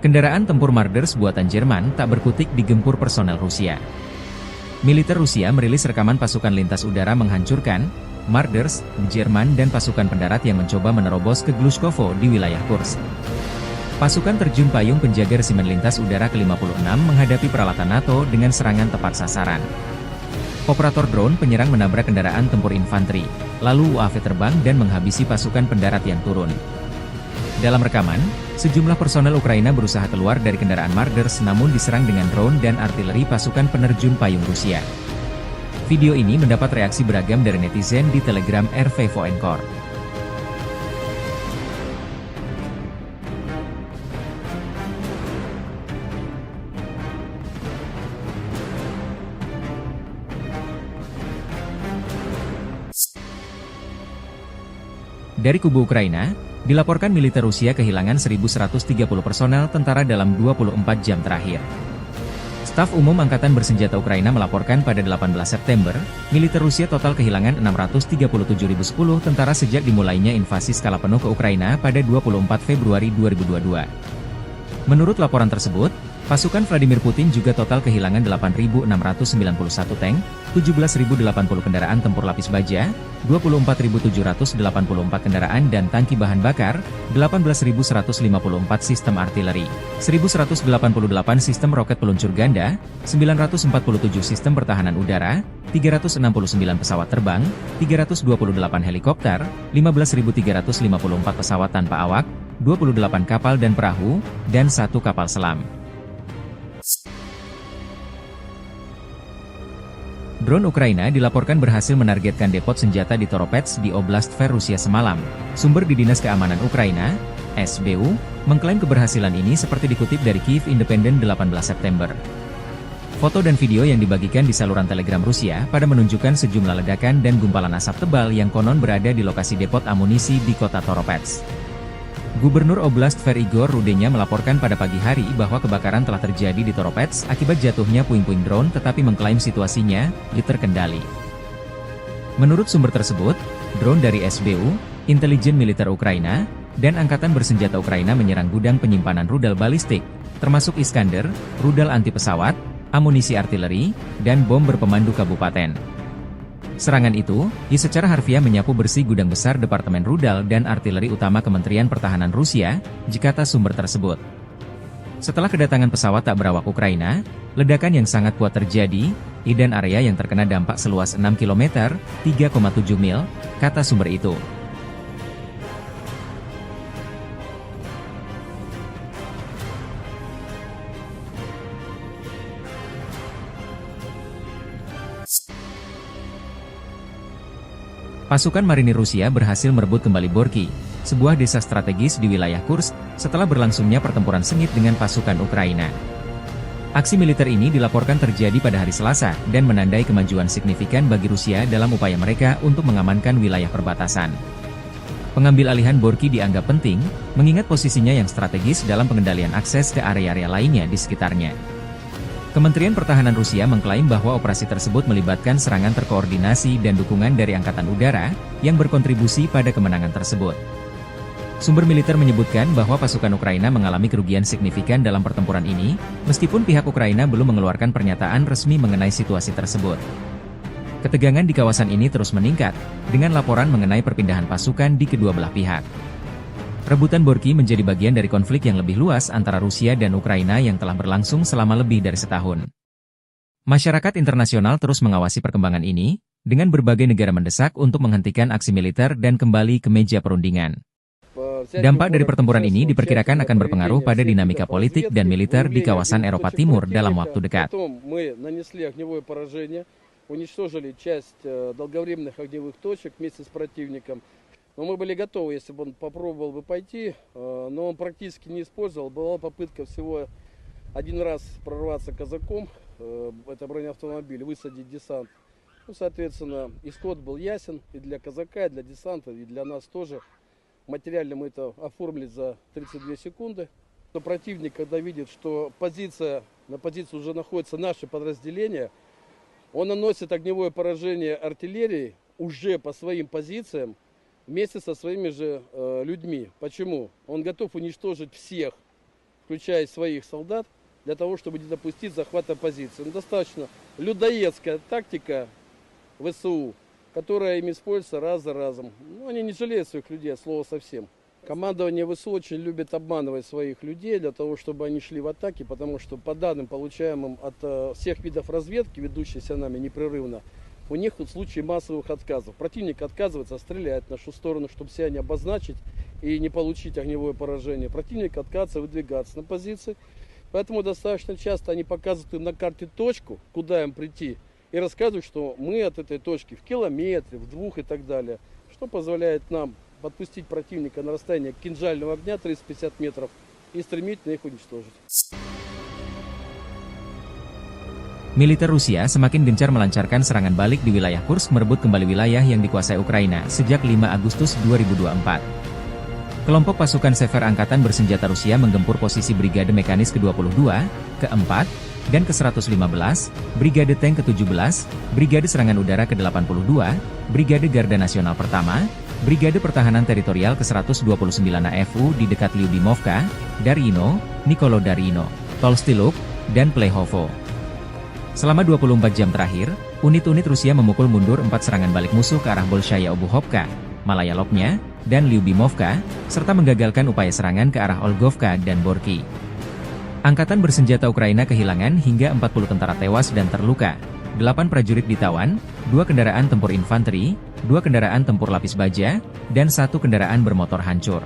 Kendaraan tempur Marders buatan Jerman tak berkutik digempur personel Rusia. Militer Rusia merilis rekaman pasukan lintas udara menghancurkan Marders, Jerman dan pasukan pendarat yang mencoba menerobos ke Glushkovo di wilayah Kursk. Pasukan terjun payung penjaga resimen lintas udara ke-56 menghadapi peralatan NATO dengan serangan tepat sasaran. Operator drone penyerang menabrak kendaraan tempur infanteri, lalu UAV terbang dan menghabisi pasukan pendarat yang turun. Dalam rekaman, sejumlah personel Ukraina berusaha keluar dari kendaraan Marders namun diserang dengan drone dan artileri pasukan penerjun payung Rusia. Video ini mendapat reaksi beragam dari netizen di Telegram RV Voenkor. Dari kubu Ukraina, dilaporkan militer Rusia kehilangan 1.130 personel tentara dalam 24 jam terakhir. Staf Umum Angkatan Bersenjata Ukraina melaporkan pada 18 September, militer Rusia total kehilangan 637.010 tentara sejak dimulainya invasi skala penuh ke Ukraina pada 24 Februari 2022. Menurut laporan tersebut, pasukan Vladimir Putin juga total kehilangan 8.691 tank, 17.080 kendaraan tempur lapis baja, 24.784 kendaraan dan tangki bahan bakar, 18.154 sistem artileri, 1.188 sistem roket peluncur ganda, 947 sistem pertahanan udara, 369 pesawat terbang, 328 helikopter, 15.354 pesawat tanpa awak, 28 kapal dan perahu, dan 1 kapal selam. Drone Ukraina dilaporkan berhasil menargetkan depot senjata di Toropets di Oblast Tver Rusia semalam. Sumber di Dinas Keamanan Ukraina, SBU, mengklaim keberhasilan ini seperti dikutip dari Kyiv Independent 18 September. Foto dan video yang dibagikan di saluran Telegram Rusia pada menunjukkan sejumlah ledakan dan gumpalan asap tebal yang konon berada di lokasi depot amunisi di kota Toropets. Gubernur Oblast Tver Igor Rudenya melaporkan pada pagi hari bahwa kebakaran telah terjadi di Toropets akibat jatuhnya puing-puing drone tetapi mengklaim situasinya terkendali. Menurut sumber tersebut, drone dari SBU, intelijen militer Ukraina, dan Angkatan Bersenjata Ukraina menyerang gudang penyimpanan rudal balistik, termasuk Iskander, rudal anti pesawat, amunisi artileri, dan bom berpemandu kabupaten. Serangan itu, secara harfiah menyapu bersih gudang besar Departemen Rudal dan Artileri Utama Kementerian Pertahanan Rusia, kata sumber tersebut. Setelah kedatangan pesawat tak berawak Ukraina, ledakan yang sangat kuat terjadi, dan area yang terkena dampak seluas 6 km, 3,7 mil, kata sumber itu. Pasukan marinir Rusia berhasil merebut kembali Borky, sebuah desa strategis di wilayah Kursk, setelah berlangsungnya pertempuran sengit dengan pasukan Ukraina. Aksi militer ini dilaporkan terjadi pada hari Selasa dan menandai kemajuan signifikan bagi Rusia dalam upaya mereka untuk mengamankan wilayah perbatasan. Pengambil alihan Borky dianggap penting, mengingat posisinya yang strategis dalam pengendalian akses ke area-area lainnya di sekitarnya. Kementerian Pertahanan Rusia mengklaim bahwa operasi tersebut melibatkan serangan terkoordinasi dan dukungan dari Angkatan Udara, yang berkontribusi pada kemenangan tersebut. Sumber militer menyebutkan bahwa pasukan Ukraina mengalami kerugian signifikan dalam pertempuran ini, meskipun pihak Ukraina belum mengeluarkan pernyataan resmi mengenai situasi tersebut. Ketegangan di kawasan ini terus meningkat, dengan laporan mengenai perpindahan pasukan di kedua belah pihak. Rebutan Borky menjadi bagian dari konflik yang lebih luas antara Rusia dan Ukraina yang telah berlangsung selama lebih dari setahun. Masyarakat internasional terus mengawasi perkembangan ini, dengan berbagai negara mendesak untuk menghentikan aksi militer dan kembali ke meja perundingan. Dampak dari pertempuran ini diperkirakan akan berpengaruh pada dinamika politik dan militer di kawasan Eropa Timur dalam waktu dekat. Но мы были готовы, если бы он попробовал бы пойти, но он практически не использовал. Была попытка всего один раз прорваться казаком, это бронеавтомобиль, высадить десант. Ну, соответственно, исход был ясен и для казака, и для десанта, и для нас тоже. Материально мы это оформили за 32 секунды. Но противник, когда видит, что на позиции уже находятся наши подразделения, он наносит огневое поражение артиллерии уже по своим позициям, вместе со своими же людьми. Почему? Он готов уничтожить всех включая своих солдат, для того, чтобы не допустить захвата позиции. Но достаточно людоедская тактика ВСУ, которая им используется раз за разом. Ну, они не жалеют своих людей, от слова совсем. Командование ВСУ очень любит обманывать своих людей для того, чтобы они шли в атаки, потому что по данным, получаемым от всех видов разведки, ведущейся нами непрерывно, у них тут случаи массовых отказов. Противник отказывается стрелять в нашу сторону, чтобы себя не обозначить и не получить огневое поражение. Противник отказывается выдвигаться на позиции. Поэтому достаточно часто они показывают им на карте точку, куда им прийти, и рассказывают, что мы от этой точки в километре, в 2 и так далее, что позволяет нам подпустить противника на расстояние кинжального огня 350 метров и стремительно их уничтожить. Militer Rusia semakin gencar melancarkan serangan balik di wilayah Kursk merebut kembali wilayah yang dikuasai Ukraina sejak 5 Agustus 2024. Kelompok pasukan Sever Angkatan Bersenjata Rusia menggempur posisi Brigade Mekanis ke-22, ke-4, dan ke-115, Brigade Tank ke-17, Brigade Serangan Udara ke-82, Brigade Garda Nasional Pertama, Brigade Pertahanan Teritorial ke-129 AFU di dekat Lyubimovka, Darino, Nikolo Darino, Tolstiluk, dan Plehovo. Selama 24 jam terakhir, unit-unit Rusia memukul mundur 4 serangan balik musuh ke arah Bolshaya Obuhovka, Malaya Lopnya, dan Lyubimovka, serta menggagalkan upaya serangan ke arah Olgovka dan Borki. Angkatan bersenjata Ukraina kehilangan hingga 40 tentara tewas dan terluka, 8 prajurit ditawan, 2 kendaraan tempur infanteri, 2 kendaraan tempur lapis baja, dan 1 kendaraan bermotor hancur.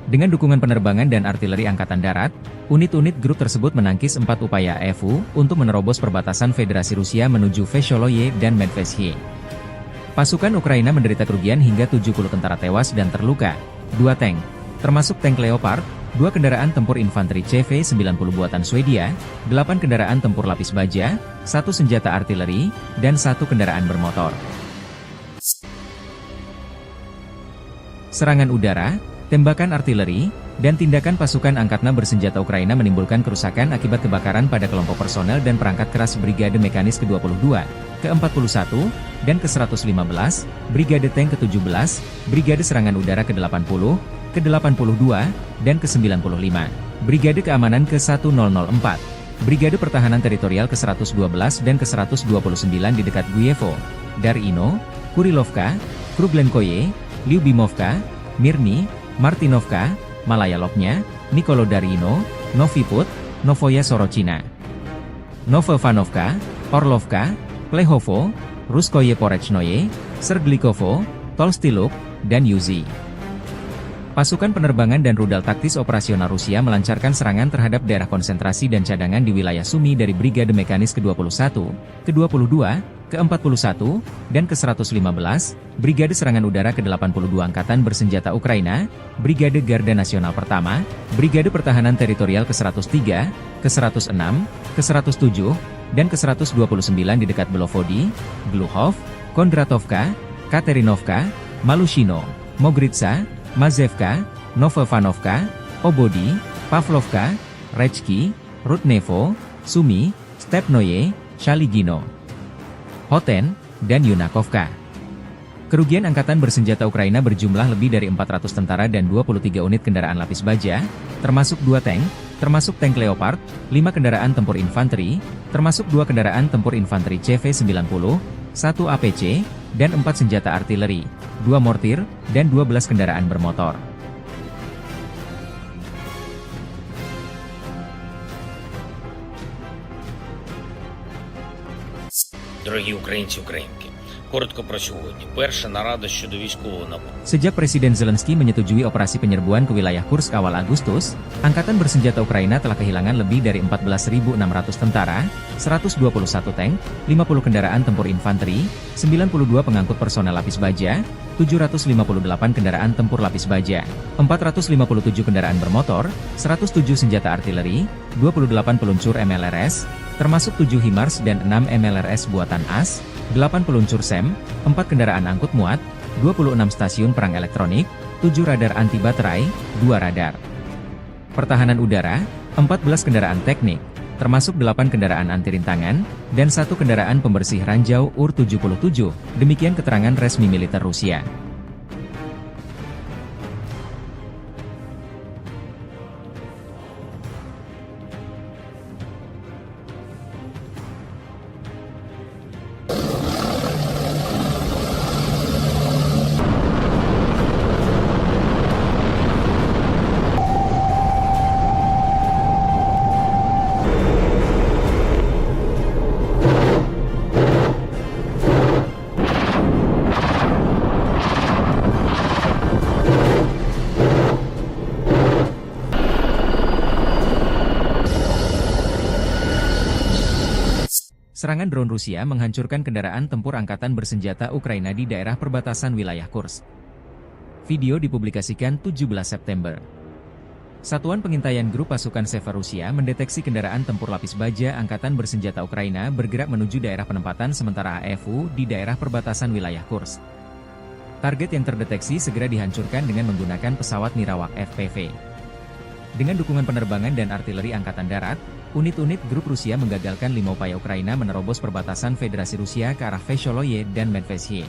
Dengan dukungan penerbangan dan artileri Angkatan Darat, unit-unit grup tersebut menangkis 4 upaya AFU untuk menerobos perbatasan Federasi Rusia menuju Vesholoye dan Medvesye. Pasukan Ukraina menderita kerugian hingga 70 tentara tewas dan terluka, 2 tank, termasuk tank Leopard, 2 kendaraan tempur infanteri CV-90 buatan Swedia, 8 kendaraan tempur lapis baja, 1 senjata artileri, dan 1 kendaraan bermotor. Serangan udara, tembakan artileri, dan tindakan pasukan angkatan bersenjata Ukraina menimbulkan kerusakan akibat kebakaran pada kelompok personel dan perangkat keras Brigade Mekanis ke-22, ke-41, dan ke-115, Brigade Tank ke-17, Brigade Serangan Udara ke-80, ke-82, dan ke-95, Brigade Keamanan ke-1004, Brigade Pertahanan Teritorial ke-112 dan ke-129 di dekat Guyevo, Darino, Kurilovka, Kruglenkoye, Lyubimovka, Mirny, Martinovka, Malaya Lopnya, Nikolo Darino, Novi Put, Novoya Sorochina, Novovanovka, Orlovka, Plehovo, Ruskoye Porechnoye, Serglikovo, Tolstiluk, dan Yuzi. Pasukan penerbangan dan rudal taktis operasional Rusia melancarkan serangan terhadap daerah konsentrasi dan cadangan di wilayah Sumy dari Brigade Mekanis ke-21, ke-22, ke-41, dan ke-115, Brigade Serangan Udara ke-82 Angkatan Bersenjata Ukraina, Brigade Garda Nasional Pertama, Brigade Pertahanan Teritorial ke-103, ke-106, ke-107, dan ke-129 di dekat Belovody, Gluhov, Kondratovka, Katerinovka, Malushino, Mogritsa, Mazevka, Novovanovka, Obody, Pavlovka, Rechki, Rudnevo, Sumy, Stepnoye, Shaligino, Hoten, dan Yunakovka. Kerugian Angkatan Bersenjata Ukraina berjumlah lebih dari 400 tentara dan 23 unit kendaraan lapis baja, termasuk 2 tank, termasuk tank Leopard, 5 kendaraan tempur infanteri, termasuk 2 kendaraan tempur infanteri CV-90, 1 APC, dan 4 senjata artileri, 2 mortir, dan 12 kendaraan bermotor. Дорогі українці, українки, коротко про сьогодні. Перша нарада щодо військового нападу. Sejak Presiden Zelensky menyetujui operasi penyerbuan ke wilayah Kursk awal Agustus, Angkatan Bersenjata Ukraina telah kehilangan lebih dari 14.600 tentara, 121 tank, 50 kendaraan tempur infanteri, 92 pengangkut personel lapis baja, 758 kendaraan tempur lapis baja, 457 kendaraan bermotor, 107 senjata artileri, 28 peluncur MLRS, termasuk 7 HIMARS dan 6 MLRS buatan AS, 8 peluncur SEM, 4 kendaraan angkut muat, 26 stasiun perang elektronik, 7 radar anti baterai, 2 radar pertahanan udara, 14 kendaraan teknik, termasuk 8 kendaraan anti rintangan, dan 1 kendaraan pembersih ranjau UR-77, demikian keterangan resmi militer Rusia. Serangan drone Rusia menghancurkan kendaraan tempur angkatan bersenjata Ukraina di daerah perbatasan wilayah Kursk. Video dipublikasikan 17 September. Satuan pengintaian grup pasukan Sever Rusia mendeteksi kendaraan tempur lapis baja angkatan bersenjata Ukraina bergerak menuju daerah penempatan sementara AFU di daerah perbatasan wilayah Kursk. Target yang terdeteksi segera dihancurkan dengan menggunakan pesawat Nirawak FPV. Dengan dukungan penerbangan dan artileri angkatan darat, unit-unit grup Rusia menggagalkan 5 upaya Ukraina menerobos perbatasan Federasi Rusia ke arah Vesholoye dan Medvesye.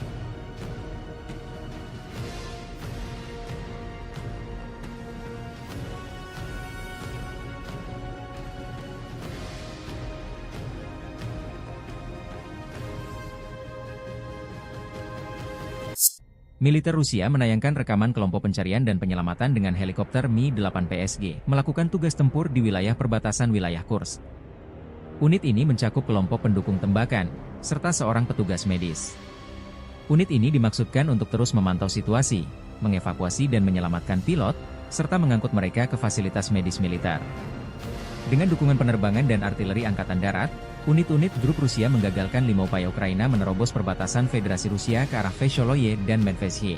Militer Rusia menayangkan rekaman kelompok pencarian dan penyelamatan dengan helikopter Mi-8 PSG melakukan tugas tempur di wilayah perbatasan wilayah Kursk. Unit ini mencakup kelompok pendukung tembakan, serta seorang petugas medis. Unit ini dimaksudkan untuk terus memantau situasi, mengevakuasi dan menyelamatkan pilot, serta mengangkut mereka ke fasilitas medis militer. Dengan dukungan penerbangan dan artileri angkatan darat, unit-unit grup Rusia menggagalkan 5 upaya Ukraina menerobos perbatasan Federasi Rusia ke arah Vesholoye dan Medvesye.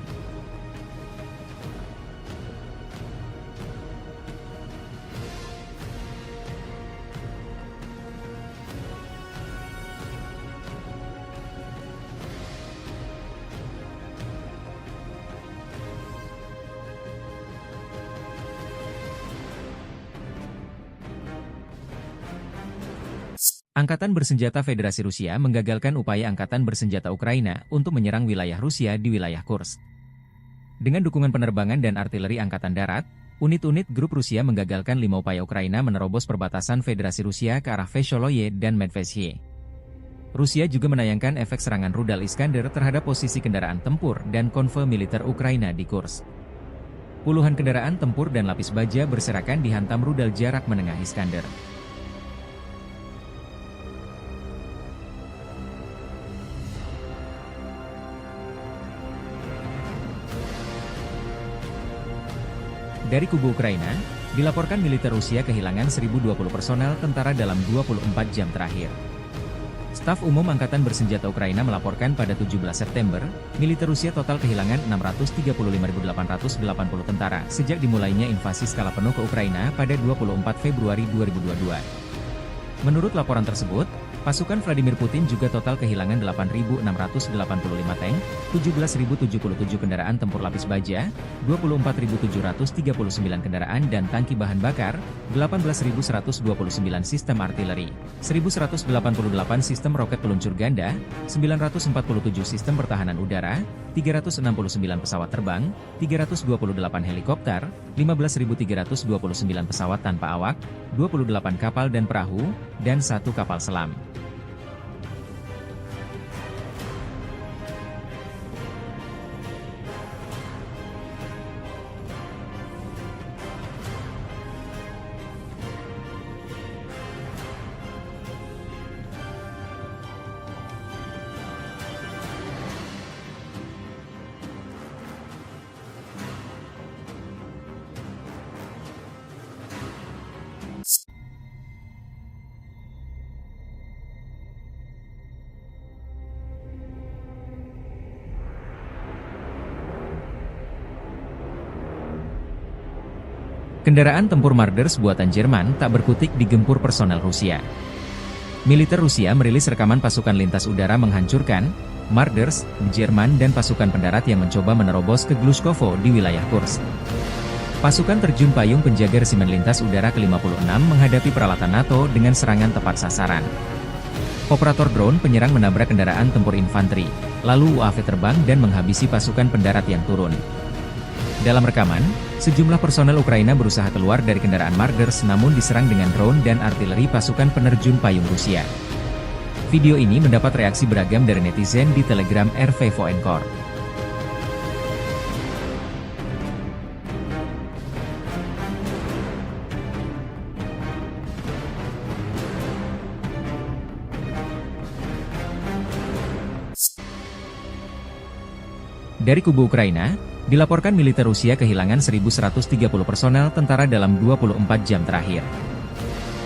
Angkatan bersenjata Federasi Rusia menggagalkan upaya angkatan bersenjata Ukraina untuk menyerang wilayah Rusia di wilayah Kursk. Dengan dukungan penerbangan dan artileri angkatan darat, unit-unit grup Rusia menggagalkan 5 upaya Ukraina menerobos perbatasan Federasi Rusia ke arah Vesholoye dan Medvesye. Rusia juga menayangkan efek serangan rudal Iskander terhadap posisi kendaraan tempur dan konvoi militer Ukraina di Kursk. Puluhan kendaraan tempur dan lapis baja berserakan dihantam rudal jarak menengah Iskander. Dari kubu Ukraina, dilaporkan militer Rusia kehilangan 1.020 personel tentara dalam 24 jam terakhir. Staf Umum Angkatan Bersenjata Ukraina melaporkan pada 17 September, militer Rusia total kehilangan 635.880 tentara sejak dimulainya invasi skala penuh ke Ukraina pada 24 Februari 2022. Menurut laporan tersebut, pasukan Vladimir Putin juga total kehilangan 8.685 tank, 17.077 kendaraan tempur lapis baja, 24.739 kendaraan dan tangki bahan bakar, 18.129 sistem artileri, 1.188 sistem roket peluncur ganda, 947 sistem pertahanan udara, 369 pesawat terbang, 328 helikopter, 15.329 pesawat tanpa awak, 28 kapal dan perahu, dan 1 kapal selam. Kendaraan tempur Marders buatan Jerman tak berkutik digempur personel Rusia. Militer Rusia merilis rekaman pasukan lintas udara menghancurkan Marders, Jerman dan pasukan pendarat yang mencoba menerobos ke Glushkovo di wilayah Kursk. Pasukan terjun payung penjaga resimen lintas udara ke-56 menghadapi peralatan NATO dengan serangan tepat sasaran. Operator drone penyerang menabrak kendaraan tempur infanteri, lalu UAV terbang dan menghabisi pasukan pendarat yang turun. Dalam rekaman, sejumlah personel Ukraina berusaha keluar dari kendaraan Marders namun diserang dengan drone dan artileri pasukan penerjun payung Rusia. Video ini mendapat reaksi beragam dari netizen di Telegram RV Voenkor. Dari kubu Ukraina, dilaporkan militer Rusia kehilangan 1.130 personel tentara dalam 24 jam terakhir.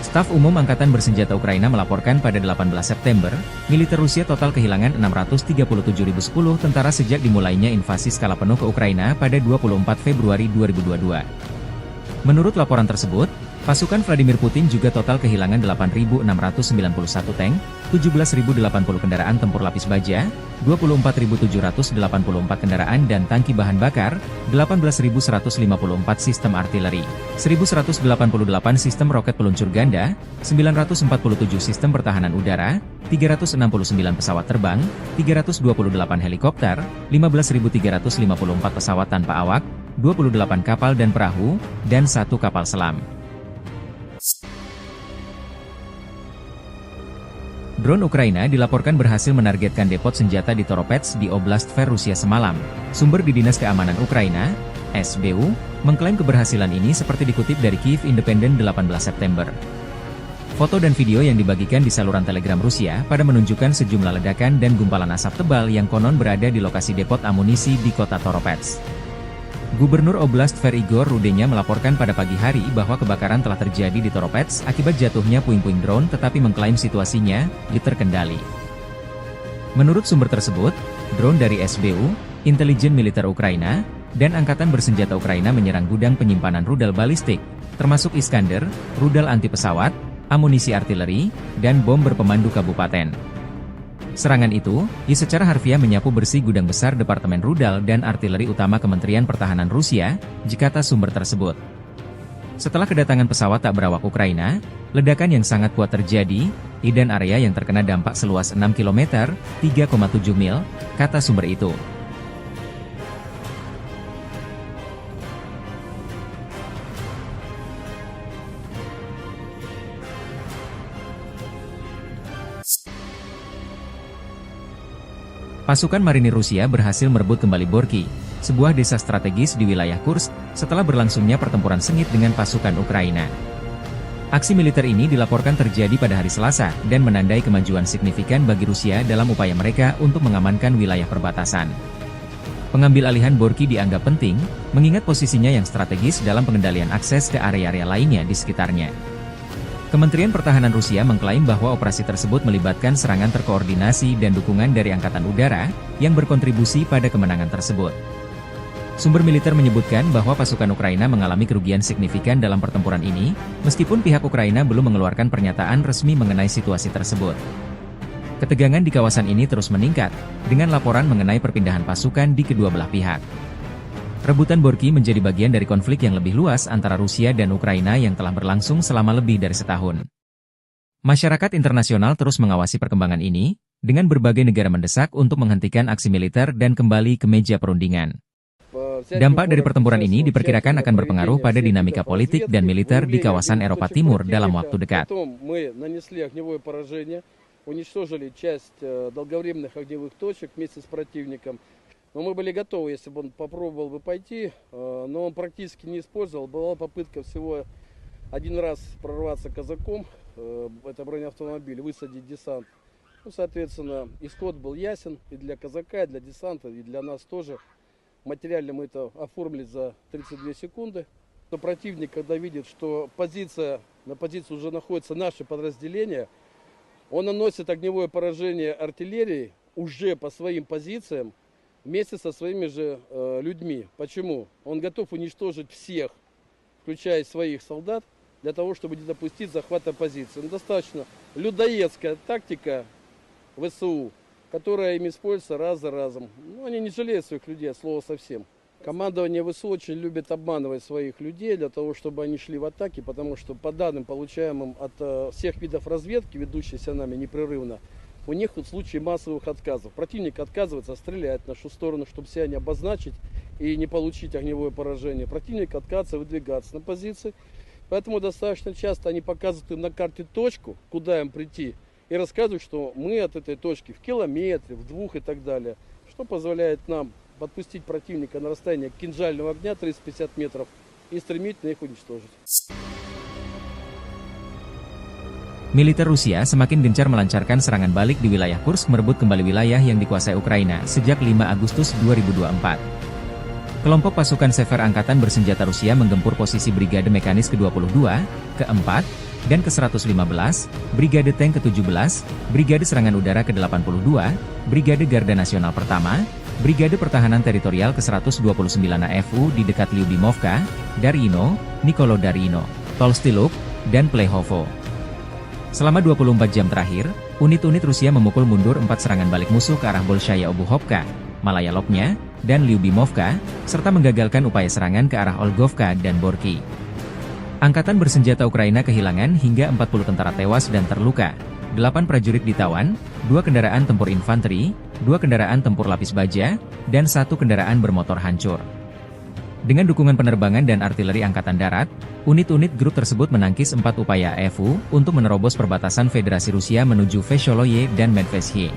Staf Umum Angkatan Bersenjata Ukraina melaporkan pada 18 September, militer Rusia total kehilangan 637.010 tentara sejak dimulainya invasi skala penuh ke Ukraina pada 24 Februari 2022. Menurut laporan tersebut, pasukan Vladimir Putin juga total kehilangan 8.691 tank, 17.080 kendaraan tempur lapis baja, 24.784 kendaraan dan tangki bahan bakar, 18.154 sistem artileri, 1.188 sistem roket peluncur ganda, 947 sistem pertahanan udara, 369 pesawat terbang, 328 helikopter, 15.354 pesawat tanpa awak, 28 kapal dan perahu, dan 1 kapal selam. Drone Ukraina dilaporkan berhasil menargetkan depot senjata di Toropets di Oblast Tver, Rusia semalam. Sumber di Dinas Keamanan Ukraina, SBU, mengklaim keberhasilan ini seperti dikutip dari Kyiv Independent 18 September. Foto dan video yang dibagikan di saluran Telegram Rusia pada menunjukkan sejumlah ledakan dan gumpalan asap tebal yang konon berada di lokasi depot amunisi di kota Toropets. Gubernur Oblast Tver Igor Rudenya melaporkan pada pagi hari bahwa kebakaran telah terjadi di Toropets akibat jatuhnya puing-puing drone tetapi mengklaim situasinya terkendali. Menurut sumber tersebut, drone dari SBU, intelijen militer Ukraina, dan Angkatan Bersenjata Ukraina menyerang gudang penyimpanan rudal balistik, termasuk Iskander, rudal anti pesawat, amunisi artileri, dan bom berpemandu kabupaten. Serangan itu, secara harfiah menyapu bersih gudang besar Departemen Rudal dan Artileri Utama Kementerian Pertahanan Rusia, kata sumber tersebut. Setelah kedatangan pesawat tak berawak Ukraina, ledakan yang sangat kuat terjadi, dan area yang terkena dampak seluas 6 km, 3,7 mil, kata sumber itu. Pasukan marinir Rusia berhasil merebut kembali Borky, sebuah desa strategis di wilayah Kursk, setelah berlangsungnya pertempuran sengit dengan pasukan Ukraina. Aksi militer ini dilaporkan terjadi pada hari Selasa, dan menandai kemajuan signifikan bagi Rusia dalam upaya mereka untuk mengamankan wilayah perbatasan. Pengambil alihan Borky dianggap penting, mengingat posisinya yang strategis dalam pengendalian akses ke area-area lainnya di sekitarnya. Kementerian Pertahanan Rusia mengklaim bahwa operasi tersebut melibatkan serangan terkoordinasi dan dukungan dari Angkatan Udara, yang berkontribusi pada kemenangan tersebut. Sumber militer menyebutkan bahwa pasukan Ukraina mengalami kerugian signifikan dalam pertempuran ini, meskipun pihak Ukraina belum mengeluarkan pernyataan resmi mengenai situasi tersebut. Ketegangan di kawasan ini terus meningkat, dengan laporan mengenai perpindahan pasukan di kedua belah pihak. Rebutan Borky menjadi bagian dari konflik yang lebih luas antara Rusia dan Ukraina yang telah berlangsung selama lebih dari setahun. Masyarakat internasional terus mengawasi perkembangan ini, dengan berbagai negara mendesak untuk menghentikan aksi militer dan kembali ke meja perundingan. Dampak dari pertempuran ini diperkirakan akan berpengaruh pada dinamika politik dan militer di kawasan Eropa Timur dalam waktu dekat. Но мы были готовы, если бы он попробовал бы пойти, но он практически не использовал. Была попытка всего один раз прорваться казаком, это бронеавтомобиль, высадить десант. Ну, соответственно, исход был ясен и для казака, и для десанта, и для нас тоже. Материально мы это оформили за 32 секунды. Но противник, когда видит, что на позиции уже находится наше подразделение, он наносит огневое поражение артиллерии уже по своим позициям, вместе со своими же людьми. Почему? Он готов уничтожить всех, включая своих солдат, для того, чтобы не допустить захвата позиции. Но достаточно людоедская тактика ВСУ, которая им используется раз за разом. Ну, они не жалеют своих людей, от слова совсем. Командование ВСУ очень любит обманывать своих людей для того, чтобы они шли в атаки, потому что по данным, получаемым от всех видов разведки, ведущейся нами непрерывно, у них тут случаи массовых отказов. Противник отказывается стрелять в нашу сторону, чтобы себя не обозначить и не получить огневое поражение. Противник отказывается выдвигаться на позиции. Поэтому достаточно часто они показывают им на карте точку, куда им прийти, и рассказывают, что мы от этой точки в километре, в 2 и так далее. Что позволяет нам подпустить противника на расстояние кинжального огня 350 метров и стремительно их уничтожить. Militer Rusia semakin gencar melancarkan serangan balik di wilayah Kursk merebut kembali wilayah yang dikuasai Ukraina sejak 5 Agustus 2024. Kelompok pasukan Sever Angkatan Bersenjata Rusia menggempur posisi Brigade Mekanis ke-22, ke-4, dan ke-115, Brigade Tank ke-17, Brigade Serangan Udara ke-82, Brigade Garda Nasional Pertama, Brigade Pertahanan Teritorial ke-129 AFU di dekat Lyubimovka, Darino, Nikolodariino, Tolstiluk, dan Plehovo. Selama 24 jam terakhir, unit-unit Rusia memukul mundur 4 serangan balik musuh ke arah Bolshaya Obuhovka, Malaya Lobnya, dan Lyubimovka, serta menggagalkan upaya serangan ke arah Olgovka dan Borki. Angkatan bersenjata Ukraina kehilangan hingga 40 tentara tewas dan terluka, 8 prajurit ditawan, 2 kendaraan tempur infanteri, 2 kendaraan tempur lapis baja, dan 1 kendaraan bermotor hancur. Dengan dukungan penerbangan dan artileri Angkatan Darat, unit-unit grup tersebut menangkis 4 upaya AFU untuk menerobos perbatasan Federasi Rusia menuju Vesholoye dan Medvesye.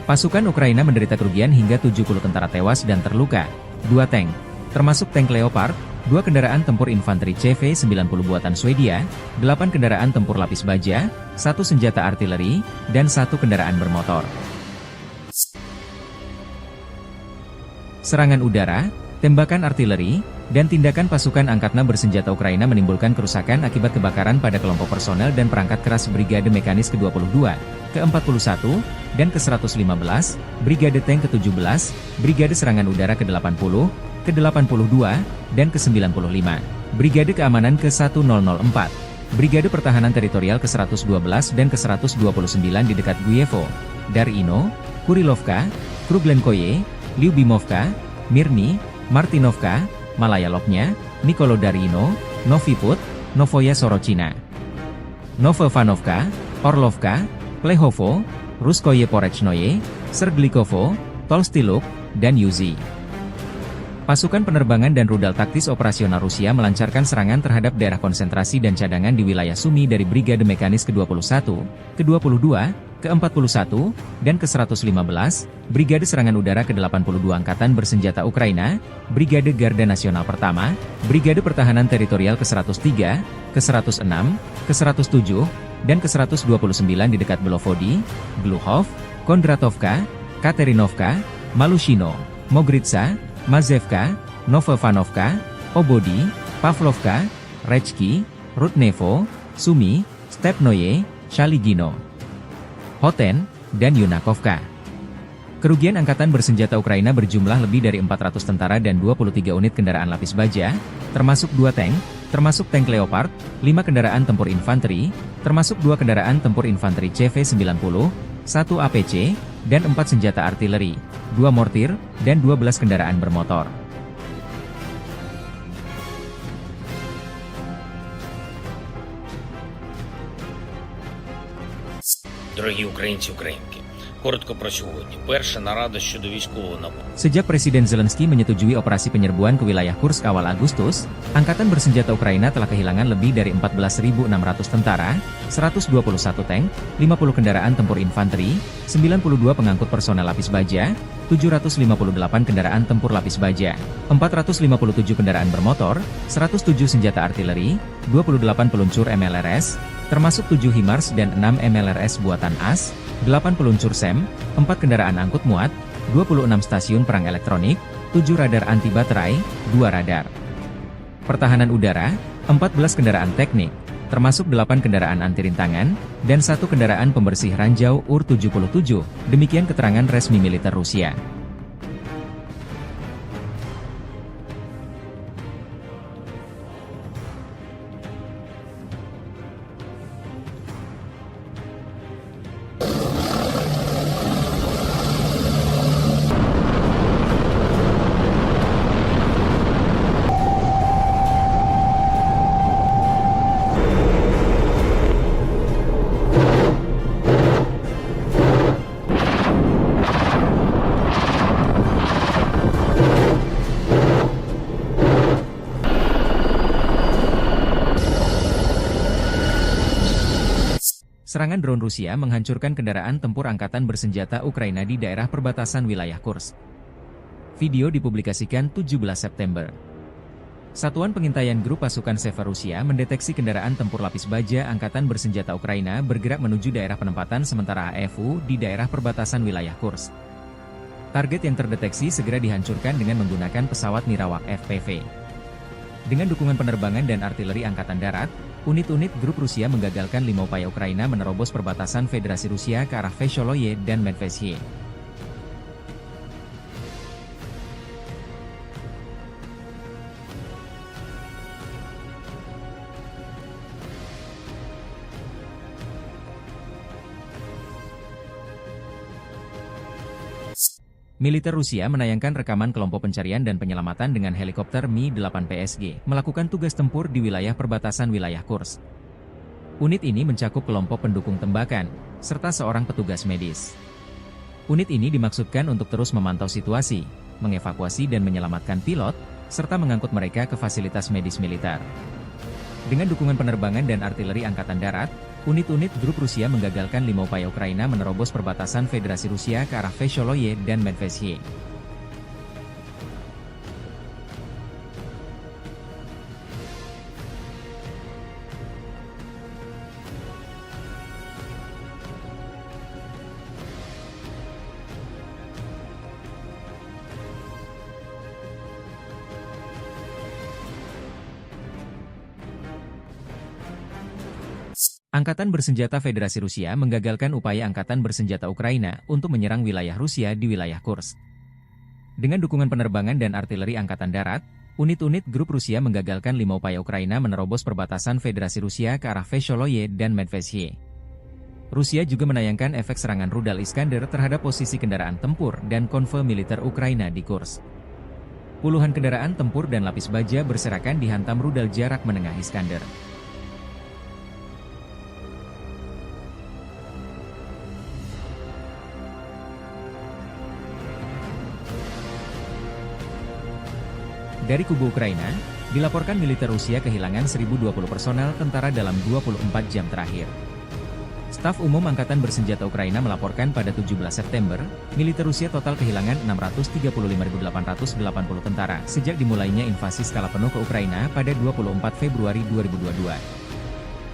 Pasukan Ukraina menderita kerugian hingga 70 tentara tewas dan terluka, 2 tank, termasuk tank Leopard, 2 kendaraan tempur infanteri CV-90 buatan Swedia, 8 kendaraan tempur lapis baja, 1 senjata artileri, dan 1 kendaraan bermotor. Serangan udara, tembakan artileri, dan tindakan pasukan angkatan bersenjata Ukraina menimbulkan kerusakan akibat kebakaran pada kelompok personel dan perangkat keras Brigade Mekanis ke-22, ke-41, dan ke-115, Brigade Tank ke-17, Brigade Serangan Udara ke-80, ke-82, dan ke-95, Brigade Keamanan ke-1004, Brigade Pertahanan Teritorial ke-112 dan ke-129 di dekat Guyevo, Darino, Kurilovka, Kruglenkoye, Lyubimovka, Mirny, Martinovka, Malaya Lobnya, Nikolodariino, Noviput, Novoya Sorochina, Novovanovka, Orlovka, Plehovo, Ruskoye Porechnoye, Serglikovo, Tolstiluk, dan Yuzi. Pasukan penerbangan dan rudal taktis operasional Rusia melancarkan serangan terhadap daerah konsentrasi dan cadangan di wilayah Sumy dari Brigade Mekanis ke-21, ke-22, ke-41, dan ke-115, Brigade Serangan Udara ke-82 Angkatan Bersenjata Ukraina, Brigade Garda Nasional Pertama, Brigade Pertahanan Teritorial ke-103, ke-106, ke-107, dan ke-129 di dekat Belovody, Gluhov, Kondratovka, Katerinovka, Malushino, Mogritsa, Mazevka, Novovanovka, Obody, Pavlovka, Rechki, Rudnevo, Sumy, Stepnoye, Shaligino, Hoten, dan Yunakovka. Kerugian Angkatan Bersenjata Ukraina berjumlah lebih dari 400 tentara dan 23 unit kendaraan lapis baja, termasuk 2 tank, termasuk tank Leopard, 5 kendaraan tempur infanteri, termasuk 2 kendaraan tempur infanteri CV-90, 1 APC, dan 4 senjata artileri, 2 mortir, dan 12 kendaraan bermotor. Дорогі українці, українки, коротко про сьогодні. Перша нарада щодо військового набору. Sejak Presiden Zelensky menyetujui operasi penyerbuan ke wilayah Kursk awal Agustus, Angkatan Bersenjata Ukraina telah kehilangan lebih dari 14.600 tentara, 121 tank, 50 kendaraan tempur infanteri, 92 pengangkut personel lapis baja, 758 kendaraan tempur lapis baja, 457 kendaraan bermotor, 107 senjata artileri, 28 peluncur MLRS, termasuk 7 HIMARS dan 6 MLRS buatan AS, 8 peluncur SEM, 4 kendaraan angkut muat, 26 stasiun perang elektronik, 7 radar anti baterai, 2 radar pertahanan udara, 14 kendaraan teknik, termasuk 8 kendaraan anti rintangan, dan 1 kendaraan pembersih ranjau UR-77, demikian keterangan resmi militer Rusia. Serangan drone Rusia menghancurkan kendaraan tempur angkatan bersenjata Ukraina di daerah perbatasan wilayah Kursk. Video dipublikasikan 17 September. Satuan Pengintaian Grup Pasukan Sever Rusia mendeteksi kendaraan tempur lapis baja angkatan bersenjata Ukraina bergerak menuju daerah penempatan sementara AFU di daerah perbatasan wilayah Kursk. Target yang terdeteksi segera dihancurkan dengan menggunakan pesawat Nirawak FPV. Dengan dukungan penerbangan dan artileri Angkatan Darat, unit-unit grup Rusia menggagalkan 5 upaya Ukraina menerobos perbatasan Federasi Rusia ke arah Vesholoye dan Medvedye. Militer Rusia menayangkan rekaman kelompok pencarian dan penyelamatan dengan helikopter Mi-8 PSG melakukan tugas tempur di wilayah perbatasan wilayah Kursk. Unit ini mencakup kelompok pendukung tembakan, serta seorang petugas medis. Unit ini dimaksudkan untuk terus memantau situasi, mengevakuasi dan menyelamatkan pilot, serta mengangkut mereka ke fasilitas medis militer. Dengan dukungan penerbangan dan artileri Angkatan Darat, unit-unit grup Rusia menggagalkan 5 upaya Ukraina menerobos perbatasan Federasi Rusia ke arah Vesholoye dan Medvedye. Angkatan Bersenjata Federasi Rusia menggagalkan upaya Angkatan Bersenjata Ukraina untuk menyerang wilayah Rusia di wilayah Kursk. Dengan dukungan penerbangan dan artileri Angkatan Darat, unit-unit grup Rusia menggagalkan 5 upaya Ukraina menerobos perbatasan Federasi Rusia ke arah Vesholoye dan Medvedye. Rusia juga menayangkan efek serangan rudal Iskander terhadap posisi kendaraan tempur dan konvoi militer Ukraina di Kursk. Puluhan kendaraan tempur dan lapis baja berserakan dihantam rudal jarak menengah Iskander. Dari kubu Ukraina, dilaporkan militer Rusia kehilangan 1.020 personel tentara dalam 24 jam terakhir. Staf Umum Angkatan Bersenjata Ukraina melaporkan pada 17 September, militer Rusia total kehilangan 635.880 tentara sejak dimulainya invasi skala penuh ke Ukraina pada 24 Februari 2022.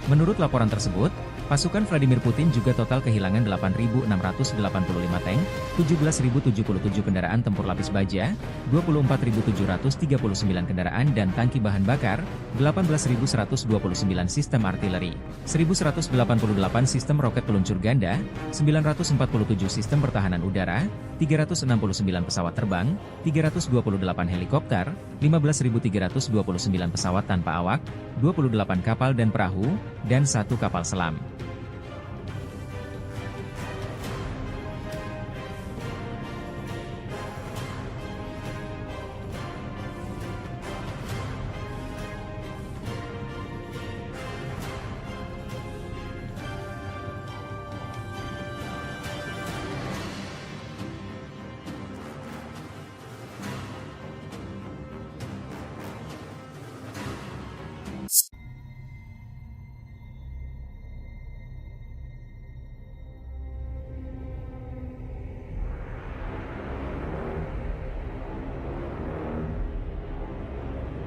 Menurut laporan tersebut, pasukan Vladimir Putin juga total kehilangan 8.685 tank, 17.077 kendaraan tempur lapis baja, 24.739 kendaraan dan tangki bahan bakar, 18.129 sistem artileri, 1.188 sistem roket peluncur ganda, 947 sistem pertahanan udara, 369 pesawat terbang, 328 helikopter, 15.329 pesawat tanpa awak, 28 kapal dan perahu, dan 1 kapal selam.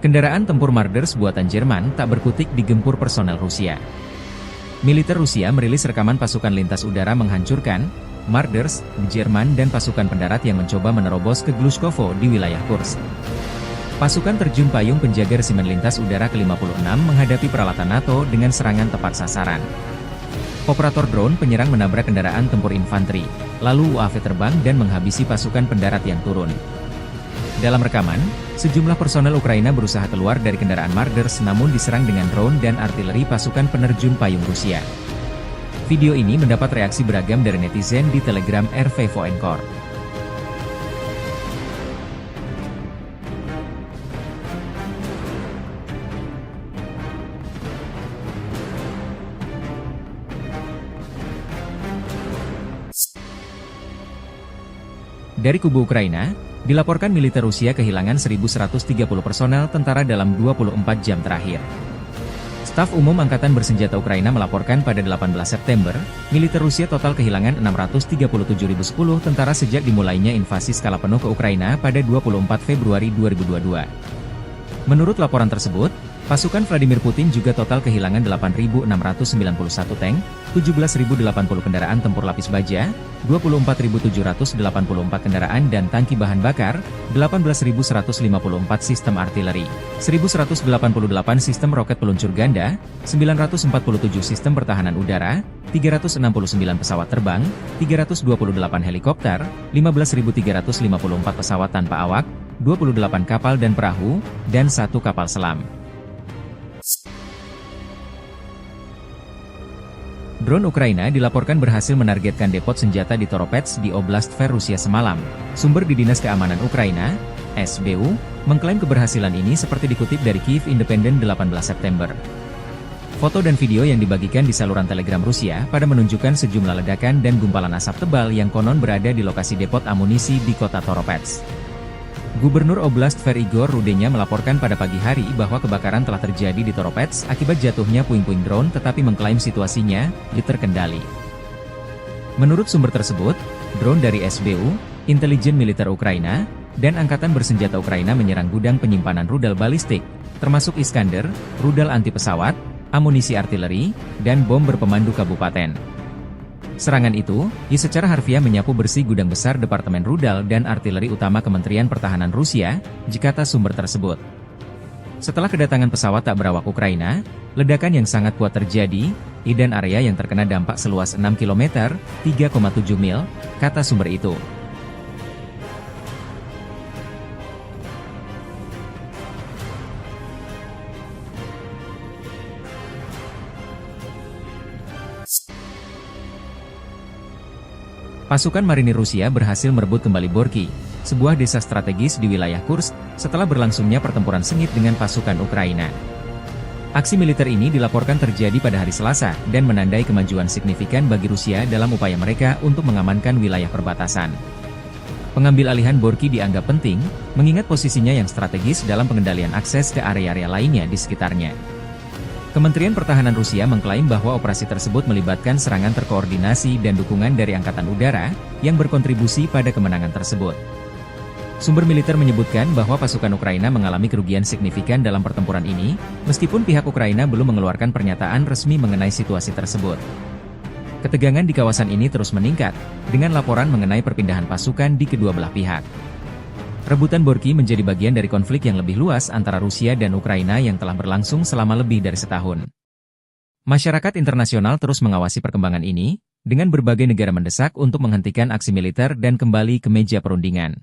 Kendaraan tempur Marders buatan Jerman tak berkutik digempur personel Rusia. Militer Rusia merilis rekaman pasukan lintas udara menghancurkan Marders di Jerman dan pasukan pendarat yang mencoba menerobos ke Glushkovo di wilayah Kursk. Pasukan terjun payung penjaga resimen lintas udara ke-56 menghadapi peralatan NATO dengan serangan tepat sasaran. Operator drone penyerang menabrak kendaraan tempur infanteri, lalu UAV terbang dan menghabisi pasukan pendarat yang turun. Dalam rekaman, sejumlah personel Ukraina berusaha keluar dari kendaraan Marders namun diserang dengan drone dan artileri pasukan penerjun payung Rusia. Video ini mendapat reaksi beragam dari netizen di Telegram RV Voenkor. Dari kubu Ukraina, dilaporkan militer Rusia kehilangan 1.130 personel tentara dalam 24 jam terakhir. Staf Umum Angkatan Bersenjata Ukraina melaporkan pada 18 September, militer Rusia total kehilangan 637.010 tentara sejak dimulainya invasi skala penuh ke Ukraina pada 24 Februari 2022. Menurut laporan tersebut, Pasukan Vladimir Putin juga total kehilangan 8.691 tank, 17.080 kendaraan tempur lapis baja, 24.784 kendaraan dan tangki bahan bakar, 18.154 sistem artileri, 1.188 sistem roket peluncur ganda, 947 sistem pertahanan udara, 369 pesawat terbang, 328 helikopter, 15.354 pesawat tanpa awak, 28 kapal dan perahu, dan 1 kapal selam. Drone Ukraina dilaporkan berhasil menargetkan depot senjata di Toropets di Oblast Tver, Rusia semalam. Sumber di Dinas Keamanan Ukraina, SBU, mengklaim keberhasilan ini seperti dikutip dari Kyiv Independent 18 September. Foto dan video yang dibagikan di saluran Telegram Rusia pada menunjukkan sejumlah ledakan dan gumpalan asap tebal yang konon berada di lokasi depot amunisi di kota Toropets. Gubernur Oblast Tver Igor Rudenya melaporkan pada pagi hari bahwa kebakaran telah terjadi di Toropets akibat jatuhnya puing-puing drone, tetapi mengklaim situasinya terkendali. Menurut sumber tersebut, drone dari SBU, intelijen militer Ukraina, dan Angkatan Bersenjata Ukraina menyerang gudang penyimpanan rudal balistik, termasuk Iskander, rudal anti pesawat, amunisi artileri, dan bom berpemandu kabupaten. Serangan itu, secara harfiah menyapu bersih gudang besar Departemen Rudal dan Artileri Utama Kementerian Pertahanan Rusia, kata sumber tersebut. Setelah kedatangan pesawat tak berawak Ukraina, ledakan yang sangat kuat terjadi, dan area yang terkena dampak seluas 6 km, 3,7 mil, kata sumber itu. Pasukan marinir Rusia berhasil merebut kembali Borky, sebuah desa strategis di wilayah Kursk, setelah berlangsungnya pertempuran sengit dengan pasukan Ukraina. Aksi militer ini dilaporkan terjadi pada hari Selasa, dan menandai kemajuan signifikan bagi Rusia dalam upaya mereka untuk mengamankan wilayah perbatasan. Pengambil alihan Borky dianggap penting, mengingat posisinya yang strategis dalam pengendalian akses ke area-area lainnya di sekitarnya. Kementerian Pertahanan Rusia mengklaim bahwa operasi tersebut melibatkan serangan terkoordinasi dan dukungan dari Angkatan Udara, yang berkontribusi pada kemenangan tersebut. Sumber militer menyebutkan bahwa pasukan Ukraina mengalami kerugian signifikan dalam pertempuran ini, meskipun pihak Ukraina belum mengeluarkan pernyataan resmi mengenai situasi tersebut. Ketegangan di kawasan ini terus meningkat, dengan laporan mengenai perpindahan pasukan di kedua belah pihak. Rebutan Borky menjadi bagian dari konflik yang lebih luas antara Rusia dan Ukraina yang telah berlangsung selama lebih dari setahun. Masyarakat internasional terus mengawasi perkembangan ini, dengan berbagai negara mendesak untuk menghentikan aksi militer dan kembali ke meja perundingan.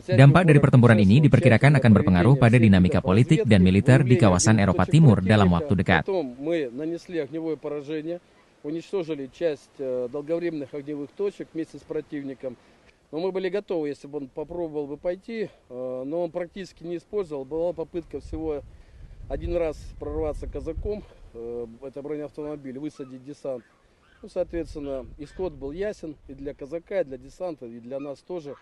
Dampak dari pertempuran ini diperkirakan akan berpengaruh pada dinamika politik dan militer di kawasan Eropa Timur dalam waktu dekat. Но мы были готовы, если бы он попробовал бы пойти, но он практически не использовал. Была попытка всего один раз прорваться казаком, это бронеавтомобиль, высадить десант. Ну, соответственно, исход был ясен и для казака, и для десанта, и для нас тоже.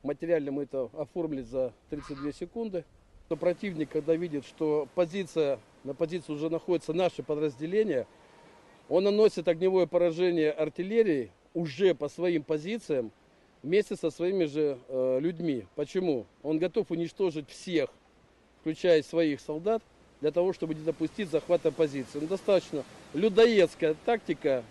Материально мы это оформили за 32 секунды. Но противник, когда видит, что на позиции уже находится наше подразделение, он наносит огневое поражение артиллерии уже по своим позициям, вместе со своими же людьми. Почему? Он готов уничтожить всех, включая своих солдат, для того, чтобы не допустить захвата позиции. Но достаточно людоедская тактика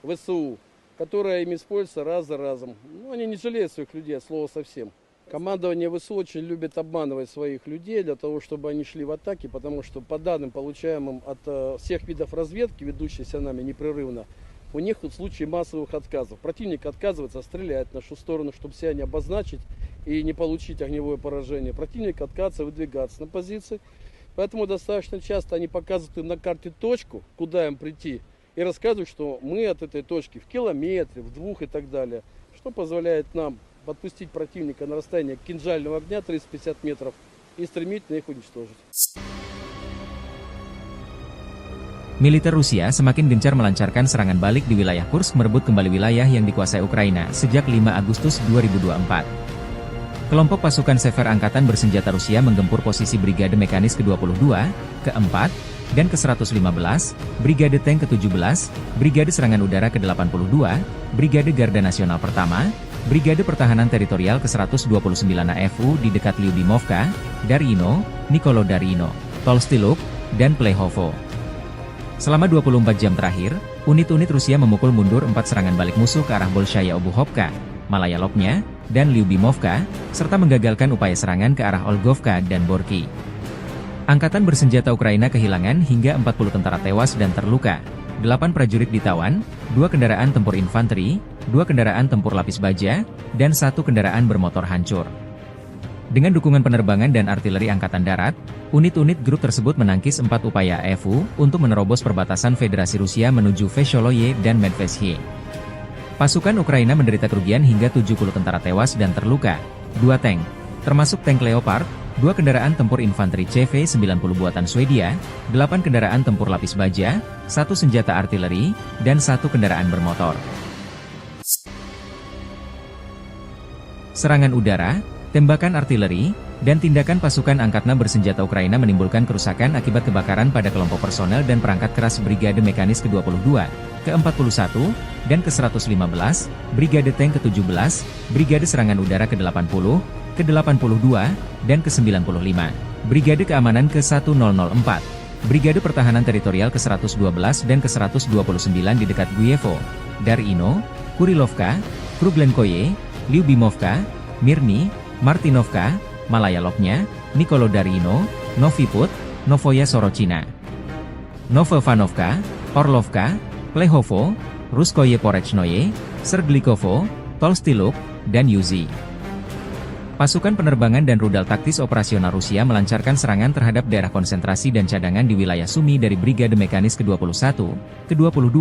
ВСУ, которая им используется раз за разом. Ну, они не жалеют своих людей, от слова совсем. Командование ВСУ очень любит обманывать своих людей, для того, чтобы они шли в атаки, потому что по данным, получаемым от всех видов разведки, ведущейся нами непрерывно, у них в случае массовых отказов. Противник отказывается стрелять в нашу сторону, чтобы себя не обозначить и не получить огневое поражение. Противник отказывается выдвигаться на позиции. Поэтому достаточно часто они показывают им на карте точку, куда им прийти, и рассказывают, что мы от этой точки в километре, в 2 и так далее, что позволяет нам подпустить противника на расстояние кинжального огня 350 метров и стремительно их уничтожить. Militer Rusia semakin gencar melancarkan serangan balik di wilayah Kursk, merebut kembali wilayah yang dikuasai Ukraina sejak 5 Agustus 2024. Kelompok pasukan Sever Angkatan Bersenjata Rusia menggempur posisi Brigade Mekanis ke-22, ke-4, dan ke-115, Brigade Tank ke-17, Brigade Serangan Udara ke-82, Brigade Garda Nasional Pertama, Brigade Pertahanan Teritorial ke-129 AFU di dekat Lyubimovka, Daryino, Nikolo Daryino. Tolstyluk, dan Plehovo. Selama 24 jam terakhir, unit-unit Rusia memukul mundur 4 serangan balik musuh ke arah Bolshaya Obuhovka, Malaya Lopnya, dan Lyubimovka, serta menggagalkan upaya serangan ke arah Olgovka dan Borky. Angkatan bersenjata Ukraina kehilangan hingga 40 tentara tewas dan terluka, 8 prajurit ditawan, 2 kendaraan tempur infanteri, 2 kendaraan tempur lapis baja, dan 1 kendaraan bermotor hancur. Dengan dukungan penerbangan dan artileri Angkatan Darat, unit-unit grup tersebut menangkis 4 upaya AFU untuk menerobos perbatasan Federasi Rusia menuju Vesholoye dan Medvesye. Pasukan Ukraina menderita kerugian hingga 70 tentara tewas dan terluka, 2 tank, termasuk tank Leopard, 2 kendaraan tempur infanteri CV-90 buatan Swedia, 8 kendaraan tempur lapis baja, 1 senjata artileri, dan 1 kendaraan bermotor. Serangan udara, tembakan artileri, dan tindakan pasukan angkatan bersenjata Ukraina menimbulkan kerusakan akibat kebakaran pada kelompok personel dan perangkat keras Brigade Mekanis ke-22, ke-41, dan ke-115, Brigade Tank ke-17, Brigade Serangan Udara ke-80, ke-82, dan ke-95, Brigade Keamanan ke-1004, Brigade Pertahanan Teritorial ke-112 dan ke-129 di dekat Guyevo, Darino, Kurilovka, Kruglenkoye, Lyubimovka, Mirny, Martinovka, Malaya Lopnya, Nikolodarino, Noviput, Novoya Sorochina, Novovanovka, Orlovka, Plehovo, Ruskoye Porechnoye, Serglikovo, Tolstyluk, dan Yuzi. Pasukan penerbangan dan rudal taktis operasional Rusia melancarkan serangan terhadap daerah konsentrasi dan cadangan di wilayah Sumy dari Brigade Mekanis ke-21, ke-22,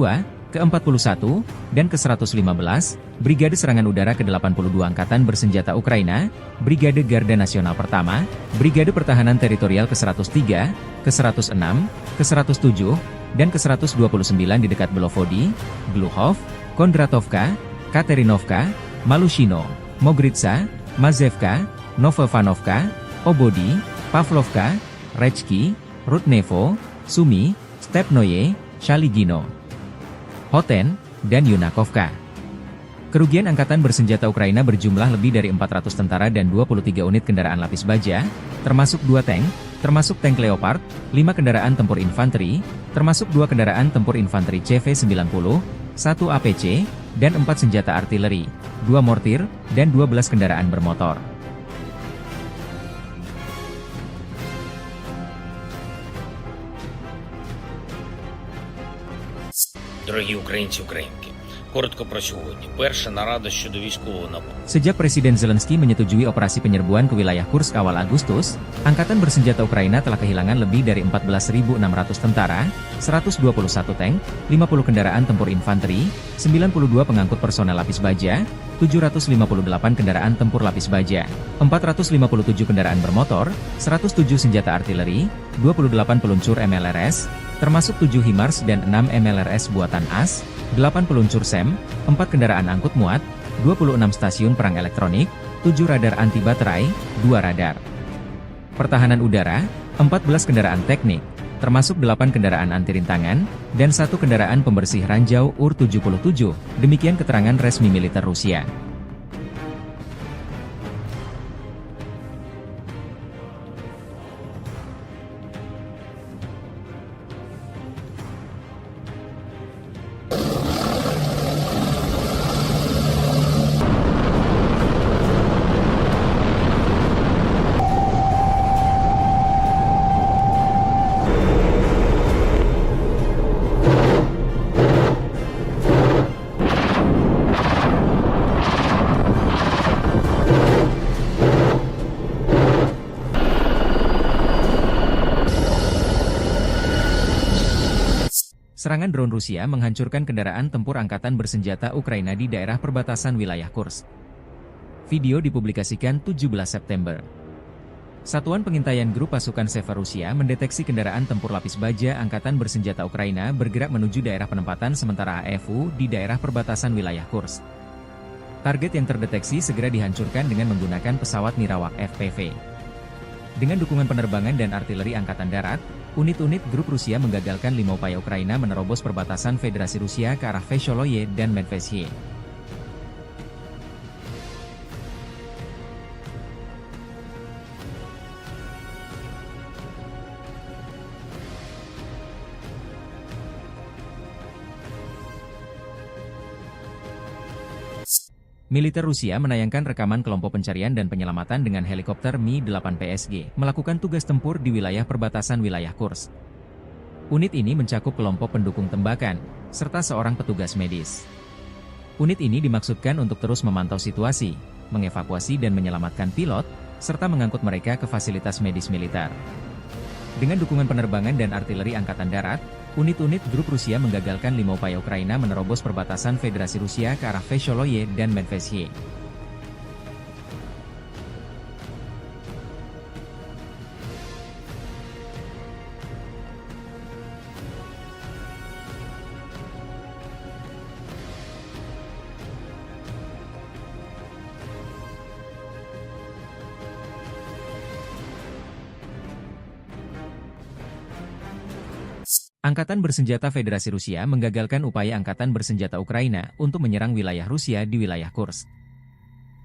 ke-41, dan ke-115, Brigade Serangan Udara ke-82 Angkatan Bersenjata Ukraina, Brigade Garda Nasional Pertama, Brigade Pertahanan Teritorial ke-103, ke-106, ke-107, dan ke-129 di dekat Belovody, Gluhov, Kondratovka, Katerinovka, Malushino, Mogritsa, Mazevka, Novovanovka, Obody, Pavlovka, Rechki, Rudnevo, Sumy, Stepnoye, Shaligino, Hoten, dan Yunakovka. Kerugian Angkatan Bersenjata Ukraina berjumlah lebih dari 400 tentara dan 23 unit kendaraan lapis baja, termasuk 2 tank, termasuk tank Leopard, 5 kendaraan tempur infanteri, termasuk 2 kendaraan tempur infanteri CV-90, 1 APC, dan 4 senjata artileri, 2 mortir, dan 12 kendaraan bermotor. Дорогі українці, українки, коротко про сьогодні. Перша нарада щодо військового нападу. Sejak Presiden Zelensky menyetujui operasi penyerbuan ke wilayah Kursk awal Agustus, Angkatan Bersenjata Ukraina telah kehilangan lebih dari 14.600 tentara, 121 tank, 50 kendaraan tempur infanteri, 92 pengangkut personel lapis baja, 758 kendaraan tempur lapis baja, 457 kendaraan bermotor, 107 senjata artileri, 28 peluncur MLRS, termasuk 7 HIMARS dan 6 MLRS buatan AS, 8 peluncur SEM, 4 kendaraan angkut muat, 26 stasiun perang elektronik, 7 radar anti baterai, 2 radar pertahanan udara, 14 kendaraan teknik, termasuk 8 kendaraan anti rintangan, dan 1 kendaraan pembersih ranjau UR-77, demikian keterangan resmi militer Rusia. Serangan drone Rusia menghancurkan kendaraan tempur angkatan bersenjata Ukraina di daerah perbatasan wilayah Kursk. Video dipublikasikan 17 September. Satuan Pengintaian Grup Pasukan Seva Rusia mendeteksi kendaraan tempur lapis baja angkatan bersenjata Ukraina bergerak menuju daerah penempatan sementara AFU di daerah perbatasan wilayah Kursk. Target yang terdeteksi segera dihancurkan dengan menggunakan pesawat Nirawak FPV. Dengan dukungan penerbangan dan artileri Angkatan Darat, unit-unit grup Rusia menggagalkan 5 upaya Ukraina menerobos perbatasan Federasi Rusia ke arah Vesholoye dan Medvesye. Militer Rusia menayangkan rekaman kelompok pencarian dan penyelamatan dengan helikopter Mi-8 PSG melakukan tugas tempur di wilayah perbatasan wilayah Kursk. Unit ini mencakup kelompok pendukung tembakan, serta seorang petugas medis. Unit ini dimaksudkan untuk terus memantau situasi, mengevakuasi dan menyelamatkan pilot, serta mengangkut mereka ke fasilitas medis militer. Dengan dukungan penerbangan dan artileri Angkatan Darat, unit-unit grup Rusia menggagalkan 5 upaya Ukraina menerobos perbatasan Federasi Rusia ke arah Vesholoye dan Medvedye. Angkatan Bersenjata Federasi Rusia menggagalkan upaya Angkatan Bersenjata Ukraina untuk menyerang wilayah Rusia di wilayah Kursk.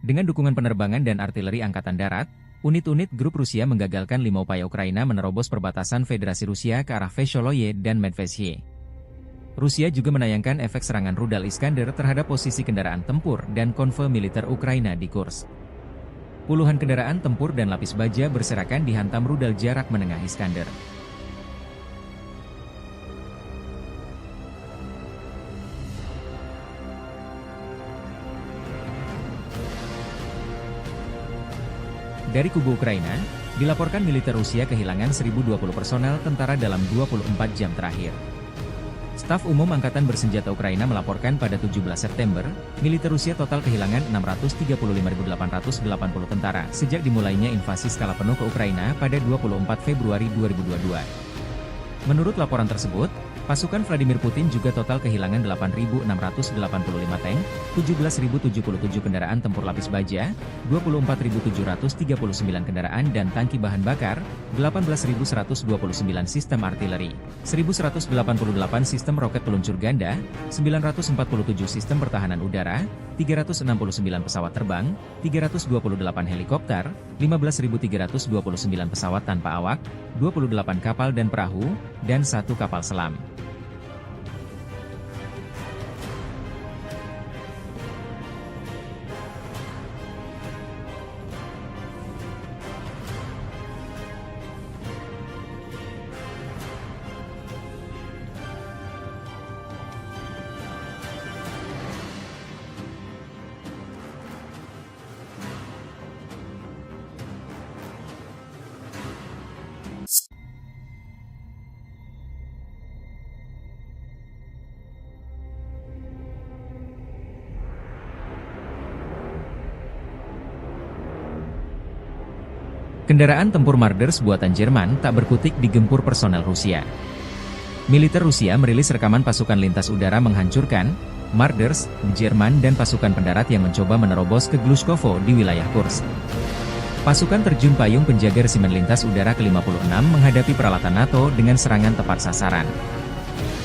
Dengan dukungan penerbangan dan artileri Angkatan Darat, unit-unit grup Rusia menggagalkan 5 upaya Ukraina menerobos perbatasan Federasi Rusia ke arah Vesholoye dan Medvedye. Rusia juga menayangkan efek serangan rudal Iskander terhadap posisi kendaraan tempur dan konvoi militer Ukraina di Kursk. Puluhan kendaraan tempur dan lapis baja berserakan dihantam rudal jarak menengah Iskander. Dari kubu Ukraina, dilaporkan militer Rusia kehilangan 1.020 personel tentara dalam 24 jam terakhir. Staf Umum Angkatan Bersenjata Ukraina melaporkan pada 17 September, militer Rusia total kehilangan 635.880 tentara sejak dimulainya invasi skala penuh ke Ukraina pada 24 Februari 2022. Menurut laporan tersebut, pasukan Vladimir Putin juga total kehilangan 8.685 tank, 17.077 kendaraan tempur lapis baja, 24.739 kendaraan dan tangki bahan bakar, 18.129 sistem artileri, 1.188 sistem roket peluncur ganda, 947 sistem pertahanan udara, 369 pesawat terbang, 328 helikopter, 15.329 pesawat tanpa awak, 28 kapal dan perahu, dan 1 kapal selam. Kendaraan tempur Marders buatan Jerman tak berkutik digempur personel Rusia. Militer Rusia merilis rekaman pasukan lintas udara menghancurkan Marders, Jerman dan pasukan pendarat yang mencoba menerobos ke Glushkovo di wilayah Kursk. Pasukan terjun payung penjaga resimen lintas udara ke-56 menghadapi peralatan NATO dengan serangan tepat sasaran.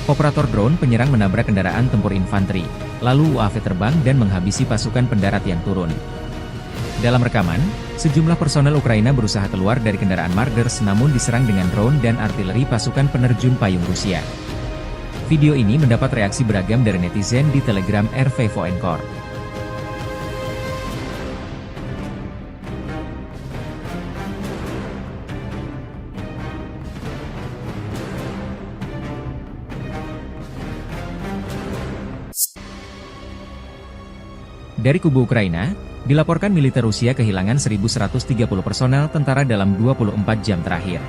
Operator drone penyerang menabrak kendaraan tempur infanteri, lalu UAV terbang dan menghabisi pasukan pendarat yang turun. Dalam rekaman, sejumlah personel Ukraina berusaha keluar dari kendaraan Marders namun diserang dengan drone dan artileri pasukan penerjun payung Rusia. Video ini mendapat reaksi beragam dari netizen di Telegram RV Voenkor. Dari kubu Ukraina, dilaporkan militer Rusia kehilangan 1.130 personel tentara dalam 24 jam terakhir.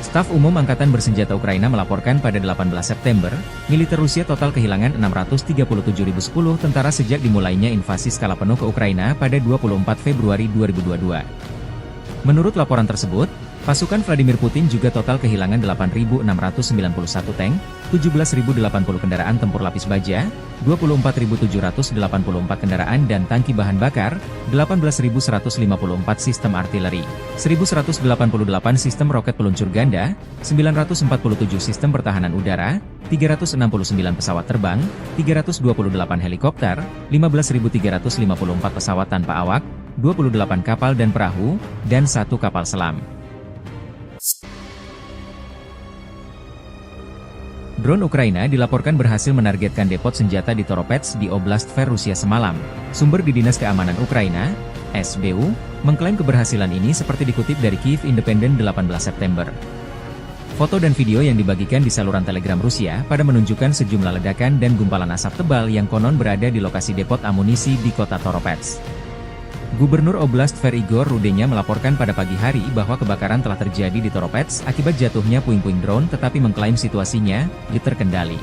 Staf Umum Angkatan Bersenjata Ukraina melaporkan pada 18 September, militer Rusia total kehilangan 637.010 tentara sejak dimulainya invasi skala penuh ke Ukraina pada 24 Februari 2022. Menurut laporan tersebut, pasukan Vladimir Putin juga total kehilangan 8.691 tank, 17.080 kendaraan tempur lapis baja, 24.784 kendaraan dan tangki bahan bakar, 18.154 sistem artileri, 1.188 sistem roket peluncur ganda, 947 sistem pertahanan udara, 369 pesawat terbang, 328 helikopter, 15.354 pesawat tanpa awak, 28 kapal dan perahu, dan 1 kapal selam. Drone Ukraina dilaporkan berhasil menargetkan depot senjata di Toropets di Oblast Tver, Rusia semalam. Sumber di Dinas Keamanan Ukraina, SBU, mengklaim keberhasilan ini seperti dikutip dari Kyiv Independent 18 September. Foto dan video yang dibagikan di saluran Telegram Rusia pada menunjukkan sejumlah ledakan dan gumpalan asap tebal yang konon berada di lokasi depot amunisi di kota Toropets. Gubernur Oblast Tver Igor Rudenya melaporkan pada pagi hari bahwa kebakaran telah terjadi di Toropets akibat jatuhnya puing-puing drone, tetapi mengklaim situasinya terkendali.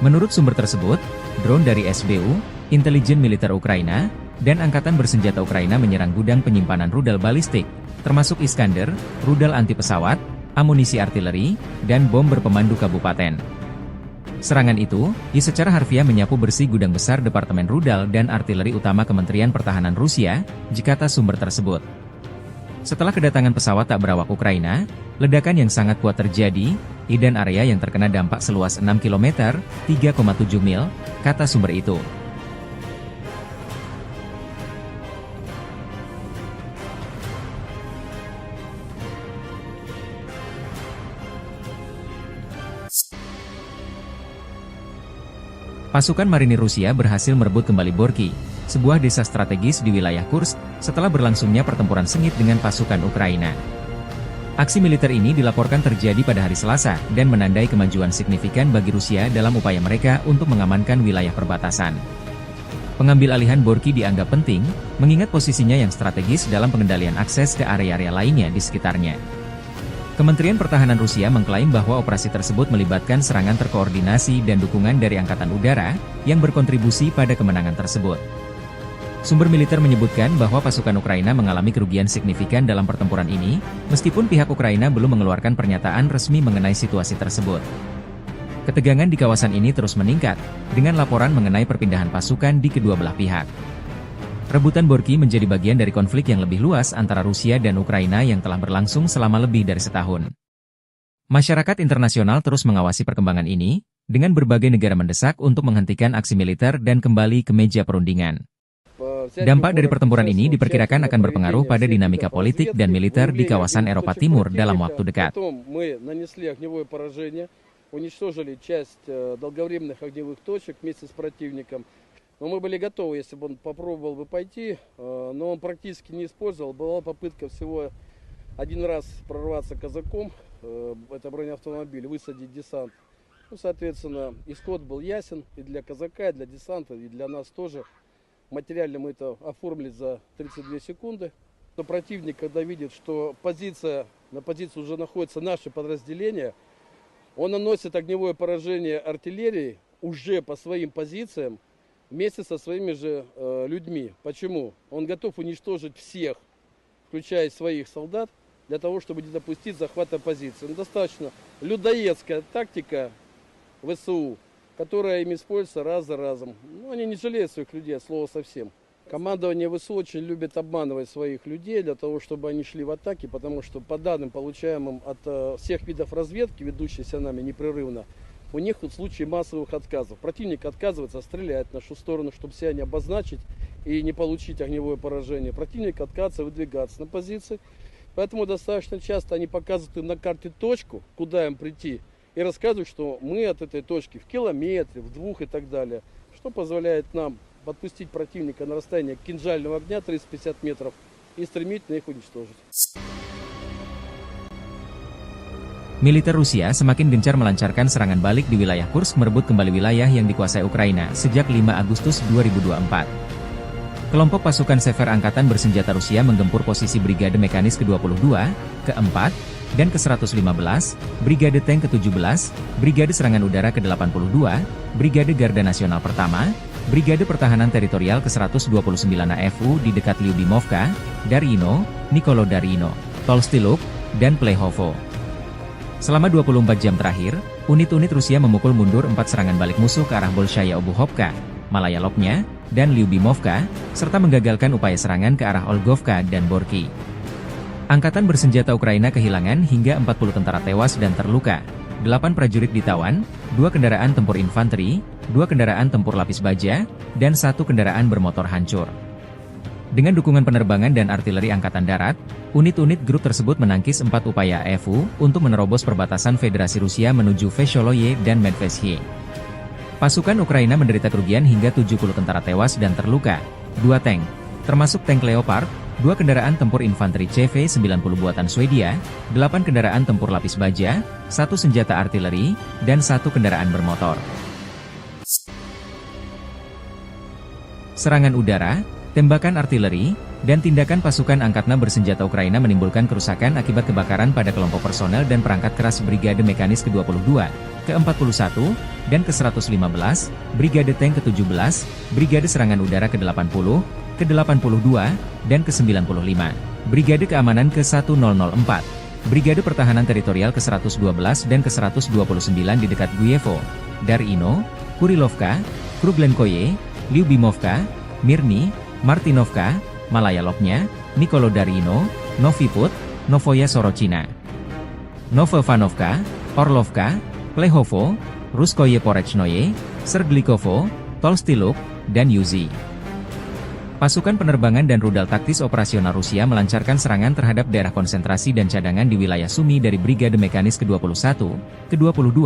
Menurut sumber tersebut, drone dari SBU, intelijen militer Ukraina, dan Angkatan Bersenjata Ukraina menyerang gudang penyimpanan rudal balistik, termasuk Iskander, rudal anti pesawat, amunisi artileri, dan bom berpemandu kabupaten. Serangan itu, secara harfiah menyapu bersih gudang besar Departemen Rudal dan Artileri Utama Kementerian Pertahanan Rusia, kata sumber tersebut. Setelah kedatangan pesawat tak berawak Ukraina, ledakan yang sangat kuat terjadi, dan area yang terkena dampak seluas 6 km, 3,7 mil, kata sumber itu. Pasukan marinir Rusia berhasil merebut kembali Borky, sebuah desa strategis di wilayah Kursk, setelah berlangsungnya pertempuran sengit dengan pasukan Ukraina. Aksi militer ini dilaporkan terjadi pada hari Selasa dan menandai kemajuan signifikan bagi Rusia dalam upaya mereka untuk mengamankan wilayah perbatasan. Pengambil alihan Borky dianggap penting, mengingat posisinya yang strategis dalam pengendalian akses ke area-area lainnya di sekitarnya. Kementerian Pertahanan Rusia mengklaim bahwa operasi tersebut melibatkan serangan terkoordinasi dan dukungan dari Angkatan Udara, yang berkontribusi pada kemenangan tersebut. Sumber militer menyebutkan bahwa pasukan Ukraina mengalami kerugian signifikan dalam pertempuran ini, meskipun pihak Ukraina belum mengeluarkan pernyataan resmi mengenai situasi tersebut. Ketegangan di kawasan ini terus meningkat, dengan laporan mengenai perpindahan pasukan di kedua belah pihak. Rebutan Borky menjadi bagian dari konflik yang lebih luas antara Rusia dan Ukraina yang telah berlangsung selama lebih dari setahun. Masyarakat internasional terus mengawasi perkembangan ini, dengan berbagai negara mendesak untuk menghentikan aksi militer dan kembali ke meja perundingan. Dampak dari pertempuran ini diperkirakan akan berpengaruh pada dinamika politik dan militer di kawasan Eropa Timur dalam waktu dekat. Но мы были готовы, если бы он попробовал бы пойти, но он практически не использовал. Была попытка всего один раз прорваться казаком, это бронеавтомобиль, высадить десант. Ну, соответственно, исход был ясен и для казака, и для десанта, и для нас тоже. Материально мы это оформили за 32 секунды. Но противник, когда видит, что на позиции уже находится наше подразделение, он наносит огневое поражение артиллерии уже по своим позициям, вместе со своими же людьми. Почему? Он готов уничтожить всех, включая своих солдат, для того, чтобы не допустить захвата позиции. Достаточно людоедская тактика ВСУ, которая им используется раз за разом. Они не жалеют своих людей, от слова совсем. Командование ВСУ очень любит обманывать своих людей для того, чтобы они шли в атаки, потому что по данным, получаемым от всех видов разведки, ведущейся нами непрерывно, у них в случае массовых отказов. Противник отказывается стрелять в нашу сторону, чтобы себя не обозначить и не получить огневое поражение. Противник отказывается выдвигаться на позиции. Поэтому достаточно часто они показывают им на карте точку, куда им прийти, и рассказывают, что мы от этой точки в километре, в 2 и так далее. Что позволяет нам подпустить противника на расстояние кинжального огня 350 метров и стремительно их уничтожить. Militer Rusia semakin gencar melancarkan serangan balik di wilayah Kursk, merebut kembali wilayah yang dikuasai Ukraina sejak 5 Agustus 2024. Kelompok pasukan Sever Angkatan Bersenjata Rusia menggempur posisi Brigade Mekanis ke-22, ke-4, dan ke-115, Brigade Tank ke-17, Brigade Serangan Udara ke-82, Brigade Garda Nasional Pertama, Brigade Pertahanan Teritorial ke-129 AFU di dekat Lyubimovka, Darino, Nikolo-Darino, Tolstiluk, dan Plehovo. Selama 24 jam terakhir, unit-unit Rusia memukul mundur 4 serangan balik musuh ke arah Bolshaya Obuhovka, Malaya Lopnya, dan Lyubimovka, serta menggagalkan upaya serangan ke arah Olgovka dan Borky. Angkatan Bersenjata Ukraina kehilangan hingga 40 tentara tewas dan terluka, 8 prajurit ditawan, 2 kendaraan tempur infanteri, 2 kendaraan tempur lapis baja, dan 1 kendaraan bermotor hancur. Dengan dukungan penerbangan dan artileri Angkatan Darat, unit-unit grup tersebut menangkis 4 upaya AFU untuk menerobos perbatasan Federasi Rusia menuju Vesholoye dan Medvesye. Pasukan Ukraina menderita kerugian hingga 70 tentara tewas dan terluka, 2 tank, termasuk tank Leopard, 2 kendaraan tempur infanteri CV-90 buatan Swedia, 8 kendaraan tempur lapis baja, 1 senjata artileri, dan 1 kendaraan bermotor. Serangan udara, tembakan artileri, dan tindakan pasukan angkatan bersenjata Ukraina menimbulkan kerusakan akibat kebakaran pada kelompok personel dan perangkat keras Brigade Mekanis ke-22, ke-41, dan ke-115, Brigade Tank ke-17, Brigade Serangan Udara ke-80, ke-82, dan ke-95, Brigade Keamanan ke-1004, Brigade Pertahanan Teritorial ke-112 dan ke-129 di dekat Guyevo, Darino, Kurilovka, Kruglenkoye, Lyubimovka, Mirny, Martinovka, Malaya Lopnya, Nikolodarino, Noviput, Novoya Sorochina, Novovanovka, Orlovka, Plehovo, Ruskoye Porechnoye, Serglikovo, Tolstiluk, dan Yuzi. Pasukan penerbangan dan rudal taktis operasional Rusia melancarkan serangan terhadap daerah konsentrasi dan cadangan di wilayah Sumy dari Brigade Mekanis ke-21, ke-22,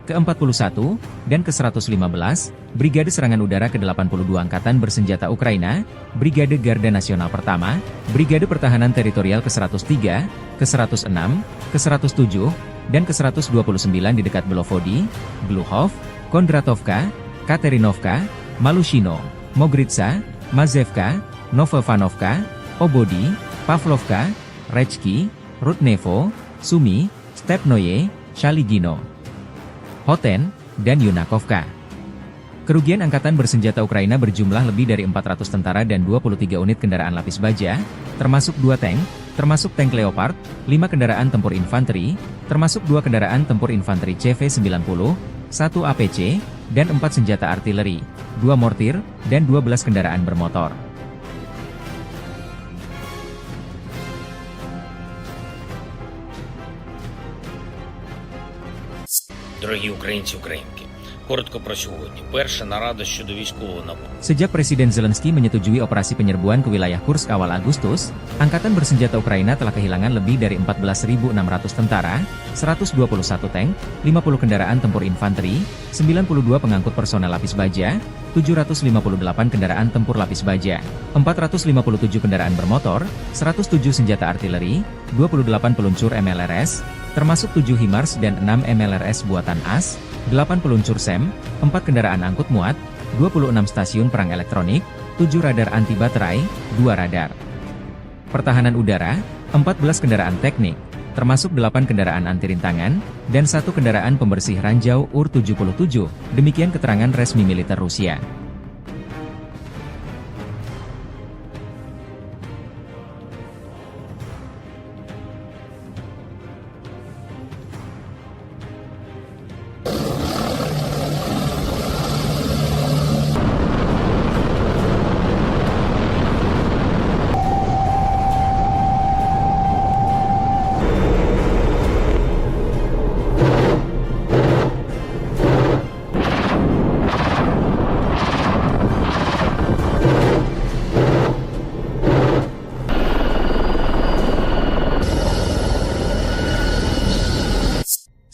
ke-41, dan ke-115, Brigade Serangan Udara ke-82 Angkatan Bersenjata Ukraina, Brigade Garda Nasional Pertama, Brigade Pertahanan Teritorial ke-103, ke-106, ke-107, dan ke-129 di dekat Belovodi, Gluhov, Kondratovka, Katerinovka, Malushino, Mogritsa, Mazevka, Novovanovka, Obodi, Pavlovka, Rechki, Rudnevo, Sumy, Stepnoye, Shaligino, Hoten, dan Yunakovka. Kerugian Angkatan Bersenjata Ukraina berjumlah lebih dari 400 tentara dan 23 unit kendaraan lapis baja, termasuk 2 tank, termasuk tank Leopard, 5 kendaraan tempur infanteri, termasuk 2 kendaraan tempur infanteri CV-90, 1 APC, dan 4 senjata artileri, 2 mortir, dan 12 kendaraan bermotor. Дорогі українці, українки, коротко про сьогодні. Перша нарада щодо військового нападу. Sejak Presiden Zelensky menyetujui operasi penyerbuan ke wilayah Kursk awal Agustus, Angkatan Bersenjata Ukraina telah kehilangan lebih dari 14.600 tentara, 121 tank, 50 kendaraan tempur infanteri, 92 pengangkut personel lapis baja, 758 kendaraan tempur lapis baja, 457 kendaraan bermotor, 107 senjata artileri, 28 peluncur MLRS, termasuk 7 HIMARS dan 6 MLRS buatan AS, 8 peluncur SEM, 4 kendaraan angkut muat, 26 stasiun perang elektronik, 7 radar anti baterai, 2 radar pertahanan udara, 14 kendaraan teknik, termasuk 8 kendaraan anti rintangan, dan 1 kendaraan pembersih ranjau UR-77, demikian keterangan resmi militer Rusia.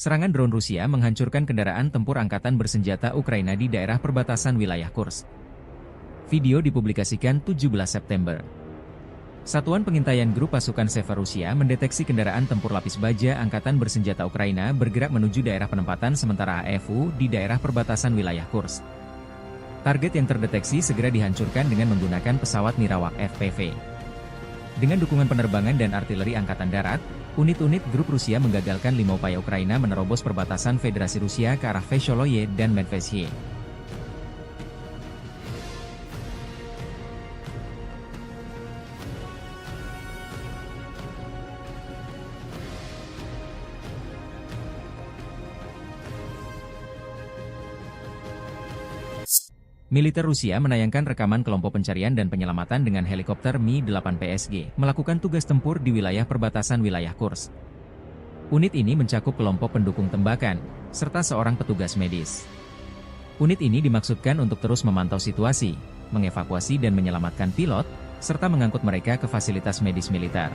Serangan drone Rusia menghancurkan kendaraan tempur angkatan bersenjata Ukraina di daerah perbatasan wilayah Kursk. Video dipublikasikan 17 September. Satuan Pengintaian Grup Pasukan Seva Rusia mendeteksi kendaraan tempur lapis baja angkatan bersenjata Ukraina bergerak menuju daerah penempatan sementara AFU di daerah perbatasan wilayah Kursk. Target yang terdeteksi segera dihancurkan dengan menggunakan pesawat Nirawak FPV. Dengan dukungan penerbangan dan artileri Angkatan Darat, unit-unit grup Rusia menggagalkan 5 upaya Ukraina menerobos perbatasan Federasi Rusia ke arah Vesholoye dan Medvesye. Militer Rusia menayangkan rekaman kelompok pencarian dan penyelamatan dengan helikopter Mi-8 PSG melakukan tugas tempur di wilayah perbatasan wilayah Kursk. Unit ini mencakup kelompok pendukung tembakan, serta seorang petugas medis. Unit ini dimaksudkan untuk terus memantau situasi, mengevakuasi dan menyelamatkan pilot, serta mengangkut mereka ke fasilitas medis militer.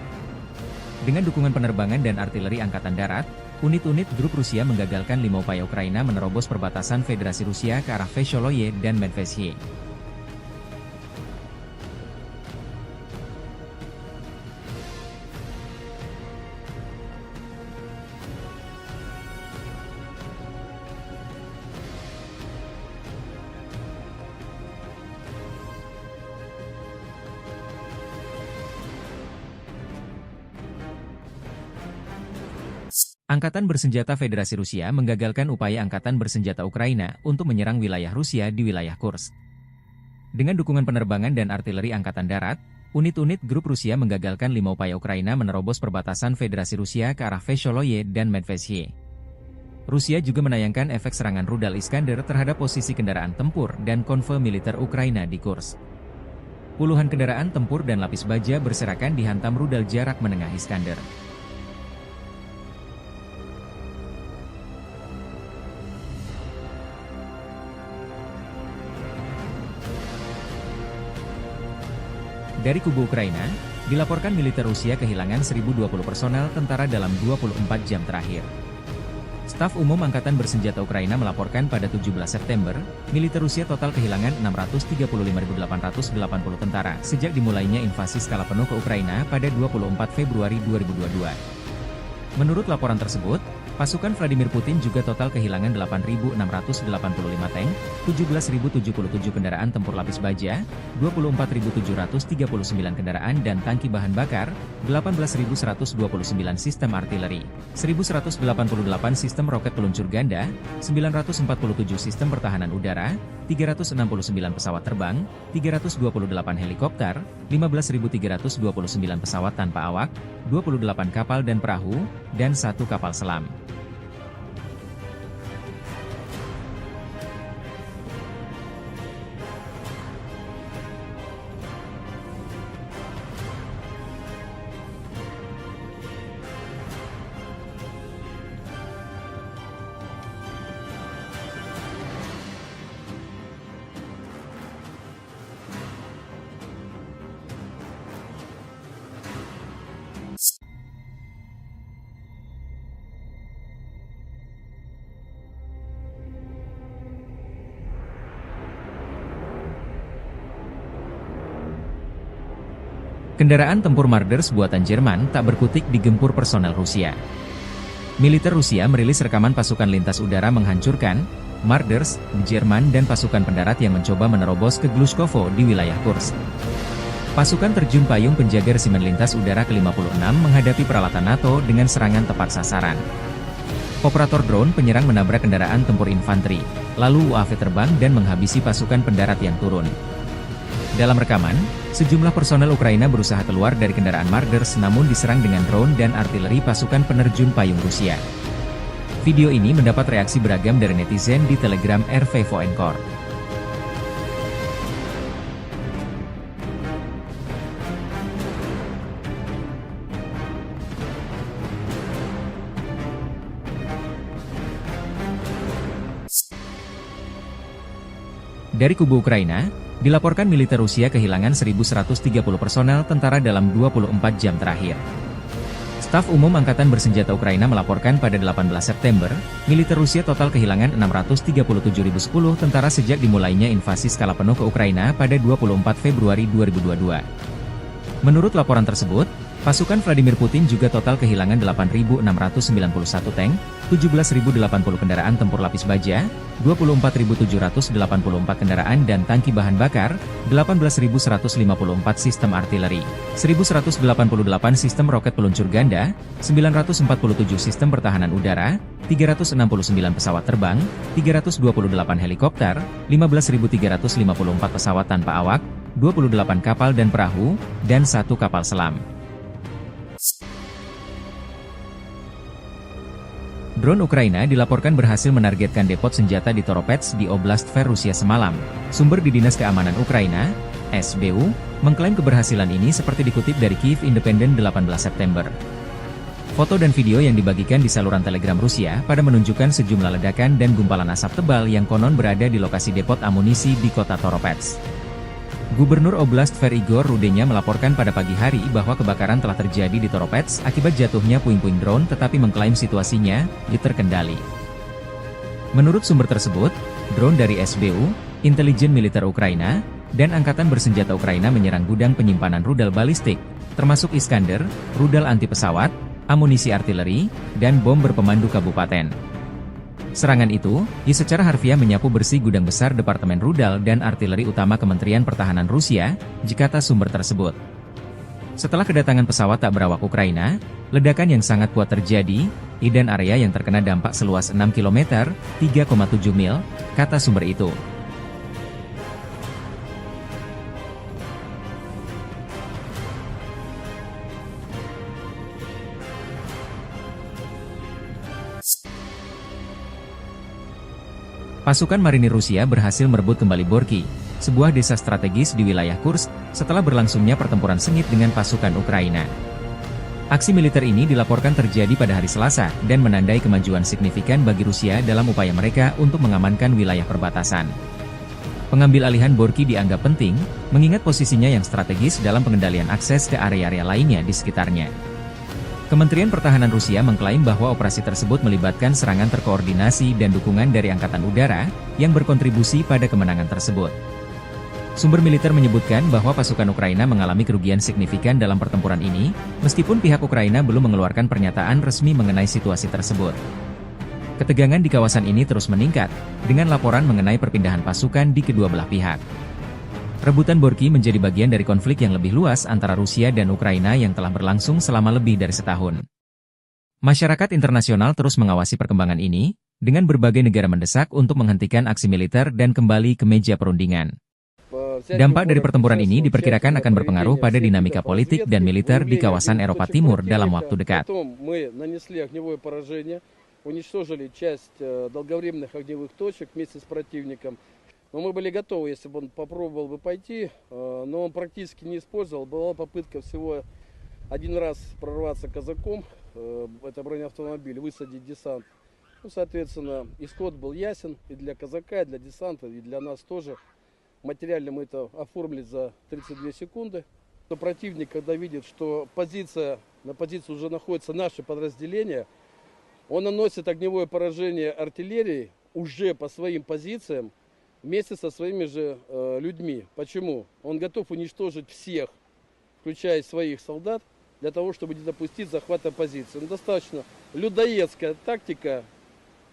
Dengan dukungan penerbangan dan artileri Angkatan Darat, unit-unit grup Rusia menggagalkan 5 upaya Ukraina menerobos perbatasan Federasi Rusia ke arah Vesholoye dan Medvesye. Angkatan Bersenjata Federasi Rusia menggagalkan upaya Angkatan Bersenjata Ukraina untuk menyerang wilayah Rusia di wilayah Kursk. Dengan dukungan penerbangan dan artileri Angkatan Darat, unit-unit grup Rusia menggagalkan 5 upaya Ukraina menerobos perbatasan Federasi Rusia ke arah Vesholoye dan Medvesye. Rusia juga menayangkan efek serangan rudal Iskander terhadap posisi kendaraan tempur dan konvoi militer Ukraina di Kursk. Puluhan kendaraan tempur dan lapis baja berserakan dihantam rudal jarak menengah Iskander. Dari kubu Ukraina, dilaporkan militer Rusia kehilangan 1.020 personel tentara dalam 24 jam terakhir. Staf Umum Angkatan Bersenjata Ukraina melaporkan pada 17 September, militer Rusia total kehilangan 635.880 tentara sejak dimulainya invasi skala penuh ke Ukraina pada 24 Februari 2022. Menurut laporan tersebut, pasukan Vladimir Putin juga total kehilangan 8.685 tank, 17.077 kendaraan tempur lapis baja, 24.739 kendaraan dan tangki bahan bakar, 18.129 sistem artileri, 1.188 sistem roket peluncur ganda, 947 sistem pertahanan udara, 369 pesawat terbang, 328 helikopter, 15.329 pesawat tanpa awak, 28 kapal dan perahu, dan 1 kapal selam. Kendaraan tempur Marders buatan Jerman tak berkutik digempur personel Rusia. Militer Rusia merilis rekaman pasukan lintas udara menghancurkan Marders, Jerman dan pasukan pendarat yang mencoba menerobos ke Glushkovo di wilayah Kursk. Pasukan terjun payung penjaga resimen lintas udara ke-56 menghadapi peralatan NATO dengan serangan tepat sasaran. Operator drone penyerang menabrak kendaraan tempur infanteri, lalu UAV terbang dan menghabisi pasukan pendarat yang turun. Dalam rekaman, sejumlah personel Ukraina berusaha keluar dari kendaraan Marders namun diserang dengan drone dan artileri pasukan penerjun payung Rusia. Video ini mendapat reaksi beragam dari netizen di Telegram RV Voenkor. Dari kubu Ukraina, dilaporkan militer Rusia kehilangan 1.130 personel tentara dalam 24 jam terakhir. Staf Umum Angkatan Bersenjata Ukraina melaporkan pada 18 September, militer Rusia total kehilangan 637.010 tentara sejak dimulainya invasi skala penuh ke Ukraina pada 24 Februari 2022. Menurut laporan tersebut, pasukan Vladimir Putin juga total kehilangan 8.691 tank, 17.080 kendaraan tempur lapis baja, 24.784 kendaraan dan tangki bahan bakar, 18.154 sistem artileri, 1.188 sistem roket peluncur ganda, 947 sistem pertahanan udara, 369 pesawat terbang, 328 helikopter, 15.354 pesawat tanpa awak, 28 kapal dan perahu, dan 1 kapal selam. Drone Ukraina dilaporkan berhasil menargetkan depot senjata di Toropets di Oblast Tver Rusia semalam. Sumber di Dinas Keamanan Ukraina, SBU, mengklaim keberhasilan ini seperti dikutip dari Kyiv Independent 18 September. Foto dan video yang dibagikan di saluran Telegram Rusia pada menunjukkan sejumlah ledakan dan gumpalan asap tebal yang konon berada di lokasi depot amunisi di kota Toropets. Gubernur Oblast Igor Rudenya melaporkan pada pagi hari bahwa kebakaran telah terjadi di Toropets akibat jatuhnya puing-puing drone, tetapi mengklaim situasinya terkendali. Menurut sumber tersebut, drone dari SBU, intelijen militer Ukraina, dan Angkatan Bersenjata Ukraina menyerang gudang penyimpanan rudal balistik, termasuk Iskander, rudal anti pesawat, amunisi artileri, dan bom berpemandu kabupaten. Serangan itu, secara harfiah menyapu bersih gudang besar Departemen Rudal dan Artileri Utama Kementerian Pertahanan Rusia, kata sumber tersebut. Setelah kedatangan pesawat tak berawak Ukraina, ledakan yang sangat kuat terjadi, dan area yang terkena dampak seluas 6 km, 3,7 mil, kata sumber itu. Pasukan marinir Rusia berhasil merebut kembali Borky, sebuah desa strategis di wilayah Kursk, setelah berlangsungnya pertempuran sengit dengan pasukan Ukraina. Aksi militer ini dilaporkan terjadi pada hari Selasa dan menandai kemajuan signifikan bagi Rusia dalam upaya mereka untuk mengamankan wilayah perbatasan. Pengambil alihan Borky dianggap penting, mengingat posisinya yang strategis dalam pengendalian akses ke area-area lainnya di sekitarnya. Kementerian Pertahanan Rusia mengklaim bahwa operasi tersebut melibatkan serangan terkoordinasi dan dukungan dari Angkatan Udara, yang berkontribusi pada kemenangan tersebut. Sumber militer menyebutkan bahwa pasukan Ukraina mengalami kerugian signifikan dalam pertempuran ini, meskipun pihak Ukraina belum mengeluarkan pernyataan resmi mengenai situasi tersebut. Ketegangan di kawasan ini terus meningkat, dengan laporan mengenai perpindahan pasukan di kedua belah pihak. Rebutan Borky menjadi bagian dari konflik yang lebih luas antara Rusia dan Ukraina yang telah berlangsung selama lebih dari setahun. Masyarakat internasional terus mengawasi perkembangan ini, dengan berbagai negara mendesak untuk menghentikan aksi militer dan kembali ke meja perundingan. Dampak dari pertempuran ini diperkirakan akan berpengaruh pada dinamika politik dan militer di kawasan Eropa Timur dalam waktu dekat. Но мы были готовы, если бы он попробовал бы пойти, но он практически не использовал. Была попытка всего один раз прорваться казаком, это бронеавтомобиль, высадить десант. Ну, соответственно, исход был ясен и для казака, и для десанта, и для нас тоже. Материально мы это оформили за 32 секунды. Но противник, когда видит, что на позиции уже находится наше подразделение, он наносит огневое поражение артиллерии уже по своим позициям, вместе со своими же людьми. Почему? Он готов уничтожить всех, включая своих солдат, для того, чтобы не допустить захвата позиции. Достаточно людоедская тактика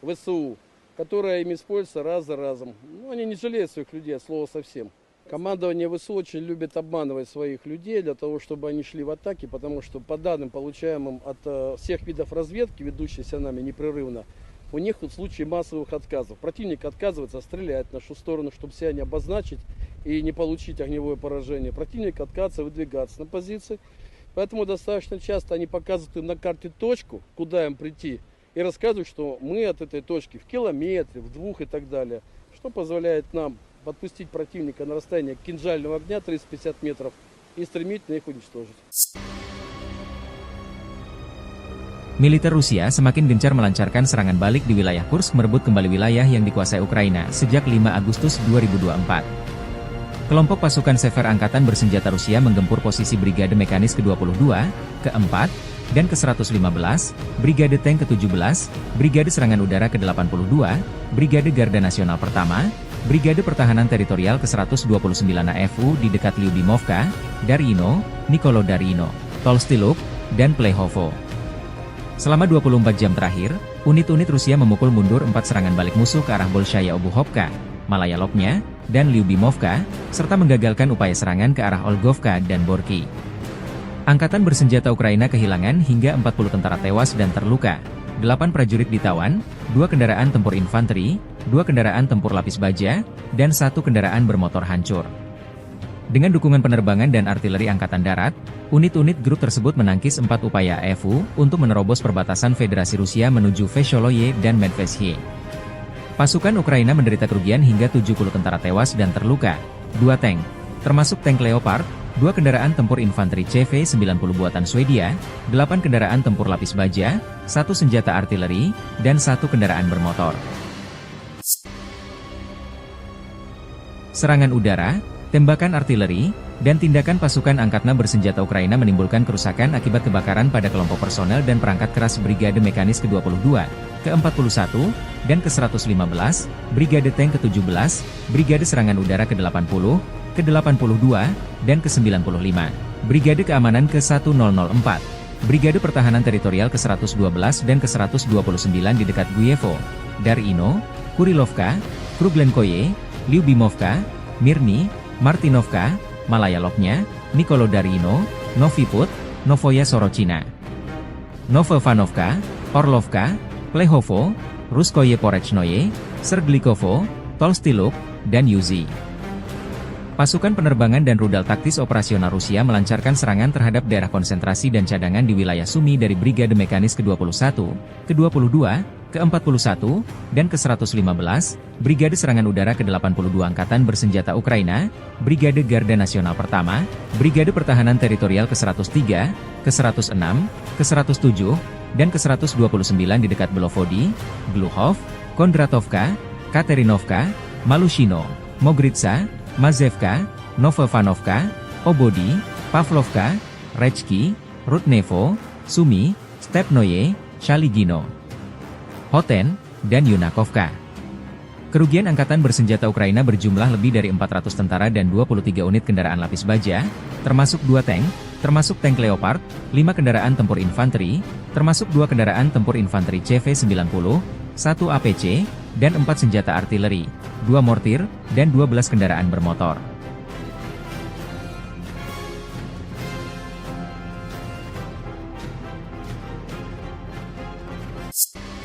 ВСУ, которая им используется раз за разом. Они не жалеют своих людей, от слова совсем. Командование ВСУ очень любит обманывать своих людей, для того, чтобы они шли в атаки, потому что по данным, получаемым от всех видов разведки, ведущейся нами непрерывно, у них в случае массовых отказов. Противник отказывается стрелять в нашу сторону, чтобы себя не обозначить и не получить огневое поражение. Противник отказывается выдвигаться на позиции. Поэтому достаточно часто они показывают на карте точку, куда им прийти, и рассказывают, что мы от этой точки в километре, в 2 и так далее. Что позволяет нам подпустить противника на расстояние кинжального огня 350 метров и стремительно их уничтожить. Militer Rusia semakin gencar melancarkan serangan balik di wilayah Kursk, merebut kembali wilayah yang dikuasai Ukraina sejak 5 Agustus 2024. Kelompok pasukan Sever Angkatan Bersenjata Rusia menggempur posisi Brigade Mekanis ke-22, ke-4, dan ke-115, Brigade Tank ke-17, Brigade Serangan Udara ke-82, Brigade Garda Nasional Pertama, Brigade Pertahanan Teritorial ke-129 AFU di dekat Lyubimovka, Darino, Nikolodarino, Tolstiluk, dan Plehovo. Selama 24 jam terakhir, unit-unit Rusia memukul mundur 4 serangan balik musuh ke arah Bolshaya Obuhovka, Malaya Lopnya, dan Lyubimovka, serta menggagalkan upaya serangan ke arah Olgovka dan Borky. Angkatan Bersenjata Ukraina kehilangan hingga 40 tentara tewas dan terluka, 8 prajurit ditawan, 2 kendaraan tempur infanteri, 2 kendaraan tempur lapis baja, dan 1 kendaraan bermotor hancur. Dengan dukungan penerbangan dan artileri Angkatan Darat, unit-unit grup tersebut menangkis 4 upaya AFU untuk menerobos perbatasan Federasi Rusia menuju Vesholoye dan Medvesye. Pasukan Ukraina menderita kerugian hingga 70 tentara tewas dan terluka, 2 tank, termasuk tank Leopard, 2 kendaraan tempur infanteri CV-90 buatan Swedia, 8 kendaraan tempur lapis baja, 1 senjata artileri, dan 1 kendaraan bermotor. Serangan udara. tembakan artileri, dan tindakan pasukan angkatan bersenjata Ukraina menimbulkan kerusakan akibat kebakaran pada kelompok personel dan perangkat keras Brigade Mekanis ke-22, ke-41, dan ke-115, Brigade Tank ke-17, Brigade Serangan Udara ke-80, ke-82, dan ke-95, Brigade Keamanan ke-1004, Brigade Pertahanan Teritorial ke-112 dan ke-129 di dekat Guyevo, Darino, Kurilovka, Kruglenkoye, Lyubimovka, Mirny, Martinovka, Malaya Lopnya, Nikolodarino, Noviput, Novoya Sorochina, Novovanovka, Orlovka, Plehovo, Ruskoye Porechnoye, Serglikovo, Tolstiluk, dan Yuzi. Pasukan penerbangan dan rudal taktis operasional Rusia melancarkan serangan terhadap daerah konsentrasi dan cadangan di wilayah Sumy dari Brigade Mekanis ke-21, ke-22, ke-41, dan ke-115, Brigade Serangan Udara ke-82 Angkatan Bersenjata Ukraina, Brigade Garda Nasional Pertama, Brigade Pertahanan Teritorial ke-103, ke-106, ke-107, dan ke-129 di dekat Belovody, Gluhov, Kondratovka, Katerinovka, Malushino, Mogritsa, Mazevka, Novovanovka, Obody, Pavlovka, Rechki, Rudnevo, Sumy, Stepnoye, Shaligino, Hoten, dan Yunakovka. Kerugian Angkatan Bersenjata Ukraina berjumlah lebih dari 400 tentara dan 23 unit kendaraan lapis baja, termasuk 2 tank, termasuk tank Leopard, 5 kendaraan tempur infanteri, termasuk 2 kendaraan tempur infanteri CV-90, 1 APC, dan 4 senjata artileri, 2 mortir, dan 12 kendaraan bermotor.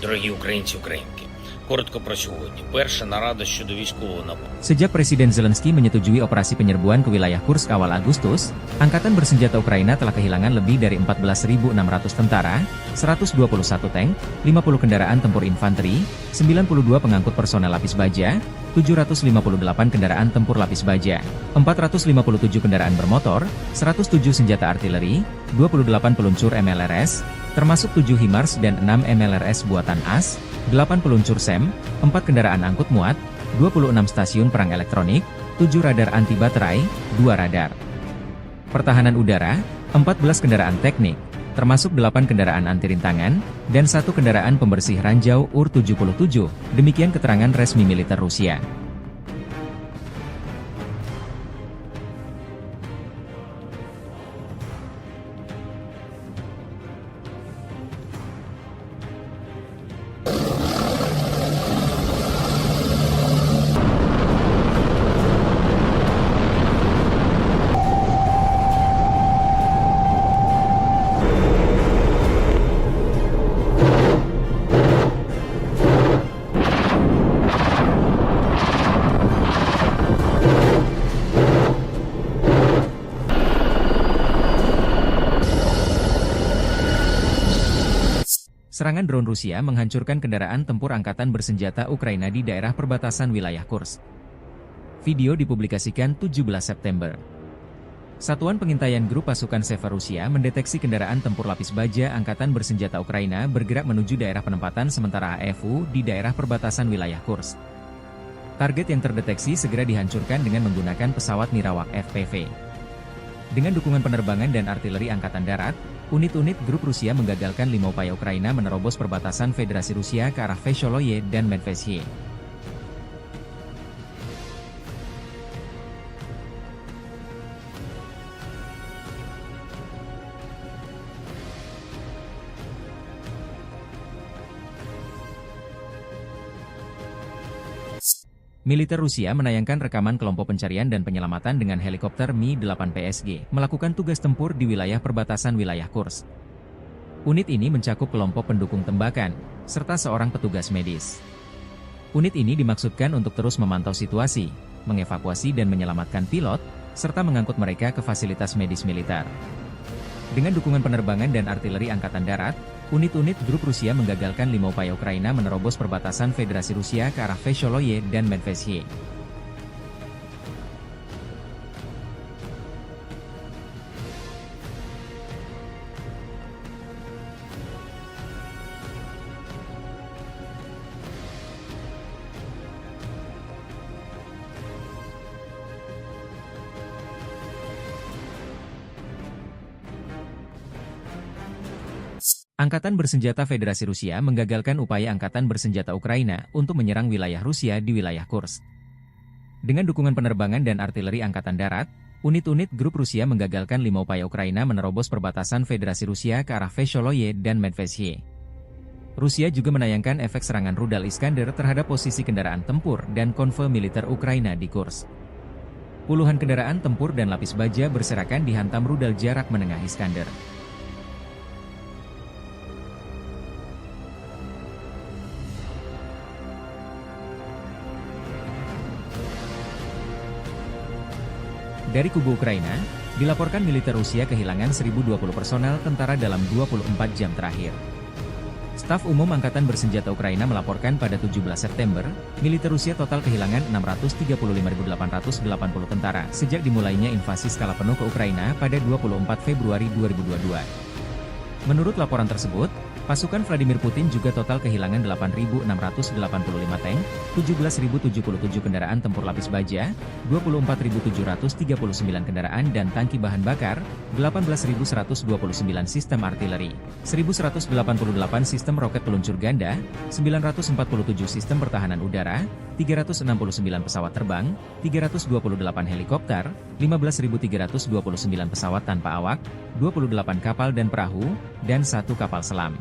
Дорогі українці, українки, коротко про сьогодні. Перша нарада щодо військового напрямку. Sejak Presiden Zelensky menyetujui operasi penyerbuan ke wilayah Kursk awal Agustus, Angkatan Bersenjata Ukraina telah kehilangan lebih dari 14.600 tentara, 121 tank, 50 kendaraan tempur infanteri, 92 pengangkut personel lapis baja, 758 kendaraan tempur lapis baja, 457 kendaraan bermotor, 107 senjata artileri, 28 peluncur MLRS, termasuk 7 HIMARS dan 6 MLRS buatan AS, 8 peluncur SEM, 4 kendaraan angkut muat, 26 stasiun perang elektronik, 7 radar anti baterai, 2 radar pertahanan udara, 14 kendaraan teknik, termasuk 8 kendaraan anti rintangan, dan 1 kendaraan pembersih ranjau UR-77, demikian keterangan resmi militer Rusia. Serangan drone Rusia menghancurkan kendaraan tempur angkatan bersenjata Ukraina di daerah perbatasan wilayah Kursk. Video dipublikasikan 17 September. Satuan Pengintaian Grup Pasukan Seva Rusia mendeteksi kendaraan tempur lapis baja angkatan bersenjata Ukraina bergerak menuju daerah penempatan sementara AFU di daerah perbatasan wilayah Kursk. Target yang terdeteksi segera dihancurkan dengan menggunakan pesawat Nirawak FPV. Dengan dukungan penerbangan dan artileri Angkatan Darat, unit-unit grup Rusia menggagalkan 5 upaya Ukraina menerobos perbatasan Federasi Rusia ke arah Vesholoye dan Medvesye. Militer Rusia menayangkan rekaman kelompok pencarian dan penyelamatan dengan helikopter Mi-8 PSG melakukan tugas tempur di wilayah perbatasan wilayah Kursk. Unit ini mencakup kelompok pendukung tembakan, serta seorang petugas medis. Unit ini dimaksudkan untuk terus memantau situasi, mengevakuasi dan menyelamatkan pilot, serta mengangkut mereka ke fasilitas medis militer. Dengan dukungan penerbangan dan artileri Angkatan Darat, unit-unit grup Rusia menggagalkan 5 upaya Ukraina menerobos perbatasan Federasi Rusia ke arah Vesholoye dan Medvesye. Angkatan Bersenjata Federasi Rusia menggagalkan upaya Angkatan Bersenjata Ukraina untuk menyerang wilayah Rusia di wilayah Kursk. Dengan dukungan penerbangan dan artileri Angkatan Darat, unit-unit grup Rusia menggagalkan 5 upaya Ukraina menerobos perbatasan Federasi Rusia ke arah Vesholoye dan Medvedye. Rusia juga menayangkan efek serangan rudal Iskander terhadap posisi kendaraan tempur dan konvoi militer Ukraina di Kursk. Puluhan kendaraan tempur dan lapis baja berserakan dihantam rudal jarak menengah Iskander. Dari kubu Ukraina, dilaporkan militer Rusia kehilangan 1.020 personel tentara dalam 24 jam terakhir. Staf Umum Angkatan Bersenjata Ukraina melaporkan pada 17 September, militer Rusia total kehilangan 635.880 tentara sejak dimulainya invasi skala penuh ke Ukraina pada 24 Februari 2022. Menurut laporan tersebut, pasukan Vladimir Putin juga total kehilangan 8.685 tank, 17.077 kendaraan tempur lapis baja, 24.739 kendaraan dan tangki bahan bakar, 18.129 sistem artileri, 1.188 sistem roket peluncur ganda, 947 sistem pertahanan udara, 369 pesawat terbang, 328 helikopter, 15.329 pesawat tanpa awak, 28 kapal dan perahu, dan 1 kapal selam.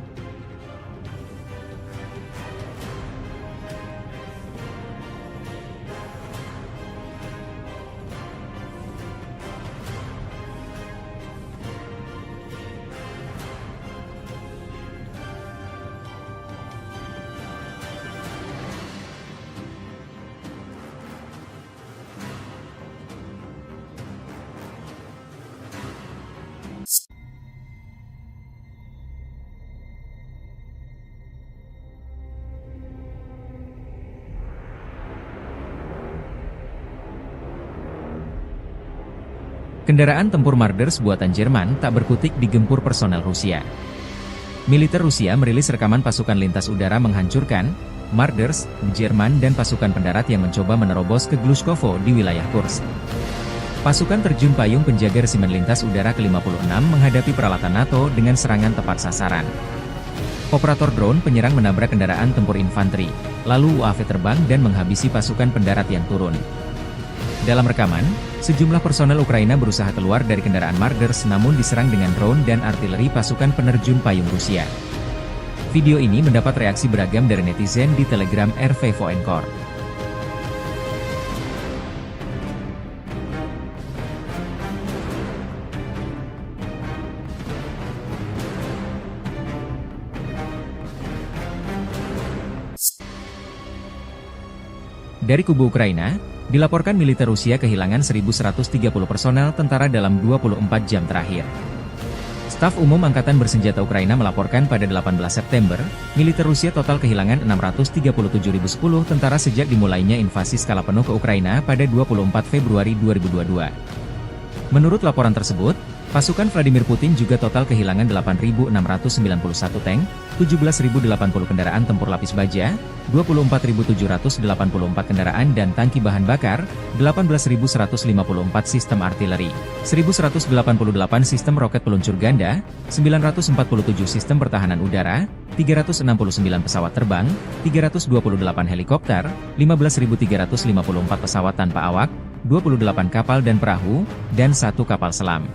Kendaraan tempur Marders buatan Jerman tak berkutik digempur personel Rusia. Militer Rusia merilis rekaman pasukan lintas udara menghancurkan Marders, Jerman dan pasukan pendarat yang mencoba menerobos ke Glushkovo di wilayah Kursk. Pasukan terjun payung penjaga resimen lintas udara ke-56 menghadapi peralatan NATO dengan serangan tepat sasaran. Operator drone penyerang menabrak kendaraan tempur infanteri, lalu UAV terbang dan menghabisi pasukan pendarat yang turun. Dalam rekaman, sejumlah personel Ukraina berusaha keluar dari kendaraan Marders namun diserang dengan drone dan artileri pasukan penerjun payung Rusia. Video ini mendapat reaksi beragam dari netizen di Telegram RV Voenkor. Dari kubu Ukraina, dilaporkan militer Rusia kehilangan 1.130 personel tentara dalam 24 jam terakhir. Staf Umum Angkatan Bersenjata Ukraina melaporkan pada 18 September, militer Rusia total kehilangan 637.010 tentara sejak dimulainya invasi skala penuh ke Ukraina pada 24 Februari 2022. Menurut laporan tersebut, pasukan Vladimir Putin juga total kehilangan 8.691 tank, 17.080 kendaraan tempur lapis baja, 24.784 kendaraan dan tangki bahan bakar, 18.154 sistem artileri, 1.188 sistem roket peluncur ganda, 947 sistem pertahanan udara, 369 pesawat terbang, 328 helikopter, 15.354 pesawat tanpa awak, 28 kapal dan perahu, dan 1 kapal selam.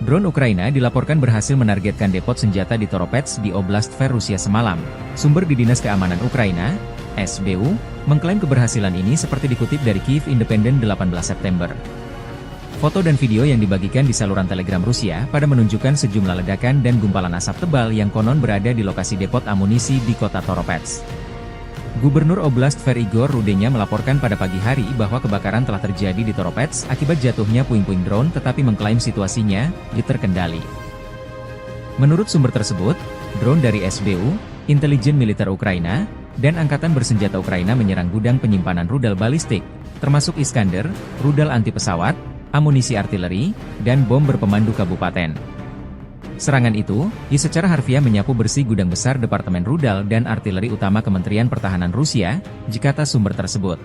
Drone Ukraina dilaporkan berhasil menargetkan depot senjata di Toropets di Oblast Tver Rusia semalam. Sumber di Dinas Keamanan Ukraina, SBU, mengklaim keberhasilan ini seperti dikutip dari Kyiv Independent 18 September. Foto dan video yang dibagikan di saluran Telegram Rusia pada menunjukkan sejumlah ledakan dan gumpalan asap tebal yang konon berada di lokasi depot amunisi di kota Toropets. Gubernur Oblast Tver Igor Rudenya melaporkan pada pagi hari bahwa kebakaran telah terjadi di Toropets akibat jatuhnya puing-puing drone tetapi mengklaim situasinya terkendali. Menurut sumber tersebut, drone dari SBU, intelijen militer Ukraina, dan Angkatan Bersenjata Ukraina menyerang gudang penyimpanan rudal balistik, termasuk Iskander, rudal anti-pesawat, amunisi artileri, dan bom berpemandu kabupaten. Serangan itu, secara harfiah menyapu bersih gudang besar Departemen Rudal dan Artileri Utama Kementerian Pertahanan Rusia, kata sumber tersebut.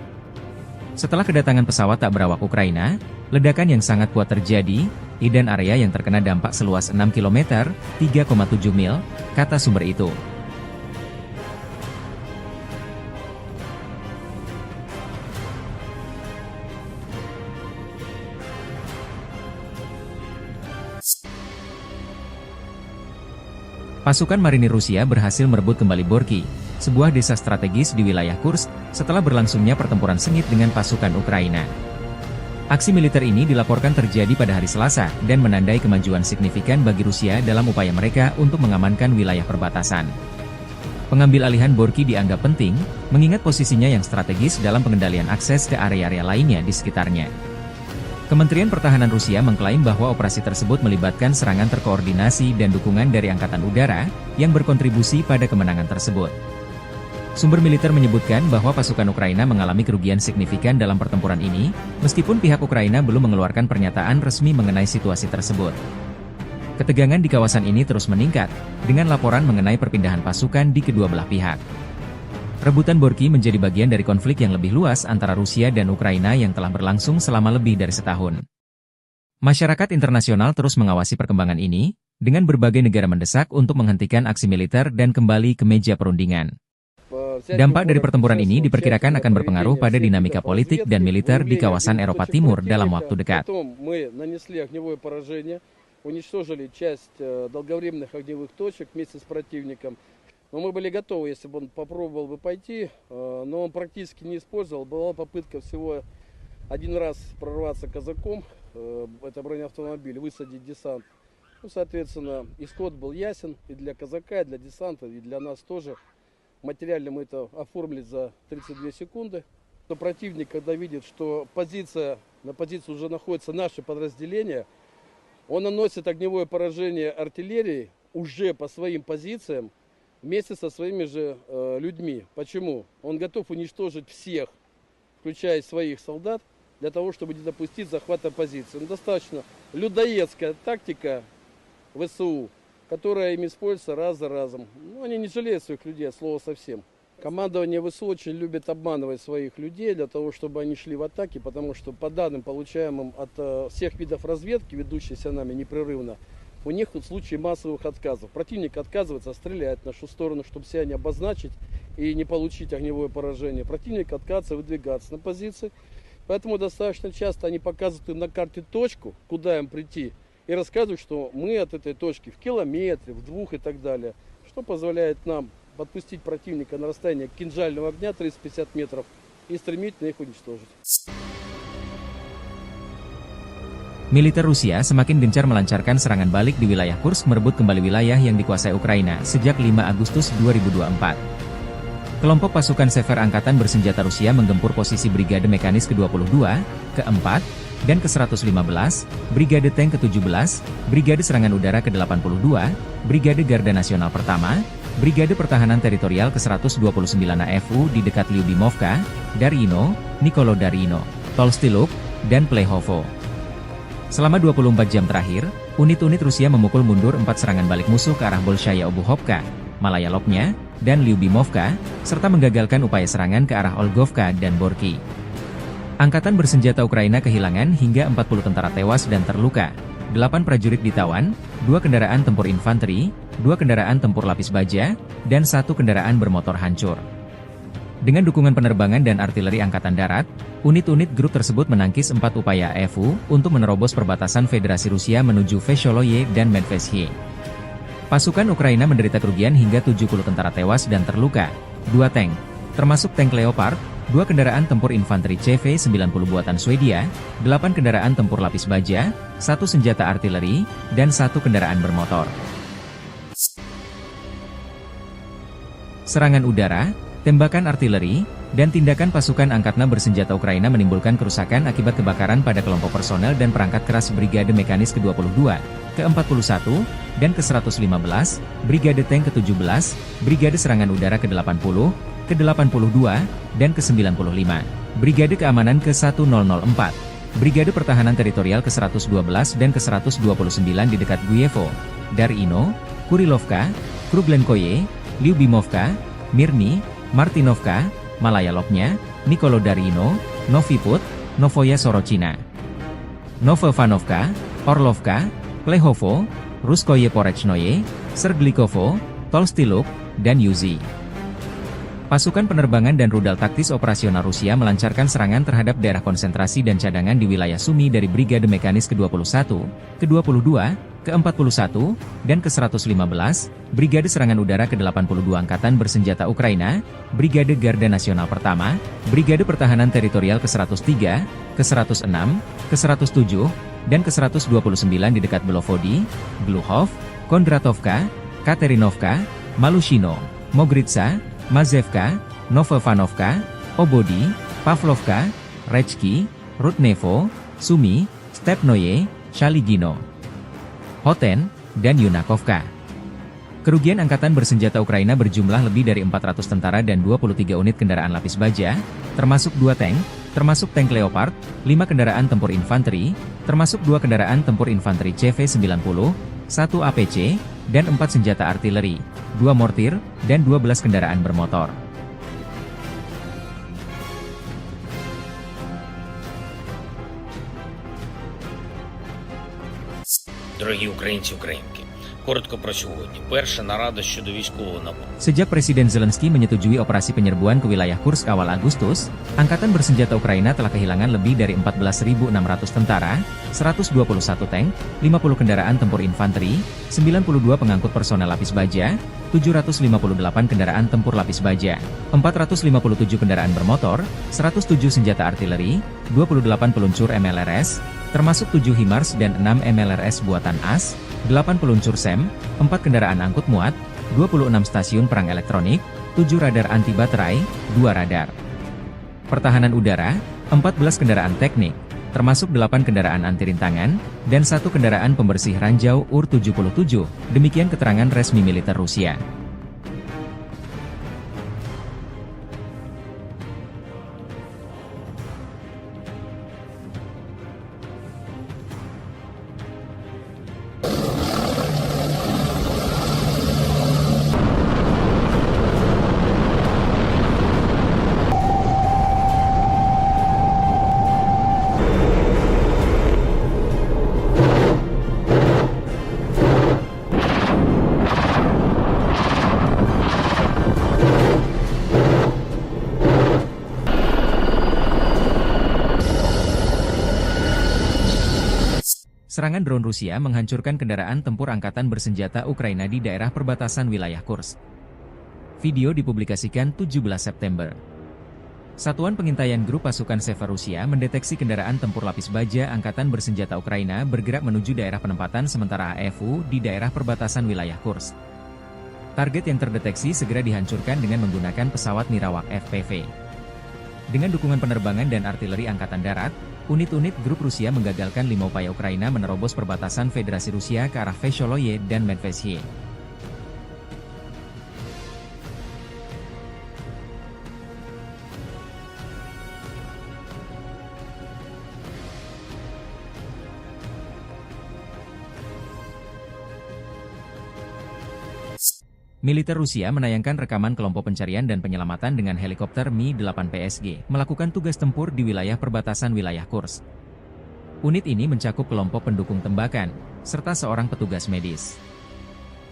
Setelah kedatangan pesawat tak berawak Ukraina, ledakan yang sangat kuat terjadi di dan area yang terkena dampak seluas 6 km, 3,7 mil, kata sumber itu. Pasukan marinir Rusia berhasil merebut kembali Borky, sebuah desa strategis di wilayah Kursk, setelah berlangsungnya pertempuran sengit dengan pasukan Ukraina. Aksi militer ini dilaporkan terjadi pada hari Selasa dan menandai kemajuan signifikan bagi Rusia dalam upaya mereka untuk mengamankan wilayah perbatasan. Pengambil alihan Borky dianggap penting, mengingat posisinya yang strategis dalam pengendalian akses ke area-area lainnya di sekitarnya. Kementerian Pertahanan Rusia mengklaim bahwa operasi tersebut melibatkan serangan terkoordinasi dan dukungan dari Angkatan Udara, yang berkontribusi pada kemenangan tersebut. Sumber militer menyebutkan bahwa pasukan Ukraina mengalami kerugian signifikan dalam pertempuran ini, meskipun pihak Ukraina belum mengeluarkan pernyataan resmi mengenai situasi tersebut. Ketegangan di kawasan ini terus meningkat, dengan laporan mengenai perpindahan pasukan di kedua belah pihak. Rebutan Borky menjadi bagian dari konflik yang lebih luas antara Rusia dan Ukraina yang telah berlangsung selama lebih dari setahun. Masyarakat internasional terus mengawasi perkembangan ini, dengan berbagai negara mendesak untuk menghentikan aksi militer dan kembali ke meja perundingan. Dampak dari pertempuran ini diperkirakan akan berpengaruh pada dinamika politik dan militer di kawasan Eropa Timur dalam waktu dekat. Но мы были готовы, если бы он попробовал бы пойти, но он практически не использовал. Была попытка всего один раз прорваться казаком, это бронеавтомобиль, высадить десант. Ну, соответственно, исход был ясен и для казака, и для десанта, и для нас тоже. Материально мы это оформили за 32 секунды. Но противник, когда видит, что на позиции уже находится наше подразделение, он наносит огневое поражение артиллерии уже по своим позициям, вместе со своими же людьми. Почему? Он готов уничтожить всех, включая своих солдат, для того, чтобы не допустить захвата позиции. Ну, достаточно людоедская тактика ВСУ, которая им используется раз за разом. Ну, они не жалеют своих людей, от слова совсем. Командование ВСУ очень любит обманывать своих людей для того, чтобы они шли в атаки, потому что по данным, получаемым от всех видов разведки, ведущейся нами непрерывно, у них тут случаи массовых отказов. Противник отказывается стрелять в нашу сторону, чтобы себя не обозначить и не получить огневое поражение. Противник отказывается выдвигаться на позиции. Поэтому достаточно часто они показывают им на карте точку, куда им прийти, и рассказывают, что мы от этой точки в километре, в 2 и так далее. Что позволяет нам подпустить противника на расстояние кинжального огня 350 метров и стремительно их уничтожить. Militer Rusia semakin gencar melancarkan serangan balik di wilayah Kursk, merebut kembali wilayah yang dikuasai Ukraina sejak 5 Agustus 2024. Kelompok pasukan Sever Angkatan Bersenjata Rusia menggempur posisi Brigade Mekanis ke-22, ke-4, dan ke-115, Brigade Tank ke-17, Brigade Serangan Udara ke-82, Brigade Garda Nasional Pertama, Brigade Pertahanan Teritorial ke-129 AFU di dekat Lyubimovka, Darino, Nikolo Darino, Tolstyluk, dan Plehovo. Selama 24 jam terakhir, unit-unit Rusia memukul mundur 4 serangan balik musuh ke arah Bolshaya Obuhovka, Malaya Lopnya, dan Lyubimovka, serta menggagalkan upaya serangan ke arah Olgovka dan Borky. Angkatan bersenjata Ukraina kehilangan hingga 40 tentara tewas dan terluka, 8 prajurit ditawan, 2 kendaraan tempur infanteri, 2 kendaraan tempur lapis baja, dan 1 kendaraan bermotor hancur. Dengan dukungan penerbangan dan artileri Angkatan Darat, unit-unit grup tersebut menangkis 4 upaya AFU untuk menerobos perbatasan Federasi Rusia menuju Vesholoye dan Medvesye. Pasukan Ukraina menderita kerugian hingga 70 tentara tewas dan terluka, 2 tank, termasuk tank Leopard, 2 kendaraan tempur infanteri CV-90 buatan Swedia, 8 kendaraan tempur lapis baja, 1 senjata artileri, dan 1 kendaraan bermotor. Serangan udara, tembakan artileri, dan tindakan pasukan angkatan bersenjata Ukraina menimbulkan kerusakan akibat kebakaran pada kelompok personel dan perangkat keras Brigade Mekanis ke-22, ke-41, dan ke-115, Brigade Tank ke-17, Brigade Serangan Udara ke-80, ke-82, dan ke-95, Brigade Keamanan ke-1004, Brigade Pertahanan Teritorial ke-112 dan ke-129 di dekat Guyevo, Darino, Kurilovka, Kruglenkoye, Lyubimovka, Mirny, Martinovka, Malaya Lopnya, Nikolo Darino, Novi Put, Novoya Sorochina, Novovanovka, Orlovka, Plehovo, Ruskoye Porechnoye, Serglikovo, Tolstiluk, dan Yuzi. Pasukan penerbangan dan rudal taktis operasional Rusia melancarkan serangan terhadap daerah konsentrasi dan cadangan di wilayah Sumy dari Brigade Mekanis ke-21, ke-22, ke-41, dan ke-115, Brigade Serangan Udara ke-82 Angkatan Bersenjata Ukraina, Brigade Garda Nasional Pertama, Brigade Pertahanan Teritorial ke-103, ke-106, ke-107, dan ke-129 di dekat Belovody, Gluhov, Kondratovka, Katerinovka, Malushino, Mogritsa, Mazevka, Novovanovka, Obody, Pavlovka, Rechki, Rudnevo, Sumy, Stepnoye, Shaligino, Hoten, dan Yunakovka. Kerugian Angkatan Bersenjata Ukraina berjumlah lebih dari 400 tentara dan 23 unit kendaraan lapis baja, termasuk 2 tank, termasuk tank Leopard, 5 kendaraan tempur infanteri, termasuk 2 kendaraan tempur infanteri CV-90, 1 APC, dan 4 senjata artileri, 2 mortir, dan 12 kendaraan bermotor. Дорогі українці, українки, коротко про сьогодні. Перша нарада щодо військового набору. Sejak Presiden Zelensky menyetujui operasi penyerbuan ke wilayah Kursk awal Agustus, Angkatan Bersenjata Ukraina telah kehilangan lebih dari 14.600 tentara, 121 tank, 50 kendaraan tempur infanteri, 92 pengangkut personel lapis baja, 758 kendaraan tempur lapis baja, 457 kendaraan bermotor, 107 senjata artileri, 28 peluncur MLRS, termasuk 7 HIMARS dan 6 MLRS buatan AS, 8 peluncur SEM, 4 kendaraan angkut muat, 26 stasiun perang elektronik, 7 radar anti baterai, 2 radar pertahanan udara, 14 kendaraan teknik, termasuk 8 kendaraan anti rintangan, dan 1 kendaraan pembersih ranjau UR-77, demikian keterangan resmi militer Rusia. Serangan drone Rusia menghancurkan kendaraan tempur Angkatan Bersenjata Ukraina di daerah perbatasan wilayah Kursk. Video dipublikasikan 17 September. Satuan Pengintaian Grup Pasukan Seva Rusia mendeteksi kendaraan tempur lapis baja Angkatan Bersenjata Ukraina bergerak menuju daerah penempatan sementara AFU di daerah perbatasan wilayah Kursk. Target yang terdeteksi segera dihancurkan dengan menggunakan pesawat Nirawak FPV. Dengan dukungan penerbangan dan artileri Angkatan Darat, unit-unit grup Rusia menggagalkan 5 upaya Ukraina menerobos perbatasan Federasi Rusia ke arah Vesholoye dan Medvezhye. Militer Rusia menayangkan rekaman kelompok pencarian dan penyelamatan dengan helikopter Mi-8 PSG melakukan tugas tempur di wilayah perbatasan wilayah Kursk. Unit ini mencakup kelompok pendukung tembakan, serta seorang petugas medis.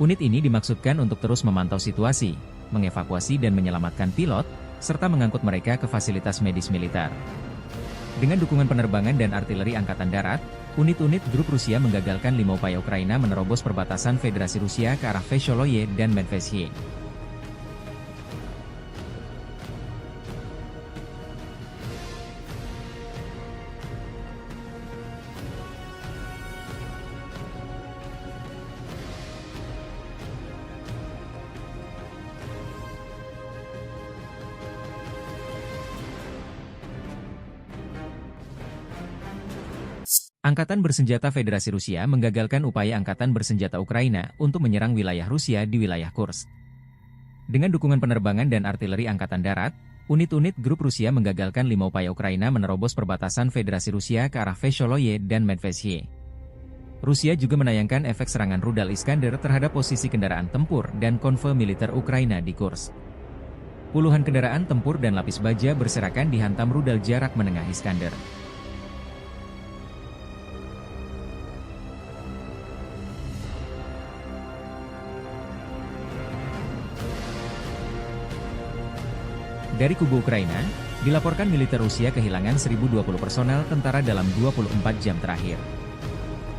Unit ini dimaksudkan untuk terus memantau situasi, mengevakuasi dan menyelamatkan pilot, serta mengangkut mereka ke fasilitas medis militer. Dengan dukungan penerbangan dan artileri Angkatan Darat, unit-unit grup Rusia menggagalkan 5 upaya Ukraina menerobos perbatasan Federasi Rusia ke arah Vesholoye dan Medvezhye. Angkatan Bersenjata Federasi Rusia menggagalkan upaya Angkatan Bersenjata Ukraina untuk menyerang wilayah Rusia di wilayah Kursk. Dengan dukungan penerbangan dan artileri Angkatan Darat, unit-unit grup Rusia menggagalkan 5 upaya Ukraina menerobos perbatasan Federasi Rusia ke arah Vesholoye dan Medvezhye. Rusia juga menayangkan efek serangan rudal Iskander terhadap posisi kendaraan tempur dan konvoi militer Ukraina di Kursk. Puluhan kendaraan tempur dan lapis baja berserakan dihantam rudal jarak menengah Iskander. Dari kubu Ukraina, dilaporkan militer Rusia kehilangan 1.020 personel tentara dalam 24 jam terakhir.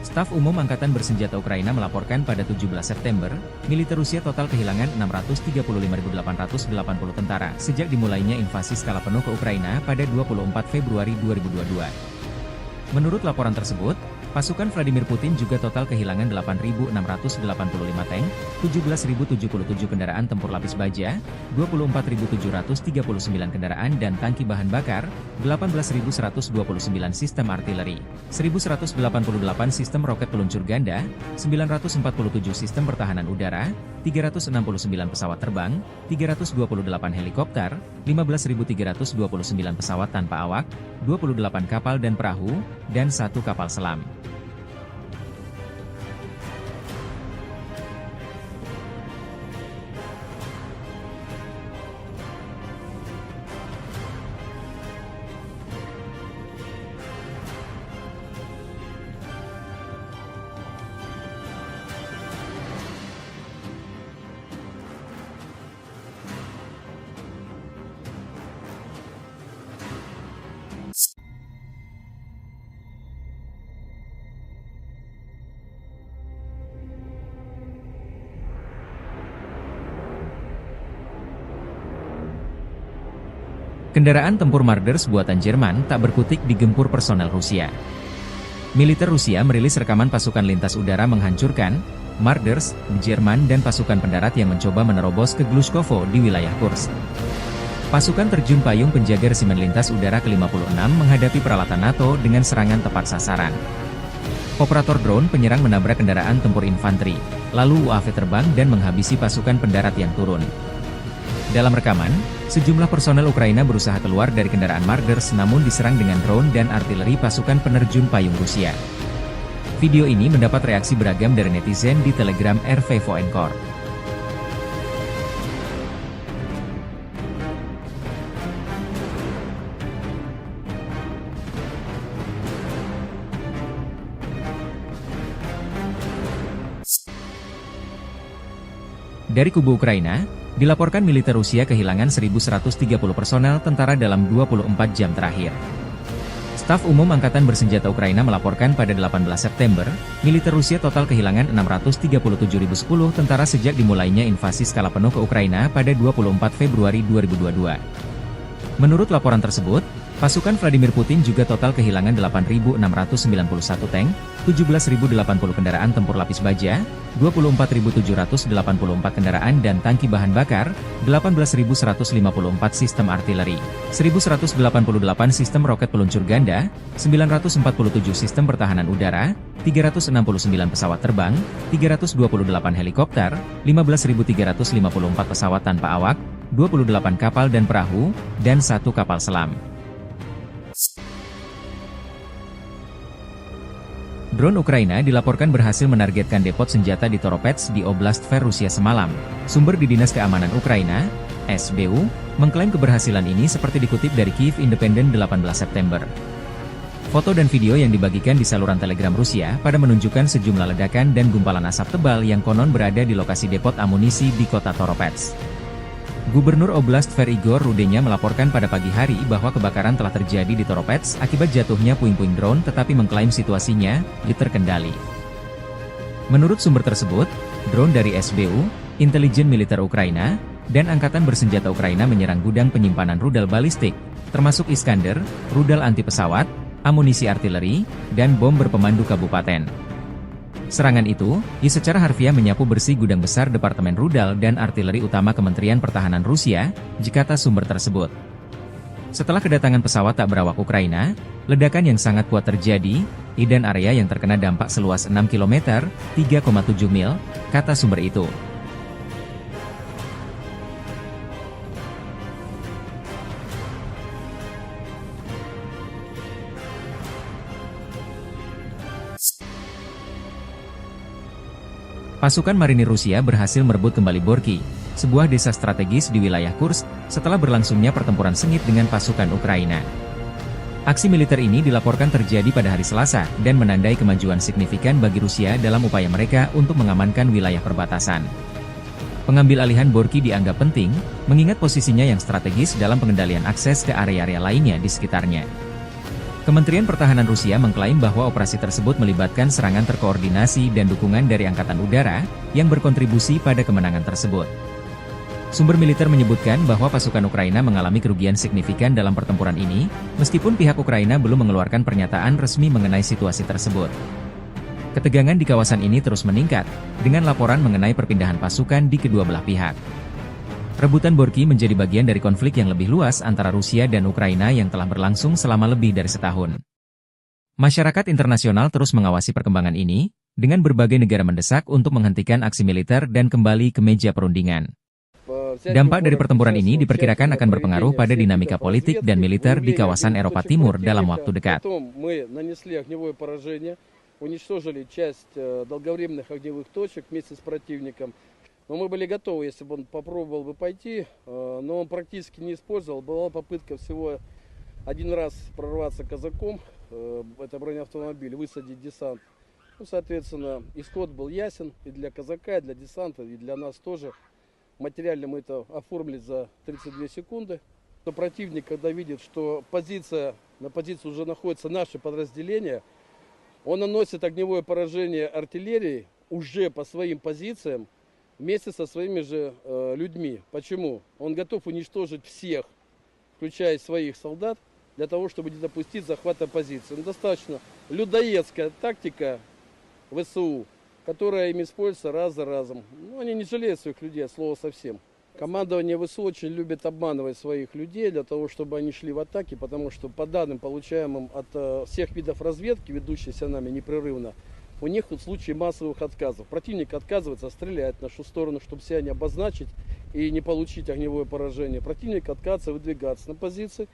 Staf Umum Angkatan Bersenjata Ukraina melaporkan pada 17 September, militer Rusia total kehilangan 635.880 tentara sejak dimulainya invasi skala penuh ke Ukraina pada 24 Februari 2022. Menurut laporan tersebut, pasukan Vladimir Putin juga total kehilangan 8.685 tank, 17.077 kendaraan tempur lapis baja, 24.739 kendaraan dan tangki bahan bakar, 18.129 sistem artileri, 1.188 sistem roket peluncur ganda, 947 sistem pertahanan udara, 369 pesawat terbang, 328 helikopter, 15.329 pesawat tanpa awak, 28 kapal dan perahu, dan 1 kapal selam. Kendaraan tempur Marders buatan Jerman tak berkutik digempur personel Rusia. Militer Rusia merilis rekaman pasukan lintas udara menghancurkan Marders, Jerman dan pasukan pendarat yang mencoba menerobos ke Glushkovo di wilayah Kursk. Pasukan terjun payung penjaga resimen lintas udara ke-56 menghadapi peralatan NATO dengan serangan tepat sasaran. Operator drone penyerang menabrak kendaraan tempur infanteri, lalu UAV terbang dan menghabisi pasukan pendarat yang turun. Dalam rekaman, sejumlah personel Ukraina berusaha keluar dari kendaraan Marders namun diserang dengan drone dan artileri pasukan penerjun payung Rusia. Video ini mendapat reaksi beragam dari netizen di Telegram RV Voenkor. Dari kubu Ukraina, dilaporkan militer Rusia kehilangan 1.130 personel tentara dalam 24 jam terakhir. Staf Umum Angkatan Bersenjata Ukraina melaporkan pada 18 September, militer Rusia total kehilangan 637.010 tentara sejak dimulainya invasi skala penuh ke Ukraina pada 24 Februari 2022. Menurut laporan tersebut, pasukan Vladimir Putin juga total kehilangan 8.691 tank, 17.080 kendaraan tempur lapis baja, 24.784 kendaraan dan tangki bahan bakar, 18.154 sistem artileri, 1.188 sistem roket peluncur ganda, 947 sistem pertahanan udara, 369 pesawat terbang, 328 helikopter, 15.354 pesawat tanpa awak, 28 kapal dan perahu, dan 1 kapal selam. Drone Ukraina dilaporkan berhasil menargetkan depot senjata di Toropets di Oblast Tver Rusia semalam. Sumber di Dinas Keamanan Ukraina, SBU, mengklaim keberhasilan ini seperti dikutip dari Kyiv Independent 18 September. Foto dan video yang dibagikan di saluran Telegram Rusia pada menunjukkan sejumlah ledakan dan gumpalan asap tebal yang konon berada di lokasi depot amunisi di kota Toropets. Gubernur Oblast Tver Igor Rudenya melaporkan pada pagi hari bahwa kebakaran telah terjadi di Toropets akibat jatuhnya puing-puing drone tetapi mengklaim situasinya terkendali. Menurut sumber tersebut, drone dari SBU, intelijen militer Ukraina, dan Angkatan Bersenjata Ukraina menyerang gudang penyimpanan rudal balistik, termasuk Iskander, rudal anti pesawat, amunisi artileri, dan bom berpemandu kabupaten. Serangan itu, secara harfiah menyapu bersih gudang besar Departemen Rudal dan Artileri Utama Kementerian Pertahanan Rusia, kata sumber tersebut. Setelah kedatangan pesawat tak berawak Ukraina, ledakan yang sangat kuat terjadi, dan area yang terkena dampak seluas 6 km, 3,7 mil, kata sumber itu. Pasukan marinir Rusia berhasil merebut kembali Borky, sebuah desa strategis di wilayah Kursk, setelah berlangsungnya pertempuran sengit dengan pasukan Ukraina. Aksi militer ini dilaporkan terjadi pada hari Selasa, dan menandai kemajuan signifikan bagi Rusia dalam upaya mereka untuk mengamankan wilayah perbatasan. Pengambil alihan Borky dianggap penting, mengingat posisinya yang strategis dalam pengendalian akses ke area-area lainnya di sekitarnya. Kementerian Pertahanan Rusia mengklaim bahwa operasi tersebut melibatkan serangan terkoordinasi dan dukungan dari Angkatan Udara, yang berkontribusi pada kemenangan tersebut. Sumber militer menyebutkan bahwa pasukan Ukraina mengalami kerugian signifikan dalam pertempuran ini, meskipun pihak Ukraina belum mengeluarkan pernyataan resmi mengenai situasi tersebut. Ketegangan di kawasan ini terus meningkat, dengan laporan mengenai perpindahan pasukan di kedua belah pihak. Rebutan Borky menjadi bagian dari konflik yang lebih luas antara Rusia dan Ukraina yang telah berlangsung selama lebih dari setahun. Masyarakat internasional terus mengawasi perkembangan ini, dengan berbagai negara mendesak untuk menghentikan aksi militer dan kembali ke meja perundingan. Dampak dari pertempuran ini diperkirakan akan berpengaruh pada dinamika politik dan militer di kawasan Eropa Timur dalam waktu dekat. Но мы были готовы, если бы он попробовал бы пойти, но он практически не использовал. Была попытка всего один раз прорваться казаком, это бронеавтомобиль, высадить десант. Ну, соответственно, исход был ясен и для казака, и для десанта, и для нас тоже. Материально мы это оформили за 32 секунды. Но противник, когда видит, что на позиции уже находится наше подразделение, он наносит огневое поражение артиллерии уже по своим позициям, вместе со своими же людьми. Почему? Он готов уничтожить всех, включая своих солдат, для того, чтобы не допустить захвата позиции. Но достаточно людоедская тактика ВСУ, которая им используется раз за разом. Ну, они не жалеют своих людей, от слова совсем. Командование ВСУ очень любит обманывать своих людей для того, чтобы они шли в атаки, потому что по данным, получаемым от всех видов разведки, ведущейся нами непрерывно, у них в случае массовых отказов. Противник отказывается стрелять в нашу сторону, чтобы себя не обозначить и не получить огневое поражение. Противник отказывается выдвигаться на позиции.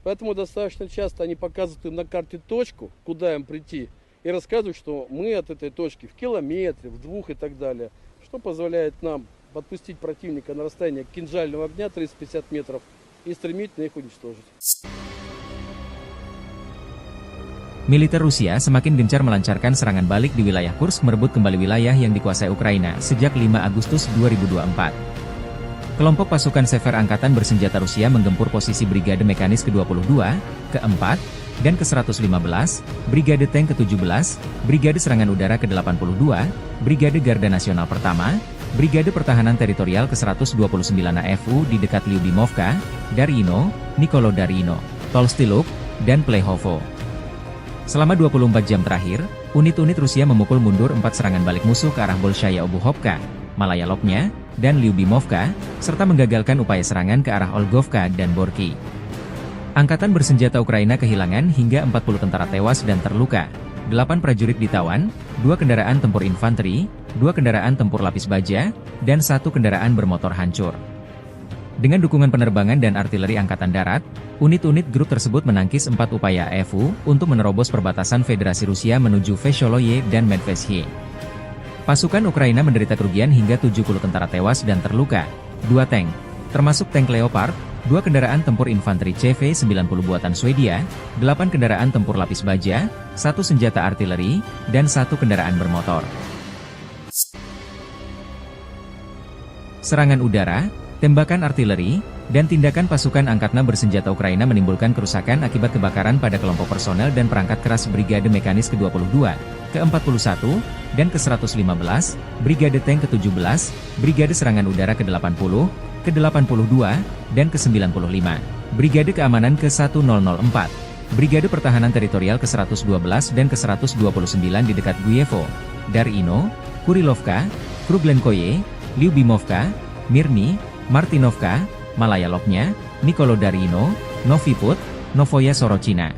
Поэтому достаточно часто они показывают им на карте точку, куда им прийти, и рассказывают, что мы от этой точки в километре, в 2 и так далее. Что позволяет нам подпустить противника на расстояние кинжального огня 350 метров и стремительно их уничтожить. Militer Rusia semakin gencar melancarkan serangan balik di wilayah Kursk merebut kembali wilayah yang dikuasai Ukraina sejak 5 Agustus 2024. Kelompok pasukan Sever Angkatan Bersenjata Rusia menggempur posisi Brigade Mekanis ke-22, ke-4, dan ke-115, Brigade Tank ke-17, Brigade Serangan Udara ke-82, Brigade Garda Nasional Pertama, Brigade Pertahanan Teritorial ke-129 AFU di dekat Lyubimovka, Darino, Nikolodarino, Tolstyluk, dan Plehovo. Selama 24 jam terakhir, unit-unit Rusia memukul mundur 4 serangan balik musuh ke arah Bolshaya Obuhovka, Malaya Lopnya, dan Lyubimovka, serta menggagalkan upaya serangan ke arah Olgovka dan Borky. Angkatan bersenjata Ukraina kehilangan hingga 40 tentara tewas dan terluka, 8 prajurit ditawan, 2 kendaraan tempur infanteri, 2 kendaraan tempur lapis baja, dan 1 kendaraan bermotor hancur. Dengan dukungan penerbangan dan artileri Angkatan Darat, unit-unit grup tersebut menangkis 4 upaya AFU untuk menerobos perbatasan Federasi Rusia menuju Vesholoye dan Medvesye. Pasukan Ukraina menderita kerugian hingga 70 tentara tewas dan terluka, 2 tank, termasuk tank Leopard, 2 kendaraan tempur infanteri CV-90 buatan Swedia, 8 kendaraan tempur lapis baja, 1 senjata artileri, dan 1 kendaraan bermotor. Serangan udara, tembakan artileri, dan tindakan pasukan angkatan bersenjata Ukraina menimbulkan kerusakan akibat kebakaran pada kelompok personel dan perangkat keras Brigade Mekanis ke-22, ke-41, dan ke-115, Brigade Tank ke-17, Brigade Serangan Udara ke-80, ke-82, dan ke-95, Brigade Keamanan ke-1004, Brigade Pertahanan Teritorial ke-112 dan ke-129 di dekat Guyevo, Darino, Kurilovka, Kruglenkoye, Lyubimovka, Mirny, Martinovka, Malaya Lopnya, Nikolodarino, Noviput, Novoya Sorochina,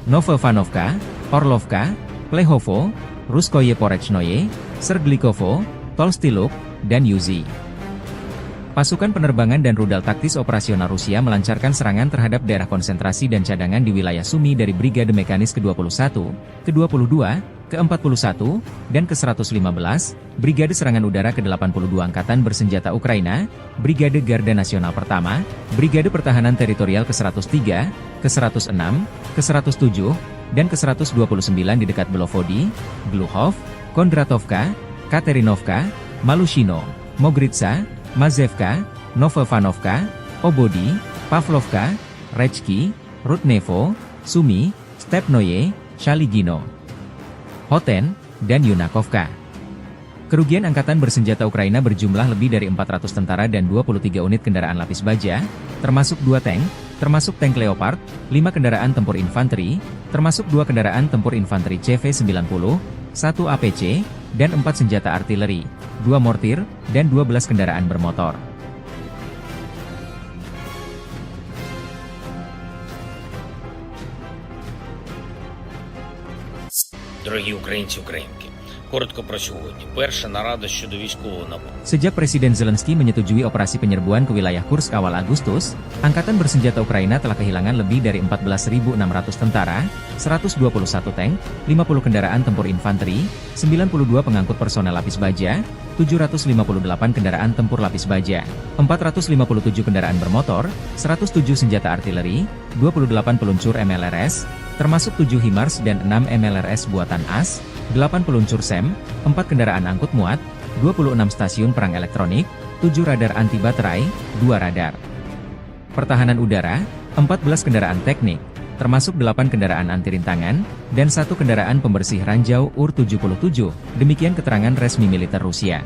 Novovanovka, Orlovka, Plehovo, Ruskoye Porechnoye, Serglikovo, Tolstyluk, dan Yuzi. Pasukan penerbangan dan rudal taktis operasional Rusia melancarkan serangan terhadap daerah konsentrasi dan cadangan di wilayah Sumy dari Brigade Mekanis ke-21, ke-22, ke-41, dan ke-115, Brigade Serangan Udara ke-82 Angkatan Bersenjata Ukraina, Brigade Garda Nasional Pertama, Brigade Pertahanan Teritorial ke-103, ke-106, ke-107, dan ke-129 di dekat Belovodi, Gluhov, Kondratovka, Katerinovka, Malushino, Mogritsa, Mazevka, Novovanovka, Obodi, Pavlovka, Rechki, Rudnevo, Sumi, Stepnoye, Shaligino, Hoten, dan Yunakovka. Kerugian Angkatan Bersenjata Ukraina berjumlah lebih dari 400 tentara dan 23 unit kendaraan lapis baja, termasuk 2 tank, termasuk tank Leopard, 5 kendaraan tempur infanteri, termasuk 2 kendaraan tempur infanteri CV-90, 1 APC, dan 4 senjata artileri, 2 mortir, dan 12 kendaraan bermotor. Дорогі українці, українки, коротко про сьогодні. Перша нарада щодо військового нападу. Sejak Presiden Zelensky menyetujui operasi penyerbuan ke wilayah Kursk awal Agustus, Angkatan Bersenjata Ukraina telah kehilangan lebih dari 14.600 tentara, 121 tank, 50 kendaraan tempur infanteri, 92 pengangkut personel lapis baja, 758 kendaraan tempur lapis baja, 457 kendaraan bermotor, 107 senjata artileri, 28 peluncur MLRS, termasuk 7 HIMARS dan 6 MLRS buatan AS, 8 peluncur SEM, 4 kendaraan angkut muat, 26 stasiun perang elektronik, 7 radar anti baterai, 2 radar pertahanan udara, 14 kendaraan teknik, termasuk 8 kendaraan anti rintangan, dan 1 kendaraan pembersih ranjau UR-77, demikian keterangan resmi militer Rusia.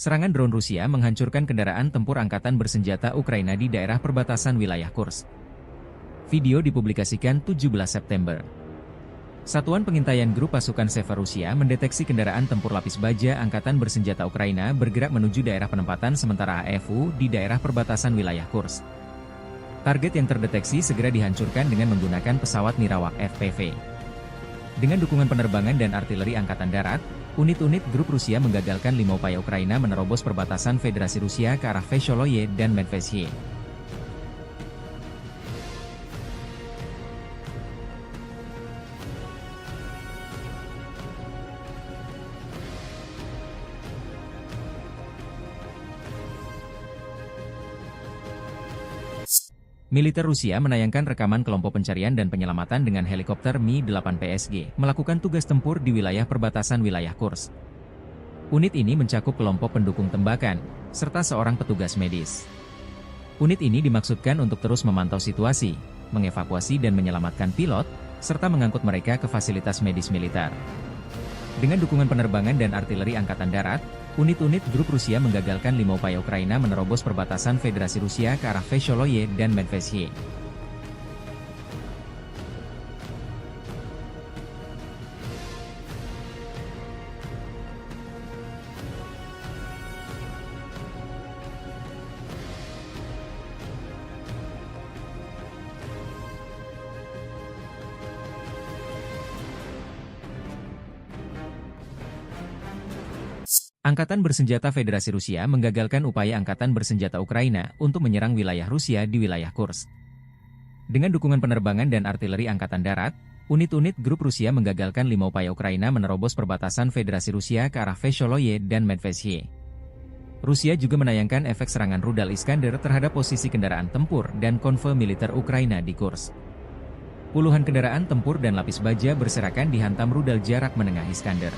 Serangan drone Rusia menghancurkan kendaraan tempur angkatan bersenjata Ukraina di daerah perbatasan wilayah Kursk. Video dipublikasikan 17 September. Satuan Pengintaian Grup Pasukan Seva Rusia mendeteksi kendaraan tempur lapis baja angkatan bersenjata Ukraina bergerak menuju daerah penempatan sementara AFU di daerah perbatasan wilayah Kursk. Target yang terdeteksi segera dihancurkan dengan menggunakan pesawat Nirawak FPV. Dengan dukungan penerbangan dan artileri angkatan darat, unit-unit grup Rusia menggagalkan 5 upaya Ukraina menerobos perbatasan Federasi Rusia ke arah Vesholoye dan Medvedye. Militer Rusia menayangkan rekaman kelompok pencarian dan penyelamatan dengan helikopter Mi-8 PSG melakukan tugas tempur di wilayah perbatasan wilayah Kursk. Unit ini mencakup kelompok pendukung tembakan, serta seorang petugas medis. Unit ini dimaksudkan untuk terus memantau situasi, mengevakuasi dan menyelamatkan pilot, serta mengangkut mereka ke fasilitas medis militer. Dengan dukungan penerbangan dan artileri angkatan darat, unit-unit grup Rusia menggagalkan 5 upaya Ukraina menerobos perbatasan Federasi Rusia ke arah Vesholoye dan Medvedye. Angkatan Bersenjata Federasi Rusia menggagalkan upaya Angkatan Bersenjata Ukraina untuk menyerang wilayah Rusia di wilayah Kursk. Dengan dukungan penerbangan dan artileri Angkatan Darat, unit-unit grup Rusia menggagalkan 5 upaya Ukraina menerobos perbatasan Federasi Rusia ke arah Vesholoye dan Medvedye. Rusia juga menayangkan efek serangan rudal Iskander terhadap posisi kendaraan tempur dan konvoi militer Ukraina di Kursk. Puluhan kendaraan tempur dan lapis baja berserakan dihantam rudal jarak menengah Iskander.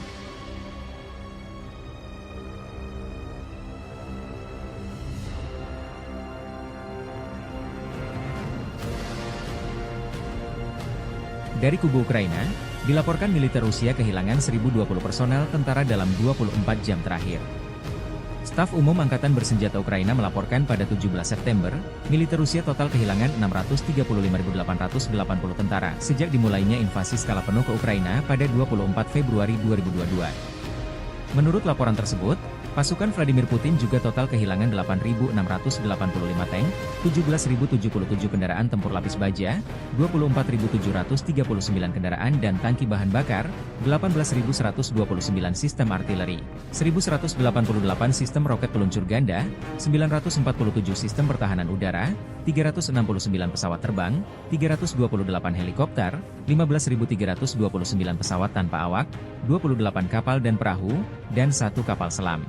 Dari kubu Ukraina, dilaporkan militer Rusia kehilangan 1.020 personel tentara dalam 24 jam terakhir. Staf Umum Angkatan Bersenjata Ukraina melaporkan pada 17 September, militer Rusia total kehilangan 635.880 tentara sejak dimulainya invasi skala penuh ke Ukraina pada 24 Februari 2022. Menurut laporan tersebut, pasukan Vladimir Putin juga total kehilangan 8.685 tank, 17.077 kendaraan tempur lapis baja, 24.739 kendaraan dan tangki bahan bakar, 18.129 sistem artileri, 1.188 sistem roket peluncur ganda, 947 sistem pertahanan udara, 369 pesawat terbang, 328 helikopter, 15.329 pesawat tanpa awak, 28 kapal dan perahu, dan 1 kapal selam.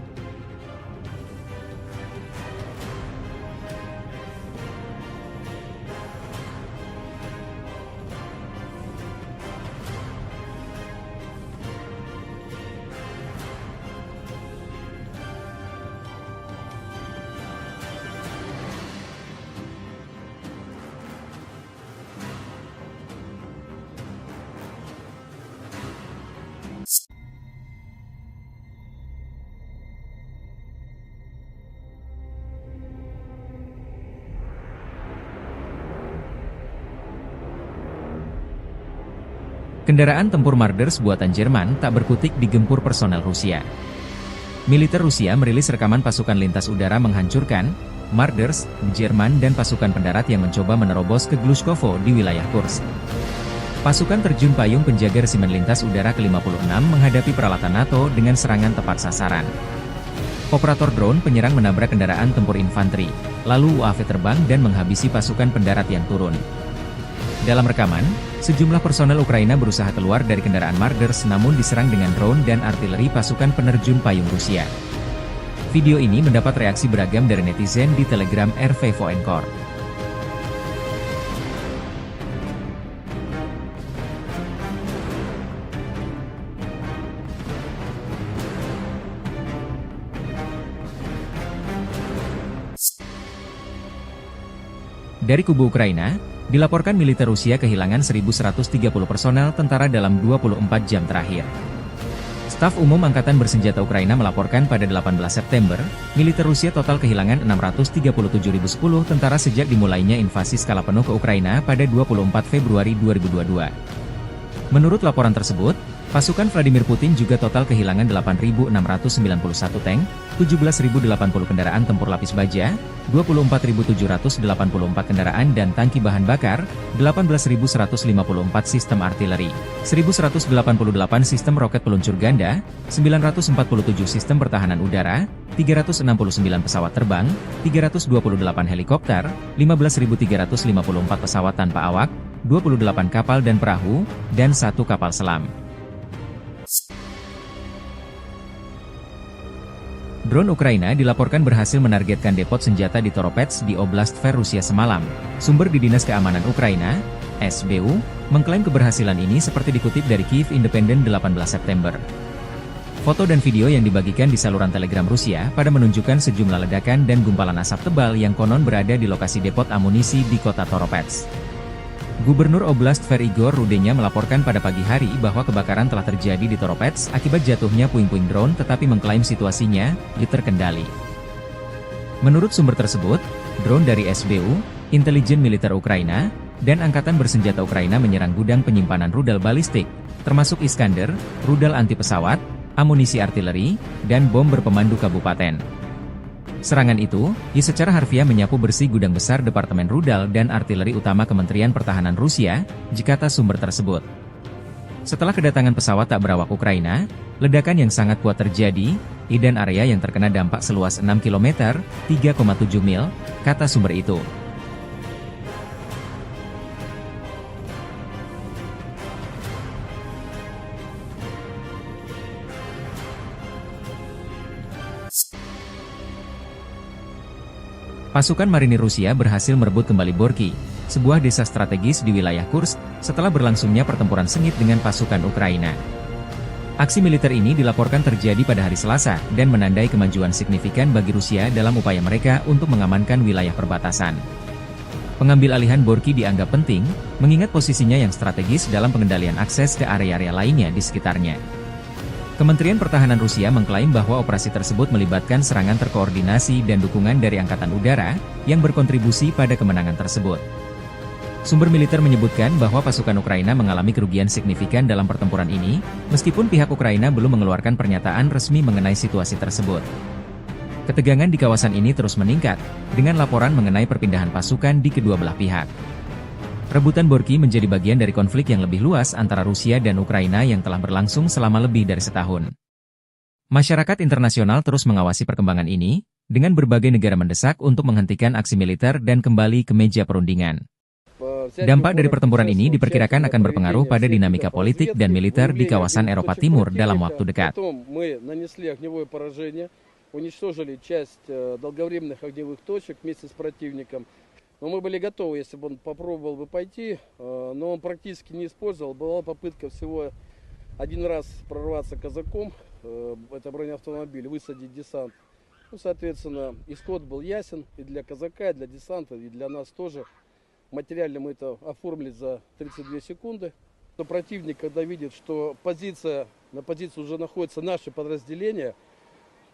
Kendaraan tempur Marders buatan Jerman tak berkutik digempur personel Rusia. Militer Rusia merilis rekaman pasukan lintas udara menghancurkan Marders, Jerman dan pasukan pendarat yang mencoba menerobos ke Glushkovo di wilayah Kursk. Pasukan terjun payung penjaga resimen lintas udara ke-56 menghadapi peralatan NATO dengan serangan tepat sasaran. Operator drone penyerang menabrak kendaraan tempur infanteri, lalu UAV terbang dan menghabisi pasukan pendarat yang turun. Dalam rekaman, sejumlah personel Ukraina berusaha keluar dari kendaraan Marders namun diserang dengan drone dan artileri pasukan penerjun payung Rusia. Video ini mendapat reaksi beragam dari netizen di Telegram RV4Encore. Dari kubu Ukraina, dilaporkan militer Rusia kehilangan 1.130 personel tentara dalam 24 jam terakhir. Staf Umum Angkatan Bersenjata Ukraina melaporkan pada 18 September, militer Rusia total kehilangan 637.010 tentara sejak dimulainya invasi skala penuh ke Ukraina pada 24 Februari 2022. Menurut laporan tersebut, pasukan Vladimir Putin juga total kehilangan 8.691 tank, 17.080 kendaraan tempur lapis baja, 24.784 kendaraan dan tangki bahan bakar, 18.154 sistem artileri, 1.188 sistem roket peluncur ganda, 947 sistem pertahanan udara, 369 pesawat terbang, 328 helikopter, 15.354 pesawat tanpa awak, 28 kapal dan perahu, dan 1 kapal selam. Drone Ukraina dilaporkan berhasil menargetkan depot senjata di Toropets di Oblast Tver Rusia semalam. Sumber di Dinas Keamanan Ukraina, SBU, mengklaim keberhasilan ini seperti dikutip dari Kyiv Independent 18 September. Foto dan video yang dibagikan di saluran Telegram Rusia pada menunjukkan sejumlah ledakan dan gumpalan asap tebal yang konon berada di lokasi depot amunisi di kota Toropets. Gubernur Oblast Tver Igor Rudenya melaporkan pada pagi hari bahwa kebakaran telah terjadi di Toropets akibat jatuhnya puing-puing drone tetapi mengklaim situasinya terkendali. Menurut sumber tersebut, drone dari SBU, intelijen militer Ukraina, dan Angkatan Bersenjata Ukraina menyerang gudang penyimpanan rudal balistik, termasuk Iskander, rudal anti pesawat, amunisi artileri, dan bom berpemandu kabupaten. Serangan itu, secara harfiah menyapu bersih gudang besar Departemen Rudal dan Artileri Utama Kementerian Pertahanan Rusia, kata sumber tersebut. Setelah kedatangan pesawat tak berawak Ukraina, ledakan yang sangat kuat terjadi, dan area yang terkena dampak seluas 6 km, 3,7 mil, kata sumber itu. Pasukan marinir Rusia berhasil merebut kembali Borki, sebuah desa strategis di wilayah Kursk, setelah berlangsungnya pertempuran sengit dengan pasukan Ukraina. Aksi militer ini dilaporkan terjadi pada hari Selasa dan menandai kemajuan signifikan bagi Rusia dalam upaya mereka untuk mengamankan wilayah perbatasan. Pengambil alihan Borki dianggap penting, mengingat posisinya yang strategis dalam pengendalian akses ke area-area lainnya di sekitarnya. Kementerian Pertahanan Rusia mengklaim bahwa operasi tersebut melibatkan serangan terkoordinasi dan dukungan dari Angkatan Udara, yang berkontribusi pada kemenangan tersebut. Sumber militer menyebutkan bahwa pasukan Ukraina mengalami kerugian signifikan dalam pertempuran ini, meskipun pihak Ukraina belum mengeluarkan pernyataan resmi mengenai situasi tersebut. Ketegangan di kawasan ini terus meningkat, dengan laporan mengenai perpindahan pasukan di kedua belah pihak. Rebutan Borky menjadi bagian dari konflik yang lebih luas antara Rusia dan Ukraina yang telah berlangsung selama lebih dari setahun. Masyarakat internasional terus mengawasi perkembangan ini, dengan berbagai negara mendesak untuk menghentikan aksi militer dan kembali ke meja perundingan. Dampak dari pertempuran ini diperkirakan akan berpengaruh pada dinamika politik dan militer di kawasan Eropa Timur dalam waktu dekat. Но мы были готовы, если бы он попробовал бы пойти, но он практически не использовал. Была попытка всего один раз прорваться казаком, это бронеавтомобиль, высадить десант. Ну, соответственно, исход был ясен и для казака, и для десанта, и для нас тоже. Материально мы это оформили за 32 секунды. Но противник, когда видит, что на позиции уже находится наше подразделение,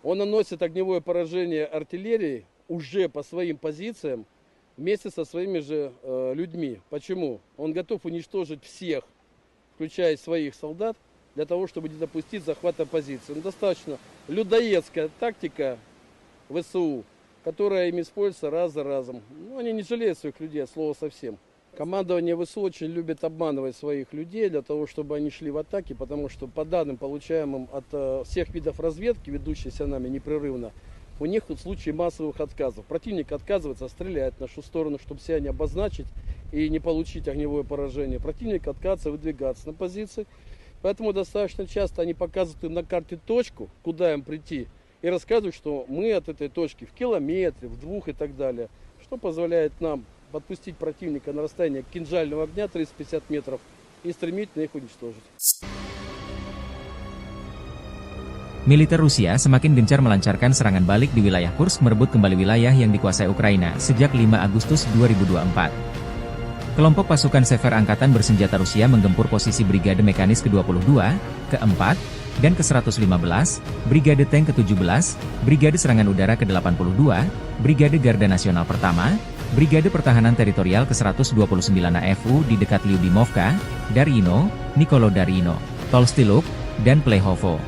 он наносит огневое поражение артиллерии уже по своим позициям, вместе со своими же людьми. Почему? Он готов уничтожить всех, включая своих солдат, для того, чтобы не допустить захвата позиции. Достаточно людоедская тактика ВСУ, которая им используется раз за разом. Они не жалеют своих людей, от слова совсем. Командование ВСУ очень любит обманывать своих людей для того, чтобы они шли в атаки, потому что по данным, получаемым от всех видов разведки, ведущейся нами непрерывно, у них в случае массовых отказов. Противник отказывается стрелять в нашу сторону, чтобы себя не обозначить и не получить огневое поражение. Противник отказывается выдвигаться на позиции. Поэтому достаточно часто они показывают им на карте точку, куда им прийти, и рассказывают, что мы от этой точки в километре, в 2 и так далее. Что позволяет нам подпустить противника на расстояние кинжального огня 350 метров и стремительно их уничтожить. Militer Rusia semakin gencar melancarkan serangan balik di wilayah Kursk merebut kembali wilayah yang dikuasai Ukraina sejak 5 Agustus 2024. Kelompok pasukan Sever Angkatan Bersenjata Rusia menggempur posisi Brigade Mekanis ke-22, ke-4, dan ke-115, Brigade Tank ke-17, Brigade Serangan Udara ke-82, Brigade Garda Nasional Pertama, Brigade Pertahanan Teritorial ke-129 AFU di dekat Lyubimovka, Darino, Nikolodarino, Tolstiluk, dan Plehovo.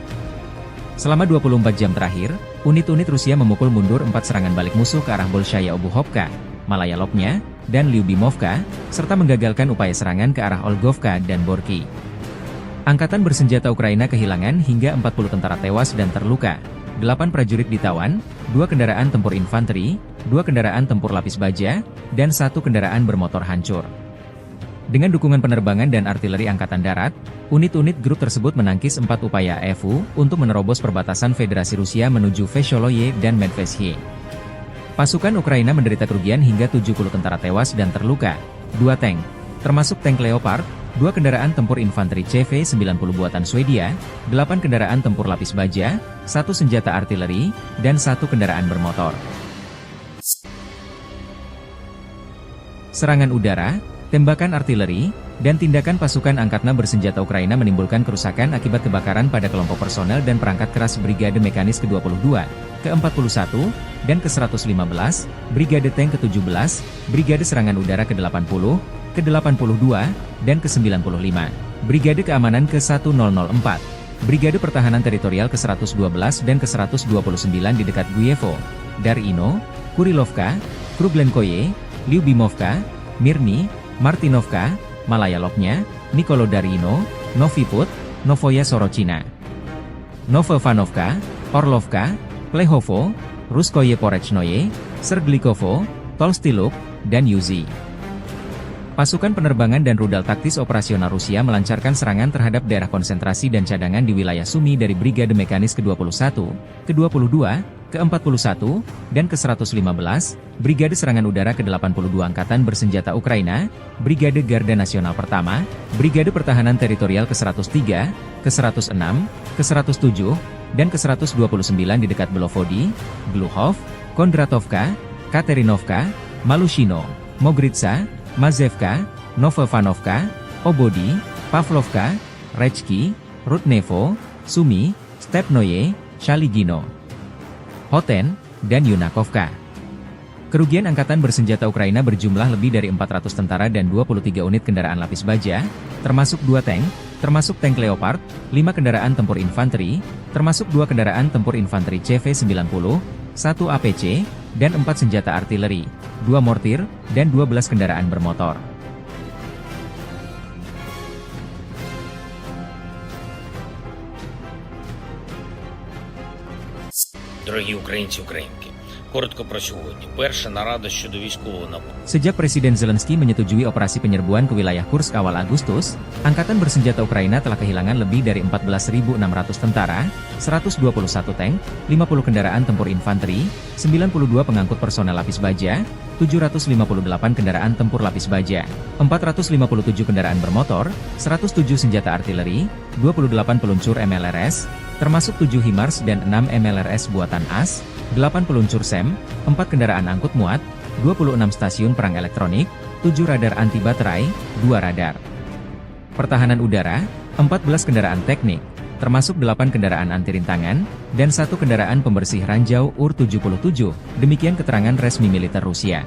Selama 24 jam terakhir, unit-unit Rusia memukul mundur 4 serangan balik musuh ke arah Bolshaya Obuhovka, Malaya Lopnya, dan Lyubimovka, serta menggagalkan upaya serangan ke arah Olgovka dan Borky. Angkatan Bersenjata Ukraina kehilangan hingga 40 tentara tewas dan terluka, 8 prajurit ditawan, 2 kendaraan tempur infanteri, 2 kendaraan tempur lapis baja, dan 1 kendaraan bermotor hancur. Dengan dukungan penerbangan dan artileri Angkatan Darat, unit-unit grup tersebut menangkis 4 upaya AFU untuk menerobos perbatasan Federasi Rusia menuju Vesholoye dan Medvesye. Pasukan Ukraina menderita kerugian hingga 70 tentara tewas dan terluka, 2 tank, termasuk tank Leopard, 2 kendaraan tempur infanteri CV-90 buatan Swedia, 8 kendaraan tempur lapis baja, 1 senjata artileri, dan 1 kendaraan bermotor. Serangan udara, tembakan artileri, dan tindakan pasukan angkatan bersenjata Ukraina menimbulkan kerusakan akibat kebakaran pada kelompok personel dan perangkat keras Brigade Mekanis ke-22, ke-41, dan ke-115, Brigade Tank ke-17, Brigade Serangan Udara ke-80, ke-82, dan ke-95, Brigade Keamanan ke-1004, Brigade Pertahanan Teritorial ke-112 dan ke-129 di dekat Guyevo, Darino, Kurilovka, Kruglenkoye, Lyubimovka, Mirny, Martinovka, Malaya Lopnya, Nikolodarino, Noviput, Novoya Sorochina, Novovanovka, Orlovka, Plehovo, Ruskoye Porechnoye, Serglikovo, Tolstiluk, dan Yuzi. Pasukan penerbangan dan rudal taktis operasional Rusia melancarkan serangan terhadap daerah konsentrasi dan cadangan di wilayah Sumy dari Brigade Mekanis ke-21, ke-22, ke-41, dan ke-115, Brigade Serangan Udara ke-82 Angkatan Bersenjata Ukraina, Brigade Garda Nasional Pertama, Brigade Pertahanan Teritorial ke-103, ke-106, ke-107, dan ke-129 di dekat Belovodi, Gluhov, Kondratovka, Katerinovka, Malushino, Mogritsa, Mazevka, Novovanovka, Obodi, Pavlovka, Rechki, Rudnevo, Sumy, Stepnoye, Shaligino, Hoten, dan Yunakovka. Kerugian Angkatan Bersenjata Ukraina berjumlah lebih dari 400 tentara dan 23 unit kendaraan lapis baja, termasuk 2 tank, termasuk tank Leopard, 5 kendaraan tempur infanteri, termasuk 2 kendaraan tempur infanteri CV-90, 1 APC, dan 4 senjata artileri, 2 mortir, dan 12 kendaraan bermotor. Дорогі українці, українки, коротко про сьогодні. Перша нарада щодо військового нападу. Sejak Presiden Zelensky menyetujui operasi penyerbuan ke wilayah Kursk awal Agustus, Angkatan Bersenjata Ukraina telah kehilangan lebih dari 14.600 tentara, 121 tank, 50 kendaraan tempur infanteri, 92 pengangkut personel lapis baja, 758 kendaraan tempur lapis baja, 457 kendaraan bermotor, 107 senjata artileri, 28 peluncur MLRS, termasuk 7 HIMARS dan 6 MLRS buatan AS, 8 peluncur SEM, 4 kendaraan angkut muat, 26 stasiun perang elektronik, 7 radar anti baterai, 2 radar pertahanan udara, 14 kendaraan teknik, termasuk 8 kendaraan anti rintangan, dan 1 kendaraan pembersih ranjau UR-77, demikian keterangan resmi militer Rusia.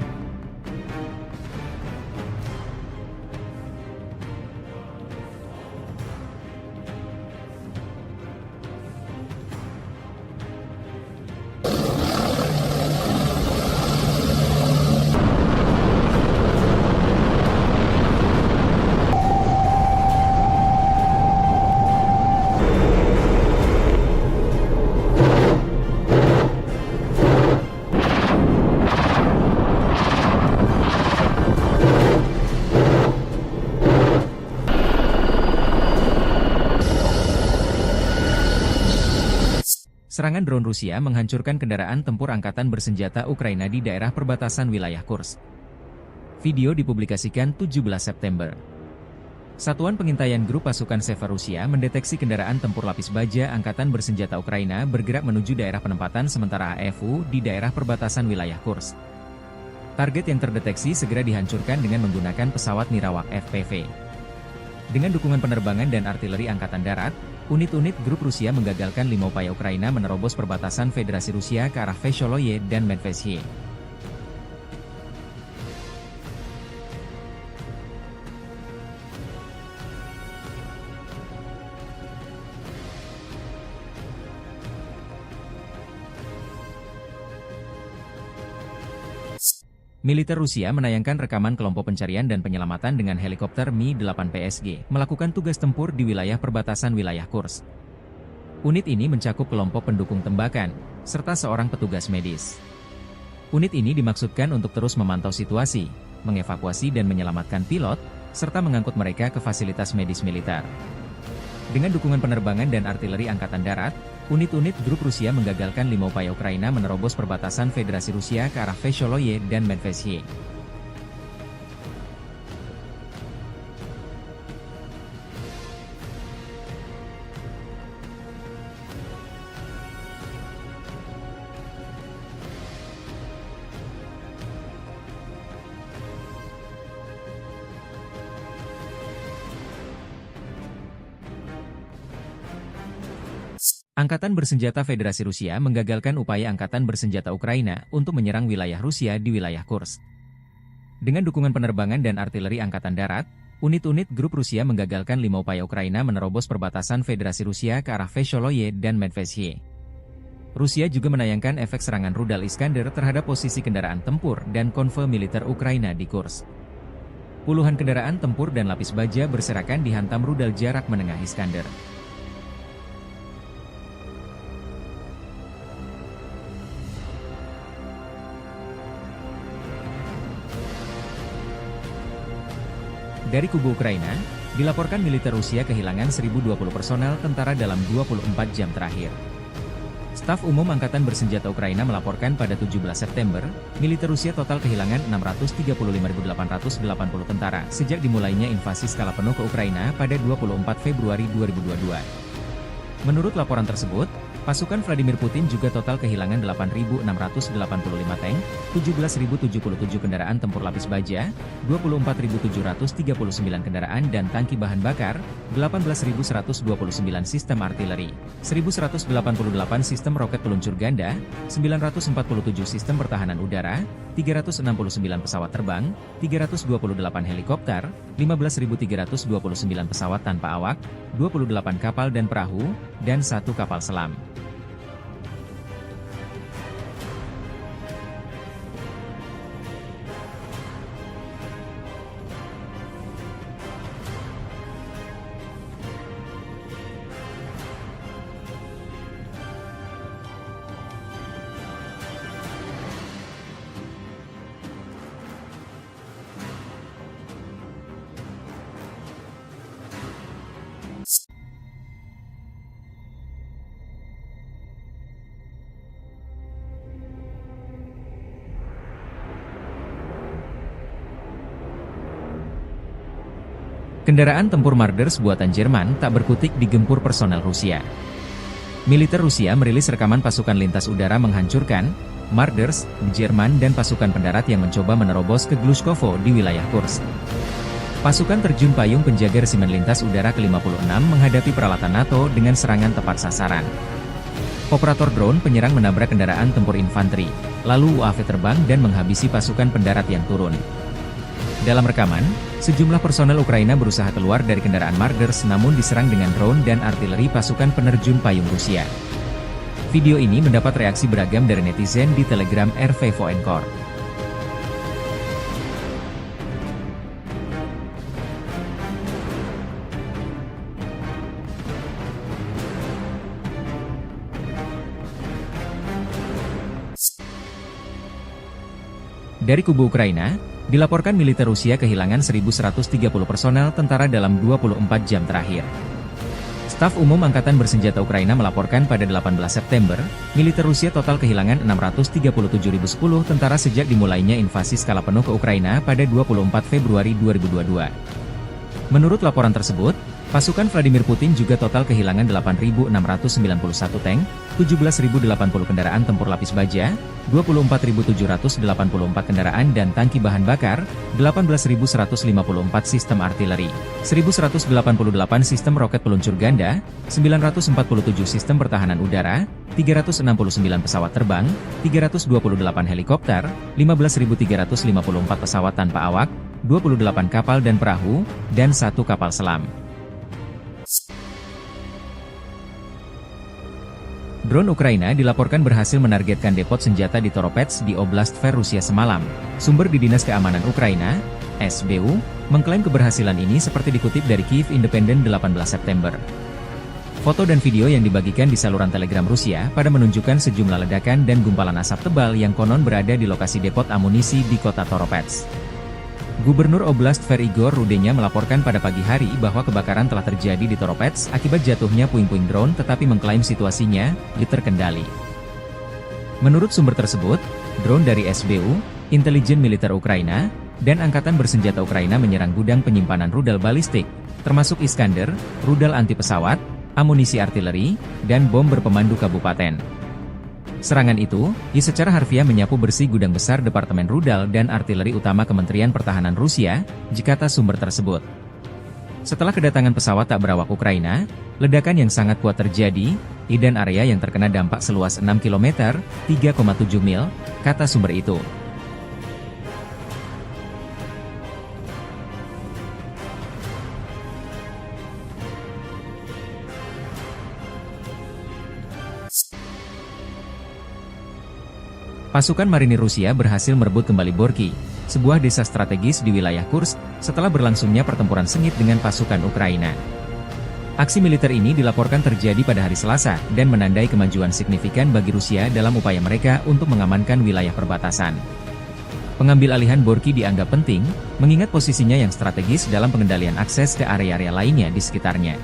Serangan drone Rusia menghancurkan kendaraan tempur angkatan bersenjata Ukraina di daerah perbatasan wilayah Kursk. Video dipublikasikan 17 September. Satuan pengintaian grup pasukan Seva Rusia mendeteksi kendaraan tempur lapis baja angkatan bersenjata Ukraina bergerak menuju daerah penempatan sementara AFU di daerah perbatasan wilayah Kursk. Target yang terdeteksi segera dihancurkan dengan menggunakan pesawat Nirawak FPV. Dengan dukungan penerbangan dan artileri angkatan darat, unit-unit grup Rusia menggagalkan 5 upaya Ukraina menerobos perbatasan Federasi Rusia ke arah Vesholoye dan Medvedye. Militer Rusia menayangkan rekaman kelompok pencarian dan penyelamatan dengan helikopter Mi-8 PSG melakukan tugas tempur di wilayah perbatasan wilayah Kursk. Unit ini mencakup kelompok pendukung tembakan, serta seorang petugas medis. Unit ini dimaksudkan untuk terus memantau situasi, mengevakuasi dan menyelamatkan pilot, serta mengangkut mereka ke fasilitas medis militer. Dengan dukungan penerbangan dan artileri angkatan darat, unit-unit grup Rusia menggagalkan 5 upaya Ukraina menerobos perbatasan Federasi Rusia ke arah Vesholoye dan Medvedye. Angkatan Bersenjata Federasi Rusia menggagalkan upaya Angkatan Bersenjata Ukraina untuk menyerang wilayah Rusia di wilayah Kursk. Dengan dukungan penerbangan dan artileri Angkatan Darat, unit-unit grup Rusia menggagalkan 5 upaya Ukraina menerobos perbatasan Federasi Rusia ke arah Vesholoye dan Medvedye. Rusia juga menayangkan efek serangan rudal Iskander terhadap posisi kendaraan tempur dan konvoi militer Ukraina di Kursk. Puluhan kendaraan tempur dan lapis baja berserakan dihantam rudal jarak menengah Iskander. Dari kubu Ukraina, dilaporkan militer Rusia kehilangan 1.020 personel tentara dalam 24 jam terakhir. Staf Umum Angkatan Bersenjata Ukraina melaporkan pada 17 September, militer Rusia total kehilangan 635.880 tentara sejak dimulainya invasi skala penuh ke Ukraina pada 24 Februari 2022. Menurut laporan tersebut, Pasukan Vladimir Putin juga total kehilangan 8.685 tank, 17.077 kendaraan tempur lapis baja, 24.739 kendaraan dan tangki bahan bakar, 18.129 sistem artileri, 1.188 sistem roket peluncur ganda, 947 sistem pertahanan udara, 369 pesawat terbang, 328 helikopter, 15.329 pesawat tanpa awak, 28 kapal dan perahu, dan 1 kapal selam. Kendaraan tempur Marders buatan Jerman tak berkutik digempur personel Rusia. Militer Rusia merilis rekaman pasukan lintas udara menghancurkan Marders, Jerman dan pasukan pendarat yang mencoba menerobos ke Glushkovo di wilayah Kursk. Pasukan terjun payung penjaga resimen lintas udara ke-56 menghadapi peralatan NATO dengan serangan tepat sasaran. Operator drone penyerang menabrak kendaraan tempur infanteri, lalu UAV terbang dan menghabisi pasukan pendarat yang turun. Dalam rekaman, sejumlah personel Ukraina berusaha keluar dari kendaraan Marders namun diserang dengan drone dan artileri pasukan penerjun payung Rusia. Video ini mendapat reaksi beragam dari netizen di Telegram RV Voenkor. Dari kubu Ukraina, dilaporkan militer Rusia kehilangan 1.130 personel tentara dalam 24 jam terakhir. Staf Umum Angkatan Bersenjata Ukraina melaporkan pada 18 September, militer Rusia total kehilangan 637.010 tentara sejak dimulainya invasi skala penuh ke Ukraina pada 24 Februari 2022. Menurut laporan tersebut, pasukan Vladimir Putin juga total kehilangan 8.691 tank, 17.080 kendaraan tempur lapis baja, 24.784 kendaraan dan tangki bahan bakar, 18.154 sistem artileri, 1.188 sistem roket peluncur ganda, 947 sistem pertahanan udara, 369 pesawat terbang, 328 helikopter, 15.354 pesawat tanpa awak, 28 kapal dan perahu, dan 1 kapal selam. Drone Ukraina dilaporkan berhasil menargetkan depot senjata di Toropets di Oblast Tver Rusia semalam. Sumber di Dinas Keamanan Ukraina, SBU, mengklaim keberhasilan ini seperti dikutip dari Kyiv Independent 18 September. Foto dan video yang dibagikan di saluran Telegram Rusia pada menunjukkan sejumlah ledakan dan gumpalan asap tebal yang konon berada di lokasi depot amunisi di kota Toropets. Gubernur Oblast Tver Igor Rudenya melaporkan pada pagi hari bahwa kebakaran telah terjadi di Toropets akibat jatuhnya puing-puing drone tetapi mengklaim situasinya terkendali. Menurut sumber tersebut, drone dari SBU, intelijen militer Ukraina, dan Angkatan Bersenjata Ukraina menyerang gudang penyimpanan rudal balistik, termasuk Iskander, rudal anti pesawat, amunisi artileri, dan bom berpemandu kabupaten. Serangan itu, secara harfiah menyapu bersih gudang besar Departemen Rudal dan Artileri Utama Kementerian Pertahanan Rusia, kata sumber tersebut. Setelah kedatangan pesawat tak berawak Ukraina, ledakan yang sangat kuat terjadi, dan area yang terkena dampak seluas 6 km, 3,7 mil, kata sumber itu. Pasukan marinir Rusia berhasil merebut kembali Borky, sebuah desa strategis di wilayah Kursk, setelah berlangsungnya pertempuran sengit dengan pasukan Ukraina. Aksi militer ini dilaporkan terjadi pada hari Selasa dan menandai kemajuan signifikan bagi Rusia dalam upaya mereka untuk mengamankan wilayah perbatasan. Pengambil alihan Borky dianggap penting, mengingat posisinya yang strategis dalam pengendalian akses ke area-area lainnya di sekitarnya.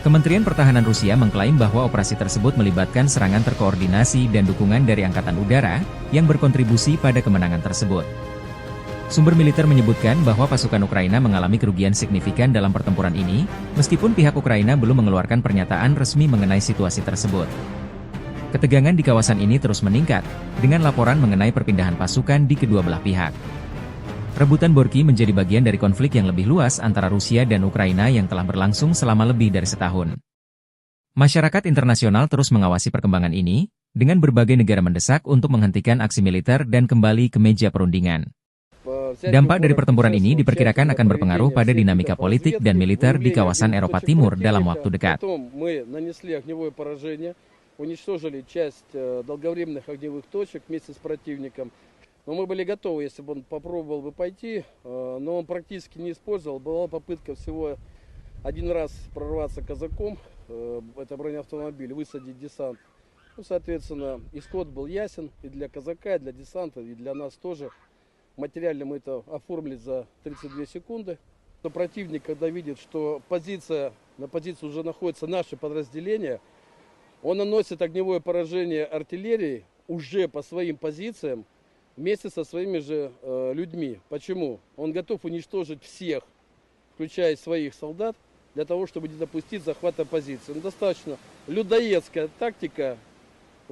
Kementerian Pertahanan Rusia mengklaim bahwa operasi tersebut melibatkan serangan terkoordinasi dan dukungan dari Angkatan Udara, yang berkontribusi pada kemenangan tersebut. Sumber militer menyebutkan bahwa pasukan Ukraina mengalami kerugian signifikan dalam pertempuran ini, meskipun pihak Ukraina belum mengeluarkan pernyataan resmi mengenai situasi tersebut. Ketegangan di kawasan ini terus meningkat, dengan laporan mengenai perpindahan pasukan di kedua belah pihak. Rebutan Borky menjadi bagian dari konflik yang lebih luas antara Rusia dan Ukraina yang telah berlangsung selama lebih dari setahun. Masyarakat internasional terus mengawasi perkembangan ini, dengan berbagai negara mendesak untuk menghentikan aksi militer dan kembali ke meja perundingan. Dampak dari pertempuran ini diperkirakan akan berpengaruh pada dinamika politik dan militer di kawasan Eropa Timur dalam waktu dekat. Уничтожили часть долговременных огневых точек вместе с противником. Но мы были готовы, если бы он попробовал бы пойти, но он практически не использовал. Была попытка всего один раз прорваться казаком, это бронеавтомобиль, высадить десант. Ну, соответственно, исход был ясен и для казака, и для десанта, и для нас тоже. Материально мы это оформили за 32 секунды. Но противник, когда видит, что на позиции уже находятся наши подразделения, он наносит огневое поражение артиллерии уже по своим позициям вместе со своими же людьми. Почему? Он готов уничтожить всех, включая своих солдат, для того, чтобы не допустить захвата позиции. Достаточно людоедская тактика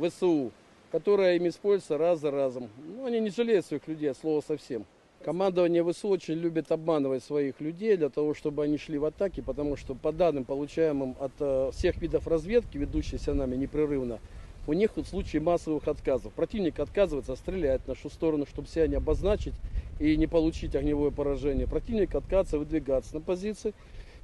ВСУ, которая им используется раз за разом. Они не жалеют своих людей, от слова совсем. Командование ВСУ очень любит обманывать своих людей для того, чтобы они шли в атаки, потому что по данным, получаемым от всех видов разведки, ведущейся нами непрерывно, у них в случае массовых отказов. Противник отказывается стрелять в нашу сторону, чтобы себя не обозначить и не получить огневое поражение. Противник отказывается выдвигаться на позиции.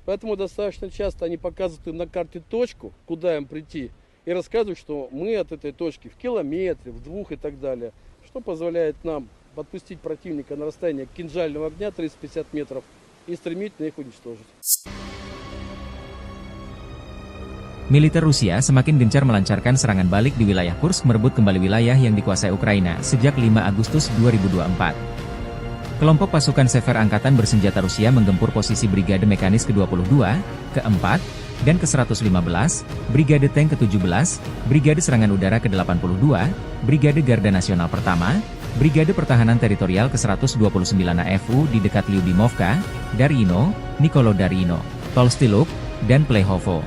Поэтому достаточно часто они показывают им на карте точку, куда им прийти, и рассказывают, что мы от этой точки в километре, в 2 и так далее, что позволяет нам подпустить противника на расстояние кинжального огня 350 метров и стремительно их уничтожить. Militer Rusia semakin gencar melancarkan serangan balik di wilayah Kursk merebut kembali wilayah yang dikuasai Ukraina sejak 5 Agustus 2024. Kelompok pasukan Sever Angkatan Bersenjata Rusia menggempur posisi Brigade Mekanis ke-22, ke-4, dan ke-115, Brigade Tank ke-17, Brigade Serangan Udara ke-82, Brigade Garda Nasional Pertama, Brigade Pertahanan Teritorial ke-129 AFU di dekat Lyubimovka, Darino, Nikolodariino, Tolstiluk, dan Plehovo.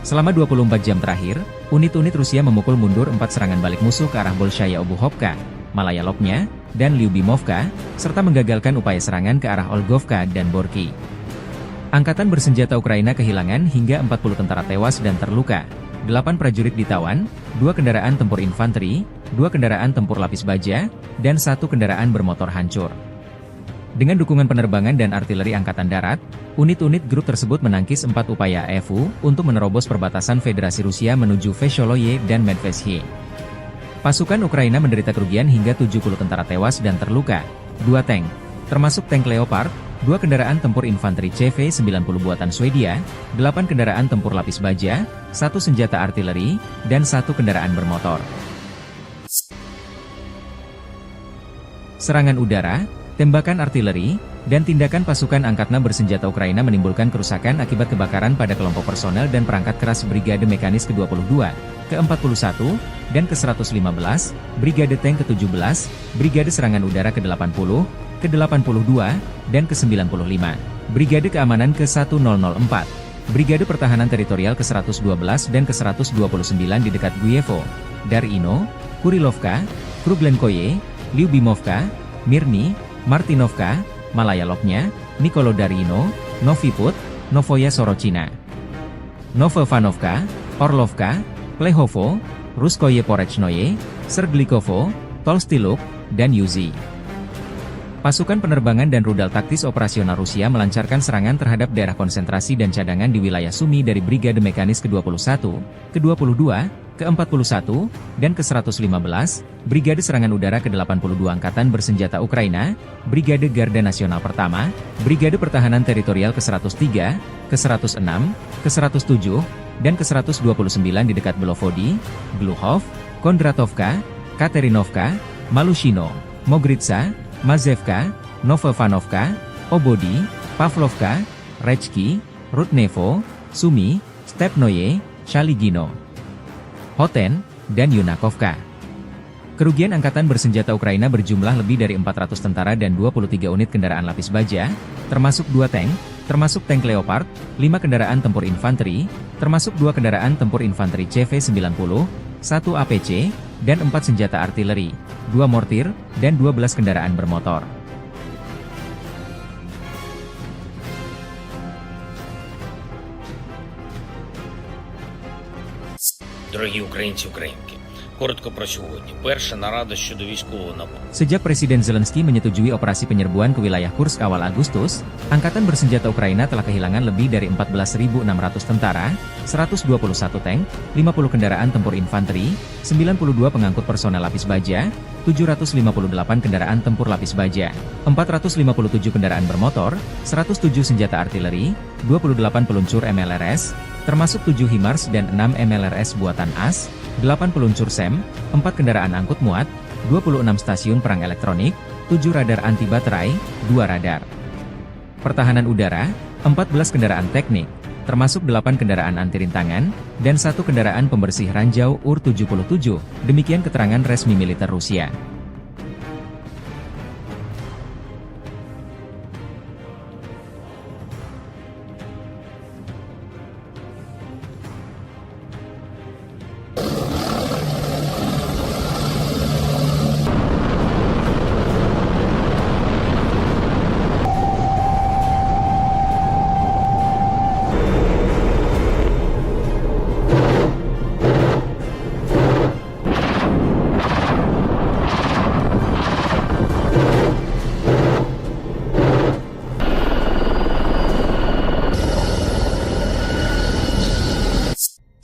Selama 24 jam terakhir, unit-unit Rusia memukul mundur 4 serangan balik musuh ke arah Bolshaya Obuhovka, Malaya Lopnya, dan Lyubimovka, serta menggagalkan upaya serangan ke arah Olgovka dan Borky. Angkatan bersenjata Ukraina kehilangan hingga 40 tentara tewas dan terluka, 8 prajurit ditawan, 2 kendaraan tempur infanteri, 2 kendaraan tempur lapis baja, dan 1 kendaraan bermotor hancur. Dengan dukungan penerbangan dan artileri Angkatan Darat, unit-unit grup tersebut menangkis 4 upaya AFU untuk menerobos perbatasan Federasi Rusia menuju Vesholoye dan Medvesye. Pasukan Ukraina menderita kerugian hingga 70 tentara tewas dan terluka, 2 tank, termasuk tank Leopard, 2 kendaraan tempur infanteri CV-90 buatan Swedia, 8 kendaraan tempur lapis baja, 1 senjata artileri, dan 1 kendaraan bermotor. Serangan udara, tembakan artileri, dan tindakan pasukan angkatan bersenjata Ukraina menimbulkan kerusakan akibat kebakaran pada kelompok personel dan perangkat keras Brigade Mekanis ke-22, ke-41, dan ke-115, Brigade Tank ke-17, Brigade Serangan Udara ke-80, ke-82, dan ke-95, Brigade Keamanan ke-1004, Brigade Pertahanan Teritorial ke-112 dan ke-129 di dekat Guyevo, Darino, Kurilovka, Kruglenkoye, Lyubimovka, Mirny, Martinovka, Malaya Lopnya, Nikolodariino, Novi Put, Novoya Sorochina, Novovanovka, Orlovka, Plehovo, Ruskoye Porechnoye, Serglikovo, Tolstiluk, dan Yuzi. Pasukan penerbangan dan rudal taktis operasional Rusia melancarkan serangan terhadap daerah konsentrasi dan cadangan di wilayah Sumy dari Brigade Mekanis ke-21, ke-22, ke-41, dan ke-115, Brigade Serangan Udara ke-82 Angkatan Bersenjata Ukraina, Brigade Garda Nasional Pertama, Brigade Pertahanan Teritorial ke-103, ke-106, ke-107, dan ke-129 di dekat Belovody, Gluhov, Kondratovka, Katerinovka, Malushino, Mogritsa, Mazevka, Novovanovka, Obody, Pavlovka, Rechki, Rudnevo, Sumy, Stepnoye, Shaligino, Hoten, dan Yunakovka. Kerugian Angkatan Bersenjata Ukraina berjumlah lebih dari 400 tentara dan 23 unit kendaraan lapis baja, termasuk 2 tank, termasuk tank Leopard, 5 kendaraan tempur infanteri, termasuk 2 kendaraan tempur infanteri CV-90, 1 APC, dan 4 senjata artileri, 2 mortir, dan 12 kendaraan bermotor. Дорогі українці, українки, коротко про сьогодні. Перша нарада щодо військового нападу. Sejak Presiden Zelensky menyetujui operasi penyerbuan ke wilayah Kursk awal Agustus, Angkatan Bersenjata Ukraina telah kehilangan lebih dari 14.600 tentara, 121 tank, 50 kendaraan tempur infanteri, 92 pengangkut personel lapis baja, 758 kendaraan tempur lapis baja, 457 kendaraan bermotor, 107 senjata artileri, 28 peluncur MLRS, termasuk 7 HIMARS dan 6 MLRS buatan AS, 8 peluncur SEM, 4 kendaraan angkut muat, 26 stasiun perang elektronik, 7 radar anti baterai, 2 radar pertahanan udara, 14 kendaraan teknik, termasuk 8 kendaraan anti rintangan, dan 1 kendaraan pembersih ranjau UR-77, demikian keterangan resmi militer Rusia.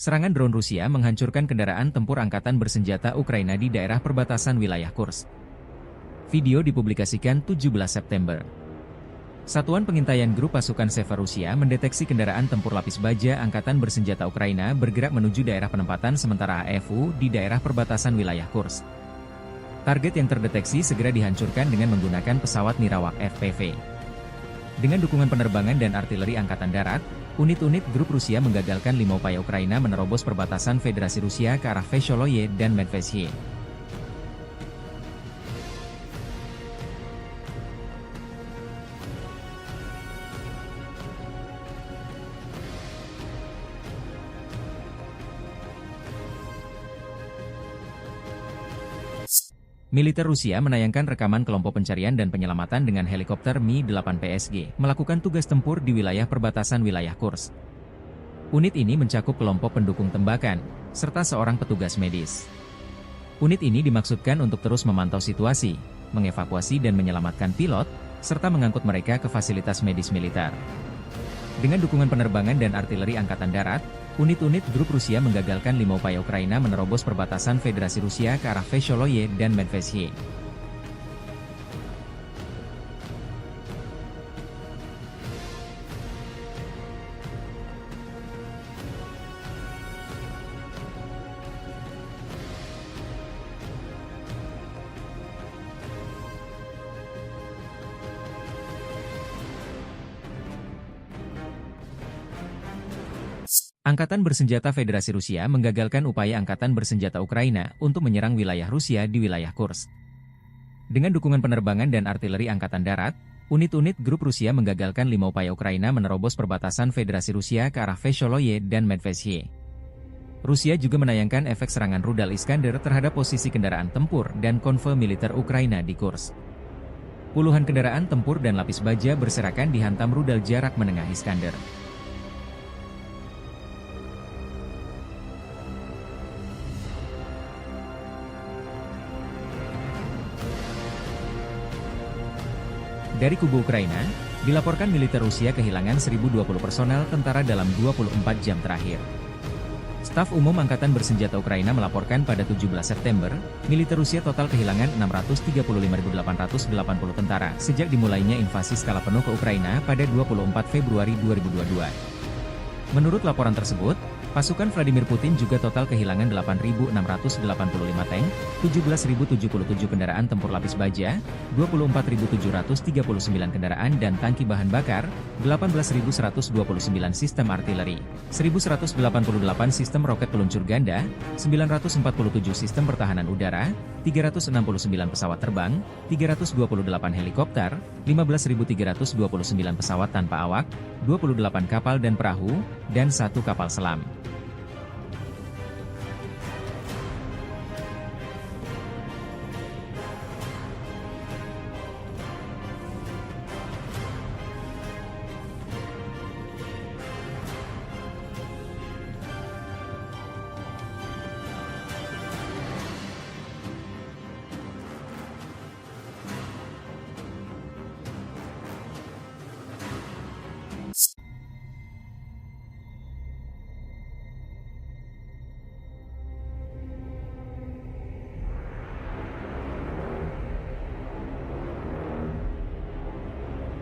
Serangan drone Rusia menghancurkan kendaraan tempur angkatan bersenjata Ukraina di daerah perbatasan wilayah Kursk. Video dipublikasikan 17 September. Satuan pengintaian grup pasukan Seva Rusia mendeteksi kendaraan tempur lapis baja angkatan bersenjata Ukraina bergerak menuju daerah penempatan sementara AFU di daerah perbatasan wilayah Kursk. Target yang terdeteksi segera dihancurkan dengan menggunakan pesawat Nirawak FPV. Dengan dukungan penerbangan dan artileri angkatan darat, unit-unit grup Rusia menggagalkan 5 upaya Ukraina menerobos perbatasan Federasi Rusia ke arah Vesholoye dan Medvesye. Militer Rusia menayangkan rekaman kelompok pencarian dan penyelamatan dengan helikopter Mi-8 PSG melakukan tugas tempur di wilayah perbatasan wilayah Kursk. Unit ini mencakup kelompok pendukung tembakan, serta seorang petugas medis. Unit ini dimaksudkan untuk terus memantau situasi, mengevakuasi dan menyelamatkan pilot, serta mengangkut mereka ke fasilitas medis militer. Dengan dukungan penerbangan dan artileri angkatan darat, unit-unit grup Rusia menggagalkan 5 upaya Ukraina menerobos perbatasan Federasi Rusia ke arah Vesholoye dan Medvesye. Angkatan Bersenjata Federasi Rusia menggagalkan upaya Angkatan Bersenjata Ukraina untuk menyerang wilayah Rusia di wilayah Kursk. Dengan dukungan penerbangan dan artileri Angkatan Darat, unit-unit grup Rusia menggagalkan 5 upaya Ukraina menerobos perbatasan Federasi Rusia ke arah Vesholoye dan Medvesye. Rusia juga menayangkan efek serangan rudal Iskander terhadap posisi kendaraan tempur dan konvoi militer Ukraina di Kursk. Puluhan kendaraan tempur dan lapis baja berserakan dihantam rudal jarak menengah Iskander. Dari kubu Ukraina, dilaporkan militer Rusia kehilangan 1.020 personel tentara dalam 24 jam terakhir. Staf Umum Angkatan Bersenjata Ukraina melaporkan pada 17 September, militer Rusia total kehilangan 635.880 tentara sejak dimulainya invasi skala penuh ke Ukraina pada 24 Februari 2022. Menurut laporan tersebut, pasukan Vladimir Putin juga total kehilangan 8.685 tank, 17.077 kendaraan tempur lapis baja, 24.739 kendaraan dan tangki bahan bakar, 18.129 sistem artileri, 1.188 sistem roket peluncur ganda, 947 sistem pertahanan udara, 369 pesawat terbang, 328 helikopter, 15.329 pesawat tanpa awak, 28 kapal dan perahu, dan 1 kapal selam.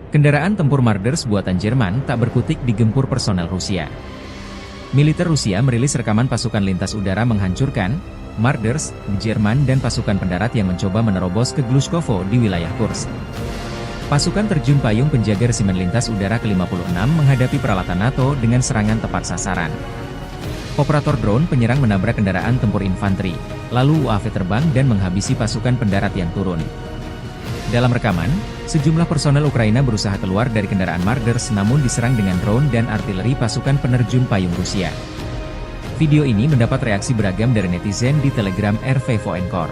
Kendaraan tempur Marders buatan Jerman tak berkutik digempur personel Rusia. Militer Rusia merilis rekaman pasukan lintas udara menghancurkan Marders di Jerman dan pasukan pendarat yang mencoba menerobos ke Glushkovo di wilayah Kursk. Pasukan terjun payung penjaga resimen lintas udara ke-56 menghadapi peralatan NATO dengan serangan tepat sasaran. Operator drone penyerang menabrak kendaraan tempur infanteri, lalu UAV terbang dan menghabisi pasukan pendarat yang turun. Dalam rekaman, sejumlah personel Ukraina berusaha keluar dari kendaraan Marders namun diserang dengan drone dan artileri pasukan penerjun payung Rusia. Video ini mendapat reaksi beragam dari netizen di Telegram RV Voenkor.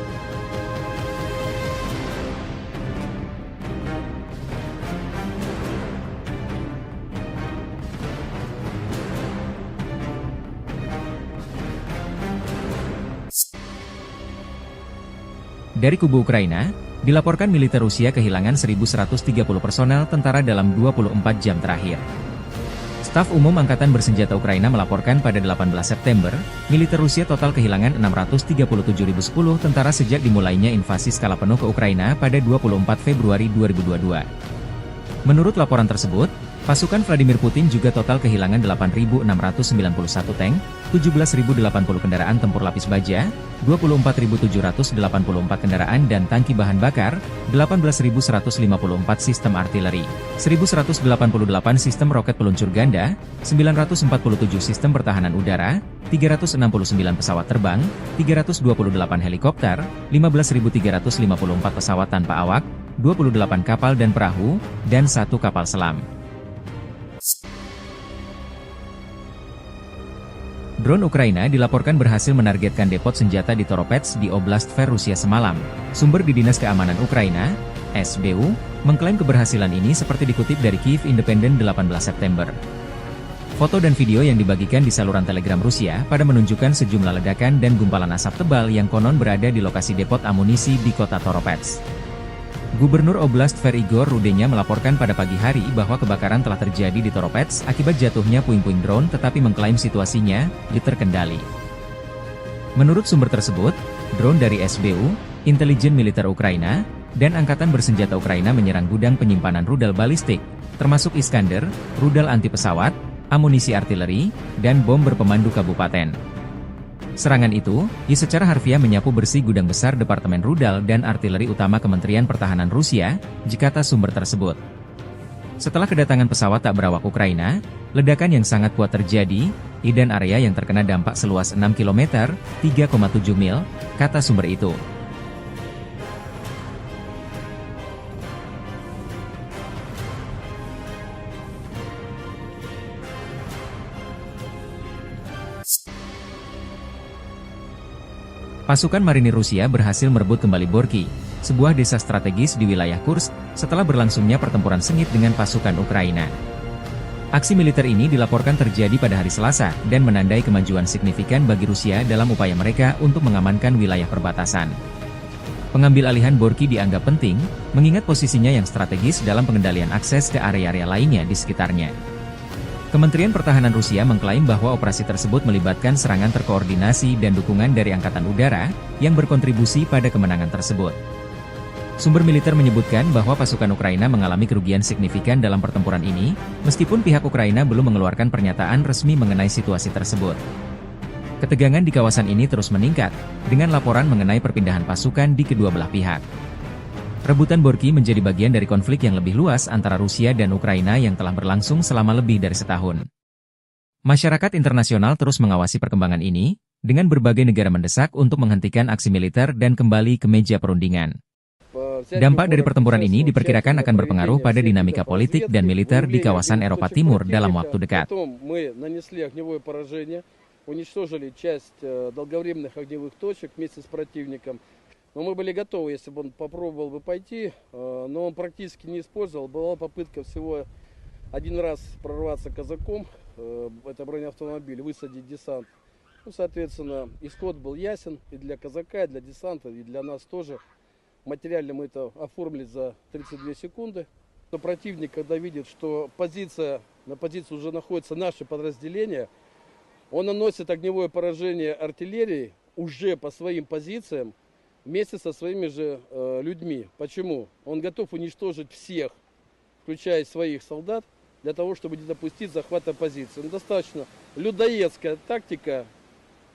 Dari kubu Ukraina, dilaporkan militer Rusia kehilangan 1.130 personel tentara dalam 24 jam terakhir. Staf Umum Angkatan Bersenjata Ukraina melaporkan pada 18 September, militer Rusia total kehilangan 637.010 tentara sejak dimulainya invasi skala penuh ke Ukraina pada 24 Februari 2022. Menurut laporan tersebut, pasukan Vladimir Putin juga total kehilangan 8.691 tank, 17.080 kendaraan tempur lapis baja, 24.784 kendaraan dan tangki bahan bakar, 18.154 sistem artileri, 1.188 sistem roket peluncur ganda, 947 sistem pertahanan udara, 369 pesawat terbang, 328 helikopter, 15.354 pesawat tanpa awak, 28 kapal dan perahu, dan 1 kapal selam. Drone Ukraina dilaporkan berhasil menargetkan depot senjata di Toropets di Oblast Tver Rusia semalam. Sumber di Dinas Keamanan Ukraina, SBU, mengklaim keberhasilan ini seperti dikutip dari Kyiv Independent 18 September. Foto dan video yang dibagikan di saluran Telegram Rusia pada menunjukkan sejumlah ledakan dan gumpalan asap tebal yang konon berada di lokasi depot amunisi di kota Toropets. Gubernur Oblast Tver Igor Rudenya melaporkan pada pagi hari bahwa kebakaran telah terjadi di Toropets akibat jatuhnya puing-puing drone tetapi mengklaim situasinya terkendali. Menurut sumber tersebut, drone dari SBU, intelijen militer Ukraina, dan Angkatan Bersenjata Ukraina menyerang gudang penyimpanan rudal balistik, termasuk Iskander, rudal anti-pesawat, amunisi artileri, dan bom berpemandu kabupaten. Serangan itu, secara harfiah menyapu bersih gudang besar Departemen Rudal dan Artileri Utama Kementerian Pertahanan Rusia, kata sumber tersebut. Setelah kedatangan pesawat tak berawak Ukraina, ledakan yang sangat kuat terjadi, dan area yang terkena dampak seluas 6 km, 3,7 mil, kata sumber itu. Pasukan marinir Rusia berhasil merebut kembali Borky, sebuah desa strategis di wilayah Kursk, setelah berlangsungnya pertempuran sengit dengan pasukan Ukraina. Aksi militer ini dilaporkan terjadi pada hari Selasa dan menandai kemajuan signifikan bagi Rusia dalam upaya mereka untuk mengamankan wilayah perbatasan. Pengambil alihan Borky dianggap penting, mengingat posisinya yang strategis dalam pengendalian akses ke area-area lainnya di sekitarnya. Kementerian Pertahanan Rusia mengklaim bahwa operasi tersebut melibatkan serangan terkoordinasi dan dukungan dari Angkatan Udara, yang berkontribusi pada kemenangan tersebut. Sumber militer menyebutkan bahwa pasukan Ukraina mengalami kerugian signifikan dalam pertempuran ini, meskipun pihak Ukraina belum mengeluarkan pernyataan resmi mengenai situasi tersebut. Ketegangan di kawasan ini terus meningkat, dengan laporan mengenai perpindahan pasukan di kedua belah pihak. Rebutan Borky menjadi bagian dari konflik yang lebih luas antara Rusia dan Ukraina yang telah berlangsung selama lebih dari setahun. Masyarakat internasional terus mengawasi perkembangan ini, dengan berbagai negara mendesak untuk menghentikan aksi militer dan kembali ke meja perundingan. Dampak dari pertempuran ini diperkirakan akan berpengaruh pada dinamika politik dan militer di kawasan Eropa Timur dalam waktu dekat. Но мы были готовы, если бы он попробовал бы пойти, но он практически не использовал. Была попытка всего один раз прорваться казаком, это бронеавтомобиль, высадить десант. Ну, соответственно, исход был ясен и для казака, и для десанта, и для нас тоже. Материально мы это оформили за 32 секунды. Но противник, когда видит, что на позиции уже находится наше подразделение, он наносит огневое поражение артиллерии уже по своим позициям, вместе со своими же людьми. Почему? Он готов уничтожить всех включая своих солдат, для того, чтобы не допустить захвата позиции. Но достаточно людоедская тактика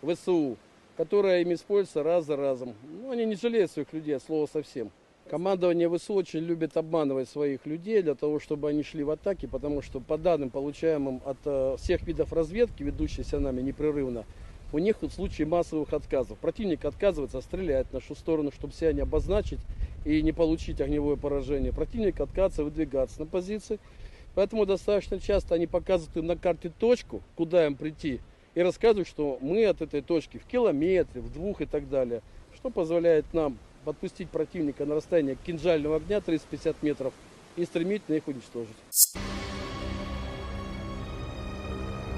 ВСУ, которая им используется раз за разом. Ну, они не жалеют своих людей, от слова совсем. Командование ВСУ очень любит обманывать своих людей для того, чтобы они шли в атаки, потому что по данным, получаемым от всех видов разведки, ведущейся нами непрерывно, у них в случае массовых отказов. Противник отказывается стрелять в нашу сторону, чтобы себя не обозначить и не получить огневое поражение. Противник отказывается выдвигаться на позиции. Поэтому достаточно часто они показывают им на карте точку, куда им прийти, и рассказывают, что мы от этой точки в километре, в 2 и так далее, что позволяет нам подпустить противника на расстояние кинжального огня 350 метров и стремительно их уничтожить.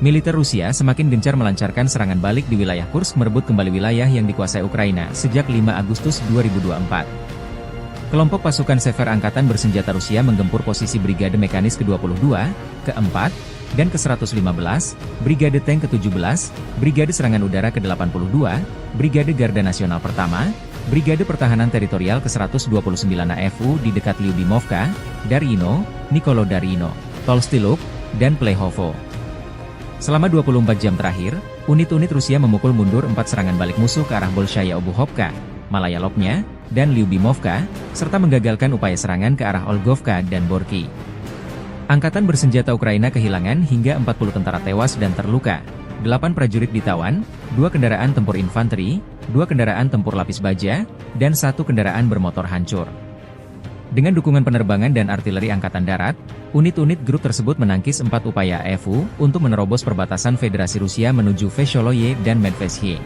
Militer Rusia semakin gencar melancarkan serangan balik di wilayah Kursk merebut kembali wilayah yang dikuasai Ukraina sejak 5 Agustus 2024. Kelompok pasukan Sever Angkatan Bersenjata Rusia menggempur posisi Brigade Mekanis ke-22, ke-4, dan ke-115, Brigade Tank ke-17, Brigade Serangan Udara ke-82, Brigade Garda Nasional Pertama, Brigade Pertahanan Teritorial ke-129 AFU di dekat Lyubimovka, Darino, Nikolo-Darino, Tolstyluk, dan Plehovo. Selama 24 jam terakhir, unit-unit Rusia memukul mundur 4 serangan balik musuh ke arah Bolshaya Obuhovka, Malaya Lopnya, dan Lyubimovka, serta menggagalkan upaya serangan ke arah Olgovka dan Borky. Angkatan bersenjata Ukraina kehilangan hingga 40 tentara tewas dan terluka, 8 prajurit ditawan, 2 kendaraan tempur infanteri, 2 kendaraan tempur lapis baja, dan 1 kendaraan bermotor hancur. Dengan dukungan penerbangan dan artileri Angkatan Darat, unit-unit grup tersebut menangkis 4 upaya AFU untuk menerobos perbatasan Federasi Rusia menuju Vesholoye dan Medvesye.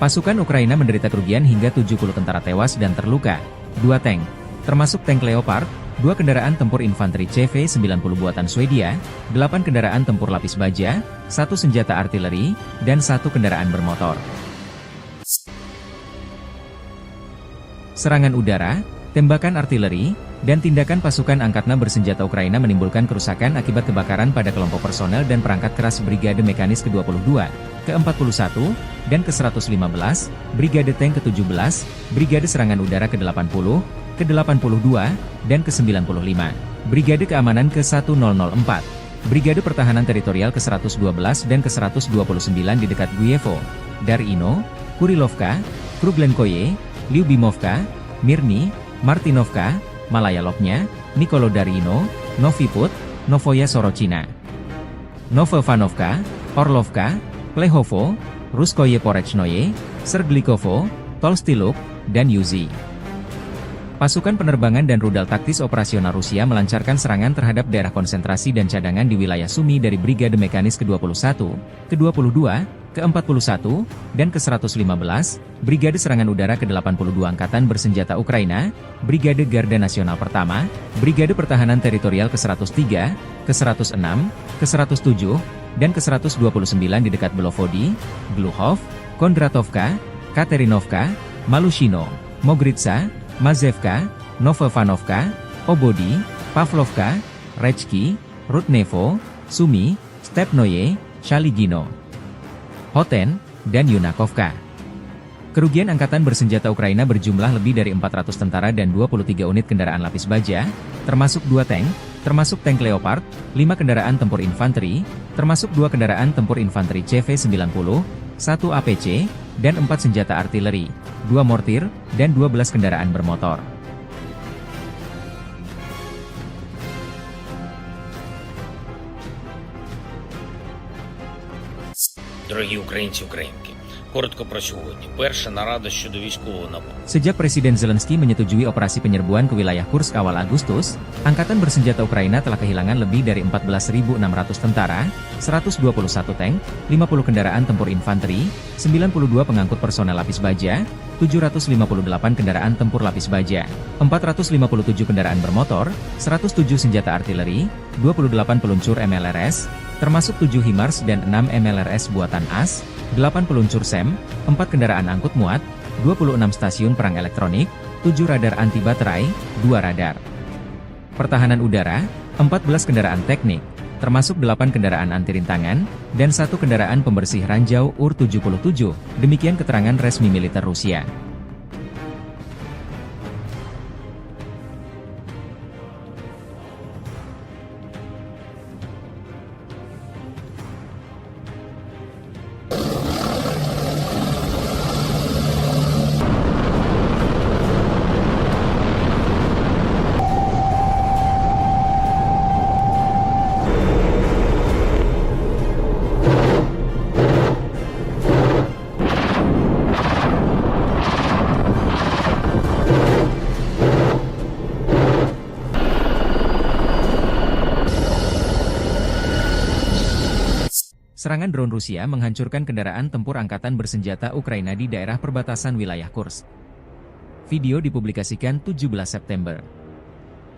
Pasukan Ukraina menderita kerugian hingga 70 tentara tewas dan terluka, 2 tank, termasuk tank Leopard, 2 kendaraan tempur infanteri CV-90 buatan Swedia, 8 kendaraan tempur lapis baja, 1 senjata artileri, dan 1 kendaraan bermotor. Serangan udara, tembakan artileri, dan tindakan pasukan angkatan bersenjata Ukraina menimbulkan kerusakan akibat kebakaran pada kelompok personel dan perangkat keras Brigade Mekanis ke-22, ke-41, dan ke-115, Brigade Tank ke-17, Brigade Serangan Udara ke-80, ke-82, dan ke-95, Brigade Keamanan ke-1004, Brigade Pertahanan Teritorial ke-112 dan ke-129 di dekat Guyevo, Darino, Kurilovka, Kruglenkoye, Lyubimovka, Mirny, Martinovka, Malaya Lopnya, Nikolo-Darino, Novi Put, Novoya Sorochina, Novovanovka, Orlovka, Plehovo, Ruskoye Porechnoye, Serglikovo, Tolstyluk, dan Yuzi. Pasukan penerbangan dan rudal taktis operasional Rusia melancarkan serangan terhadap daerah konsentrasi dan cadangan di wilayah Sumy dari Brigade Mekanis ke-21, ke-22, ke-41, dan ke-115, Brigade Serangan Udara ke-82 Angkatan Bersenjata Ukraina, Brigade Garda Nasional Pertama, Brigade Pertahanan Teritorial ke-103, ke-106, ke-107, dan ke-129 di dekat Belovody, Gluhov, Kondratovka, Katerinovka, Malushino, Mogritsa, Mazevka, Novovanovka, Obody, Pavlovka, Rechki, Rudnevo, Sumy, Stepnoye, Shaligino, Hoten, dan Yunakovka. Kerugian Angkatan Bersenjata Ukraina berjumlah lebih dari 400 tentara dan 23 unit kendaraan lapis baja, termasuk 2 tank, termasuk tank Leopard, 5 kendaraan tempur infanteri, termasuk 2 kendaraan tempur infanteri CV-90, 1 APC, dan 4 senjata artileri, 2 mortir, dan 12 kendaraan bermotor. Дорогі українці, українки, коротко про сьогодні. Перша нарада щодо військового нападу. Sejak Presiden Zelensky menyetujui operasi penyerbuan ke wilayah Kursk awal Agustus, Angkatan Bersenjata Ukraina telah kehilangan lebih dari 14.600 tentara, 121 tank, 50 kendaraan tempur infanteri, 92 pengangkut personel lapis baja, 758 kendaraan tempur lapis baja, 457 kendaraan bermotor, 107 senjata artileri, 28 peluncur MLRS, termasuk 7 HIMARS dan 6 MLRS buatan AS, 8 peluncur SEM, 4 kendaraan angkut muat, 26 stasiun perang elektronik, 7 radar anti baterai, 2 radar pertahanan udara, 14 kendaraan teknik, termasuk 8 kendaraan anti rintangan, dan 1 kendaraan pembersih ranjau UR-77, demikian keterangan resmi militer Rusia. Serangan drone Rusia menghancurkan kendaraan tempur angkatan bersenjata Ukraina di daerah perbatasan wilayah Kursk. Video dipublikasikan 17 September.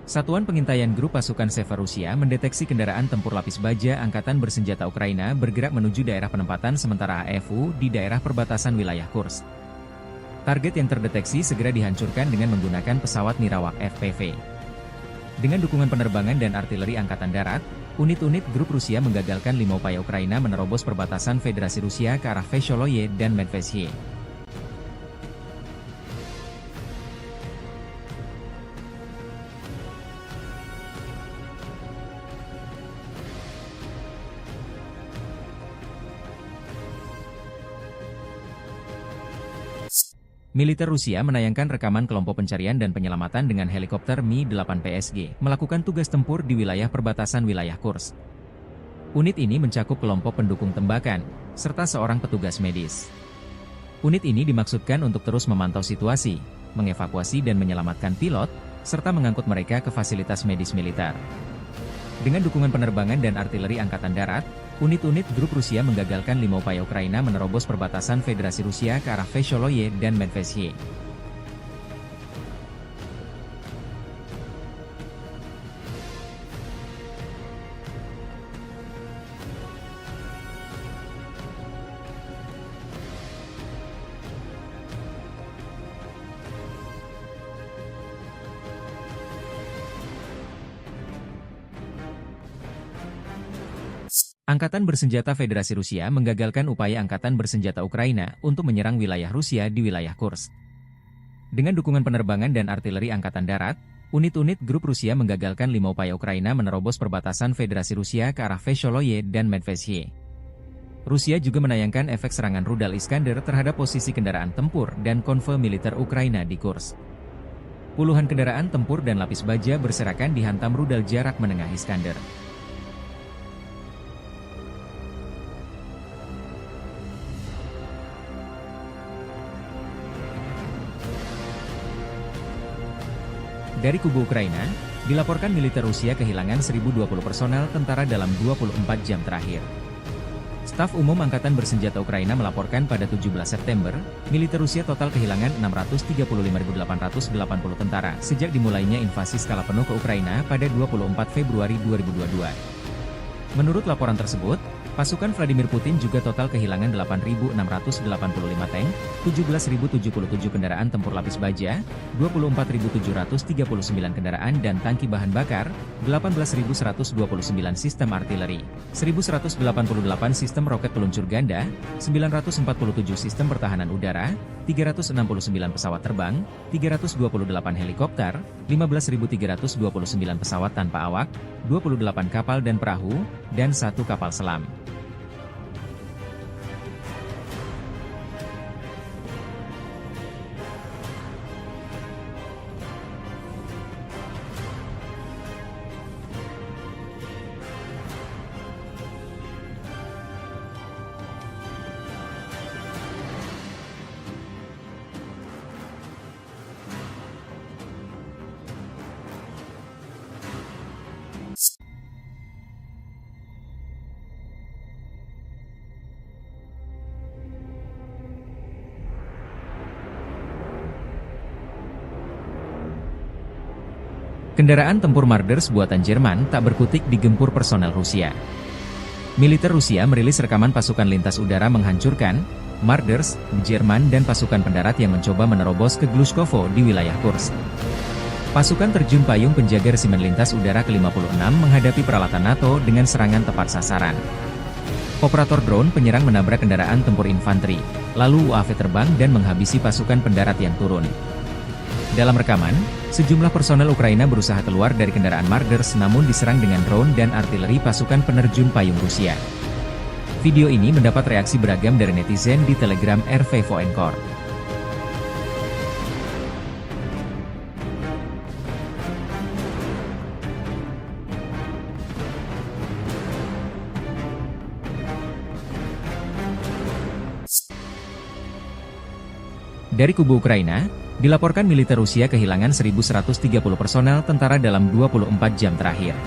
Satuan pengintaian grup pasukan Seva Rusia mendeteksi kendaraan tempur lapis baja angkatan bersenjata Ukraina bergerak menuju daerah penempatan sementara AFU di daerah perbatasan wilayah Kursk. Target yang terdeteksi segera dihancurkan dengan menggunakan pesawat Nirawak FPV. Dengan dukungan penerbangan dan artileri angkatan darat, unit-unit grup Rusia menggagalkan 5 upaya Ukraina menerobos perbatasan Federasi Rusia ke arah Vesholoye dan Medvedye. Militer Rusia menayangkan rekaman kelompok pencarian dan penyelamatan dengan helikopter Mi-8 PSG melakukan tugas tempur di wilayah perbatasan wilayah Kursk. Unit ini mencakup kelompok pendukung tembakan, serta seorang petugas medis. Unit ini dimaksudkan untuk terus memantau situasi, mengevakuasi dan menyelamatkan pilot, serta mengangkut mereka ke fasilitas medis militer. Dengan dukungan penerbangan dan artileri angkatan darat, unit-unit grup Rusia menggagalkan 5 upaya Ukraina menerobos perbatasan Federasi Rusia ke arah Vesholoye dan Medvedye. Angkatan bersenjata Federasi Rusia menggagalkan upaya angkatan bersenjata Ukraina untuk menyerang wilayah Rusia di wilayah Kursk. Dengan dukungan penerbangan dan artileri angkatan darat, unit-unit grup Rusia menggagalkan 5 upaya Ukraina menerobos perbatasan Federasi Rusia ke arah Vesholoye dan Medvedye. Rusia juga menayangkan efek serangan rudal Iskander terhadap posisi kendaraan tempur dan konvoi militer Ukraina di Kursk. Puluhan kendaraan tempur dan lapis baja berserakan dihantam rudal jarak menengah Iskander. Dari kubu Ukraina, dilaporkan militer Rusia kehilangan 1.020 personel tentara dalam 24 jam terakhir. Staf Umum Angkatan Bersenjata Ukraina melaporkan pada 17 September, militer Rusia total kehilangan 635.880 tentara sejak dimulainya invasi skala penuh ke Ukraina pada 24 Februari 2022. Menurut laporan tersebut, pasukan Vladimir Putin juga total kehilangan 8.685 tank, 17.077 kendaraan tempur lapis baja, 24.739 kendaraan dan tangki bahan bakar, 18.129 sistem artileri, 1.188 sistem roket peluncur ganda, 947 sistem pertahanan udara, 369 pesawat terbang, 328 helikopter, 15.329 pesawat tanpa awak, 28 kapal dan perahu, dan 1 kapal selam. Kendaraan tempur Marders buatan Jerman tak berkutik digempur personel Rusia. Militer Rusia merilis rekaman pasukan lintas udara menghancurkan Marders, Jerman dan pasukan pendarat yang mencoba menerobos ke Glushkovo di wilayah Kursk. Pasukan terjun payung penjaga resimen lintas udara ke-56 menghadapi peralatan NATO dengan serangan tepat sasaran. Operator drone penyerang menabrak kendaraan tempur infanteri, lalu UAV terbang dan menghabisi pasukan pendarat yang turun. Dalam rekaman, sejumlah personel Ukraina berusaha keluar dari kendaraan Marders namun diserang dengan drone dan artileri pasukan penerjun payung Rusia. Video ini mendapat reaksi beragam dari netizen di Telegram RV Voenkor. Dari kubu Ukraina, dilaporkan militer Rusia kehilangan 1.130 personel tentara dalam 24 jam terakhir.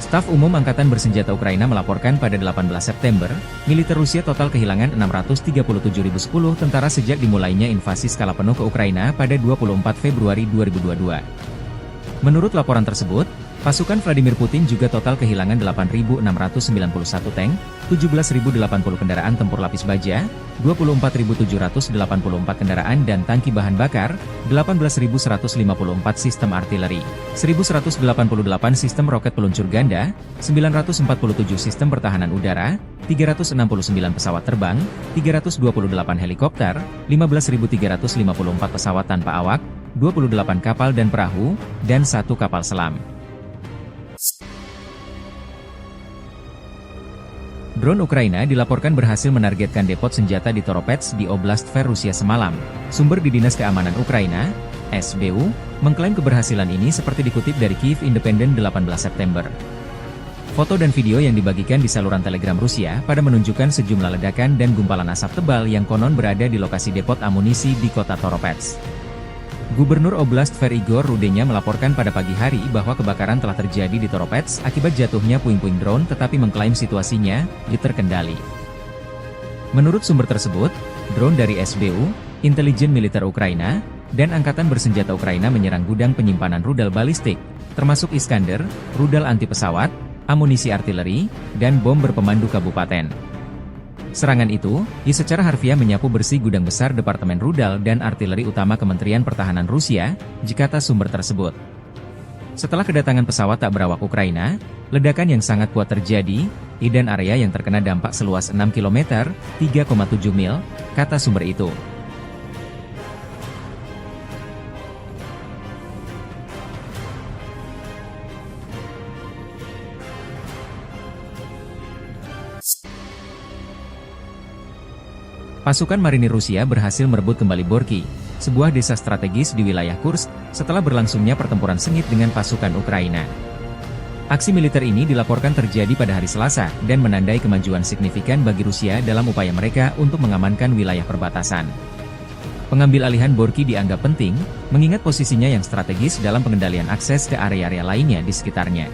Staf Umum Angkatan Bersenjata Ukraina melaporkan pada 18 September, militer Rusia total kehilangan 637.010 tentara sejak dimulainya invasi skala penuh ke Ukraina pada 24 Februari 2022. Menurut laporan tersebut, pasukan Vladimir Putin juga total kehilangan 8.691 tank, 17.080 kendaraan tempur lapis baja, 24.784 kendaraan dan tangki bahan bakar, 18.154 sistem artileri, 1.188 sistem roket peluncur ganda, 947 sistem pertahanan udara, 369 pesawat terbang, 328 helikopter, 15.354 pesawat tanpa awak, 28 kapal dan perahu, dan 1 kapal selam. Drone Ukraina dilaporkan berhasil menargetkan depot senjata di Toropets di Oblast Tver, Rusia semalam. Sumber di Dinas Keamanan Ukraina, SBU, mengklaim keberhasilan ini seperti dikutip dari Kyiv Independent 18 September. Foto dan video yang dibagikan di saluran Telegram Rusia pada menunjukkan sejumlah ledakan dan gumpalan asap tebal yang konon berada di lokasi depot amunisi di kota Toropets. Gubernur Oblast Tver Igor Rudenya melaporkan pada pagi hari bahwa kebakaran telah terjadi di Toropets akibat jatuhnya puing-puing drone tetapi mengklaim situasinya terkendali. Menurut sumber tersebut, drone dari SBU, intelijen militer Ukraina, dan Angkatan Bersenjata Ukraina menyerang gudang penyimpanan rudal balistik, termasuk Iskander, rudal anti pesawat, amunisi artileri, dan bom berpemandu kabupaten. Serangan itu, secara harfiah menyapu bersih gudang besar Departemen Rudal dan Artileri Utama Kementerian Pertahanan Rusia, kata sumber tersebut. Setelah kedatangan pesawat tak berawak Ukraina, ledakan yang sangat kuat terjadi, dan area yang terkena dampak seluas 6 km, 3,7 mil, kata sumber itu. Pasukan marinir Rusia berhasil merebut kembali Borky, sebuah desa strategis di wilayah Kursk, setelah berlangsungnya pertempuran sengit dengan pasukan Ukraina. Aksi militer ini dilaporkan terjadi pada hari Selasa, dan menandai kemajuan signifikan bagi Rusia dalam upaya mereka untuk mengamankan wilayah perbatasan. Pengambil alihan Borky dianggap penting, mengingat posisinya yang strategis dalam pengendalian akses ke area-area lainnya di sekitarnya.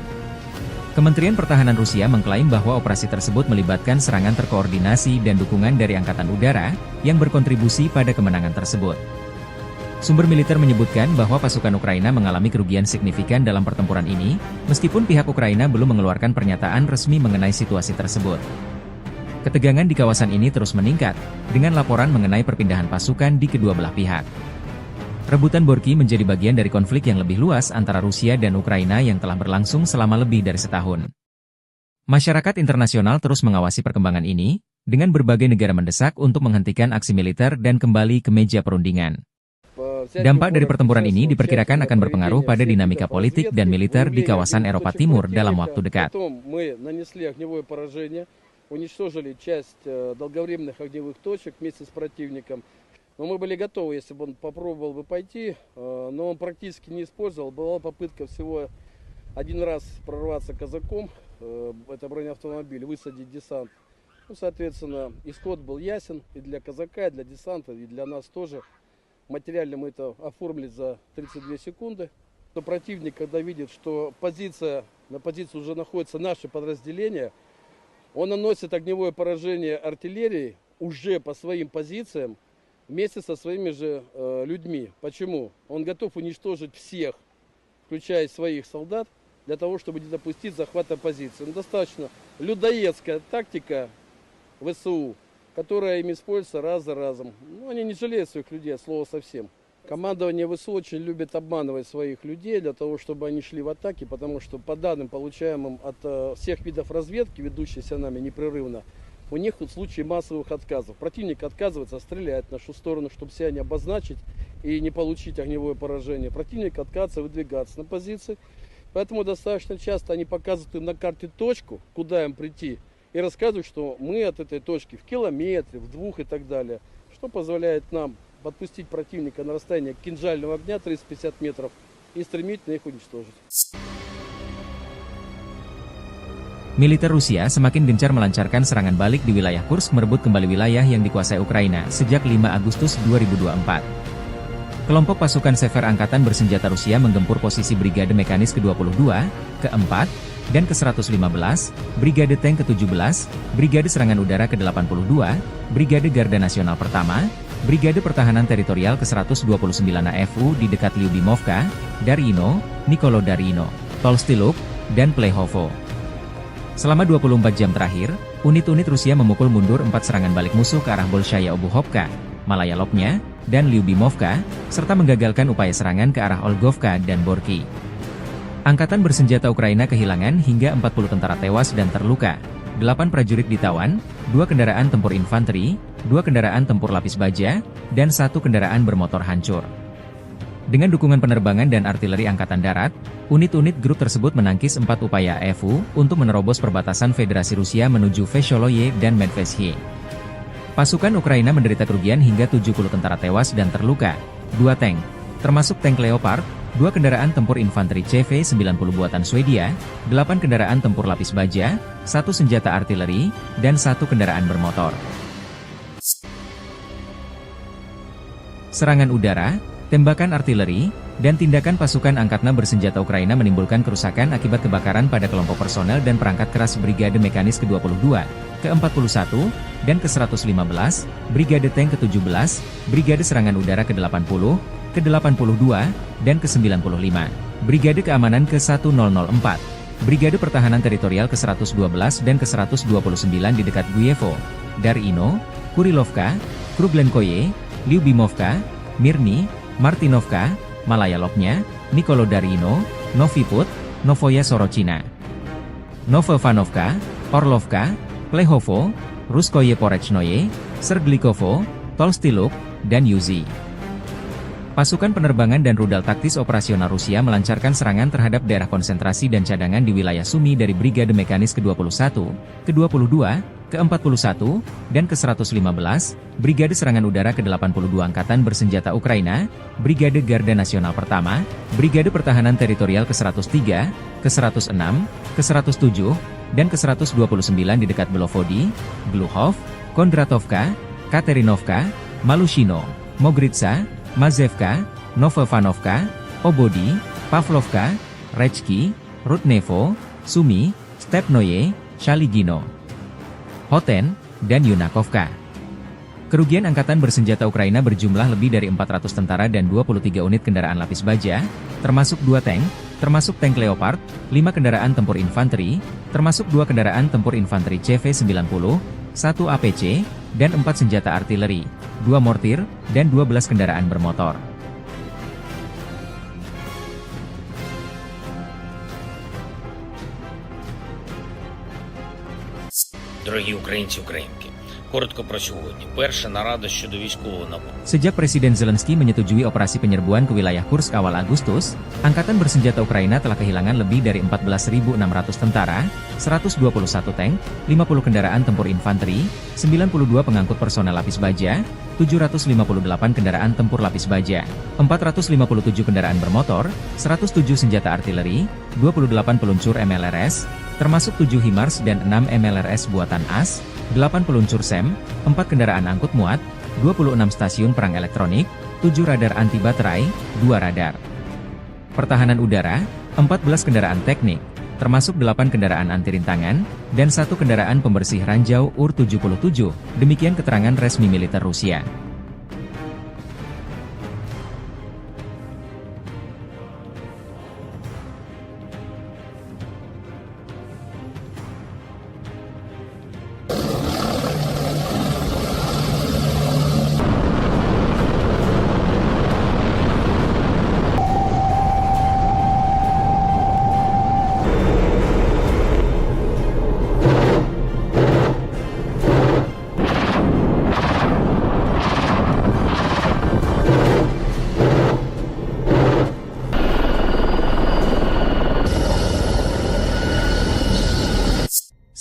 Kementerian Pertahanan Rusia mengklaim bahwa operasi tersebut melibatkan serangan terkoordinasi dan dukungan dari Angkatan Udara, yang berkontribusi pada kemenangan tersebut. Sumber militer menyebutkan bahwa pasukan Ukraina mengalami kerugian signifikan dalam pertempuran ini, meskipun pihak Ukraina belum mengeluarkan pernyataan resmi mengenai situasi tersebut. Ketegangan di kawasan ini terus meningkat, dengan laporan mengenai perpindahan pasukan di kedua belah pihak. Rebutan Borky menjadi bagian dari konflik yang lebih luas antara Rusia dan Ukraina yang telah berlangsung selama lebih dari setahun. Masyarakat internasional terus mengawasi perkembangan ini, dengan berbagai negara mendesak untuk menghentikan aksi militer dan kembali ke meja perundingan. Dampak dari pertempuran ini diperkirakan akan berpengaruh pada dinamika politik dan militer di kawasan Eropa Timur dalam waktu dekat. Но мы были готовы, если бы он попробовал бы пойти, но он практически не использовал. Была попытка всего один раз прорваться казаком, это бронеавтомобиль, высадить десант. Ну, соответственно, исход был ясен и для казака, и для десанта, и для нас тоже. Материально мы это оформили за 32 секунды. Но противник, когда видит, что на позиции уже находится наше подразделение, он наносит огневое поражение артиллерии уже по своим позициям, вместе со своими же людьми. Почему? Он готов уничтожить всех, включая своих солдат, для того, чтобы не допустить захвата позиции. Но достаточно людоедская тактика ВСУ, которая им используется раз за разом. Ну, они не жалеют своих людей, от слова совсем. Командование ВСУ очень любит обманывать своих людей, для того, чтобы они шли в атаки, потому что по данным, получаемым от всех видов разведки, ведущейся нами непрерывно, у них тут случаи массовых отказов. Противник отказывается стрелять в нашу сторону, чтобы себя не обозначить и не получить огневое поражение. Противник отказывается выдвигаться на позиции. Поэтому достаточно часто они показывают им на карте точку, куда им прийти, и рассказывают, что мы от этой точки в километре, в 2 и так далее. Что позволяет нам подпустить противника на расстояние кинжального огня 350 метров и стремительно их уничтожить. Militer Rusia semakin gencar melancarkan serangan balik di wilayah Kursk merebut kembali wilayah yang dikuasai Ukraina sejak 5 Agustus 2024. Kelompok pasukan Sever Angkatan Bersenjata Rusia menggempur posisi Brigade Mekanis ke-22, ke-4, dan ke-115, Brigade Tank ke-17, Brigade Serangan Udara ke-82, Brigade Garda Nasional Pertama, Brigade Pertahanan Teritorial ke-129 AFU di dekat Lyubimovka, Darino, Nikolo Darino, Tolstiluk, dan Plehovo. Selama 24 jam terakhir, unit-unit Rusia memukul mundur 4 serangan balik musuh ke arah Bolshaya Obuhovka, Malaya Lobnya, dan Lyubimovka, serta menggagalkan upaya serangan ke arah Olgovka dan Borki. Angkatan bersenjata Ukraina kehilangan hingga 40 tentara tewas dan terluka, 8 prajurit ditawan, 2 kendaraan tempur infanteri, 2 kendaraan tempur lapis baja, dan 1 kendaraan bermotor hancur. Dengan dukungan penerbangan dan artileri Angkatan Darat, unit-unit grup tersebut menangkis 4 upaya AFU untuk menerobos perbatasan Federasi Rusia menuju Vesholoye dan Medvesye. Pasukan Ukraina menderita kerugian hingga 70 tentara tewas dan terluka, 2 tank, termasuk tank Leopard, 2 kendaraan tempur infanteri CV-90 buatan Swedia, 8 kendaraan tempur lapis baja, 1 senjata artileri, dan 1 kendaraan bermotor. Serangan udara, tembakan artileri, dan tindakan pasukan angkatan bersenjata Ukraina menimbulkan kerusakan akibat kebakaran pada kelompok personel dan perangkat keras Brigade Mekanis ke-22, ke-41, dan ke-115, Brigade Tank ke-17, Brigade Serangan Udara ke-80, ke-82, dan ke-95, Brigade Keamanan ke-1004, Brigade Pertahanan Teritorial ke-112 dan ke-129 di dekat Guyevo, Darino, Kurilovka, Kruglenkoye, Lyubimovka, Mirny, Martinovka, Malaya Lobnya, Nikolo Darino, Noviput, Novoya Sorochina, Novovanovka, Orlovka, Plehovo, Ruskoye Porechnoye, Serglikovo, Tolstiluk, dan Yuzi. Pasukan penerbangan dan rudal taktis operasional Rusia melancarkan serangan terhadap daerah konsentrasi dan cadangan di wilayah Sumy dari Brigade Mekanis ke-21, ke-22, ke-41, dan ke-115, Brigade Serangan Udara ke-82 Angkatan Bersenjata Ukraina, Brigade Garda Nasional Pertama, Brigade Pertahanan Teritorial ke-103, ke-106, ke-107, dan ke-129 di dekat Belovodi, Gluhov, Kondratovka, Katerinovka, Malushino, Mogritsa, Mazevka, Novovanovka, Obodi, Pavlovka, Rechki, Rudnevo, Sumy, Stepnoye, Shaligino, Hoten, dan Yunakovka. Kerugian Angkatan Bersenjata Ukraina berjumlah lebih dari 400 tentara dan 23 unit kendaraan lapis baja, termasuk 2 tank, termasuk tank Leopard, 5 kendaraan tempur infanteri, termasuk 2 kendaraan tempur infanteri CV-90, 1 APC, dan 4 senjata artileri, 2 mortir, dan 12 kendaraan bermotor. Дорогі українці, українки, коротко про сьогодні. Перша нарада щодо військового нападу. Sejak Presiden Zelensky menyetujui operasi penyerbuan ke wilayah Kursk awal Agustus, Angkatan Bersenjata Ukraina telah kehilangan lebih dari 14.600 tentara, 121 tank, 50 kendaraan tempur infanteri, 92 pengangkut personel lapis baja, 758 kendaraan tempur lapis baja, 457 kendaraan bermotor, 107 senjata artileri, 28 peluncur MLRS, termasuk 7 HIMARS dan 6 MLRS buatan AS, 8 peluncur SEM, 4 kendaraan angkut muat, 26 stasiun perang elektronik, 7 radar anti baterai, 2 radar pertahanan udara, 14 kendaraan teknik, termasuk 8 kendaraan anti rintangan, dan 1 kendaraan pembersih ranjau UR-77, demikian keterangan resmi militer Rusia.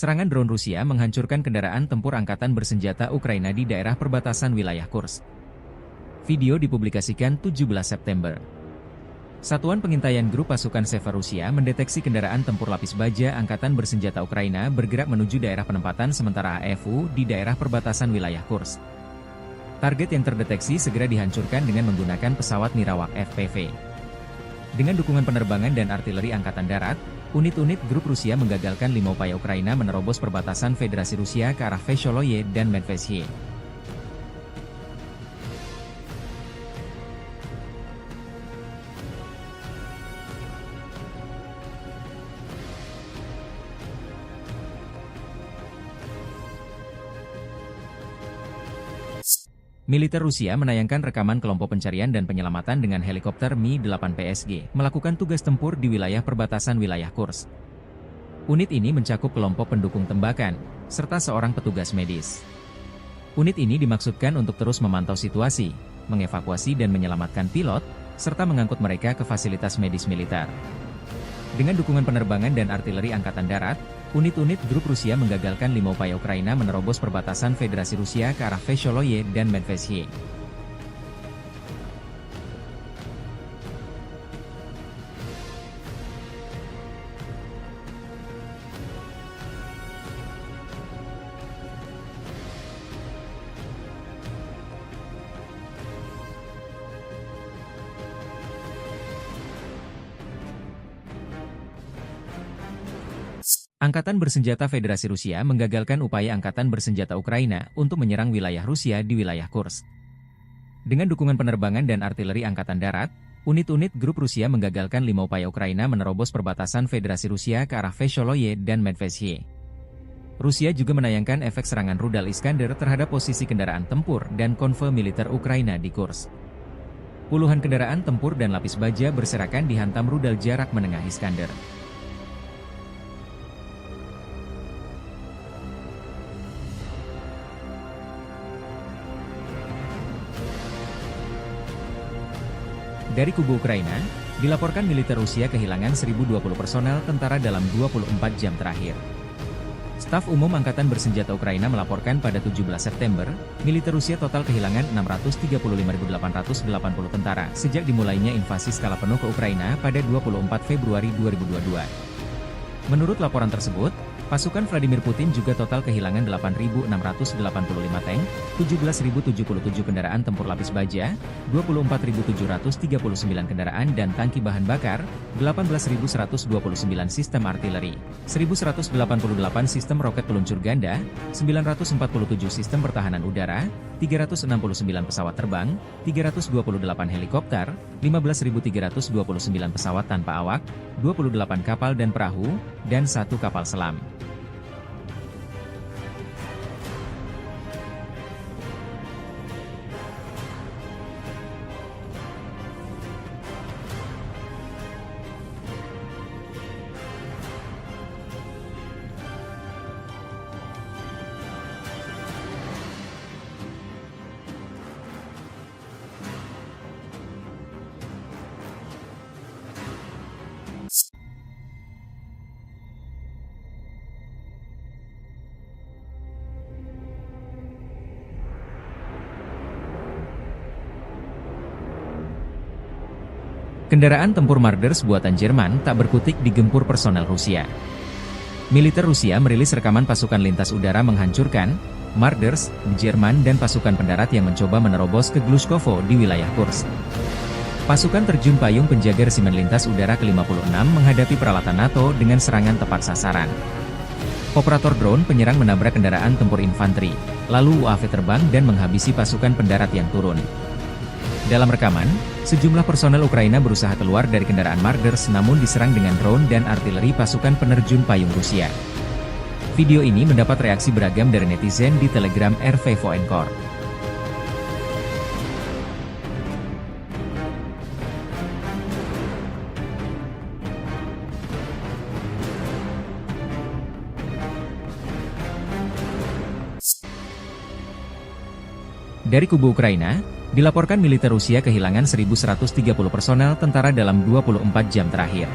Serangan drone Rusia menghancurkan kendaraan tempur angkatan bersenjata Ukraina di daerah perbatasan wilayah Kursk. Video dipublikasikan 17 September. Satuan Pengintaian Grup Pasukan Seva Rusia mendeteksi kendaraan tempur lapis baja angkatan bersenjata Ukraina bergerak menuju daerah penempatan sementara AFU di daerah perbatasan wilayah Kursk. Target yang terdeteksi segera dihancurkan dengan menggunakan pesawat Nirawak FPV. Dengan dukungan penerbangan dan artileri Angkatan Darat, unit-unit grup Rusia menggagalkan 5 upaya Ukraina menerobos perbatasan Federasi Rusia ke arah Vesholoye dan Medvedye. Militer Rusia menayangkan rekaman kelompok pencarian dan penyelamatan dengan helikopter Mi-8 PSG melakukan tugas tempur di wilayah perbatasan wilayah Kursk. Unit ini mencakup kelompok pendukung tembakan, serta seorang petugas medis. Unit ini dimaksudkan untuk terus memantau situasi, mengevakuasi dan menyelamatkan pilot, serta mengangkut mereka ke fasilitas medis militer. Dengan dukungan penerbangan dan artileri Angkatan Darat, unit-unit grup Rusia menggagalkan 5 upaya Ukraina menerobos perbatasan Federasi Rusia ke arah Vesholoye dan Medvedye. Angkatan Bersenjata Federasi Rusia menggagalkan upaya Angkatan Bersenjata Ukraina untuk menyerang wilayah Rusia di wilayah Kursk. Dengan dukungan penerbangan dan artileri Angkatan Darat, unit-unit grup Rusia menggagalkan 5 upaya Ukraina menerobos perbatasan Federasi Rusia ke arah Vesholoye dan Medvedye. Rusia juga menayangkan efek serangan rudal Iskander terhadap posisi kendaraan tempur dan konvoi militer Ukraina di Kursk. Puluhan kendaraan tempur dan lapis baja berserakan dihantam rudal jarak menengah Iskander. Dari kubu Ukraina, dilaporkan militer Rusia kehilangan 1.020 personel tentara dalam 24 jam terakhir. Staf Umum Angkatan Bersenjata Ukraina melaporkan pada 17 September, militer Rusia total kehilangan 635.880 tentara sejak dimulainya invasi skala penuh ke Ukraina pada 24 Februari 2022. Menurut laporan tersebut, pasukan Vladimir Putin juga total kehilangan 8.685 tank, 17.077 kendaraan tempur lapis baja, 24.739 kendaraan dan tangki bahan bakar, 18.129 sistem artileri, 1.188 sistem roket peluncur ganda, 947 sistem pertahanan udara, 369 pesawat terbang, 328 helikopter, 15.329 pesawat tanpa awak, 28 kapal dan perahu, dan 1 kapal selam. Kendaraan tempur Marders buatan Jerman tak berkutik digempur personel Rusia. Militer Rusia merilis rekaman pasukan lintas udara menghancurkan Marders, Jerman dan pasukan pendarat yang mencoba menerobos ke Glushkovo di wilayah Kursk. Pasukan terjun payung penjaga resimen lintas udara ke-56 menghadapi peralatan NATO dengan serangan tepat sasaran. Operator drone penyerang menabrak kendaraan tempur infanteri, lalu UAV terbang dan menghabisi pasukan pendarat yang turun. Dalam rekaman, sejumlah personel Ukraina berusaha keluar dari kendaraan Marders namun diserang dengan drone dan artileri pasukan penerjun payung Rusia. Video ini mendapat reaksi beragam dari netizen di Telegram RV Voenkor. Dari kubu Ukraina, dilaporkan militer Rusia kehilangan 1.130 personel tentara dalam 24 jam terakhir.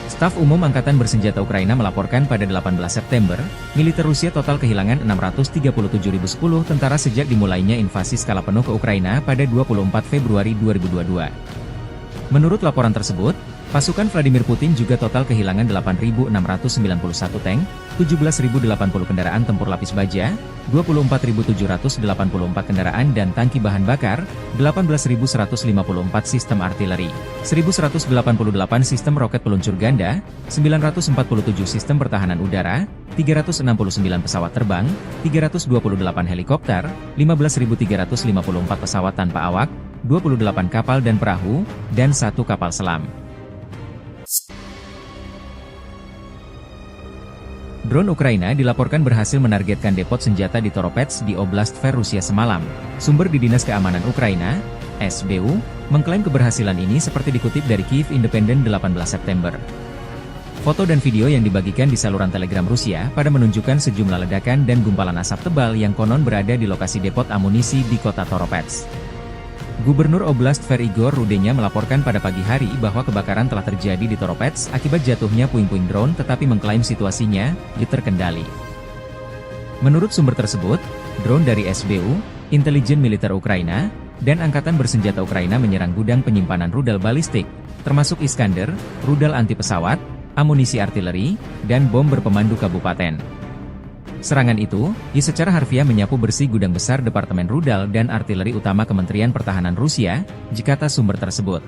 Staf Umum Angkatan Bersenjata Ukraina melaporkan pada 18 September, militer Rusia total kehilangan 637.010 tentara sejak dimulainya invasi skala penuh ke Ukraina pada 24 Februari 2022. Menurut laporan tersebut, pasukan Vladimir Putin juga total kehilangan 8.691 tank, 17.080 kendaraan tempur lapis baja, 24.784 kendaraan dan tangki bahan bakar, 18.154 sistem artileri, 1.188 sistem roket peluncur ganda, 947 sistem pertahanan udara, 369 pesawat terbang, 328 helikopter, 15.354 pesawat tanpa awak, 28 kapal dan perahu, dan 1 kapal selam. Drone Ukraina dilaporkan berhasil menargetkan depot senjata di Toropets di Oblast Tver, Rusia semalam. Sumber di Dinas Keamanan Ukraina, SBU, mengklaim keberhasilan ini seperti dikutip dari Kyiv Independent 18 September. Foto dan video yang dibagikan di saluran Telegram Rusia pada menunjukkan sejumlah ledakan dan gumpalan asap tebal yang konon berada di lokasi depot amunisi di kota Toropets. Gubernur Oblast Tver Igor Rudenya melaporkan pada pagi hari bahwa kebakaran telah terjadi di Toropets akibat jatuhnya puing-puing drone, tetapi mengklaim situasinya terkendali. Menurut sumber tersebut, drone dari SBU, intelijen militer Ukraina, dan Angkatan Bersenjata Ukraina menyerang gudang penyimpanan rudal balistik, termasuk Iskander, rudal anti pesawat, amunisi artileri, dan bom berpemandu kabupaten. Serangan itu, secara harfiah menyapu bersih gudang besar Departemen Rudal dan Artileri Utama Kementerian Pertahanan Rusia, kata sumber tersebut.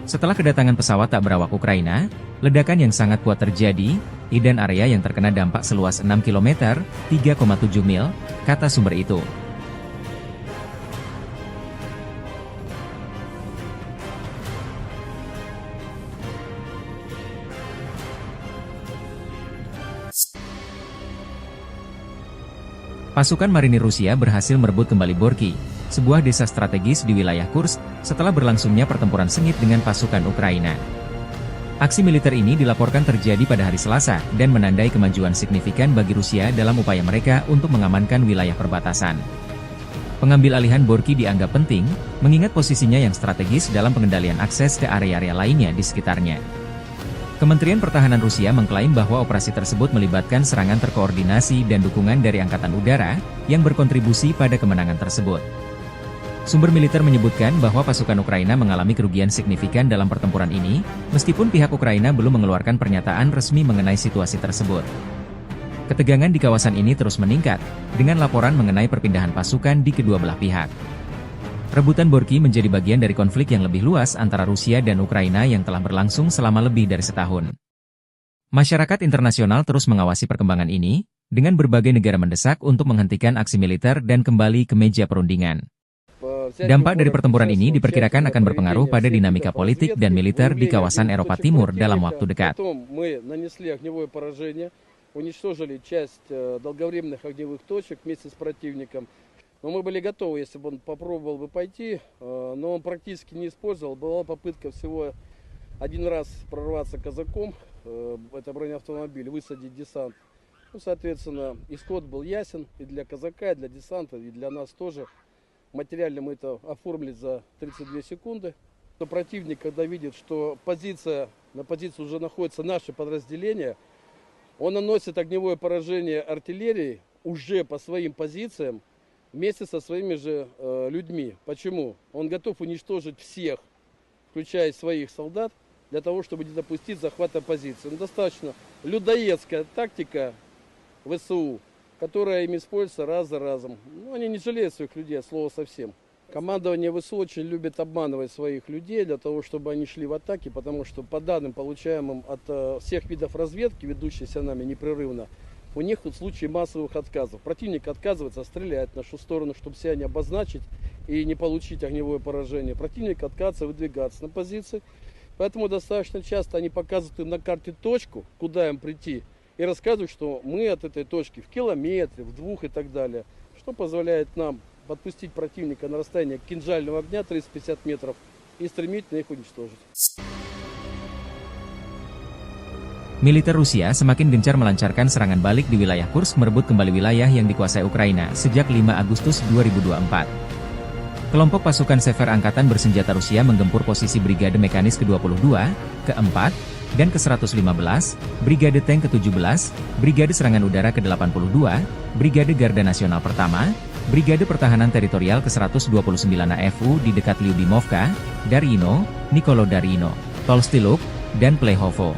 Setelah kedatangan pesawat tak berawak Ukraina, ledakan yang sangat kuat terjadi, dan area yang terkena dampak seluas 6 km, 3,7 mil, kata sumber itu. Pasukan marinir Rusia berhasil merebut kembali Borky, sebuah desa strategis di wilayah Kursk, setelah berlangsungnya pertempuran sengit dengan pasukan Ukraina. Aksi militer ini dilaporkan terjadi pada hari Selasa, dan menandai kemajuan signifikan bagi Rusia dalam upaya mereka untuk mengamankan wilayah perbatasan. Pengambil alihan Borky dianggap penting, mengingat posisinya yang strategis dalam pengendalian akses ke area-area lainnya di sekitarnya. Kementerian Pertahanan Rusia mengklaim bahwa operasi tersebut melibatkan serangan terkoordinasi dan dukungan dari Angkatan Udara, yang berkontribusi pada kemenangan tersebut. Sumber militer menyebutkan bahwa pasukan Ukraina mengalami kerugian signifikan dalam pertempuran ini, meskipun pihak Ukraina belum mengeluarkan pernyataan resmi mengenai situasi tersebut. Ketegangan di kawasan ini terus meningkat, dengan laporan mengenai perpindahan pasukan di kedua belah pihak. Rebutan Borky menjadi bagian dari konflik yang lebih luas antara Rusia dan Ukraina yang telah berlangsung selama lebih dari setahun. Masyarakat internasional terus mengawasi perkembangan ini, dengan berbagai negara mendesak untuk menghentikan aksi militer dan kembali ke meja perundingan. Dampak dari pertempuran ini diperkirakan akan berpengaruh pada dinamika politik dan militer di kawasan Eropa Timur dalam waktu dekat. Но мы были готовы, если бы он попробовал бы пойти, но он практически не использовал. Была попытка всего один раз прорваться казаком, это бронеавтомобиль, высадить десант. Ну, соответственно, исход был ясен и для казака, и для десанта, и для нас тоже. Материально мы это оформили за 32 секунды. Но противник, когда видит, что на позиции уже находится наше подразделение, он наносит огневое поражение артиллерии уже по своим позициям, вместе со своими же людьми. Почему? Он готов уничтожить всех, включая своих солдат, для того, чтобы не допустить захвата позиции. Достаточно людоедская тактика ВСУ, которая им используется раз за разом. Они не жалеют своих людей, от слова совсем. Командование ВСУ очень любит обманывать своих людей для того, чтобы они шли в атаки, потому что по данным, получаемым от всех видов разведки, ведущейся нами непрерывно, у них в случае массовых отказов. Противник отказывается стрелять в нашу сторону, чтобы себя не обозначить и не получить огневое поражение. Противник отказывается выдвигаться на позиции. Поэтому достаточно часто они показывают им на карте точку, куда им прийти, и рассказывают, что мы от этой точки в километре, в 2 и так далее. Что позволяет нам подпустить противника на расстояние кинжального огня 350 метров и стремительно их уничтожить. Militer Rusia semakin gencar melancarkan serangan balik di wilayah Kursk, merebut kembali wilayah yang dikuasai Ukraina sejak 5 Agustus 2024. Kelompok pasukan Sever Angkatan Bersenjata Rusia menggempur posisi Brigade Mekanis ke-22, ke-4, dan ke-115, Brigade Tank ke-17, Brigade Serangan Udara ke-82, Brigade Garda Nasional Pertama, Brigade Pertahanan Teritorial ke-129 AFU di dekat Lyubimovka, Darino, Nikolo Darino, Tolstiluk, dan Plehovo.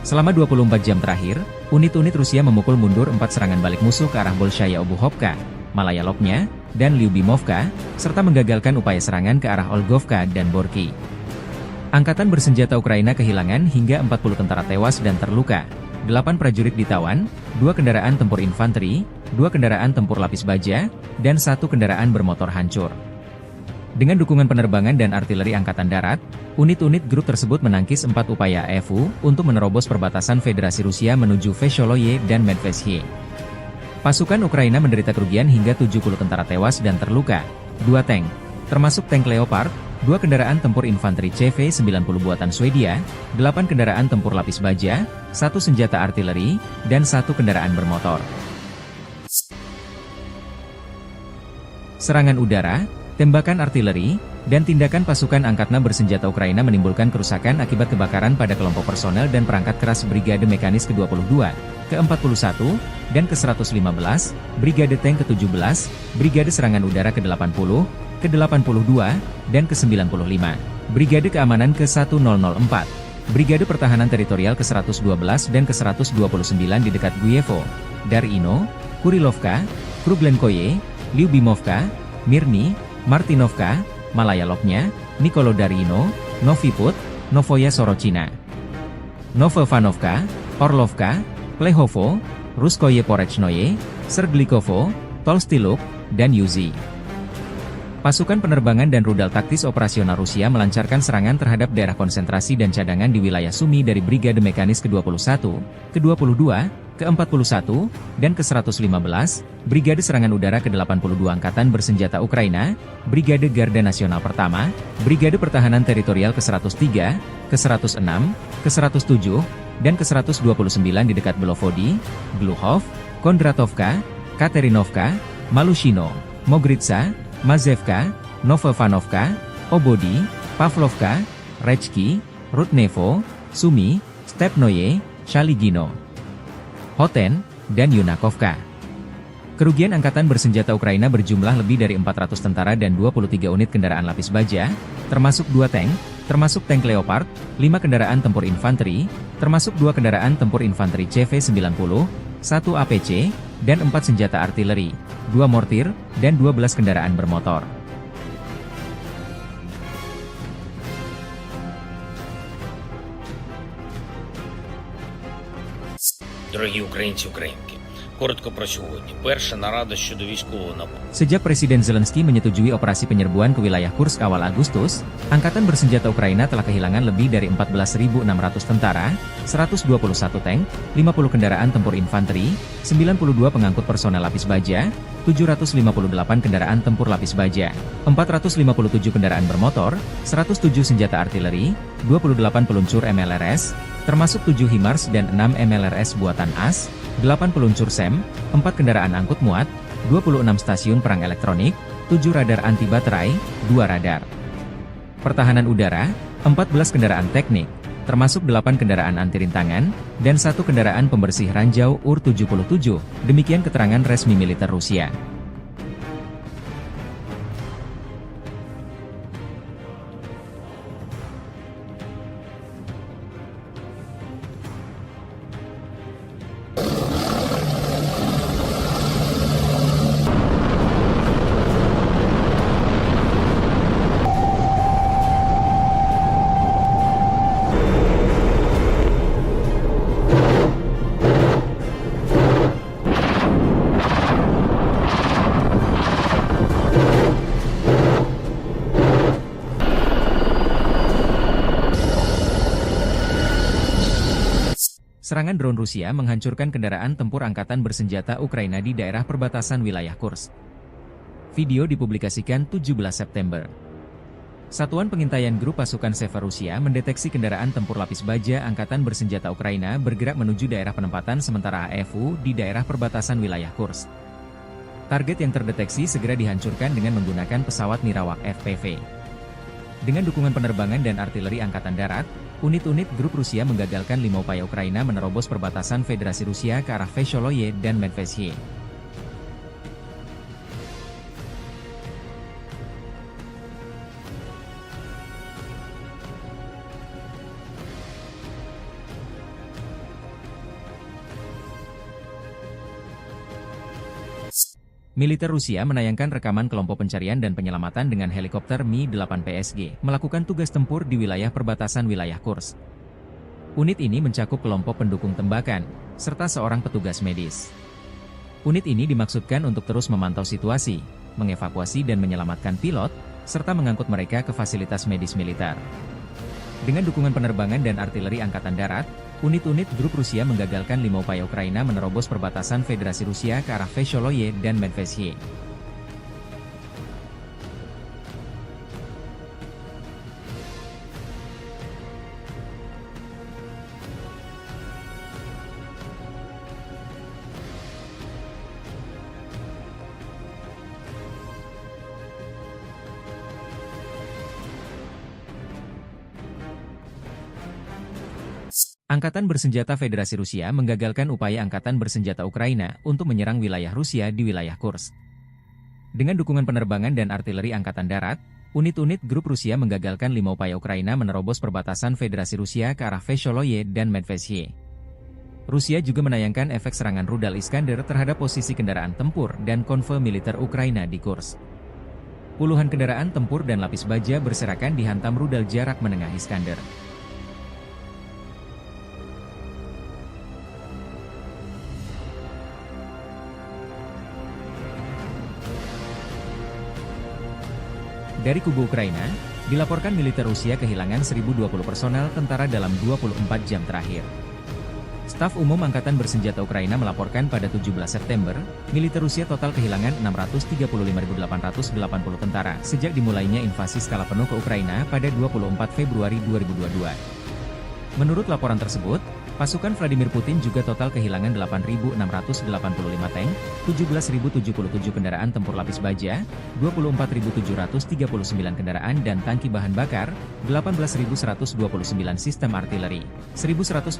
Selama 24 jam terakhir, unit-unit Rusia memukul mundur 4 serangan balik musuh ke arah Bolshaya Obuhovka, Malaya Lopnya, dan Lyubimovka, serta menggagalkan upaya serangan ke arah Olgovka dan Borki. Angkatan bersenjata Ukraina kehilangan hingga 40 tentara tewas dan terluka, 8 prajurit ditawan, 2 kendaraan tempur infanteri, 2 kendaraan tempur lapis baja, dan 1 kendaraan bermotor hancur. Dengan dukungan penerbangan dan artileri Angkatan Darat, unit-unit grup tersebut menangkis 4 upaya AFU untuk menerobos perbatasan Federasi Rusia menuju Vesholoye dan Medvesye. Pasukan Ukraina menderita kerugian hingga 70 tentara tewas dan terluka, 2 tank, termasuk tank Leopard, 2 kendaraan tempur infanteri CV-90 buatan Swedia, 8 kendaraan tempur lapis baja, 1 senjata artileri, dan 1 kendaraan bermotor. Serangan udara, tembakan artileri, dan tindakan pasukan angkatan bersenjata Ukraina menimbulkan kerusakan akibat kebakaran pada kelompok personel dan perangkat keras Brigade Mekanis ke-22, ke-41, dan ke-115, Brigade Tank ke-17, Brigade Serangan Udara ke-80, ke-82, dan ke-95, Brigade Keamanan ke-1004, Brigade Pertahanan Teritorial ke-112 dan ke-129 di dekat Guyevo, Darino, Kurilovka, Kruglenkoye, Lyubimovka, Mirny, Martinovka, Malaya Lopnya, Nikolo Darino, Noviput, Novoya Sorochina, Novovanovka, Orlovka, Plehovo, Ruskoye Porechnoye, Serglikovo, Tolstiluk, dan Yuzi. Pasukan penerbangan dan rudal taktis operasional Rusia melancarkan serangan terhadap daerah konsentrasi dan cadangan di wilayah Sumy dari Brigade Mekanis ke-21, ke-22, ke-41, dan ke-115, Brigade Serangan Udara ke-82 Angkatan Bersenjata Ukraina, Brigade Garda Nasional Pertama, Brigade Pertahanan Teritorial ke-103, ke-106, ke-107, dan ke-129 di dekat Belovodi, Gluhov, Kondratovka, Katerinovka, Malushino, Mogritsa, Mazevka, Novovanovka, Obodi, Pavlovka, Rechki, Rudnevo, Sumy, Stepnoye, Shaligino, Hoten, dan Yunakovka. Kerugian Angkatan Bersenjata Ukraina berjumlah lebih dari 400 tentara dan 23 unit kendaraan lapis baja, termasuk 2 tank, termasuk tank Leopard, 5 kendaraan tempur infanteri, termasuk 2 kendaraan tempur infanteri CV-90, 1 APC, dan 4 senjata artileri, 2 mortir, dan 12 kendaraan bermotor. Дорогі українці, українки, коротко про сьогодні. Перша нарада щодо військового нападу. Sejak Presiden Zelensky menyetujui operasi penyerbuan ke wilayah Kursk awal Agustus, Angkatan Bersenjata Ukraina telah kehilangan lebih dari 14.600 tentara, 121 tank, 50 kendaraan tempur infanteri, 92 pengangkut personel lapis baja, 758 kendaraan tempur lapis baja, 457 kendaraan bermotor, 107 senjata artileri, 28 peluncur MLRS, termasuk 7 HIMARS dan 6 MLRS buatan AS, 8 peluncur SEM, 4 kendaraan angkut muat, 26 stasiun perang elektronik, 7 radar anti baterai, 2 radar pertahanan udara, 14 kendaraan teknik, termasuk 8 kendaraan anti rintangan, dan 1 kendaraan pembersih ranjau UR-77, demikian keterangan resmi militer Rusia. Serangan drone Rusia menghancurkan kendaraan tempur angkatan bersenjata Ukraina di daerah perbatasan wilayah Kursk. Video dipublikasikan 17 September. Satuan Pengintaian Grup Pasukan Seva Rusia mendeteksi kendaraan tempur lapis baja angkatan bersenjata Ukraina bergerak menuju daerah penempatan sementara AFU di daerah perbatasan wilayah Kursk. Target yang terdeteksi segera dihancurkan dengan menggunakan pesawat Nirawak FPV. Dengan dukungan penerbangan dan artileri Angkatan Darat, unit-unit grup Rusia menggagalkan 5 upaya Ukraina menerobos perbatasan Federasi Rusia ke arah Vesholoye dan Medvesye. Militer Rusia menayangkan rekaman kelompok pencarian dan penyelamatan dengan helikopter Mi-8 PSG melakukan tugas tempur di wilayah perbatasan wilayah Kursk. Unit ini mencakup kelompok pendukung tembakan, serta seorang petugas medis. Unit ini dimaksudkan untuk terus memantau situasi, mengevakuasi dan menyelamatkan pilot, serta mengangkut mereka ke fasilitas medis militer. Dengan dukungan penerbangan dan artileri Angkatan Darat, unit-unit grup Rusia menggagalkan 5 upaya Ukraina menerobos perbatasan Federasi Rusia ke arah Vesholoye dan Medvedye. Angkatan Bersenjata Federasi Rusia menggagalkan upaya Angkatan Bersenjata Ukraina untuk menyerang wilayah Rusia di wilayah Kursk. Dengan dukungan penerbangan dan artileri Angkatan Darat, unit-unit grup Rusia menggagalkan 5 upaya Ukraina menerobos perbatasan Federasi Rusia ke arah Vesholoye dan Medvedye. Rusia juga menayangkan efek serangan rudal Iskander terhadap posisi kendaraan tempur dan konvoi militer Ukraina di Kursk. Puluhan kendaraan tempur dan lapis baja berserakan dihantam rudal jarak menengah Iskander. Dari kubu Ukraina, dilaporkan militer Rusia kehilangan 1.020 personel tentara dalam 24 jam terakhir. Staf Umum Angkatan Bersenjata Ukraina melaporkan pada 17 September, militer Rusia total kehilangan 635.880 tentara sejak dimulainya invasi skala penuh ke Ukraina pada 24 Februari 2022. Menurut laporan tersebut, pasukan Vladimir Putin juga total kehilangan 8.685 tank, 17.077 kendaraan tempur lapis baja, 24.739 kendaraan dan tangki bahan bakar, 18.129 sistem artileri, 1.188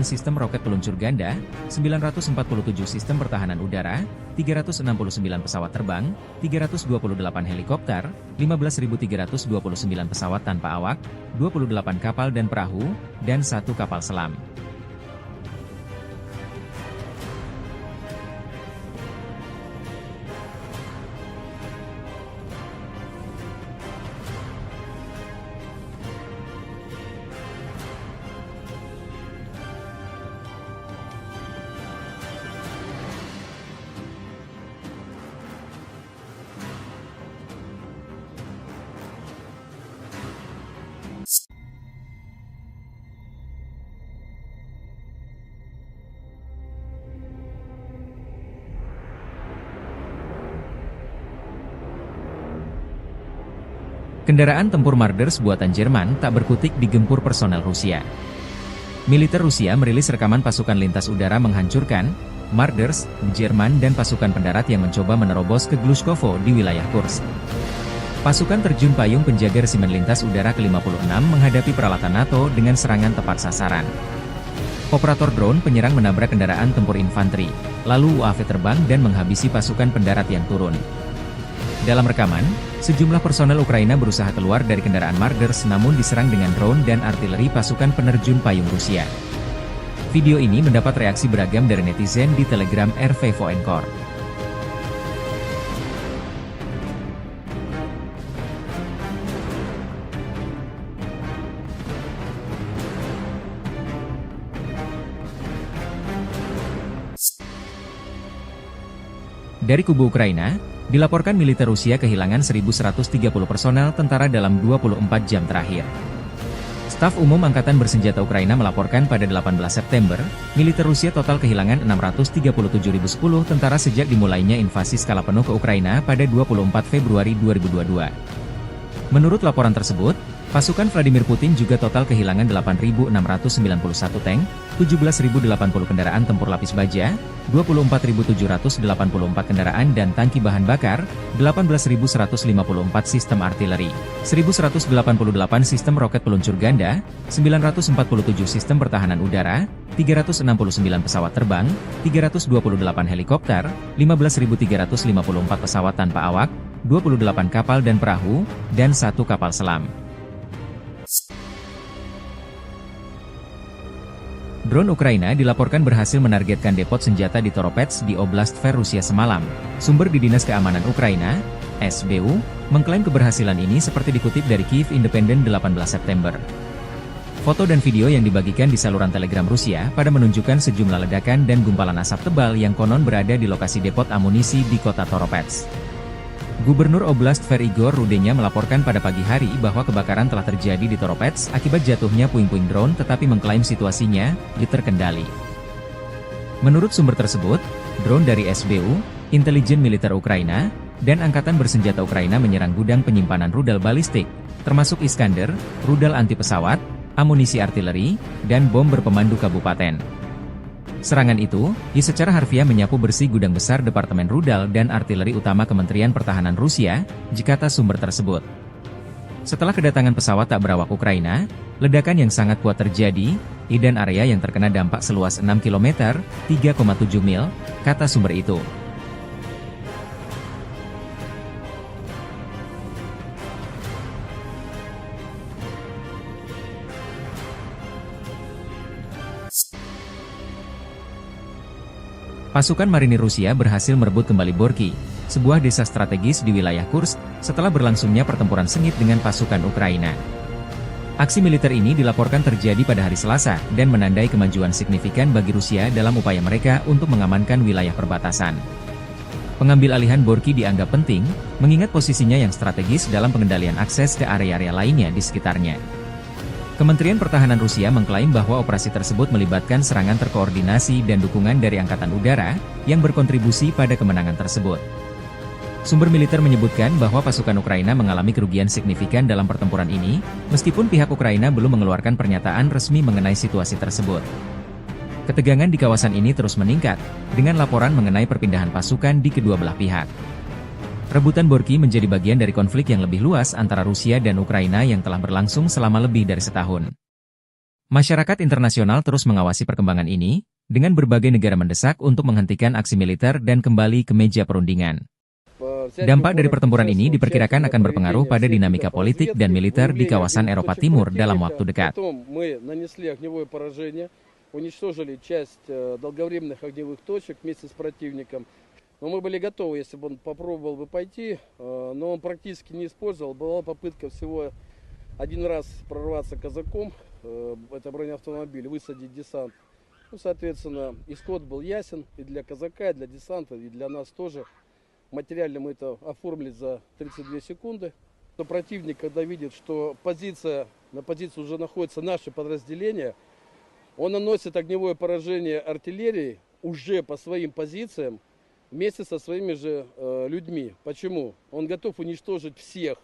sistem roket peluncur ganda, 947 sistem pertahanan udara, 369 pesawat terbang, 328 helikopter, 15.329 pesawat tanpa awak, 28 kapal dan perahu, dan 1 kapal selam. Kendaraan tempur Marders buatan Jerman tak berkutik digempur personel Rusia. Militer Rusia merilis rekaman pasukan lintas udara menghancurkan Marders, Jerman dan pasukan pendarat yang mencoba menerobos ke Glushkovo di wilayah Kursk. Pasukan terjun payung penjaga resimen lintas udara ke-56 menghadapi peralatan NATO dengan serangan tepat sasaran. Operator drone penyerang menabrak kendaraan tempur infanteri, lalu UAV terbang dan menghabisi pasukan pendarat yang turun. Dalam rekaman, sejumlah personel Ukraina berusaha keluar dari kendaraan Marders namun diserang dengan drone dan artileri pasukan penerjun payung Rusia. Video ini mendapat reaksi beragam dari netizen di Telegram RV Voenkor. Dari kubu Ukraina, dilaporkan militer Rusia kehilangan 1.130 personel tentara dalam 24 jam terakhir. Staf Umum Angkatan Bersenjata Ukraina melaporkan pada 18 September, militer Rusia total kehilangan 637.010 tentara sejak dimulainya invasi skala penuh ke Ukraina pada 24 Februari 2022. Menurut laporan tersebut, pasukan Vladimir Putin juga total kehilangan 8.691 tank, 17.080 kendaraan tempur lapis baja, 24.784 kendaraan dan tangki bahan bakar, 18.154 sistem artileri, 1.188 sistem roket peluncur ganda, 947 sistem pertahanan udara, 369 pesawat terbang, 328 helikopter, 15.354 pesawat tanpa awak, 28 kapal dan perahu, dan 1 kapal selam. Drone Ukraina dilaporkan berhasil menargetkan depot senjata di Toropets di Oblast Tver Rusia semalam. Sumber di Dinas Keamanan Ukraina, SBU, mengklaim keberhasilan ini seperti dikutip dari Kyiv Independent 18 September. Foto dan video yang dibagikan di saluran Telegram Rusia pada menunjukkan sejumlah ledakan dan gumpalan asap tebal yang konon berada di lokasi depot amunisi di kota Toropets. Gubernur Oblast Tver Igor Rudenya melaporkan pada pagi hari bahwa kebakaran telah terjadi di Toropets akibat jatuhnya puing-puing drone tetapi mengklaim situasinya terkendali. Menurut sumber tersebut, drone dari SBU, intelijen militer Ukraina, dan Angkatan Bersenjata Ukraina menyerang gudang penyimpanan rudal balistik, termasuk Iskander, rudal anti pesawat, amunisi artileri, dan bom berpemandu kabupaten. Serangan itu, secara harfiah menyapu bersih gudang besar Departemen Rudal dan Artileri Utama Kementerian Pertahanan Rusia, kata sumber tersebut. Setelah kedatangan pesawat tak berawak Ukraina, ledakan yang sangat kuat terjadi, dan area yang terkena dampak seluas 6 km, 3,7 mil, kata sumber itu. Pasukan marinir Rusia berhasil merebut kembali Borky, sebuah desa strategis di wilayah Kursk, setelah berlangsungnya pertempuran sengit dengan pasukan Ukraina. Aksi militer ini dilaporkan terjadi pada hari Selasa dan menandai kemajuan signifikan bagi Rusia dalam upaya mereka untuk mengamankan wilayah perbatasan. Pengambil alihan Borky dianggap penting, mengingat posisinya yang strategis dalam pengendalian akses ke area-area lainnya di sekitarnya. Kementerian Pertahanan Rusia mengklaim bahwa operasi tersebut melibatkan serangan terkoordinasi dan dukungan dari Angkatan Udara, yang berkontribusi pada kemenangan tersebut. Sumber militer menyebutkan bahwa pasukan Ukraina mengalami kerugian signifikan dalam pertempuran ini, meskipun pihak Ukraina belum mengeluarkan pernyataan resmi mengenai situasi tersebut. Ketegangan di kawasan ini terus meningkat, dengan laporan mengenai perpindahan pasukan di kedua belah pihak. Rebutan Borky menjadi bagian dari konflik yang lebih luas antara Rusia dan Ukraina yang telah berlangsung selama lebih dari setahun. Masyarakat internasional terus mengawasi perkembangan ini, dengan berbagai negara mendesak untuk menghentikan aksi militer dan kembali ke meja perundingan. Dampak dari pertempuran ini diperkirakan akan berpengaruh pada dinamika politik dan militer di kawasan Eropa Timur dalam waktu dekat. Но мы были готовы, если бы он попробовал бы пойти, но он практически не использовал. Была попытка всего один раз прорваться казаком, это бронеавтомобиль, высадить десант. Ну, соответственно, исход был ясен и для казака, и для десанта, и для нас тоже. Материально мы это оформили за 32 секунды. Но противник, когда видит, что на позиции уже находится наше подразделение, он наносит огневое поражение артиллерии уже по своим позициям, вместе со своими же людьми. Почему? Он готов уничтожить всех,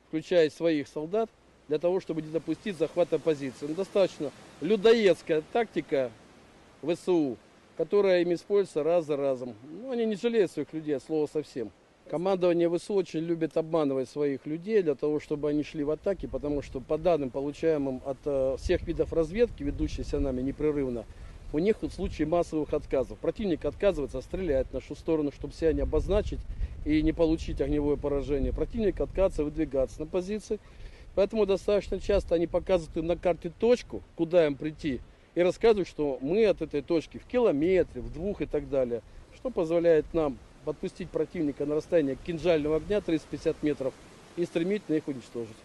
включая своих солдат, для того, чтобы не допустить захвата позиции. Достаточно людоедская тактика ВСУ, которая им используется раз за разом. Они не жалеют своих людей, от слова совсем. Командование ВСУ очень любит обманывать своих людей для того, чтобы они шли в атаки, потому что по данным, получаемым от всех видов разведки, ведущейся нами непрерывно, у них в случае массовых отказов. Противник отказывается стрелять в нашу сторону, чтобы себя не обозначить и не получить огневое поражение. Противник отказывается выдвигаться на позиции. Поэтому достаточно часто они показывают на карте точку, куда им прийти, и рассказывают, что мы от этой точки в километре, в 2 и так далее. Что позволяет нам подпустить противника на расстояние кинжального огня 350 метров и стремительно их уничтожить.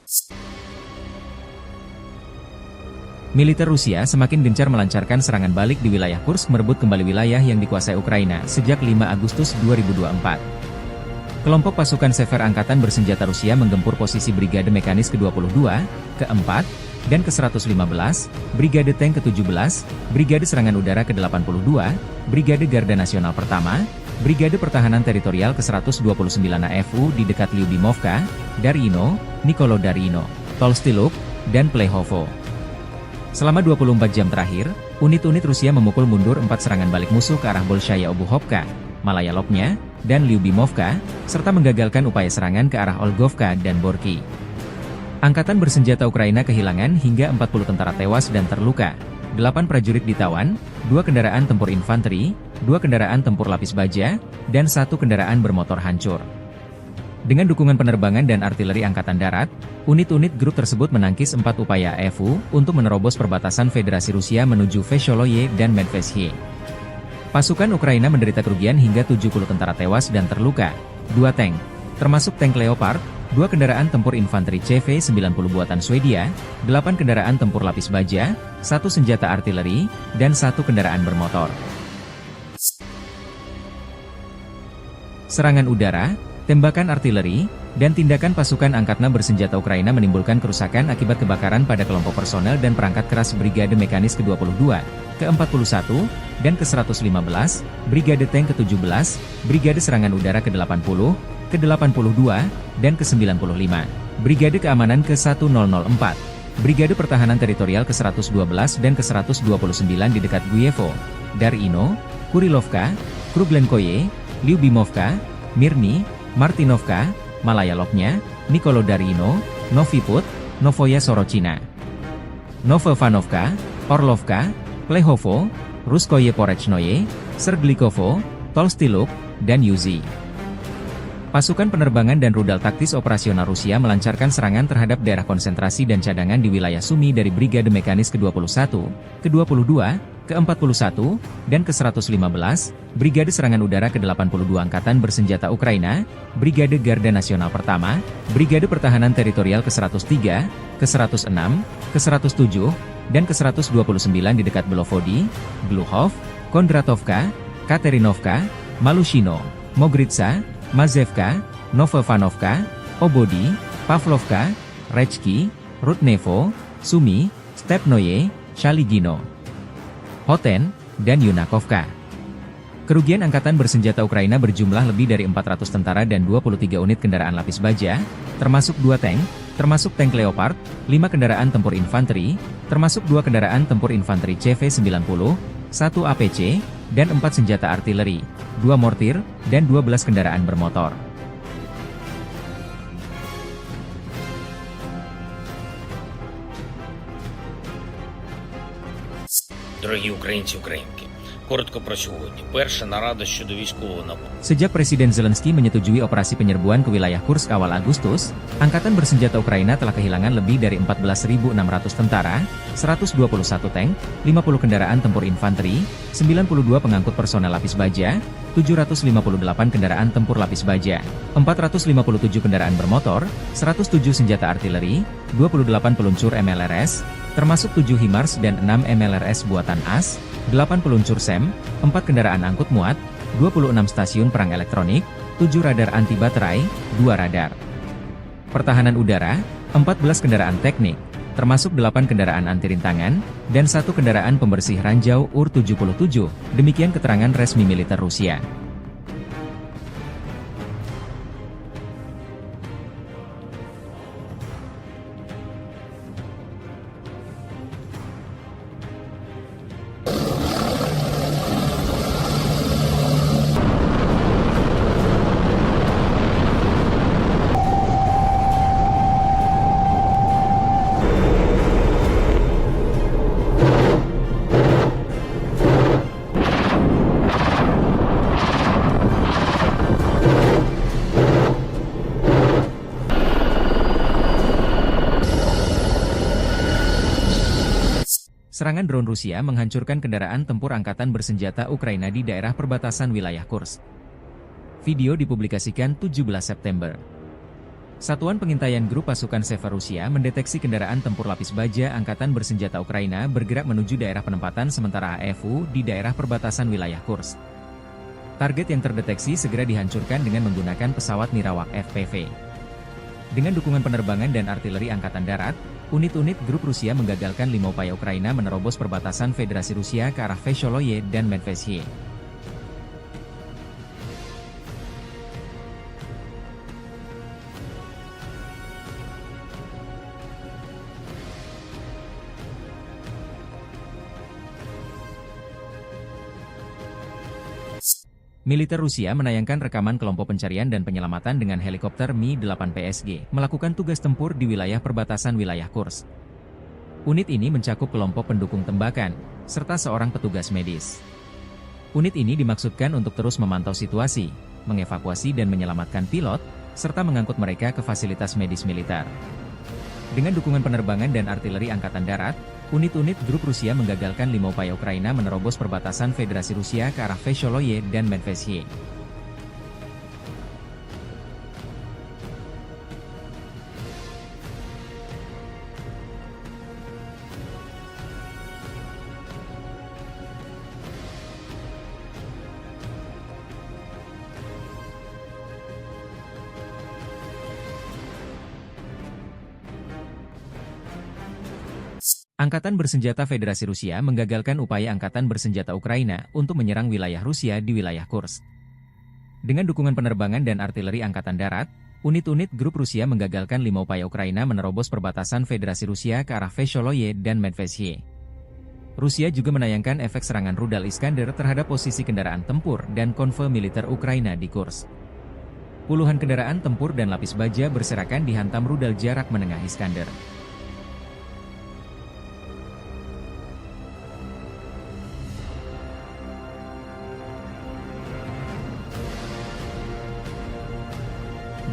Militer Rusia semakin gencar melancarkan serangan balik di wilayah Kursk merebut kembali wilayah yang dikuasai Ukraina sejak 5 Agustus 2024. Kelompok pasukan Sever Angkatan Bersenjata Rusia menggempur posisi Brigade Mekanis ke-22, ke-4, dan ke-115, Brigade Tank ke-17, Brigade Serangan Udara ke-82, Brigade Garda Nasional Pertama, Brigade Pertahanan Teritorial ke-129 AFU di dekat Lyubimovka, Darino, Nikolo Darino, Tolstiluk, dan Plehovo. Selama 24 jam terakhir, unit-unit Rusia memukul mundur 4 serangan balik musuh ke arah Bolshaya Obuhovka, Malaya Lopnya, dan Lyubimovka, serta menggagalkan upaya serangan ke arah Olgovka dan Borky. Angkatan Bersenjata Ukraina kehilangan hingga 40 tentara tewas dan terluka, 8 prajurit ditawan, 2 kendaraan tempur infanteri, 2 kendaraan tempur lapis baja, dan 1 kendaraan bermotor hancur. Dengan dukungan penerbangan dan artileri Angkatan Darat, unit-unit grup tersebut menangkis 4 upaya AFU untuk menerobos perbatasan Federasi Rusia menuju Vesholoye dan Medvesye. Pasukan Ukraina menderita kerugian hingga 70 tentara tewas dan terluka, 2 tank, termasuk tank Leopard, 2 kendaraan tempur infanteri CV-90 buatan Swedia, 8 kendaraan tempur lapis baja, 1 senjata artileri, dan 1 kendaraan bermotor. Serangan udara, tembakan artileri, dan tindakan pasukan angkatan bersenjata Ukraina menimbulkan kerusakan akibat kebakaran pada kelompok personel dan perangkat keras Brigade Mekanis ke-22, ke-41, dan ke-115, Brigade Tank ke-17, Brigade Serangan Udara ke-80, ke-82, dan ke-95, Brigade Keamanan ke-1004, Brigade Pertahanan Teritorial ke-112 dan ke-129 di dekat Guyevo, Darino, Kurilovka, Kruglenkoye, Lyubimovka, Mirny, Martinovka, Malaya Lopnya, Nikolodarino, Novi Put, Novoya Sorochina, Novovanovka, Orlovka, Plehovo, Ruskoye Porechnoye, Serglikovo, Tolstiluk, dan Yuzi. Pasukan penerbangan dan rudal taktis operasional Rusia melancarkan serangan terhadap daerah konsentrasi dan cadangan di wilayah Sumy dari Brigade Mekanis ke-21, ke-22, ke-41, dan ke-115, Brigade Serangan Udara ke-82 Angkatan Bersenjata Ukraina, Brigade Garda Nasional Pertama, Brigade Pertahanan Teritorial ke-103, ke-106, ke-107, dan ke-129 di dekat Belovody, Gluhov, Kondratovka, Katerinovka, Malushino, Mogritsa, Mazevka, Novovanovka, Obody, Pavlovka, Rechki, Rudnevo, Sumy, Stepnoye, Shaligino, Hoten, dan Yunakovka. Kerugian Angkatan Bersenjata Ukraina berjumlah lebih dari 400 tentara dan 23 unit kendaraan lapis baja, termasuk 2 tank, termasuk tank Leopard, 5 kendaraan tempur infanteri, termasuk 2 kendaraan tempur infanteri CV-90, 1 APC, dan 4 senjata artileri, 2 mortir, dan 12 kendaraan bermotor. Дорогі українці, українки, коротко про сьогодні. Перша нарада щодо військового набору. Sejak Presiden Zelensky menyetujui operasi penyerbuan ke wilayah Kursk awal Agustus, Angkatan Bersenjata Ukraina telah kehilangan lebih dari 14.600 tentara, 121 tank, 50 kendaraan tempur infanteri, 92 pengangkut personel lapis baja, 758 kendaraan tempur lapis baja, 457 kendaraan bermotor, 107 senjata artileri, 28 peluncur MLRS, termasuk 7 HIMARS dan 6 MLRS buatan AS, 8 peluncur SEM, 4 kendaraan angkut muat, 26 stasiun perang elektronik, 7 radar anti baterai, 2 radar pertahanan udara, 14 kendaraan teknik, termasuk 8 kendaraan anti rintangan, dan 1 kendaraan pembersih ranjau UR-77, demikian keterangan resmi militer Rusia. Serangan drone Rusia menghancurkan kendaraan tempur Angkatan Bersenjata Ukraina di daerah perbatasan wilayah Kursk. Video dipublikasikan 17 September. Satuan Pengintaian Grup Pasukan Seva Rusia mendeteksi kendaraan tempur lapis baja Angkatan Bersenjata Ukraina bergerak menuju daerah penempatan sementara AFU di daerah perbatasan wilayah Kursk. Target yang terdeteksi segera dihancurkan dengan menggunakan pesawat Nirawak FPV. Dengan dukungan penerbangan dan artileri Angkatan Darat, unit-unit grup Rusia menggagalkan 5 upaya Ukraina menerobos perbatasan Federasi Rusia ke arah Vesholoye dan Medvesye. Militer Rusia menayangkan rekaman kelompok pencarian dan penyelamatan dengan helikopter Mi-8 PSG melakukan tugas tempur di wilayah perbatasan wilayah Kursk. Unit ini mencakup kelompok pendukung tembakan, serta seorang petugas medis. Unit ini dimaksudkan untuk terus memantau situasi, mengevakuasi dan menyelamatkan pilot, serta mengangkut mereka ke fasilitas medis militer. Dengan dukungan penerbangan dan artileri Angkatan Darat, unit-unit grup Rusia menggagalkan 5 upaya Ukraina menerobos perbatasan Federasi Rusia ke arah Vesholoye dan Medvesye. Angkatan Bersenjata Federasi Rusia menggagalkan upaya Angkatan Bersenjata Ukraina untuk menyerang wilayah Rusia di wilayah Kursk. Dengan dukungan penerbangan dan artileri Angkatan Darat, unit-unit grup Rusia menggagalkan 5 upaya Ukraina menerobos perbatasan Federasi Rusia ke arah Vesholoye dan Medvesye. Rusia juga menayangkan efek serangan rudal Iskander terhadap posisi kendaraan tempur dan konvoi militer Ukraina di Kursk. Puluhan kendaraan tempur dan lapis baja berserakan dihantam rudal jarak menengah Iskander.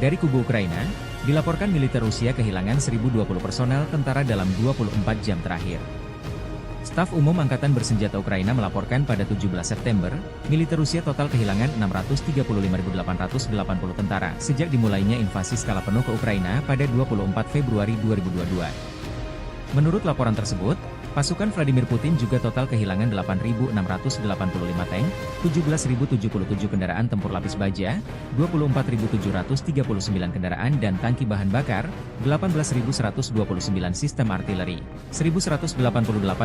Dari kubu Ukraina, dilaporkan militer Rusia kehilangan 1.020 personel tentara dalam 24 jam terakhir. Staf Umum Angkatan Bersenjata Ukraina melaporkan pada 17 September, militer Rusia total kehilangan 635.880 tentara sejak dimulainya invasi skala penuh ke Ukraina pada 24 Februari 2022. Menurut laporan tersebut, pasukan Vladimir Putin juga total kehilangan 8.685 tank, 17.077 kendaraan tempur lapis baja, 24.739 kendaraan dan tangki bahan bakar, 18.129 sistem artileri, 1.188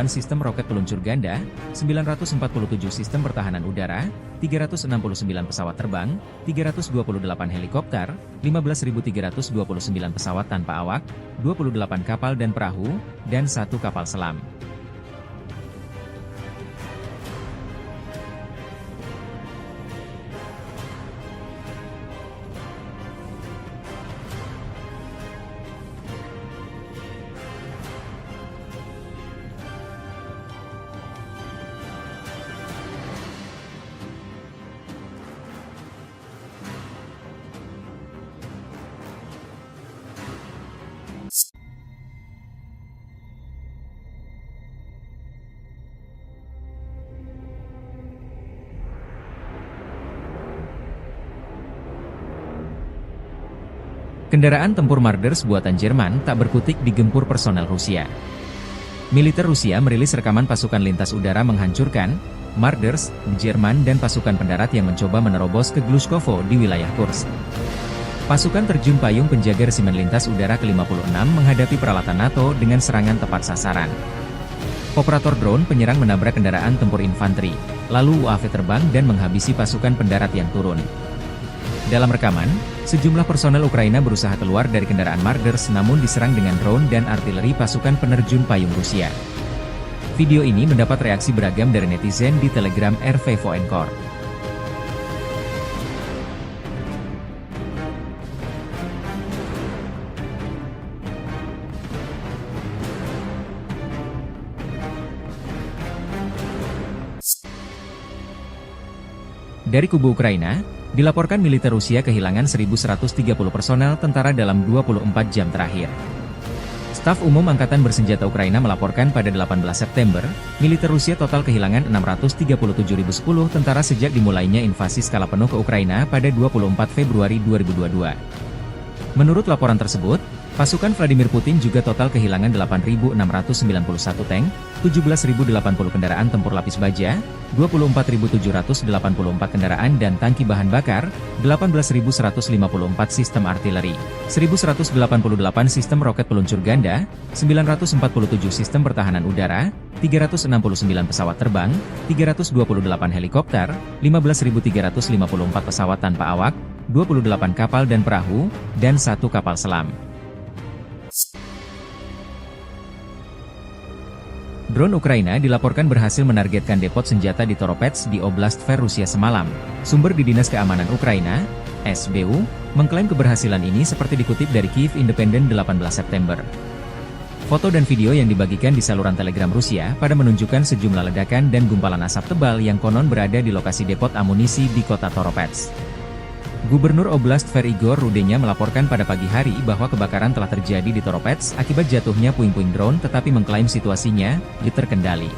sistem roket peluncur ganda, 947 sistem pertahanan udara, 369 pesawat terbang, 328 helikopter, 15.329 pesawat tanpa awak, 28 kapal dan perahu, dan 1 kapal selam. Kendaraan tempur Marders buatan Jerman tak berkutik digempur personel Rusia. Militer Rusia merilis rekaman pasukan lintas udara menghancurkan Marders, Jerman dan pasukan pendarat yang mencoba menerobos ke Glushkovo di wilayah Kursk. Pasukan terjun payung penjaga resimen lintas udara ke-56 menghadapi peralatan NATO dengan serangan tepat sasaran. Operator drone penyerang menabrak kendaraan tempur infanteri, lalu UAV terbang dan menghabisi pasukan pendarat yang turun. Dalam rekaman, sejumlah personel Ukraina berusaha keluar dari kendaraan Marders namun diserang dengan drone dan artileri pasukan penerjun payung Rusia. Video ini mendapat reaksi beragam dari netizen di Telegram RV Voenkor. Dari kubu Ukraina, dilaporkan militer Rusia kehilangan 1.130 personel tentara dalam 24 jam terakhir. Staf Umum Angkatan Bersenjata Ukraina melaporkan pada 18 September, militer Rusia total kehilangan 637.010 tentara sejak dimulainya invasi skala penuh ke Ukraina pada 24 Februari 2022. Menurut laporan tersebut, pasukan Vladimir Putin juga total kehilangan 8.691 tank, 17.080 kendaraan tempur lapis baja, 24.784 kendaraan dan tangki bahan bakar, 18.154 sistem artileri, 1.188 sistem roket peluncur ganda, 947 sistem pertahanan udara, 369 pesawat terbang, 328 helikopter, 15.354 pesawat tanpa awak, 28 kapal dan perahu, dan 1 kapal selam. Drone Ukraina dilaporkan berhasil menargetkan depot senjata di Toropets di Oblast Tver Rusia semalam. Sumber di Dinas Keamanan Ukraina, SBU, mengklaim keberhasilan ini seperti dikutip dari Kyiv Independent 18 September. Foto dan video yang dibagikan di saluran Telegram Rusia pada menunjukkan sejumlah ledakan dan gumpalan asap tebal yang konon berada di lokasi depot amunisi di kota Toropets. Gubernur Oblast Tver Igor Rudenya melaporkan pada pagi hari bahwa kebakaran telah terjadi di Toropets akibat jatuhnya puing-puing drone, tetapi mengklaim situasinya terkendali.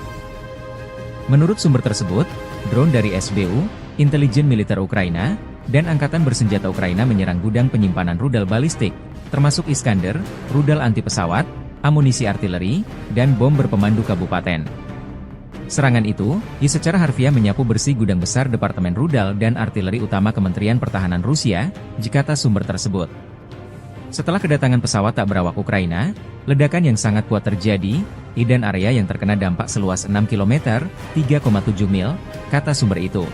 Menurut sumber tersebut, drone dari SBU, intelijen militer Ukraina, dan Angkatan Bersenjata Ukraina menyerang gudang penyimpanan rudal balistik, termasuk Iskander, rudal anti pesawat, amunisi artileri, dan bom berpemandu kabupaten. Serangan itu, secara harfiah menyapu bersih gudang besar Departemen Rudal dan Artileri Utama Kementerian Pertahanan Rusia, kata sumber tersebut. Setelah kedatangan pesawat tak berawak Ukraina, ledakan yang sangat kuat terjadi, dan area yang terkena dampak seluas 6 km, 3,7 mil, kata sumber itu.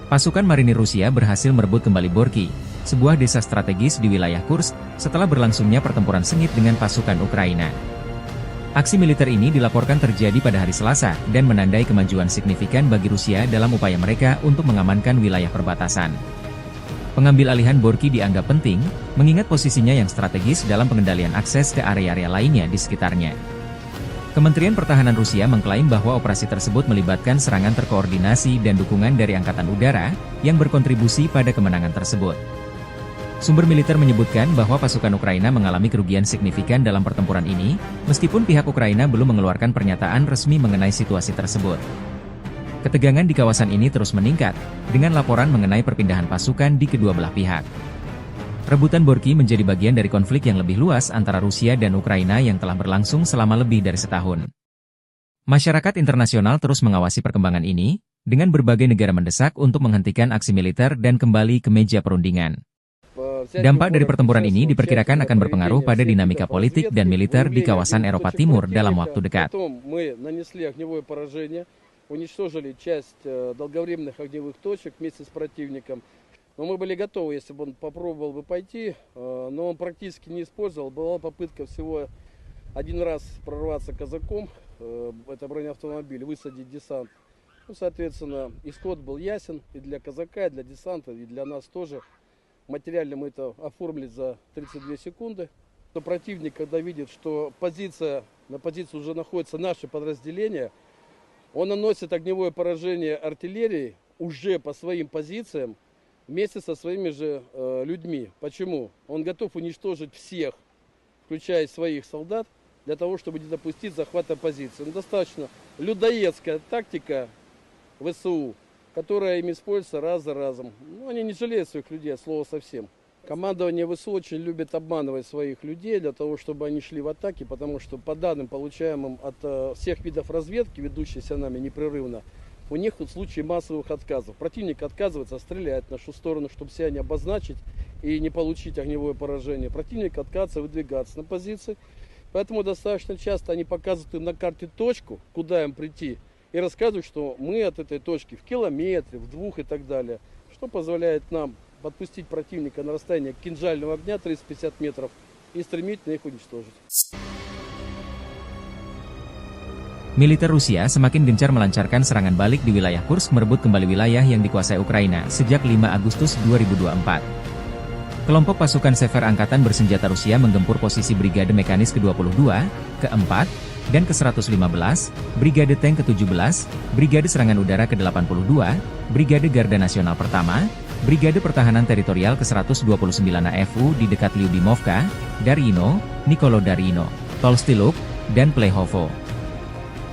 Pasukan marinir Rusia berhasil merebut kembali Borky, sebuah desa strategis di wilayah Kursk, setelah berlangsungnya pertempuran sengit dengan pasukan Ukraina. Aksi militer ini dilaporkan terjadi pada hari Selasa, dan menandai kemajuan signifikan bagi Rusia dalam upaya mereka untuk mengamankan wilayah perbatasan. Pengambil alihan Borky dianggap penting, mengingat posisinya yang strategis dalam pengendalian akses ke area-area lainnya di sekitarnya. Kementerian Pertahanan Rusia mengklaim bahwa operasi tersebut melibatkan serangan terkoordinasi dan dukungan dari Angkatan Udara, yang berkontribusi pada kemenangan tersebut. Sumber militer menyebutkan bahwa pasukan Ukraina mengalami kerugian signifikan dalam pertempuran ini, meskipun pihak Ukraina belum mengeluarkan pernyataan resmi mengenai situasi tersebut. Ketegangan di kawasan ini terus meningkat, dengan laporan mengenai perpindahan pasukan di kedua belah pihak. Rebutan Borky menjadi bagian dari konflik yang lebih luas antara Rusia dan Ukraina yang telah berlangsung selama lebih dari setahun. Masyarakat internasional terus mengawasi perkembangan ini, dengan berbagai negara mendesak untuk menghentikan aksi militer dan kembali ke meja perundingan. Dampak dari pertempuran ini diperkirakan akan berpengaruh pada dinamika politik dan militer di kawasan Eropa Timur dalam waktu dekat. Но мы были готовы, если бы он попробовал бы пойти, но он практически не использовал. Была попытка всего один раз прорваться казаком, это бронеавтомобиль, высадить десант. Ну, соответственно, исход был ясен и для казака, и для десанта, и для нас тоже. Материально мы это оформили за 32 секунды. Но противник, когда видит, что на позиции уже находится наше подразделение, он наносит огневое поражение артиллерии уже по своим позициям, вместе со своими же людьми. Почему? Он готов уничтожить всех, включая своих солдат, для того, чтобы не допустить захвата позиции. Ну, достаточно людоедская тактика ВСУ, которая им используется раз за разом. Ну, они не жалеют своих людей, от слова совсем. Командование ВСУ очень любит обманывать своих людей для того, чтобы они шли в атаки, потому что по данным, получаемым от всех видов разведки, ведущейся нами непрерывно, у них тут случаи массовых отказов. Противник отказывается стрелять в нашу сторону, чтобы себя не обозначить и не получить огневое поражение. Противник отказывается выдвигаться на позиции. Поэтому достаточно часто они показывают им на карте точку, куда им прийти, и рассказывают, что мы от этой точки в километре, в 2 и так далее. Что позволяет нам подпустить противника на расстояние кинжального огня 350 метров и стремительно их уничтожить. Militer Rusia semakin gencar melancarkan serangan balik di wilayah Kursk, merebut kembali wilayah yang dikuasai Ukraina sejak 5 Agustus 2024. Kelompok pasukan Sever Angkatan Bersenjata Rusia menggempur posisi Brigade Mekanis ke-22, ke-4, dan ke-115, Brigade Tank ke-17, Brigade Serangan Udara ke-82, Brigade Garda Nasional Pertama, Brigade Pertahanan Teritorial ke-129 AFU di dekat Lyubimovka, Darino, Nikolodarino, Tolstiluk, dan Plehovo.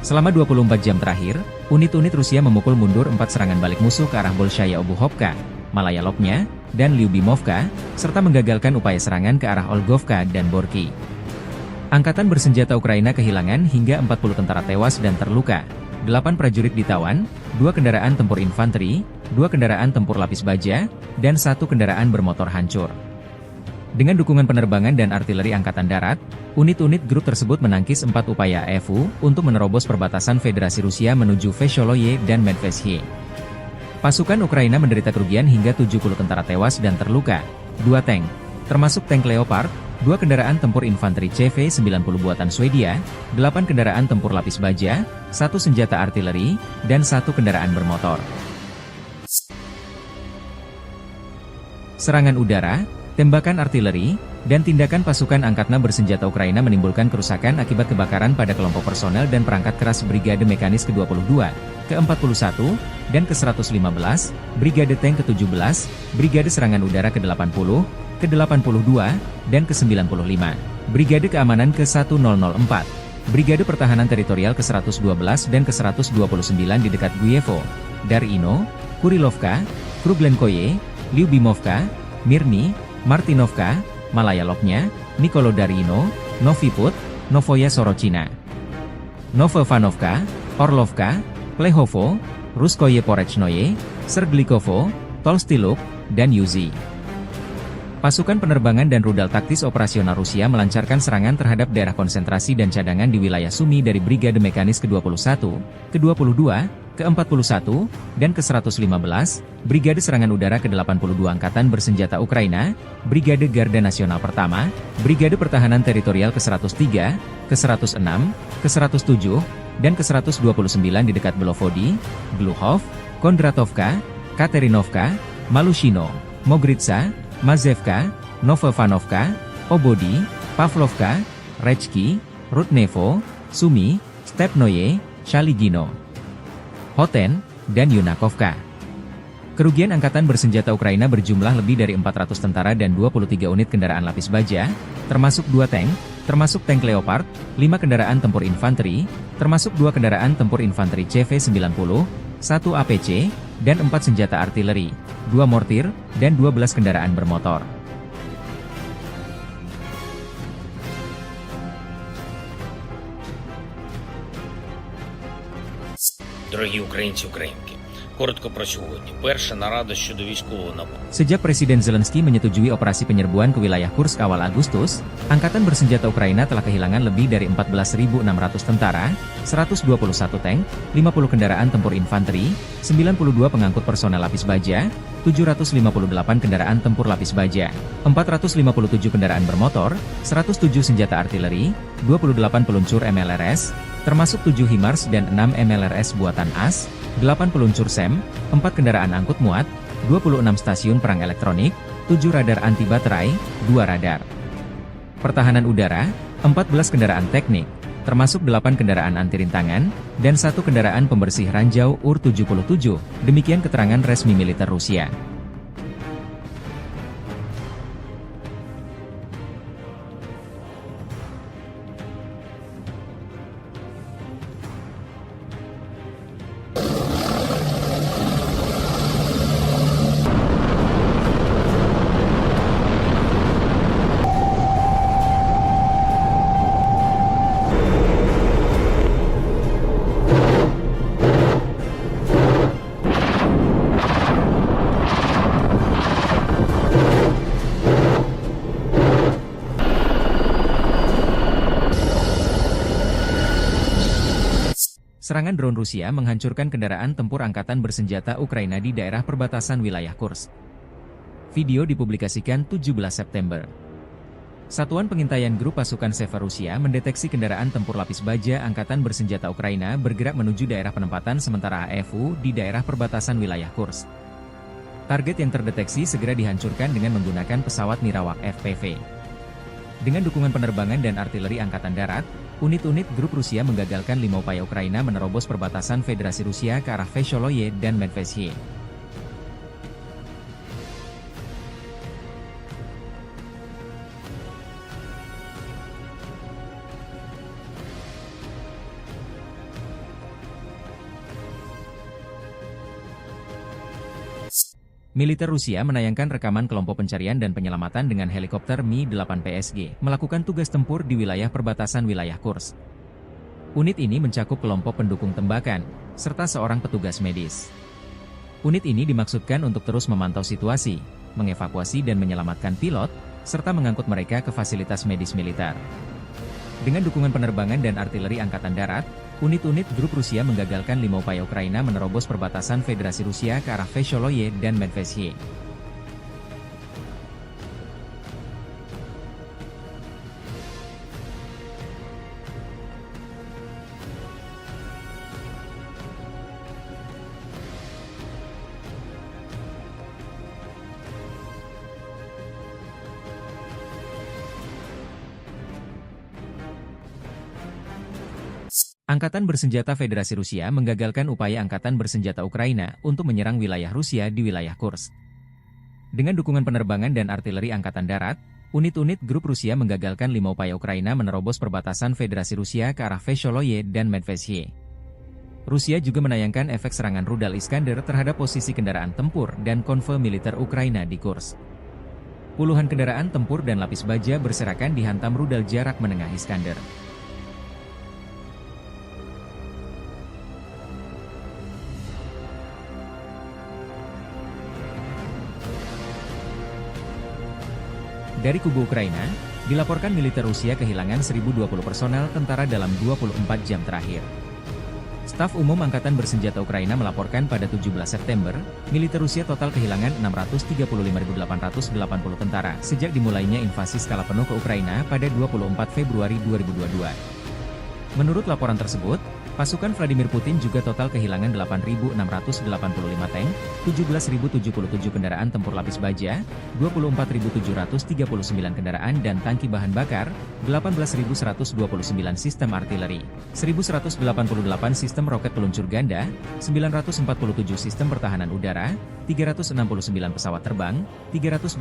Selama 24 jam terakhir, unit-unit Rusia memukul mundur 4 serangan balik musuh ke arah Bolshaya Obuhovka, Malaya Lopnya, dan Lyubimovka, serta menggagalkan upaya serangan ke arah Olgovka dan Borky. Angkatan Bersenjata Ukraina kehilangan hingga 40 tentara tewas dan terluka, 8 prajurit ditawan, 2 kendaraan tempur infanteri, 2 kendaraan tempur lapis baja, dan 1 kendaraan bermotor hancur. Dengan dukungan penerbangan dan artileri Angkatan Darat, unit-unit grup tersebut menangkis 4 upaya AFU untuk menerobos perbatasan Federasi Rusia menuju Vesholoye dan Medvesye. Pasukan Ukraina menderita kerugian hingga 70 tentara tewas dan terluka, 2 tank, termasuk tank Leopard, 2 kendaraan tempur infanteri CV-90 buatan Swedia, 8 kendaraan tempur lapis baja, 1 senjata artileri, dan 1 kendaraan bermotor. Serangan udara. Tembakan artileri, dan tindakan pasukan angkatan bersenjata Ukraina menimbulkan kerusakan akibat kebakaran pada kelompok personel dan perangkat keras Brigade Mekanis ke-22, ke-41, dan ke-115, Brigade Tank ke-17, Brigade Serangan Udara ke-80, ke-82, dan ke-95, Brigade Keamanan ke-1004, Brigade Pertahanan Teritorial ke-112 dan ke-129 di dekat Guyevo, Darino, Kurilovka, Kruglenkoye, Lyubimovka, Mirny, Martinovka, Malaya Lopnya, Nikolodarino, Noviput, Novoya Sorochina, Novovanovka, Orlovka, Plehovo, Ruskoye Porechnoye, Serglikovo, Tolstiluk, dan Yuzi. Pasukan penerbangan dan rudal taktis operasional Rusia melancarkan serangan terhadap daerah konsentrasi dan cadangan di wilayah Sumy dari Brigade Mekanis ke-21, ke-22, ke-41, dan ke-115, Brigade Serangan Udara ke-82 Angkatan Bersenjata Ukraina, Brigade Garda Nasional Pertama, Brigade Pertahanan Teritorial ke-103, ke-106, ke-107, dan ke-129 di dekat Belovodi, Gluhov, Kondratovka, Katerinovka, Malushino, Mogritsa, Mazevka, Novovanovka, Obodi, Pavlovka, Rechki, Rudnevo, Sumy, Stepnoye, Shaligino, Hoten, dan Yunakovka. Kerugian Angkatan Bersenjata Ukraina berjumlah lebih dari 400 tentara dan 23 unit kendaraan lapis baja, termasuk 2 tank, termasuk tank Leopard, 5 kendaraan tempur infanteri, termasuk 2 kendaraan tempur infanteri CV-90, 1 APC, dan 4 senjata artileri, 2 mortir, dan 12 kendaraan bermotor. Дорогі українці, українки, коротко про сьогодні. Перша нарада щодо військового нападу. Sejak Presiden Zelensky menyetujui operasi penyerbuan ke wilayah Kursk awal Agustus, Angkatan Bersenjata Ukraina telah kehilangan lebih dari 14.600 tentara, 121 tank, 50 kendaraan tempur infanteri, 92 pengangkut personel lapis baja, 758 kendaraan tempur lapis baja, 457 kendaraan bermotor, 107 senjata artileri, 28 peluncur MLRS, termasuk 7 HIMARS dan 6 MLRS buatan AS, 8 peluncur SEM, 4 kendaraan angkut muat, 26 stasiun perang elektronik, 7 radar anti baterai, 2 radar pertahanan udara, 14 kendaraan teknik, termasuk 8 kendaraan anti rintangan, dan 1 kendaraan pembersih ranjau UR-77, demikian keterangan resmi militer Rusia. Serangan drone Rusia menghancurkan kendaraan tempur angkatan bersenjata Ukraina di daerah perbatasan wilayah Kursk. Video dipublikasikan 17 September. Satuan Pengintaian Grup Pasukan Sever Rusia mendeteksi kendaraan tempur lapis baja angkatan bersenjata Ukraina bergerak menuju daerah penempatan sementara AFU di daerah perbatasan wilayah Kursk. Target yang terdeteksi segera dihancurkan dengan menggunakan pesawat Nirawak FPV. Dengan dukungan penerbangan dan artileri angkatan darat, unit-unit grup Rusia menggagalkan 5 upaya Ukraina menerobos perbatasan Federasi Rusia ke arah Vesholoye dan Medvesye. Militer Rusia menayangkan rekaman kelompok pencarian dan penyelamatan dengan helikopter Mi-8 PSG melakukan tugas tempur di wilayah perbatasan wilayah Kursk. Unit ini mencakup kelompok pendukung tembakan, serta seorang petugas medis. Unit ini dimaksudkan untuk terus memantau situasi, mengevakuasi dan menyelamatkan pilot, serta mengangkut mereka ke fasilitas medis militer. Dengan dukungan penerbangan dan artileri angkatan darat, unit-unit grup Rusia menggagalkan 5 upaya Ukraina menerobos perbatasan Federasi Rusia ke arah Vesholoye dan Medvesye. Angkatan Bersenjata Federasi Rusia menggagalkan upaya Angkatan Bersenjata Ukraina untuk menyerang wilayah Rusia di wilayah Kursk. Dengan dukungan penerbangan dan artileri Angkatan Darat, unit-unit grup Rusia menggagalkan 5 upaya Ukraina menerobos perbatasan Federasi Rusia ke arah Vesholoye dan Medvedye. Rusia juga menayangkan efek serangan rudal Iskander terhadap posisi kendaraan tempur dan konvoi militer Ukraina di Kursk. Puluhan kendaraan tempur dan lapis baja berserakan dihantam rudal jarak menengah Iskander. Dari kubu Ukraina, dilaporkan militer Rusia kehilangan 1.020 personel tentara dalam 24 jam terakhir. Staf Umum Angkatan Bersenjata Ukraina melaporkan pada 17 September, militer Rusia total kehilangan 635.880 tentara sejak dimulainya invasi skala penuh ke Ukraina pada 24 Februari 2022. Menurut laporan tersebut, pasukan Vladimir Putin juga total kehilangan 8.685 tank, 17.077 kendaraan tempur lapis baja, 24.739 kendaraan dan tangki bahan bakar, 18.129 sistem artileri, 1.188 sistem roket peluncur ganda, 947 sistem pertahanan udara, 369 pesawat terbang, 328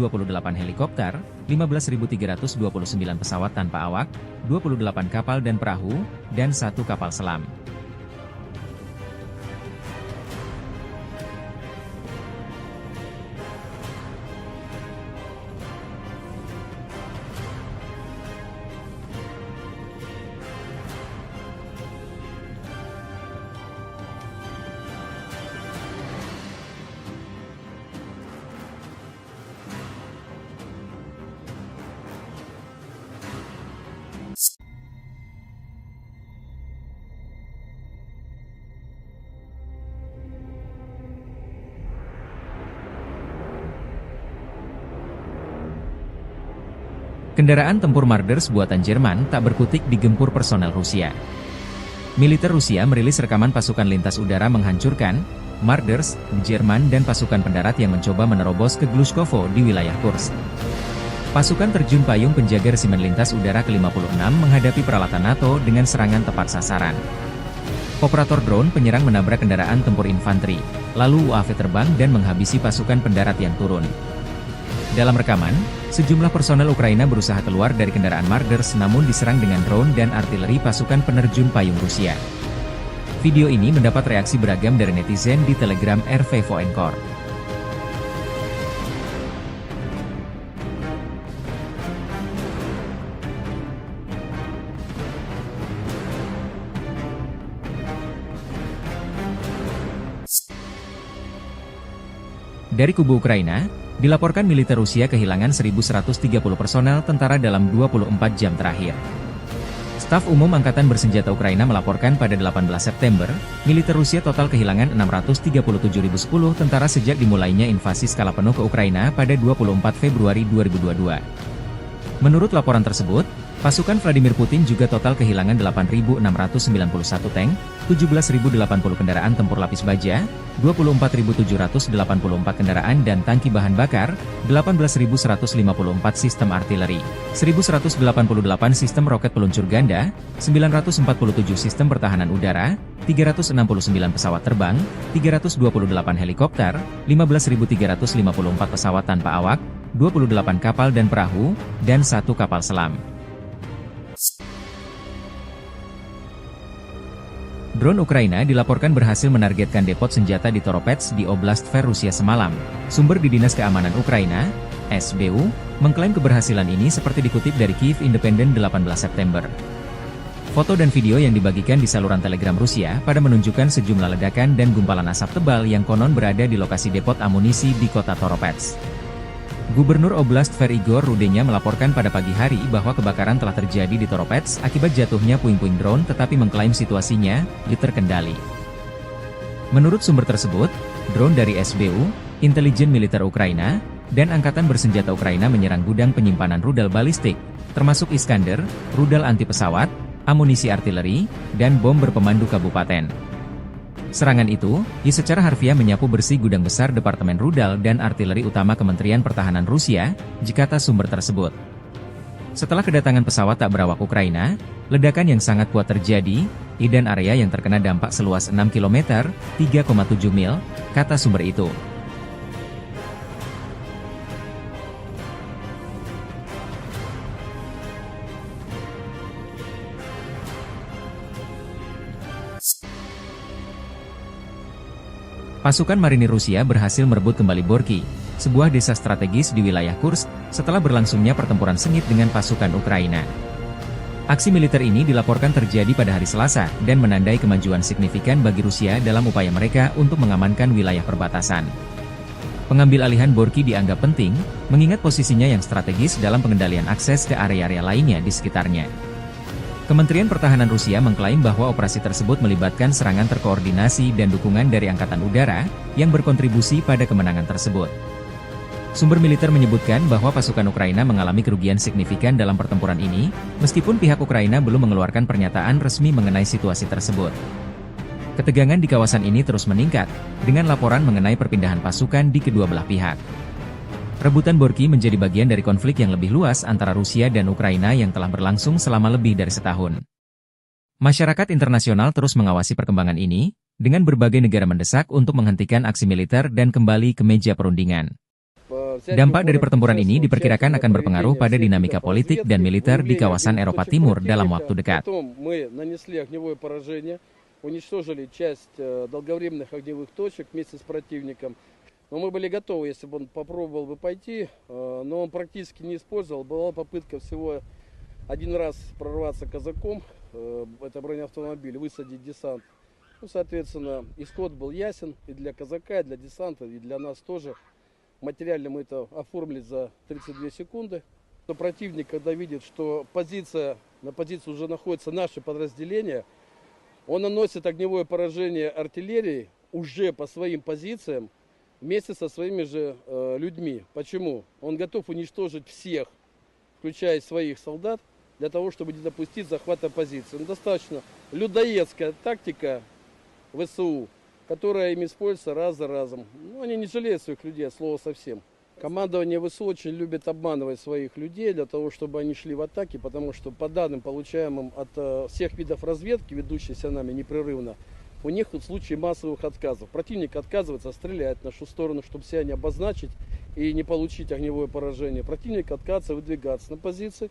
helikopter, 15.329 pesawat tanpa awak, 28 kapal dan perahu, dan 1 kapal selam. Kendaraan tempur Marders buatan Jerman tak berkutik digempur personel Rusia. Militer Rusia merilis rekaman pasukan lintas udara menghancurkan Marders, Jerman dan pasukan pendarat yang mencoba menerobos ke Glushkovo di wilayah Kursk. Pasukan terjun payung penjaga resimen lintas udara ke-56 menghadapi peralatan NATO dengan serangan tepat sasaran. Operator drone penyerang menabrak kendaraan tempur infanteri, lalu UAV terbang dan menghabisi pasukan pendarat yang turun. Dalam rekaman, sejumlah personel Ukraina berusaha keluar dari kendaraan Marders namun diserang dengan drone dan artileri pasukan penerjun payung Rusia. Video ini mendapat reaksi beragam dari netizen di Telegram RV Voenkor. Dari kubu Ukraina, dilaporkan militer Rusia kehilangan 1.130 personel tentara dalam 24 jam terakhir. Staf Umum Angkatan Bersenjata Ukraina melaporkan pada 18 September, militer Rusia total kehilangan 637.010 tentara sejak dimulainya invasi skala penuh ke Ukraina pada 24 Februari 2022. Menurut laporan tersebut, pasukan Vladimir Putin juga total kehilangan 8.691 tank, 17.080 kendaraan tempur lapis baja, 24.784 kendaraan dan tangki bahan bakar, 18.154 sistem artileri, 1.188 sistem roket peluncur ganda, 947 sistem pertahanan udara, 369 pesawat terbang, 328 helikopter, 15.354 pesawat tanpa awak, 28 kapal dan perahu, dan 1 kapal selam. Drone Ukraina dilaporkan berhasil menargetkan depot senjata di Toropets di Oblast Tver Rusia semalam. Sumber di Dinas Keamanan Ukraina, SBU, mengklaim keberhasilan ini seperti dikutip dari Kyiv Independent 18 September. Foto dan video yang dibagikan di saluran Telegram Rusia pada menunjukkan sejumlah ledakan dan gumpalan asap tebal yang konon berada di lokasi depot amunisi di kota Toropets. Gubernur Oblast Tver Igor Rudenya melaporkan pada pagi hari bahwa kebakaran telah terjadi di Toropets akibat jatuhnya puing-puing drone tetapi mengklaim situasinya terkendali. Menurut sumber tersebut, drone dari SBU, intelijen militer Ukraina, dan Angkatan Bersenjata Ukraina menyerang gudang penyimpanan rudal balistik, termasuk Iskander, rudal anti pesawat, amunisi artileri, dan bom berpemandu kabupaten. Serangan itu, secara harfiah menyapu bersih gudang besar Departemen Rudal dan Artileri Utama Kementerian Pertahanan Rusia, kata sumber tersebut. Setelah kedatangan pesawat tak berawak Ukraina, ledakan yang sangat kuat terjadi, dan area yang terkena dampak seluas 6 km, 3,7 mil, kata sumber itu. Pasukan marinir Rusia berhasil merebut kembali Borky, sebuah desa strategis di wilayah Kursk, setelah berlangsungnya pertempuran sengit dengan pasukan Ukraina. Aksi militer ini dilaporkan terjadi pada hari Selasa, dan menandai kemajuan signifikan bagi Rusia dalam upaya mereka untuk mengamankan wilayah perbatasan. Pengambil alihan Borky dianggap penting, mengingat posisinya yang strategis dalam pengendalian akses ke area-area lainnya di sekitarnya. Kementerian Pertahanan Rusia mengklaim bahwa operasi tersebut melibatkan serangan terkoordinasi dan dukungan dari Angkatan Udara, yang berkontribusi pada kemenangan tersebut. Sumber militer menyebutkan bahwa pasukan Ukraina mengalami kerugian signifikan dalam pertempuran ini, meskipun pihak Ukraina belum mengeluarkan pernyataan resmi mengenai situasi tersebut. Ketegangan di kawasan ini terus meningkat, dengan laporan mengenai perpindahan pasukan di kedua belah pihak. Rebutan Borky menjadi bagian dari konflik yang lebih luas antara Rusia dan Ukraina yang telah berlangsung selama lebih dari setahun. Masyarakat internasional terus mengawasi perkembangan ini, dengan berbagai negara mendesak untuk menghentikan aksi militer dan kembali ke meja perundingan. Dampak dari pertempuran ini diperkirakan akan berpengaruh pada dinamika politik dan militer di kawasan Eropa Timur dalam waktu dekat. Но мы были готовы, если бы он попробовал бы пойти, но он практически не использовал. Была попытка всего один раз прорваться казаком, это бронеавтомобиль, высадить десант. Ну, соответственно, исход был ясен и для казака, и для десанта, и для нас тоже. Материально мы это оформили за 32 секунды. Но противник, когда видит, что на позиции уже находится наше подразделение, он наносит огневое поражение артиллерии уже по своим позициям, вместе со своими же людьми. Почему? Он готов уничтожить всех, включая своих солдат, для того, чтобы не допустить захвата позиции. Но достаточно людоедская тактика ВСУ, которая им используется раз за разом. Ну, они не жалеют своих людей, от слова совсем. Командование ВСУ очень любит обманывать своих людей, для того, чтобы они шли в атаки, потому что по данным, получаемым от всех видов разведки, ведущейся нами непрерывно, у них тут случаи массовых отказов. Противник отказывается стрелять в нашу сторону, чтобы себя не обозначить и не получить огневое поражение. Противник отказывается выдвигаться на позиции.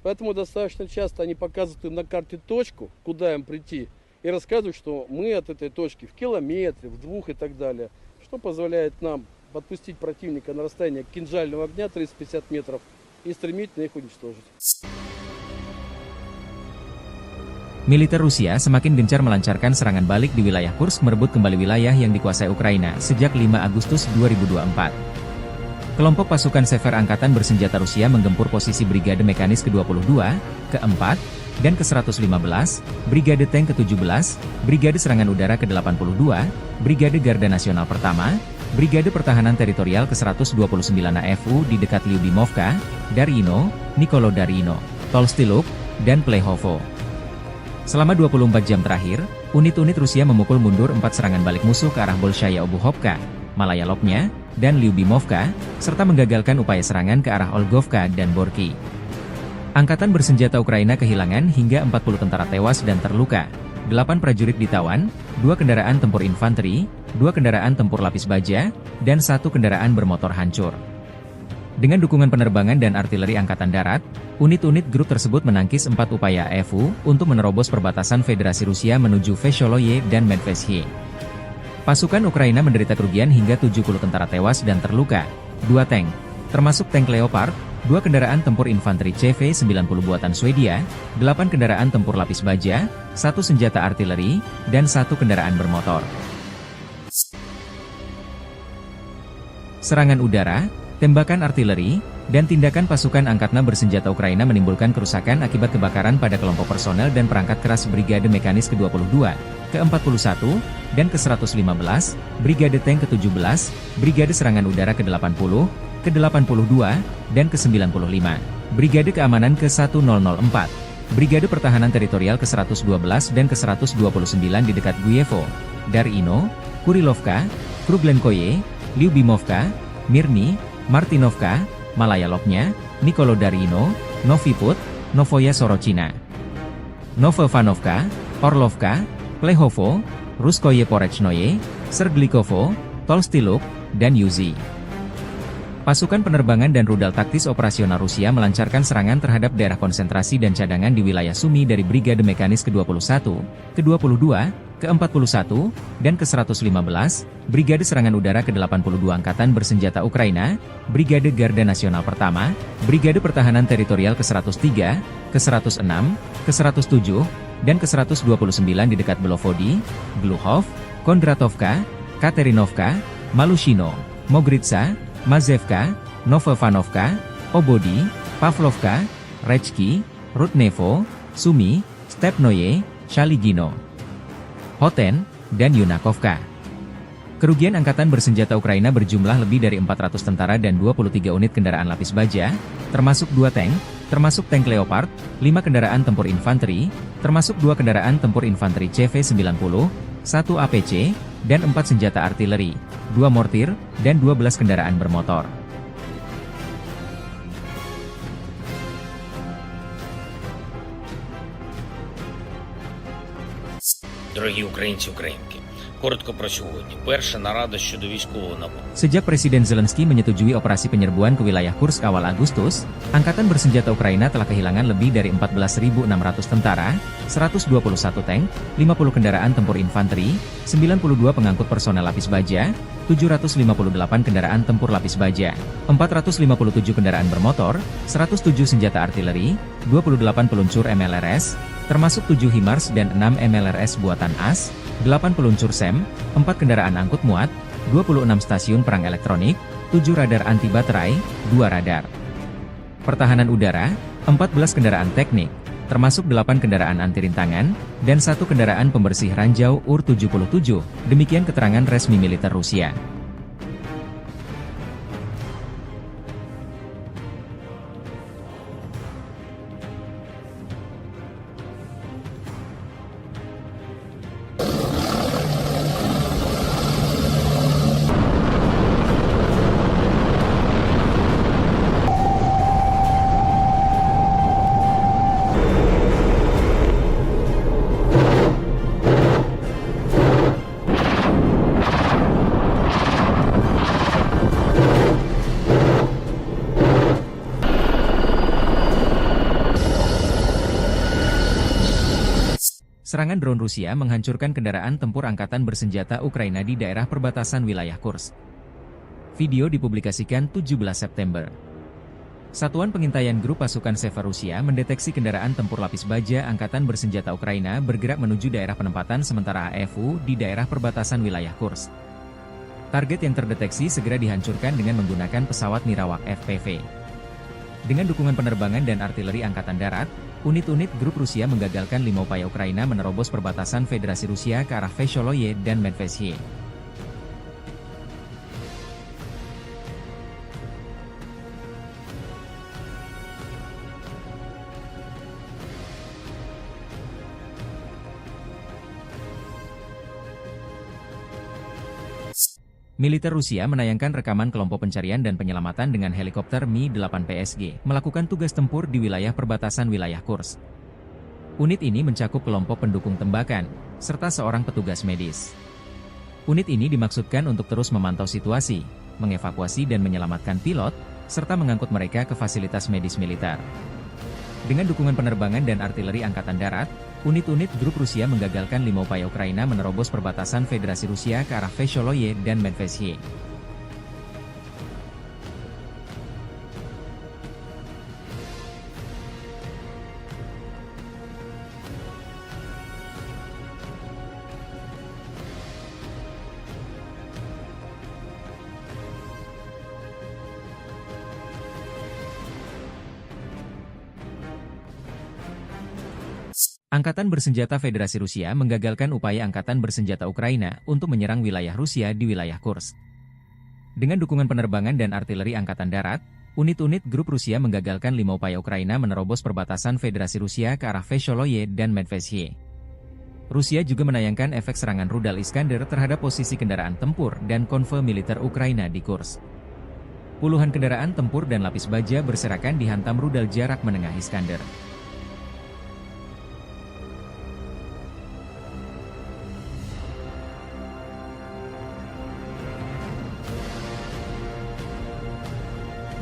Поэтому достаточно часто они показывают им на карте точку, куда им прийти, и рассказывают, что мы от этой точки в километре, в 2 и так далее. Что позволяет нам подпустить противника на расстояние кинжального огня 350 метров и стремительно их уничтожить. Militer Rusia semakin gencar melancarkan serangan balik di wilayah Kursk merebut kembali wilayah yang dikuasai Ukraina sejak 5 Agustus 2024. Kelompok pasukan Sever Angkatan Bersenjata Rusia menggempur posisi Brigade Mekanis ke-22, ke-4, dan ke-115, Brigade Tank ke-17, Brigade Serangan Udara ke-82, Brigade Garda Nasional Pertama, Brigade Pertahanan Teritorial ke-129 AFU di dekat Lyubimovka, Darino, Nikolodarino, Tolstiluk, dan Plehovo. Selama 24 jam terakhir, unit-unit Rusia memukul mundur 4 serangan balik musuh ke arah Bolshaya Obuhovka, Malaya Lopnya, dan Lyubimovka, serta menggagalkan upaya serangan ke arah Olgovka dan Borky. Angkatan bersenjata Ukraina kehilangan hingga 40 tentara tewas dan terluka, 8 prajurit ditawan, 2 kendaraan tempur infanteri, 2 kendaraan tempur lapis baja, dan 1 kendaraan bermotor hancur. Dengan dukungan penerbangan dan artileri Angkatan Darat, unit-unit grup tersebut menangkis 4 upaya AFU untuk menerobos perbatasan Federasi Rusia menuju Vesholoye dan Medvesye. Pasukan Ukraina menderita kerugian hingga 70 tentara tewas dan terluka, 2 tank, termasuk tank Leopard, 2 kendaraan tempur infanteri CV-90 buatan Swedia, 8 kendaraan tempur lapis baja, 1 senjata artileri, dan 1 kendaraan bermotor. Serangan udara, tembakan artileri, dan tindakan pasukan angkatan bersenjata Ukraina menimbulkan kerusakan akibat kebakaran pada kelompok personel dan perangkat keras Brigade Mekanis ke-22, ke-41, dan ke-115, Brigade Tank ke-17, Brigade Serangan Udara ke-80, ke-82, dan ke-95, Brigade Keamanan ke-1004, Brigade Pertahanan Teritorial ke-112 dan ke-129 di dekat Guyevo, Darino, Kurilovka, Kruglenkoye, Lyubimovka, Mirny, Martinovka, Malaya Lopnya, Nikolodarino, Novi Put, Novoya Sorochina, Novovanovka, Orlovka, Plehovo, Ruskoye Porechnoye, Serglikovo, Tolstiluk, dan Yuzi. Pasukan penerbangan dan rudal taktis operasional Rusia melancarkan serangan terhadap daerah konsentrasi dan cadangan di wilayah Sumy dari Brigade Mekanis ke-21, ke-22, ke-41, dan ke-115, Brigade Serangan Udara ke-82 Angkatan Bersenjata Ukraina, Brigade Garda Nasional Pertama, Brigade Pertahanan Teritorial ke-103, ke-106, ke-107, dan ke-129 di dekat Belovody, Gluhov, Kondratovka, Katerinovka, Malushino, Mogritsa, Mazevka, Novovanovka, Obody, Pavlovka, Rechki, Rudnevo, Sumy, Stepnoye, Shaligino, Hoten, dan Yunakovka. Kerugian Angkatan Bersenjata Ukraina berjumlah lebih dari 400 tentara dan 23 unit kendaraan lapis baja, termasuk 2 tank, termasuk tank Leopard, 5 kendaraan tempur infanteri, termasuk 2 kendaraan tempur infanteri CV-90, 1 APC, dan 4 senjata artileri, 2 mortir, dan 12 kendaraan bermotor. Дорогі українці, українки, коротко про сьогодні. Перша нарада щодо військового нападу. Sejak Presiden Zelensky menyetujui operasi penyerbuan ke wilayah Kursk awal Agustus, Angkatan Bersenjata Ukraina telah kehilangan lebih dari 14.600 tentara, 121 tank, 50 kendaraan tempur infanteri, 92 pengangkut personel lapis baja, 758 kendaraan tempur lapis baja, 457 kendaraan bermotor, 107 senjata artileri, 28 peluncur MLRS, termasuk 7 HIMARS dan 6 MLRS buatan AS, 8 peluncur SEM, 4 kendaraan angkut muat, 26 stasiun perang elektronik, 7 radar anti baterai, 2 radar pertahanan udara, 14 kendaraan teknik, termasuk 8 kendaraan anti rintangan, dan 1 kendaraan pembersih ranjau UR-77, demikian keterangan resmi militer Rusia. Serangan drone Rusia menghancurkan kendaraan tempur angkatan bersenjata Ukraina di daerah perbatasan wilayah Kursk. Video dipublikasikan 17 September. Satuan Pengintaian Grup Pasukan Seva Rusia mendeteksi kendaraan tempur lapis baja angkatan bersenjata Ukraina bergerak menuju daerah penempatan sementara AFU di daerah perbatasan wilayah Kursk. Target yang terdeteksi segera dihancurkan dengan menggunakan pesawat Nirawak FPV. Dengan dukungan penerbangan dan artileri angkatan darat, unit-unit grup Rusia menggagalkan 5 upaya Ukraina menerobos perbatasan Federasi Rusia ke arah Vesholoye dan Medvesye. Militer Rusia menayangkan rekaman kelompok pencarian dan penyelamatan dengan helikopter Mi-8 PSG melakukan tugas tempur di wilayah perbatasan wilayah Kursk. Unit ini mencakup kelompok pendukung tembakan, serta seorang petugas medis. Unit ini dimaksudkan untuk terus memantau situasi, mengevakuasi dan menyelamatkan pilot, serta mengangkut mereka ke fasilitas medis militer. Dengan dukungan penerbangan dan artileri angkatan darat, unit-unit grup Rusia menggagalkan 5 upaya Ukraina menerobos perbatasan Federasi Rusia ke arah Vesholoye dan Medvesye. Angkatan Bersenjata Federasi Rusia menggagalkan upaya Angkatan Bersenjata Ukraina untuk menyerang wilayah Rusia di wilayah Kursk. Dengan dukungan penerbangan dan artileri Angkatan Darat, unit-unit grup Rusia menggagalkan 5 upaya Ukraina menerobos perbatasan Federasi Rusia ke arah Vesholoye dan Medvesye. Rusia juga menayangkan efek serangan rudal Iskander terhadap posisi kendaraan tempur dan konvoi militer Ukraina di Kursk. Puluhan kendaraan tempur dan lapis baja berserakan dihantam rudal jarak menengah Iskander.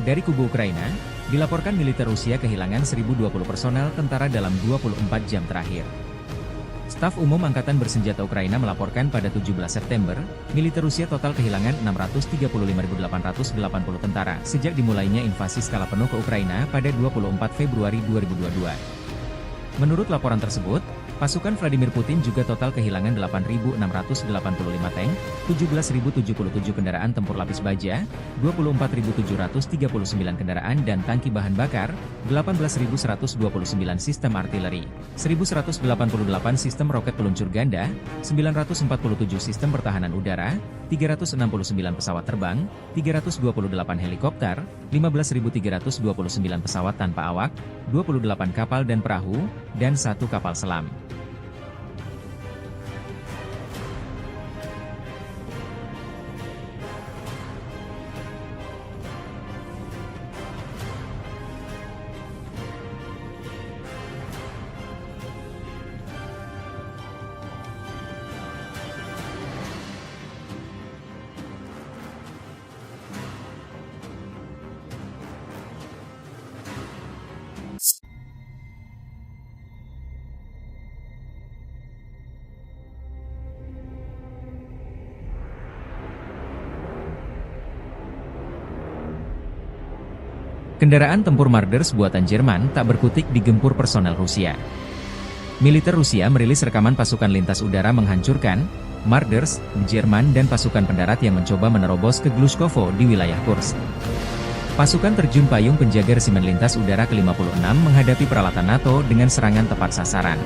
Dari kubu Ukraina, dilaporkan militer Rusia kehilangan 1.020 personel tentara dalam 24 jam terakhir. Staf Umum Angkatan Bersenjata Ukraina melaporkan pada 17 September, militer Rusia total kehilangan 635.880 tentara sejak dimulainya invasi skala penuh ke Ukraina pada 24 Februari 2022. Menurut laporan tersebut, pasukan Vladimir Putin juga total kehilangan 8.685 tank, 17.077 kendaraan tempur lapis baja, 24.739 kendaraan dan tangki bahan bakar, 18.129 sistem artileri, 1.188 sistem roket peluncur ganda, 947 sistem pertahanan udara, 369 pesawat terbang, 328 helikopter, 15.329 pesawat tanpa awak, 28 kapal dan perahu, dan 1 kapal selam. Kendaraan tempur Marders buatan Jerman tak berkutik digempur personel Rusia. Militer Rusia merilis rekaman pasukan lintas udara menghancurkan Marders, Jerman dan pasukan pendarat yang mencoba menerobos ke Glushkovo di wilayah Kursk. Pasukan terjun payung penjaga resimen lintas udara ke-56 menghadapi peralatan NATO dengan serangan tepat sasaran.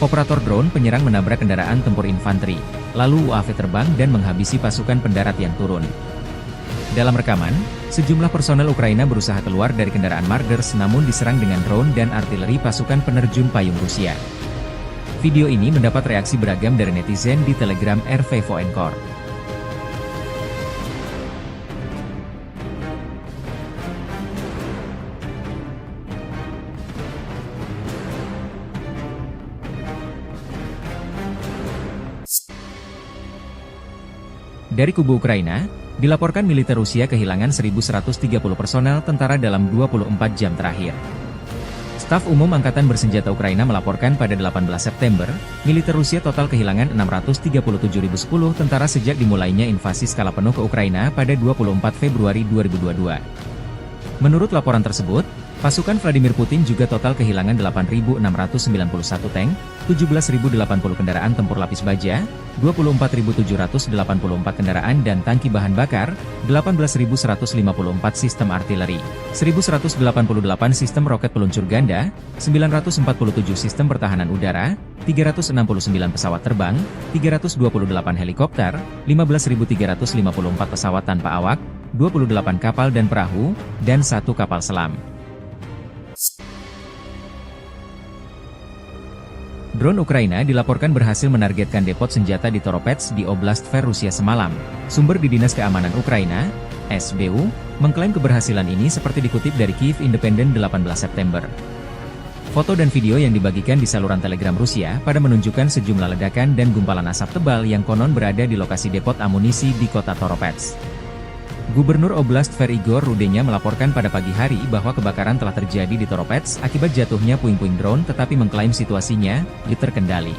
Operator drone penyerang menabrak kendaraan tempur infanteri, lalu UAV terbang dan menghabisi pasukan pendarat yang turun. Dalam rekaman, sejumlah personel Ukraina berusaha keluar dari kendaraan Marders namun diserang dengan drone dan artileri pasukan penerjun payung Rusia. Video ini mendapat reaksi beragam dari netizen di Telegram RV Voenkor. Dari kubu Ukraina, dilaporkan militer Rusia kehilangan 1.130 personel tentara dalam 24 jam terakhir. Staf Umum Angkatan Bersenjata Ukraina melaporkan pada 18 September, militer Rusia total kehilangan 637.010 tentara sejak dimulainya invasi skala penuh ke Ukraina pada 24 Februari 2022. Menurut laporan tersebut, pasukan Vladimir Putin juga total kehilangan 8.691 tank, 17.080 kendaraan tempur lapis baja, 24.784 kendaraan dan tangki bahan bakar, 18.154 sistem artileri, 1.188 sistem roket peluncur ganda, 947 sistem pertahanan udara, 369 pesawat terbang, 328 helikopter, 15.354 pesawat tanpa awak, 28 kapal dan perahu, dan 1 kapal selam. Drone Ukraina dilaporkan berhasil menargetkan depot senjata di Toropets di Oblast Tver Rusia semalam. Sumber di Dinas Keamanan Ukraina, SBU, mengklaim keberhasilan ini seperti dikutip dari Kyiv Independent 18 September. Foto dan video yang dibagikan di saluran Telegram Rusia pada menunjukkan sejumlah ledakan dan gumpalan asap tebal yang konon berada di lokasi depot amunisi di kota Toropets. Gubernur Oblast Tver Igor Rudenya melaporkan pada pagi hari bahwa kebakaran telah terjadi di Toropets akibat jatuhnya puing-puing drone tetapi mengklaim situasinya terkendali.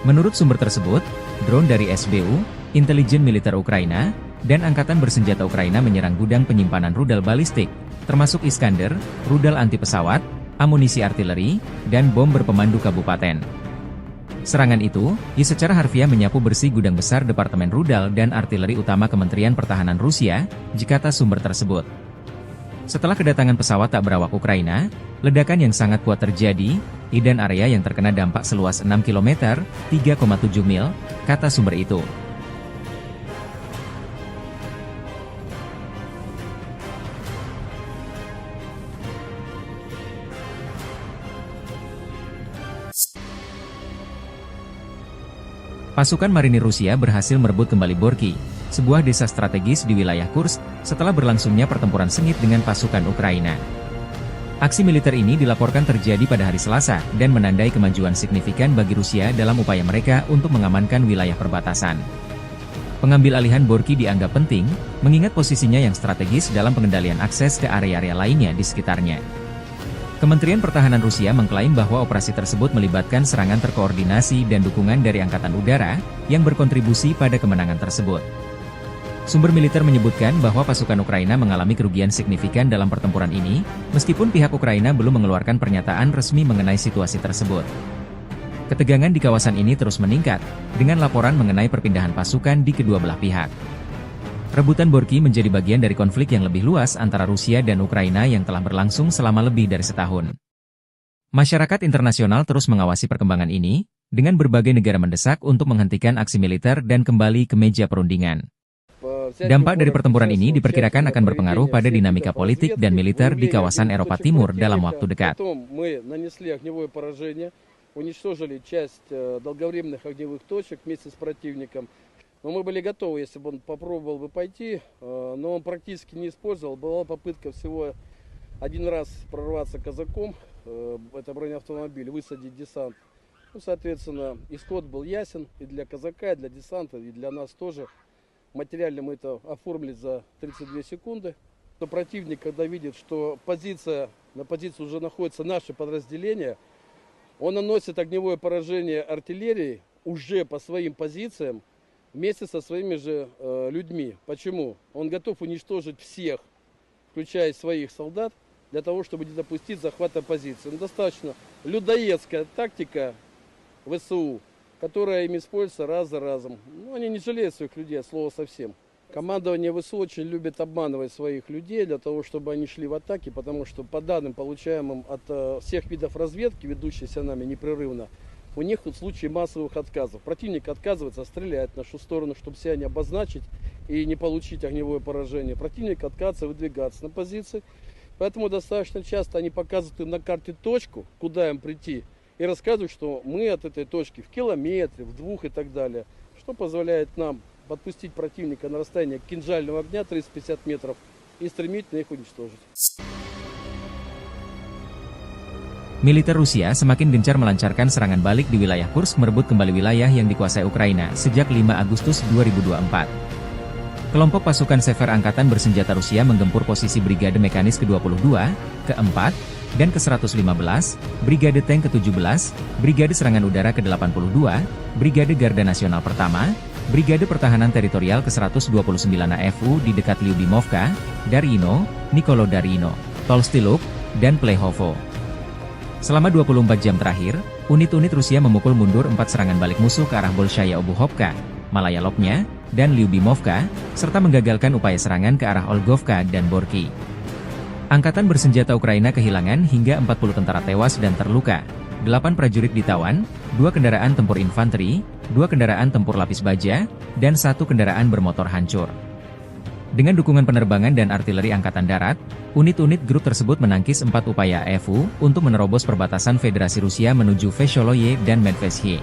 Menurut sumber tersebut, drone dari SBU, intelijen militer Ukraina, dan Angkatan Bersenjata Ukraina menyerang gudang penyimpanan rudal balistik, termasuk Iskander, rudal anti pesawat, amunisi artileri, dan bom berpemandu kabupaten. Serangan itu, secara harfiah menyapu bersih gudang besar Departemen Rudal dan Artileri Utama Kementerian Pertahanan Rusia, kata sumber tersebut. Setelah kedatangan pesawat tak berawak Ukraina, ledakan yang sangat kuat terjadi, dan area yang terkena dampak seluas 6 km, 3,7 mil, kata sumber itu. Pasukan marinir Rusia berhasil merebut kembali Borky, sebuah desa strategis di wilayah Kursk, setelah berlangsungnya pertempuran sengit dengan pasukan Ukraina. Aksi militer ini dilaporkan terjadi pada hari Selasa dan menandai kemajuan signifikan bagi Rusia dalam upaya mereka untuk mengamankan wilayah perbatasan. Pengambil alihan Borky dianggap penting, mengingat posisinya yang strategis dalam pengendalian akses ke area-area lainnya di sekitarnya. Kementerian Pertahanan Rusia mengklaim bahwa operasi tersebut melibatkan serangan terkoordinasi dan dukungan dari Angkatan Udara, yang berkontribusi pada kemenangan tersebut. Sumber militer menyebutkan bahwa pasukan Ukraina mengalami kerugian signifikan dalam pertempuran ini, meskipun pihak Ukraina belum mengeluarkan pernyataan resmi mengenai situasi tersebut. Ketegangan di kawasan ini terus meningkat, dengan laporan mengenai perpindahan pasukan di kedua belah pihak. Rebutan Borky menjadi bagian dari konflik yang lebih luas antara Rusia dan Ukraina yang telah berlangsung selama lebih dari setahun. Masyarakat internasional terus mengawasi perkembangan ini, dengan berbagai negara mendesak untuk menghentikan aksi militer dan kembali ke meja perundingan. Dampak dari pertempuran ini diperkirakan akan berpengaruh pada dinamika politik dan militer di kawasan Eropa Timur dalam waktu dekat. Уничтожили часть долговременных огневых точек вместе с противником. Но мы были готовы, если бы он попробовал бы пойти, но он практически не использовал. Была попытка всего один раз прорваться казаком, это бронеавтомобиль, высадить десант. Ну, соответственно, исход был ясен и для казака, и для десанта, и для нас тоже. Материально мы это оформили за 32 секунды. Но противник, когда видит, что на позиции уже находится наше подразделение, он наносит огневое поражение артиллерии уже по своим позициям вместе со своими же людьми. Почему? Он готов уничтожить всех, включая своих солдат, для того, чтобы не допустить захвата позиции. Но достаточно людоедская тактика ВСУ, которая им используется раз за разом. Ну, они не жалеют своих людей, от слова совсем. Командование ВСУ очень любит обманывать своих людей для того, чтобы они шли в атаки, потому что по данным, получаемым от всех видов разведки, ведущейся нами непрерывно, у них в случае массовых отказов. Противник отказывается стрелять в нашу сторону, чтобы себя не обозначить и не получить огневое поражение. Противник отказывается выдвигаться на позиции, поэтому достаточно часто они показывают им на карте точку, куда им прийти, и рассказывают, что мы от этой точки в километре, в 2 и так далее, что позволяет нам подпустить противника на расстояние кинжального огня 350 метров и стремительно их уничтожить. Militer Rusia semakin gencar melancarkan serangan balik di wilayah Kursk merebut kembali wilayah yang dikuasai Ukraina sejak 5 Agustus 2024. Kelompok pasukan Sever Angkatan Bersenjata Rusia menggempur posisi Brigade Mekanis ke-22, ke-4, dan ke-115, Brigade Tank ke-17, Brigade Serangan Udara ke-82, Brigade Garda Nasional Pertama, Brigade Pertahanan Teritorial ke-129 AFU di dekat Lyubimovka, Darino, Nikolo Darino, Tolstiluk, dan Plehovo. Selama 24 jam terakhir, unit-unit Rusia memukul mundur 4 serangan balik musuh ke arah Bolshaya Obuhovka, Malaya Lopnya, dan Lyubimovka, serta menggagalkan upaya serangan ke arah Olgovka dan Borky. Angkatan Bersenjata Ukraina kehilangan hingga 40 tentara tewas dan terluka, 8 prajurit ditawan, 2 kendaraan tempur infanteri, 2 kendaraan tempur lapis baja, dan 1 kendaraan bermotor hancur. Dengan dukungan penerbangan dan artileri Angkatan Darat, unit-unit grup tersebut menangkis 4 upaya AFU untuk menerobos perbatasan Federasi Rusia menuju Vesholoye dan Medvesye.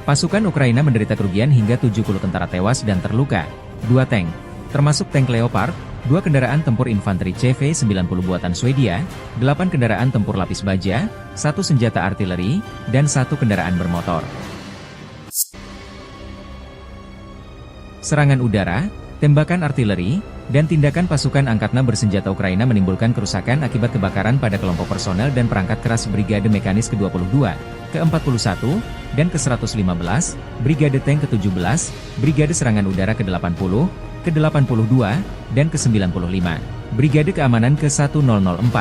Pasukan Ukraina menderita kerugian hingga 70 tentara tewas dan terluka, 2 tank, termasuk tank Leopard, 2 kendaraan tempur infanteri CV-90 buatan Swedia, 8 kendaraan tempur lapis baja, 1 senjata artileri, dan 1 kendaraan bermotor. Serangan udara, tembakan artileri, dan tindakan pasukan angkatan bersenjata Ukraina menimbulkan kerusakan akibat kebakaran pada kelompok personel dan perangkat keras Brigade Mekanis ke-22, ke-41, dan ke-115, Brigade Tank ke-17, Brigade Serangan Udara ke-80, ke-82, dan ke-95, Brigade Keamanan ke-1004,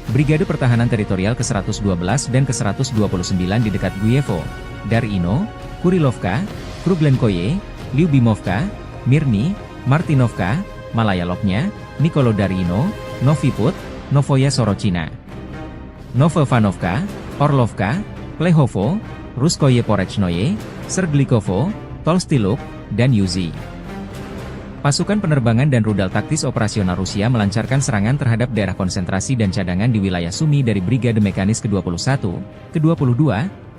Brigade Pertahanan Teritorial ke-112 dan ke-129 di dekat Guyevo, Darino, Kurilovka, Kruglenkoye, Lyubimovka, Mirny, Martinovka, Malaya Lopnya, Nikolo Darino, Noviput, Novoya Sorochina, Novovanovka, Orlovka, Plehovo, Ruskoye Porechnoye, Serglikovo, Tolstiluk, dan Yuzi. Pasukan penerbangan dan rudal taktis operasional Rusia melancarkan serangan terhadap daerah konsentrasi dan cadangan di wilayah Sumy dari Brigade Mekanis ke-21, ke-22,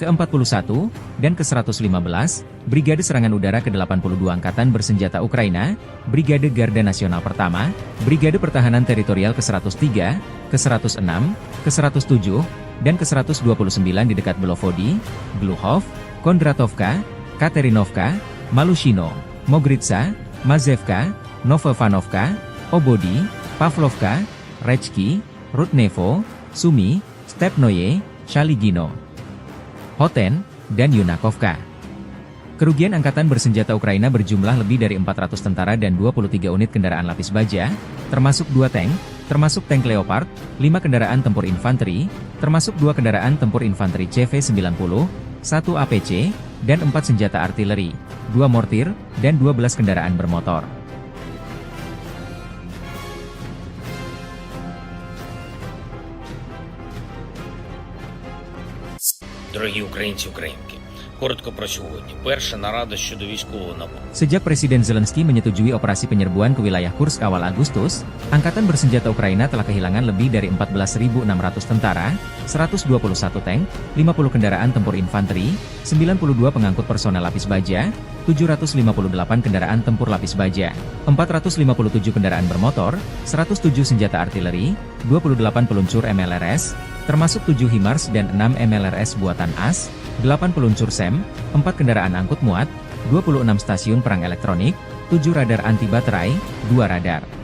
ke-41, dan ke-115, Brigade Serangan Udara ke-82 Angkatan Bersenjata Ukraina, Brigade Garda Nasional Pertama, Brigade Pertahanan Teritorial ke-103, ke-106, ke-107, dan ke-129 di dekat Belovodi, Gluhov, Kondratovka, Katerinovka, Malushino, Mogritsa, Mazevka, Novovanovka, Obodi, Pavlovka, Rechki, Rudnevo, Sumi, Stepnoye, Shaligino, Hoten, dan Yunakovka. Kerugian Angkatan Bersenjata Ukraina berjumlah lebih dari 400 tentara dan 23 unit kendaraan lapis baja, termasuk 2 tank, termasuk tank Leopard, 5 kendaraan tempur infanteri, termasuk 2 kendaraan tempur infanteri CV-90, 1 APC, dan 4 senjata artileri, 2 mortir, dan 12 kendaraan bermotor. Дорогі українці, українки, коротко про сьогодні. Перша нарада щодо військового нападу. Sejak Presiden Zelensky menyetujui operasi penyerbuan ke wilayah Kursk awal Agustus, Angkatan Bersenjata Ukraina telah kehilangan lebih dari 14.600 tentara, 121 tank, 50 kendaraan tempur infanteri, 92 pengangkut personel lapis baja, 758 kendaraan tempur lapis baja, 457 kendaraan bermotor, 107 senjata artileri, 28 peluncur MLRS, termasuk 7 HIMARS dan 6 MLRS buatan AS, 8 peluncur SEM, 4 kendaraan angkut muat, 26 stasiun perang elektronik, 7 radar anti baterai, 2 radar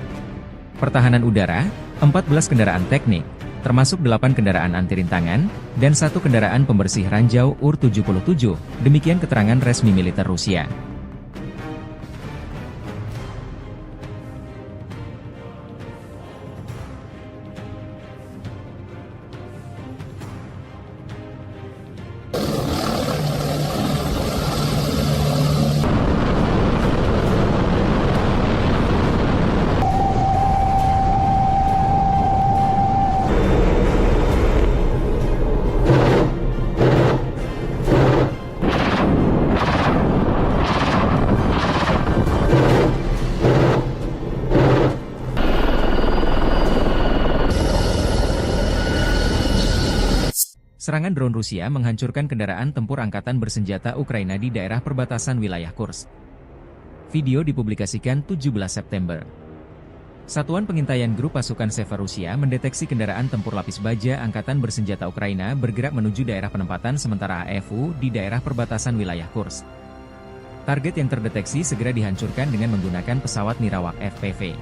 pertahanan udara, 14 kendaraan teknik, termasuk 8 kendaraan anti rintangan, dan 1 kendaraan pembersih ranjau UR-77, demikian keterangan resmi militer Rusia. Serangan drone Rusia menghancurkan kendaraan tempur Angkatan Bersenjata Ukraina di daerah perbatasan wilayah Kursk. Video dipublikasikan 17 September. Satuan Pengintaian Grup Pasukan Seva Rusia mendeteksi kendaraan tempur lapis baja Angkatan Bersenjata Ukraina bergerak menuju daerah penempatan sementara AFU di daerah perbatasan wilayah Kursk. Target yang terdeteksi segera dihancurkan dengan menggunakan pesawat Nirawak FPV.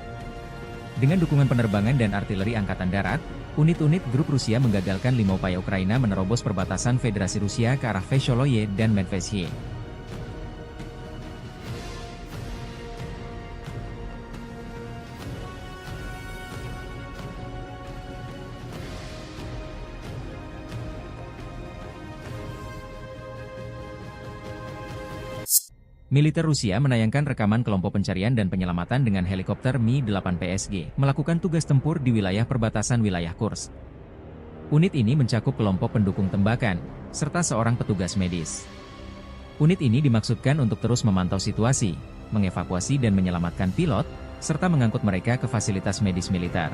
Dengan dukungan penerbangan dan artileri Angkatan Darat, unit-unit grup Rusia menggagalkan 5 upaya Ukraina menerobos perbatasan Federasi Rusia ke arah Vesholoye dan Medvesye. Militer Rusia menayangkan rekaman kelompok pencarian dan penyelamatan dengan helikopter Mi-8 PSG melakukan tugas tempur di wilayah perbatasan wilayah Kursk. Unit ini mencakup kelompok pendukung tembakan, serta seorang petugas medis. Unit ini dimaksudkan untuk terus memantau situasi, mengevakuasi dan menyelamatkan pilot, serta mengangkut mereka ke fasilitas medis militer.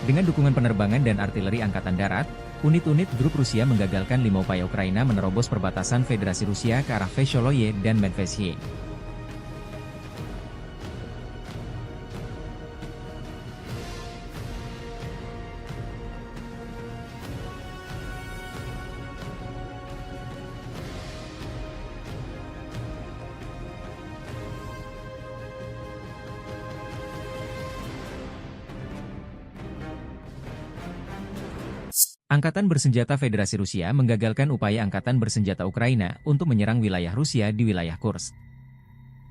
Dengan dukungan penerbangan dan artileri Angkatan Darat, unit-unit grup Rusia menggagalkan 5 upaya Ukraina menerobos perbatasan Federasi Rusia ke arah Vesholoye dan Medvesye. Angkatan Bersenjata Federasi Rusia menggagalkan upaya Angkatan Bersenjata Ukraina untuk menyerang wilayah Rusia di wilayah Kursk.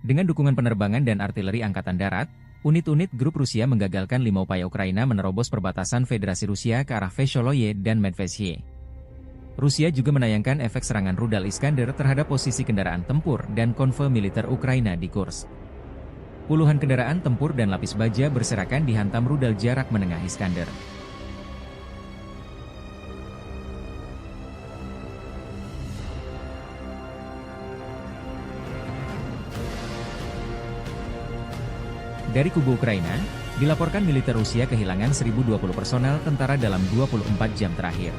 Dengan dukungan penerbangan dan artileri Angkatan Darat, unit-unit grup Rusia menggagalkan 5 upaya Ukraina menerobos perbatasan Federasi Rusia ke arah Vesholoye dan Medvesye. Rusia juga menayangkan efek serangan rudal Iskander terhadap posisi kendaraan tempur dan konvoi militer Ukraina di Kursk. Puluhan kendaraan tempur dan lapis baja berserakan dihantam rudal jarak menengah Iskander. Dari kubu Ukraina, dilaporkan militer Rusia kehilangan 1.020 personel tentara dalam 24 jam terakhir.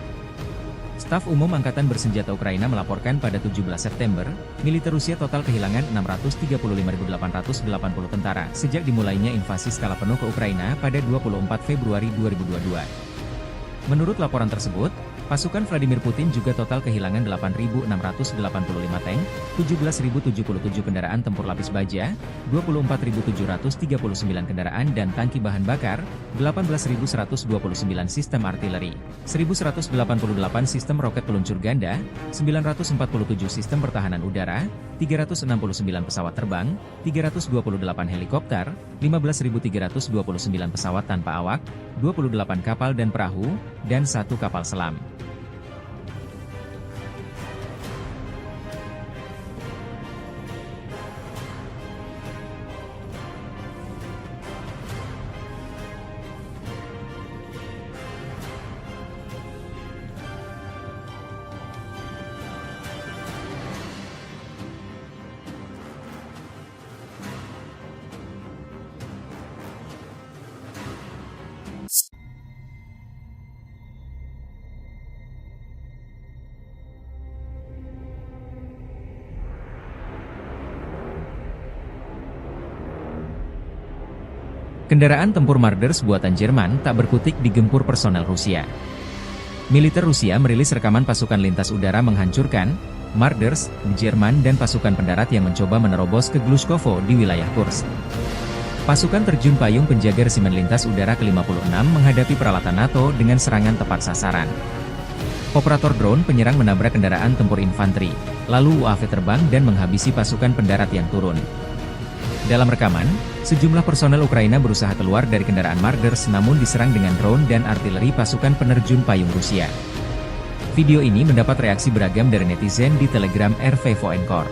Staf Umum Angkatan Bersenjata Ukraina melaporkan pada 17 September, militer Rusia total kehilangan 635.880 tentara sejak dimulainya invasi skala penuh ke Ukraina pada 24 Februari 2022. Menurut laporan tersebut, pasukan Vladimir Putin juga total kehilangan 8.685 tank, 17.077 kendaraan tempur lapis baja, 24.739 kendaraan dan tangki bahan bakar, 18.129 sistem artileri, 1.188 sistem roket peluncur ganda, 947 sistem pertahanan udara, 369 pesawat terbang, 328 helikopter, 15.329 pesawat tanpa awak, 28 kapal dan perahu, dan 1 kapal selam. Kendaraan tempur Marders buatan Jerman tak berkutik digempur personel Rusia. Militer Rusia merilis rekaman pasukan lintas udara menghancurkan Marders, Jerman dan pasukan pendarat yang mencoba menerobos ke Glushkovo di wilayah Kursk. Pasukan terjun payung penjaga resimen lintas udara ke-56 menghadapi peralatan NATO dengan serangan tepat sasaran. Operator drone penyerang menabrak kendaraan tempur infanteri, lalu UAV terbang dan menghabisi pasukan pendarat yang turun. Dalam rekaman, sejumlah personel Ukraina berusaha keluar dari kendaraan Marders namun diserang dengan drone dan artileri pasukan penerjun payung Rusia. Video ini mendapat reaksi beragam dari netizen di Telegram RV Voenkor.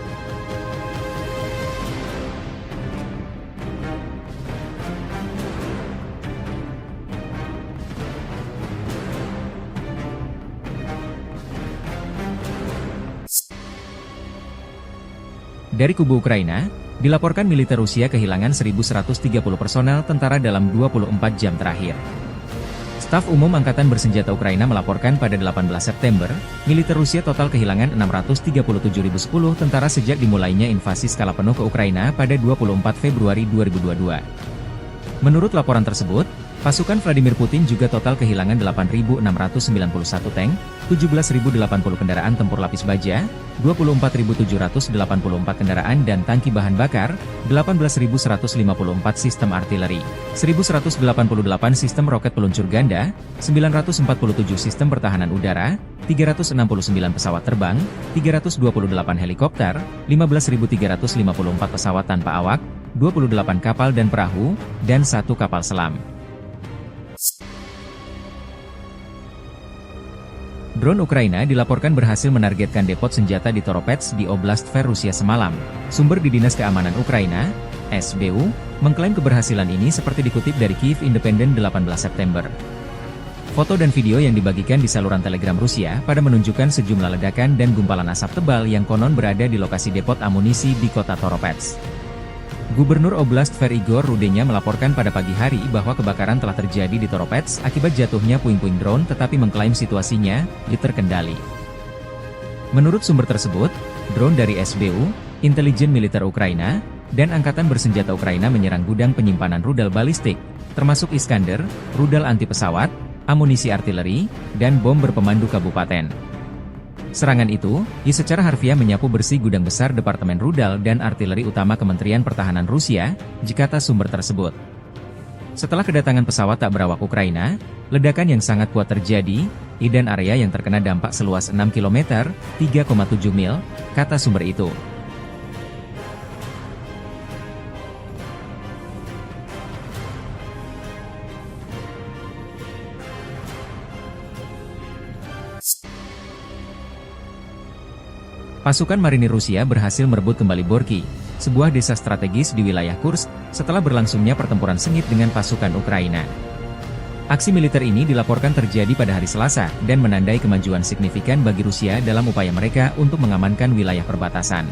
Dari kubu Ukraina, dilaporkan militer Rusia kehilangan 1.130 personel tentara dalam 24 jam terakhir. Staf Umum Angkatan Bersenjata Ukraina melaporkan pada 18 September, militer Rusia total kehilangan 637.010 tentara sejak dimulainya invasi skala penuh ke Ukraina pada 24 Februari 2022. Menurut laporan tersebut, pasukan Vladimir Putin juga total kehilangan 8.691 tank, 17.080 kendaraan tempur lapis baja, 24.784 kendaraan dan tangki bahan bakar, 18.154 sistem artileri, 1.188 sistem roket peluncur ganda, 947 sistem pertahanan udara, 369 pesawat terbang, 328 helikopter, 15.354 pesawat tanpa awak, 28 kapal dan perahu, dan 1 kapal selam. Drone Ukraina dilaporkan berhasil menargetkan depot senjata di Toropets di Oblast Tver Rusia semalam. Sumber di Dinas Keamanan Ukraina, SBU, mengklaim keberhasilan ini seperti dikutip dari Kyiv Independent 18 September. Foto dan video yang dibagikan di saluran Telegram Rusia pada menunjukkan sejumlah ledakan dan gumpalan asap tebal yang konon berada di lokasi depot amunisi di kota Toropets. Gubernur Oblast Tver Igor Rudenya melaporkan pada pagi hari bahwa kebakaran telah terjadi di Toropets akibat jatuhnya puing-puing drone tetapi mengklaim situasinya terkendali. Menurut sumber tersebut, drone dari SBU, intelijen militer Ukraina, dan Angkatan Bersenjata Ukraina menyerang gudang penyimpanan rudal balistik, termasuk Iskander, rudal anti pesawat, amunisi artileri, dan bom berpemandu kabupaten. Serangan itu, secara harfiah menyapu bersih gudang besar Departemen Rudal dan Artileri Utama Kementerian Pertahanan Rusia, kata sumber tersebut. Setelah kedatangan pesawat tak berawak Ukraina, ledakan yang sangat kuat terjadi, dan area yang terkena dampak seluas 6 km, 3,7 mil, kata sumber itu. Pasukan marinir Rusia berhasil merebut kembali Borky, sebuah desa strategis di wilayah Kursk, setelah berlangsungnya pertempuran sengit dengan pasukan Ukraina. Aksi militer ini dilaporkan terjadi pada hari Selasa dan menandai kemajuan signifikan bagi Rusia dalam upaya mereka untuk mengamankan wilayah perbatasan.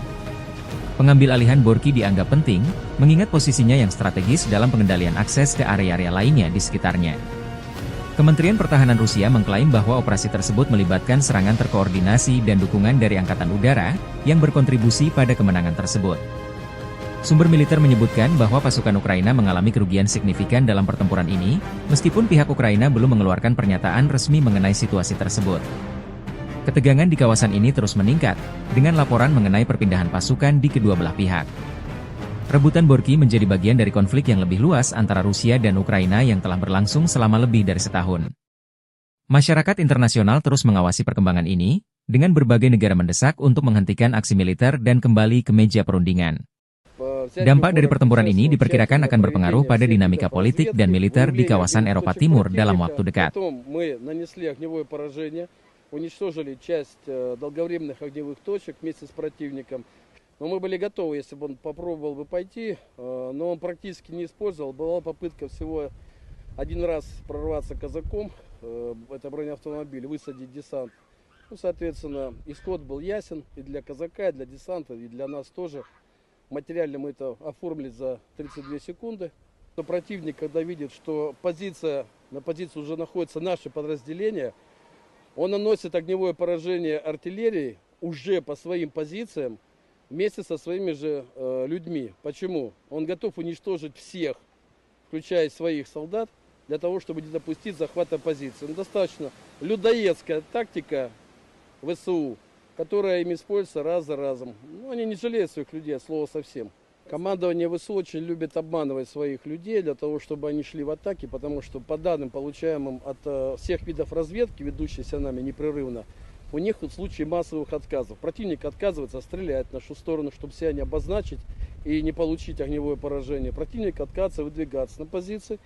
Pengambil alihan Borky dianggap penting, mengingat posisinya yang strategis dalam pengendalian akses ke area-area lainnya di sekitarnya. Kementerian Pertahanan Rusia mengklaim bahwa operasi tersebut melibatkan serangan terkoordinasi dan dukungan dari Angkatan Udara, yang berkontribusi pada kemenangan tersebut. Sumber militer menyebutkan bahwa pasukan Ukraina mengalami kerugian signifikan dalam pertempuran ini, meskipun pihak Ukraina belum mengeluarkan pernyataan resmi mengenai situasi tersebut. Ketegangan di kawasan ini terus meningkat, dengan laporan mengenai perpindahan pasukan di kedua belah pihak. Rebutan Borky menjadi bagian dari konflik yang lebih luas antara Rusia dan Ukraina yang telah berlangsung selama lebih dari setahun. Masyarakat internasional terus mengawasi perkembangan ini, dengan berbagai negara mendesak untuk menghentikan aksi militer dan kembali ke meja perundingan. Dampak dari pertempuran ini diperkirakan akan berpengaruh pada dinamika politik dan militer di kawasan Eropa Timur dalam waktu dekat. Но мы были готовы, если бы он попробовал бы пойти, но он практически не использовал. Была попытка всего один раз прорваться казаком, это бронеавтомобиль, высадить десант. Ну, соответственно, исход был ясен и для казака, и для десанта, и для нас тоже. Материально мы это оформили за 32 секунды. Но противник, когда видит, что на позиции уже находится наше подразделение, он наносит огневое поражение артиллерии уже по своим позициям, вместе со своими же людьми. Почему? Он готов уничтожить всех, включая своих солдат, для того, чтобы не допустить захвата позиции. Достаточно людоедская тактика ВСУ, которая им используется раз за разом. Они не жалеют своих людей, от слова совсем. Командование ВСУ очень любит обманывать своих людей для того, чтобы они шли в атаки, потому что по данным, получаемым от всех видов разведки, ведущейся нами непрерывно, у них в случае массовых отказов. Противник отказывается стрелять в нашу сторону, чтобы себя не обозначить и не получить огневое поражение. Противник отказывается выдвигаться на позиции.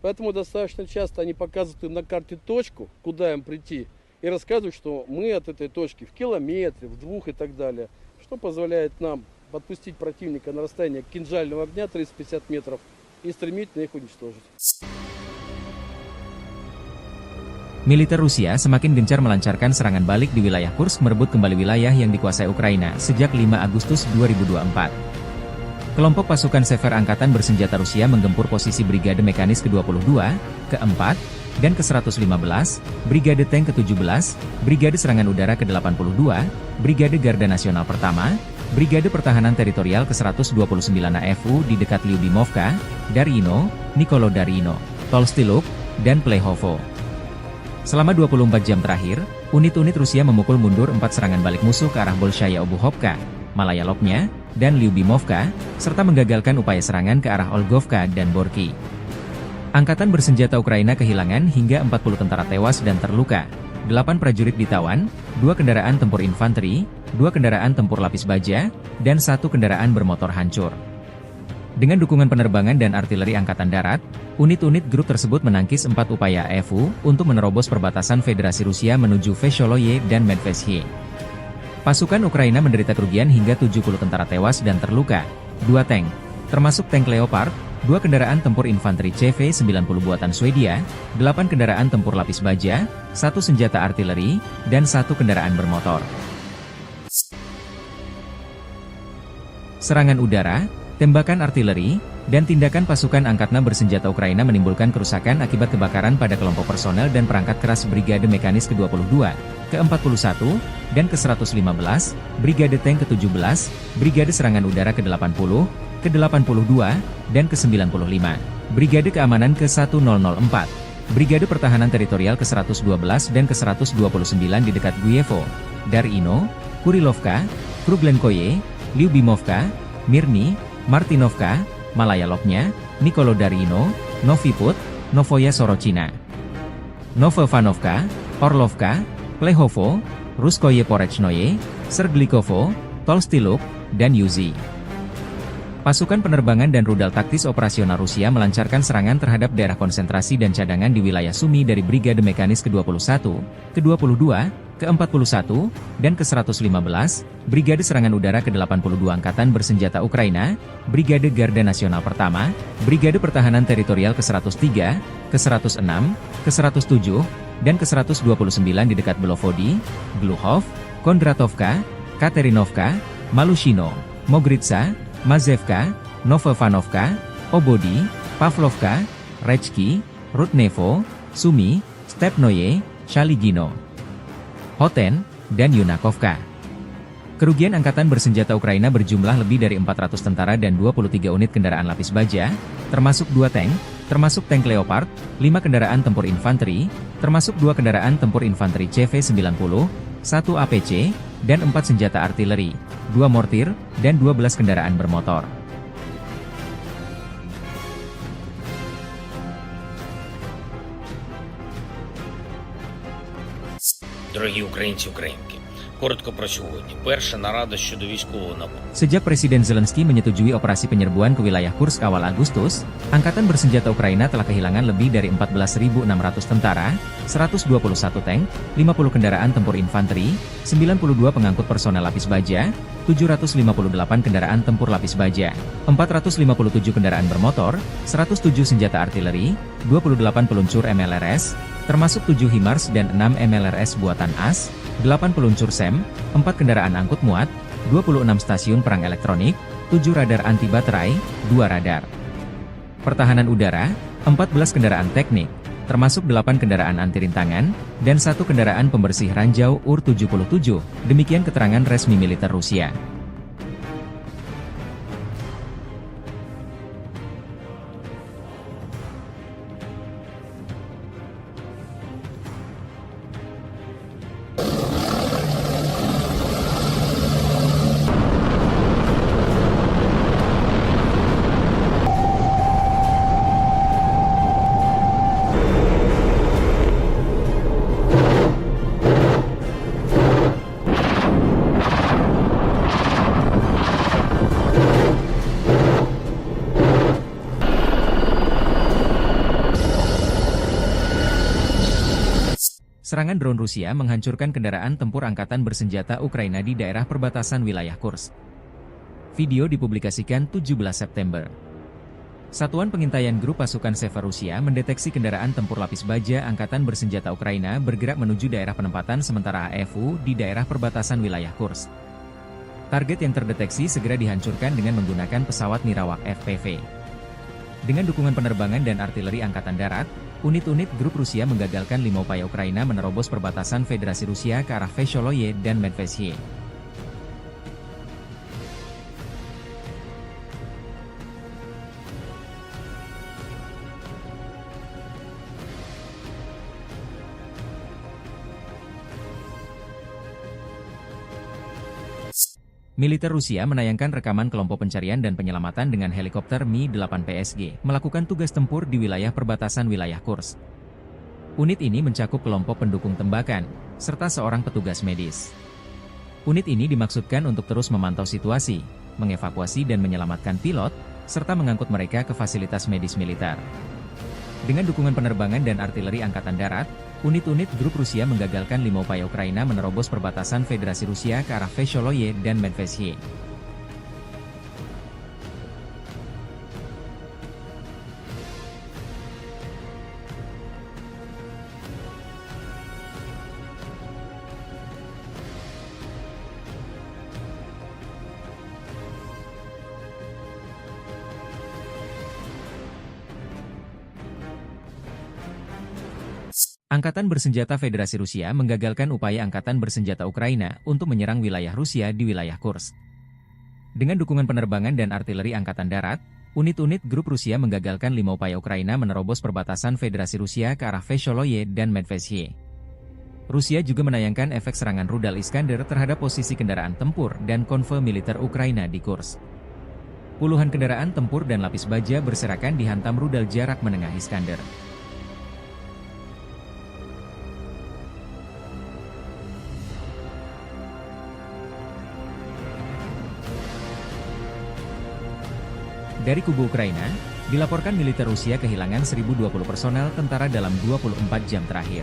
Поэтому достаточно часто они показывают на карте точку, куда им прийти, и рассказывают, что мы от этой точки в километре, в 2 и так далее. Что позволяет нам подпустить противника на расстояние кинжального огня 350 метров и стремительно их уничтожить. Militer Rusia semakin gencar melancarkan serangan balik di wilayah Kursk merebut kembali wilayah yang dikuasai Ukraina sejak 5 Agustus 2024. Kelompok pasukan Sever Angkatan Bersenjata Rusia menggempur posisi Brigade Mekanis ke-22, ke-4, dan ke-115, Brigade Tank ke-17, Brigade Serangan Udara ke-82, Brigade Garda Nasional Pertama, Brigade Pertahanan Teritorial ke-129 AFU di dekat Lyubimovka, Darino, Nikolodarino, Tolstiluk, dan Plehovo. Selama 24 jam terakhir, unit-unit Rusia memukul mundur 4 serangan balik musuh ke arah Bolshaya Obuhovka, Malaya Lopnya, dan Lyubimovka, serta menggagalkan upaya serangan ke arah Olgovka dan Borky. Angkatan bersenjata Ukraina kehilangan hingga 40 tentara tewas dan terluka, 8 prajurit ditawan, 2 kendaraan tempur infanteri, 2 kendaraan tempur lapis baja, dan 1 kendaraan bermotor hancur. Dengan dukungan penerbangan dan artileri Angkatan Darat, unit-unit grup tersebut menangkis 4 upaya AFU untuk menerobos perbatasan Federasi Rusia menuju Vesholoye dan Medvesye. Pasukan Ukraina menderita kerugian hingga 70 tentara tewas dan terluka, 2 tank, termasuk tank Leopard, 2 kendaraan tempur infanteri CV-90 buatan Swedia, 8 kendaraan tempur lapis baja, 1 senjata artileri, dan 1 kendaraan bermotor. Serangan udara, tembakan artileri, dan tindakan pasukan angkatan bersenjata Ukraina menimbulkan kerusakan akibat kebakaran pada kelompok personel dan perangkat keras Brigade Mekanis ke-22, ke-41, dan ke-115, Brigade Tank ke-17, Brigade Serangan Udara ke-80, ke-82, dan ke-95, Brigade Keamanan ke-1004, Brigade Pertahanan Teritorial ke-112 dan ke-129 di dekat Guyevo, Darino, Kurilovka, Kruglenkoye, Lyubimovka, Mirny, Martinovka, Malaya Lopnya, Nikolodarino, Novi Put, Novoya Sorochina, Novovanovka, Orlovka, Plehovo, Ruskoye Porechnoye, Serglikovo, Tolstiluk, dan Yuzi. Pasukan penerbangan dan rudal taktis operasional Rusia melancarkan serangan terhadap daerah konsentrasi dan cadangan di wilayah Sumy dari Brigade Mekanis ke-21, ke-22, ke-41, dan ke-115, Brigade Serangan Udara ke-82 Angkatan Bersenjata Ukraina, Brigade Garda Nasional Pertama, Brigade Pertahanan Teritorial ke-103, ke-106, ke-107, dan ke-129 di dekat Belovody, Gluhov, Kondratovka, Katerinovka, Malushino, Mogritsa, Mazevka, Novovanovka, Obody, Pavlovka, Rechki, Rudnevo, Sumy, Stepnoye, Shaligino, Hoten, dan Yunakovka. Kerugian angkatan bersenjata Ukraina berjumlah lebih dari 400 tentara dan 23 unit kendaraan lapis baja, termasuk 2 tank, termasuk tank Leopard, 5 kendaraan tempur infanteri, termasuk 2 kendaraan tempur infanteri CV-90, 1 APC, dan 4 senjata artileri, 2 mortir, dan 12 kendaraan bermotor. Дорогі українці, українки, коротко про сьогодні. Перша нарада щодо військового напрямку. Sejak Presiden Zelensky menyetujui operasi penyerbuan ke wilayah Kursk awal Agustus, Angkatan Bersenjata Ukraina telah kehilangan lebih dari 14.600 tentara, 121 tank, 50 kendaraan tempur infanteri, 92 pengangkut personel lapis baja, 758 kendaraan tempur lapis baja, 457 kendaraan bermotor, 107 senjata artileri, 28 peluncur MLRS, termasuk 7 HIMARS dan 6 MLRS buatan AS, 8 peluncur SEM, 4 kendaraan angkut muat, 26 stasiun perang elektronik, 7 radar anti baterai, 2 radar pertahanan udara, 14 kendaraan teknik, termasuk 8 kendaraan anti rintangan, dan 1 kendaraan pembersih ranjau UR-77, demikian keterangan resmi militer Rusia. Serangan drone Rusia menghancurkan kendaraan tempur angkatan bersenjata Ukraina di daerah perbatasan wilayah Kursk. Video dipublikasikan 17 September. Satuan pengintaian grup pasukan Sever Rusia mendeteksi kendaraan tempur lapis baja angkatan bersenjata Ukraina bergerak menuju daerah penempatan sementara AFU di daerah perbatasan wilayah Kursk. Target yang terdeteksi segera dihancurkan dengan menggunakan pesawat Nirawak FPV. Dengan dukungan penerbangan dan artileri angkatan darat, unit-unit grup Rusia menggagalkan 5 upaya Ukraina menerobos perbatasan Federasi Rusia ke arah Vesholoye dan Medvesye. Militer Rusia menayangkan rekaman kelompok pencarian dan penyelamatan dengan helikopter Mi-8 PSG melakukan tugas tempur di wilayah perbatasan wilayah Kursk. Unit ini mencakup kelompok pendukung tembakan, serta seorang petugas medis. Unit ini dimaksudkan untuk terus memantau situasi, mengevakuasi dan menyelamatkan pilot, serta mengangkut mereka ke fasilitas medis militer. Dengan dukungan penerbangan dan artileri angkatan darat, unit-unit grup Rusia menggagalkan 5 upaya Ukraina menerobos perbatasan Federasi Rusia ke arah Vesholoye dan Medvesye. Angkatan bersenjata Federasi Rusia menggagalkan upaya Angkatan bersenjata Ukraina untuk menyerang wilayah Rusia di wilayah Kursk. Dengan dukungan penerbangan dan artileri angkatan darat, unit-unit grup Rusia menggagalkan 5 upaya Ukraina menerobos perbatasan Federasi Rusia ke arah Vesholoye dan Medvesye. Rusia juga menayangkan efek serangan rudal Iskander terhadap posisi kendaraan tempur dan konvoi militer Ukraina di Kursk. Puluhan kendaraan tempur dan lapis baja berserakan dihantam rudal jarak menengah Iskander. Dari kubu Ukraina, dilaporkan militer Rusia kehilangan 1.020 personel tentara dalam 24 jam terakhir.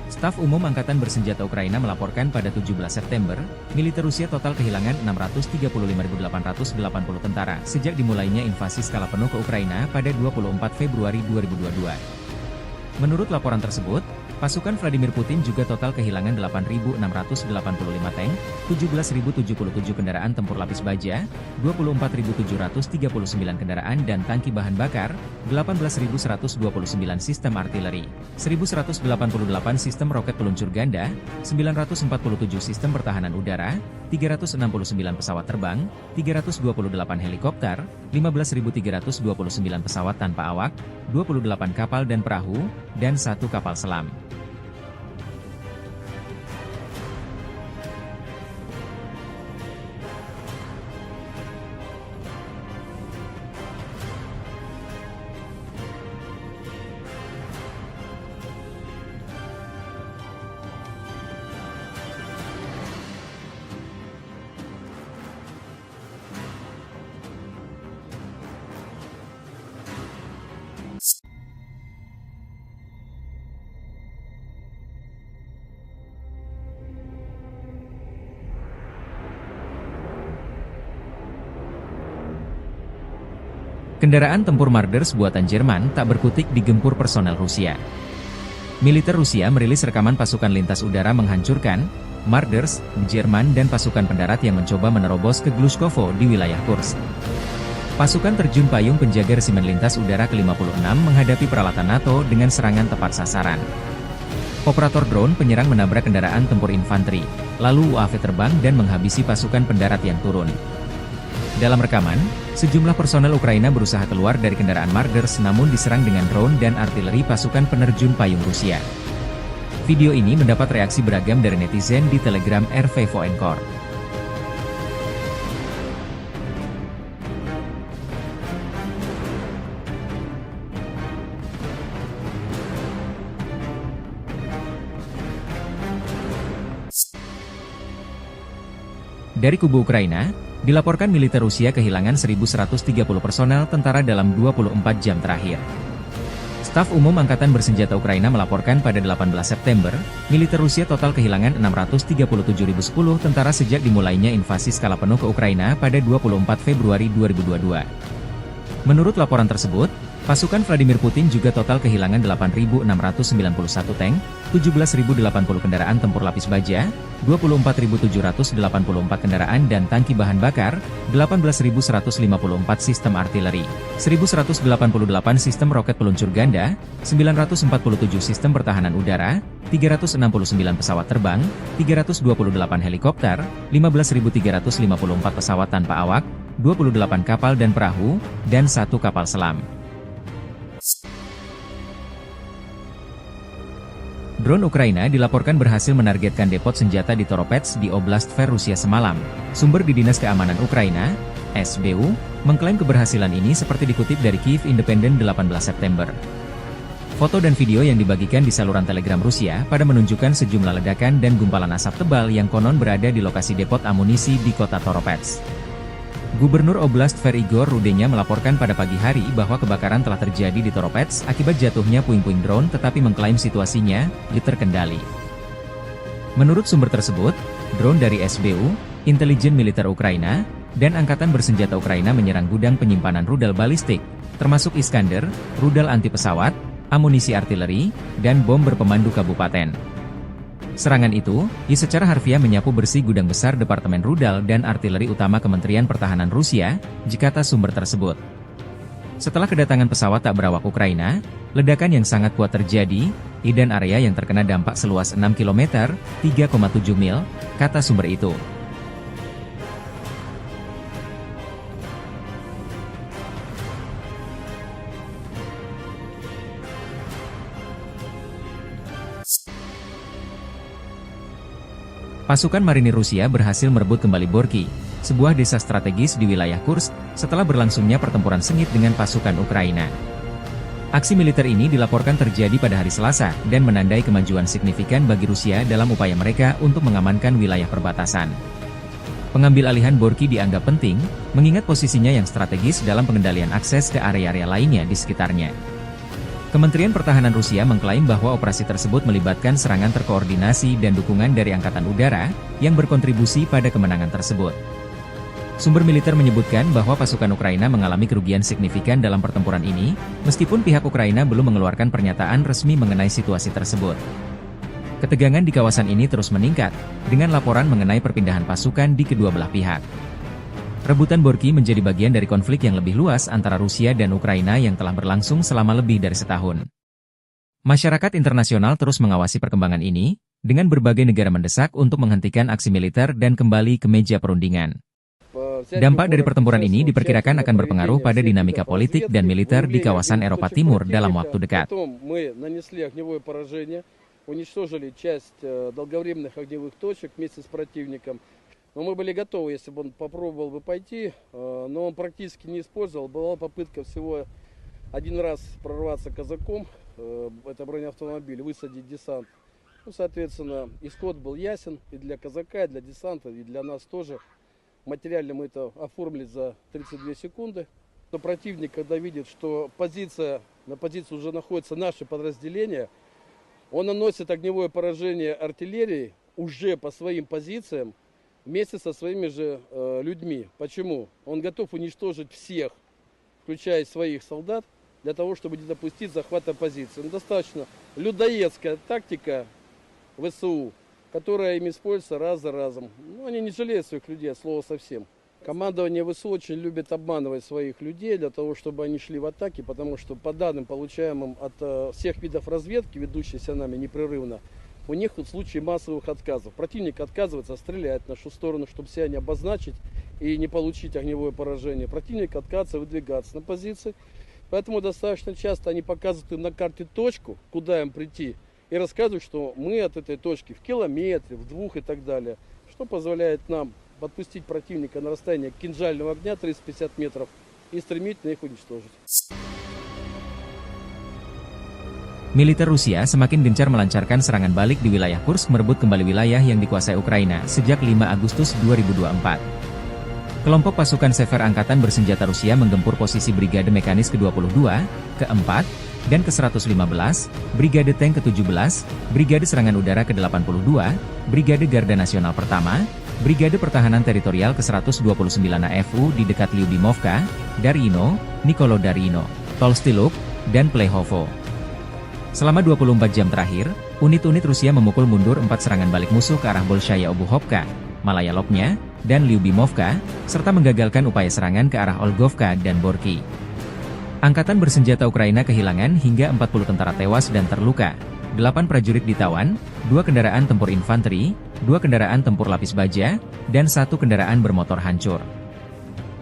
Staf Umum Angkatan Bersenjata Ukraina melaporkan pada 17 September, militer Rusia total kehilangan 635.880 tentara sejak dimulainya invasi skala penuh ke Ukraina pada 24 Februari 2022. Menurut laporan tersebut, Pasukan Vladimir Putin juga total kehilangan 8.685 tank, 17.077 kendaraan tempur lapis baja, 24.739 kendaraan dan tangki bahan bakar, 18.129 sistem artileri, 1.188 sistem roket peluncur ganda, 947 sistem pertahanan udara, 369 pesawat terbang, 328 helikopter, 15.329 pesawat tanpa awak, 28 kapal dan perahu, dan 1 kapal selam. Kendaraan tempur Marders buatan Jerman tak berkutik digempur personel Rusia. Militer Rusia merilis rekaman pasukan lintas udara menghancurkan Marders, Jerman dan pasukan pendarat yang mencoba menerobos ke Glushkovo di wilayah Kursk. Pasukan terjun payung penjaga resimen lintas udara ke-56 menghadapi peralatan NATO dengan serangan tepat sasaran. Operator drone penyerang menabrak kendaraan tempur infanteri, lalu UAV terbang dan menghabisi pasukan pendarat yang turun. Dalam rekaman, sejumlah personel Ukraina berusaha keluar dari kendaraan Marders namun diserang dengan drone dan artileri pasukan penerjun payung Rusia. Video ini mendapat reaksi beragam dari netizen di Telegram RV Voenkor. Dari kubu Ukraina, dilaporkan militer Rusia kehilangan 1.130 personel tentara dalam 24 jam terakhir. Staf Umum Angkatan Bersenjata Ukraina melaporkan pada 18 September, militer Rusia total kehilangan 637.010 tentara sejak dimulainya invasi skala penuh ke Ukraina pada 24 Februari 2022. Menurut laporan tersebut, pasukan Vladimir Putin juga total kehilangan 8.691 tank, 17.080 kendaraan tempur lapis baja, 24.784 kendaraan dan tangki bahan bakar, 18.154 sistem artileri, 1.188 sistem roket peluncur ganda, 947 sistem pertahanan udara, 369 pesawat terbang, 328 helikopter, 15.354 pesawat tanpa awak, 28 kapal dan perahu, dan 1 kapal selam. Drone Ukraina dilaporkan berhasil menargetkan depot senjata di Toropets di Oblast Tver Rusia semalam. Sumber di Dinas Keamanan Ukraina, SBU, mengklaim keberhasilan ini seperti dikutip dari Kyiv Independent 18 September. Foto dan video yang dibagikan di saluran Telegram Rusia pada menunjukkan sejumlah ledakan dan gumpalan asap tebal yang konon berada di lokasi depot amunisi di kota Toropets. Gubernur Oblast Tver Igor Rudenya melaporkan pada pagi hari bahwa kebakaran telah terjadi di Toropets akibat jatuhnya puing-puing drone tetapi mengklaim situasinya terkendali. Menurut sumber tersebut, drone dari SBU, intelijen militer Ukraina, dan Angkatan Bersenjata Ukraina menyerang gudang penyimpanan rudal balistik, termasuk Iskander, rudal anti pesawat, amunisi artileri, dan bom berpemandu kabupaten. Serangan itu, secara harfiah menyapu bersih gudang besar Departemen Rudal dan Artileri Utama Kementerian Pertahanan Rusia, kata sumber tersebut. Setelah kedatangan pesawat tak berawak Ukraina, ledakan yang sangat kuat terjadi, dan area yang terkena dampak seluas 6 km, 3,7 mil, kata sumber itu. Pasukan marinir Rusia berhasil merebut kembali Borky, sebuah desa strategis di wilayah Kursk, setelah berlangsungnya pertempuran sengit dengan pasukan Ukraina. Aksi militer ini dilaporkan terjadi pada hari Selasa, dan menandai kemajuan signifikan bagi Rusia dalam upaya mereka untuk mengamankan wilayah perbatasan. Pengambil alihan Borky dianggap penting, mengingat posisinya yang strategis dalam pengendalian akses ke area-area lainnya di sekitarnya. Kementerian Pertahanan Rusia mengklaim bahwa operasi tersebut melibatkan serangan terkoordinasi dan dukungan dari Angkatan Udara, yang berkontribusi pada kemenangan tersebut. Sumber militer menyebutkan bahwa pasukan Ukraina mengalami kerugian signifikan dalam pertempuran ini, meskipun pihak Ukraina belum mengeluarkan pernyataan resmi mengenai situasi tersebut. Ketegangan di kawasan ini terus meningkat, dengan laporan mengenai perpindahan pasukan di kedua belah pihak. Rebutan Borky menjadi bagian dari konflik yang lebih luas antara Rusia dan Ukraina yang telah berlangsung selama lebih dari setahun. Masyarakat internasional terus mengawasi perkembangan ini, dengan berbagai negara mendesak untuk menghentikan aksi militer dan kembali ke meja perundingan. Dampak dari pertempuran ini diperkirakan akan berpengaruh pada dinamika politik dan militer di kawasan Eropa Timur dalam waktu dekat. Уничтожили часть долговременных огневых точек вместе с противником. Но мы были готовы, если бы он попробовал бы пойти, но он практически не использовал. Была попытка всего один раз прорваться казаком, это бронеавтомобиль, высадить десант. Ну, соответственно, исход был ясен и для казака, и для десанта, и для нас тоже. Материально мы это оформили за 32 секунды. Но противник, когда видит, что на позиции уже находятся наши подразделения, он наносит огневое поражение артиллерии уже по своим позициям вместе со своими же людьми. Почему? Он готов уничтожить всех, включая своих солдат, для того, чтобы не допустить захвата позиции. Но достаточно людоедская тактика ВСУ, которая им используется раз за разом. Ну, они не жалеют своих людей, от слова совсем. Командование ВСУ очень любит обманывать своих людей для того, чтобы они шли в атаки, потому что по данным, получаемым от всех видов разведки, ведущейся нами непрерывно, у них тут случаи массовых отказов. Противник отказывается стрелять в нашу сторону, чтобы себя не обозначить и не получить огневое поражение. Противник отказывается выдвигаться на позиции, поэтому достаточно часто они показывают им на карте точку, куда им прийти, и рассказывают, что мы от этой точки в километре, в 2 и так далее, что позволяет нам подпустить противника на расстояние кинжального огня 350 метров и стремительно их уничтожить. Militer Rusia semakin gencar melancarkan serangan balik di wilayah Kursk merebut kembali wilayah yang dikuasai Ukraina sejak 5 Agustus 2024. Kelompok pasukan Sever Angkatan Bersenjata Rusia menggempur posisi Brigade Mekanis ke-22, ke-4, dan ke-115, Brigade Tank ke-17, Brigade Serangan Udara ke-82, Brigade Garda Nasional Pertama, Brigade Pertahanan Teritorial ke-129 AFU di dekat Lyubimovka, Darino, Nikolo Darino, Tolstyluk, dan Plehovo. Selama 24 jam terakhir, unit-unit Rusia memukul mundur 4 serangan balik musuh ke arah Bolshaya Obuhovka, Malaya Lopnya, dan Lyubimovka, serta menggagalkan upaya serangan ke arah Olgovka dan Borky. Angkatan bersenjata Ukraina kehilangan hingga 40 tentara tewas dan terluka, 8 prajurit ditawan, 2 kendaraan tempur infanteri, 2 kendaraan tempur lapis baja, dan 1 kendaraan bermotor hancur.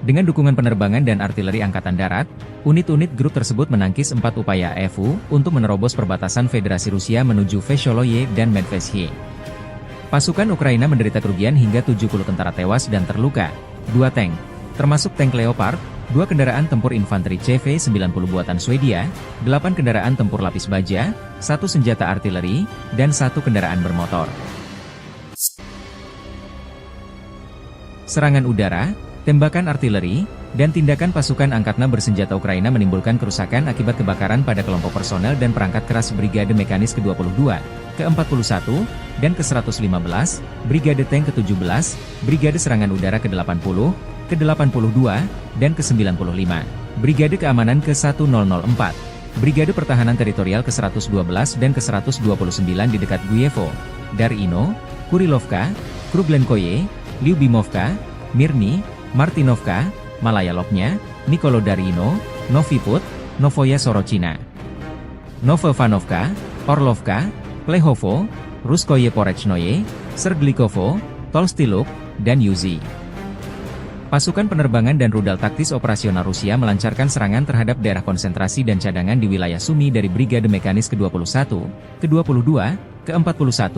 Dengan dukungan penerbangan dan artileri Angkatan Darat, unit-unit grup tersebut menangkis 4 upaya AFU untuk menerobos perbatasan Federasi Rusia menuju Vesholoye dan Medvesye. Pasukan Ukraina menderita kerugian hingga 70 tentara tewas dan terluka, 2 tank, termasuk tank Leopard, 2 kendaraan tempur infanteri CV-90 buatan Swedia, 8 kendaraan tempur lapis baja, 1 senjata artileri, dan 1 kendaraan bermotor. Serangan udara, tembakan artileri, dan tindakan pasukan angkatan bersenjata Ukraina menimbulkan kerusakan akibat kebakaran pada kelompok personel dan perangkat keras Brigade Mekanis ke-22, ke-41, dan ke-115, Brigade Tank ke-17, Brigade Serangan Udara ke-80, ke-82, dan ke-95, Brigade Keamanan ke-1004, Brigade Pertahanan Teritorial ke-112 dan ke-129 di dekat Guyevo, Darino, Kurilovka, Kruglenkoye, Lyubimovka, Mirny, Martinovka, Malaya Lopnya, Nikolo Darino, Noviput, Novoya Sorochina, Novovanovka, Orlovka, Plehovo, Ruskoye Porechnoye, Serglikovo, Tolstyluk, dan Yuzi. Pasukan penerbangan dan rudal taktis operasional Rusia melancarkan serangan terhadap daerah konsentrasi dan cadangan di wilayah Sumy dari Brigade Mekanis ke-21, ke-22, ke-41,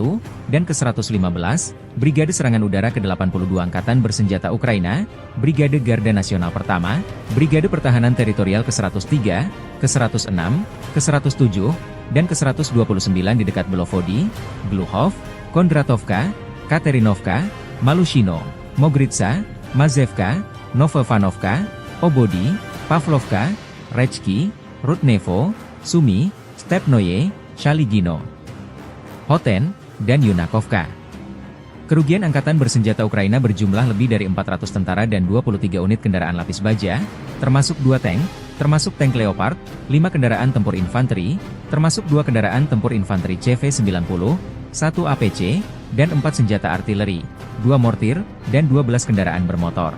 dan ke-115, Brigade Serangan Udara ke-82 Angkatan Bersenjata Ukraina, Brigade Garda Nasional Pertama, Brigade Pertahanan Teritorial ke-103, ke-106, ke-107, dan ke-129 di dekat Belovody, Gluhov, Kondratovka, Katerinovka, Malushino, Mogritsa, Mazevka, Novovanovka, Obody, Pavlovka, Rechki, Rudnevo, Sumy, Stepnoye, Shaligino, Hoten, dan Yunakovka. Kerugian angkatan bersenjata Ukraina berjumlah lebih dari 400 tentara dan 23 unit kendaraan lapis baja, termasuk 2 tank, termasuk tank Leopard, 5 kendaraan tempur infanteri, termasuk 2 kendaraan tempur infanteri CV-90, 1 1 APC, dan 4 senjata artileri, 2 mortir, dan 12 kendaraan bermotor.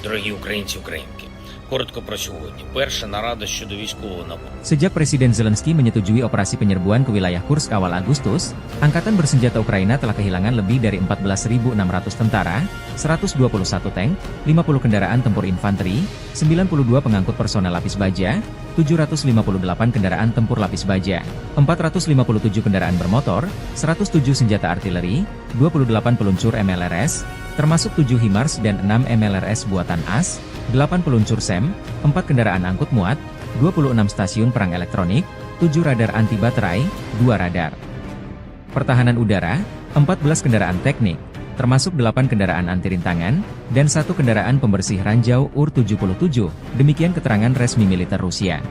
Дорогі українці, українки, коротко про сьогодні. Перша нарада щодо військового нападу. Sejak Presiden Zelensky menyetujui operasi penyerbuan ke wilayah Kursk awal Agustus, Angkatan Bersenjata Ukraina telah kehilangan lebih dari 14.600 tentara, 121 tank, 50 kendaraan tempur infanteri, 92 pengangkut personel lapis baja, 758 kendaraan tempur lapis baja, 457 kendaraan bermotor, 107 senjata artileri, 28 peluncur MLRS, termasuk 7 HIMARS dan 6 MLRS buatan AS, 8 peluncur SEM, 4 kendaraan angkut muat, 26 stasiun perang elektronik, 7 radar anti baterai, 2 radar pertahanan udara, 14 kendaraan teknik, termasuk 8 kendaraan anti rintangan, dan 1 kendaraan pembersih ranjau UR-77, demikian keterangan resmi militer Rusia.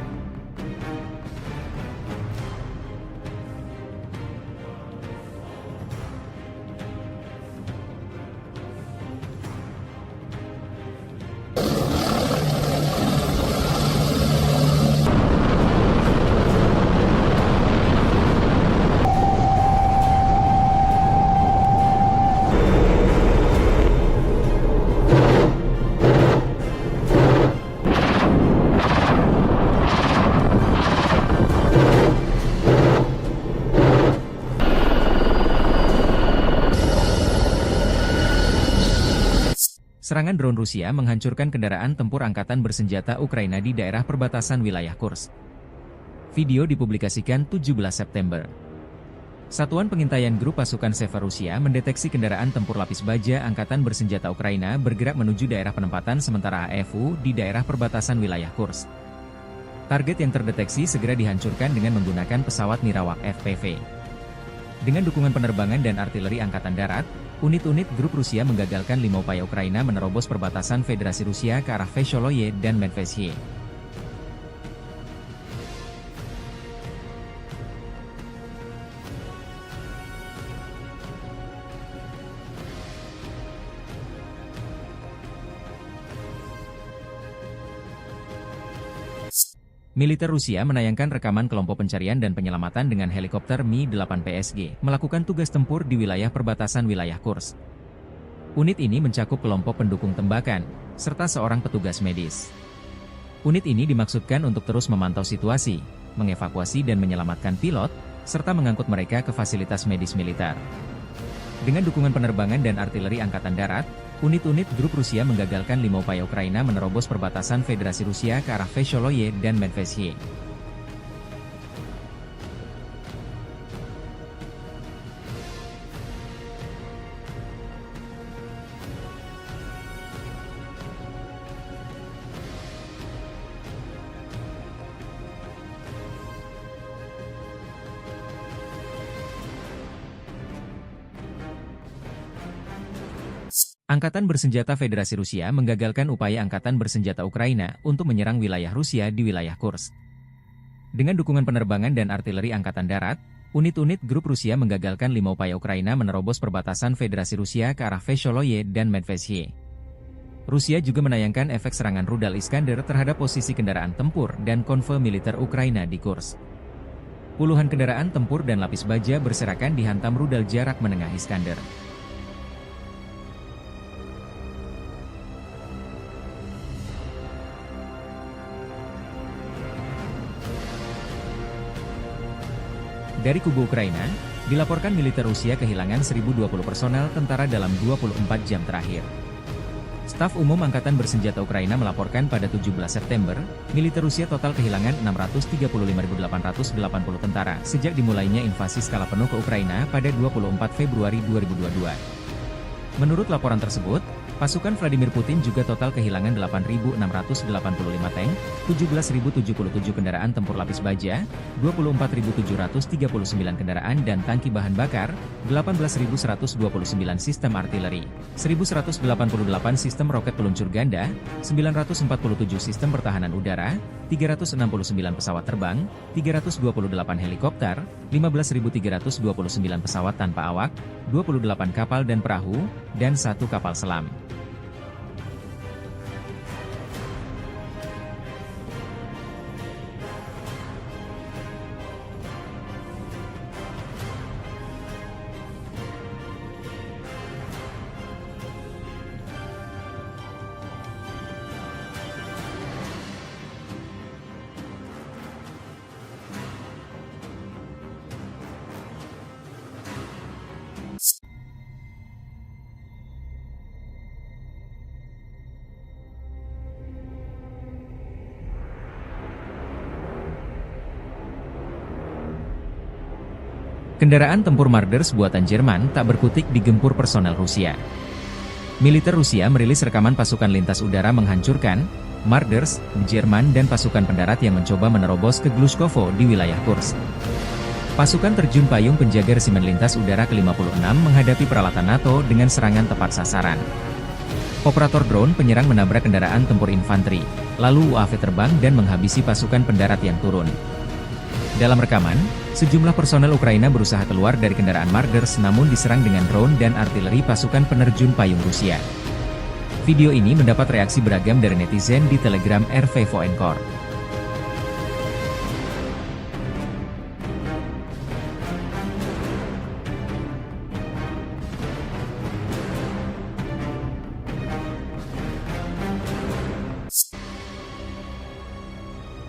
Serangan drone Rusia menghancurkan kendaraan tempur angkatan bersenjata Ukraina di daerah perbatasan wilayah Kursk. Video dipublikasikan 17 September. Satuan pengintaian grup pasukan Sever Rusia mendeteksi kendaraan tempur lapis baja angkatan bersenjata Ukraina bergerak menuju daerah penempatan sementara AFU di daerah perbatasan wilayah Kursk. Target yang terdeteksi segera dihancurkan dengan menggunakan pesawat Nirawak FPV. Dengan dukungan penerbangan dan artileri angkatan darat, unit-unit grup Rusia menggagalkan 5 upaya Ukraina menerobos perbatasan Federasi Rusia ke arah Vesholoye dan Medvesye. Militer Rusia menayangkan rekaman kelompok pencarian dan penyelamatan dengan helikopter Mi-8 PSG melakukan tugas tempur di wilayah perbatasan wilayah Kursk. Unit ini mencakup kelompok pendukung tembakan, serta seorang petugas medis. Unit ini dimaksudkan untuk terus memantau situasi, mengevakuasi dan menyelamatkan pilot, serta mengangkut mereka ke fasilitas medis militer. Dengan dukungan penerbangan dan artileri angkatan darat, unit-unit grup Rusia menggagalkan 5 upaya Ukraina menerobos perbatasan Federasi Rusia ke arah Vesholoye dan Medvesye. Angkatan Bersenjata Federasi Rusia menggagalkan upaya Angkatan Bersenjata Ukraina untuk menyerang wilayah Rusia di wilayah Kursk. Dengan dukungan penerbangan dan artileri Angkatan Darat, unit-unit grup Rusia menggagalkan 5 upaya Ukraina menerobos perbatasan Federasi Rusia ke arah Vesholoye dan Medvesye. Rusia juga menayangkan efek serangan rudal Iskander terhadap posisi kendaraan tempur dan konvoi militer Ukraina di Kursk. Puluhan kendaraan tempur dan lapis baja berserakan dihantam rudal jarak menengah Iskander. Dari kubu Ukraina, dilaporkan militer Rusia kehilangan 1.020 personel tentara dalam 24 jam terakhir. Staf Umum Angkatan Bersenjata Ukraina melaporkan pada 17 September, militer Rusia total kehilangan 635.880 tentara sejak dimulainya invasi skala penuh ke Ukraina pada 24 Februari 2022. Menurut laporan tersebut, pasukan Vladimir Putin juga total kehilangan 8.685 tank, 17.077 kendaraan tempur lapis baja, 24.739 kendaraan dan tangki bahan bakar, 18.129 sistem artileri, 1.188 sistem roket peluncur ganda, 947 sistem pertahanan udara, 369 pesawat terbang, 328 helikopter, 15.329 pesawat tanpa awak, 28 kapal dan perahu, dan 1 kapal selam. Kendaraan tempur Marders buatan Jerman tak berkutik digempur personel Rusia. Militer Rusia merilis rekaman pasukan lintas udara menghancurkan Marders, Jerman dan pasukan pendarat yang mencoba menerobos ke Glushkovo di wilayah Kursk. Pasukan terjun payung penjaga resimen lintas udara ke-56 menghadapi peralatan NATO dengan serangan tepat sasaran. Operator drone penyerang menabrak kendaraan tempur infanteri, lalu UAV terbang dan menghabisi pasukan pendarat yang turun. Dalam rekaman, sejumlah personel Ukraina berusaha keluar dari kendaraan Marders namun diserang dengan drone dan artileri pasukan penerjun payung Rusia. Video ini mendapat reaksi beragam dari netizen di Telegram RV Voenkor.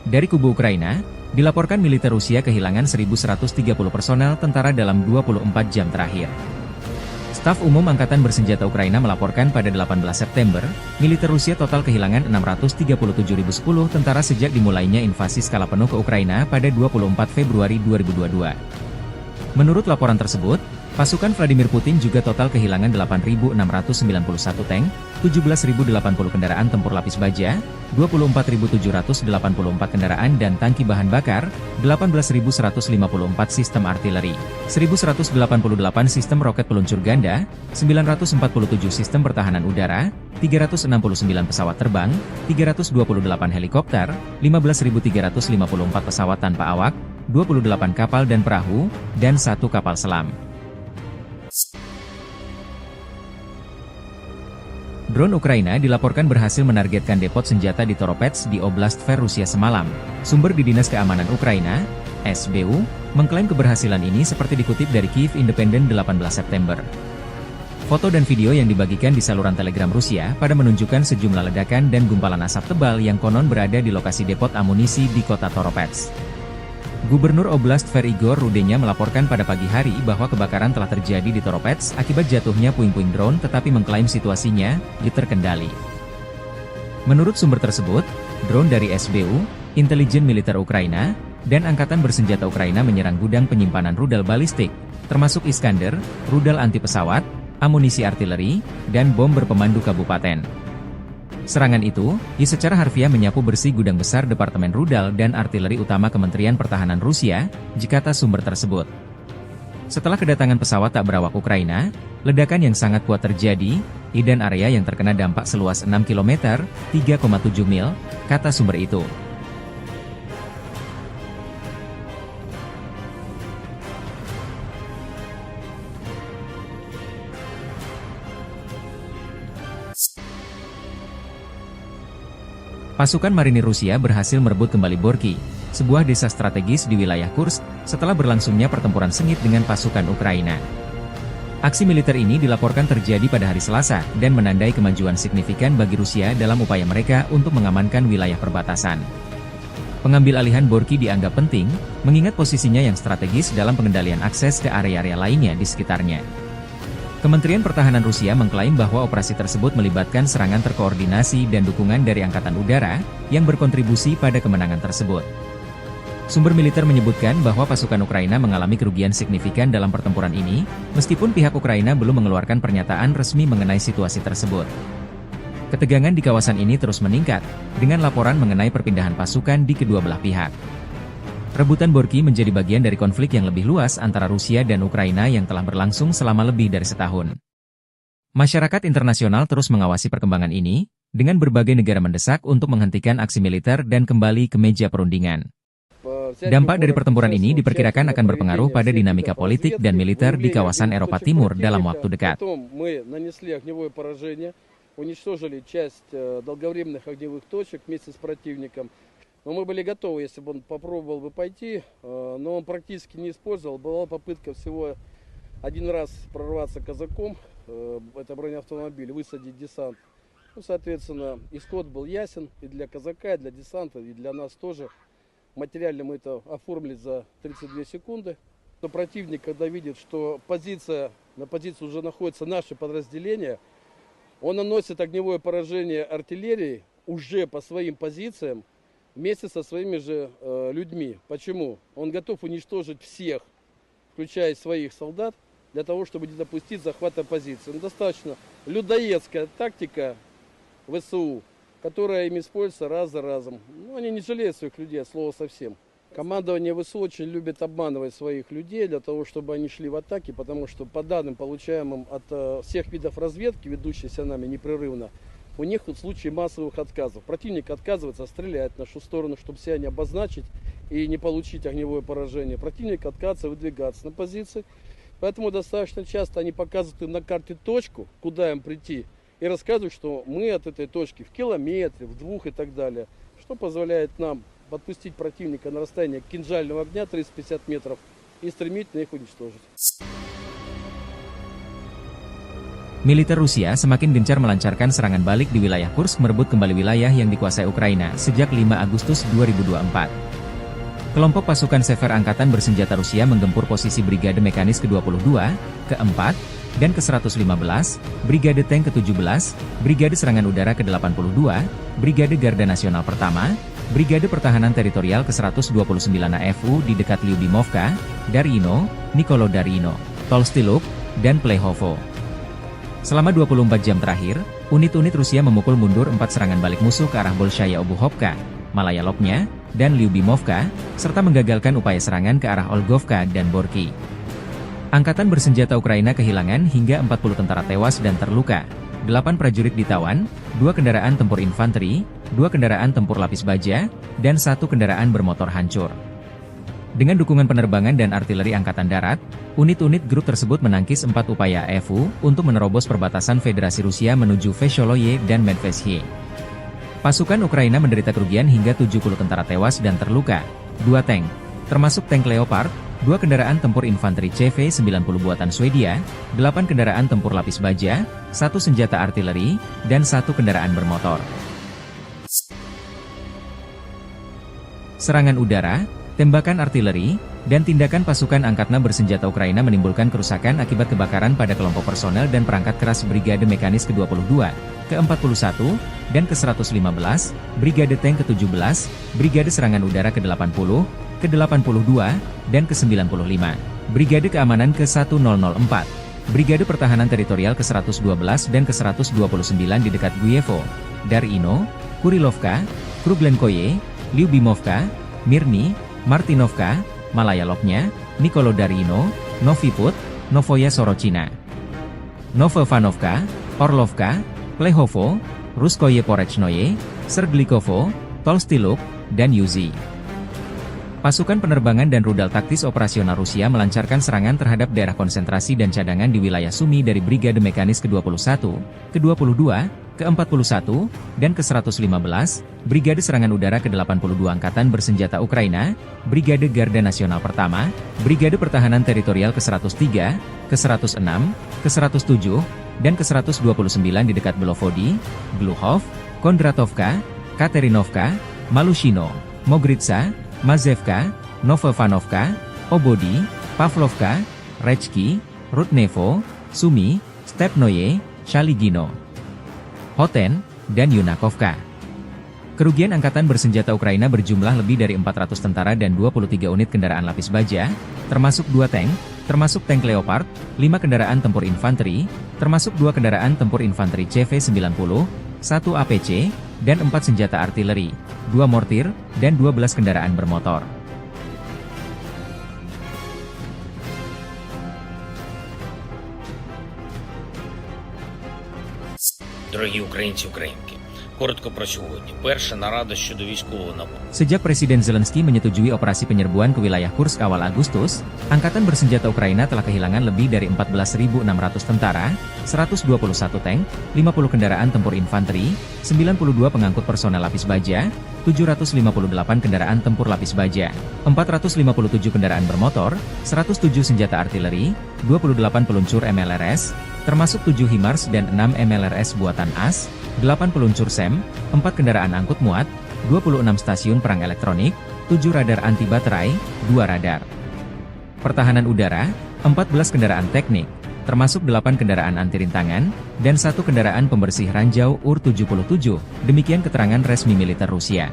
Dari kubu Ukraina, dilaporkan militer Rusia kehilangan 1.130 personel tentara dalam 24 jam terakhir. Staf Umum Angkatan Bersenjata Ukraina melaporkan pada 18 September, militer Rusia total kehilangan 637.010 tentara sejak dimulainya invasi skala penuh ke Ukraina pada 24 Februari 2022. Menurut laporan tersebut, pasukan Vladimir Putin juga total kehilangan 8.691 tank, 17.080 kendaraan tempur lapis baja, 24.784 kendaraan dan tangki bahan bakar, 18.154 sistem artileri, 1.188 sistem roket peluncur ganda, 947 sistem pertahanan udara, 369 pesawat terbang, 328 helikopter, 15.354 pesawat tanpa awak, 28 kapal dan perahu, dan 1 kapal selam. Drone Ukraina dilaporkan berhasil menargetkan depot senjata di Toropets di Oblast Tver Rusia semalam. Sumber di Dinas Keamanan Ukraina, SBU, mengklaim keberhasilan ini seperti dikutip dari Kyiv Independent 18 September. Foto dan video yang dibagikan di saluran Telegram Rusia pada menunjukkan sejumlah ledakan dan gumpalan asap tebal yang konon berada di lokasi depot amunisi di kota Toropets. Gubernur Oblast Tver Igor Rudenya melaporkan pada pagi hari bahwa kebakaran telah terjadi di Toropets akibat jatuhnya puing-puing drone tetapi mengklaim situasinya terkendali. Menurut sumber tersebut, drone dari SBU, intelijen militer Ukraina, dan Angkatan Bersenjata Ukraina menyerang gudang penyimpanan rudal balistik, termasuk Iskander, rudal anti pesawat, amunisi artileri, dan bom berpemandu kabupaten. Serangan itu, secara harfiah menyapu bersih gudang besar Departemen Rudal dan Artileri Utama Kementerian Pertahanan Rusia, kata sumber tersebut. Setelah kedatangan pesawat tak berawak Ukraina, ledakan yang sangat kuat terjadi, dan area yang terkena dampak seluas 6 km, 3,7 mil, kata sumber itu. Pasukan marinir Rusia berhasil merebut kembali Borki, sebuah desa strategis di wilayah Kursk, setelah berlangsungnya pertempuran sengit dengan pasukan Ukraina. Aksi militer ini dilaporkan terjadi pada hari Selasa, dan menandai kemajuan signifikan bagi Rusia dalam upaya mereka untuk mengamankan wilayah perbatasan. Pengambil alihan Borki dianggap penting, mengingat posisinya yang strategis dalam pengendalian akses ke area-area lainnya di sekitarnya. Kementerian Pertahanan Rusia mengklaim bahwa operasi tersebut melibatkan serangan terkoordinasi dan dukungan dari Angkatan Udara, yang berkontribusi pada kemenangan tersebut. Sumber militer menyebutkan bahwa pasukan Ukraina mengalami kerugian signifikan dalam pertempuran ini, meskipun pihak Ukraina belum mengeluarkan pernyataan resmi mengenai situasi tersebut. Ketegangan di kawasan ini terus meningkat, dengan laporan mengenai perpindahan pasukan di kedua belah pihak. Rebutan Borki menjadi bagian dari konflik yang lebih luas antara Rusia dan Ukraina yang telah berlangsung selama lebih dari setahun. Masyarakat internasional terus mengawasi perkembangan ini, dengan berbagai negara mendesak untuk menghentikan aksi militer dan kembali ke meja perundingan. Dampak dari pertempuran ini diperkirakan akan berpengaruh pada dinamika politik dan militer di kawasan Eropa Timur dalam waktu dekat. Но мы были готовы, если бы он попробовал бы пойти, но он практически не использовал. Была попытка всего один раз прорваться казаком, это бронеавтомобиль, высадить десант. Ну, соответственно, исход был ясен и для казака, и для десанта, и для нас тоже. Материально мы это оформили за 32 секунды. Но противник, когда видит, что на позиции уже находится наше подразделение, он наносит огневое поражение артиллерии уже по своим позициям, вместе со своими же людьми. Почему? Он готов уничтожить всех, включая своих солдат, для того, чтобы не допустить захвата позиции. Но достаточно людоедская тактика ВСУ, которая им используется раз за разом. Они не жалеют своих людей, от слова совсем. Командование ВСУ очень любит обманывать своих людей для того, чтобы они шли в атаки, потому что по данным, получаемым от всех видов разведки, ведущейся нами непрерывно, у них тут случаи массовых отказов. Противник отказывается стрелять в нашу сторону, чтобы себя не обозначить и не получить огневое поражение. Противник отказывается выдвигаться на позиции. Поэтому достаточно часто они показывают им на карте точку, куда им прийти, и рассказывают, что мы от этой точки в километре, в 2 и так далее, что позволяет нам подпустить противника на расстояние кинжального огня 350 метров и стремительно их уничтожить. Militer Rusia semakin gencar melancarkan serangan balik di wilayah Kursk merebut kembali wilayah yang dikuasai Ukraina sejak 5 Agustus 2024. Kelompok pasukan Sever Angkatan Bersenjata Rusia menggempur posisi Brigade Mekanis ke-22, ke-4, dan ke-115, Brigade Tank ke-17, Brigade Serangan Udara ke-82, Brigade Garda Nasional Pertama, Brigade Pertahanan Teritorial ke-129 AFU di dekat Lyubimovka, Darino, Nikolodarino, Tolstyluk, dan Plehovo. Selama 24 jam terakhir, unit-unit Rusia memukul mundur 4 serangan balik musuh ke arah Bolshaya Obuhovka, Malaya Lopnya, dan Lyubimovka, serta menggagalkan upaya serangan ke arah Olgovka dan Borki. Angkatan bersenjata Ukraina kehilangan hingga 40 tentara tewas dan terluka, 8 prajurit ditawan, 2 kendaraan tempur infanteri, 2 kendaraan tempur lapis baja, dan 1 kendaraan bermotor hancur. Dengan dukungan penerbangan dan artileri Angkatan Darat, unit-unit grup tersebut menangkis 4 upaya AFU untuk menerobos perbatasan Federasi Rusia menuju Vesholoye dan Medvesye. Pasukan Ukraina menderita kerugian hingga 70 tentara tewas dan terluka, 2 tank, termasuk tank Leopard, 2 kendaraan tempur infanteri CV-90 buatan Swedia, 8 kendaraan tempur lapis baja, 1 senjata artileri, dan 1 kendaraan bermotor. Serangan udara, tembakan artileri, dan tindakan pasukan angkatan bersenjata Ukraina menimbulkan kerusakan akibat kebakaran pada kelompok personel dan perangkat keras Brigade Mekanis ke-22, ke-41, dan ke-115, Brigade Tank ke-17, Brigade Serangan Udara ke-80, ke-82, dan ke-95, Brigade Keamanan ke-1004, Brigade Pertahanan Teritorial ke-112 dan ke-129 di dekat Guyevo, Darino, Kurilovka, Kruglenkoye, Lyubimovka, Mirny, Martinovka, Malaya Lopnya, Nikolodarino, Noviput, Novoya Sorochina, Novovanovka, Orlovka, Plehovo, Ruskoye Porechnoye, Serglikovo, Tolstyluk, dan Yuzi. Pasukan penerbangan dan rudal taktis operasional Rusia melancarkan serangan terhadap daerah konsentrasi dan cadangan di wilayah Sumy dari Brigade Mekanis ke-21, ke-22, ke-41, dan ke-115, Brigade Serangan Udara ke-82 Angkatan Bersenjata Ukraina, Brigade Garda Nasional Pertama, Brigade Pertahanan Teritorial ke-103, ke-106, ke-107, dan ke-129 di dekat Belovody, Gluhov, Kondratovka, Katerinovka, Malushino, Mogritsa, Mazevka, Novovanovka, Obody, Pavlovka, Rechki, Rudnevo, Sumy, Stepnoye, Shaligino, Hoten, dan Yunakovka. Kerugian Angkatan Bersenjata Ukraina berjumlah lebih dari 400 tentara dan 23 unit kendaraan lapis baja, termasuk 2 tank, termasuk tank Leopard, 5 kendaraan tempur infanteri, termasuk 2 kendaraan tempur infanteri CV-90, 1 APC, dan 4 senjata artileri, 2 mortir, dan 12 kendaraan bermotor. Дорогі українці, українки, коротко про сьогодні. Перша нарада щодо військового набору. Sejak Presiden Zelensky menyetujui operasi penyerbuan ke wilayah Kursk awal Agustus, Angkatan Bersenjata Ukraina telah kehilangan lebih dari 14.600 tentara, 121 tank, 50 kendaraan tempur infanteri, 92 pengangkut personel lapis baja, 758 kendaraan tempur lapis baja, 457 kendaraan bermotor, 107 senjata artileri, 28 peluncur MLRS, termasuk 7 HIMARS dan 6 MLRS buatan AS, 8 peluncur SEM, 4 kendaraan angkut muat, 26 stasiun perang elektronik, 7 radar anti baterai, 2 radar pertahanan udara, 14 kendaraan teknik, termasuk 8 kendaraan anti rintangan, dan 1 kendaraan pembersih ranjau UR-77, demikian keterangan resmi militer Rusia.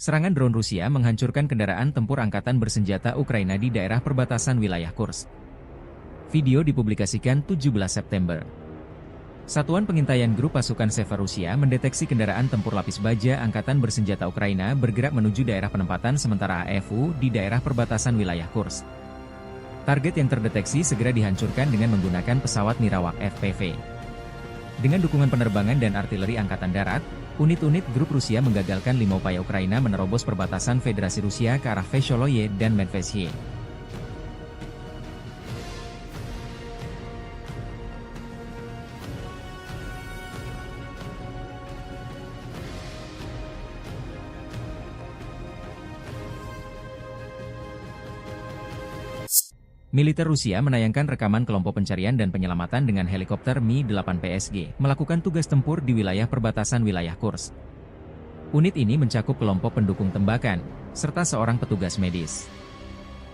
Serangan drone Rusia menghancurkan kendaraan tempur angkatan bersenjata Ukraina di daerah perbatasan wilayah Kursk. Video dipublikasikan 17 September. Satuan pengintaian grup pasukan Seva Rusia mendeteksi kendaraan tempur lapis baja angkatan bersenjata Ukraina bergerak menuju daerah penempatan sementara AFU di daerah perbatasan wilayah Kursk. Target yang terdeteksi segera dihancurkan dengan menggunakan pesawat Nirawak FPV. Dengan dukungan penerbangan dan artileri angkatan darat, unit-unit grup Rusia menggagalkan 5 upaya Ukraina menerobos perbatasan Federasi Rusia ke arah Vesholoye dan Medvedye. Militer Rusia menayangkan rekaman kelompok pencarian dan penyelamatan dengan helikopter Mi-8 PSG melakukan tugas tempur di wilayah perbatasan wilayah Kursk. Unit ini mencakup kelompok pendukung tembakan, serta seorang petugas medis.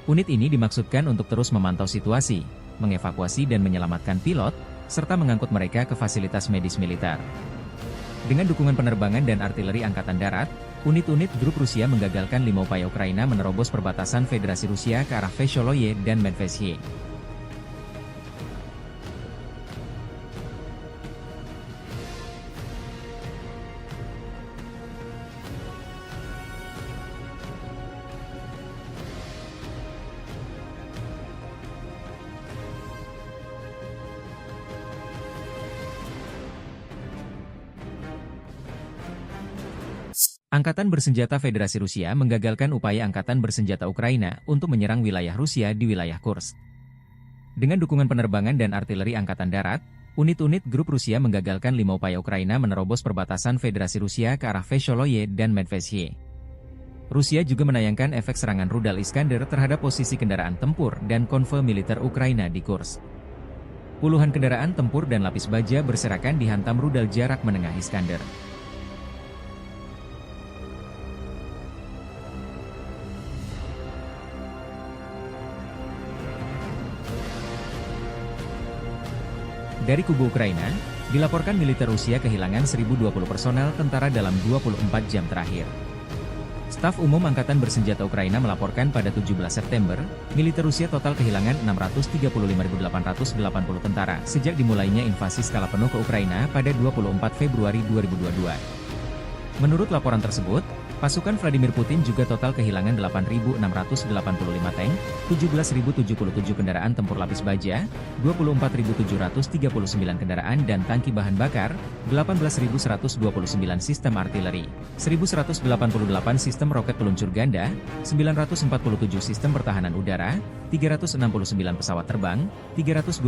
Unit ini dimaksudkan untuk terus memantau situasi, mengevakuasi dan menyelamatkan pilot, serta mengangkut mereka ke fasilitas medis militer. Dengan dukungan penerbangan dan artileri angkatan darat, unit-unit grup Rusia menggagalkan 5 upaya Ukraina menerobos perbatasan Federasi Rusia ke arah Vesholoye dan Medvedye. Angkatan bersenjata Federasi Rusia menggagalkan upaya Angkatan bersenjata Ukraina untuk menyerang wilayah Rusia di wilayah Kursk. Dengan dukungan penerbangan dan artileri angkatan darat, unit-unit grup Rusia menggagalkan 5 upaya Ukraina menerobos perbatasan Federasi Rusia ke arah Vesholoye dan Medvedye. Rusia juga menayangkan efek serangan rudal Iskander terhadap posisi kendaraan tempur dan konvoi militer Ukraina di Kursk. Puluhan kendaraan tempur dan lapis baja berserakan dihantam rudal jarak menengah Iskander. Dari kubu Ukraina, dilaporkan militer Rusia kehilangan 1.020 personel tentara dalam 24 jam terakhir. Staf Umum Angkatan Bersenjata Ukraina melaporkan pada 17 September, militer Rusia total kehilangan 635.880 tentara sejak dimulainya invasi skala penuh ke Ukraina pada 24 Februari 2022. Menurut laporan tersebut, pasukan Vladimir Putin juga total kehilangan 8.685 tank, 17.077 kendaraan tempur lapis baja, 24.739 kendaraan dan tangki bahan bakar, 18.129 sistem artileri, 1.188 sistem roket peluncur ganda, 947 sistem pertahanan udara, 369 pesawat terbang, 328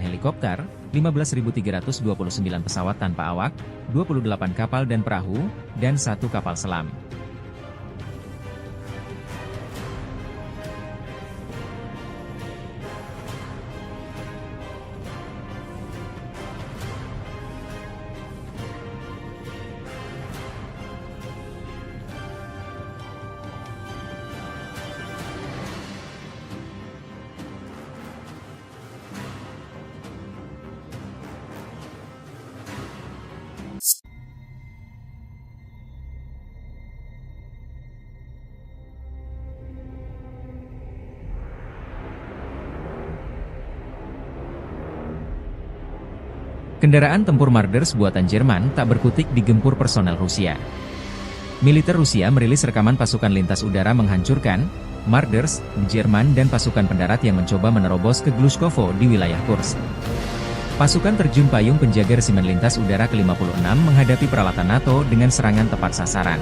helikopter, 15.329 pesawat tanpa awak, 28 kapal dan perahu, dan 1 kapal selam. Kendaraan tempur Marders buatan Jerman tak berkutik digempur personel Rusia. Militer Rusia merilis rekaman pasukan lintas udara menghancurkan Marders, Jerman dan pasukan pendarat yang mencoba menerobos ke Glushkovo di wilayah Kursk. Pasukan terjun payung penjaga resimen lintas udara ke-56 menghadapi peralatan NATO dengan serangan tepat sasaran.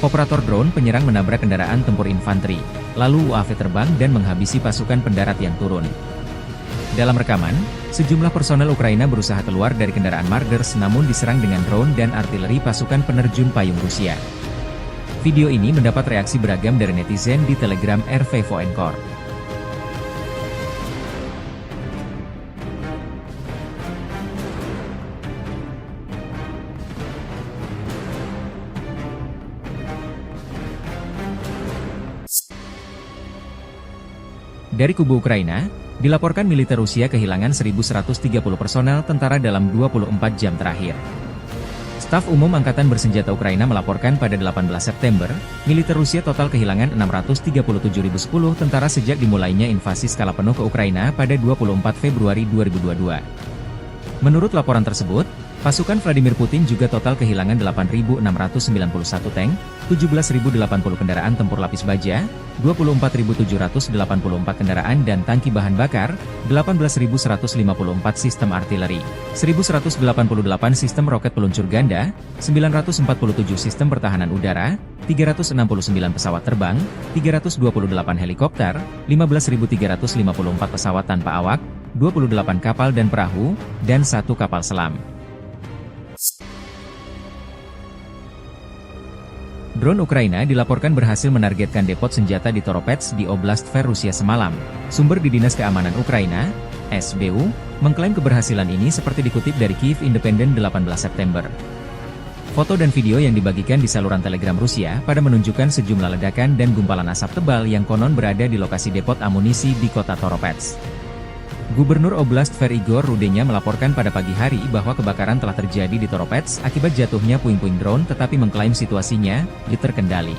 Operator drone penyerang menabrak kendaraan tempur infanteri, lalu UAV terbang dan menghabisi pasukan pendarat yang turun. Dalam rekaman, sejumlah personel Ukraina berusaha keluar dari kendaraan Marders namun diserang dengan drone dan artileri pasukan penerjun payung Rusia. Video ini mendapat reaksi beragam dari netizen di Telegram RV Voenkor. Dari kubu Ukraina, dilaporkan militer Rusia kehilangan 1.130 personel tentara dalam 24 jam terakhir. Staf Umum Angkatan Bersenjata Ukraina melaporkan pada 18 September, militer Rusia total kehilangan 637.010 tentara sejak dimulainya invasi skala penuh ke Ukraina pada 24 Februari 2022. Menurut laporan tersebut, pasukan Vladimir Putin juga total kehilangan 8.691 tank, 17.080 kendaraan tempur lapis baja, 24.784 kendaraan dan tangki bahan bakar, 18.154 sistem artileri, 1.188 sistem roket peluncur ganda, 947 sistem pertahanan udara, 369 pesawat terbang, 328 helikopter, 15.354 pesawat tanpa awak, 28 kapal dan perahu, dan 1 kapal selam. Drone Ukraina dilaporkan berhasil menargetkan depot senjata di Toropets di Oblast Tver Rusia semalam. Sumber di Dinas Keamanan Ukraina, SBU, mengklaim keberhasilan ini seperti dikutip dari Kyiv Independent 18 September. Foto dan video yang dibagikan di saluran Telegram Rusia pada menunjukkan sejumlah ledakan dan gumpalan asap tebal yang konon berada di lokasi depot amunisi di kota Toropets. Gubernur Oblast Tver Igor Rudenya melaporkan pada pagi hari bahwa kebakaran telah terjadi di Toropets akibat jatuhnya puing-puing drone tetapi mengklaim situasinya terkendali.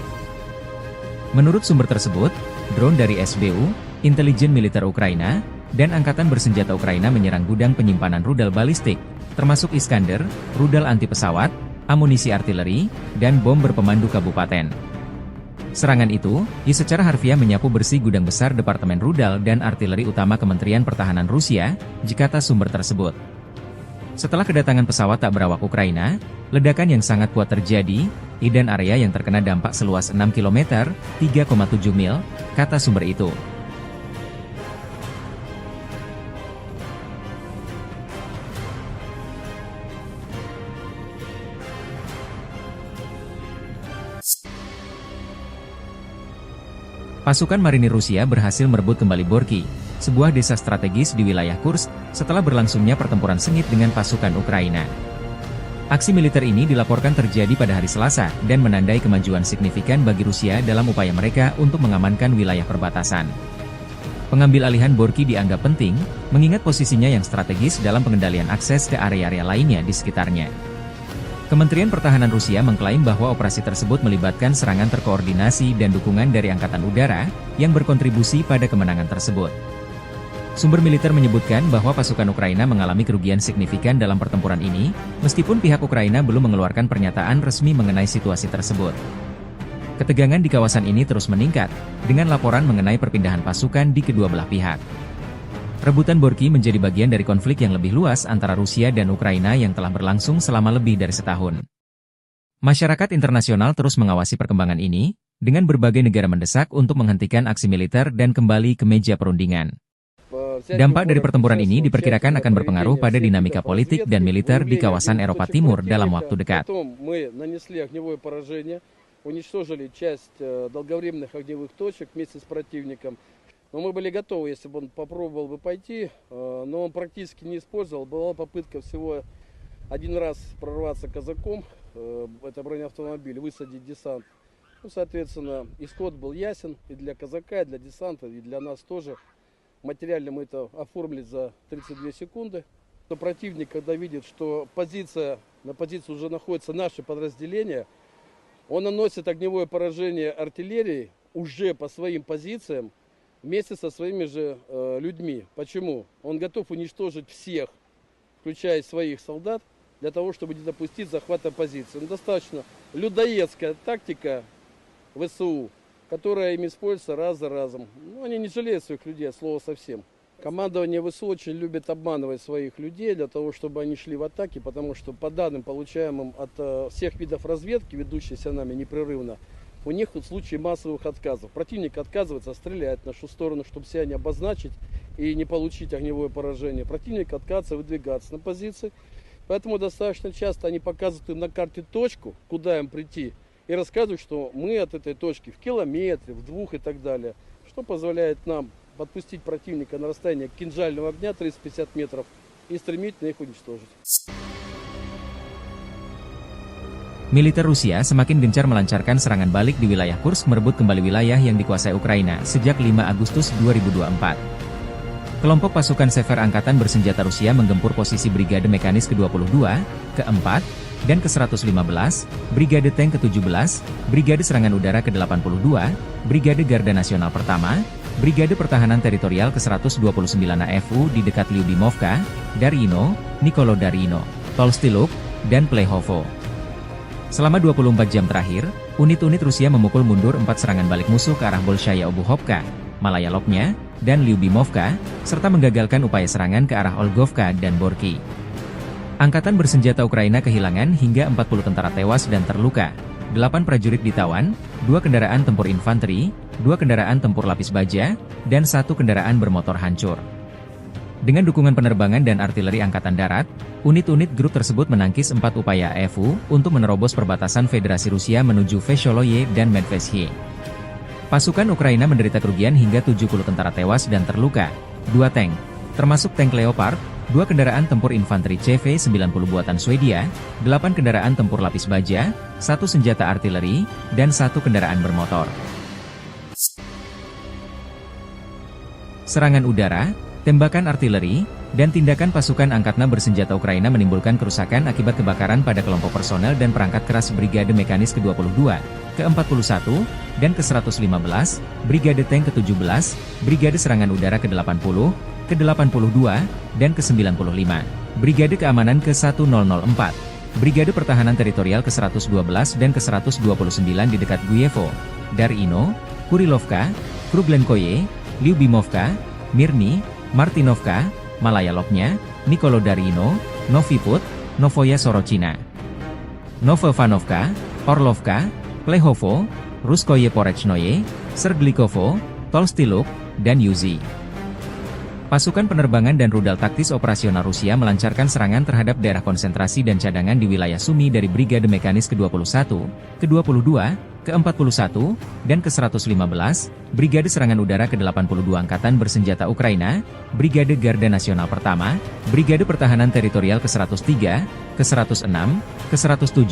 Menurut sumber tersebut, drone dari SBU, intelijen militer Ukraina, dan Angkatan Bersenjata Ukraina menyerang gudang penyimpanan rudal balistik, termasuk Iskander, rudal anti pesawat, amunisi artileri, dan bom berpemandu kabupaten. Serangan itu, secara harfiah menyapu bersih gudang besar Departemen Rudal dan Artileri Utama Kementerian Pertahanan Rusia, kata sumber tersebut. Setelah kedatangan pesawat tak berawak Ukraina, ledakan yang sangat kuat terjadi, dan area yang terkena dampak seluas 6 km, 3,7 mil, kata sumber itu. Pasukan marinir Rusia berhasil merebut kembali Borky, sebuah desa strategis di wilayah Kursk, setelah berlangsungnya pertempuran sengit dengan pasukan Ukraina. Aksi militer ini dilaporkan terjadi pada hari Selasa, dan menandai kemajuan signifikan bagi Rusia dalam upaya mereka untuk mengamankan wilayah perbatasan. Pengambil alihan Borky dianggap penting, mengingat posisinya yang strategis dalam pengendalian akses ke area-area lainnya di sekitarnya. Kementerian Pertahanan Rusia mengklaim bahwa operasi tersebut melibatkan serangan terkoordinasi dan dukungan dari Angkatan Udara, yang berkontribusi pada kemenangan tersebut. Sumber militer menyebutkan bahwa pasukan Ukraina mengalami kerugian signifikan dalam pertempuran ini, meskipun pihak Ukraina belum mengeluarkan pernyataan resmi mengenai situasi tersebut. Ketegangan di kawasan ini terus meningkat, dengan laporan mengenai perpindahan pasukan di kedua belah pihak. Rebutan Borky menjadi bagian dari konflik yang lebih luas antara Rusia dan Ukraina yang telah berlangsung selama lebih dari setahun. Masyarakat internasional terus mengawasi perkembangan ini, dengan berbagai negara mendesak untuk menghentikan aksi militer dan kembali ke meja perundingan. Dampak dari pertempuran ini diperkirakan akan berpengaruh pada dinamika politik dan militer di kawasan Eropa Timur dalam waktu dekat. Но мы были готовы, если бы он попробовал бы пойти, но он практически не использовал. Была попытка всего один раз прорваться казаком, это бронеавтомобиль, высадить десант. Ну, соответственно, исход был ясен и для казака, и для десанта, и для нас тоже. Материально мы это оформили за 32 секунды. Но противник, когда видит, что на позиции уже находится наше подразделение, он наносит огневое поражение артиллерии уже по своим позициям, вместе со своими же людьми. Почему? Он готов уничтожить всех, включая своих солдат, для того, чтобы не допустить захвата позиции. Но достаточно людоедская тактика ВСУ, которая им используется раз за разом. Ну, они не жалеют своих людей, от слова совсем. Командование ВСУ очень любит обманывать своих людей для того, чтобы они шли в атаки, потому что по данным, получаемым от всех видов разведки, ведущейся нами непрерывно, у них в случае массовых отказов. Противник отказывается стрелять в нашу сторону, чтобы себя не обозначить и не получить огневое поражение. Противник отказывается выдвигаться на позиции. Поэтому достаточно часто они показывают им на карте точку, куда им прийти, и рассказывают, что мы от этой точки в километре, в 2 и так далее, что позволяет нам подпустить противника на расстояние кинжального огня 350 метров и стремительно их уничтожить. Militer Rusia semakin gencar melancarkan serangan balik di wilayah Kursk merebut kembali wilayah yang dikuasai Ukraina sejak 5 Agustus 2024. Kelompok pasukan Sever Angkatan Bersenjata Rusia menggempur posisi Brigade Mekanis ke-22, ke-4, dan ke-115, Brigade Tank ke-17, Brigade Serangan Udara ke-82, Brigade Garda Nasional Pertama, Brigade Pertahanan Teritorial ke-129 AFU di dekat Lyubimovka, Darino, Nikolo Darino, Tolstiluk, dan Plehovo. Selama 24 jam terakhir, unit-unit Rusia memukul mundur 4 serangan balik musuh ke arah Bolshaya Obuhovka, Malaya Lopnya, dan Lyubimovka, serta menggagalkan upaya serangan ke arah Olgovka dan Borki. Angkatan bersenjata Ukraina kehilangan hingga 40 tentara tewas dan terluka, 8 prajurit ditawan, 2 kendaraan tempur infanteri, 2 kendaraan tempur lapis baja, dan 1 kendaraan bermotor hancur. Dengan dukungan penerbangan dan artileri Angkatan Darat, unit-unit grup tersebut menangkis 4 upaya AFU untuk menerobos perbatasan Federasi Rusia menuju Vesholoye dan Medvesye. Pasukan Ukraina menderita kerugian hingga 70 tentara tewas dan terluka, 2 tank, termasuk tank Leopard, 2 kendaraan tempur infanteri CV-90 buatan Swedia, 8 kendaraan tempur lapis baja, 1 senjata artileri, dan 1 kendaraan bermotor. Serangan udara, tembakan artileri, dan tindakan pasukan angkatan bersenjata Ukraina menimbulkan kerusakan akibat kebakaran pada kelompok personel dan perangkat keras Brigade Mekanis ke-22, ke-41, dan ke-115, Brigade Tank ke-17, Brigade Serangan Udara ke-80, ke-82, dan ke-95, Brigade Keamanan ke-1004, Brigade Pertahanan Teritorial ke-112 dan ke-129 di dekat Guyevo, Darino, Kurilovka, Kruglenkoye, Lyubimovka, Mirny, Martinovka, Malaya Lopnya, Nikolo Darino, Noviput, Novoya Sorochina, Novovanovka, Orlovka, Plehovo, Ruskoye Porechnoye, Serglikovo, Tolstiluk, dan Yuzi. Pasukan penerbangan dan rudal taktis operasional Rusia melancarkan serangan terhadap daerah konsentrasi dan cadangan di wilayah Sumy dari Brigade Mekanis ke-21, ke-22, ke-41, dan ke-115, Brigade Serangan Udara ke-82 Angkatan Bersenjata Ukraina, Brigade Garda Nasional Pertama, Brigade Pertahanan Teritorial ke-103, ke-106, ke-107,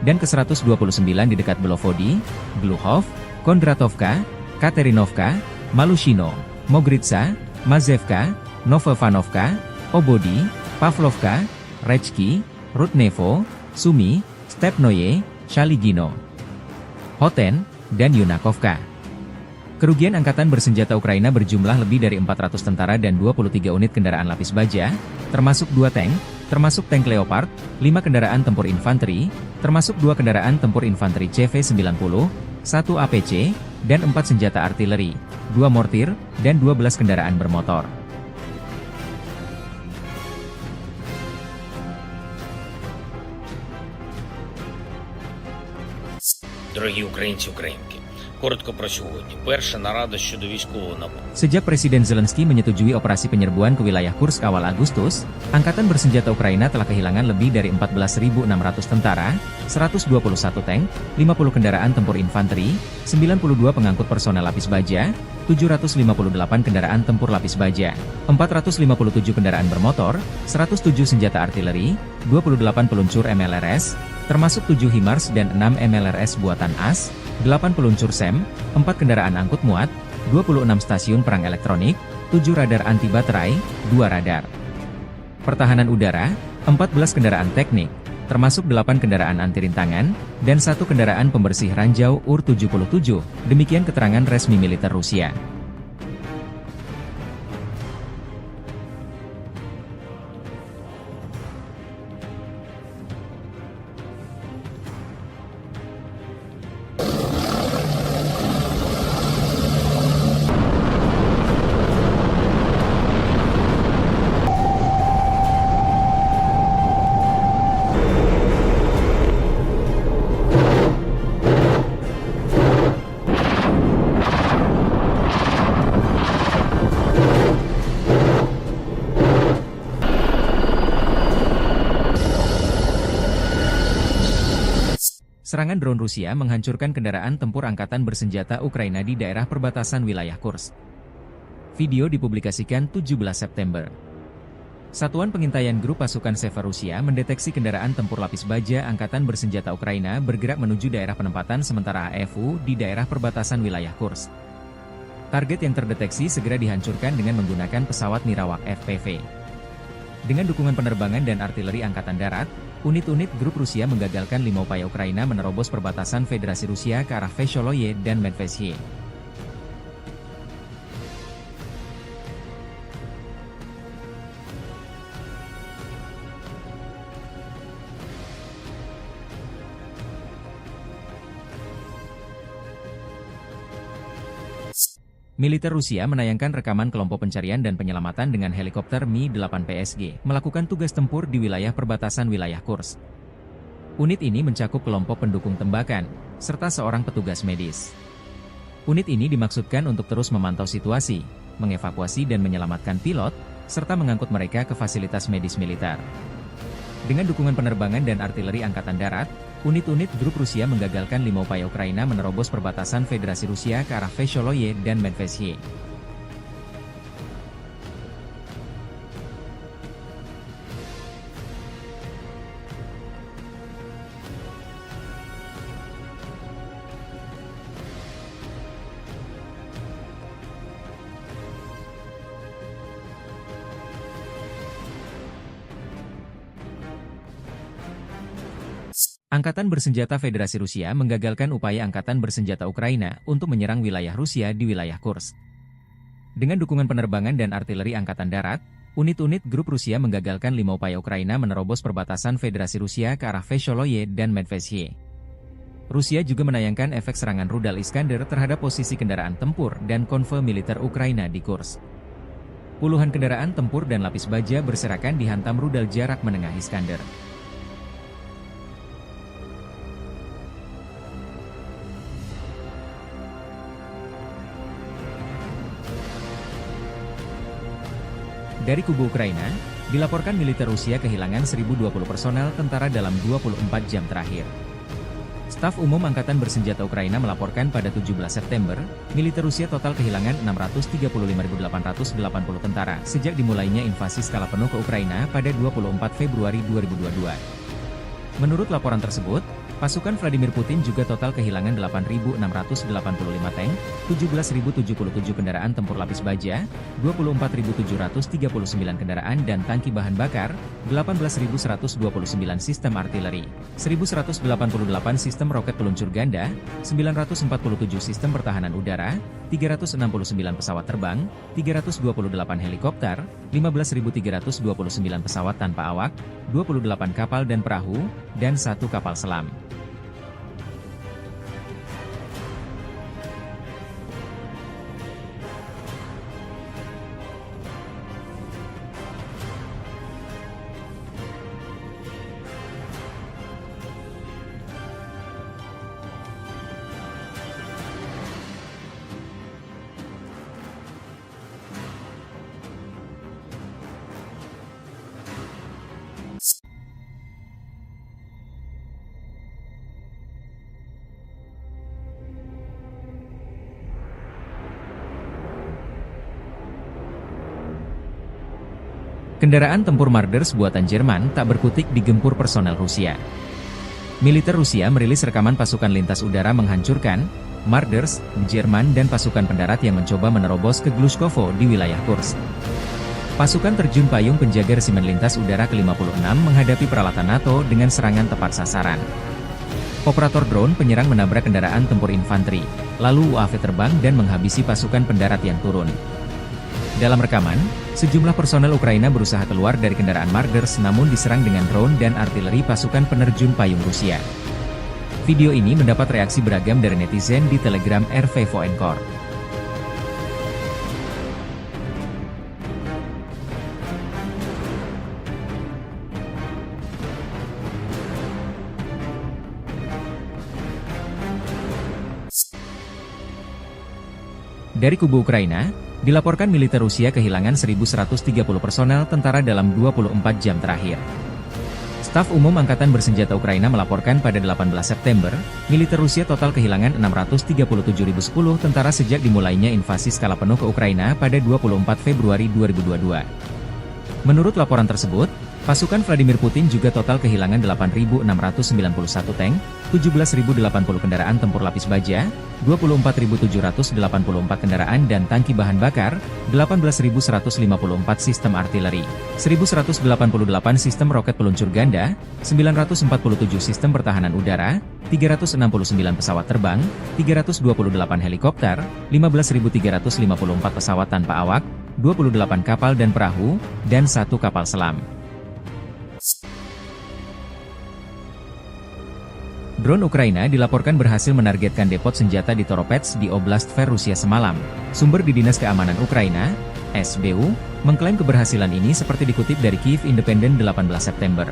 dan ke-129 di dekat Belovodi, Gluhov, Kondratovka, Katerinovka, Malushino, Mogritsa, Mazevka, Novovanovka, Obodi, Pavlovka, Rechki, Rudnevo, Sumy, Stepnoye, Shaligino, Hoten, dan Yunakovka. Kerugian Angkatan Bersenjata Ukraina berjumlah lebih dari 400 tentara dan 23 unit kendaraan lapis baja, termasuk 2 tank, termasuk tank Leopard, 5 kendaraan tempur infanteri, termasuk 2 kendaraan tempur infanteri CV-90, 1 APC, dan 4 senjata artileri, 2 mortir, dan 12 kendaraan bermotor. Дорогі українці, українки, коротко про сьогодні. Перша нарада щодо військового нападу. Sejak Presiden Zelensky menyetujui operasi penyerbuan ke wilayah Kursk awal Agustus, Angkatan Bersenjata Ukraina telah kehilangan lebih dari 14.600 tentara, 121 tank, 50 kendaraan tempur infanteri, 92 pengangkut personel lapis baja, 758 kendaraan tempur lapis baja, 457 kendaraan bermotor, 107 senjata artileri, 28 peluncur MLRS, termasuk 7 HIMARS dan 6 MLRS buatan AS, 8 peluncur SEM, 4 kendaraan angkut muat, 26 stasiun perang elektronik, 7 radar anti baterai, 2 radar pertahanan udara, 14 kendaraan teknik, termasuk 8 kendaraan anti rintangan, dan 1 kendaraan pembersih ranjau UR-77, demikian keterangan resmi militer Rusia. Serangan drone Rusia menghancurkan kendaraan tempur angkatan bersenjata Ukraina di daerah perbatasan wilayah Kursk. Video dipublikasikan 17 September. Satuan Pengintaian Grup Pasukan Seva Rusia mendeteksi kendaraan tempur lapis baja angkatan bersenjata Ukraina bergerak menuju daerah penempatan sementara AFU di daerah perbatasan wilayah Kursk. Target yang terdeteksi segera dihancurkan dengan menggunakan pesawat Nirawak FPV. Dengan dukungan penerbangan dan artileri Angkatan Darat, Unit-unit grup Rusia menggagalkan 5 upaya Ukraina menerobos perbatasan Federasi Rusia ke arah Vesholoye dan Medvedye. Militer Rusia menayangkan rekaman kelompok pencarian dan penyelamatan dengan helikopter Mi-8 PSG melakukan tugas tempur di wilayah perbatasan wilayah Kursk. Unit ini mencakup kelompok pendukung tembakan, serta seorang petugas medis. Unit ini dimaksudkan untuk terus memantau situasi, mengevakuasi dan menyelamatkan pilot, serta mengangkut mereka ke fasilitas medis militer. Dengan dukungan penerbangan dan artileri Angkatan Darat, unit-unit grup Rusia menggagalkan 5 upaya Ukraina menerobos perbatasan Federasi Rusia ke arah Vesholoye dan Medvedye. Angkatan Bersenjata Federasi Rusia menggagalkan upaya Angkatan Bersenjata Ukraina untuk menyerang wilayah Rusia di wilayah Kursk. Dengan dukungan penerbangan dan artileri Angkatan Darat, unit-unit grup Rusia menggagalkan 5 upaya Ukraina menerobos perbatasan Federasi Rusia ke arah Vesholoye dan Medvedye. Rusia juga menayangkan efek serangan rudal Iskander terhadap posisi kendaraan tempur dan konvoi militer Ukraina di Kursk. Puluhan kendaraan tempur dan lapis baja berserakan dihantam rudal jarak menengah Iskander. Dari kubu Ukraina, dilaporkan militer Rusia kehilangan 1.020 personel tentara dalam 24 jam terakhir. Staf Umum Angkatan Bersenjata Ukraina melaporkan pada 17 September, militer Rusia total kehilangan 635.880 tentara sejak dimulainya invasi skala penuh ke Ukraina pada 24 Februari 2022. Menurut laporan tersebut, pasukan Vladimir Putin juga total kehilangan 8.685 tank, 17.077 kendaraan tempur lapis baja, 24.739 kendaraan dan tangki bahan bakar, 18.129 sistem artileri, 1.188 sistem roket peluncur ganda, 947 sistem pertahanan udara, 369 pesawat terbang, 328 helikopter, 15.329 pesawat tanpa awak, 28 kapal dan perahu, dan 1 kapal selam. Kendaraan tempur Marders buatan Jerman tak berkutik digempur personel Rusia. Militer Rusia merilis rekaman pasukan lintas udara menghancurkan Marders, Jerman dan pasukan pendarat yang mencoba menerobos ke Glushkovo di wilayah Kursk. Pasukan terjun payung penjaga resimen lintas udara ke-56 menghadapi peralatan NATO dengan serangan tepat sasaran. Operator drone penyerang menabrak kendaraan tempur infanteri, lalu UAV terbang dan menghabisi pasukan pendarat yang turun. Dalam rekaman, sejumlah personel Ukraina berusaha keluar dari kendaraan Marders namun diserang dengan drone dan artileri pasukan penerjun payung Rusia. Video ini mendapat reaksi beragam dari netizen di Telegram RV Voenkor. Dari kubu Ukraina, dilaporkan militer Rusia kehilangan 1.130 personel tentara dalam 24 jam terakhir. Staf Umum Angkatan Bersenjata Ukraina melaporkan pada 18 September, militer Rusia total kehilangan 637.010 tentara sejak dimulainya invasi skala penuh ke Ukraina pada 24 Februari 2022. Menurut laporan tersebut, Pasukan Vladimir Putin juga total kehilangan 8.691 tank, 17.080 kendaraan tempur lapis baja, 24.784 kendaraan dan tangki bahan bakar, 18.154 sistem artileri, 1.188 sistem roket peluncur ganda, 947 sistem pertahanan udara, 369 pesawat terbang, 328 helikopter, 15.354 pesawat tanpa awak, 28 kapal dan perahu, dan 1 kapal selam. Drone Ukraina dilaporkan berhasil menargetkan depot senjata di Toropets di Oblast Tver Rusia semalam. Sumber di Dinas Keamanan Ukraina, SBU, mengklaim keberhasilan ini seperti dikutip dari Kyiv Independent 18 September.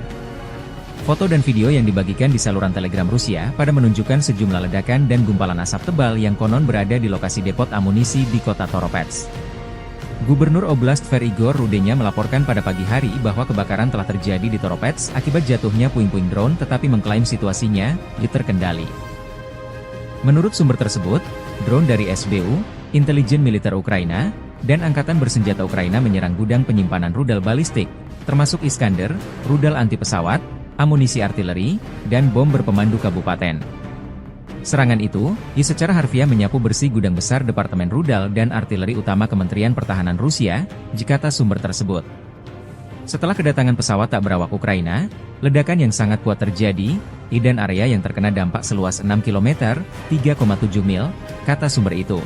Foto dan video yang dibagikan di saluran Telegram Rusia pada menunjukkan sejumlah ledakan dan gumpalan asap tebal yang konon berada di lokasi depot amunisi di kota Toropets. Gubernur Oblast Tver Igor Rudenya melaporkan pada pagi hari bahwa kebakaran telah terjadi di Toropets akibat jatuhnya puing-puing drone tetapi mengklaim situasinya terkendali. Menurut sumber tersebut, drone dari SBU, intelijen militer Ukraina, dan Angkatan Bersenjata Ukraina menyerang gudang penyimpanan rudal balistik, termasuk Iskander, rudal anti pesawat, amunisi artileri, dan bom berpemandu kabupaten. Serangan itu, secara harfiah menyapu bersih gudang besar Departemen Rudal dan Artileri Utama Kementerian Pertahanan Rusia, kata sumber tersebut. Setelah kedatangan pesawat tak berawak Ukraina, ledakan yang sangat kuat terjadi, dan area yang terkena dampak seluas 6 km, 3,7 mil, kata sumber itu.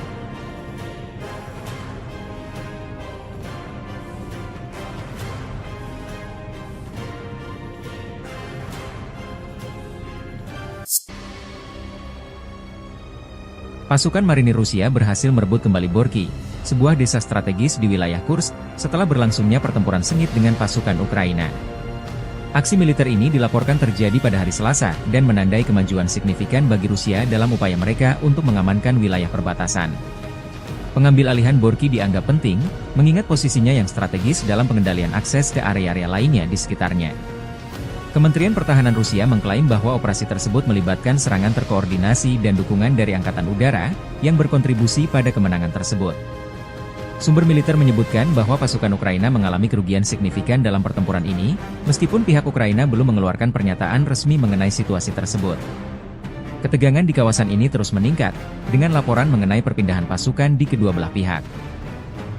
Pasukan marinir Rusia berhasil merebut kembali Borky, sebuah desa strategis di wilayah Kursk, setelah berlangsungnya pertempuran sengit dengan pasukan Ukraina. Aksi militer ini dilaporkan terjadi pada hari Selasa dan menandai kemajuan signifikan bagi Rusia dalam upaya mereka untuk mengamankan wilayah perbatasan. Pengambil alihan Borky dianggap penting, mengingat posisinya yang strategis dalam pengendalian akses ke area-area lainnya di sekitarnya. Kementerian Pertahanan Rusia mengklaim bahwa operasi tersebut melibatkan serangan terkoordinasi dan dukungan dari Angkatan Udara, yang berkontribusi pada kemenangan tersebut. Sumber militer menyebutkan bahwa pasukan Ukraina mengalami kerugian signifikan dalam pertempuran ini, meskipun pihak Ukraina belum mengeluarkan pernyataan resmi mengenai situasi tersebut. Ketegangan di kawasan ini terus meningkat, dengan laporan mengenai perpindahan pasukan di kedua belah pihak.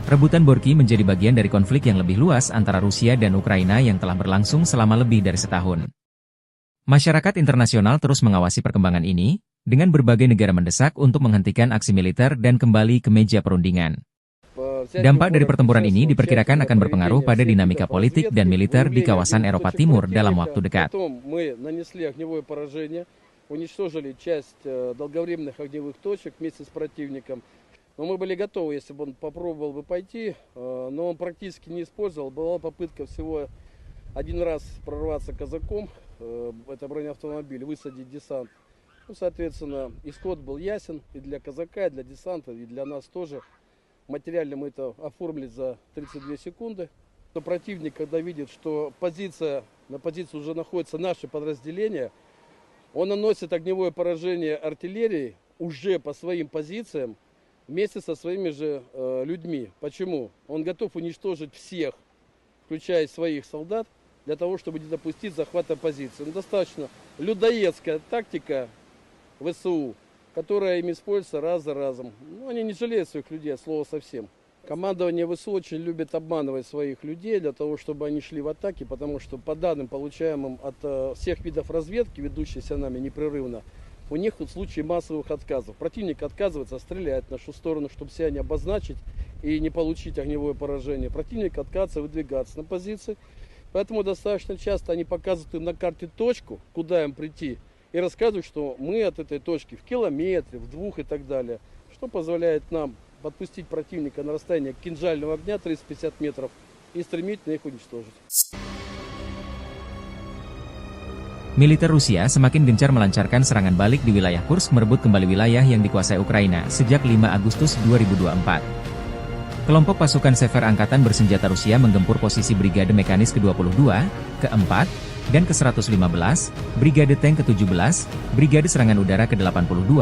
Rebutan Borky menjadi bagian dari konflik yang lebih luas antara Rusia dan Ukraina yang telah berlangsung selama lebih dari setahun. Masyarakat internasional terus mengawasi perkembangan ini, dengan berbagai negara mendesak untuk menghentikan aksi militer dan kembali ke meja perundingan. Dampak dari pertempuran ini diperkirakan akan berpengaruh pada dinamika politik dan militer di kawasan Eropa Timur dalam waktu dekat. Но мы были готовы, если бы он попробовал бы пойти, но он практически не использовал. Была попытка всего один раз прорваться казаком, это бронеавтомобиль, высадить десант. Ну, соответственно, исход был ясен и для казака, и для десанта, и для нас тоже. Материально мы это оформили за 32 секунды. Но противник, когда видит, что на позиции уже находится наше подразделение, он наносит огневое поражение артиллерии уже по своим позициям, вместе со своими же людьми. Почему? Он готов уничтожить всех, включая своих солдат, для того, чтобы не допустить захвата позиции. Достаточно людоедская тактика ВСУ, которая им используется раз за разом. Они не жалеют своих людей, от слова совсем. Командование ВСУ очень любит обманывать своих людей для того, чтобы они шли в атаки, потому что по данным, получаемым от всех видов разведки, ведущейся нами непрерывно, у них в случае массовых отказов. Противник отказывается стрелять в нашу сторону, чтобы себя не обозначить и не получить огневое поражение. Противник отказывается выдвигаться на позиции. Поэтому достаточно часто они показывают им на карте точку, куда им прийти, и рассказывают, что мы от этой точки в километре, в 2 и так далее. Что позволяет нам подпустить противника на расстояние кинжального огня 350 метров и стремительно их уничтожить. Militer Rusia semakin gencar melancarkan serangan balik di wilayah Kursk merebut kembali wilayah yang dikuasai Ukraina sejak 5 Agustus 2024. Kelompok pasukan Sever Angkatan Bersenjata Rusia menggempur posisi Brigade Mekanis ke-22, ke-4, dan ke-115, Brigade Tank ke-17, Brigade Serangan Udara ke-82,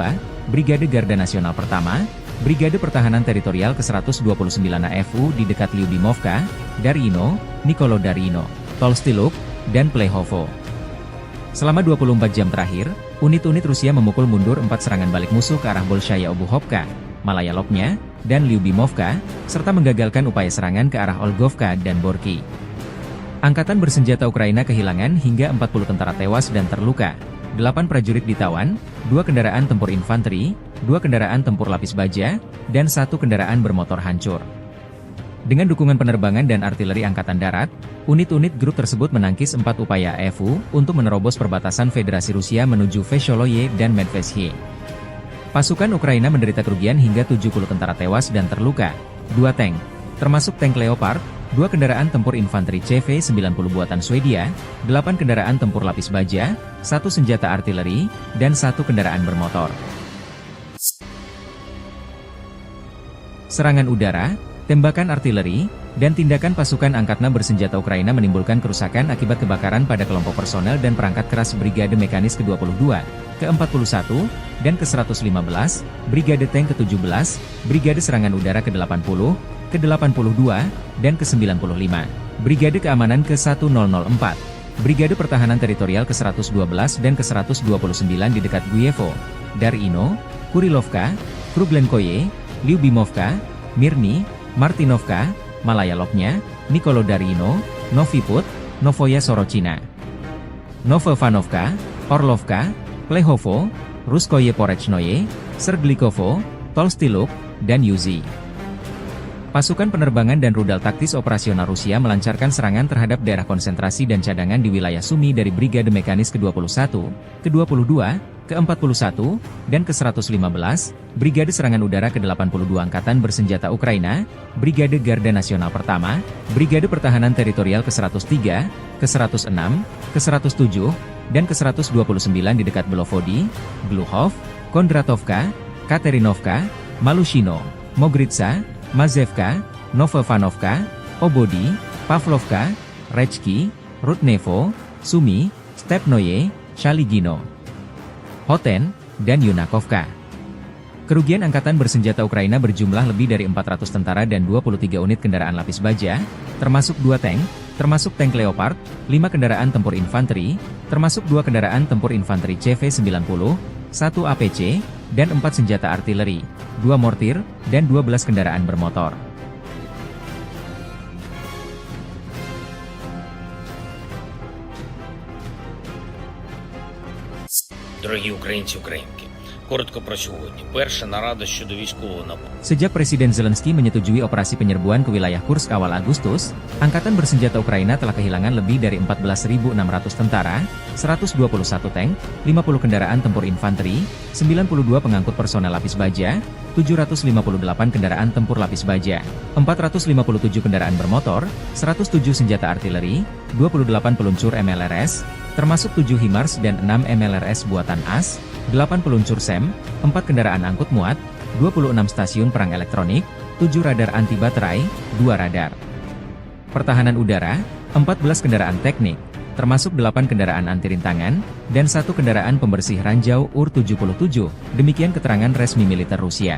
Brigade Garda Nasional Pertama, Brigade Pertahanan Teritorial ke-129 AFU di dekat Lyubimovka, Darino, Nikolo Darino, Tolstyluk, dan Plehovo. Selama 24 jam terakhir, unit-unit Rusia memukul mundur 4 serangan balik musuh ke arah Bolshaya Obuhovka, Malaya Lopnya, dan Lyubimovka, serta menggagalkan upaya serangan ke arah Olgovka dan Borky. Angkatan bersenjata Ukraina kehilangan hingga 40 tentara tewas dan terluka, 8 prajurit ditawan, 2 kendaraan tempur infanteri, 2 kendaraan tempur lapis baja, dan 1 kendaraan bermotor hancur. Dengan dukungan penerbangan dan artileri Angkatan Darat, unit-unit grup tersebut menangkis 4 upaya AFU untuk menerobos perbatasan Federasi Rusia menuju Vesholoye dan Medvesye. Pasukan Ukraina menderita kerugian hingga 70 tentara tewas dan terluka, 2 tank, termasuk tank Leopard, 2 kendaraan tempur infanteri CV-90 buatan Swedia, 8 kendaraan tempur lapis baja, 1 senjata artileri, dan 1 kendaraan bermotor. Serangan udara, tembakan artileri, dan tindakan pasukan angkatan bersenjata Ukraina menimbulkan kerusakan akibat kebakaran pada kelompok personel dan perangkat keras Brigade Mekanis ke-22, ke-41, dan ke-115, Brigade Tank ke-17, Brigade Serangan Udara ke-80, ke-82, dan ke-95, Brigade Keamanan ke-1004, Brigade Pertahanan Teritorial ke-112 dan ke-129 di dekat Guyevo, Darino, Kurilovka, Kruglenkoye, Lyubimovka, Mirny, Martinovka, Malaya Lopnya, Nikolodarino, Noviput, Novoya Sorochina, Novovanovka, Orlovka, Plehovo, Ruskoye Porechnoye, Serglikovo, Tolstyluk, dan Yuzi. Pasukan penerbangan dan rudal taktis operasional Rusia melancarkan serangan terhadap daerah konsentrasi dan cadangan di wilayah Sumy dari Brigade Mekanis ke-21, ke-22, ke-41, dan ke-115, Brigade Serangan Udara ke-82 Angkatan Bersenjata Ukraina, Brigade Garda Nasional Pertama, Brigade Pertahanan Teritorial ke-103, ke-106, ke-107, dan ke-129 di dekat Belovody, Gluhov, Kondratovka, Katerinovka, Malushino, Mogritsa, Mazevka, Novovanovka, Obody, Pavlovka, Rechki, Rudnevo, Sumy, Stepnoye, Shaligino, Hoten, dan Yunakovka. Kerugian Angkatan Bersenjata Ukraina berjumlah lebih dari 400 tentara dan 23 unit kendaraan lapis baja, termasuk 2 tank, termasuk tank Leopard, 5 kendaraan tempur infanteri, termasuk 2 kendaraan tempur infanteri CV-90, 1 APC, dan 4 senjata artileri, 2 mortir, dan 12 kendaraan bermotor. Дорогі українці, українки, коротко про сьогодні. Перша нарада щодо військового нападу. Sejak Presiden Zelensky menyetujui operasi penyerbuan ke wilayah Kursk awal Agustus, Angkatan Bersenjata Ukraina telah kehilangan lebih dari 14.600 tentara, 121 tank, 50 kendaraan tempur infanteri, 92 pengangkut personel lapis baja, 758 kendaraan tempur lapis baja, 457 kendaraan bermotor, 107 senjata artileri, 28 peluncur MLRS, termasuk 7 HIMARS dan 6 MLRS buatan AS, 8 peluncur SEM, 4 kendaraan angkut muat, 26 stasiun perang elektronik, 7 radar anti baterai, 2 radar pertahanan udara, 14 kendaraan teknik, termasuk 8 kendaraan anti rintangan, dan 1 kendaraan pembersih ranjau UR-77, demikian keterangan resmi militer Rusia.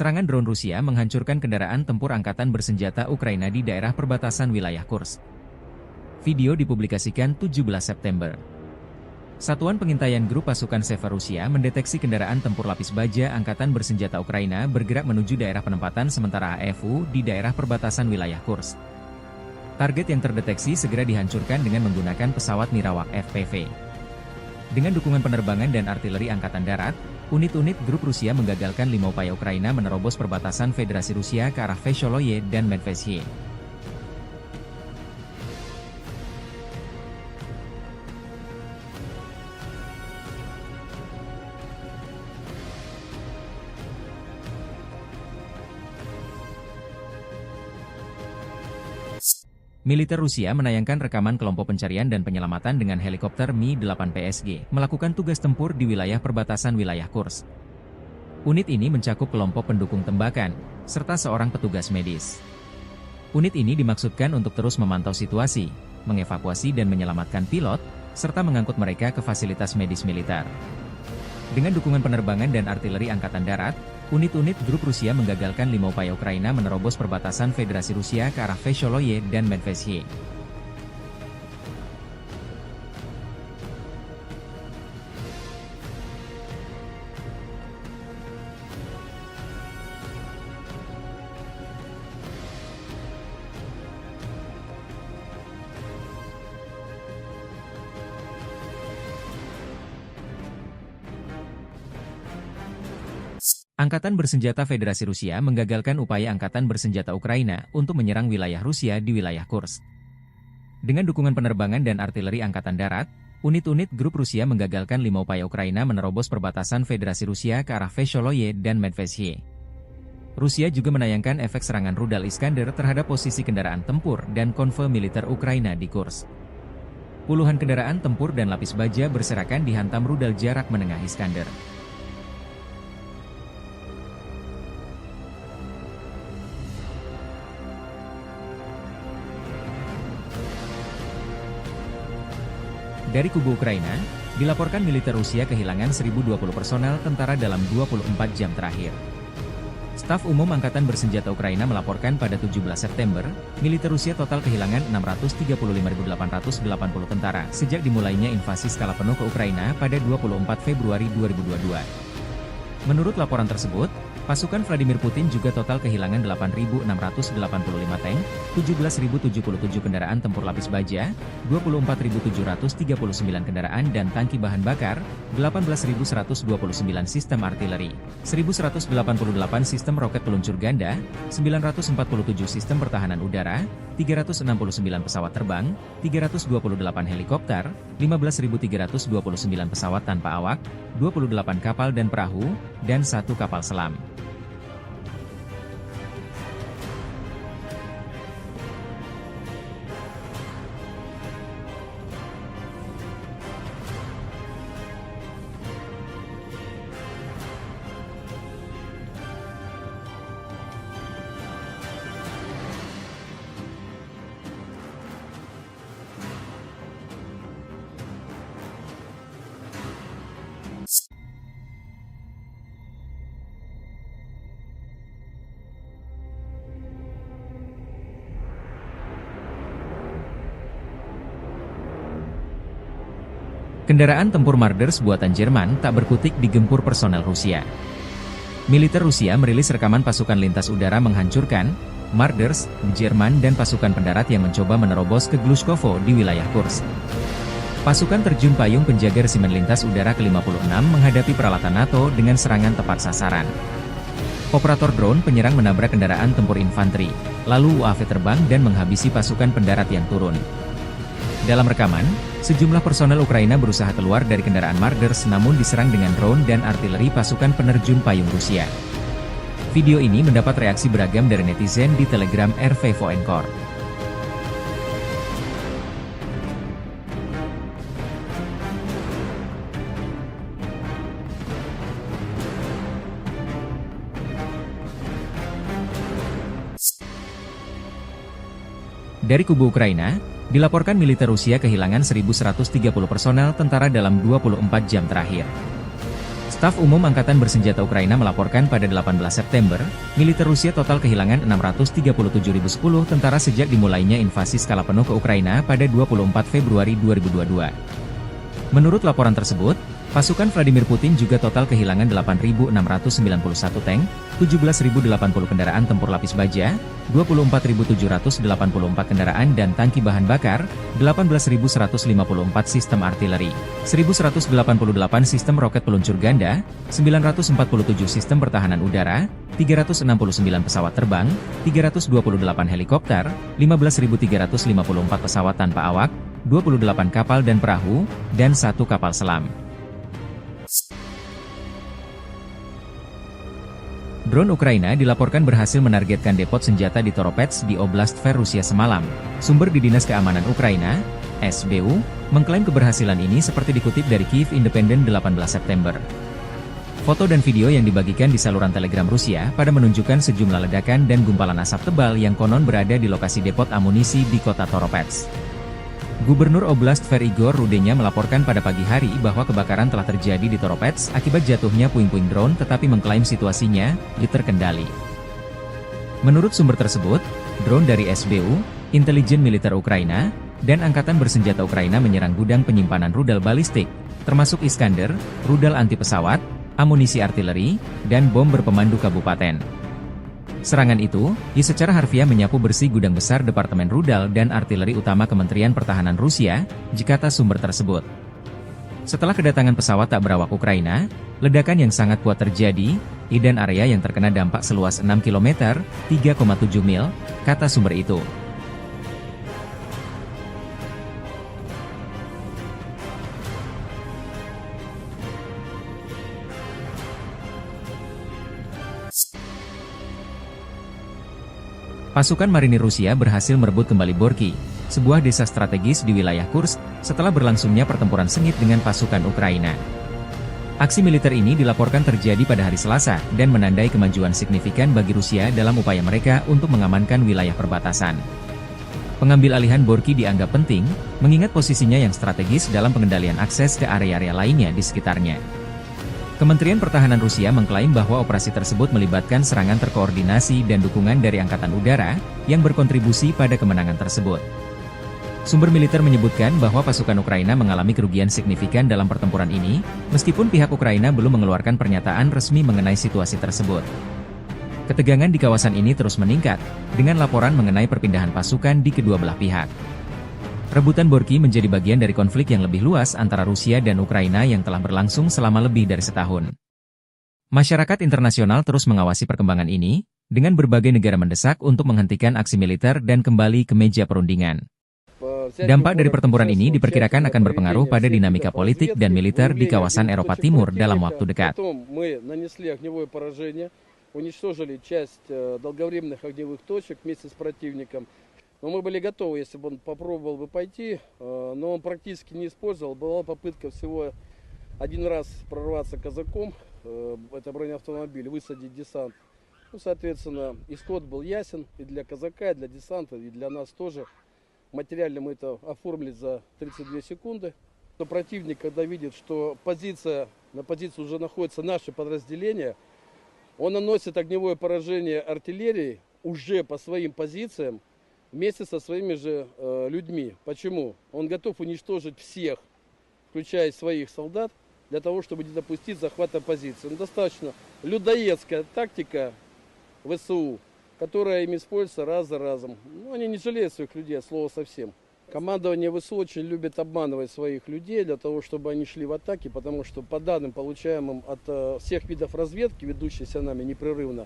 Serangan drone Rusia menghancurkan kendaraan tempur Angkatan Bersenjata Ukraina di daerah perbatasan wilayah Kursk. Video dipublikasikan 17 September. Satuan Pengintaian Grup Pasukan Seva Rusia mendeteksi kendaraan tempur lapis baja Angkatan Bersenjata Ukraina bergerak menuju daerah penempatan sementara AFU di daerah perbatasan wilayah Kursk. Target yang terdeteksi segera dihancurkan dengan menggunakan pesawat Nirawak FPV. Dengan dukungan penerbangan dan artileri Angkatan Darat, unit-unit grup Rusia menggagalkan 5 upaya Ukraina menerobos perbatasan Federasi Rusia ke arah Vesholoye dan Medvesye. Militer Rusia menayangkan rekaman kelompok pencarian dan penyelamatan dengan helikopter Mi-8 PSG melakukan tugas tempur di wilayah perbatasan wilayah Kursk. Unit ini mencakup kelompok pendukung tembakan, serta seorang petugas medis. Unit ini dimaksudkan untuk terus memantau situasi, mengevakuasi dan menyelamatkan pilot, serta mengangkut mereka ke fasilitas medis militer. Dengan dukungan penerbangan dan artileri Angkatan Darat, unit-unit grup Rusia menggagalkan 5 upaya Ukraina menerobos perbatasan Federasi Rusia ke arah Vesholoye dan Medvedye. Angkatan Bersenjata Federasi Rusia menggagalkan upaya Angkatan Bersenjata Ukraina untuk menyerang wilayah Rusia di wilayah Kursk. Dengan dukungan penerbangan dan artileri Angkatan Darat, unit-unit grup Rusia menggagalkan 5 upaya Ukraina menerobos perbatasan Federasi Rusia ke arah Vesholoye dan Medvedye. Rusia juga menayangkan efek serangan rudal Iskander terhadap posisi kendaraan tempur dan konvoi militer Ukraina di Kursk. Puluhan kendaraan tempur dan lapis baja berserakan dihantam rudal jarak menengah Iskander. Dari kubu Ukraina, dilaporkan militer Rusia kehilangan 1.020 personel tentara dalam 24 jam terakhir. Staf Umum Angkatan Bersenjata Ukraina melaporkan pada 17 September, militer Rusia total kehilangan 635.880 tentara sejak dimulainya invasi skala penuh ke Ukraina pada 24 Februari 2022. Menurut laporan tersebut, pasukan Vladimir Putin juga total kehilangan 8.685 tank, 17.077 kendaraan tempur lapis baja, 24.739 kendaraan dan tangki bahan bakar, 18.129 sistem artileri, 1.188 sistem roket peluncur ganda, 947 sistem pertahanan udara, 369 pesawat terbang, 328 helikopter, 15.329 pesawat tanpa awak, 28 kapal dan perahu, dan 1 kapal selam. Kendaraan tempur Marders buatan Jerman tak berkutik digempur personel Rusia. Militer Rusia merilis rekaman pasukan lintas udara menghancurkan Marders, Jerman dan pasukan pendarat yang mencoba menerobos ke Glushkovo di wilayah Kursk. Pasukan terjun payung penjaga resimen lintas udara ke-56 menghadapi peralatan NATO dengan serangan tepat sasaran. Operator drone penyerang menabrak kendaraan tempur infanteri, lalu UAV terbang dan menghabisi pasukan pendarat yang turun. Dalam rekaman, sejumlah personel Ukraina berusaha keluar dari kendaraan Marders namun diserang dengan drone dan artileri pasukan penerjun payung Rusia. Video ini mendapat reaksi beragam dari netizen di Telegram RV Voenkor. Dari kubu Ukraina, dilaporkan militer Rusia kehilangan 1.130 personel tentara dalam 24 jam terakhir. Staf Umum Angkatan Bersenjata Ukraina melaporkan pada 18 September, militer Rusia total kehilangan 637.010 tentara sejak dimulainya invasi skala penuh ke Ukraina pada 24 Februari 2022. Menurut laporan tersebut, pasukan Vladimir Putin juga total kehilangan 8.691 tank, 17.080 kendaraan tempur lapis baja, 24.784 kendaraan dan tangki bahan bakar, 18.154 sistem artileri, 1.188 sistem roket peluncur ganda, 947 sistem pertahanan udara, 369 pesawat terbang, 328 helikopter, 15.354 pesawat tanpa awak, 28 kapal dan perahu, dan 1 kapal selam. Drone Ukraina dilaporkan berhasil menargetkan depot senjata di Toropets di Oblast Tver, Rusia semalam. Sumber di Dinas Keamanan Ukraina, SBU, mengklaim keberhasilan ini seperti dikutip dari Kyiv Independent 18 September. Foto dan video yang dibagikan di saluran Telegram Rusia pada menunjukkan sejumlah ledakan dan gumpalan asap tebal yang konon berada di lokasi depot amunisi di kota Toropets. Gubernur Oblast Tver Igor Rudenya melaporkan pada pagi hari bahwa kebakaran telah terjadi di Toropets akibat jatuhnya puing-puing drone, tetapi mengklaim situasinya terkendali. Menurut sumber tersebut, drone dari SBU, intelijen militer Ukraina, dan Angkatan Bersenjata Ukraina menyerang gudang penyimpanan rudal balistik, termasuk Iskander, rudal anti pesawat, amunisi artileri, dan bom berpemandu kabupaten. Serangan itu, secara harfiah menyapu bersih gudang besar Departemen Rudal dan Artileri Utama Kementerian Pertahanan Rusia, kata sumber tersebut. Setelah kedatangan pesawat tak berawak Ukraina, ledakan yang sangat kuat terjadi, dan area yang terkena dampak seluas 6 km, 3,7 mil, kata sumber itu. Pasukan marinir Rusia berhasil merebut kembali Borky, sebuah desa strategis di wilayah Kursk, setelah berlangsungnya pertempuran sengit dengan pasukan Ukraina. Aksi militer ini dilaporkan terjadi pada hari Selasa, dan menandai kemajuan signifikan bagi Rusia dalam upaya mereka untuk mengamankan wilayah perbatasan. Pengambil alihan Borky dianggap penting, mengingat posisinya yang strategis dalam pengendalian akses ke area-area lainnya di sekitarnya. Kementerian Pertahanan Rusia mengklaim bahwa operasi tersebut melibatkan serangan terkoordinasi dan dukungan dari Angkatan Udara, yang berkontribusi pada kemenangan tersebut. Sumber militer menyebutkan bahwa pasukan Ukraina mengalami kerugian signifikan dalam pertempuran ini, meskipun pihak Ukraina belum mengeluarkan pernyataan resmi mengenai situasi tersebut. Ketegangan di kawasan ini terus meningkat, dengan laporan mengenai perpindahan pasukan di kedua belah pihak. Rebutan Borky menjadi bagian dari konflik yang lebih luas antara Rusia dan Ukraina yang telah berlangsung selama lebih dari setahun. Masyarakat internasional terus mengawasi perkembangan ini, dengan berbagai negara mendesak untuk menghentikan aksi militer dan kembali ke meja perundingan. Dampak dari pertempuran ini diperkirakan akan berpengaruh pada dinamika politik dan militer di kawasan Eropa Timur dalam waktu dekat. Но мы были готовы, если бы он попробовал бы пойти, но он практически не использовал. Была попытка всего один раз прорваться казаком, это бронеавтомобиль, высадить десант. Ну, соответственно, исход был ясен и для казака, и для десанта, и для нас тоже. Материально мы это оформили за 32 секунды. Но противник, когда видит, что на позиции уже находится наше подразделение, он наносит огневое поражение артиллерии уже по своим позициям, вместе со своими же людьми. Почему? Он готов уничтожить всех, включая своих солдат, для того, чтобы не допустить захвата позиции. Ну, достаточно людоедская тактика ВСУ, которая им используется раз за разом. Ну, они не жалеют своих людей, от слова совсем. Командование ВСУ очень любит обманывать своих людей для того, чтобы они шли в атаки, потому что по данным, получаемым от всех видов разведки, ведущейся нами непрерывно,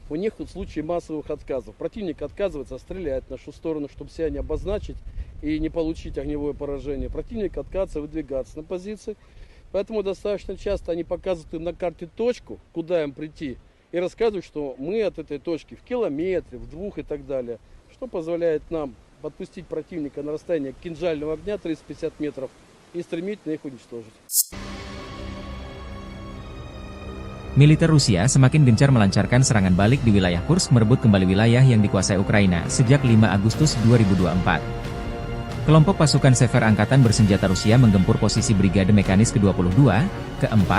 у них тут случаи массовых отказов. Противник отказывается стрелять в нашу сторону, чтобы себя не обозначить и не получить огневое поражение. Противник отказывается выдвигаться на позиции. Поэтому достаточно часто они показывают им на карте точку, куда им прийти, и рассказывают, что мы от этой точки в километре, в 2 и так далее. Что позволяет нам подпустить противника на расстояние кинжального огня 350 метров и стремительно их уничтожить. Militer Rusia semakin gencar melancarkan serangan balik di wilayah Kursk, merebut kembali wilayah yang dikuasai Ukraina sejak 5 Agustus 2024. Kelompok pasukan Sever Angkatan Bersenjata Rusia menggempur posisi Brigade Mekanis ke-22, ke-4,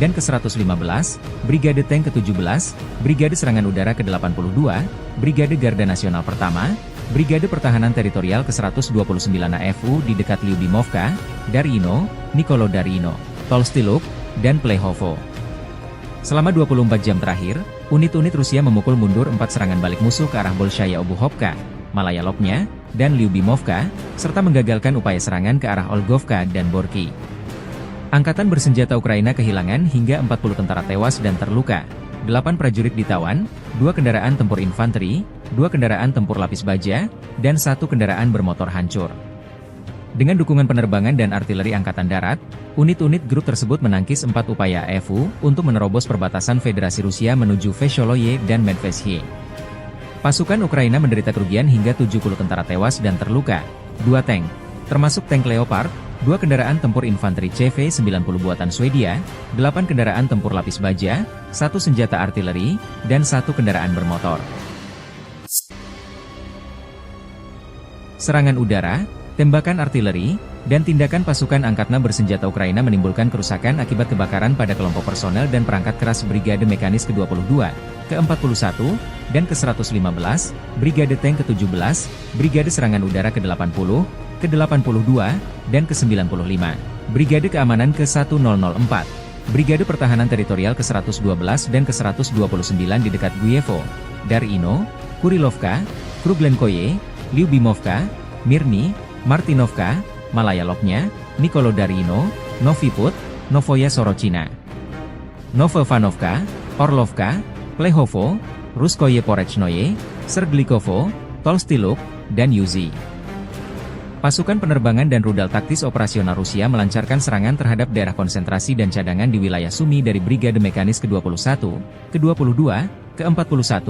dan ke-115, Brigade Tank ke-17, Brigade Serangan Udara ke-82, Brigade Garda Nasional Pertama, Brigade Pertahanan Teritorial ke-129 AFU di dekat Lyubimovka, Darino, Nikolo Darino, Tolstiluk, dan Plehovo. Selama 24 jam terakhir, unit-unit Rusia memukul mundur 4 serangan balik musuh ke arah Bolshaya Obuhovka, Malaya Lopnya, dan Lyubimovka, serta menggagalkan upaya serangan ke arah Olgovka dan Borky. Angkatan Bersenjata Ukraina kehilangan hingga 40 tentara tewas dan terluka, 8 prajurit ditawan, 2 kendaraan tempur infanteri, 2 kendaraan tempur lapis baja, dan 1 kendaraan bermotor hancur. Dengan dukungan penerbangan dan artileri Angkatan Darat, unit-unit grup tersebut menangkis 4 upaya AFU untuk menerobos perbatasan Federasi Rusia menuju Vesholoye dan Medvesye. Pasukan Ukraina menderita kerugian hingga 70 tentara tewas dan terluka, 2 tank, termasuk tank Leopard, 2 kendaraan tempur infanteri CV-90 buatan Swedia, 8 kendaraan tempur lapis baja, 1 senjata artileri, dan 1 kendaraan bermotor. Serangan udara, tembakan artileri, dan tindakan pasukan angkatan bersenjata Ukraina menimbulkan kerusakan akibat kebakaran pada kelompok personel dan perangkat keras Brigade Mekanis ke-22, ke-41, dan ke-115, Brigade Tank ke-17, Brigade Serangan Udara ke-80, ke-82, dan ke-95, Brigade Keamanan ke-1004, Brigade Pertahanan Teritorial ke-112 dan ke-129 di dekat Guyevo, Darino, Kurilovka, Kruglenkoye, Lyubimovka, Mirny, Martinovka, Malaya Lopnya, Nikolodarino, Noviput, Novoya Sorochina, Novovanovka, Orlovka, Plehovo, Ruskoye Porechnoye, Serglikovo, Tolstiluk, dan Yuzi. Pasukan penerbangan dan rudal taktis operasional Rusia melancarkan serangan terhadap daerah konsentrasi dan cadangan di wilayah Sumy dari Brigade Mekanis ke-21, ke-22, ke-41,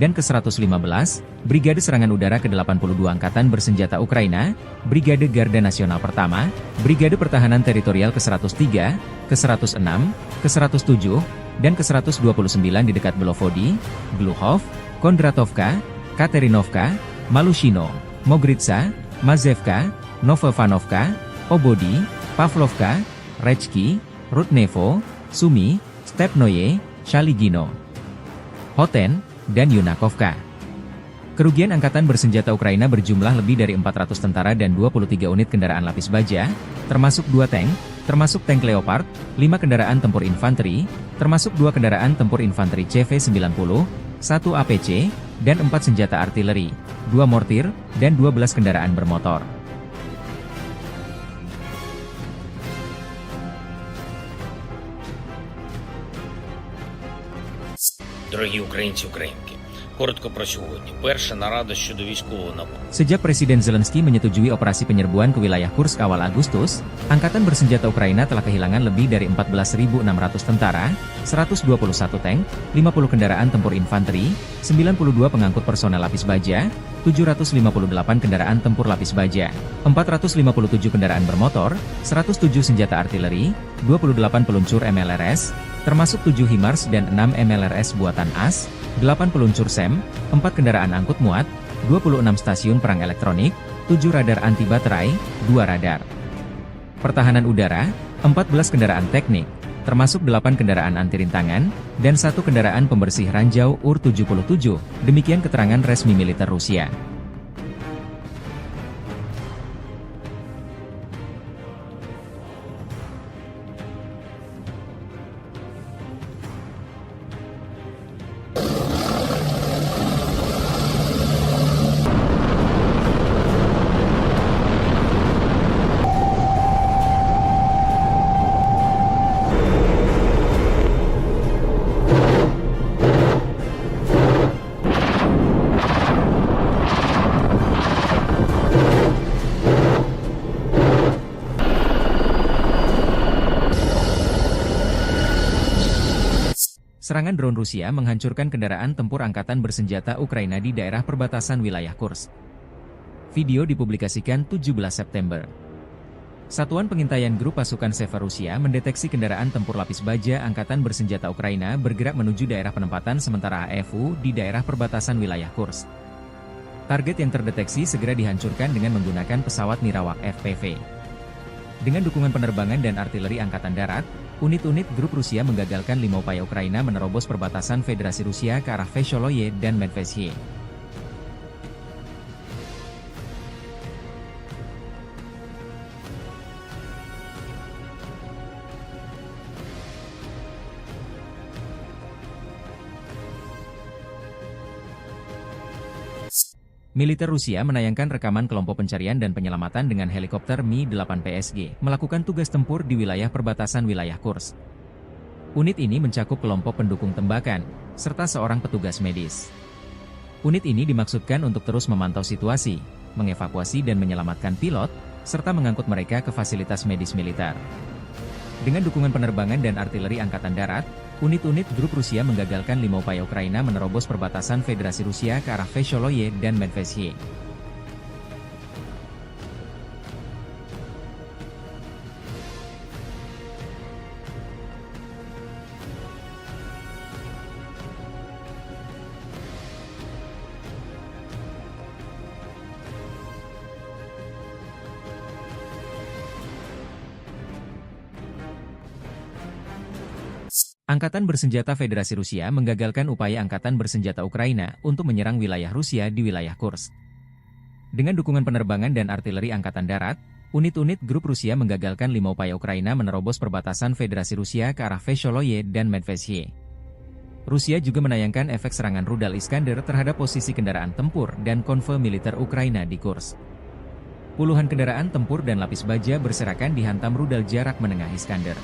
dan ke-115, Brigade Serangan Udara ke-82 Angkatan Bersenjata Ukraina, Brigade Garda Nasional Pertama, Brigade Pertahanan Teritorial ke-103, ke-106, ke-107, dan ke-129 di dekat Belovody, Gluhov, Kondratovka, Katerinovka, Malushino, Mogritsa, Mazevka, Novovanovka, Obody, Pavlovka, Rechki, Rudnevo, Sumy, Stepnoye, Shaligino, Hoten, dan Yunakovka. Kerugian Angkatan Bersenjata Ukraina berjumlah lebih dari 400 tentara dan 23 unit kendaraan lapis baja, termasuk 2 tank, termasuk tank Leopard, 5 kendaraan tempur infanteri, termasuk 2 kendaraan tempur infanteri CV-90, 1 APC, dan 4 senjata artileri, 2 mortir, dan 12 kendaraan bermotor. Дорогі українці, українки, коротко про сьогодні. Перша нарада щодо військового нападу. Sejak Presiden Zelensky menyetujui operasi penyerbuan ke wilayah Kursk awal Agustus, Angkatan Bersenjata Ukraina telah kehilangan lebih dari 14.600 tentara, 121 tank, 50 kendaraan tempur infanteri, 92 pengangkut personel lapis baja, 758 kendaraan tempur lapis baja, 457 kendaraan bermotor, 107 senjata artileri, 28 peluncur MLRS, termasuk 7 HIMARS dan 6 MLRS buatan AS, 8 peluncur SEM, 4 kendaraan angkut muat, 26 stasiun perang elektronik, 7 radar anti baterai, 2 radar pertahanan udara, 14 kendaraan teknik, termasuk 8 kendaraan anti rintangan, dan 1 kendaraan pembersih ranjau UR-77, demikian keterangan resmi militer Rusia. Serangan drone Rusia menghancurkan kendaraan tempur angkatan bersenjata Ukraina di daerah perbatasan wilayah Kursk. Video dipublikasikan 17 September. Satuan Pengintaian Grup Pasukan Sever Rusia mendeteksi kendaraan tempur lapis baja angkatan bersenjata Ukraina bergerak menuju daerah penempatan sementara AFU di daerah perbatasan wilayah Kursk. Target yang terdeteksi segera dihancurkan dengan menggunakan pesawat Nirawak FPV. Dengan dukungan penerbangan dan artileri Angkatan Darat, unit-unit grup Rusia menggagalkan 5 upaya Ukraina menerobos perbatasan Federasi Rusia ke arah Vesholoye dan Medvesye. Militer Rusia menayangkan rekaman kelompok pencarian dan penyelamatan dengan helikopter Mi-8 PSG melakukan tugas tempur di wilayah perbatasan wilayah Kursk. Unit ini mencakup kelompok pendukung tembakan, serta seorang petugas medis. Unit ini dimaksudkan untuk terus memantau situasi, mengevakuasi dan menyelamatkan pilot, serta mengangkut mereka ke fasilitas medis militer. Dengan dukungan penerbangan dan artileri Angkatan Darat, unit-unit grup Rusia menggagalkan 5 upaya Ukraina menerobos perbatasan Federasi Rusia ke arah Vesholoye dan Medvedye. Angkatan Bersenjata Federasi Rusia menggagalkan upaya Angkatan Bersenjata Ukraina untuk menyerang wilayah Rusia di wilayah Kursk. Dengan dukungan penerbangan dan artileri Angkatan Darat, unit-unit grup Rusia menggagalkan 5 upaya Ukraina menerobos perbatasan Federasi Rusia ke arah Vesholoye dan Medvedye. Rusia juga menayangkan efek serangan rudal Iskander terhadap posisi kendaraan tempur dan konvoi militer Ukraina di Kursk. Puluhan kendaraan tempur dan lapis baja berserakan dihantam rudal jarak menengah Iskander.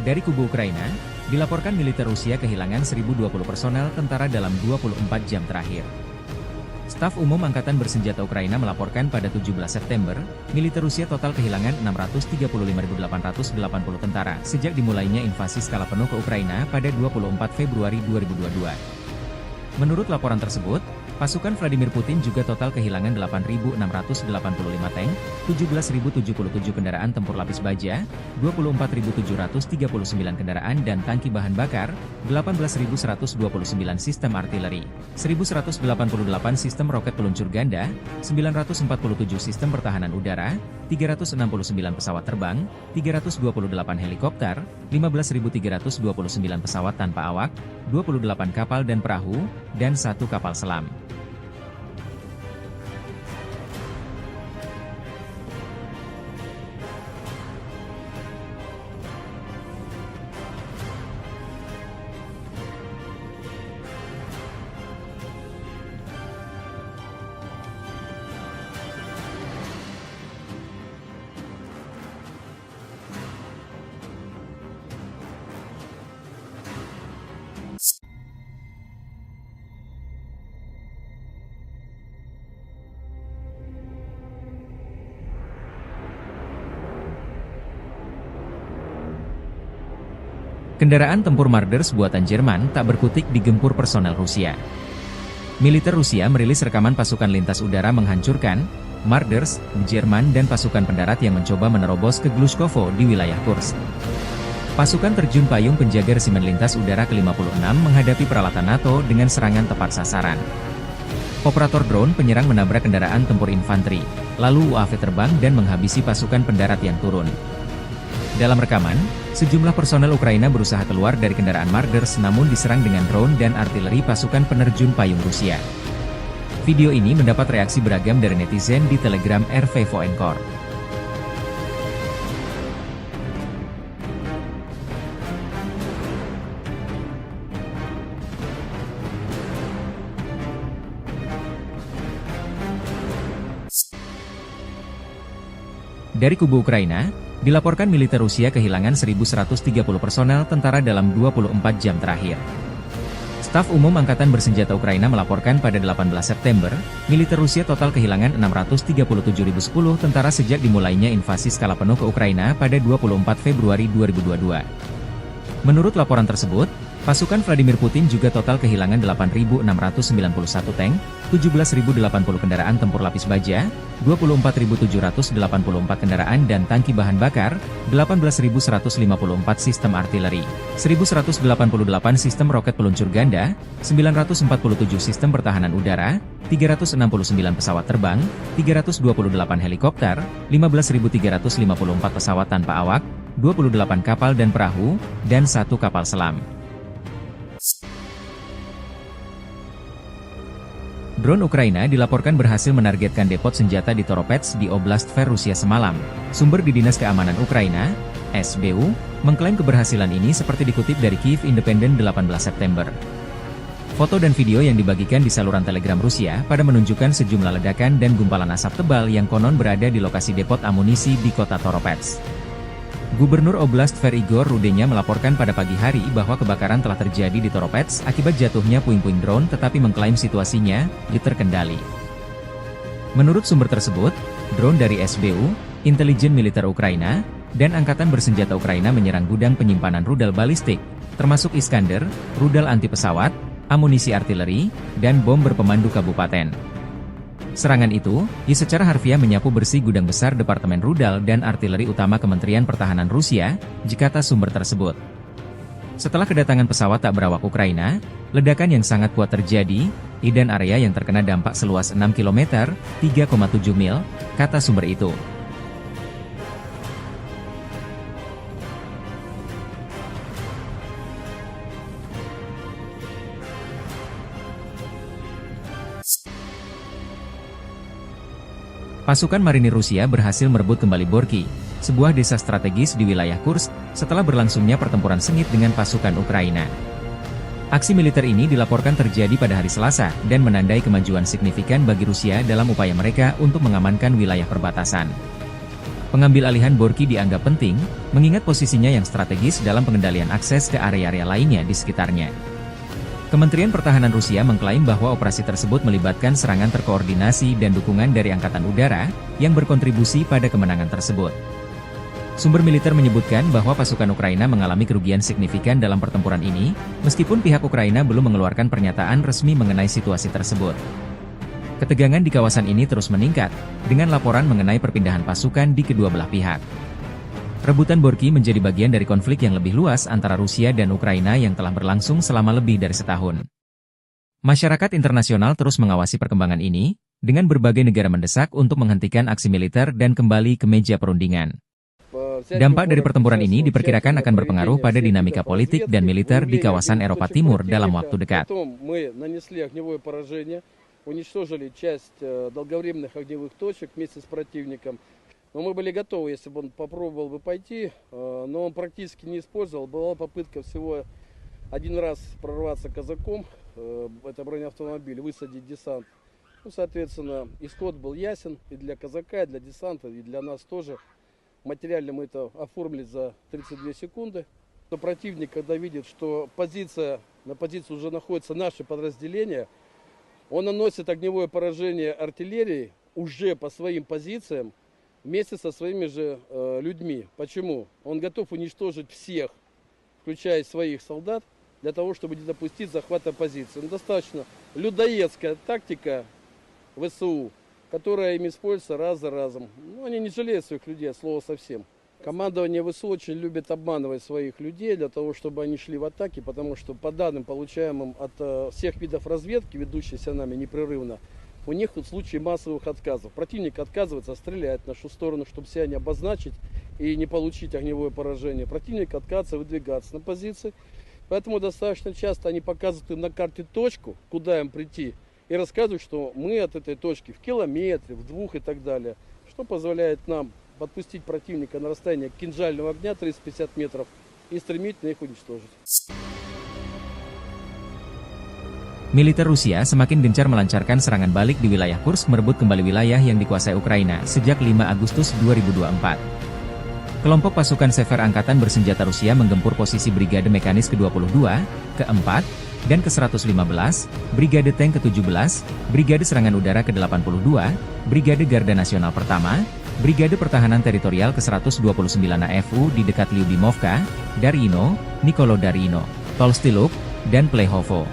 Dari kubu Ukraina, dilaporkan militer Rusia kehilangan 1.020 personel tentara dalam 24 jam terakhir. Staf Umum Angkatan Bersenjata Ukraina melaporkan pada 17 September, militer Rusia total kehilangan 635.880 tentara sejak dimulainya invasi skala penuh ke Ukraina pada 24 Februari 2022. Menurut laporan tersebut, pasukan Vladimir Putin juga total kehilangan 8.685 tank, 17.077 kendaraan tempur lapis baja, 24.739 kendaraan dan tangki bahan bakar, 18.129 sistem artileri, 1.188 sistem roket peluncur ganda, 947 sistem pertahanan udara, 369 pesawat terbang, 328 helikopter, 15.329 pesawat tanpa awak, 28 kapal dan perahu, dan 1 kapal selam. Kendaraan tempur Marders buatan Jerman tak berkutik digempur personel Rusia. Militer Rusia merilis rekaman pasukan lintas udara menghancurkan Marders, Jerman dan pasukan pendarat yang mencoba menerobos ke Glushkovo di wilayah Kursk. Pasukan terjun payung penjaga resimen lintas udara ke-56 menghadapi peralatan NATO dengan serangan tepat sasaran. Operator drone penyerang menabrak kendaraan tempur infanteri, lalu UAV terbang dan menghabisi pasukan pendarat yang turun. Dalam rekaman, sejumlah personel Ukraina berusaha keluar dari kendaraan Marders namun diserang dengan drone dan artileri pasukan penerjun payung Rusia. Video ini mendapat reaksi beragam dari netizen di Telegram RV Voenkor. Dari kubu Ukraina, dilaporkan militer Rusia kehilangan 1.130 personel tentara dalam 24 jam terakhir. Staf Umum Angkatan Bersenjata Ukraina melaporkan pada 18 September, militer Rusia total kehilangan 637.010 tentara sejak dimulainya invasi skala penuh ke Ukraina pada 24 Februari 2022. Menurut laporan tersebut, pasukan Vladimir Putin juga total kehilangan 8.691 tank, 17.080 kendaraan tempur lapis baja, 24.784 kendaraan dan tangki bahan bakar, 18.154 sistem artileri, 1.188 sistem roket peluncur ganda, 947 sistem pertahanan udara, 369 pesawat terbang, 328 helikopter, 15.354 pesawat tanpa awak, 28 kapal dan perahu, dan 1 kapal selam. Drone Ukraina dilaporkan berhasil menargetkan depot senjata di Toropets di Oblast Tver Rusia semalam. Sumber di Dinas Keamanan Ukraina, SBU, mengklaim keberhasilan ini seperti dikutip dari Kyiv Independent 18 September. Foto dan video yang dibagikan di saluran Telegram Rusia pada menunjukkan sejumlah ledakan dan gumpalan asap tebal yang konon berada di lokasi depot amunisi di kota Toropets. Gubernur Oblast Tver Igor Rudenya melaporkan pada pagi hari bahwa kebakaran telah terjadi di Toropets akibat jatuhnya puing-puing drone, tetapi mengklaim situasinya terkendali. Menurut sumber tersebut, drone dari SBU, intelijen militer Ukraina, dan Angkatan Bersenjata Ukraina menyerang gudang penyimpanan rudal balistik, termasuk Iskander, rudal anti pesawat, amunisi artileri, dan bom berpemandu kabupaten. Serangan itu, secara harfiah menyapu bersih gudang besar Departemen Rudal dan Artileri Utama Kementerian Pertahanan Rusia, kata sumber tersebut. Setelah kedatangan pesawat tak berawak Ukraina, ledakan yang sangat kuat terjadi, dan area yang terkena dampak seluas 6 km, 3,7 mil, kata sumber itu. Pasukan marinir Rusia berhasil merebut kembali Borky, sebuah desa strategis di wilayah Kursk, setelah berlangsungnya pertempuran sengit dengan pasukan Ukraina. Aksi militer ini dilaporkan terjadi pada hari Selasa, dan menandai kemajuan signifikan bagi Rusia dalam upaya mereka untuk mengamankan wilayah perbatasan. Pengambil alihan Borky dianggap penting, mengingat posisinya yang strategis dalam pengendalian akses ke area-area lainnya di sekitarnya. Kementerian Pertahanan Rusia mengklaim bahwa operasi tersebut melibatkan serangan terkoordinasi dan dukungan dari Angkatan Udara, yang berkontribusi pada kemenangan tersebut. Sumber militer menyebutkan bahwa pasukan Ukraina mengalami kerugian signifikan dalam pertempuran ini, meskipun pihak Ukraina belum mengeluarkan pernyataan resmi mengenai situasi tersebut. Ketegangan di kawasan ini terus meningkat, dengan laporan mengenai perpindahan pasukan di kedua belah pihak. Rebutan Borky menjadi bagian dari konflik yang lebih luas antara Rusia dan Ukraina yang telah berlangsung selama lebih dari setahun. Masyarakat internasional terus mengawasi perkembangan ini, dengan berbagai negara mendesak untuk menghentikan aksi militer dan kembali ke meja perundingan. Dampak dari pertempuran ini diperkirakan akan berpengaruh pada dinamika politik dan militer di kawasan Eropa Timur dalam waktu dekat. Но мы были готовы, если бы он попробовал бы пойти, но он практически не использовал. Была попытка всего один раз прорваться казаком, это бронеавтомобиль, высадить десант. Ну, соответственно, исход был ясен и для казака, и для десанта, и для нас тоже. Материально мы это оформили за 32 секунды. Но противник, когда видит, что на позиции уже находится наше подразделение, он наносит огневое поражение артиллерии уже по своим позициям, вместе со своими же людьми. Почему? Он готов уничтожить всех, включая своих солдат, для того, чтобы не допустить захвата позиции. Но достаточно людоедская тактика ВСУ, которая им используется раз за разом. Ну, они не жалеют своих людей, от слова совсем. Командование ВСУ очень любит обманывать своих людей, для того, чтобы они шли в атаки, потому что по данным, получаемым от всех видов разведки, ведущейся нами непрерывно, у них в случае массовых отказов. Противник отказывается стрелять в нашу сторону, чтобы себя не обозначить и не получить огневое поражение. Противник отказывается выдвигаться на позиции. Поэтому достаточно часто они показывают им на карте точку, куда им прийти, и рассказывают, что мы от этой точки в километре, в 2 и так далее. Что позволяет нам подпустить противника на расстояние кинжального огня 350 метров и стремительно их уничтожить. Militer Rusia semakin gencar melancarkan serangan balik di wilayah Kursk, merebut kembali wilayah yang dikuasai Ukraina sejak 5 Agustus 2024. Kelompok pasukan Sever Angkatan Bersenjata Rusia menggempur posisi Brigade Mekanis ke-22, ke-4, dan ke-115, Brigade Tank ke-17, Brigade Serangan Udara ke-82, Brigade Garda Nasional Pertama, Brigade Pertahanan Teritorial ke-129 AFU di dekat Lyubimovka, Darino, Nikolodarino, Tolstiluk, dan Plehovo.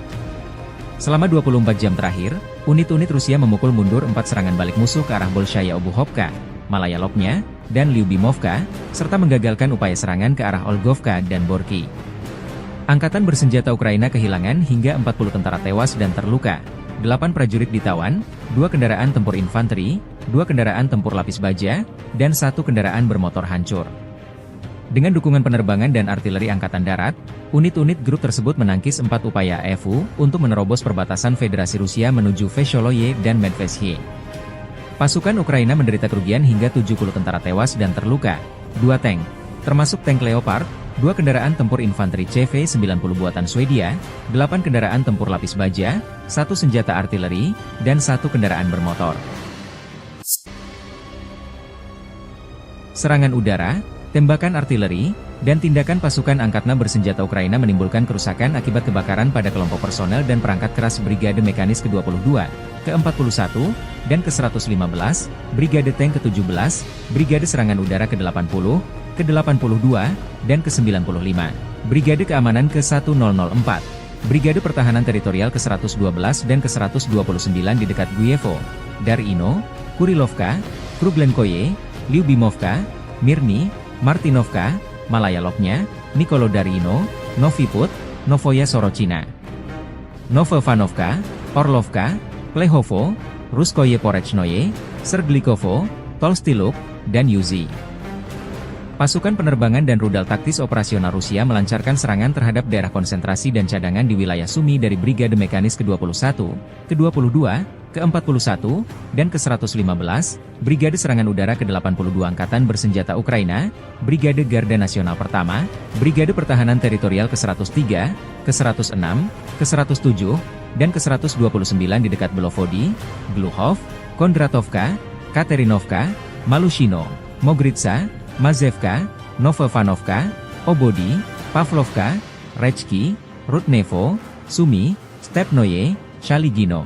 Selama 24 jam terakhir, unit-unit Rusia memukul mundur 4 serangan balik musuh ke arah Bolshaya Obuhovka, Malaya Lopnya, dan Lyubimovka, serta menggagalkan upaya serangan ke arah Olgovka dan Borky. Angkatan Bersenjata Ukraina kehilangan hingga 40 tentara tewas dan terluka, 8 prajurit ditawan, 2 kendaraan tempur infanteri, 2 kendaraan tempur lapis baja, dan 1 kendaraan bermotor hancur. Dengan dukungan penerbangan dan artileri Angkatan Darat, unit-unit grup tersebut menangkis 4 upaya AFU untuk menerobos perbatasan Federasi Rusia menuju Vesholoye dan Medvesye. Pasukan Ukraina menderita kerugian hingga 70 tentara tewas dan terluka, 2 tank, termasuk tank Leopard, 2 kendaraan tempur infanteri CV-90 buatan Swedia, 8 kendaraan tempur lapis baja, 1 senjata artileri, dan 1 kendaraan bermotor. Serangan udara. Tembakan artileri, dan tindakan pasukan angkatan bersenjata Ukraina menimbulkan kerusakan akibat kebakaran pada kelompok personel dan perangkat keras Brigade Mekanis ke-22, ke-41, dan ke-115, Brigade Tank ke-17, Brigade Serangan Udara ke-80, ke-82, dan ke-95, Brigade Keamanan ke-1004, Brigade Pertahanan Teritorial ke-112 dan ke-129 di dekat Guyevo, Darino, Kurilovka, Kruglenkoye, Lyubimovka, Mirny, Martinovka, Malaya Loknya, Nikolodarino, Noviput, Novoya Sorochina, Novovanovka, Orlovka, Plehovo, Ruskoye Porechnoye, Serglikovo, Tolstiluk, dan Yuzi. Pasukan penerbangan dan rudal taktis operasional Rusia melancarkan serangan terhadap daerah konsentrasi dan cadangan di wilayah Sumy dari Brigade Mekanis ke-21, ke-22, ke-41, dan ke-115, Brigade Serangan Udara ke-82 Angkatan Bersenjata Ukraina, Brigade Garda Nasional Pertama, Brigade Pertahanan Teritorial ke-103, ke-106, ke-107, dan ke-129 di dekat Belovodi, Gluhov, Kondratovka, Katerinovka, Malushino, Mogritsa, Mazevka, Novovanovka, Obodi, Pavlovka, Rechki, Rudnevo, Sumy, Stepnoye, Shaligino,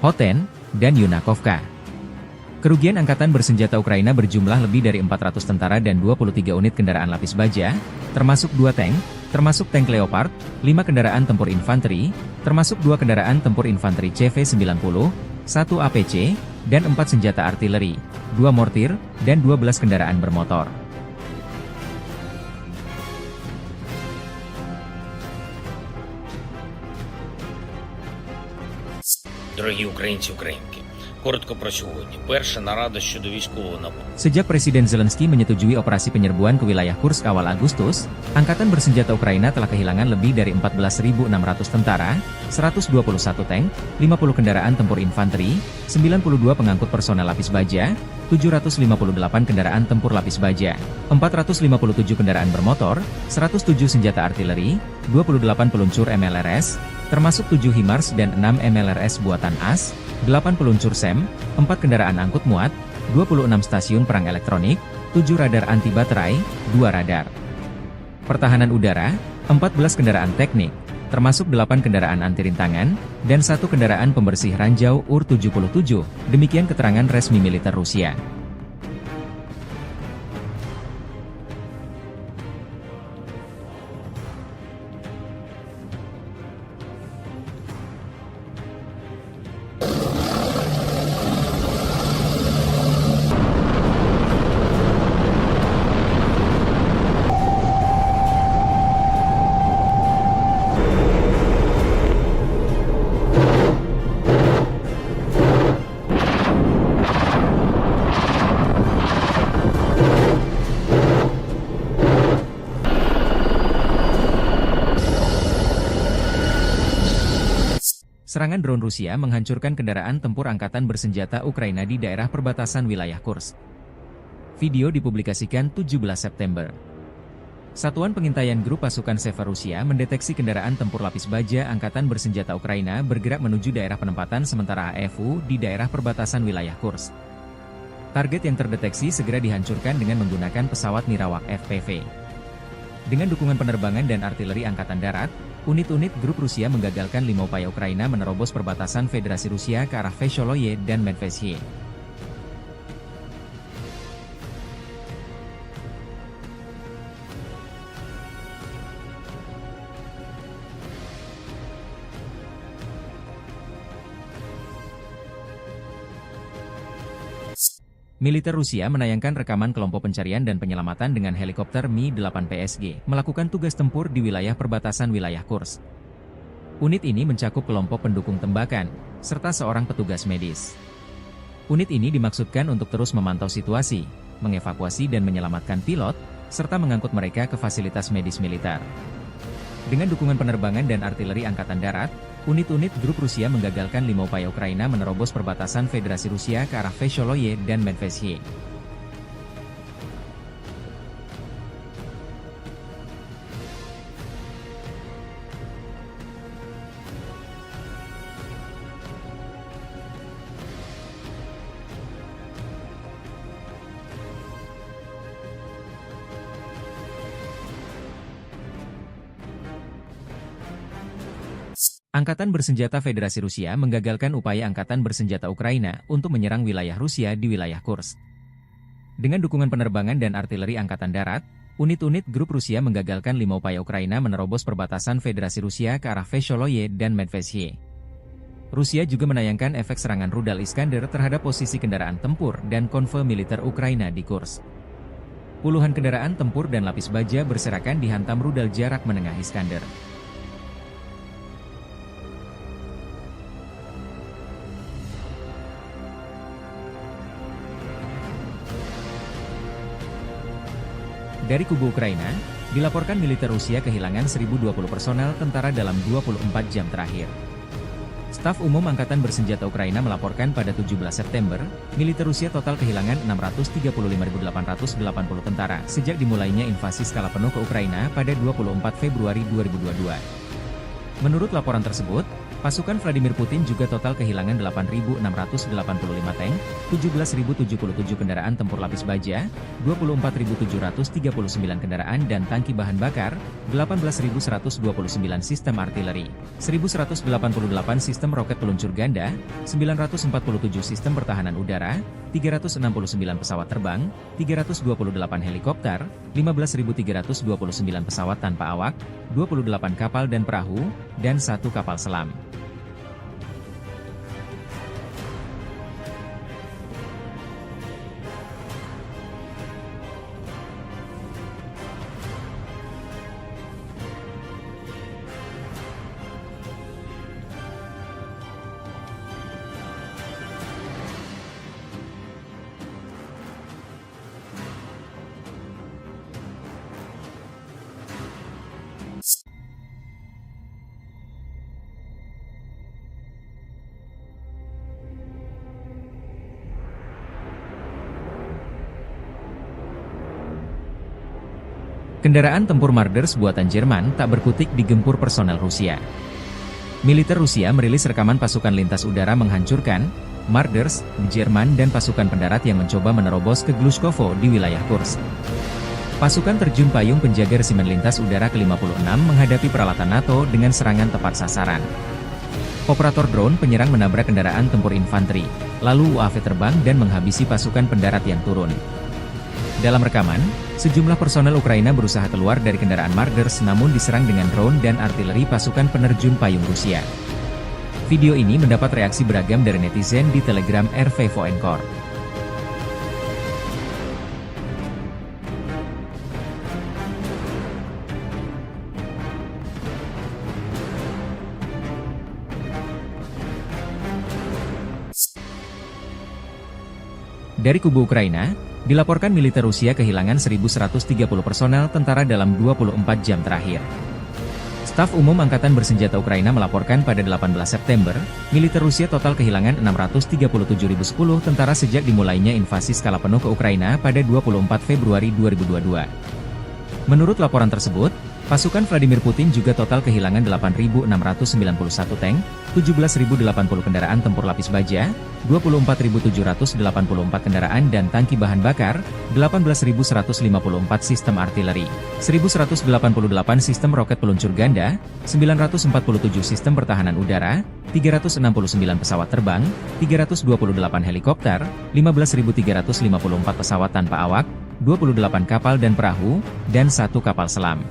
Hoten, dan Yunakovka. Kerugian Angkatan Bersenjata Ukraina berjumlah lebih dari 400 tentara dan 23 unit kendaraan lapis baja, termasuk 2 tank, termasuk tank Leopard, 5 kendaraan tempur infanteri, termasuk 2 kendaraan tempur infanteri CV-90, 1 APC, dan 4 senjata artileri, 2 mortir, dan 12 kendaraan bermotor. Дорогі українці, українки, коротко про сьогодні. Перша нарада щодо військового нападу. Sejak Presiden Zelensky menyetujui operasi penyerbuan ke wilayah Kursk awal Agustus, Angkatan Bersenjata Ukraina telah kehilangan lebih dari 14.600 tentara, 121 tank, 50 kendaraan tempur infanteri, 92 pengangkut personel lapis baja, 758 kendaraan tempur lapis baja, 457 kendaraan bermotor, 107 senjata artileri, 28 peluncur MLRS, termasuk 7 HIMARS dan 6 MLRS buatan AS, 8 peluncur SEM, 4 kendaraan angkut muat, 26 stasiun perang elektronik, 7 radar anti baterai, 2 radar pertahanan udara, 14 kendaraan teknik, termasuk 8 kendaraan anti rintangan, dan 1 kendaraan pembersih ranjau UR-77, demikian keterangan resmi militer Rusia. Serangan drone Rusia menghancurkan kendaraan tempur angkatan bersenjata Ukraina di daerah perbatasan wilayah Kursk. Video dipublikasikan 17 September. Satuan Pengintaian Grup Pasukan Seva Rusia mendeteksi kendaraan tempur lapis baja angkatan bersenjata Ukraina bergerak menuju daerah penempatan sementara AFU di daerah perbatasan wilayah Kursk. Target yang terdeteksi segera dihancurkan dengan menggunakan pesawat Nirawak FPV. Dengan dukungan penerbangan dan artileri angkatan darat, unit-unit grup Rusia menggagalkan 5 upaya Ukraina menerobos perbatasan Federasi Rusia ke arah Vesholoye dan Medvesye. Militer Rusia menayangkan rekaman kelompok pencarian dan penyelamatan dengan helikopter Mi-8 PSG melakukan tugas tempur di wilayah perbatasan wilayah Kursk. Unit ini mencakup kelompok pendukung tembakan, serta seorang petugas medis. Unit ini dimaksudkan untuk terus memantau situasi, mengevakuasi dan menyelamatkan pilot, serta mengangkut mereka ke fasilitas medis militer. Dengan dukungan penerbangan dan artileri angkatan darat, unit-unit grup Rusia menggagalkan 5 upaya Ukraina menerobos perbatasan Federasi Rusia ke arah Vesholoye dan Medvesye. Angkatan Bersenjata Federasi Rusia menggagalkan upaya Angkatan Bersenjata Ukraina untuk menyerang wilayah Rusia di wilayah Kursk. Dengan dukungan penerbangan dan artileri Angkatan Darat, unit-unit grup Rusia menggagalkan 5 upaya Ukraina menerobos perbatasan Federasi Rusia ke arah Vesholoye dan Medvesye. Rusia juga menayangkan efek serangan rudal Iskander terhadap posisi kendaraan tempur dan konvoi militer Ukraina di Kursk. Puluhan kendaraan tempur dan lapis baja berserakan dihantam rudal jarak menengah Iskander. Dari kubu Ukraina, dilaporkan militer Rusia kehilangan 1.020 personel tentara dalam 24 jam terakhir. Staf Umum Angkatan Bersenjata Ukraina melaporkan pada 17 September, militer Rusia total kehilangan 635.880 tentara sejak dimulainya invasi skala penuh ke Ukraina pada 24 Februari 2022. Menurut laporan tersebut, pasukan Vladimir Putin juga total kehilangan 8.685 tank, 17.077 kendaraan tempur lapis baja, 24.739 kendaraan dan tangki bahan bakar, 18.129 sistem artileri, 1.188 sistem roket peluncur ganda, 947 sistem pertahanan udara, 369 pesawat terbang, 328 helikopter, 15.329 pesawat tanpa awak, 28 kapal dan perahu, dan 1 kapal selam. Kendaraan tempur Marders buatan Jerman tak berkutik digempur personel Rusia. Militer Rusia merilis rekaman pasukan lintas udara menghancurkan Marders, Jerman dan pasukan pendarat yang mencoba menerobos ke Glushkovo di wilayah Kursk. Pasukan terjun payung penjaga resimen lintas udara ke-56 menghadapi peralatan NATO dengan serangan tepat sasaran. Operator drone penyerang menabrak kendaraan tempur infanteri, lalu UAV terbang dan menghabisi pasukan pendarat yang turun. Dalam rekaman, sejumlah personel Ukraina berusaha keluar dari kendaraan Marders namun diserang dengan drone dan artileri pasukan penerjun payung Rusia. Video ini mendapat reaksi beragam dari netizen di Telegram RV Voenkor. Dari kubu Ukraina, dilaporkan militer Rusia kehilangan 1.130 personel tentara dalam 24 jam terakhir. Staf Umum Angkatan Bersenjata Ukraina melaporkan pada 18 September, militer Rusia total kehilangan 637.010 tentara sejak dimulainya invasi skala penuh ke Ukraina pada 24 Februari 2022. Menurut laporan tersebut, pasukan Vladimir Putin juga total kehilangan 8.691 tank, 17.080 kendaraan tempur lapis baja, 24.784 kendaraan dan tangki bahan bakar, 18.154 sistem artileri, 1.188 sistem roket peluncur ganda, 947 sistem pertahanan udara, 369 pesawat terbang, 328 helikopter, 15.354 pesawat tanpa awak, 28 kapal dan perahu, dan 1 kapal selam.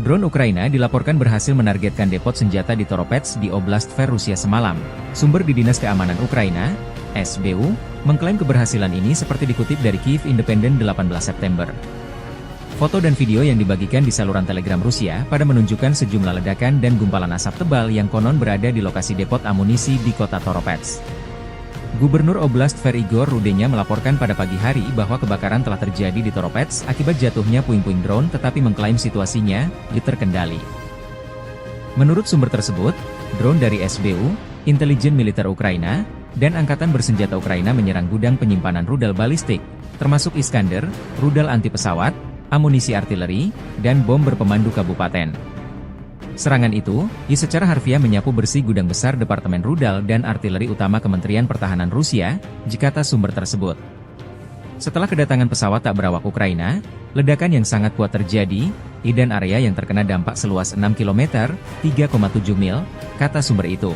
Drone Ukraina dilaporkan berhasil menargetkan depot senjata di Toropets di Oblast Tver Rusia semalam. Sumber di Dinas Keamanan Ukraina, SBU, mengklaim keberhasilan ini seperti dikutip dari Kyiv Independent 18 September. Foto dan video yang dibagikan di saluran Telegram Rusia pada menunjukkan sejumlah ledakan dan gumpalan asap tebal yang konon berada di lokasi depot amunisi di kota Toropets. Gubernur Oblast Tver Igor Rudenya melaporkan pada pagi hari bahwa kebakaran telah terjadi di Toropets akibat jatuhnya puing-puing drone tetapi mengklaim situasinya terkendali. Menurut sumber tersebut, drone dari SBU, intelijen militer Ukraina, dan Angkatan Bersenjata Ukraina menyerang gudang penyimpanan rudal balistik, termasuk Iskander, rudal anti pesawat, amunisi artileri, dan bom berpemandu kabupaten. Serangan itu, secara harfiah menyapu bersih gudang besar Departemen Rudal dan Artileri Utama Kementerian Pertahanan Rusia, kata sumber tersebut. Setelah kedatangan pesawat tak berawak Ukraina, ledakan yang sangat kuat terjadi, dan area yang terkena dampak seluas 6 km, 3,7 mil, kata sumber itu.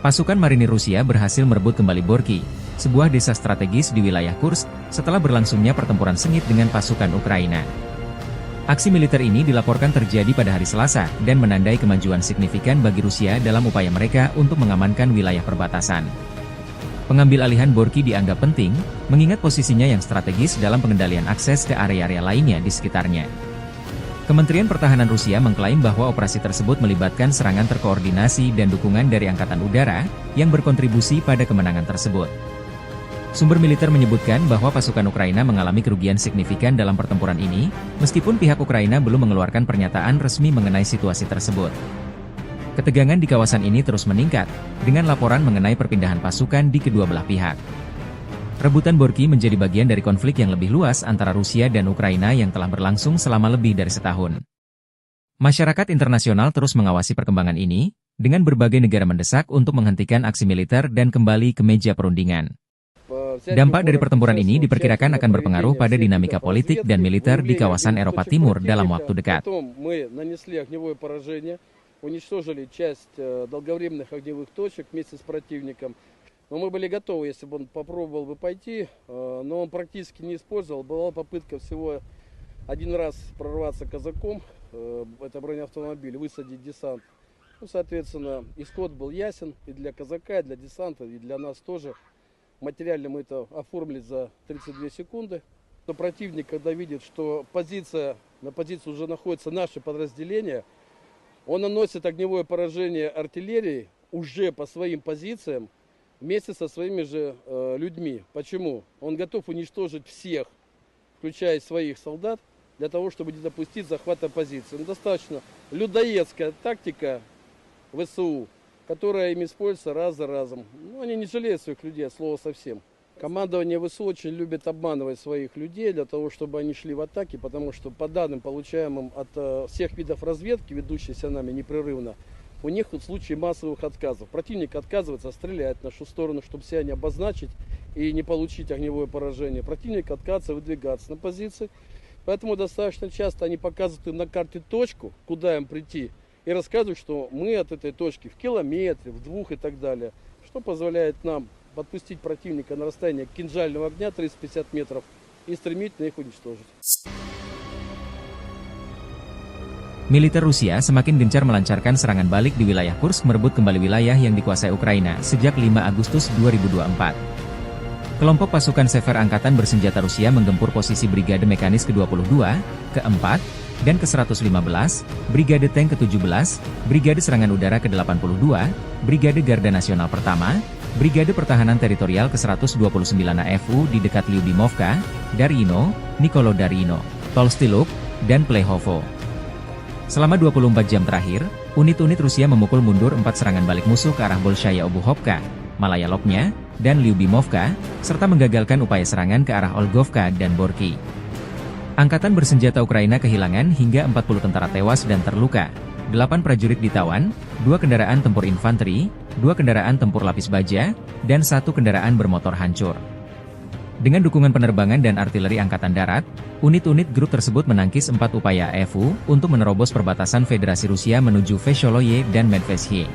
Pasukan marinir Rusia berhasil merebut kembali Borky, sebuah desa strategis di wilayah Kursk, setelah berlangsungnya pertempuran sengit dengan pasukan Ukraina. Aksi militer ini dilaporkan terjadi pada hari Selasa dan menandai kemajuan signifikan bagi Rusia dalam upaya mereka untuk mengamankan wilayah perbatasan. Pengambil alihan Borky dianggap penting, mengingat posisinya yang strategis dalam pengendalian akses ke area-area lainnya di sekitarnya. Kementerian Pertahanan Rusia mengklaim bahwa operasi tersebut melibatkan serangan terkoordinasi dan dukungan dari Angkatan Udara, yang berkontribusi pada kemenangan tersebut. Sumber militer menyebutkan bahwa pasukan Ukraina mengalami kerugian signifikan dalam pertempuran ini, meskipun pihak Ukraina belum mengeluarkan pernyataan resmi mengenai situasi tersebut. Ketegangan di kawasan ini terus meningkat, dengan laporan mengenai perpindahan pasukan di kedua belah pihak. Rebutan Borky menjadi bagian dari konflik yang lebih luas antara Rusia dan Ukraina yang telah berlangsung selama lebih dari setahun. Masyarakat internasional terus mengawasi perkembangan ini, dengan berbagai negara mendesak untuk menghentikan aksi militer dan kembali ke meja perundingan. Dampak dari pertempuran ini diperkirakan akan berpengaruh pada dinamika politik dan militer di kawasan Eropa Timur dalam waktu dekat. Но мы были готовы, если бы он попробовал бы пойти, но он практически не использовал. Была попытка всего один раз прорваться казаком, это бронеавтомобиль, высадить десант. Ну, соответственно, исход был ясен и для казака, и для десанта, и для нас тоже. Материально мы это оформили за 32 секунды. Но противник, когда видит, что на позиции уже находится наше подразделение, он наносит огневое поражение артиллерии уже по своим позициям, вместе со своими же людьми. Почему? Он готов уничтожить всех, включая своих солдат, для того, чтобы не допустить захвата позиции. Достаточно людоедская тактика ВСУ, которая им используется раз за разом. Они не жалеют своих людей, от слова совсем. Командование ВСУ очень любит обманывать своих людей для того, чтобы они шли в атаки, потому что по данным, получаемым от всех видов разведки, ведущейся нами непрерывно, у них в случае массовых отказов. Противник отказывается стрелять в нашу сторону, чтобы себя не обозначить и не получить огневое поражение. Противник отказывается выдвигаться на позиции. Поэтому достаточно часто они показывают им на карте точку, куда им прийти, и рассказывают, что мы от этой точки в километре, в 2 и так далее. Что позволяет нам подпустить противника на расстояние кинжального огня 350 метров и стремительно их уничтожить. Militer Rusia semakin gencar melancarkan serangan balik di wilayah Kursk merebut kembali wilayah yang dikuasai Ukraina sejak 5 Agustus 2024. Kelompok pasukan Sever Angkatan Bersenjata Rusia menggempur posisi Brigade Mekanis ke-22, ke-4, dan ke-115, Brigade Tank ke-17, Brigade Serangan Udara ke-82, Brigade Garda Nasional Pertama, Brigade Pertahanan Teritorial ke-129 AFU di dekat Lyubimovka, Darino, Nikolodarino, Tolstiluk, dan Plehovo. Selama 24 jam terakhir, unit-unit Rusia memukul mundur 4 serangan balik musuh ke arah Bolshaya Obuhovka, Malaya Lopnya, dan Lyubimovka, serta menggagalkan upaya serangan ke arah Olgovka dan Borky. Angkatan Bersenjata Ukraina kehilangan hingga 40 tentara tewas dan terluka, 8 prajurit ditawan, 2 kendaraan tempur infanteri, 2 kendaraan tempur lapis baja, dan 1 kendaraan bermotor hancur. Dengan dukungan penerbangan dan artileri Angkatan Darat, unit-unit grup tersebut menangkis 4 upaya AFU untuk menerobos perbatasan Federasi Rusia menuju Vesholoye dan Medvesye.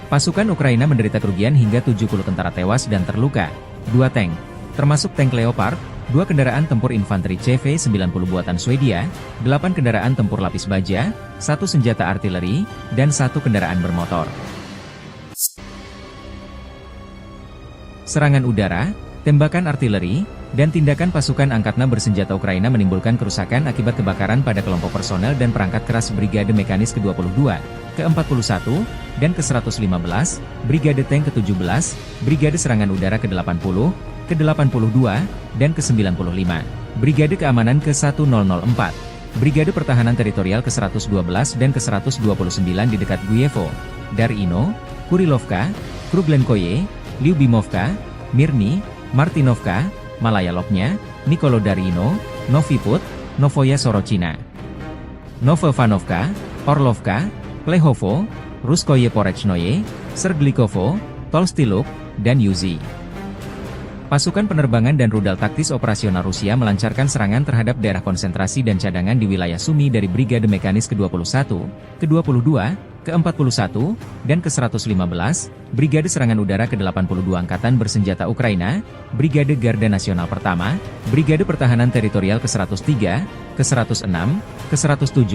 Pasukan Ukraina menderita kerugian hingga 70 tentara tewas dan terluka, 2 tank, termasuk tank Leopard, 2 kendaraan tempur infanteri CV-90 buatan Swedia, 8 kendaraan tempur lapis baja, 1 senjata artileri, dan 1 kendaraan bermotor. Serangan udara, tembakan artileri, dan tindakan pasukan angkatan bersenjata Ukraina menimbulkan kerusakan akibat kebakaran pada kelompok personel dan perangkat keras Brigade Mekanis ke-22, ke-41, dan ke-115, Brigade Tank ke-17, Brigade Serangan Udara ke-80, ke-82, dan ke-95, Brigade Keamanan ke-1004, Brigade Pertahanan Teritorial ke-112 dan ke-129 di dekat Guyevo, Darino, Kurilovka, Kruglenkoye, Lyubimovka, Mirny, Martinovka, Malaya Lopnya, Nikolodarino, Novi Put, Novoya Sorochina, Novovanovka, Orlovka, Plehovo, Ruskoye Porechnoye, Serglikovo, Tolstiluk, dan Yuzi. Pasukan penerbangan dan rudal taktis operasional Rusia melancarkan serangan terhadap daerah konsentrasi dan cadangan di wilayah Sumy dari Brigade Mekanis ke-21, ke-22, ke-41, dan ke-115, Brigade Serangan Udara ke-82 Angkatan Bersenjata Ukraina, Brigade Garda Nasional Pertama, Brigade Pertahanan Teritorial ke-103, ke-106, ke-107,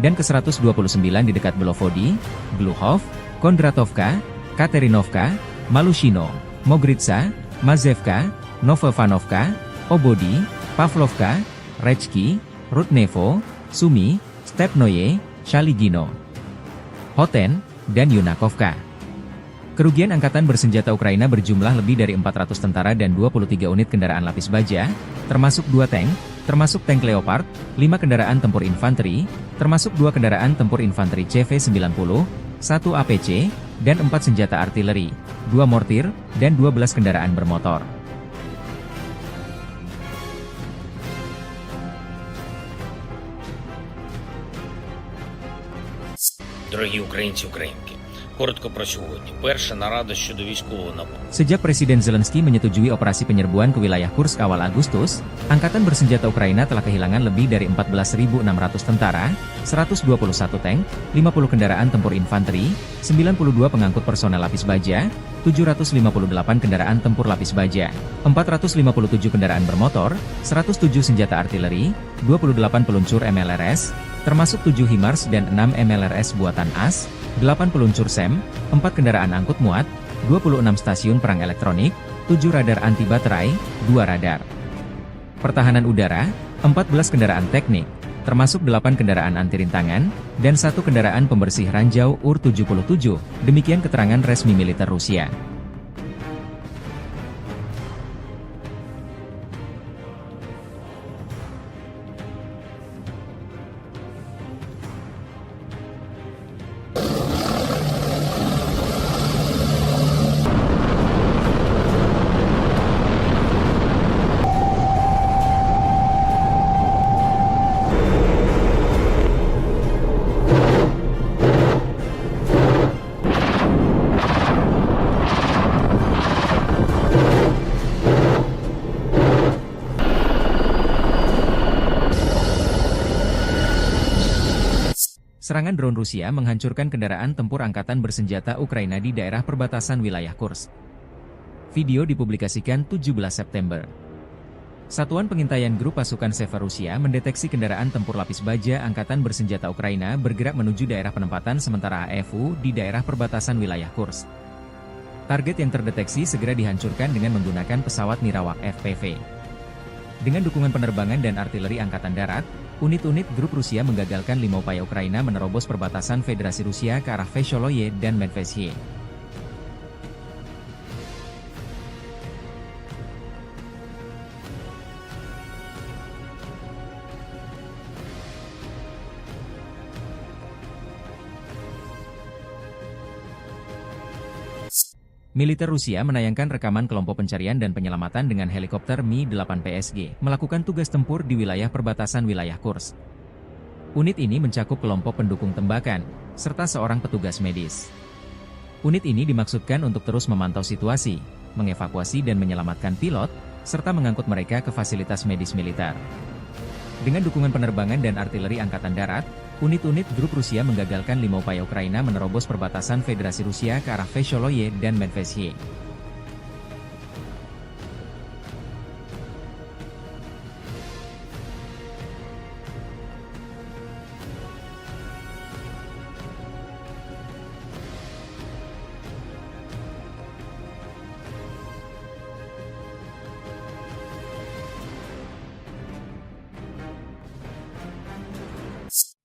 dan ke-129 di dekat Belovodi, Gluhov, Kondratovka, Katerinovka, Malushino, Mogritsa, Mazevka, Novovanovka, Obodi, Pavlovka, Rechki, Rudnevo, Sumy, Stepnoye, Shaligino, Hoten, dan Yunakovka. Kerugian Angkatan Bersenjata Ukraina berjumlah lebih dari 400 tentara dan 23 unit kendaraan lapis baja, termasuk 2 tank, termasuk tank Leopard, 5 kendaraan tempur infanteri, termasuk 2 kendaraan tempur infanteri CV-90, 1 APC, dan 4 senjata artileri, 2 mortir, dan 12 kendaraan bermotor. Дорогі українці, українки, коротко про сьогодні. Перша нарада щодо військового нападу. Sejak Presiden Zelensky menyetujui operasi penyerbuan ke wilayah Kursk awal Agustus, Angkatan Bersenjata Ukraina telah kehilangan lebih dari 14.600 tentara, 121 tank, 50 kendaraan tempur infanteri, 92 pengangkut personel lapis baja, 758 kendaraan tempur lapis baja, 457 kendaraan bermotor, 107 senjata artileri, 28 peluncur MLRS, termasuk 7 HIMARS dan 6 MLRS buatan AS, 8 peluncur SEM, 4 kendaraan angkut muat, 26 stasiun perang elektronik, 7 radar anti baterai, 2 radar pertahanan udara, 14 kendaraan teknik, termasuk 8 kendaraan anti rintangan, dan 1 kendaraan pembersih ranjau UR-77, demikian keterangan resmi militer Rusia. Serangan drone Rusia menghancurkan kendaraan tempur angkatan bersenjata Ukraina di daerah perbatasan wilayah Kursk. Video dipublikasikan 17 September. Satuan Pengintaian Grup Pasukan Seva Rusia mendeteksi kendaraan tempur lapis baja angkatan bersenjata Ukraina bergerak menuju daerah penempatan sementara AFU di daerah perbatasan wilayah Kursk. Target yang terdeteksi segera dihancurkan dengan menggunakan pesawat Nirawak FPV. Dengan dukungan penerbangan dan artileri angkatan darat, unit-unit grup Rusia menggagalkan 5 upaya Ukraina menerobos perbatasan Federasi Rusia ke arah Vesholoye dan Medvedye. Militer Rusia menayangkan rekaman kelompok pencarian dan penyelamatan dengan helikopter Mi-8 PSG melakukan tugas tempur di wilayah perbatasan wilayah Kursk. Unit ini mencakup kelompok pendukung tembakan, serta seorang petugas medis. Unit ini dimaksudkan untuk terus memantau situasi, mengevakuasi dan menyelamatkan pilot, serta mengangkut mereka ke fasilitas medis militer. Dengan dukungan penerbangan dan artileri angkatan darat, unit-unit grup Rusia menggagalkan 5 upaya Ukraina menerobos perbatasan Federasi Rusia ke arah Vesholoye dan Medvedye.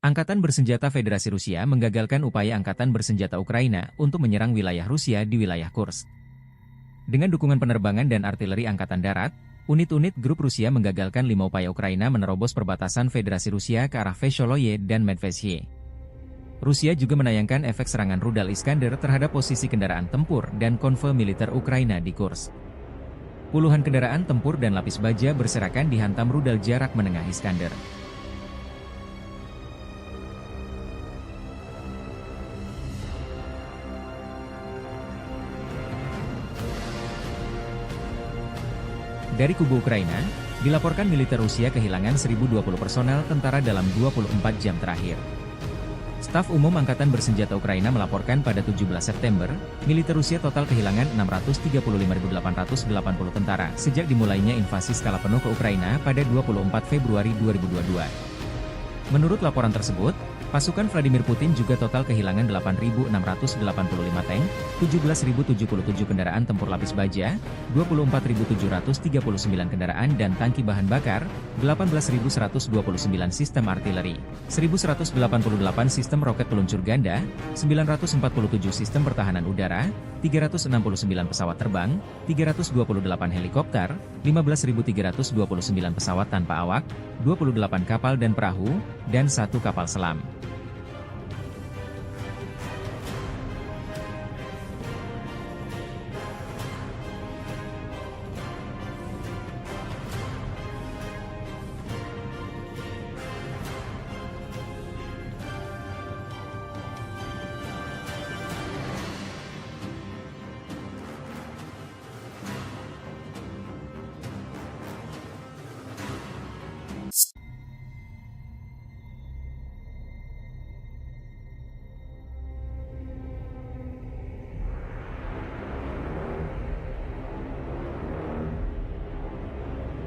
Angkatan Bersenjata Federasi Rusia menggagalkan upaya Angkatan Bersenjata Ukraina untuk menyerang wilayah Rusia di wilayah Kursk. Dengan dukungan penerbangan dan artileri Angkatan Darat, unit-unit grup Rusia menggagalkan 5 upaya Ukraina menerobos perbatasan Federasi Rusia ke arah Vesholoye dan Medvedye. Rusia juga menayangkan efek serangan rudal Iskander terhadap posisi kendaraan tempur dan konvoi militer Ukraina di Kursk. Puluhan kendaraan tempur dan lapis baja berserakan dihantam rudal jarak menengah Iskander. Dari kubu Ukraina, dilaporkan militer Rusia kehilangan 1.020 personel tentara dalam 24 jam terakhir. Staf Umum Angkatan Bersenjata Ukraina melaporkan pada 17 September, militer Rusia total kehilangan 635.880 tentara sejak dimulainya invasi skala penuh ke Ukraina pada 24 Februari 2022. Menurut laporan tersebut, pasukan Vladimir Putin juga total kehilangan 8.685 tank, 17.077 kendaraan tempur lapis baja, 24.739 kendaraan dan tangki bahan bakar, 18.129 sistem artileri, 1.188 sistem roket peluncur ganda, 947 sistem pertahanan udara, 369 pesawat terbang, 328 helikopter, 15.329 pesawat tanpa awak, 28 kapal dan perahu, dan 1 kapal selam.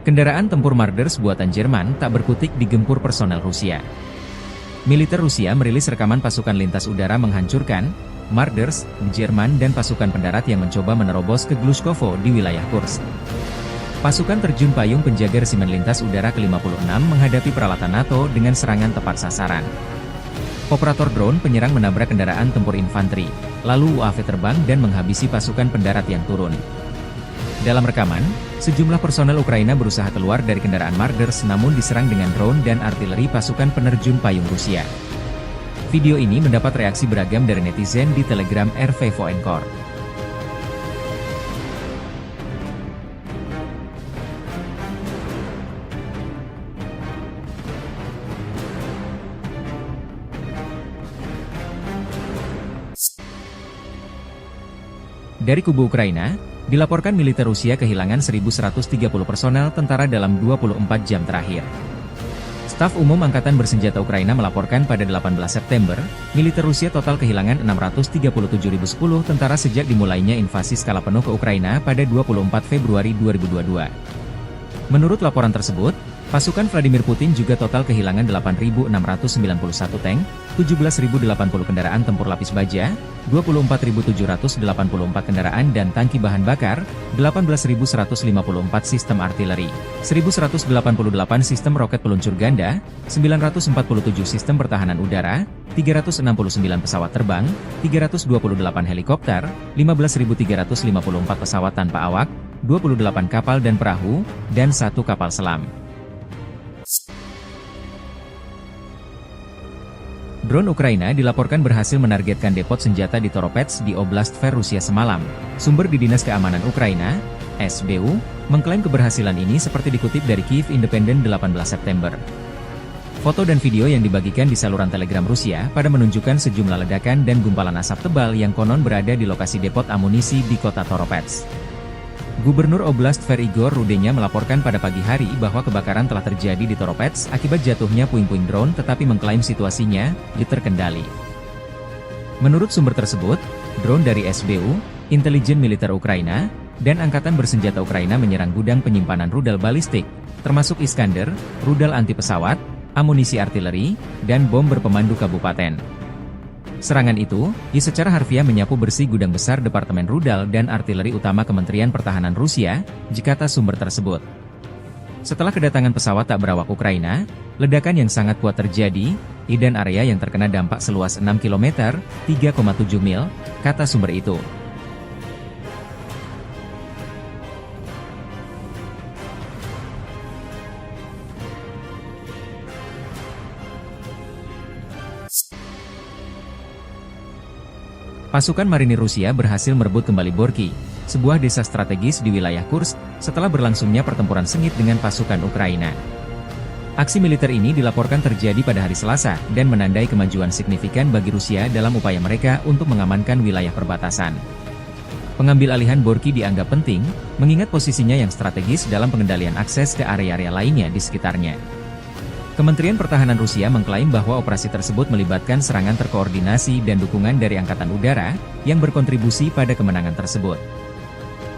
Kendaraan tempur Marders buatan Jerman tak berkutik digempur personel Rusia. Militer Rusia merilis rekaman pasukan lintas udara menghancurkan Marders, Jerman dan pasukan pendarat yang mencoba menerobos ke Glushkovo di wilayah Kursk. Pasukan terjun payung penjaga resimen lintas udara ke-56 menghadapi peralatan NATO dengan serangan tepat sasaran. Operator drone penyerang menabrak kendaraan tempur infanteri, lalu UAV terbang dan menghabisi pasukan pendarat yang turun. Dalam rekaman, sejumlah personel Ukraina berusaha keluar dari kendaraan Marders namun diserang dengan drone dan artileri pasukan penerjun payung Rusia. Video ini mendapat reaksi beragam dari netizen di Telegram RV Voenkor. Dari kubu Ukraina, dilaporkan militer Rusia kehilangan 1.130 personel tentara dalam 24 jam terakhir. Staf Umum Angkatan Bersenjata Ukraina melaporkan pada 18 September, militer Rusia total kehilangan 637.010 tentara sejak dimulainya invasi skala penuh ke Ukraina pada 24 Februari 2022. Menurut laporan tersebut, pasukan Vladimir Putin juga total kehilangan 8.691 tank, 17.080 kendaraan tempur lapis baja, 24.784 kendaraan dan tangki bahan bakar, 18.154 sistem artileri, 1.188 sistem roket peluncur ganda, 947 sistem pertahanan udara, 369 pesawat terbang, 328 helikopter, 15.354 pesawat tanpa awak, 28 kapal dan perahu, dan 1 kapal selam. Drone Ukraina dilaporkan berhasil menargetkan depot senjata di Toropets di Oblast Tver Rusia semalam. Sumber di Dinas Keamanan Ukraina, SBU, mengklaim keberhasilan ini seperti dikutip dari Kyiv Independent 18 September. Foto dan video yang dibagikan di saluran Telegram Rusia pada menunjukkan sejumlah ledakan dan gumpalan asap tebal yang konon berada di lokasi depot amunisi di kota Toropets. Gubernur Oblast Tver Igor Rudenya melaporkan pada pagi hari bahwa kebakaran telah terjadi di Toropets akibat jatuhnya puing-puing drone tetapi mengklaim situasinya terkendali. Menurut sumber tersebut, drone dari SBU, intelijen militer Ukraina, dan Angkatan Bersenjata Ukraina menyerang gudang penyimpanan rudal balistik, termasuk Iskander, rudal anti pesawat, amunisi artileri, dan bom berpemandu kabupaten. Serangan itu, secara harfiah menyapu bersih gudang besar Departemen Rudal dan Artileri Utama Kementerian Pertahanan Rusia, kata sumber tersebut. Setelah kedatangan pesawat tak berawak Ukraina, ledakan yang sangat kuat terjadi, dan area yang terkena dampak seluas 6 km, 3,7 mil, kata sumber itu. Pasukan marinir Rusia berhasil merebut kembali Borky, sebuah desa strategis di wilayah Kursk, setelah berlangsungnya pertempuran sengit dengan pasukan Ukraina. Aksi militer ini dilaporkan terjadi pada hari Selasa dan menandai kemajuan signifikan bagi Rusia dalam upaya mereka untuk mengamankan wilayah perbatasan. Pengambil alihan Borky dianggap penting, mengingat posisinya yang strategis dalam pengendalian akses ke area-area lainnya di sekitarnya. Kementerian Pertahanan Rusia mengklaim bahwa operasi tersebut melibatkan serangan terkoordinasi dan dukungan dari Angkatan Udara, yang berkontribusi pada kemenangan tersebut.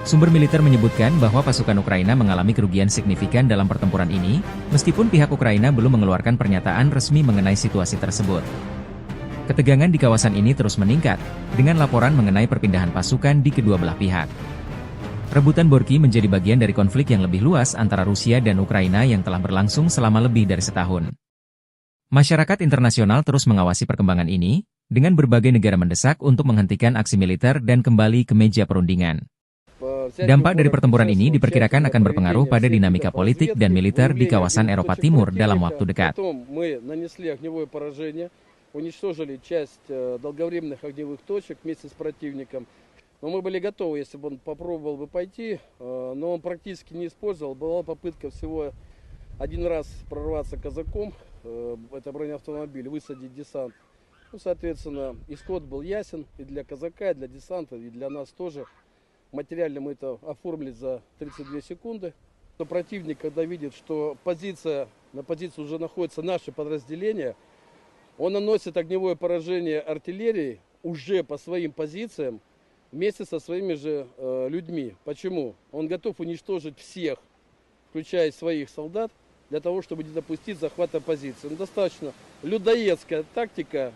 Sumber militer menyebutkan bahwa pasukan Ukraina mengalami kerugian signifikan dalam pertempuran ini, meskipun pihak Ukraina belum mengeluarkan pernyataan resmi mengenai situasi tersebut. Ketegangan di kawasan ini terus meningkat, dengan laporan mengenai perpindahan pasukan di kedua belah pihak. Rebutan Borky menjadi bagian dari konflik yang lebih luas antara Rusia dan Ukraina yang telah berlangsung selama lebih dari setahun. Masyarakat internasional terus mengawasi perkembangan ini, dengan berbagai negara mendesak untuk menghentikan aksi militer dan kembali ke meja perundingan. Dampak dari pertempuran ini diperkirakan akan berpengaruh pada dinamika politik dan militer di kawasan Eropa Timur dalam waktu dekat. Уничтожили часть долговременных огневых точек вместе с противником. Но мы были готовы, если бы он попробовал бы пойти, но он практически не использовал. Была попытка всего один раз прорваться казаком, это бронеавтомобиль, высадить десант. Ну, соответственно, исход был ясен и для казака, и для десанта, и для нас тоже. Материально мы это оформили за 32 секунды. Но противник, когда видит, что на позиции уже находятся наши подразделения, он наносит огневое поражение артиллерии уже по своим позициям вместе со своими же людьми. Почему? Он готов уничтожить всех, включая своих солдат, для того, чтобы не допустить захвата позиции. Достаточно людоедская тактика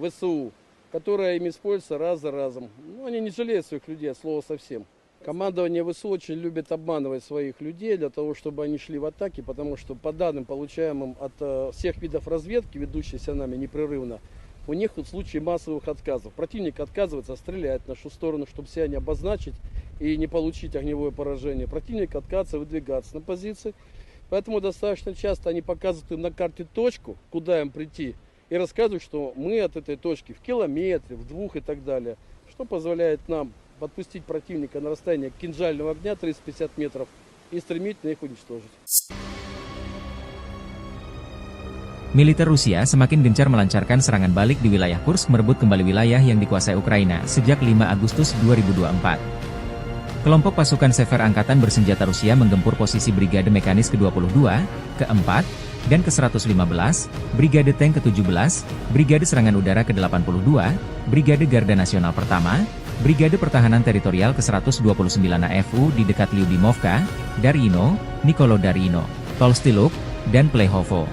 ВСУ, которая им используется раз за разом. Они не жалеют своих людей, от слова совсем. Командование ВСУ очень любит обманывать своих людей для того, чтобы они шли в атаки, потому что по данным, получаемым от всех видов разведки, ведущейся нами непрерывно, у них в случае массовых отказов. Противник отказывается стрелять в нашу сторону, чтобы себя не обозначить и не получить огневое поражение. Противник отказывается выдвигаться на позиции, поэтому достаточно часто они показывают на карте точку, куда им прийти, и рассказывают, что мы от этой точки в километре, в 2 и так далее, что позволяет нам подпустить противника на расстояние кинжального огня 350 метров и стремительно их уничтожить. Militer Rusia semakin gencar melancarkan serangan balik di wilayah Kursk merebut kembali wilayah yang dikuasai Ukraina sejak 5 Agustus 2024. Kelompok pasukan Sever Angkatan Bersenjata Rusia menggempur posisi Brigade Mekanis ke-22, ke-4, dan ke-115, Brigade Tank ke-17, Brigade Serangan Udara ke-82, Brigade Garda Nasional Pertama, Brigade Pertahanan Teritorial ke-129 AFU di dekat Lyubimovka, Darino, Nikolodarino, Tolstiluk, dan Plehovo.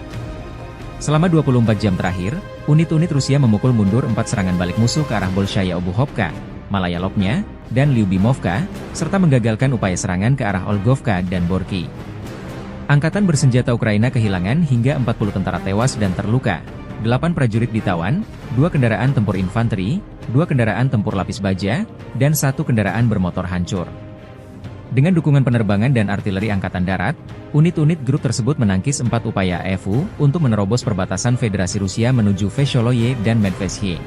Selama 24 jam terakhir, unit-unit Rusia memukul mundur 4 serangan balik musuh ke arah Bolshaya Obuhovka, Malaya Lopnya, dan Lyubimovka, serta menggagalkan upaya serangan ke arah Olgovka dan Borky. Angkatan bersenjata Ukraina kehilangan hingga 40 tentara tewas dan terluka, 8 prajurit ditawan, 2 kendaraan tempur infanteri, 2 kendaraan tempur lapis baja, dan 1 kendaraan bermotor hancur. Dengan dukungan penerbangan dan artileri Angkatan Darat, unit-unit grup tersebut menangkis 4 upaya AFU untuk menerobos perbatasan Federasi Rusia menuju Vesholoye dan Medvesye.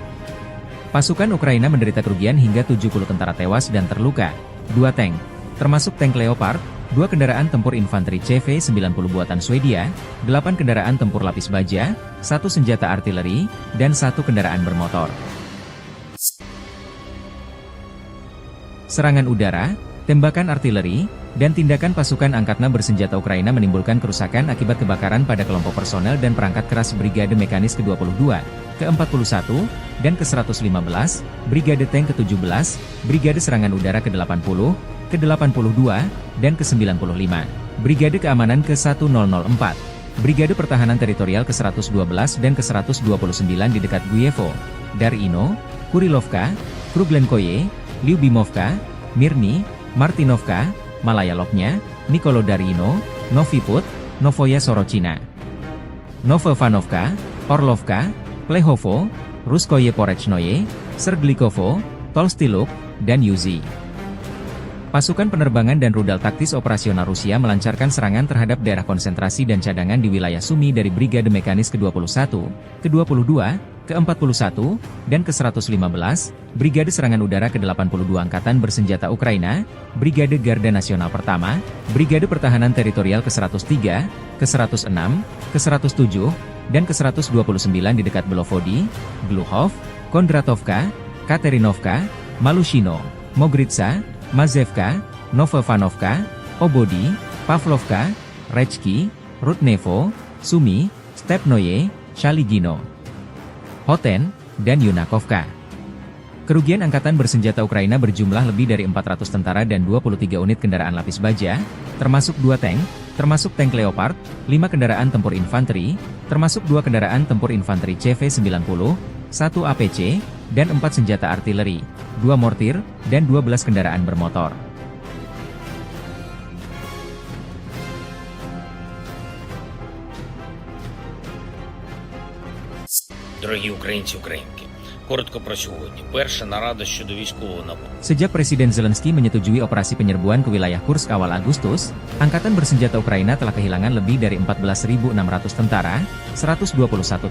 Pasukan Ukraina menderita kerugian hingga 70 tentara tewas dan terluka, 2 tank, termasuk tank Leopard, 2 kendaraan tempur infanteri CV-90 buatan Swedia, 8 kendaraan tempur lapis baja, 1 senjata artileri, dan 1 kendaraan bermotor. Serangan udara, tembakan artileri, dan tindakan pasukan angkatan bersenjata Ukraina menimbulkan kerusakan akibat kebakaran pada kelompok personel dan perangkat keras Brigade Mekanis ke-22, ke-41, dan ke-115, Brigade Tank ke-17, Brigade Serangan Udara ke-80, ke-82, dan ke-95, Brigade Keamanan ke-1004, Brigade Pertahanan Teritorial ke-112 dan ke-129 di dekat Guyevo, Darino, Kurilovka, Kruglenkoye, Lyubimovka, Mirny, Martinovka, Malaya Lopnya, Nikolodarino, Novi Put, Novoya Sorochina, Novovanovka, Orlovka, Plehovo, Ruskoye Porechnoye, Serglikovo, Tolstiluk, dan Yuzi. Pasukan penerbangan dan rudal taktis operasional Rusia melancarkan serangan terhadap daerah konsentrasi dan cadangan di wilayah Sumy dari Brigade Mekanis ke-21, ke-22, ke-41, dan ke-115, Brigade Serangan Udara ke-82 Angkatan Bersenjata Ukraina, Brigade Garda Nasional Pertama, Brigade Pertahanan Teritorial ke-103, ke-106, ke-107, dan ke-129 di dekat Belovodi, Gluhov, Kondratovka, Katerinovka, Malushino, Mogritsa, Mazevka, Novovanovka, Obodi, Pavlovka, Rechki, Rudnevo, Sumi, Stepnoye, Shaligino, Hoten, dan Yunakovka. Kerugian Angkatan Bersenjata Ukraina berjumlah lebih dari 400 tentara dan 23 unit kendaraan lapis baja, termasuk 2 tank, termasuk tank Leopard, 5 kendaraan tempur infanteri, termasuk 2 kendaraan tempur infanteri CV-90, 1 APC, dan 4 senjata artileri, 2 mortir, dan 12 kendaraan bermotor. Дорогі українці, українки, коротко про сьогодні. Перша нарада щодо військового набору. Sejak Presiden Zelensky menyetujui operasi penyerbuan ke wilayah Kursk awal Agustus, Angkatan Bersenjata Ukraina telah kehilangan lebih dari 14.600 tentara, 121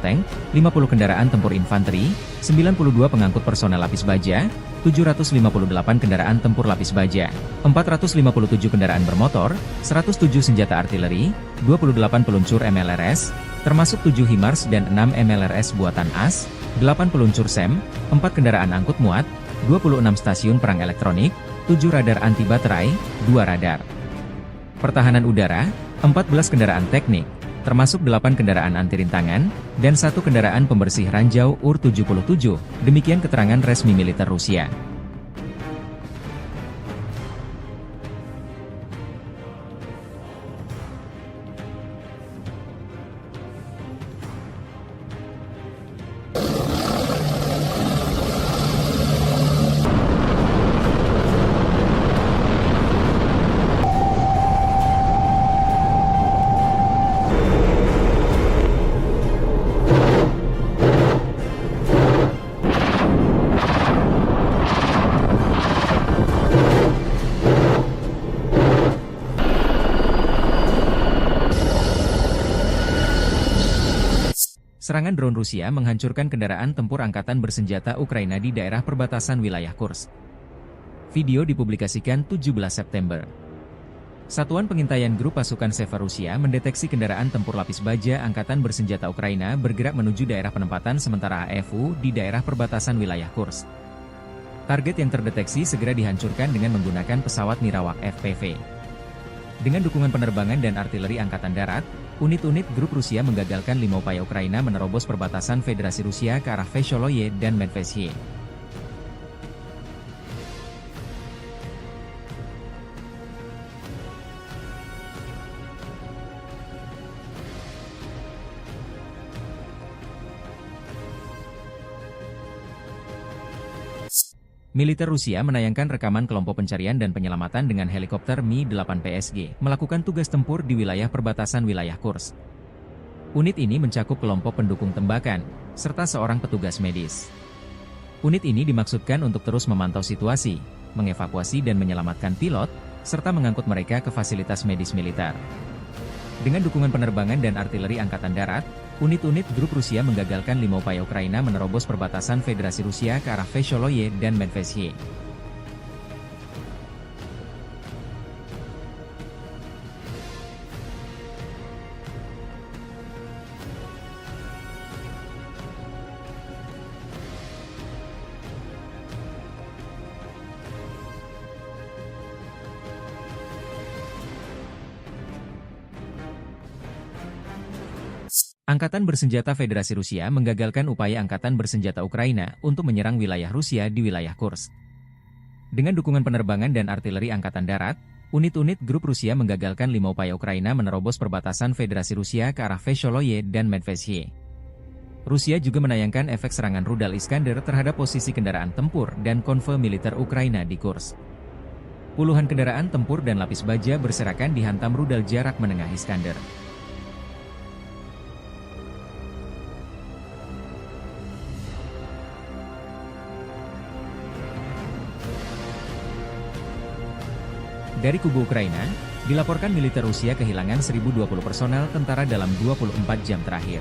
tank, 50 kendaraan tempur infanteri, 92 pengangkut personel lapis baja, 758 kendaraan tempur lapis baja, 457 kendaraan bermotor, 107 senjata artileri, 28 peluncur MLRS, termasuk 7 HIMARS dan 6 MLRS buatan AS, 8 peluncur SEM, 4 kendaraan angkut muat, 26 stasiun perang elektronik, 7 radar anti baterai, 2 radar pertahanan udara, 14 kendaraan teknik, termasuk 8 kendaraan anti rintangan, dan 1 kendaraan pembersih ranjau UR-77, demikian keterangan resmi militer Rusia. Serangan drone Rusia menghancurkan kendaraan tempur Angkatan Bersenjata Ukraina di daerah perbatasan wilayah Kursk. Video dipublikasikan 17 September. Satuan Pengintaian Grup Pasukan Seva Rusia mendeteksi kendaraan tempur lapis baja Angkatan Bersenjata Ukraina bergerak menuju daerah penempatan sementara AFU di daerah perbatasan wilayah Kursk. Target yang terdeteksi segera dihancurkan dengan menggunakan pesawat Nirawak FPV. Dengan dukungan penerbangan dan artileri Angkatan Darat, unit-unit grup Rusia menggagalkan 5 upaya Ukraina menerobos perbatasan Federasi Rusia ke arah Vesholoye dan Medvesye. Militer Rusia menayangkan rekaman kelompok pencarian dan penyelamatan dengan helikopter Mi-8 PSG melakukan tugas tempur di wilayah perbatasan wilayah Kursk. Unit ini mencakup kelompok pendukung tembakan, serta seorang petugas medis. Unit ini dimaksudkan untuk terus memantau situasi, mengevakuasi dan menyelamatkan pilot, serta mengangkut mereka ke fasilitas medis militer. Dengan dukungan penerbangan dan artileri Angkatan Darat, unit-unit grup Rusia menggagalkan 5 upaya Ukraina menerobos perbatasan Federasi Rusia ke arah Vesholoye dan Medvesye. Angkatan Bersenjata Federasi Rusia menggagalkan upaya Angkatan Bersenjata Ukraina untuk menyerang wilayah Rusia di wilayah Kursk. Dengan dukungan penerbangan dan artileri Angkatan Darat, unit-unit grup Rusia menggagalkan 5 upaya Ukraina menerobos perbatasan Federasi Rusia ke arah Vesholoye dan Medvesye. Rusia juga menayangkan efek serangan rudal Iskander terhadap posisi kendaraan tempur dan konvoi militer Ukraina di Kursk. Puluhan kendaraan tempur dan lapis baja berserakan dihantam rudal jarak menengah Iskander. Dari kubu Ukraina, dilaporkan militer Rusia kehilangan 1.020 personel tentara dalam 24 jam terakhir.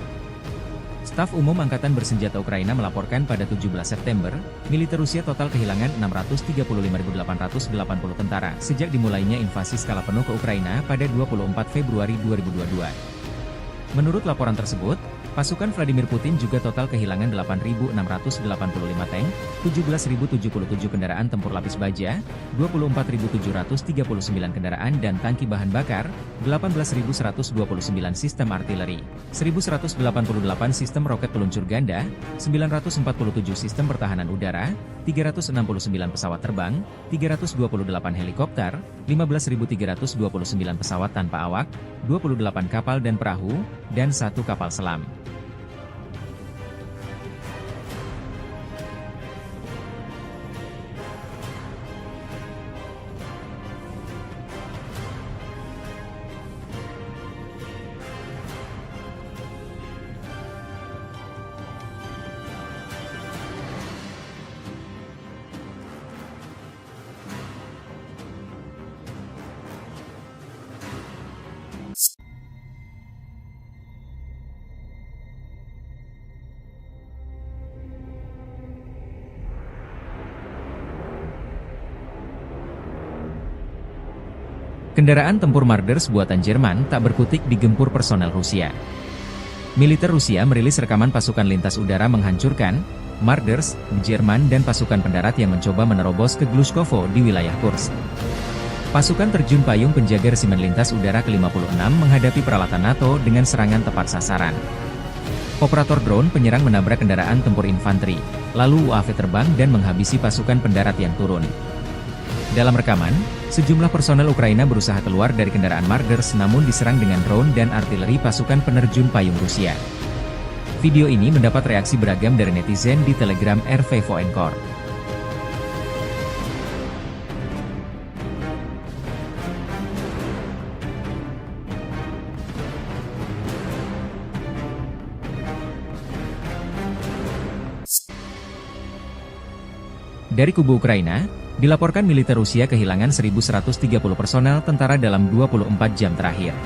Staf Umum Angkatan Bersenjata Ukraina melaporkan pada 17 September, militer Rusia total kehilangan 635.880 tentara sejak dimulainya invasi skala penuh ke Ukraina pada 24 Februari 2022. Menurut laporan tersebut, pasukan Vladimir Putin juga total kehilangan 8.685 tank, 17.077 kendaraan tempur lapis baja, 24.739 kendaraan dan tangki bahan bakar, 18.129 sistem artileri, 1.188 sistem roket peluncur ganda, 947 sistem pertahanan udara, 369 pesawat terbang, 328 helikopter, 15.329 pesawat tanpa awak, 28 kapal dan perahu, dan 1 kapal selam. Kendaraan tempur Marders buatan Jerman tak berkutik digempur personel Rusia. Militer Rusia merilis rekaman pasukan lintas udara menghancurkan Marders, Jerman dan pasukan pendarat yang mencoba menerobos ke Glushkovo di wilayah Kursk. Pasukan terjun payung penjaga resimen lintas udara ke-56 menghadapi peralatan NATO dengan serangan tepat sasaran. Operator drone penyerang menabrak kendaraan tempur infanteri, lalu UAV terbang dan menghabisi pasukan pendarat yang turun. Dalam rekaman, sejumlah personel Ukraina berusaha keluar dari kendaraan Marders namun diserang dengan drone dan artileri pasukan penerjun payung Rusia. Video ini mendapat reaksi beragam dari netizen di Telegram RV Voenkor. Dari kubu Ukraina, dilaporkan militer Rusia kehilangan 1.130 personel tentara dalam 24 jam terakhir.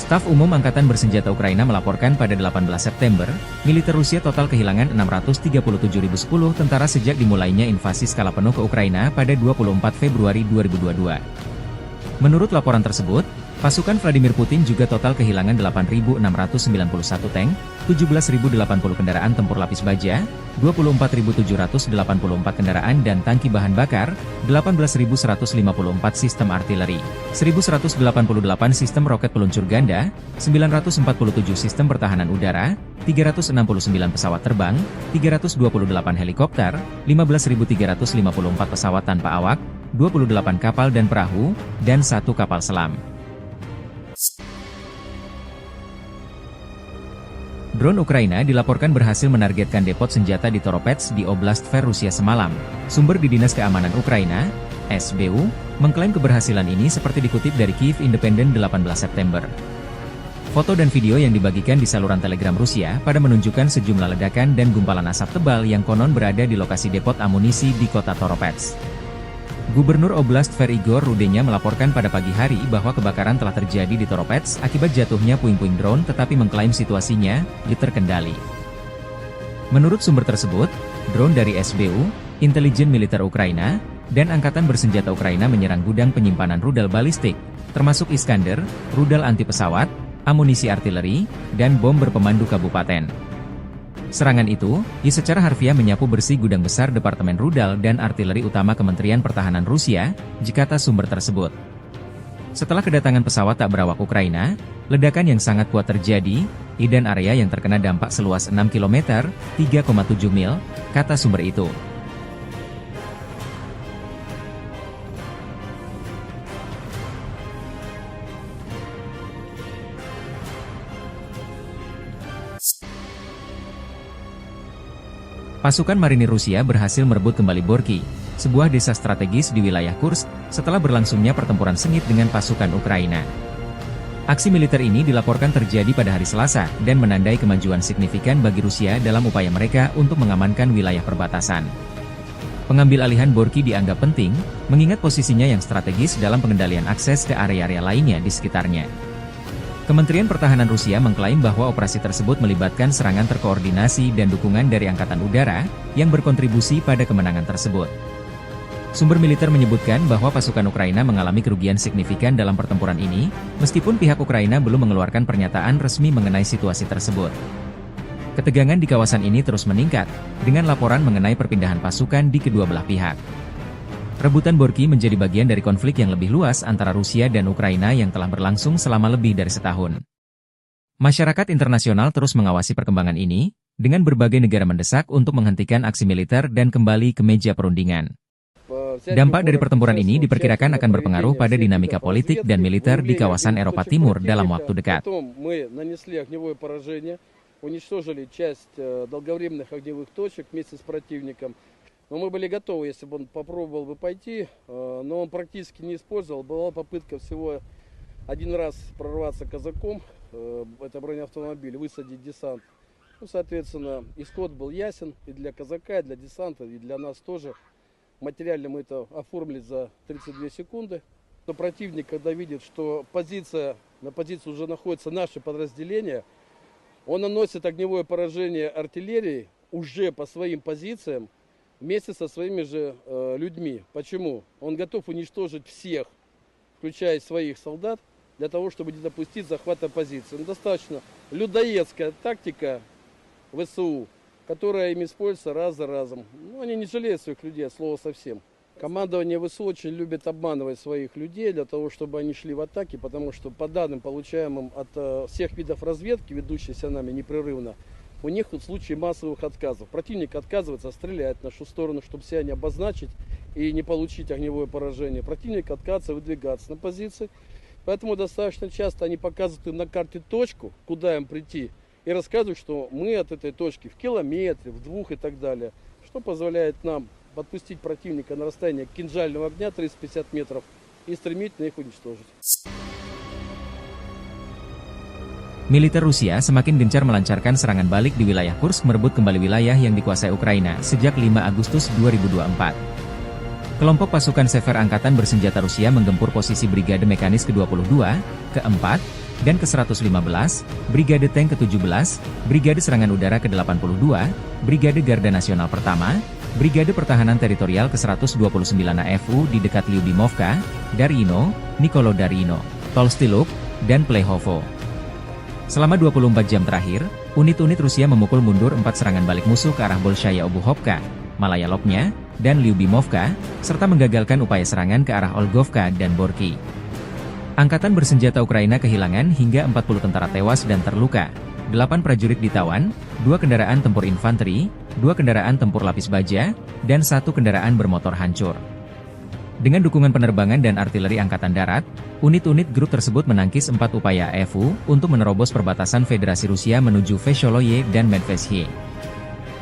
Staf Umum Angkatan Bersenjata Ukraina melaporkan pada 18 September, militer Rusia total kehilangan 637.010 tentara sejak dimulainya invasi skala penuh ke Ukraina pada 24 Februari 2022. Menurut laporan tersebut, pasukan Vladimir Putin juga total kehilangan 8.691 tank, 17.080 kendaraan tempur lapis baja, 24.784 kendaraan dan tangki bahan bakar, 18.154 sistem artileri, 1.188 sistem roket peluncur ganda, 947 sistem pertahanan udara, 369 pesawat terbang, 328 helikopter, 15.354 pesawat tanpa awak, 28 kapal dan perahu, dan 1 kapal selam. Drone Ukraina dilaporkan berhasil menargetkan depot senjata di Toropets di Oblast Tver Rusia semalam. Sumber di Dinas Keamanan Ukraina, SBU, mengklaim keberhasilan ini seperti dikutip dari Kyiv Independent 18 September. Foto dan video yang dibagikan di saluran Telegram Rusia pada menunjukkan sejumlah ledakan dan gumpalan asap tebal yang konon berada di lokasi depot amunisi di kota Toropets. Gubernur Oblast Tver Igor Rudenya melaporkan pada pagi hari bahwa kebakaran telah terjadi di Toropets akibat jatuhnya puing-puing drone tetapi mengklaim situasinya terkendali. Menurut sumber tersebut, drone dari SBU, intelijen militer Ukraina, dan Angkatan Bersenjata Ukraina menyerang gudang penyimpanan rudal balistik, termasuk Iskander, rudal anti pesawat, amunisi artileri, dan bom berpemandu kabupaten. Serangan itu, secara harfiah menyapu bersih gudang besar Departemen Rudal dan Artileri Utama Kementerian Pertahanan Rusia, kata sumber tersebut. Setelah kedatangan pesawat tak berawak Ukraina, ledakan yang sangat kuat terjadi, dan area yang terkena dampak seluas 6 km, 3,7 mil, kata sumber itu. Pasukan marinir Rusia berhasil merebut kembali Borky, sebuah desa strategis di wilayah Kursk, setelah berlangsungnya pertempuran sengit dengan pasukan Ukraina. Aksi militer ini dilaporkan terjadi pada hari Selasa, dan menandai kemajuan signifikan bagi Rusia dalam upaya mereka untuk mengamankan wilayah perbatasan. Pengambil alihan Borky dianggap penting, mengingat posisinya yang strategis dalam pengendalian akses ke area-area lainnya di sekitarnya. Kementerian Pertahanan Rusia mengklaim bahwa operasi tersebut melibatkan serangan terkoordinasi dan dukungan dari Angkatan Udara, yang berkontribusi pada kemenangan tersebut. Sumber militer menyebutkan bahwa pasukan Ukraina mengalami kerugian signifikan dalam pertempuran ini, meskipun pihak Ukraina belum mengeluarkan pernyataan resmi mengenai situasi tersebut. Ketegangan di kawasan ini terus meningkat, dengan laporan mengenai perpindahan pasukan di kedua belah pihak. Rebutan Borky menjadi bagian dari konflik yang lebih luas antara Rusia dan Ukraina yang telah berlangsung selama lebih dari setahun. Masyarakat internasional terus mengawasi perkembangan ini, dengan berbagai negara mendesak untuk menghentikan aksi militer dan kembali ke meja perundingan. Dampak dari pertempuran ini diperkirakan akan berpengaruh pada dinamika politik dan militer di kawasan Eropa Timur dalam waktu dekat. Уничтожили часть долговременных огневых точек вместе с противником. Но мы были готовы, если бы он попробовал бы пойти, но он практически не использовал. Была попытка всего один раз прорваться казаком, это бронеавтомобиль, высадить десант. Ну, соответственно, исход был ясен и для казака, и для десанта, и для нас тоже. Материально мы это оформили за 32 секунды. Но противник, когда видит, что на позиции уже находятся наши подразделения, он наносит огневое поражение артиллерии уже по своим позициям вместе со своими же людьми. Почему? Он готов уничтожить всех, включая своих солдат, для того, чтобы не допустить захвата позиции. Но достаточно людоедская тактика ВСУ, которая им используется раз за разом. Ну, они не жалеют своих людей, от слова совсем. Командование ВСУ очень любит обманывать своих людей для того, чтобы они шли в атаки, потому что по данным, получаемым от всех видов разведки, ведущейся нами непрерывно, у них тут случаи массовых отказов. Противник отказывается стрелять в нашу сторону, чтобы себя не обозначить и не получить огневое поражение. Противник отказывается выдвигаться на позиции, поэтому достаточно часто они показывают им на карте точку, куда им прийти, и рассказывают, что мы от этой точки в километре, в 2 и так далее, что позволяет нам подпустить противника на расстояние кинжального огня 350 метров и стремительно их уничтожить. Militer Rusia semakin gencar melancarkan serangan balik di wilayah Kursk merebut kembali wilayah yang dikuasai Ukraina sejak 5 Agustus 2024. Kelompok pasukan Sever Angkatan Bersenjata Rusia menggempur posisi Brigade Mekanis ke-22, ke-4, dan ke-115, Brigade Tank ke-17, Brigade Serangan Udara ke-82, Brigade Garda Nasional Pertama, Brigade Pertahanan Teritorial ke-129 AFU di dekat Lyubimovka, Darino, Nikolodarino, Tolstyluk, dan Plehovo. Selama 24 jam terakhir, unit-unit Rusia memukul mundur 4 serangan balik musuh ke arah Bolshaya Obuhovka, Malaya Lopnya, dan Lyubimovka, serta menggagalkan upaya serangan ke arah Olgovka dan Borky. Angkatan Bersenjata Ukraina kehilangan hingga 40 tentara tewas dan terluka, 8 prajurit ditawan, 2 kendaraan tempur infanteri, 2 kendaraan tempur lapis baja, dan 1 kendaraan bermotor hancur. Dengan dukungan penerbangan dan artileri Angkatan Darat, unit-unit grup tersebut menangkis 4 upaya AFU untuk menerobos perbatasan Federasi Rusia menuju Vesholoye dan Medvesye.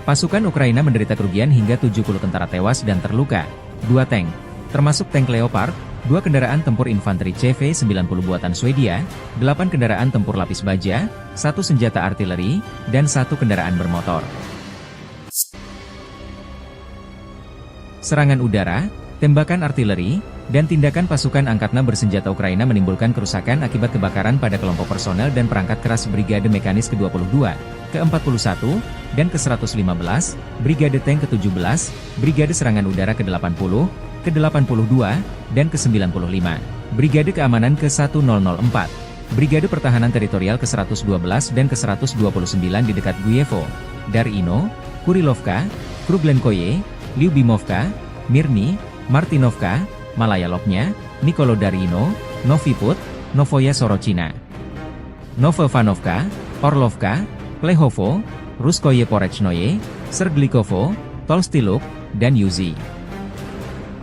Pasukan Ukraina menderita kerugian hingga 70 tentara tewas dan terluka, 2 tank, termasuk tank Leopard, 2 kendaraan tempur infanteri CV-90 buatan Swedia, 8 kendaraan tempur lapis baja, 1 senjata artileri, dan 1 kendaraan bermotor. Serangan udara, tembakan artileri, dan tindakan pasukan angkatan bersenjata Ukraina menimbulkan kerusakan akibat kebakaran pada kelompok personel dan perangkat keras Brigade Mekanis ke-22, ke-41, dan ke-115, Brigade Tank ke-17, Brigade Serangan Udara ke-80, ke-82, dan ke-95, Brigade Keamanan ke-1004, Brigade Pertahanan Teritorial ke-112 dan ke-129 di dekat Guyevo, Darino, Kurilovka, Kruglenkoye, Lyubimovka, Mirny, Martinovka, Malaya Lopnya, Nikolodarino, Noviput, Novoya Sorochina, Novovanovka, Orlovka, Plehovo, Ruskoye Porechnoye, Serglikovo, Tolstyluk, dan Yuzi.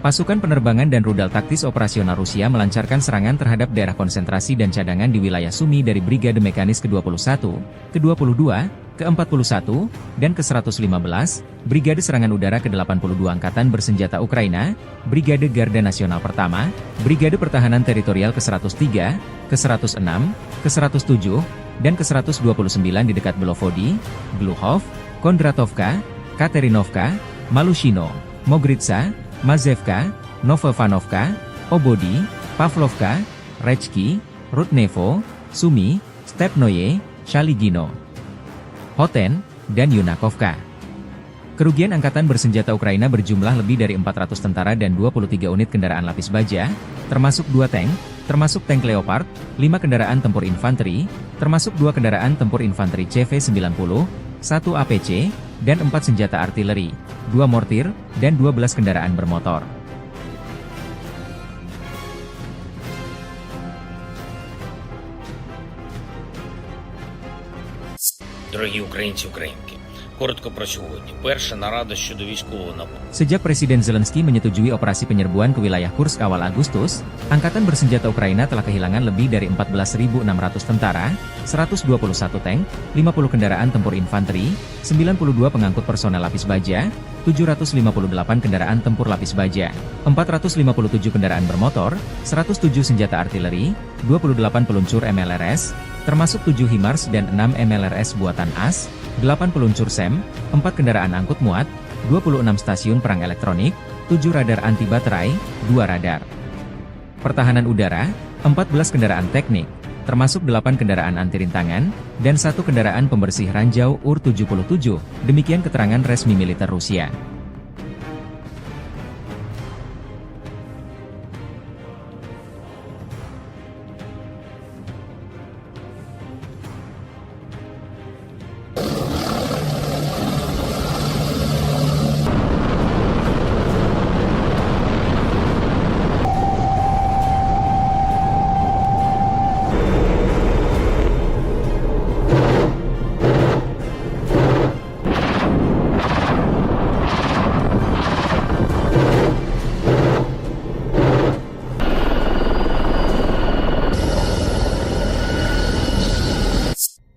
Pasukan penerbangan dan rudal taktis operasional Rusia melancarkan serangan terhadap daerah konsentrasi dan cadangan di wilayah Sumy dari Brigade Mekanis ke-21, ke-22, ke-41, dan ke-115, Brigade Serangan Udara ke-82 Angkatan Bersenjata Ukraina, Brigade Garda Nasional Pertama, Brigade Pertahanan Teritorial ke-103, ke-106, ke-107, dan ke-129 di dekat Belovody, Gluhov, Kondratovka, Katerinovka, Malushino, Mogritsa, Mazevka, Novovanovka, Obody, Pavlovka, Rechki, Rudnevo, Sumy, Stepnoye, Shaligino, Hoten, dan Yunakovka. Kerugian angkatan bersenjata Ukraina berjumlah lebih dari 400 tentara dan 23 unit kendaraan lapis baja, termasuk 2 tank, termasuk tank Leopard, 5 kendaraan tempur infanteri, termasuk 2 kendaraan tempur infanteri CV-90, 1 APC, dan 4 senjata artileri, 2 mortir, dan 12 kendaraan bermotor. Дорогі українці, українки, коротко про сьогодні. Перша нарада щодо військового напрямку. Sejak Presiden Zelensky menyetujui operasi penyerbuan ke wilayah Kursk awal Agustus, Angkatan Bersenjata Ukraina telah kehilangan lebih dari 14.600 tentara, 121 tank, 50 kendaraan tempur infanteri, 92 pengangkut personel lapis baja, 758 kendaraan tempur lapis baja, 457 kendaraan bermotor, 107 senjata artileri, 28 peluncur MLRS, termasuk 7 HIMARS dan 6 MLRS buatan AS, 8 peluncur SEM, 4 kendaraan angkut muat, 26 stasiun perang elektronik, 7 radar anti baterai, 2 radar pertahanan udara, 14 kendaraan teknik, termasuk 8 kendaraan anti rintangan, dan 1 kendaraan pembersih ranjau UR-77, demikian keterangan resmi militer Rusia.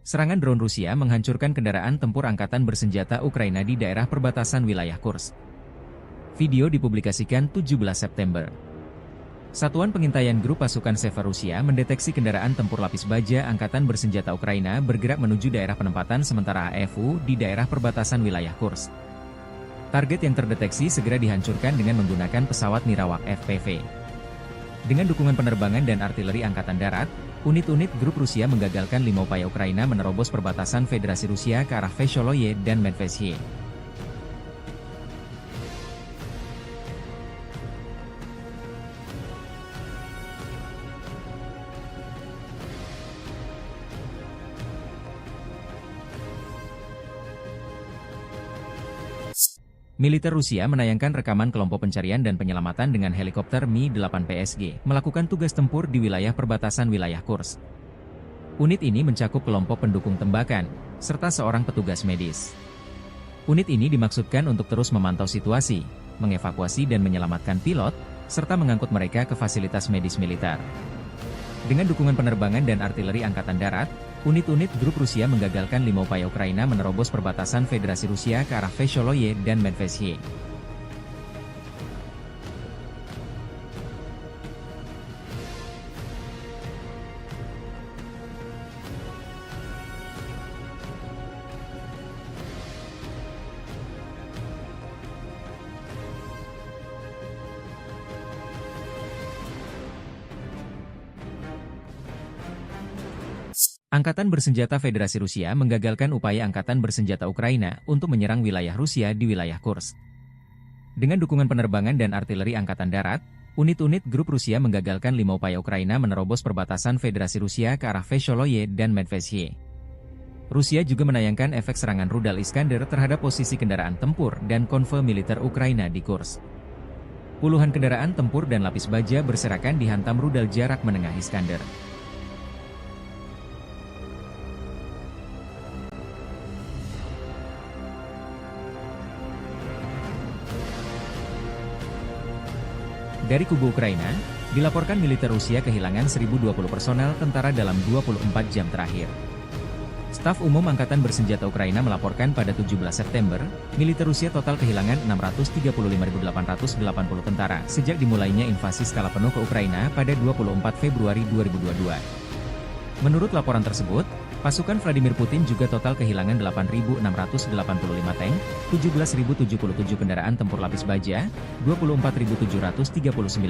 Serangan drone Rusia menghancurkan kendaraan tempur angkatan bersenjata Ukraina di daerah perbatasan wilayah Kursk. Video dipublikasikan 17 September. Satuan pengintaian grup pasukan Sever Rusia mendeteksi kendaraan tempur lapis baja angkatan bersenjata Ukraina bergerak menuju daerah penempatan sementara AFU di daerah perbatasan wilayah Kursk. Target yang terdeteksi segera dihancurkan dengan menggunakan pesawat Nirawak FPV. Dengan dukungan penerbangan dan artileri angkatan darat, unit-unit grup Rusia menggagalkan 5 upaya Ukraina menerobos perbatasan Federasi Rusia ke arah Vesholoye dan Medvesye. Militer Rusia menayangkan rekaman kelompok pencarian dan penyelamatan dengan helikopter Mi-8 PSG melakukan tugas tempur di wilayah perbatasan wilayah Kursk. Unit ini mencakup kelompok pendukung tembakan, serta seorang petugas medis. Unit ini dimaksudkan untuk terus memantau situasi, mengevakuasi dan menyelamatkan pilot, serta mengangkut mereka ke fasilitas medis militer. Dengan dukungan penerbangan dan artileri angkatan darat, unit-unit grup Rusia menggagalkan 5 upaya Ukraina menerobos perbatasan Federasi Rusia ke arah Vesholoye dan Medvesye. Angkatan Bersenjata Federasi Rusia menggagalkan upaya Angkatan Bersenjata Ukraina untuk menyerang wilayah Rusia di wilayah Kursk. Dengan dukungan penerbangan dan artileri Angkatan Darat, unit-unit grup Rusia menggagalkan 5 upaya Ukraina menerobos perbatasan Federasi Rusia ke arah Vesholoye dan Medvesye. Rusia juga menayangkan efek serangan rudal Iskander terhadap posisi kendaraan tempur dan konvoi militer Ukraina di Kursk. Puluhan kendaraan tempur dan lapis baja berserakan dihantam rudal jarak menengah Iskander. Dari kubu Ukraina, dilaporkan militer Rusia kehilangan 1.020 personel tentara dalam 24 jam terakhir. Staf Umum Angkatan Bersenjata Ukraina melaporkan pada 17 September, militer Rusia total kehilangan 635.880 tentara sejak dimulainya invasi skala penuh ke Ukraina pada 24 Februari 2022. Menurut laporan tersebut, Pasukan Vladimir Putin juga total kehilangan 8.685 tank, 17.077 kendaraan tempur lapis baja, 24.739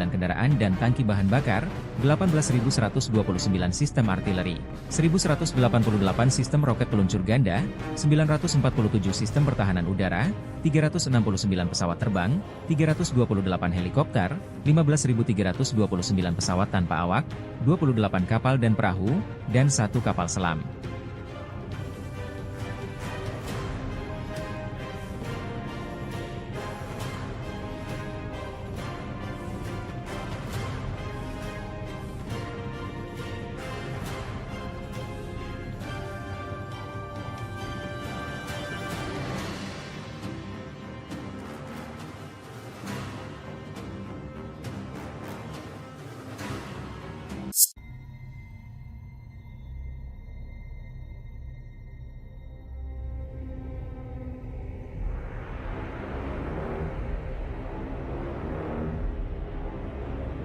kendaraan dan tangki bahan bakar, 18.129 sistem artileri, 1.188 sistem roket peluncur ganda, 947 sistem pertahanan udara, 369 pesawat terbang, 328 helikopter, 15.329 pesawat tanpa awak, 28 kapal dan perahu, dan 1 kapal selam.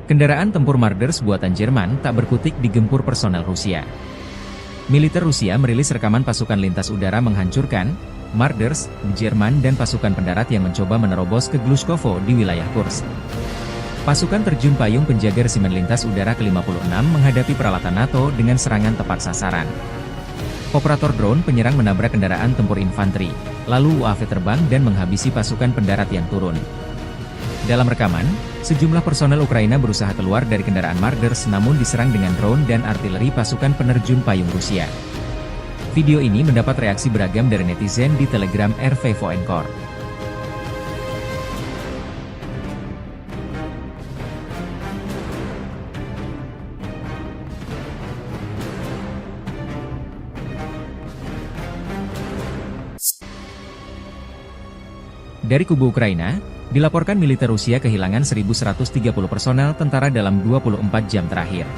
Kendaraan tempur Marders buatan Jerman tak berkutik digempur personel Rusia. Militer Rusia merilis rekaman pasukan lintas udara menghancurkan Marders, Jerman dan pasukan pendarat yang mencoba menerobos ke Glushkovo di wilayah Kursk. Pasukan terjun payung penjaga resimen lintas udara ke-56 menghadapi peralatan NATO dengan serangan tepat sasaran. Operator drone penyerang menabrak kendaraan tempur infanteri, lalu UAV terbang dan menghabisi pasukan pendarat yang turun. Dalam rekaman, sejumlah personel Ukraina berusaha keluar dari kendaraan Marders namun diserang dengan drone dan artileri pasukan penerjun payung Rusia. Video ini mendapat reaksi beragam dari netizen di Telegram RV Voenkor. Dari kubu Ukraina, dilaporkan militer Rusia kehilangan 1.130 personel tentara dalam 24 jam terakhir.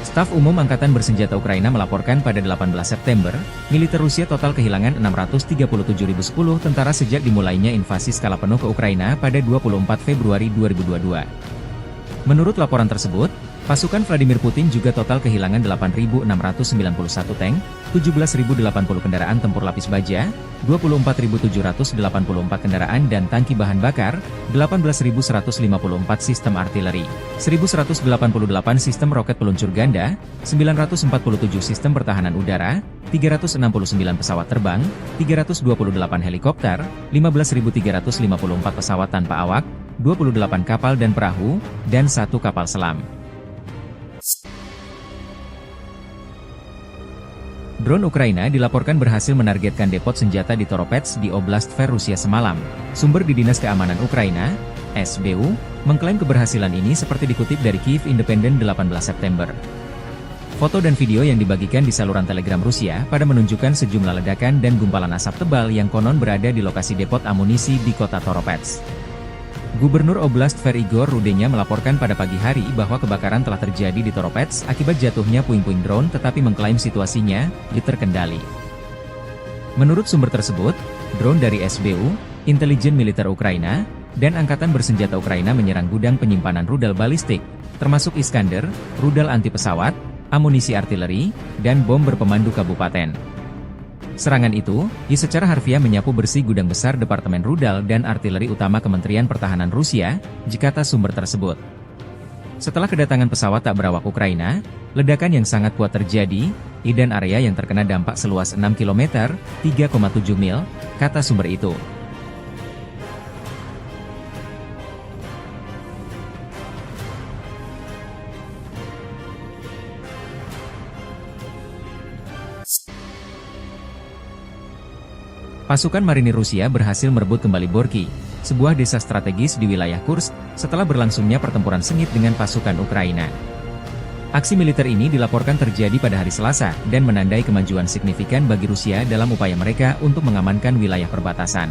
Staf Umum Angkatan Bersenjata Ukraina melaporkan pada 18 September, militer Rusia total kehilangan 637.010 tentara sejak dimulainya invasi skala penuh ke Ukraina pada 24 Februari 2022. Menurut laporan tersebut, pasukan Vladimir Putin juga total kehilangan 8.691 tank, 17.080 kendaraan tempur lapis baja, 24.784 kendaraan dan tangki bahan bakar, 18.154 sistem artileri, 1.188 sistem roket peluncur ganda, 947 sistem pertahanan udara, 369 pesawat terbang, 328 helikopter, 15.354 pesawat tanpa awak, 28 kapal dan perahu, dan 1 kapal selam. Drone Ukraina dilaporkan berhasil menargetkan depot senjata di Toropets di Oblast Tver Rusia semalam. Sumber di Dinas Keamanan Ukraina, SBU, mengklaim keberhasilan ini seperti dikutip dari Kyiv Independent 18 September. Foto dan video yang dibagikan di saluran Telegram Rusia pada menunjukkan sejumlah ledakan dan gumpalan asap tebal yang konon berada di lokasi depot amunisi di kota Toropets. Gubernur Oblast Tver Igor Rudenya melaporkan pada pagi hari bahwa kebakaran telah terjadi di Toropets akibat jatuhnya puing-puing drone tetapi mengklaim situasinya terkendali. Menurut sumber tersebut, drone dari SBU, intelijen militer Ukraina, dan Angkatan Bersenjata Ukraina menyerang gudang penyimpanan rudal balistik, termasuk Iskander, rudal anti pesawat, amunisi artileri, dan bom berpemandu kabupaten. Serangan itu, secara harfiah menyapu bersih gudang besar Departemen Rudal dan Artileri Utama Kementerian Pertahanan Rusia, kata sumber tersebut. Setelah kedatangan pesawat tak berawak Ukraina, ledakan yang sangat kuat terjadi, dan area yang terkena dampak seluas 6 km, 3,7 mil, kata sumber itu. Pasukan marinir Rusia berhasil merebut kembali Borky, sebuah desa strategis di wilayah Kursk, setelah berlangsungnya pertempuran sengit dengan pasukan Ukraina. Aksi militer ini dilaporkan terjadi pada hari Selasa, dan menandai kemajuan signifikan bagi Rusia dalam upaya mereka untuk mengamankan wilayah perbatasan.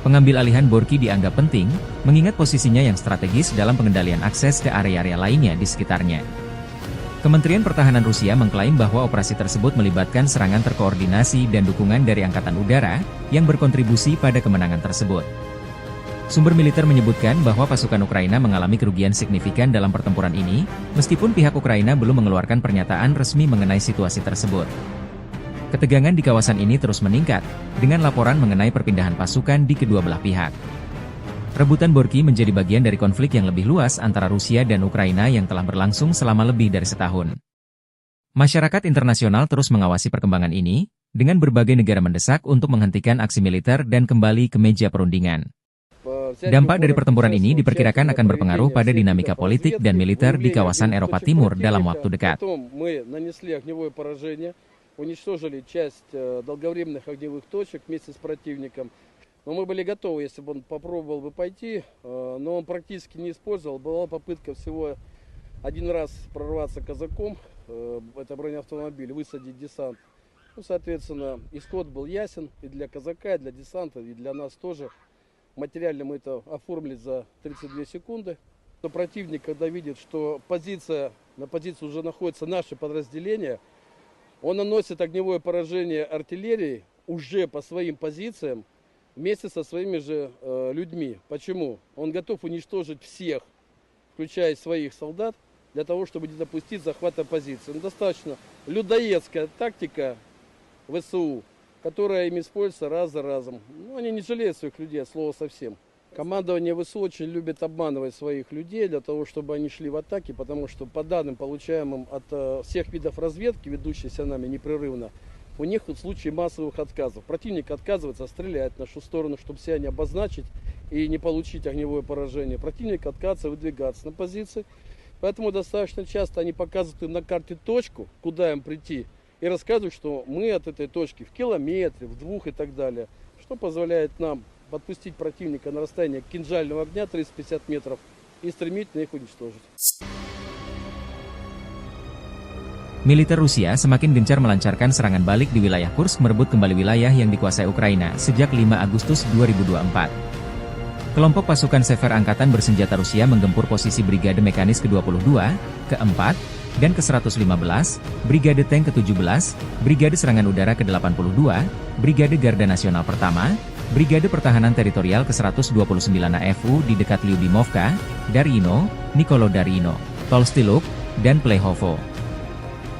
Pengambil alihan Borky dianggap penting, mengingat posisinya yang strategis dalam pengendalian akses ke area-area lainnya di sekitarnya. Kementerian Pertahanan Rusia mengklaim bahwa operasi tersebut melibatkan serangan terkoordinasi dan dukungan dari Angkatan Udara, yang berkontribusi pada kemenangan tersebut. Sumber militer menyebutkan bahwa pasukan Ukraina mengalami kerugian signifikan dalam pertempuran ini, meskipun pihak Ukraina belum mengeluarkan pernyataan resmi mengenai situasi tersebut. Ketegangan di kawasan ini terus meningkat, dengan laporan mengenai perpindahan pasukan di kedua belah pihak. Rebutan Borky menjadi bagian dari konflik yang lebih luas antara Rusia dan Ukraina yang telah berlangsung selama lebih dari setahun. Masyarakat internasional terus mengawasi perkembangan ini, dengan berbagai negara mendesak untuk menghentikan aksi militer dan kembali ke meja perundingan. Dampak dari pertempuran ini diperkirakan akan berpengaruh pada dinamika politik dan militer di kawasan Eropa Timur dalam waktu dekat. Уничтожили часть долговременных огневых точек вместе с противником. Но мы были готовы, если бы он попробовал бы пойти, но он практически не использовал. Была попытка всего один раз прорваться казаком, это бронеавтомобиль, высадить десант. Ну, соответственно, исход был ясен и для казака, и для десанта, и для нас тоже. Материально мы это оформили за 32 секунды. Но противник, когда видит, что на позиции уже находится наше подразделение, он наносит огневое поражение артиллерии уже по своим позициям вместе со своими же людьми. Почему? Он готов уничтожить всех, включая своих солдат, для того, чтобы не допустить захвата позиции. Но достаточно людоедская тактика ВСУ, которая им используется раз за разом. Ну, они не жалеют своих людей, от слова совсем. Командование ВСУ очень любит обманывать своих людей для того, чтобы они шли в атаки, потому что по данным, получаемым от всех видов разведки, ведущейся нами непрерывно, у них в случае массовых отказов. Противник отказывается стрелять в нашу сторону, чтобы себя не обозначить и не получить огневое поражение. Противник отказывается выдвигаться на позиции, поэтому достаточно часто они показывают им на карте точку, куда им прийти, и рассказывают, что мы от этой точки в километре, в 2 и так далее, что позволяет нам подпустить противника на расстояние кинжального огня 350 метров и стремительно их уничтожить. Militer Rusia semakin gencar melancarkan serangan balik di wilayah Kursk merebut kembali wilayah yang dikuasai Ukraina sejak 5 Agustus 2024. Kelompok pasukan Sever Angkatan Bersenjata Rusia menggempur posisi Brigade Mekanis ke-22, ke-4, dan ke-115, Brigade Tank ke-17, Brigade Serangan Udara ke-82, Brigade Garda Nasional Pertama, Brigade Pertahanan Teritorial ke-129 AFU di dekat Lyubimovka, Darino, Nikolodarino, Tolstyluk, dan Plehovo.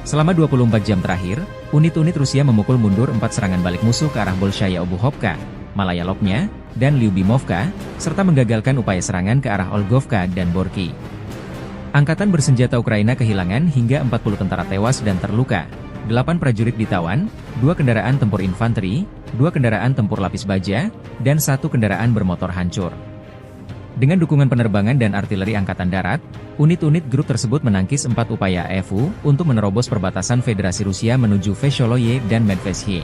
Selama 24 jam terakhir, unit-unit Rusia memukul mundur 4 serangan balik musuh ke arah Bolshaya Obuhovka, Malaya Lopnya, dan Lyubimovka, serta menggagalkan upaya serangan ke arah Olgovka dan Borky. Angkatan bersenjata Ukraina kehilangan hingga 40 tentara tewas dan terluka, 8 prajurit ditawan, 2 kendaraan tempur infanteri, 2 kendaraan tempur lapis baja, dan 1 kendaraan bermotor hancur. Dengan dukungan penerbangan dan artileri Angkatan Darat, unit-unit grup tersebut menangkis 4 upaya AFU untuk menerobos perbatasan Federasi Rusia menuju Vesholoye dan Medvesye.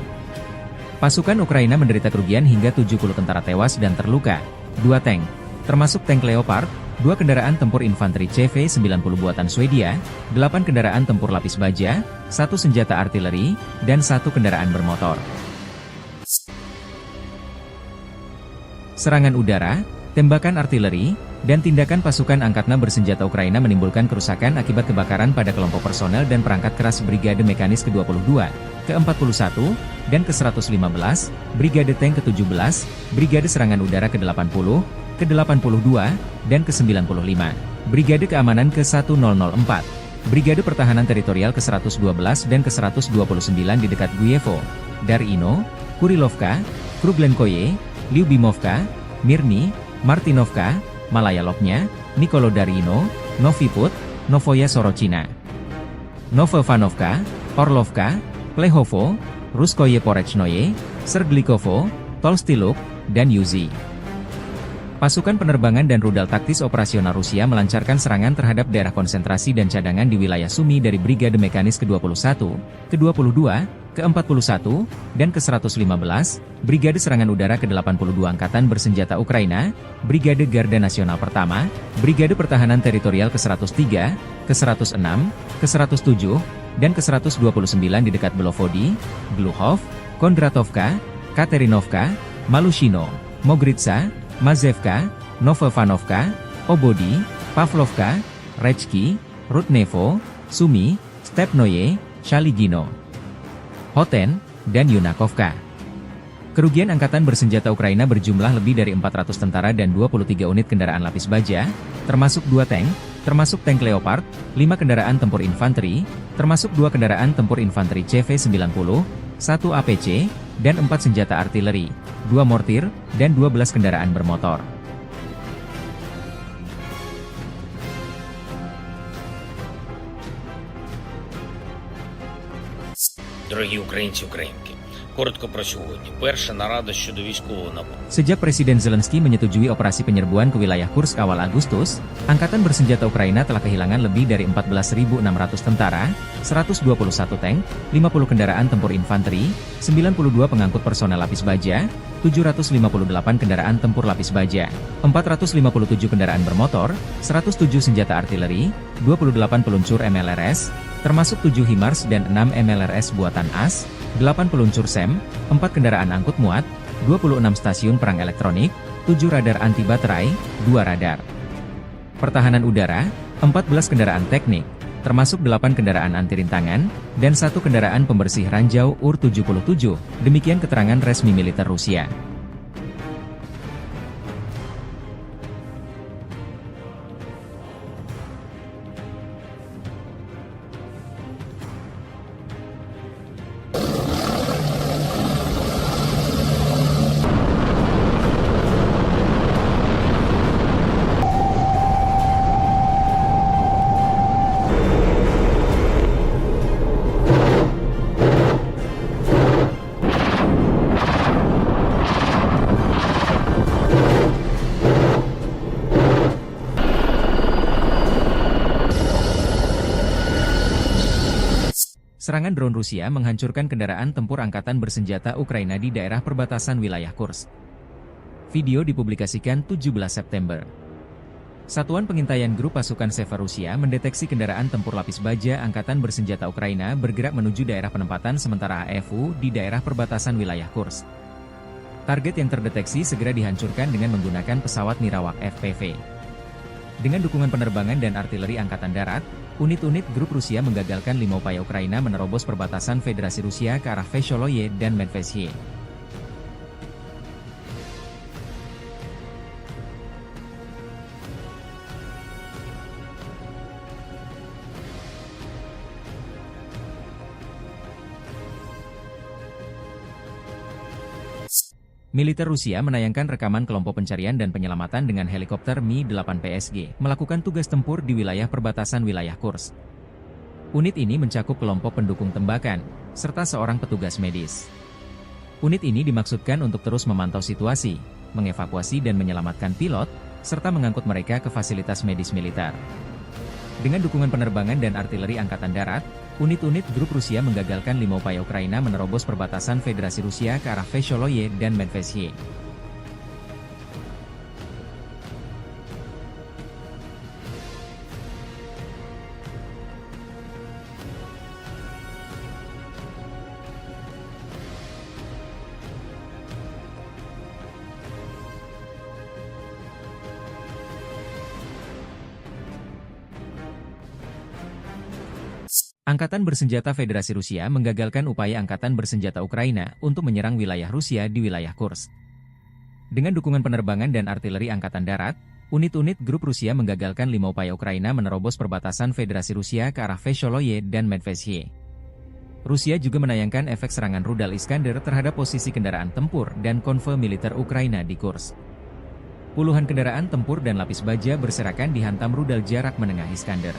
Pasukan Ukraina menderita kerugian hingga 70 tentara tewas dan terluka, 2 tank, termasuk tank Leopard, 2 kendaraan tempur infanteri CV-90 buatan Swedia, 8 kendaraan tempur lapis baja, 1 senjata artileri, dan 1 kendaraan bermotor. Serangan udara, tembakan artileri, dan tindakan pasukan angkatan bersenjata Ukraina menimbulkan kerusakan akibat kebakaran pada kelompok personel dan perangkat keras Brigade Mekanis ke-22, ke-41, dan ke-115, Brigade Tank ke-17, Brigade Serangan Udara ke-80, ke-82, dan ke-95, Brigade Keamanan ke-1004, Brigade Pertahanan Teritorial ke-112 dan ke-129 di dekat Guyevo, Darino, Kurilovka, Kruglenkoye, Lyubimovka, Mirny, Martinovka, Malaya Lopnya, Nikolodarino, Noviput, Novoya Sorochina, Novovanovka, Orlovka, Plehovo, Ruskoye Porechnoye, Serglikovo, Tolstyluk, dan Yuzi. Pasukan penerbangan dan rudal taktis operasional Rusia melancarkan serangan terhadap daerah konsentrasi dan cadangan di wilayah Sumy dari Brigade Mekanis ke-21, ke-22, ke-41, dan ke-115, Brigade Serangan Udara ke-82 Angkatan Bersenjata Ukraina, Brigade Garda Nasional Pertama, Brigade Pertahanan Teritorial ke-103, ke-106, ke-107, dan ke-129 di dekat Belovody, Gluhov, Kondratovka, Katerinovka, Malushino, Mogritsa, Mazevka, Novovanovka, Obody, Pavlovka, Rechki, Rudnevo, Sumy, Stepnoye, Shaligino, Hoten, dan Yunakovka. Kerugian Angkatan Bersenjata Ukraina berjumlah lebih dari 400 tentara dan 23 unit kendaraan lapis baja, termasuk 2 tank, termasuk tank Leopard, 5 kendaraan tempur infanteri, termasuk 2 kendaraan tempur infanteri CV-90, 1 1 APC, dan 4 senjata artileri, 2 mortir, dan 12 kendaraan bermotor. Дорогі українці, українки, коротко про сьогодні. Перша нарада щодо військового напрямку. Sejak Presiden Zelensky menyetujui operasi penyerbuan ke wilayah Kursk awal Agustus, Angkatan Bersenjata Ukraina telah kehilangan lebih dari 14.600 tentara, 121 tank, 50 kendaraan tempur infanteri, 92 pengangkut personel lapis baja, 758 kendaraan tempur lapis baja, 457 kendaraan bermotor, 107 senjata artileri, 28 peluncur MLRS, termasuk 7 HIMARS dan 6 MLRS buatan AS, 8 peluncur SEM, 4 kendaraan angkut muat, 26 stasiun perang elektronik, 7 radar anti baterai, 2 radar pertahanan udara, 14 kendaraan teknik, termasuk 8 kendaraan anti rintangan, dan 1 kendaraan pembersih ranjau UR-77, demikian keterangan resmi militer Rusia. Serangan drone Rusia menghancurkan kendaraan tempur angkatan bersenjata Ukraina di daerah perbatasan wilayah Kursk. Video dipublikasikan 17 September. Satuan pengintaian grup pasukan Sever Rusia mendeteksi kendaraan tempur lapis baja angkatan bersenjata Ukraina bergerak menuju daerah penempatan sementara AFU di daerah perbatasan wilayah Kursk. Target yang terdeteksi segera dihancurkan dengan menggunakan pesawat Nirawak FPV. Dengan dukungan penerbangan dan artileri angkatan darat, unit-unit grup Rusia menggagalkan 5 upaya Ukraina menerobos perbatasan Federasi Rusia ke arah Vesholoye dan Medvedye. Militer Rusia menayangkan rekaman kelompok pencarian dan penyelamatan dengan helikopter Mi-8 PSG melakukan tugas tempur di wilayah perbatasan wilayah Kursk. Unit ini mencakup kelompok pendukung tembakan, serta seorang petugas medis. Unit ini dimaksudkan untuk terus memantau situasi, mengevakuasi dan menyelamatkan pilot, serta mengangkut mereka ke fasilitas medis militer. Dengan dukungan penerbangan dan artileri angkatan darat, unit-unit grup Rusia menggagalkan 5 upaya Ukraina menerobos perbatasan Federasi Rusia ke arah Vesholoye dan Medvedye. Angkatan Bersenjata Federasi Rusia menggagalkan upaya Angkatan Bersenjata Ukraina untuk menyerang wilayah Rusia di wilayah Kursk. Dengan dukungan penerbangan dan artileri Angkatan Darat, unit-unit grup Rusia menggagalkan 5 upaya Ukraina menerobos perbatasan Federasi Rusia ke arah Vesholoye dan Medvedye. Rusia juga menayangkan efek serangan rudal Iskander terhadap posisi kendaraan tempur dan konvoi militer Ukraina di Kursk. Puluhan kendaraan tempur dan lapis baja berserakan dihantam rudal jarak menengah Iskander.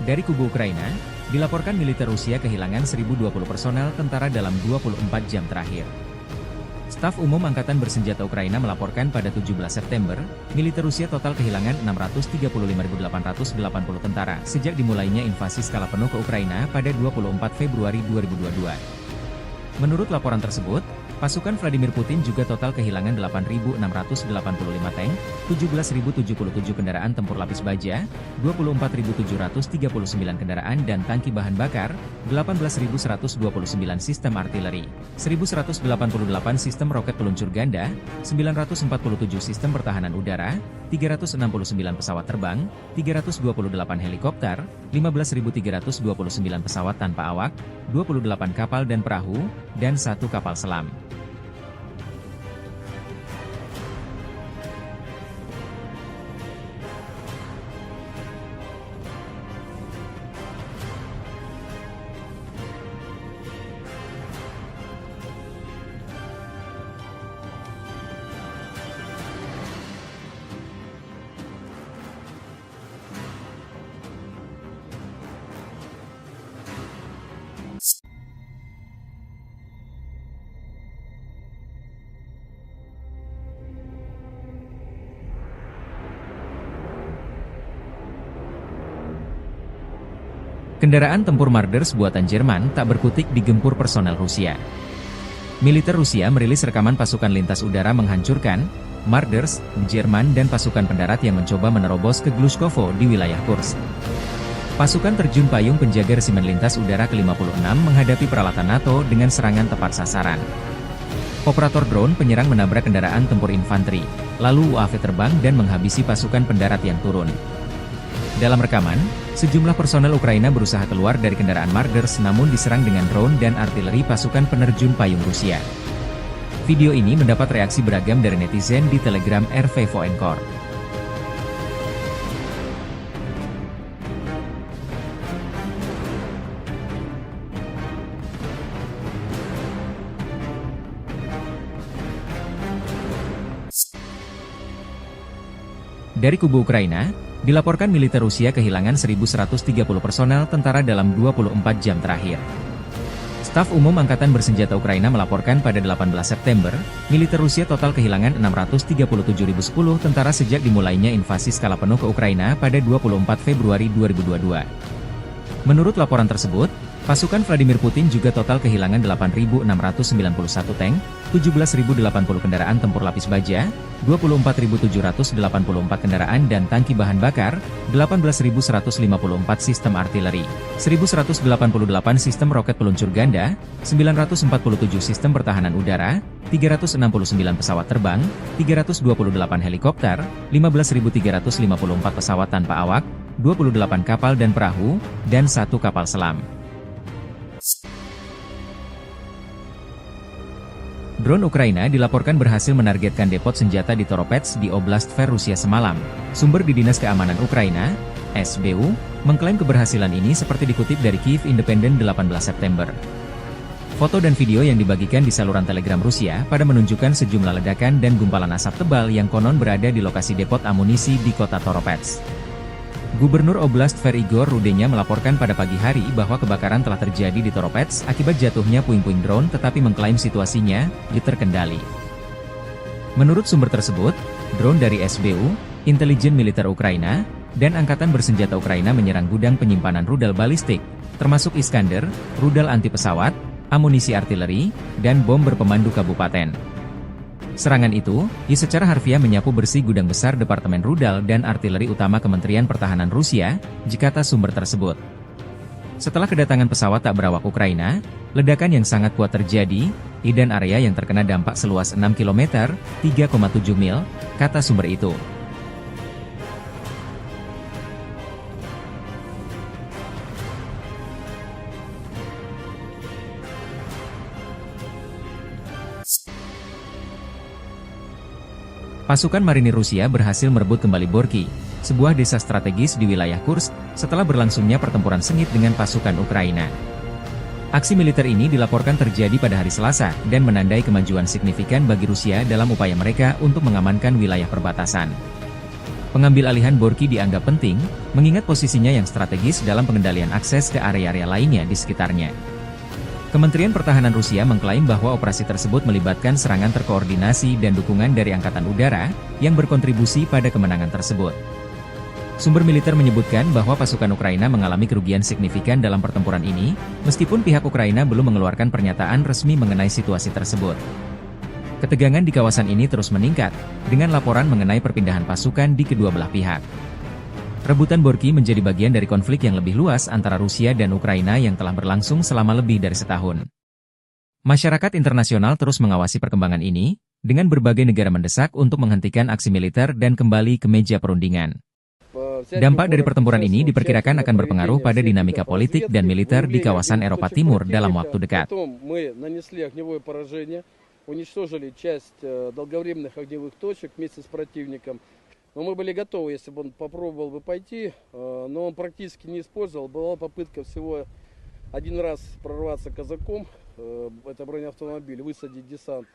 Dari kubu Ukraina, dilaporkan militer Rusia kehilangan 1.020 personel tentara dalam 24 jam terakhir. Staf Umum Angkatan Bersenjata Ukraina melaporkan pada 17 September, militer Rusia total kehilangan 635.880 tentara sejak dimulainya invasi skala penuh ke Ukraina pada 24 Februari 2022. Menurut laporan tersebut, pasukan Vladimir Putin juga total kehilangan 8.685 tank, 17.077 kendaraan tempur lapis baja, 24.739 kendaraan dan tangki bahan bakar, 18.129 sistem artileri, 1.188 sistem roket peluncur ganda, 947 sistem pertahanan udara, 369 pesawat terbang, 328 helikopter, 15.329 pesawat tanpa awak, 28 kapal dan perahu, dan 1 kapal selam. Kendaraan tempur Marders buatan Jerman tak berkutik digempur personel Rusia. Militer Rusia merilis rekaman pasukan lintas udara menghancurkan Marders, Jerman dan pasukan pendarat yang mencoba menerobos ke Glushkovo di wilayah Kursk. Pasukan terjun payung penjaga resimen lintas udara ke-56 menghadapi peralatan NATO dengan serangan tepat sasaran. Operator drone penyerang menabrak kendaraan tempur infanteri, lalu UAV terbang dan menghabisi pasukan pendarat yang turun. Dalam rekaman, sejumlah personel Ukraina berusaha keluar dari kendaraan Marders namun diserang dengan drone dan artileri pasukan penerjun payung Rusia. Video ini mendapat reaksi beragam dari netizen di Telegram RV Voenkor. Dari kubu Ukraina, dilaporkan militer Rusia kehilangan 1.130 personel tentara dalam 24 jam terakhir. Staf Umum Angkatan Bersenjata Ukraina melaporkan pada 18 September, militer Rusia total kehilangan 637.010 tentara sejak dimulainya invasi skala penuh ke Ukraina pada 24 Februari 2022. Menurut laporan tersebut, pasukan Vladimir Putin juga total kehilangan 8.691 tank, 17.080 kendaraan tempur lapis baja, 24.784 kendaraan dan tangki bahan bakar, 18.154 sistem artileri, 1.188 sistem roket peluncur ganda, 947 sistem pertahanan udara, 369 pesawat terbang, 328 helikopter, 15.354 pesawat tanpa awak, 28 kapal dan perahu, dan 1 kapal selam. Drone Ukraina dilaporkan berhasil menargetkan depot senjata di Toropets di Oblast Tver Rusia semalam. Sumber di Dinas Keamanan Ukraina, SBU, mengklaim keberhasilan ini seperti dikutip dari Kyiv Independent 18 September. Foto dan video yang dibagikan di saluran Telegram Rusia pada menunjukkan sejumlah ledakan dan gumpalan asap tebal yang konon berada di lokasi depot amunisi di kota Toropets. Gubernur Oblast Tver Igor Rudenya melaporkan pada pagi hari bahwa kebakaran telah terjadi di Toropets akibat jatuhnya puing-puing drone tetapi mengklaim situasinya terkendali. Menurut sumber tersebut, drone dari SBU, intelijen militer Ukraina, dan Angkatan Bersenjata Ukraina menyerang gudang penyimpanan rudal balistik, termasuk Iskander, rudal anti pesawat, amunisi artileri, dan bom berpemandu kabupaten. Serangan itu, secara harfiah menyapu bersih gudang besar Departemen Rudal dan Artileri Utama Kementerian Pertahanan Rusia, kata sumber tersebut. Setelah kedatangan pesawat tak berawak Ukraina, ledakan yang sangat kuat terjadi, dan area yang terkena dampak seluas 6 km, 3,7 mil, kata sumber itu. Pasukan marinir Rusia berhasil merebut kembali Borki, sebuah desa strategis di wilayah Kursk, setelah berlangsungnya pertempuran sengit dengan pasukan Ukraina. Aksi militer ini dilaporkan terjadi pada hari Selasa dan menandai kemajuan signifikan bagi Rusia dalam upaya mereka untuk mengamankan wilayah perbatasan. Pengambil alihan Borki dianggap penting, mengingat posisinya yang strategis dalam pengendalian akses ke area-area lainnya di sekitarnya. Kementerian Pertahanan Rusia mengklaim bahwa operasi tersebut melibatkan serangan terkoordinasi dan dukungan dari Angkatan Udara, yang berkontribusi pada kemenangan tersebut. Sumber militer menyebutkan bahwa pasukan Ukraina mengalami kerugian signifikan dalam pertempuran ini, meskipun pihak Ukraina belum mengeluarkan pernyataan resmi mengenai situasi tersebut. Ketegangan di kawasan ini terus meningkat, dengan laporan mengenai perpindahan pasukan di kedua belah pihak. Rebutan Borki menjadi bagian dari konflik yang lebih luas antara Rusia dan Ukraina yang telah berlangsung selama lebih dari setahun. Masyarakat internasional terus mengawasi perkembangan ini, dengan berbagai negara mendesak untuk menghentikan aksi militer dan kembali ke meja perundingan. Dampak dari pertempuran ini diperkirakan akan berpengaruh pada dinamika politik dan militer di kawasan Eropa Timur dalam waktu dekat. Но мы были готовы, если бы он попробовал бы пойти, но он практически не использовал. Была попытка всего один раз прорваться казаком, это бронеавтомобиль, высадить десант.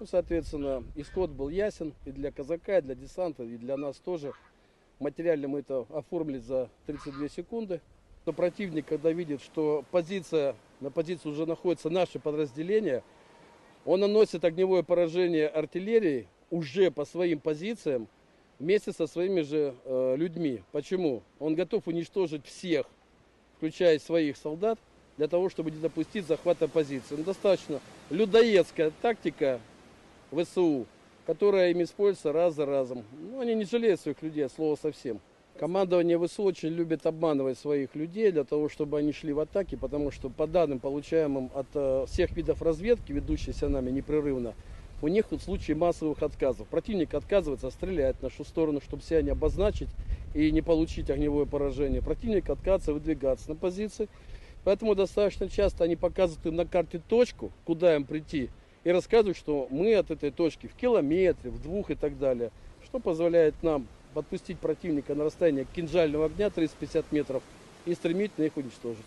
Ну, соответственно, исход был ясен и для казака, и для десанта, и для нас тоже. Материально мы это оформили за 32 секунды. Но противник, когда видит, что на позиции уже находится наше подразделение, он наносит огневое поражение артиллерии уже по своим позициям, вместе со своими же людьми. Почему? Он готов уничтожить всех, включая своих солдат, для того, чтобы не допустить захвата позиции. Но достаточно людоедская тактика ВСУ, которая им используется раз за разом. Они не жалеют своих людей, от слова совсем. Командование ВСУ очень любит обманывать своих людей для того, чтобы они шли в атаки, потому что по данным, получаемым от всех видов разведки, ведущейся нами непрерывно, у них тут случаи массовых отказов. Противник отказывается стрелять в нашу сторону, чтобы себя не обозначить и не получить огневое поражение. Противник отказывается выдвигаться на позиции. Поэтому достаточно часто они показывают им на карте точку, куда им прийти, и рассказывают, что мы от этой точки в километре, в 2 и так далее, что позволяет нам подпустить противника на расстояние кинжального огня 350 метров и стремительно их уничтожить.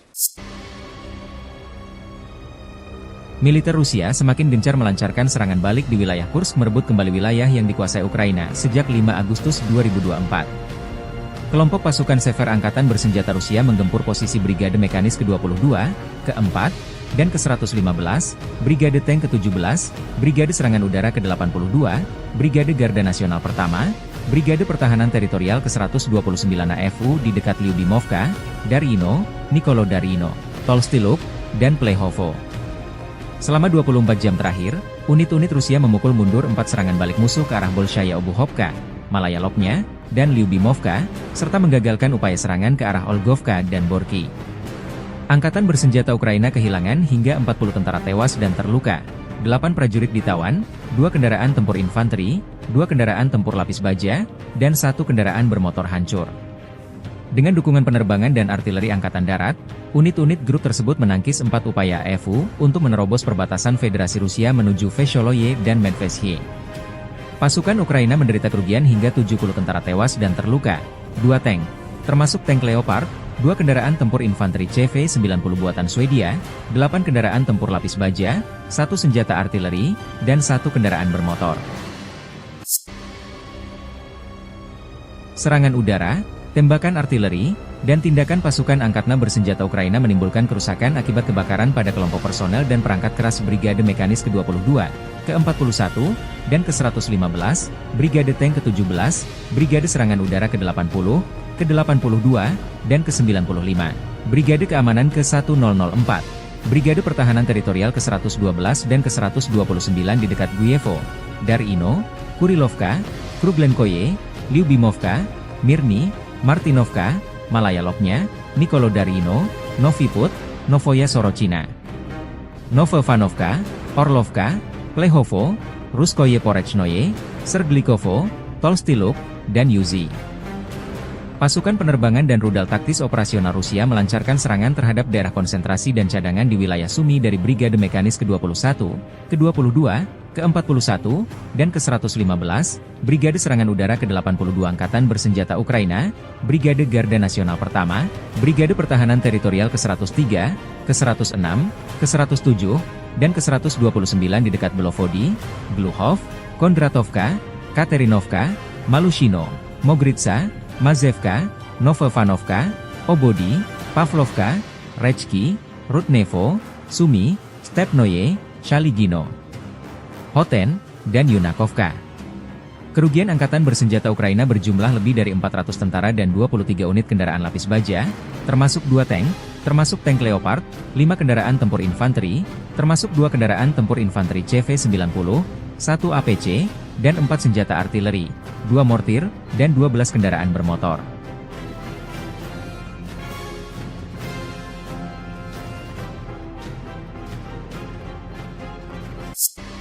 Militer Rusia semakin gencar melancarkan serangan balik di wilayah Kursk merebut kembali wilayah yang dikuasai Ukraina sejak 5 Agustus 2024. Kelompok pasukan Sever Angkatan Bersenjata Rusia menggempur posisi Brigade Mekanis ke-22, ke-4, dan ke-115, Brigade Tank ke-17, Brigade Serangan Udara ke-82, Brigade Garda Nasional Pertama, Brigade Pertahanan Teritorial ke-129 AFU di dekat Lyubimovka, Darino, Nikolo Darino, Tolstiluk, dan Plehovo. Selama 24 jam terakhir, unit-unit Rusia memukul mundur 4 serangan balik musuh ke arah Bolshaya Obuhovka, Malaya Lopnya, dan Lyubimovka, serta menggagalkan upaya serangan ke arah Olgovka dan Borki. Angkatan bersenjata Ukraina kehilangan hingga 40 tentara tewas dan terluka, 8 prajurit ditawan, 2 kendaraan tempur infanteri, 2 kendaraan tempur lapis baja, dan 1 kendaraan bermotor hancur. Dengan dukungan penerbangan dan artileri Angkatan Darat, unit-unit grup tersebut menangkis 4 upaya AFU untuk menerobos perbatasan Federasi Rusia menuju Vesholoye dan Medvesye. Pasukan Ukraina menderita kerugian hingga 70 tentara tewas dan terluka, 2 tank, termasuk tank Leopard, 2 kendaraan tempur infanteri CV-90 buatan Swedia, 8 kendaraan tempur lapis baja, 1 senjata artileri, dan 1 kendaraan bermotor. Serangan udara, tembakan artileri, dan tindakan pasukan angkatan bersenjata Ukraina menimbulkan kerusakan akibat kebakaran pada kelompok personel dan perangkat keras Brigade Mekanis ke-22, ke-41, dan ke-115, Brigade Tank ke-17, Brigade Serangan Udara ke-80, ke-82, dan ke-95, Brigade Keamanan ke-1004, Brigade Pertahanan Teritorial ke-112 dan ke-129 di dekat Guyevo, Darino, Kurilovka, Kruglenkoye, Lyubimovka, Mirny, Martinovka, Malaya Lopnya, Nikolo Darino, Noviput, Novoya Sorochina, Novovanovka, Orlovka, Plehovo, Ruskoye Porechnoye, Serglikovo, Tolstiluk, dan Yuzi. Pasukan penerbangan dan rudal taktis operasional Rusia melancarkan serangan terhadap daerah konsentrasi dan cadangan di wilayah Sumy dari Brigade Mekanis ke-21, ke-22, ke-41, dan ke-115, Brigade Serangan Udara ke-82 Angkatan Bersenjata Ukraina, Brigade Garda Nasional Pertama, Brigade Pertahanan Teritorial ke-103, ke-106, ke-107, dan ke-129 di dekat Belovodi, Gluhov, Kondratovka, Katerinovka, Malushino, Mogritsa, Mazevka, Novovanovka, Obodi, Pavlovka, Rechki, Rudnevo, Sumy, Stepnoye, Shaligino, Hoten, dan Yunakovka. Kerugian Angkatan Bersenjata Ukraina berjumlah lebih dari 400 tentara dan 23 unit kendaraan lapis baja, termasuk 2 tank, termasuk tank Leopard, 5 kendaraan tempur infanteri, termasuk 2 kendaraan tempur infanteri CV-90, 1 APC, dan 4 senjata artileri, 2 mortir, dan 12 kendaraan bermotor.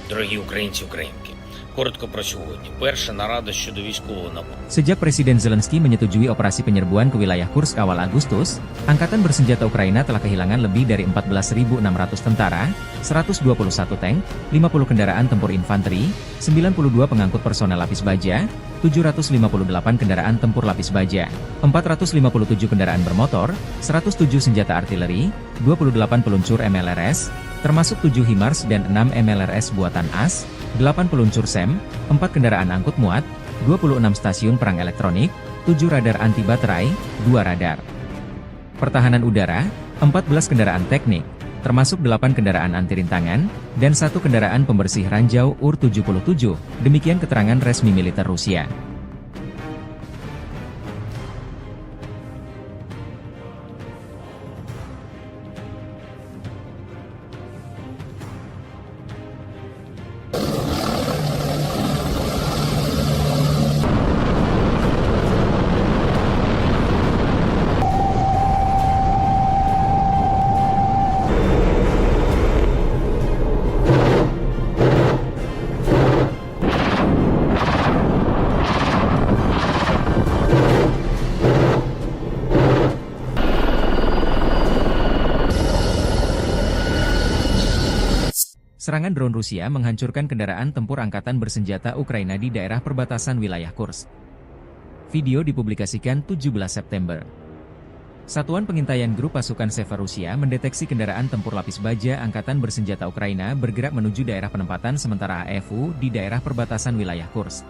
Дорогі українці, українки, коротко про сьогодні. Перша нарада щодо військового нападу. Sejak Presiden Zelensky menyetujui operasi penyerbuan ke wilayah Kursk awal Agustus, Angkatan Bersenjata Ukraina telah kehilangan lebih dari 14.600 tentara, 121 tank, 50 kendaraan tempur infanteri, 92 pengangkut personel lapis baja, 758 kendaraan tempur lapis baja, 457 kendaraan bermotor, 107 senjata artileri, 28 peluncur MLRS, termasuk 7 HIMARS dan 6 MLRS buatan AS, 8 peluncur SEM, 4 kendaraan angkut muat, 26 stasiun perang elektronik, 7 radar anti baterai, 2 radar pertahanan udara, 14 kendaraan teknik, termasuk 8 kendaraan anti rintangan, dan 1 kendaraan pembersih ranjau UR-77, demikian keterangan resmi militer Rusia. Serangan drone Rusia menghancurkan kendaraan tempur angkatan bersenjata Ukraina di daerah perbatasan wilayah Kursk. Video dipublikasikan 17 September. Satuan pengintaian grup pasukan Seva Rusia mendeteksi kendaraan tempur lapis baja angkatan bersenjata Ukraina bergerak menuju daerah penempatan sementara AFU di daerah perbatasan wilayah Kursk.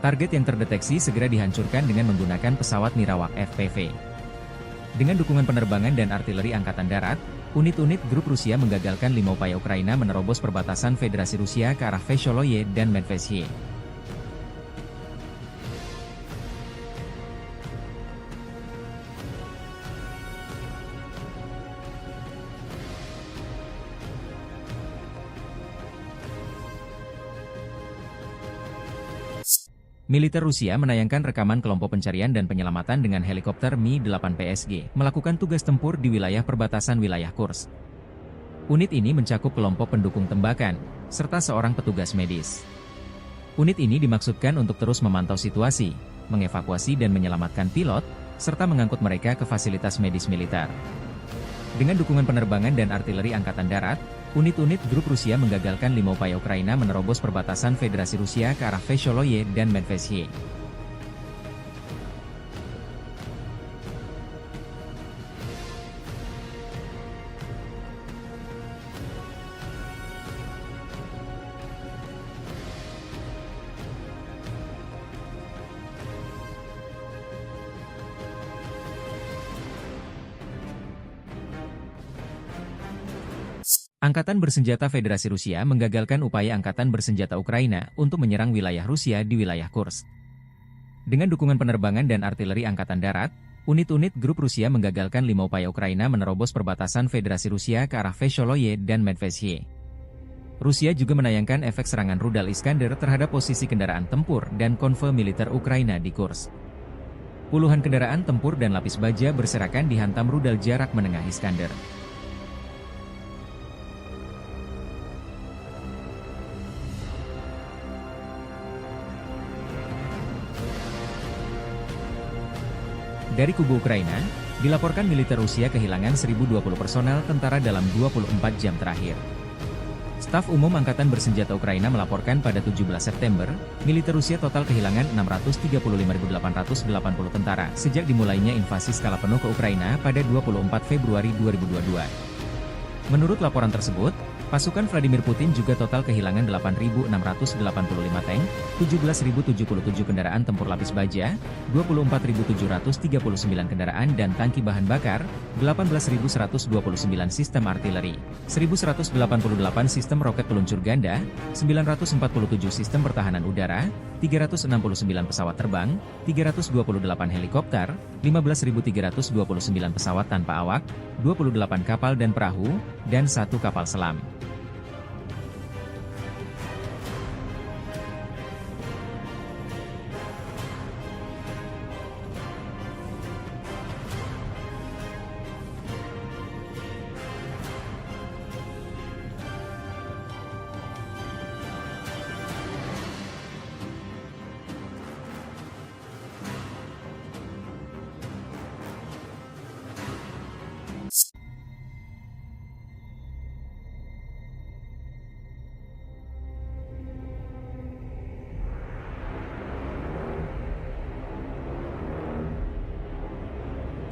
Target yang terdeteksi segera dihancurkan dengan menggunakan pesawat Nirawak FPV. Dengan dukungan penerbangan dan artileri angkatan darat, unit-unit grup Rusia menggagalkan 5 upaya Ukraina menerobos perbatasan Federasi Rusia ke arah Vesholoye dan Medvedye. Militer Rusia menayangkan rekaman kelompok pencarian dan penyelamatan dengan helikopter Mi-8 PSG melakukan tugas tempur di wilayah perbatasan wilayah Kursk. Unit ini mencakup kelompok pendukung tembakan, serta seorang petugas medis. Unit ini dimaksudkan untuk terus memantau situasi, mengevakuasi dan menyelamatkan pilot, serta mengangkut mereka ke fasilitas medis militer. Dengan dukungan penerbangan dan artileri angkatan darat, unit-unit grup Rusia menggagalkan 5 upaya Ukraina menerobos perbatasan Federasi Rusia ke arah Vesholoye dan Medvedye. Angkatan bersenjata Federasi Rusia menggagalkan upaya angkatan bersenjata Ukraina untuk menyerang wilayah Rusia di wilayah Kursk. Dengan dukungan penerbangan dan artileri angkatan darat, unit-unit grup Rusia menggagalkan 5 upaya Ukraina menerobos perbatasan Federasi Rusia ke arah Vesholoye dan Medvedye. Rusia juga menayangkan efek serangan rudal Iskander terhadap posisi kendaraan tempur dan konvoi militer Ukraina di Kursk. Puluhan kendaraan tempur dan lapis baja berserakan dihantam rudal jarak menengah Iskander. Dari kubu Ukraina, dilaporkan militer Rusia kehilangan 1.020 personel tentara dalam 24 jam terakhir. Staf Umum Angkatan Bersenjata Ukraina melaporkan pada 17 September, militer Rusia total kehilangan 635.880 tentara sejak dimulainya invasi skala penuh ke Ukraina pada 24 Februari 2022. Menurut laporan tersebut, pasukan Vladimir Putin juga total kehilangan 8.685 tank, 17.077 kendaraan tempur lapis baja, 24.739 kendaraan dan tangki bahan bakar, 18.129 sistem artileri, 1.188 sistem roket peluncur ganda, 947 sistem pertahanan udara, 369 pesawat terbang, 328 helikopter, 15.329 pesawat tanpa awak, 28 kapal dan perahu, dan 1 kapal selam.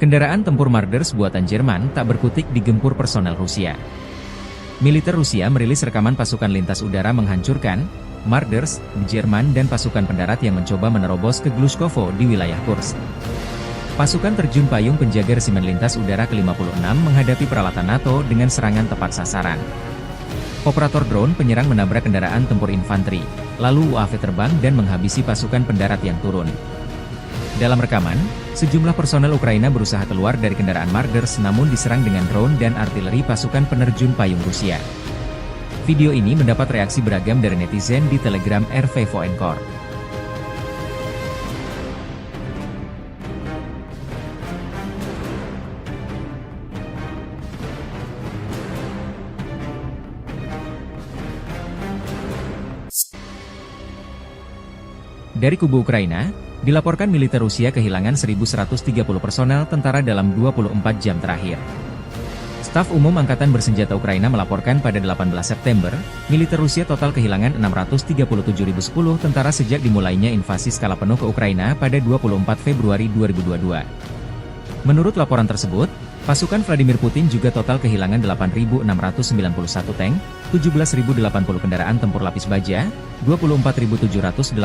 Kendaraan tempur Marders buatan Jerman tak berkutik digempur personel Rusia. Militer Rusia merilis rekaman pasukan lintas udara menghancurkan Marders, Jerman dan pasukan pendarat yang mencoba menerobos ke Glushkovo di wilayah Kursk. Pasukan terjun payung penjaga resimen lintas udara ke-56 menghadapi peralatan NATO dengan serangan tepat sasaran. Operator drone penyerang menabrak kendaraan tempur infanteri, lalu UAV terbang dan menghabisi pasukan pendarat yang turun. Dalam rekaman, sejumlah personel Ukraina berusaha keluar dari kendaraan Marders namun diserang dengan drone dan artileri pasukan penerjun payung Rusia. Video ini mendapat reaksi beragam dari netizen di Telegram RV Voenkor. Dari kubu Ukraina, dilaporkan militer Rusia kehilangan 1.130 personel tentara dalam 24 jam terakhir. Staf Umum Angkatan Bersenjata Ukraina melaporkan pada 18 September, militer Rusia total kehilangan 637.010 tentara sejak dimulainya invasi skala penuh ke Ukraina pada 24 Februari 2022. Menurut laporan tersebut, pasukan Vladimir Putin juga total kehilangan 8.691 tank, 17.080 kendaraan tempur lapis baja, 24.784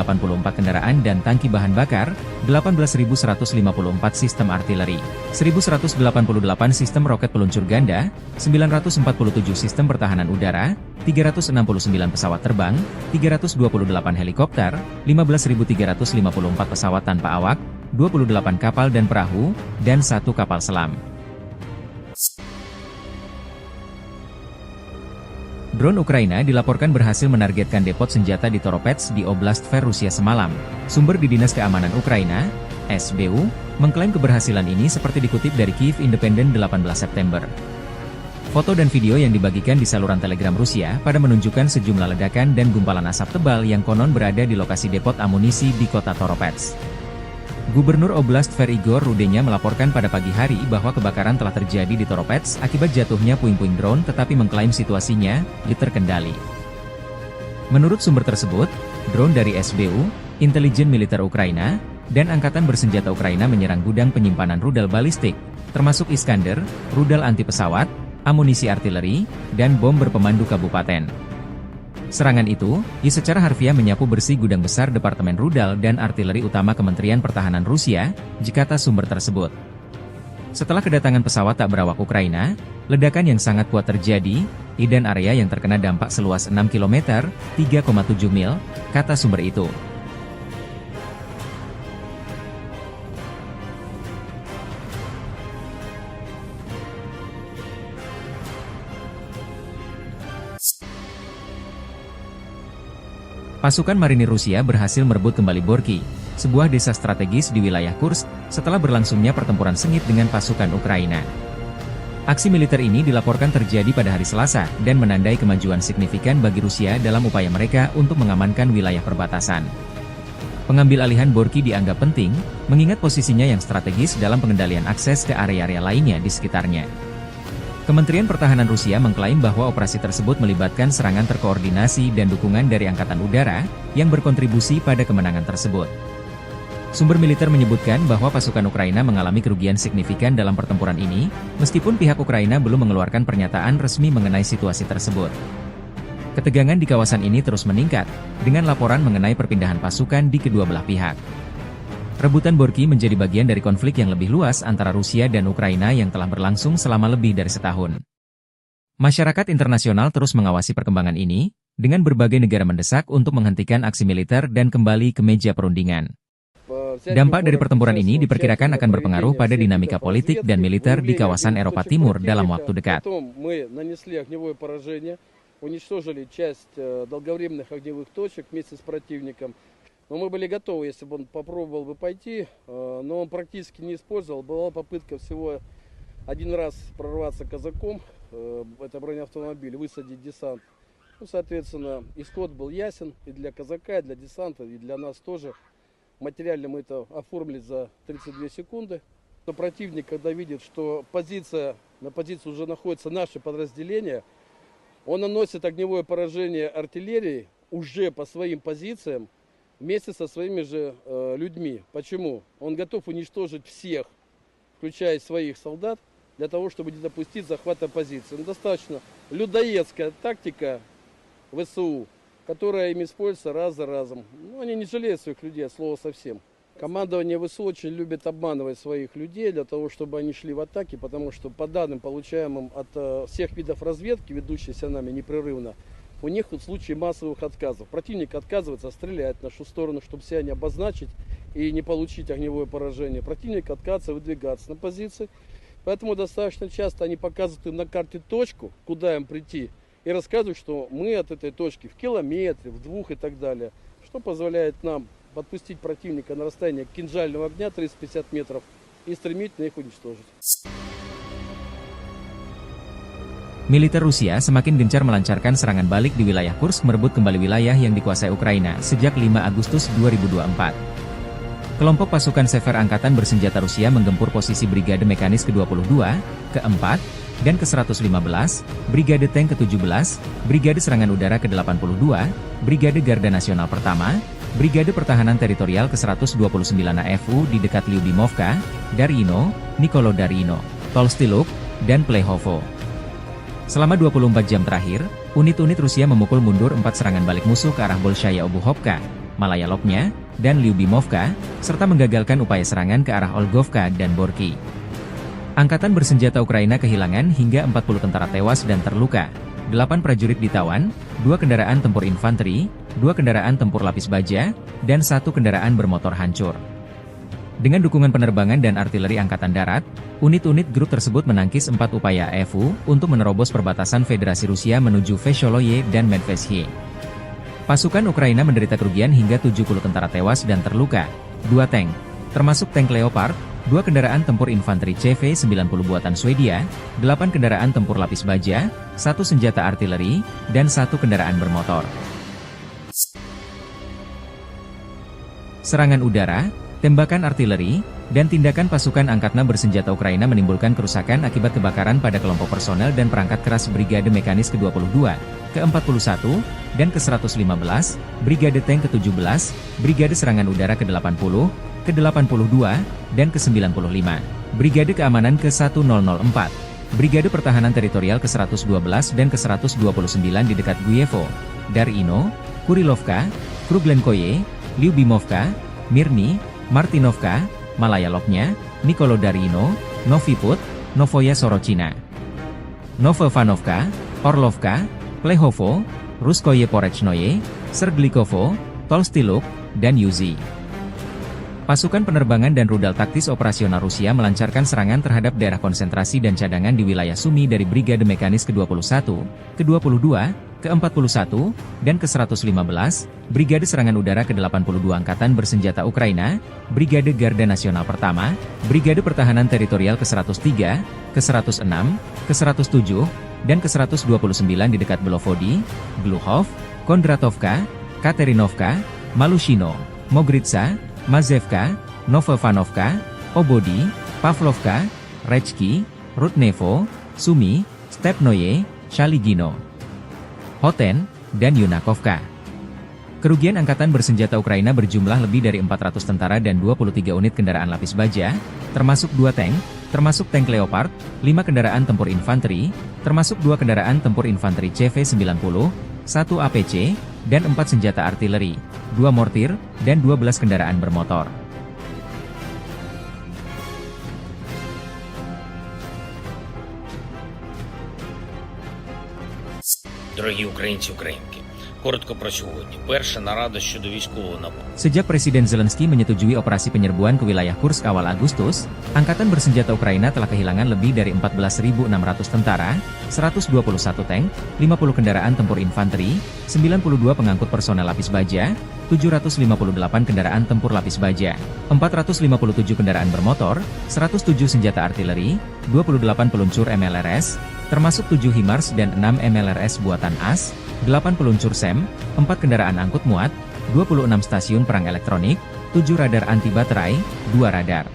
kendaraan dan tangki bahan bakar, 18.154 sistem artileri, 1.188 sistem roket peluncur ganda, 947 sistem pertahanan udara, 369 pesawat terbang, 328 helikopter, 15.354 pesawat tanpa awak, 28 kapal dan perahu, dan 1 kapal selam. Drone Ukraina dilaporkan berhasil menargetkan depot senjata di Toropets di Oblast Tver, Rusia semalam. Sumber di Dinas Keamanan Ukraina, SBU, mengklaim keberhasilan ini seperti dikutip dari Kyiv Independent 18 September. Foto dan video yang dibagikan di saluran Telegram Rusia pada menunjukkan sejumlah ledakan dan gumpalan asap tebal yang konon berada di lokasi depot amunisi di kota Toropets. Gubernur Oblast Tver Igor Rudenya melaporkan pada pagi hari bahwa kebakaran telah terjadi di Toropets akibat jatuhnya puing-puing drone tetapi mengklaim situasinya terkendali. Menurut sumber tersebut, drone dari SBU, intelijen militer Ukraina, dan Angkatan Bersenjata Ukraina menyerang gudang penyimpanan rudal balistik, termasuk Iskander, rudal anti pesawat, amunisi artileri, dan bom berpemandu kabupaten. Serangan itu, secara harfiah menyapu bersih gudang besar Departemen Rudal dan Artileri Utama Kementerian Pertahanan Rusia, kata sumber tersebut. Setelah kedatangan pesawat tak berawak Ukraina, ledakan yang sangat kuat terjadi, dan area yang terkena dampak seluas 6 km, 3,7 mil, kata sumber itu. Pasukan marinir Rusia berhasil merebut kembali Borky, sebuah desa strategis di wilayah Kursk, setelah berlangsungnya pertempuran sengit dengan pasukan Ukraina. Aksi militer ini dilaporkan terjadi pada hari Selasa dan menandai kemajuan signifikan bagi Rusia dalam upaya mereka untuk mengamankan wilayah perbatasan. Pengambil alihan Borky dianggap penting, mengingat posisinya yang strategis dalam pengendalian akses ke area-area lainnya di sekitarnya. Kementerian Pertahanan Rusia mengklaim bahwa operasi tersebut melibatkan serangan terkoordinasi dan dukungan dari Angkatan Udara, yang berkontribusi pada kemenangan tersebut. Sumber militer menyebutkan bahwa pasukan Ukraina mengalami kerugian signifikan dalam pertempuran ini, meskipun pihak Ukraina belum mengeluarkan pernyataan resmi mengenai situasi tersebut. Ketegangan di kawasan ini terus meningkat, dengan laporan mengenai perpindahan pasukan di kedua belah pihak. Rebutan Borky menjadi bagian dari konflik yang lebih luas antara Rusia dan Ukraina yang telah berlangsung selama lebih dari setahun. Masyarakat internasional terus mengawasi perkembangan ini, dengan berbagai negara mendesak untuk menghentikan aksi militer dan kembali ke meja perundingan. Dampak dari pertempuran ini diperkirakan akan berpengaruh pada dinamika politik dan militer di kawasan Eropa Timur dalam waktu dekat. Но мы были готовы, если бы он попробовал бы пойти, но он практически не использовал. Была попытка всего один раз прорваться казаком, это бронеавтомобиль, высадить десант. Ну, соответственно, исход был ясен и для казака, и для десанта, и для нас тоже. Материально мы это оформили за 32 секунды. Но противник, когда видит, что на позиции уже находится наше подразделение, он наносит огневое поражение артиллерии уже по своим позициям, вместе со своими же людьми. Почему? Он готов уничтожить всех, включая своих солдат, для того, чтобы не допустить захвата позиции. Достаточно людоедская тактика ВСУ, которая им используется раз за разом. Они не жалеют своих людей, от слова совсем. Командование ВСУ очень любит обманывать своих людей для того, чтобы они шли в атаки, потому что по данным, получаемым от всех видов разведки, ведущейся нами непрерывно, у них в случае массовых отказов. Противник отказывается стрелять в нашу сторону, чтобы себя не обозначить и не получить огневое поражение. Противник отказывается выдвигаться на позиции. Поэтому достаточно часто они показывают им на карте точку, куда им прийти, и рассказывают, что мы от этой точки в километре, в 2 и так далее. Что позволяет нам подпустить противника на расстояние кинжального огня 350 метров и стремительно их уничтожить. Militer Rusia semakin gencar melancarkan serangan balik di wilayah Kursk merebut kembali wilayah yang dikuasai Ukraina sejak 5 Agustus 2024. Kelompok pasukan Sever Angkatan Bersenjata Rusia menggempur posisi Brigade Mekanis ke-22, ke-4, dan ke-115, Brigade Tank ke-17, Brigade Serangan Udara ke-82, Brigade Garda Nasional Pertama, Brigade Pertahanan Teritorial ke-129 AFU di dekat Lyubimovka, Darino, Nikolo Darino, Tolstiluk, dan Plehovo. Selama 24 jam terakhir, unit-unit Rusia memukul mundur 4 serangan balik musuh ke arah Bolshaya Obuhovka, Malaya Lopnya, dan Lyubimovka, serta menggagalkan upaya serangan ke arah Olgovka dan Borki. Angkatan bersenjata Ukraina kehilangan hingga 40 tentara tewas dan terluka, 8 prajurit ditawan, 2 kendaraan tempur infanteri, 2 kendaraan tempur lapis baja, dan 1 kendaraan bermotor hancur. Dengan dukungan penerbangan dan artileri Angkatan Darat, unit-unit grup tersebut menangkis 4 upaya AFU untuk menerobos perbatasan Federasi Rusia menuju Vesholoye dan Medvesye. Pasukan Ukraina menderita kerugian hingga 70 tentara tewas dan terluka, 2 tank, termasuk tank Leopard, 2 kendaraan tempur infanteri CV-90 buatan Swedia, 8 kendaraan tempur lapis baja, 1 senjata artileri, dan 1 kendaraan bermotor. Serangan udara, tembakan artileri, dan tindakan pasukan angkatan bersenjata Ukraina menimbulkan kerusakan akibat kebakaran pada kelompok personel dan perangkat keras Brigade Mekanis ke-22, ke-41, dan ke-115, Brigade Tank ke-17, Brigade Serangan Udara ke-80, ke-82, dan ke-95, Brigade Keamanan ke-1004, Brigade Pertahanan Teritorial ke-112 dan ke-129 di dekat Guyevo, Darino, Kurilovka, Kruglenkoye, Lyubimovka, Mirny, Martinovka, Malaya Lopnya, Nikolo Darino, Noviput, Novoya Sorochina, Novovanovka, Orlovka, Plehovo, Ruskoye Porechnoye, Serglikovo, Tolstiluk, dan Yuzi. Pasukan penerbangan dan rudal taktis operasional Rusia melancarkan serangan terhadap daerah konsentrasi dan cadangan di wilayah Sumy dari Brigade Mekanis ke-21, ke-22, ke-41, dan ke-115, Brigade Serangan Udara ke-82 Angkatan Bersenjata Ukraina, Brigade Garda Nasional Pertama, Brigade Pertahanan Teritorial ke-103, ke-106, ke-107, dan ke-129 di dekat Belovodi, Gluhov, Kondratovka, Katerinovka, Malushino, Mogritsa, Mazevka, Novovanovka, Obodi, Pavlovka, Rechki, Rudnevo, Sumy, Stepnoye, Shaligino, Hoten, dan Yunakovka. Kerugian Angkatan Bersenjata Ukraina berjumlah lebih dari 400 tentara dan 23 unit kendaraan lapis baja, termasuk 2 tank, termasuk tank Leopard, 5 kendaraan tempur infanteri, termasuk 2 kendaraan tempur infanteri CV-90, 1 APC, dan 4 senjata artileri, 2 mortir, dan 12 kendaraan bermotor. Дорогі українці, українки, коротко про сьогодні. Перша нарада щодо військового нападу. Sejak Presiden Zelensky menyetujui operasi penyerbuan ke wilayah Kursk awal Agustus, Angkatan Bersenjata Ukraina telah kehilangan lebih dari 14.600 tentara, 121 tank, 50 kendaraan tempur infanteri, 92 pengangkut personel lapis baja, 758 kendaraan tempur lapis baja, 457 kendaraan bermotor, 107 senjata artileri, 28 peluncur MLRS, termasuk 7 HIMARS dan 6 MLRS buatan AS, 8 peluncur SEM, 4 kendaraan angkut muat, 26 stasiun perang elektronik, 7 radar anti baterai, 2 radar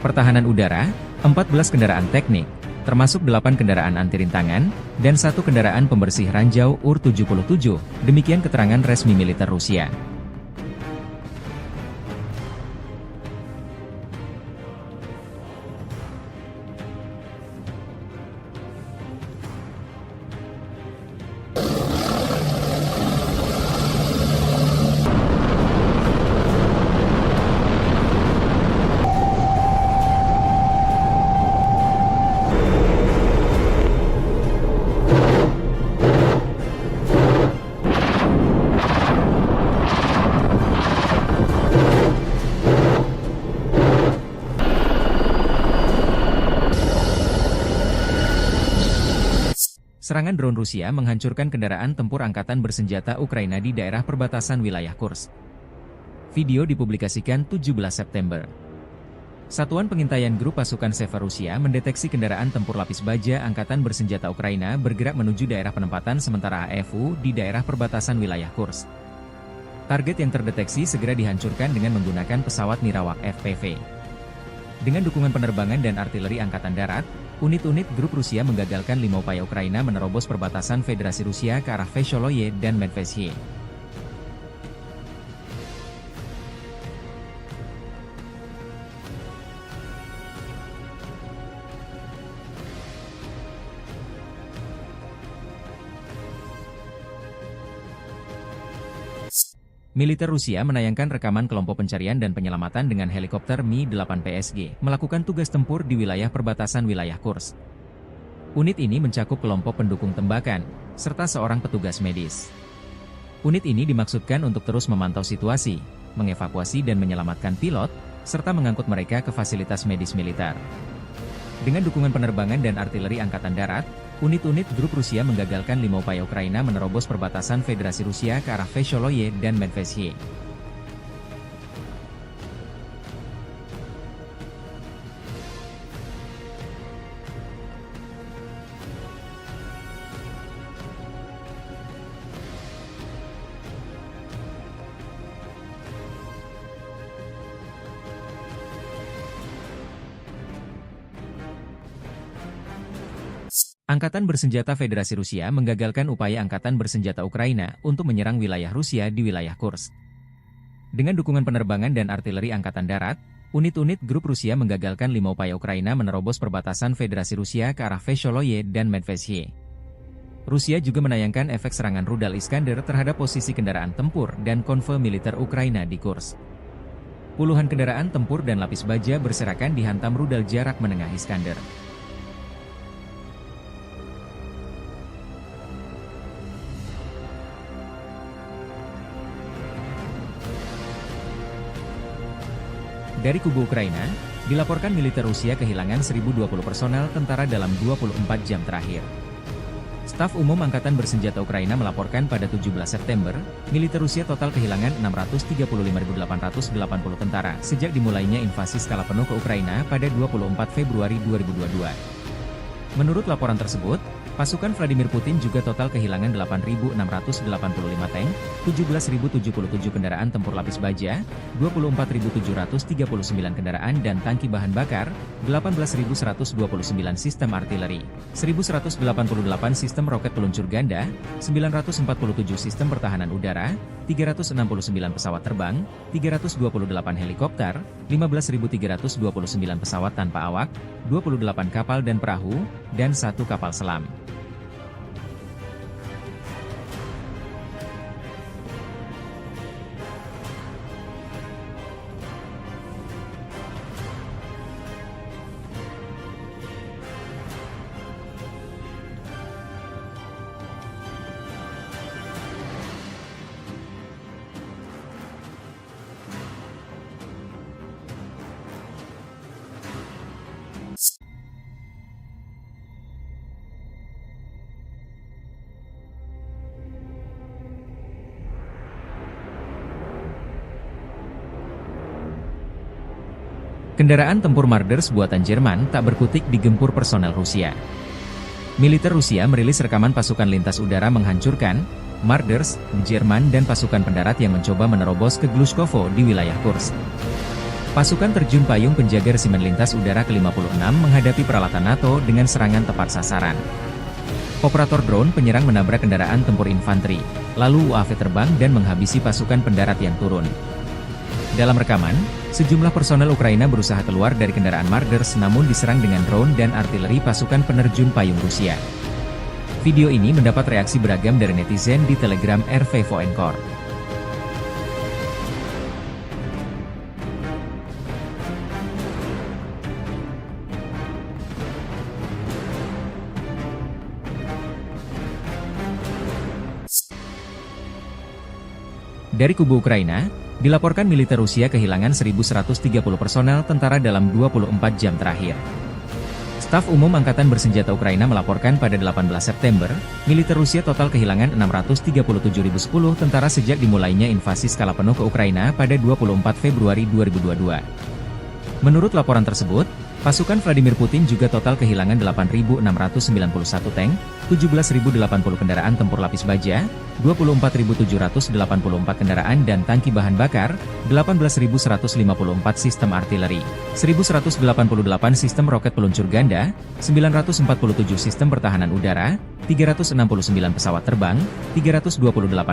pertahanan udara, 14 kendaraan teknik, termasuk 8 kendaraan anti rintangan, dan 1 kendaraan pembersih ranjau UR-77, demikian keterangan resmi militer Rusia. Serangan drone Rusia menghancurkan kendaraan tempur angkatan bersenjata Ukraina di daerah perbatasan wilayah Kursk. Video dipublikasikan 17 September. Satuan Pengintaian Grup Pasukan Seva Rusia mendeteksi kendaraan tempur lapis baja angkatan bersenjata Ukraina bergerak menuju daerah penempatan sementara AFU di daerah perbatasan wilayah Kursk. Target yang terdeteksi segera dihancurkan dengan menggunakan pesawat Nirawak FPV. Dengan dukungan penerbangan dan artileri Angkatan Darat, Unit-unit grup Rusia menggagalkan 5 upaya Ukraina menerobos perbatasan Federasi Rusia ke arah Vesholoye dan Medvedye. Militer Rusia menayangkan rekaman kelompok pencarian dan penyelamatan dengan helikopter Mi-8 PSG melakukan tugas tempur di wilayah perbatasan wilayah Kursk. Unit ini mencakup kelompok pendukung tembakan, serta seorang petugas medis. Unit ini dimaksudkan untuk terus memantau situasi, mengevakuasi dan menyelamatkan pilot, serta mengangkut mereka ke fasilitas medis militer. Dengan dukungan penerbangan dan artileri Angkatan Darat, unit-unit grup Rusia menggagalkan 5 upaya Ukraina menerobos perbatasan Federasi Rusia ke arah Vesholoye dan Medvedye. Angkatan Bersenjata Federasi Rusia menggagalkan upaya Angkatan Bersenjata Ukraina untuk menyerang wilayah Rusia di wilayah Kursk. Dengan dukungan penerbangan dan artileri Angkatan Darat, unit-unit grup Rusia menggagalkan 5 upaya Ukraina menerobos perbatasan Federasi Rusia ke arah Vesholoye dan Medvedye. Rusia juga menayangkan efek serangan rudal Iskander terhadap posisi kendaraan tempur dan konvoi militer Ukraina di Kursk. Puluhan kendaraan tempur dan lapis baja berserakan dihantam rudal jarak menengah Iskander. Dari kubu Ukraina, dilaporkan militer Rusia kehilangan 1.020 personel tentara dalam 24 jam terakhir. Staf Umum Angkatan Bersenjata Ukraina melaporkan pada 17 September, militer Rusia total kehilangan 635.880 tentara sejak dimulainya invasi skala penuh ke Ukraina pada 24 Februari 2022. Menurut laporan tersebut, pasukan Vladimir Putin juga total kehilangan 8.685 tank, 17.077 kendaraan tempur lapis baja, 24.739 kendaraan dan tangki bahan bakar, 18.129 sistem artileri, 1.188 sistem roket peluncur ganda, 947 sistem pertahanan udara, 369 pesawat terbang, 328 helikopter, 15.329 pesawat tanpa awak, 28 kapal dan perahu, dan 1 kapal selam. Kendaraan tempur Marders buatan Jerman tak berkutik digempur personel Rusia. Militer Rusia merilis rekaman pasukan lintas udara menghancurkan Marders, Jerman dan pasukan pendarat yang mencoba menerobos ke Glushkovo di wilayah Kursk. Pasukan terjun payung penjaga resimen lintas udara ke-56 menghadapi peralatan NATO dengan serangan tepat sasaran. Operator drone penyerang menabrak kendaraan tempur infanteri, lalu UAV terbang dan menghabisi pasukan pendarat yang turun. Dalam rekaman, sejumlah personel Ukraina berusaha keluar dari kendaraan Marders namun diserang dengan drone dan artileri pasukan penerjun payung Rusia. Video ini mendapat reaksi beragam dari netizen di Telegram RV Voenkor. Dari kubu Ukraina, dilaporkan militer Rusia kehilangan 1.130 personel tentara dalam 24 jam terakhir. Staf Umum Angkatan Bersenjata Ukraina melaporkan pada 18 September, militer Rusia total kehilangan 637.010 tentara sejak dimulainya invasi skala penuh ke Ukraina pada 24 Februari 2022. Menurut laporan tersebut, Pasukan Vladimir Putin juga total kehilangan 8.691 tank, 17.080 kendaraan tempur lapis baja, 24.784 kendaraan dan tangki bahan bakar, 18.154 sistem artileri, 1.188 sistem roket peluncur ganda, 947 sistem pertahanan udara, 369 pesawat terbang, 328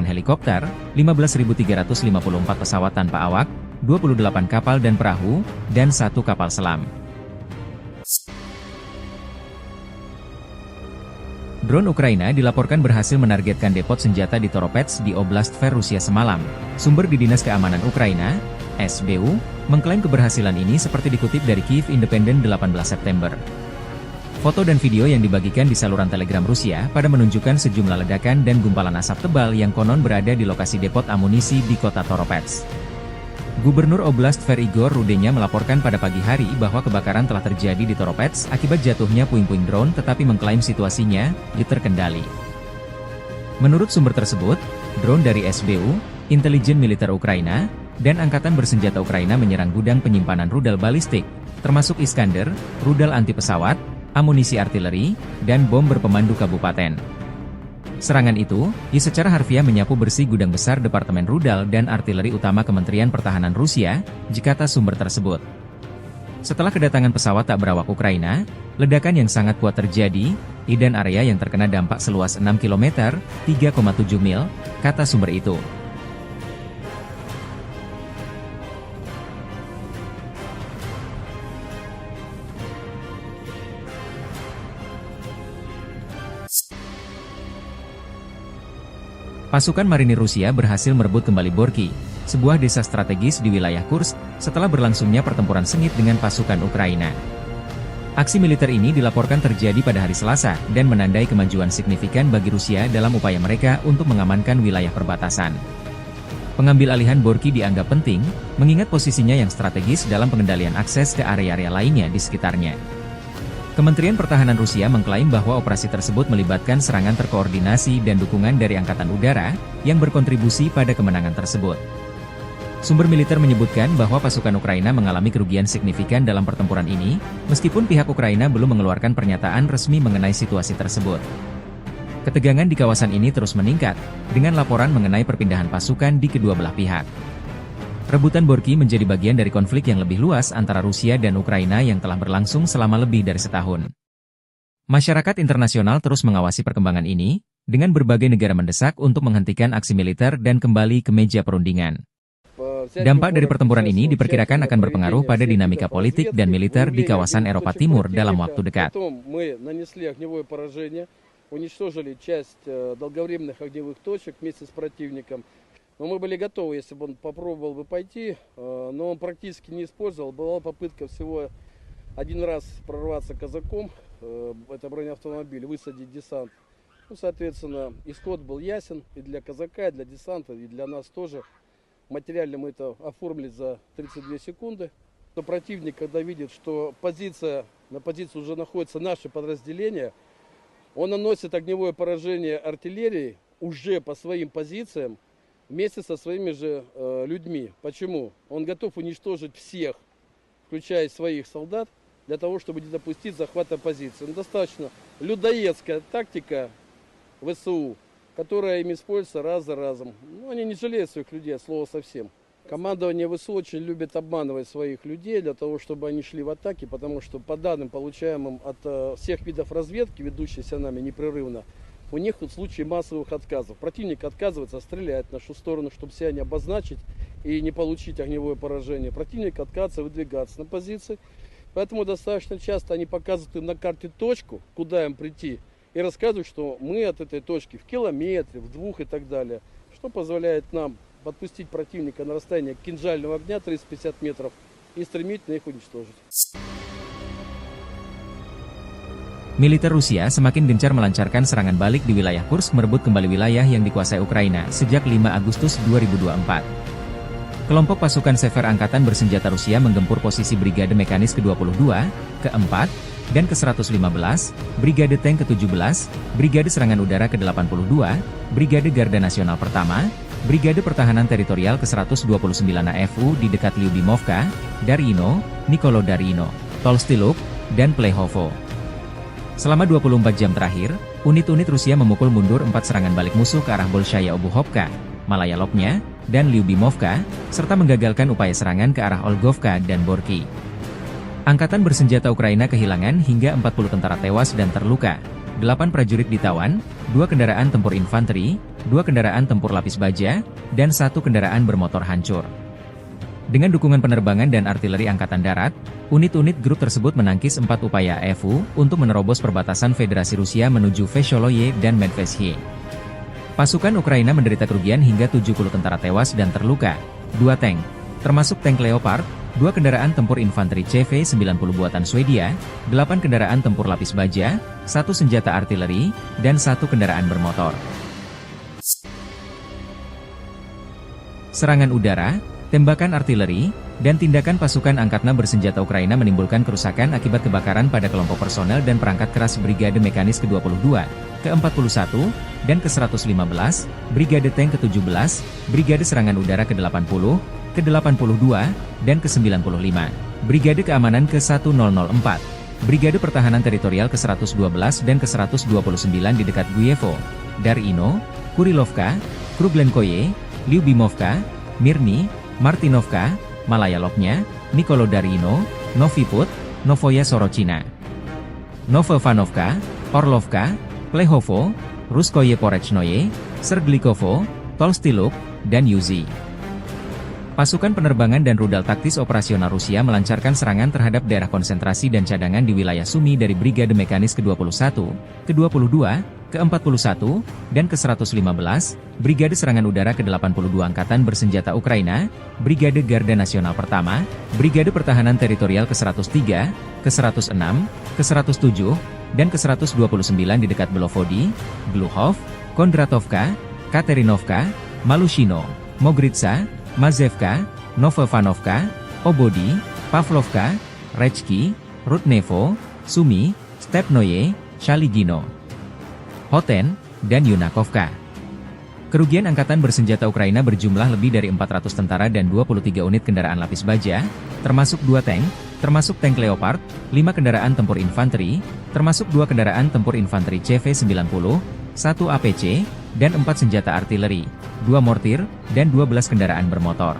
helikopter, 15.354 pesawat tanpa awak, 28 kapal dan perahu, dan 1 kapal selam. Drone Ukraina dilaporkan berhasil menargetkan depot senjata di Toropets di Oblast Tver Rusia semalam. Sumber di Dinas Keamanan Ukraina, SBU, mengklaim keberhasilan ini seperti dikutip dari Kyiv Independent 18 September. Foto dan video yang dibagikan di saluran Telegram Rusia pada menunjukkan sejumlah ledakan dan gumpalan asap tebal yang konon berada di lokasi depot amunisi di kota Toropets. Gubernur Oblast Tver Igor Rudenya melaporkan pada pagi hari bahwa kebakaran telah terjadi di Toropets akibat jatuhnya puing-puing drone tetapi mengklaim situasinya terkendali. Menurut sumber tersebut, drone dari SBU, intelijen militer Ukraina, dan Angkatan Bersenjata Ukraina menyerang gudang penyimpanan rudal balistik, termasuk Iskander, rudal anti pesawat, amunisi artileri, dan bom berpemandu kabupaten. Serangan itu, secara harfiah menyapu bersih gudang besar Departemen Rudal dan Artileri Utama Kementerian Pertahanan Rusia, kata sumber tersebut. Setelah kedatangan pesawat tak berawak Ukraina, ledakan yang sangat kuat terjadi, dan area yang terkena dampak seluas 6 km, 3,7 mil, kata sumber itu. Pasukan marinir Rusia berhasil merebut kembali Borky, sebuah desa strategis di wilayah Kursk, setelah berlangsungnya pertempuran sengit dengan pasukan Ukraina. Aksi militer ini dilaporkan terjadi pada hari Selasa dan menandai kemajuan signifikan bagi Rusia dalam upaya mereka untuk mengamankan wilayah perbatasan. Pengambil alihan Borky dianggap penting, mengingat posisinya yang strategis dalam pengendalian akses ke area-area lainnya di sekitarnya. Kementerian Pertahanan Rusia mengklaim bahwa operasi tersebut melibatkan serangan terkoordinasi dan dukungan dari Angkatan Udara, yang berkontribusi pada kemenangan tersebut. Sumber militer menyebutkan bahwa pasukan Ukraina mengalami kerugian signifikan dalam pertempuran ini, meskipun pihak Ukraina belum mengeluarkan pernyataan resmi mengenai situasi tersebut. Ketegangan di kawasan ini terus meningkat, dengan laporan mengenai perpindahan pasukan di kedua belah pihak. Rebutan Borky menjadi bagian dari konflik yang lebih luas antara Rusia dan Ukraina yang telah berlangsung selama lebih dari setahun. Masyarakat internasional terus mengawasi perkembangan ini, dengan berbagai negara mendesak untuk menghentikan aksi militer dan kembali ke meja perundingan. Dampak dari pertempuran ini diperkirakan akan berpengaruh pada dinamika politik dan militer di kawasan Eropa Timur dalam waktu dekat. Но мы были готовы, если бы он попробовал бы пойти, но он практически не использовал. Была попытка всего один раз прорваться казаком, это бронеавтомобиль, высадить десант. Ну, соответственно, исход был ясен и для казака, и для десанта, и для нас тоже. Материально мы это оформили за 32 секунды. Но противник, когда видит, что на позиции уже находится наше подразделение, он наносит огневое поражение артиллерии уже по своим позициям, вместе со своими же людьми. Почему? Он готов уничтожить всех, включая своих солдат, для того, чтобы не допустить захвата позиции. Ну, достаточно людоедская тактика ВСУ, которая им используется раз за разом. Ну, они не жалеют своих людей, от слова совсем. Командование ВСУ очень любит обманывать своих людей для того, чтобы они шли в атаки, потому что по данным, получаемым от всех видов разведки, ведущейся нами непрерывно, у них в случае массовых отказов. Противник отказывается стрелять в нашу сторону, чтобы себя не обозначить и не получить огневое поражение. Противник отказывается выдвигаться на позиции. Поэтому достаточно часто они показывают им на карте точку, куда им прийти, и рассказывают, что мы от этой точки в километре, в 2 и так далее. Что позволяет нам подпустить противника на расстояние кинжального огня 350 метров и стремительно их уничтожить. Militer Rusia semakin gencar melancarkan serangan balik di wilayah Kursk merebut kembali wilayah yang dikuasai Ukraina sejak 5 Agustus 2024. Kelompok pasukan Sever Angkatan Bersenjata Rusia menggempur posisi Brigade Mekanis ke-22, ke-4, dan ke-115, Brigade Tank ke-17, Brigade Serangan Udara ke-82, Brigade Garda Nasional Pertama, Brigade Pertahanan Teritorial ke-129 AFU di dekat Lyubimovka, Darino, Nikolo Darino. Tolstyluk, dan Plehovo. Selama 24 jam terakhir, unit-unit Rusia memukul mundur 4 serangan balik musuh ke arah Bolshaya Obuhovka, Malaya Lopnya, dan Lyubimovka, serta menggagalkan upaya serangan ke arah Olgovka dan Borky. Angkatan bersenjata Ukraina kehilangan hingga 40 tentara tewas dan terluka, 8 prajurit ditawan, 2 kendaraan tempur infanteri, 2 kendaraan tempur lapis baja, dan 1 kendaraan bermotor hancur. Dengan dukungan penerbangan dan artileri Angkatan Darat, unit-unit grup tersebut menangkis 4 upaya AFU untuk menerobos perbatasan Federasi Rusia menuju Vesholoye dan Medvesye. Pasukan Ukraina menderita kerugian hingga 70 tentara tewas dan terluka, 2 tank, termasuk tank Leopard, 2 kendaraan tempur infanteri CV-90 buatan Swedia, 8 kendaraan tempur lapis baja, 1 senjata artileri, dan 1 kendaraan bermotor. Serangan udara, tembakan artileri, dan tindakan pasukan angkatan bersenjata Ukraina menimbulkan kerusakan akibat kebakaran pada kelompok personel dan perangkat keras Brigade Mekanis ke-22, ke-41, dan ke-115, Brigade Tank ke-17, Brigade Serangan Udara ke-80, ke-82, dan ke-95, Brigade Keamanan ke-1004, Brigade Pertahanan Teritorial ke-112 dan ke-129 di dekat Guyevo, Darino, Kurilovka, Kruglenkoye, Lyubimovka, Mirny, Martinovka, Malaya Lopnya, Nikolodarino, Novi Put, Novoya Sorochina, Novovanovka, Orlovka, Plehovo, Ruskoye Porechnoye, Serglikovo, Tolstyluk, dan Yuzi. Pasukan penerbangan dan rudal taktis operasional Rusia melancarkan serangan terhadap daerah konsentrasi dan cadangan di wilayah Sumy dari Brigade Mekanis ke-21, ke-22, ke-41, dan ke-115, Brigade Serangan Udara ke-82 Angkatan Bersenjata Ukraina, Brigade Garda Nasional Pertama, Brigade Pertahanan Teritorial ke-103, ke-106, ke-107, dan ke-129 di dekat Belovody, Gluhov, Kondratovka, Katerinovka, Malushino, Mogritsa, Mazevka, Novovanovka, Obody, Pavlovka, Rechki, Rudnevo, Sumy, Stepnoye, Shaligino, Hoten, dan Yunakovka. Kerugian Angkatan Bersenjata Ukraina berjumlah lebih dari 400 tentara dan 23 unit kendaraan lapis baja, termasuk 2 tank, termasuk tank Leopard, 5 kendaraan tempur infanteri, termasuk 2 kendaraan tempur infanteri CV-90, 1 APC, dan 4 senjata artileri, 2 mortir, dan 12 kendaraan bermotor.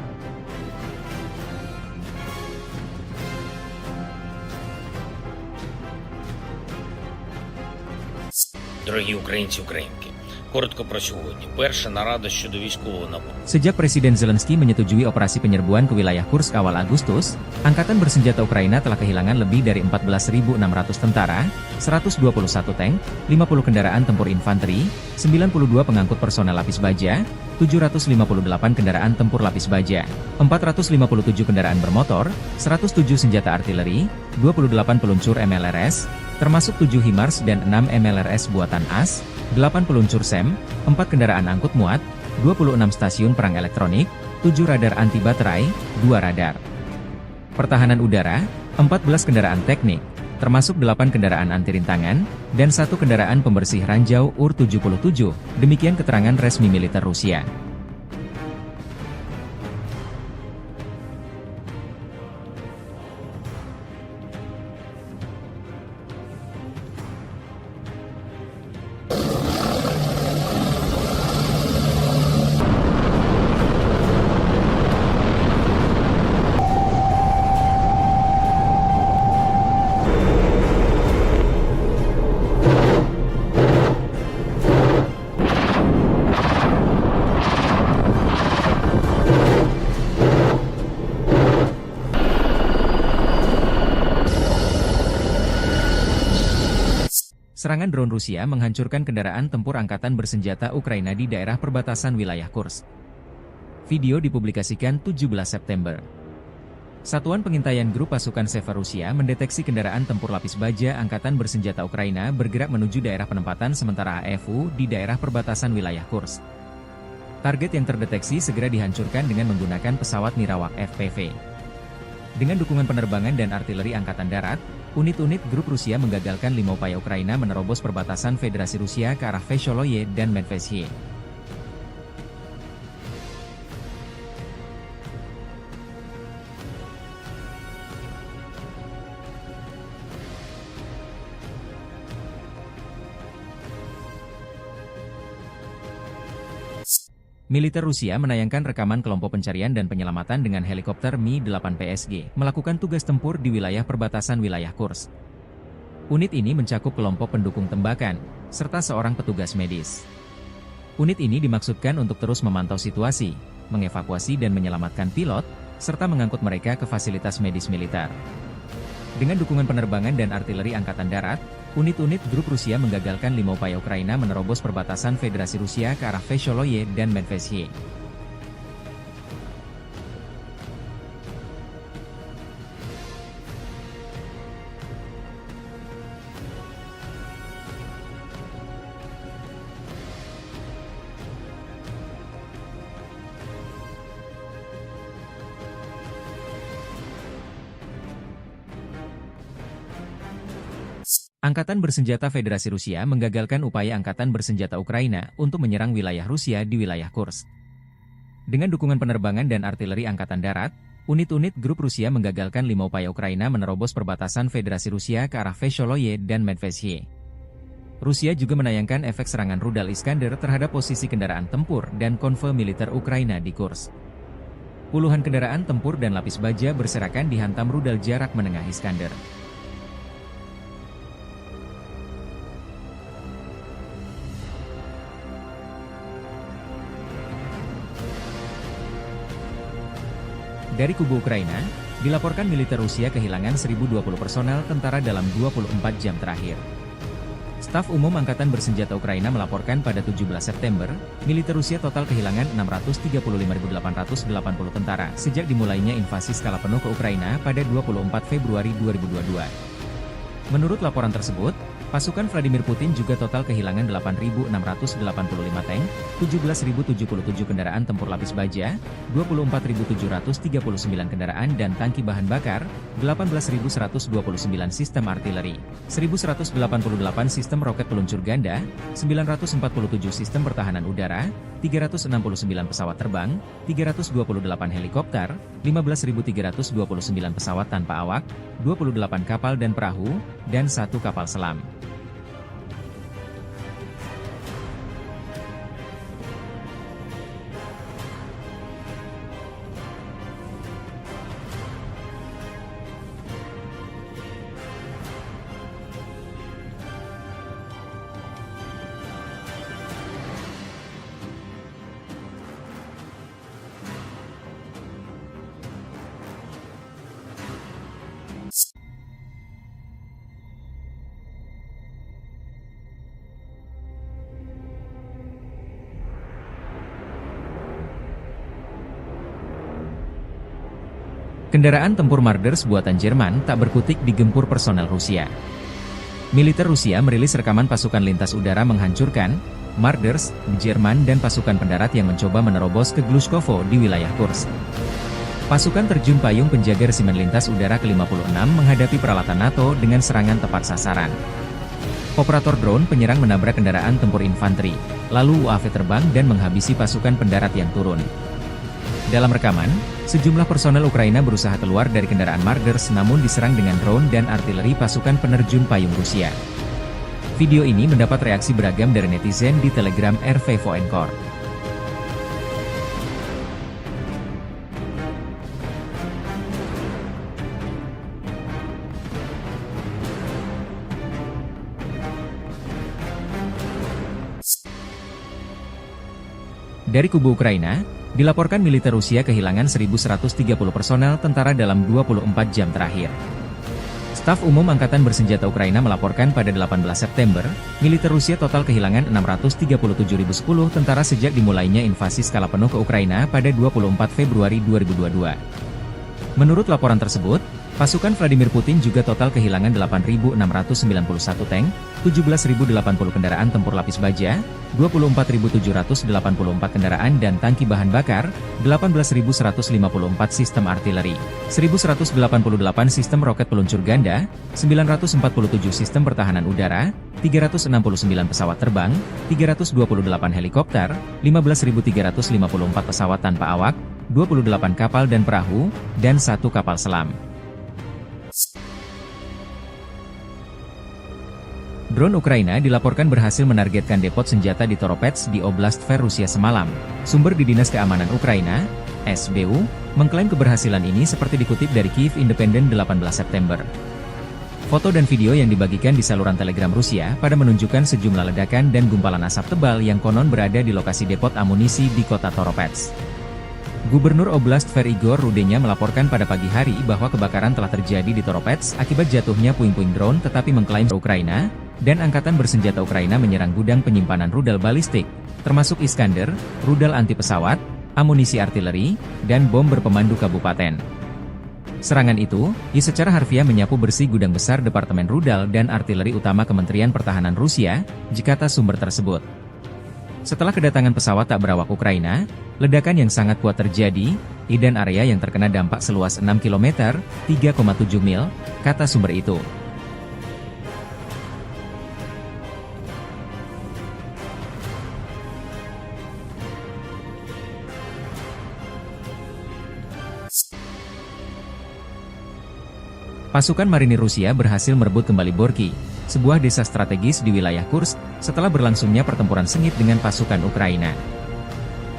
Дорогі українці, українки, коротко про сьогодні. Перша нарада щодо військового набору. Sejak Presiden Zelensky menyetujui operasi penyerbuan ke wilayah Kursk awal Agustus, Angkatan Bersenjata Ukraina telah kehilangan lebih dari 14.600 tentara, 121 tank, 50 kendaraan tempur infanteri, 92 pengangkut personel lapis baja, 758 kendaraan tempur lapis baja, 457 kendaraan bermotor, 107 senjata artileri, 28 peluncur MLRS, termasuk 7 HIMARS dan 6 MLRS buatan AS, 8 peluncur SEM, 4 kendaraan angkut muat, 26 stasiun perang elektronik, 7 radar anti baterai, 2 radar pertahanan udara, 14 kendaraan teknik, termasuk 8 kendaraan anti rintangan, dan 1 kendaraan pembersih ranjau UR-77, demikian keterangan resmi militer Rusia. Serangan drone Rusia menghancurkan kendaraan tempur Angkatan Bersenjata Ukraina di daerah perbatasan wilayah Kursk. Video dipublikasikan 17 September. Satuan Pengintaian Grup Pasukan Sever Rusia mendeteksi kendaraan tempur lapis baja Angkatan Bersenjata Ukraina bergerak menuju daerah penempatan sementara AFU di daerah perbatasan wilayah Kursk. Target yang terdeteksi segera dihancurkan dengan menggunakan pesawat Nirawak FPV. Dengan dukungan penerbangan dan artileri Angkatan Darat, unit-unit grup Rusia menggagalkan 5 upaya Ukraina menerobos perbatasan Federasi Rusia ke arah Vesholoye dan Medvesye. Militer Rusia menayangkan rekaman kelompok pencarian dan penyelamatan dengan helikopter Mi-8 PSG melakukan tugas tempur di wilayah perbatasan wilayah Kursk. Unit ini mencakup kelompok pendukung tembakan, serta seorang petugas medis. Unit ini dimaksudkan untuk terus memantau situasi, mengevakuasi dan menyelamatkan pilot, serta mengangkut mereka ke fasilitas medis militer. Dengan dukungan penerbangan dan artileri Angkatan Darat, unit-unit grup Rusia menggagalkan 5 upaya Ukraina menerobos perbatasan Federasi Rusia ke arah Vesholoye dan Medvesye. Angkatan Bersenjata Federasi Rusia menggagalkan upaya Angkatan Bersenjata Ukraina untuk menyerang wilayah Rusia di wilayah Kursk. Dengan dukungan penerbangan dan artileri Angkatan Darat, unit-unit grup Rusia menggagalkan 5 upaya Ukraina menerobos perbatasan Federasi Rusia ke arah Vesholoye dan Medvesye. Rusia juga menayangkan efek serangan rudal Iskander terhadap posisi kendaraan tempur dan konvoi militer Ukraina di Kursk. Puluhan kendaraan tempur dan lapis baja berserakan dihantam rudal jarak menengah Iskander. Dari kubu Ukraina, dilaporkan militer Rusia kehilangan 1.020 personel tentara dalam 24 jam terakhir. Staf Umum Angkatan Bersenjata Ukraina melaporkan pada 17 September, militer Rusia total kehilangan 635.880 tentara sejak dimulainya invasi skala penuh ke Ukraina pada 24 Februari 2022. Menurut laporan tersebut, pasukan Vladimir Putin juga total kehilangan 8.685 tank, 17.077 kendaraan tempur lapis baja, 24.739 kendaraan dan tangki bahan bakar, 18.129 sistem artileri, 1.188 sistem roket peluncur ganda, 947 sistem pertahanan udara, 369 pesawat terbang, 328 helikopter, 15.329 pesawat tanpa awak, 28 kapal dan perahu, dan 1 kapal selam. Kendaraan tempur Marders buatan Jerman tak berkutik digempur personel Rusia. Militer Rusia merilis rekaman pasukan lintas udara menghancurkan Marders, Jerman dan pasukan pendarat yang mencoba menerobos ke Glushkovo di wilayah Kursk. Pasukan terjun payung penjaga resimen lintas udara ke-56 menghadapi peralatan NATO dengan serangan tepat sasaran. Operator drone penyerang menabrak kendaraan tempur infanteri, lalu UAV terbang dan menghabisi pasukan pendarat yang turun. Dalam rekaman, sejumlah personel Ukraina berusaha keluar dari kendaraan Marders namun diserang dengan drone dan artileri pasukan penerjun payung Rusia. Video ini mendapat reaksi beragam dari netizen di Telegram RV Voenkor. Dari kubu Ukraina, dilaporkan militer Rusia kehilangan 1.130 personel tentara dalam 24 jam terakhir. Staf Umum Angkatan Bersenjata Ukraina melaporkan pada 18 September, militer Rusia total kehilangan 637.010 tentara sejak dimulainya invasi skala penuh ke Ukraina pada 24 Februari 2022. Menurut laporan tersebut, pasukan Vladimir Putin juga total kehilangan 8.691 tank, 17.080 kendaraan tempur lapis baja, 24.784 kendaraan dan tangki bahan bakar, 18.154 sistem artileri, 1.188 sistem roket peluncur ganda, 947 sistem pertahanan udara, 369 pesawat terbang, 328 helikopter, 15.354 pesawat tanpa awak, 28 kapal dan perahu, dan 1 kapal selam. Drone Ukraina dilaporkan berhasil menargetkan depot senjata di Toropets di Oblast Tver, Rusia semalam. Sumber di Dinas Keamanan Ukraina, SBU, mengklaim keberhasilan ini seperti dikutip dari Kyiv Independent 18 September. Foto dan video yang dibagikan di saluran Telegram Rusia pada menunjukkan sejumlah ledakan dan gumpalan asap tebal yang konon berada di lokasi depot amunisi di kota Toropets. Gubernur Oblast Tver Igor Rudenya melaporkan pada pagi hari bahwa kebakaran telah terjadi di Toropets akibat jatuhnya puing-puing drone, tetapi mengklaim Ukraina dan Angkatan Bersenjata Ukraina menyerang gudang penyimpanan rudal balistik, termasuk Iskander, rudal anti pesawat, amunisi artileri, dan bom berpemandu kabupaten. Serangan itu, secara harfiah menyapu bersih gudang besar Departemen Rudal dan Artileri Utama Kementerian Pertahanan Rusia, kata sumber tersebut. Setelah kedatangan pesawat tak berawak Ukraina, ledakan yang sangat kuat terjadi, dan area yang terkena dampak seluas 6 km, 3,7 mil, kata sumber itu. Pasukan marinir Rusia berhasil merebut kembali Borky, sebuah desa strategis di wilayah Kursk, setelah berlangsungnya pertempuran sengit dengan pasukan Ukraina.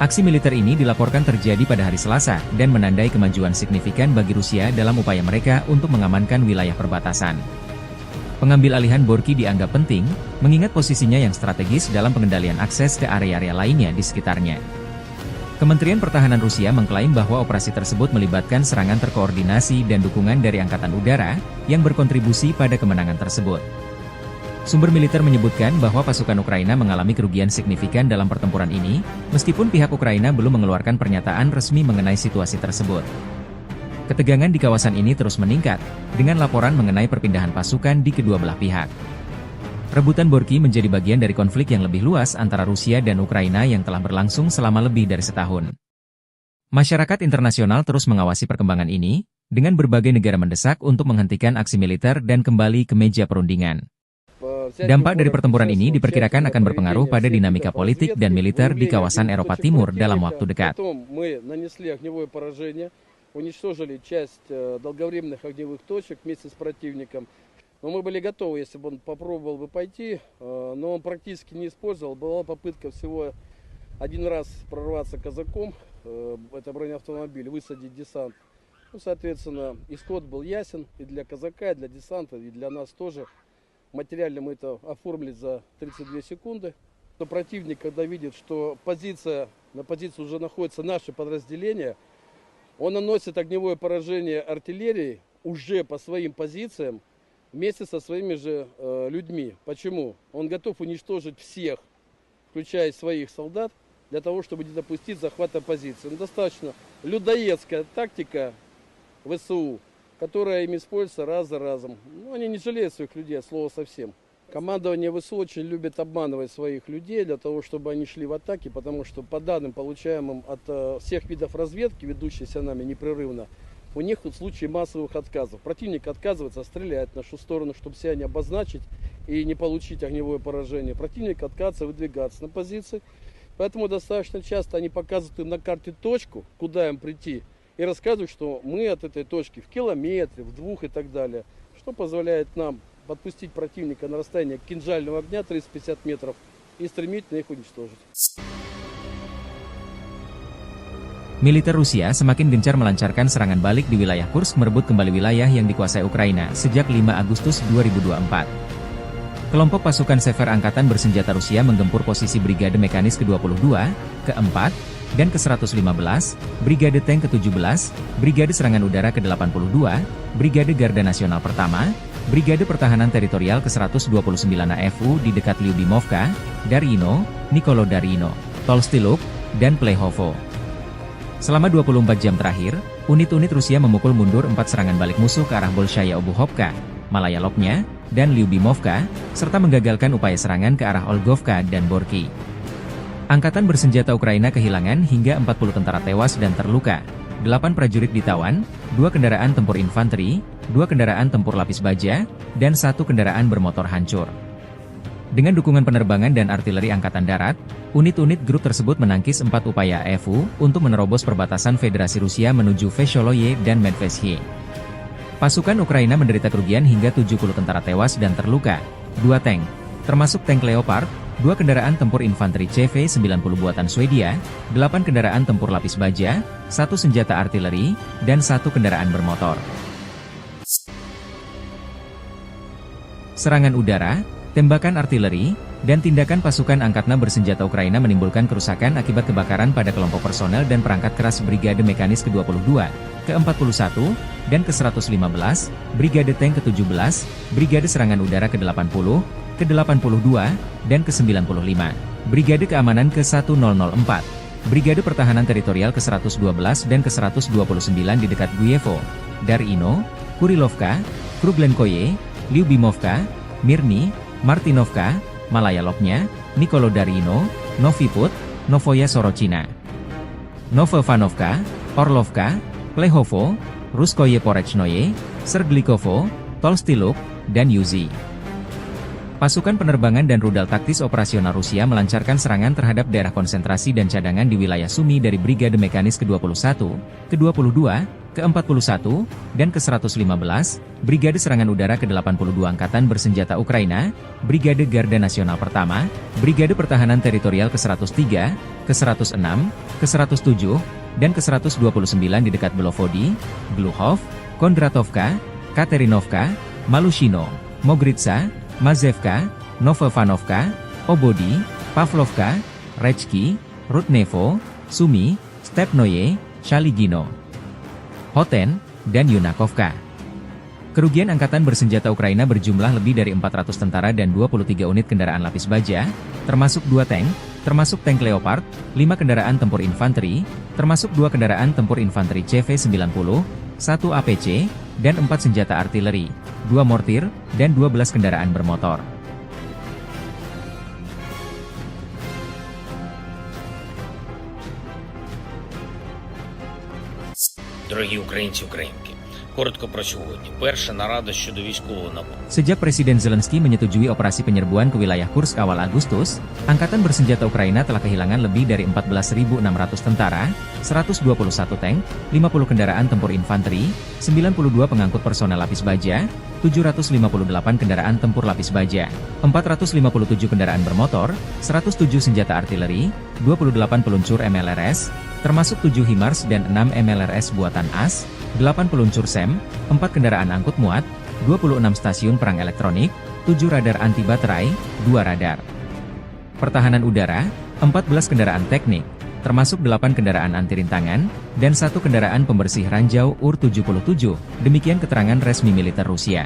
Aksi militer ini dilaporkan terjadi pada hari Selasa dan menandai kemajuan signifikan bagi Rusia dalam upaya mereka untuk mengamankan wilayah perbatasan. Pengambil alihan Borky dianggap penting, mengingat posisinya yang strategis dalam pengendalian akses ke area-area lainnya di sekitarnya. Kementerian Pertahanan Rusia mengklaim bahwa operasi tersebut melibatkan serangan terkoordinasi dan dukungan dari Angkatan Udara, yang berkontribusi pada kemenangan tersebut. Sumber militer menyebutkan bahwa pasukan Ukraina mengalami kerugian signifikan dalam pertempuran ini, meskipun pihak Ukraina belum mengeluarkan pernyataan resmi mengenai situasi tersebut. Ketegangan di kawasan ini terus meningkat, dengan laporan mengenai perpindahan pasukan di kedua belah pihak. Rebutan Borky menjadi bagian dari konflik yang lebih luas antara Rusia dan Ukraina yang telah berlangsung selama lebih dari setahun. Masyarakat internasional terus mengawasi perkembangan ini, dengan berbagai negara mendesak untuk menghentikan aksi militer dan kembali ke meja perundingan. Dampak dari pertempuran ini diperkirakan akan berpengaruh pada dinamika politik dan militer di kawasan Eropa Timur dalam waktu dekat. Но мы были готовы, если бы он попробовал бы пойти, но он практически не использовал. Была попытка всего один раз прорваться казаком, это бронеавтомобиль, высадить десант. Ну, соответственно, исход был ясен и для казака, и для десанта, и для нас тоже. Материально мы это оформили за 32 секунды. Но противник, когда видит, что на позиции уже находится наше подразделение, он наносит огневое поражение артиллерии уже по своим позициям, вместе со своими же людьми. Почему? Он готов уничтожить всех, включая своих солдат, для того, чтобы не допустить захвата позиции. Достаточно людоедская тактика ВСУ, которая им используется раз за разом. Они не жалеют своих людей, от слова совсем. Командование ВСУ очень любит обманывать своих людей для того, чтобы они шли в атаки, потому что по данным, получаемым от всех видов разведки, ведущейся нами непрерывно, у них в случае массовых отказов. Противник отказывается стрелять в нашу сторону, чтобы себя не обозначить и не получить огневое поражение. Противник отказывается выдвигаться на позиции. Поэтому достаточно часто они показывают им на карте точку, куда им прийти, и рассказывают, что мы от этой точки в километре, в 2 и так далее. Что позволяет нам подпустить противника на расстояние кинжального огня 350 метров и стремительно их уничтожить. Militer Rusia semakin gencar melancarkan serangan balik di wilayah Kursk, merebut kembali wilayah yang dikuasai Ukraina sejak 5 Agustus 2024. Kelompok pasukan Sever Angkatan Bersenjata Rusia menggempur posisi Brigade Mekanis ke-22, ke-4, dan ke-115, Brigade Tank ke-17, Brigade Serangan Udara ke-82, Brigade Garda Nasional Pertama, Brigade Pertahanan Teritorial ke-129 AFU di dekat Lyubimovka, Darino, Nikolo-Darino, Tolstiluk, dan Plehovo. Selama 24 jam terakhir, unit-unit Rusia memukul mundur 4 serangan balik musuh ke arah Bolshaya Obuhovka, Malaya Lopnya, dan Lyubimovka, serta menggagalkan upaya serangan ke arah Olgovka dan Borky. Angkatan Bersenjata Ukraina kehilangan hingga 40 tentara tewas dan terluka, 8 prajurit ditawan, 2 kendaraan tempur infanteri, 2 kendaraan tempur lapis baja, dan 1 kendaraan bermotor hancur. Dengan dukungan penerbangan dan artileri Angkatan Darat, unit-unit grup tersebut menangkis 4 upaya AFU untuk menerobos perbatasan Federasi Rusia menuju Vesholoye dan Medvesye. Pasukan Ukraina menderita kerugian hingga 70 tentara tewas dan terluka, 2 tank, termasuk tank Leopard, 2 kendaraan tempur infanteri CV-90 buatan Swedia, 8 kendaraan tempur lapis baja, 1 senjata artileri, dan 1 kendaraan bermotor. Serangan udara, tembakan artileri, dan tindakan pasukan angkatan bersenjata Ukraina menimbulkan kerusakan akibat kebakaran pada kelompok personel dan perangkat keras Brigade Mekanis ke-22, ke-41, dan ke-115, Brigade Tank ke-17, Brigade Serangan Udara ke-80, ke-82, dan ke-95, Brigade Keamanan ke-1004, Brigade Pertahanan Teritorial ke-112 dan ke-129 di dekat Guyevo, Darino, Kurilovka, Kruglenkoye, Lyubimovka, Mirny, Martinovka, Malaya Lopnya, Nikolodarino, Noviput, Novoya Sorochina, Novovanovka, Orlovka, Plehovo, Ruskoye Porechnoye, Serglikovo, Tolstiluk, dan Yuzi. Pasukan penerbangan dan rudal taktis operasional Rusia melancarkan serangan terhadap daerah konsentrasi dan cadangan di wilayah Sumy dari Brigade Mekanis ke-21, ke-22, ke-41, dan ke-115, Brigade Serangan Udara ke-82 Angkatan Bersenjata Ukraina, Brigade Garda Nasional Pertama, Brigade Pertahanan Teritorial ke-103, ke-106, ke-107, dan ke-129 di dekat Belovody, Gluhov, Kondratovka, Katerinovka, Malushino, Mogritsa, Mazevka, Novovanovka, Obody, Pavlovka, Rechki, Rudnevo, Sumy, Stepnoye, Shaligino, Hoten, dan Yunakovka. Kerugian Angkatan Bersenjata Ukraina berjumlah lebih dari 400 tentara dan 23 unit kendaraan lapis baja, termasuk 2 tank, termasuk tank Leopard, 5 kendaraan tempur infanteri, termasuk 2 kendaraan tempur infanteri CV-90, 1 APC, dan 4 senjata artileri, 2 mortir, dan 12 kendaraan bermotor. Дорогі українці, українки, коротко про сьогодні. Перша нарада щодо військового нападу. Sejak Presiden Zelensky menyetujui operasi penyerbuan ke wilayah Kursk awal Agustus, Angkatan Bersenjata Ukraina telah kehilangan lebih dari 14.600 tentara, 121 tank, 50 kendaraan tempur infanteri, 92 pengangkut personel lapis baja, 758 kendaraan tempur lapis baja, 457 kendaraan bermotor, 107 senjata artileri, 28 peluncur MLRS, termasuk 7 HIMARS dan 6 MLRS buatan AS, 8 peluncur SEM, 4 kendaraan angkut muat, 26 stasiun perang elektronik, 7 radar anti baterai, 2 radar pertahanan udara, 14 kendaraan teknik, termasuk 8 kendaraan anti rintangan, dan 1 kendaraan pembersih ranjau UR-77, demikian keterangan resmi militer Rusia.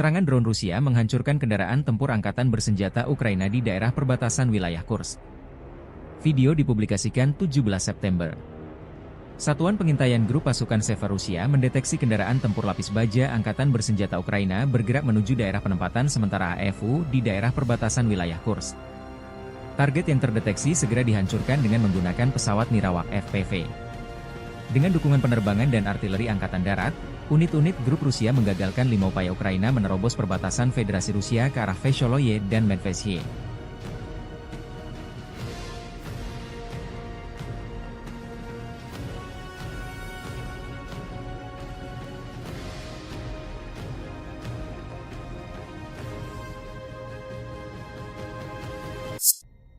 Serangan drone Rusia menghancurkan kendaraan tempur Angkatan Bersenjata Ukraina di daerah perbatasan wilayah Kursk. Video dipublikasikan 17 September. Satuan Pengintaian Grup Pasukan Seva Rusia mendeteksi kendaraan tempur lapis baja Angkatan Bersenjata Ukraina bergerak menuju daerah penempatan sementara AFU di daerah perbatasan wilayah Kursk. Target yang terdeteksi segera dihancurkan dengan menggunakan pesawat Nirawak FPV. Dengan dukungan penerbangan dan artileri Angkatan Darat, unit-unit grup Rusia menggagalkan 5 upaya Ukraina menerobos perbatasan Federasi Rusia ke arah Vesholoye dan Medvesye.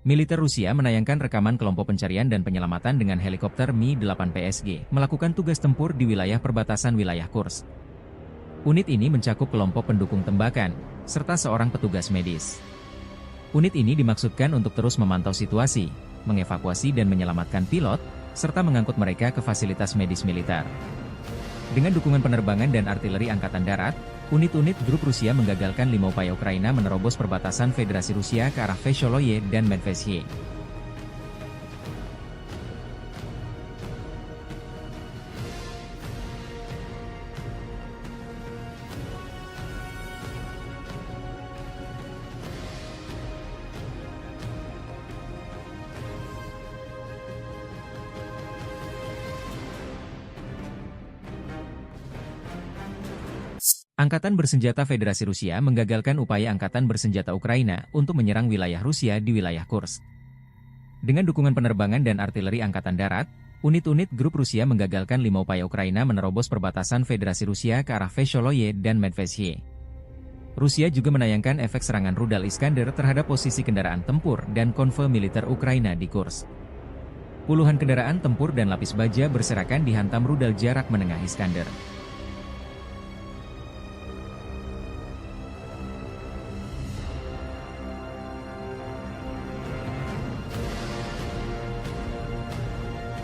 Militer Rusia menayangkan rekaman kelompok pencarian dan penyelamatan dengan helikopter Mi-8 PSG melakukan tugas tempur di wilayah perbatasan wilayah Kursk. Unit ini mencakup kelompok pendukung tembakan, serta seorang petugas medis. Unit ini dimaksudkan untuk terus memantau situasi, mengevakuasi dan menyelamatkan pilot, serta mengangkut mereka ke fasilitas medis militer. Dengan dukungan penerbangan dan artileri Angkatan Darat, unit-unit grup Rusia menggagalkan 5 upaya Ukraina menerobos perbatasan Federasi Rusia ke arah Vesholoye dan Medvesye. Angkatan Bersenjata Federasi Rusia menggagalkan upaya Angkatan Bersenjata Ukraina untuk menyerang wilayah Rusia di wilayah Kursk. Dengan dukungan penerbangan dan artileri Angkatan Darat, unit-unit grup Rusia menggagalkan 5 upaya Ukraina menerobos perbatasan Federasi Rusia ke arah Vesholoye dan Medvedye. Rusia juga menayangkan efek serangan rudal Iskander terhadap posisi kendaraan tempur dan konvoi militer Ukraina di Kursk. Puluhan kendaraan tempur dan lapis baja berserakan dihantam rudal jarak menengah Iskander.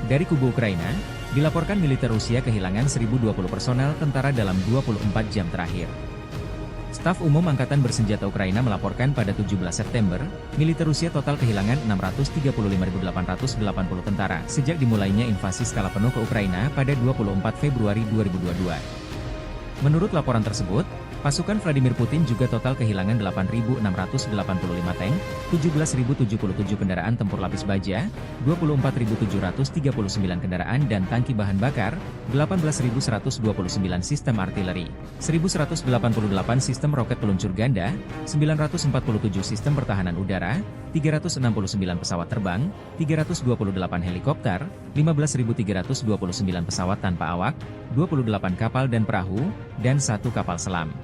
Dari kubu Ukraina, dilaporkan militer Rusia kehilangan 1.020 personel tentara dalam 24 jam terakhir. Staf Umum Angkatan Bersenjata Ukraina melaporkan pada 17 September, militer Rusia total kehilangan 635.880 tentara sejak dimulainya invasi skala penuh ke Ukraina pada 24 Februari 2022. Menurut laporan tersebut, pasukan Vladimir Putin juga total kehilangan 8.685 tank, 17.077 kendaraan tempur lapis baja, 24.739 kendaraan dan tangki bahan bakar, 18.129 sistem artileri, 1.188 sistem roket peluncur ganda, 947 sistem pertahanan udara, 369 pesawat terbang, 328 helikopter, 15.329 pesawat tanpa awak, 28 kapal dan perahu, dan 1 kapal selam.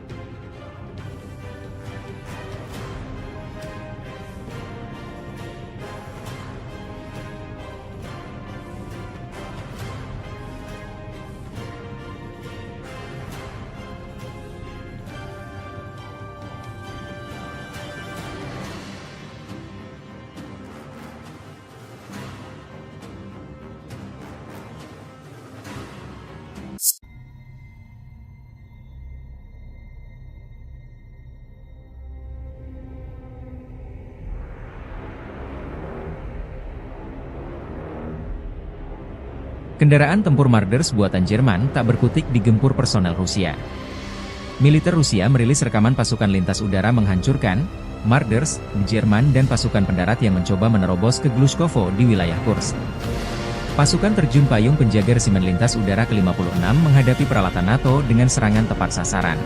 Kendaraan tempur Marders buatan Jerman tak berkutik digempur personel Rusia. Militer Rusia merilis rekaman pasukan lintas udara menghancurkan Marders di Jerman dan pasukan pendarat yang mencoba menerobos ke Glushkovo di wilayah Kursk. Pasukan terjun payung penjaga resimen lintas udara ke-56 menghadapi peralatan NATO dengan serangan tepat sasaran.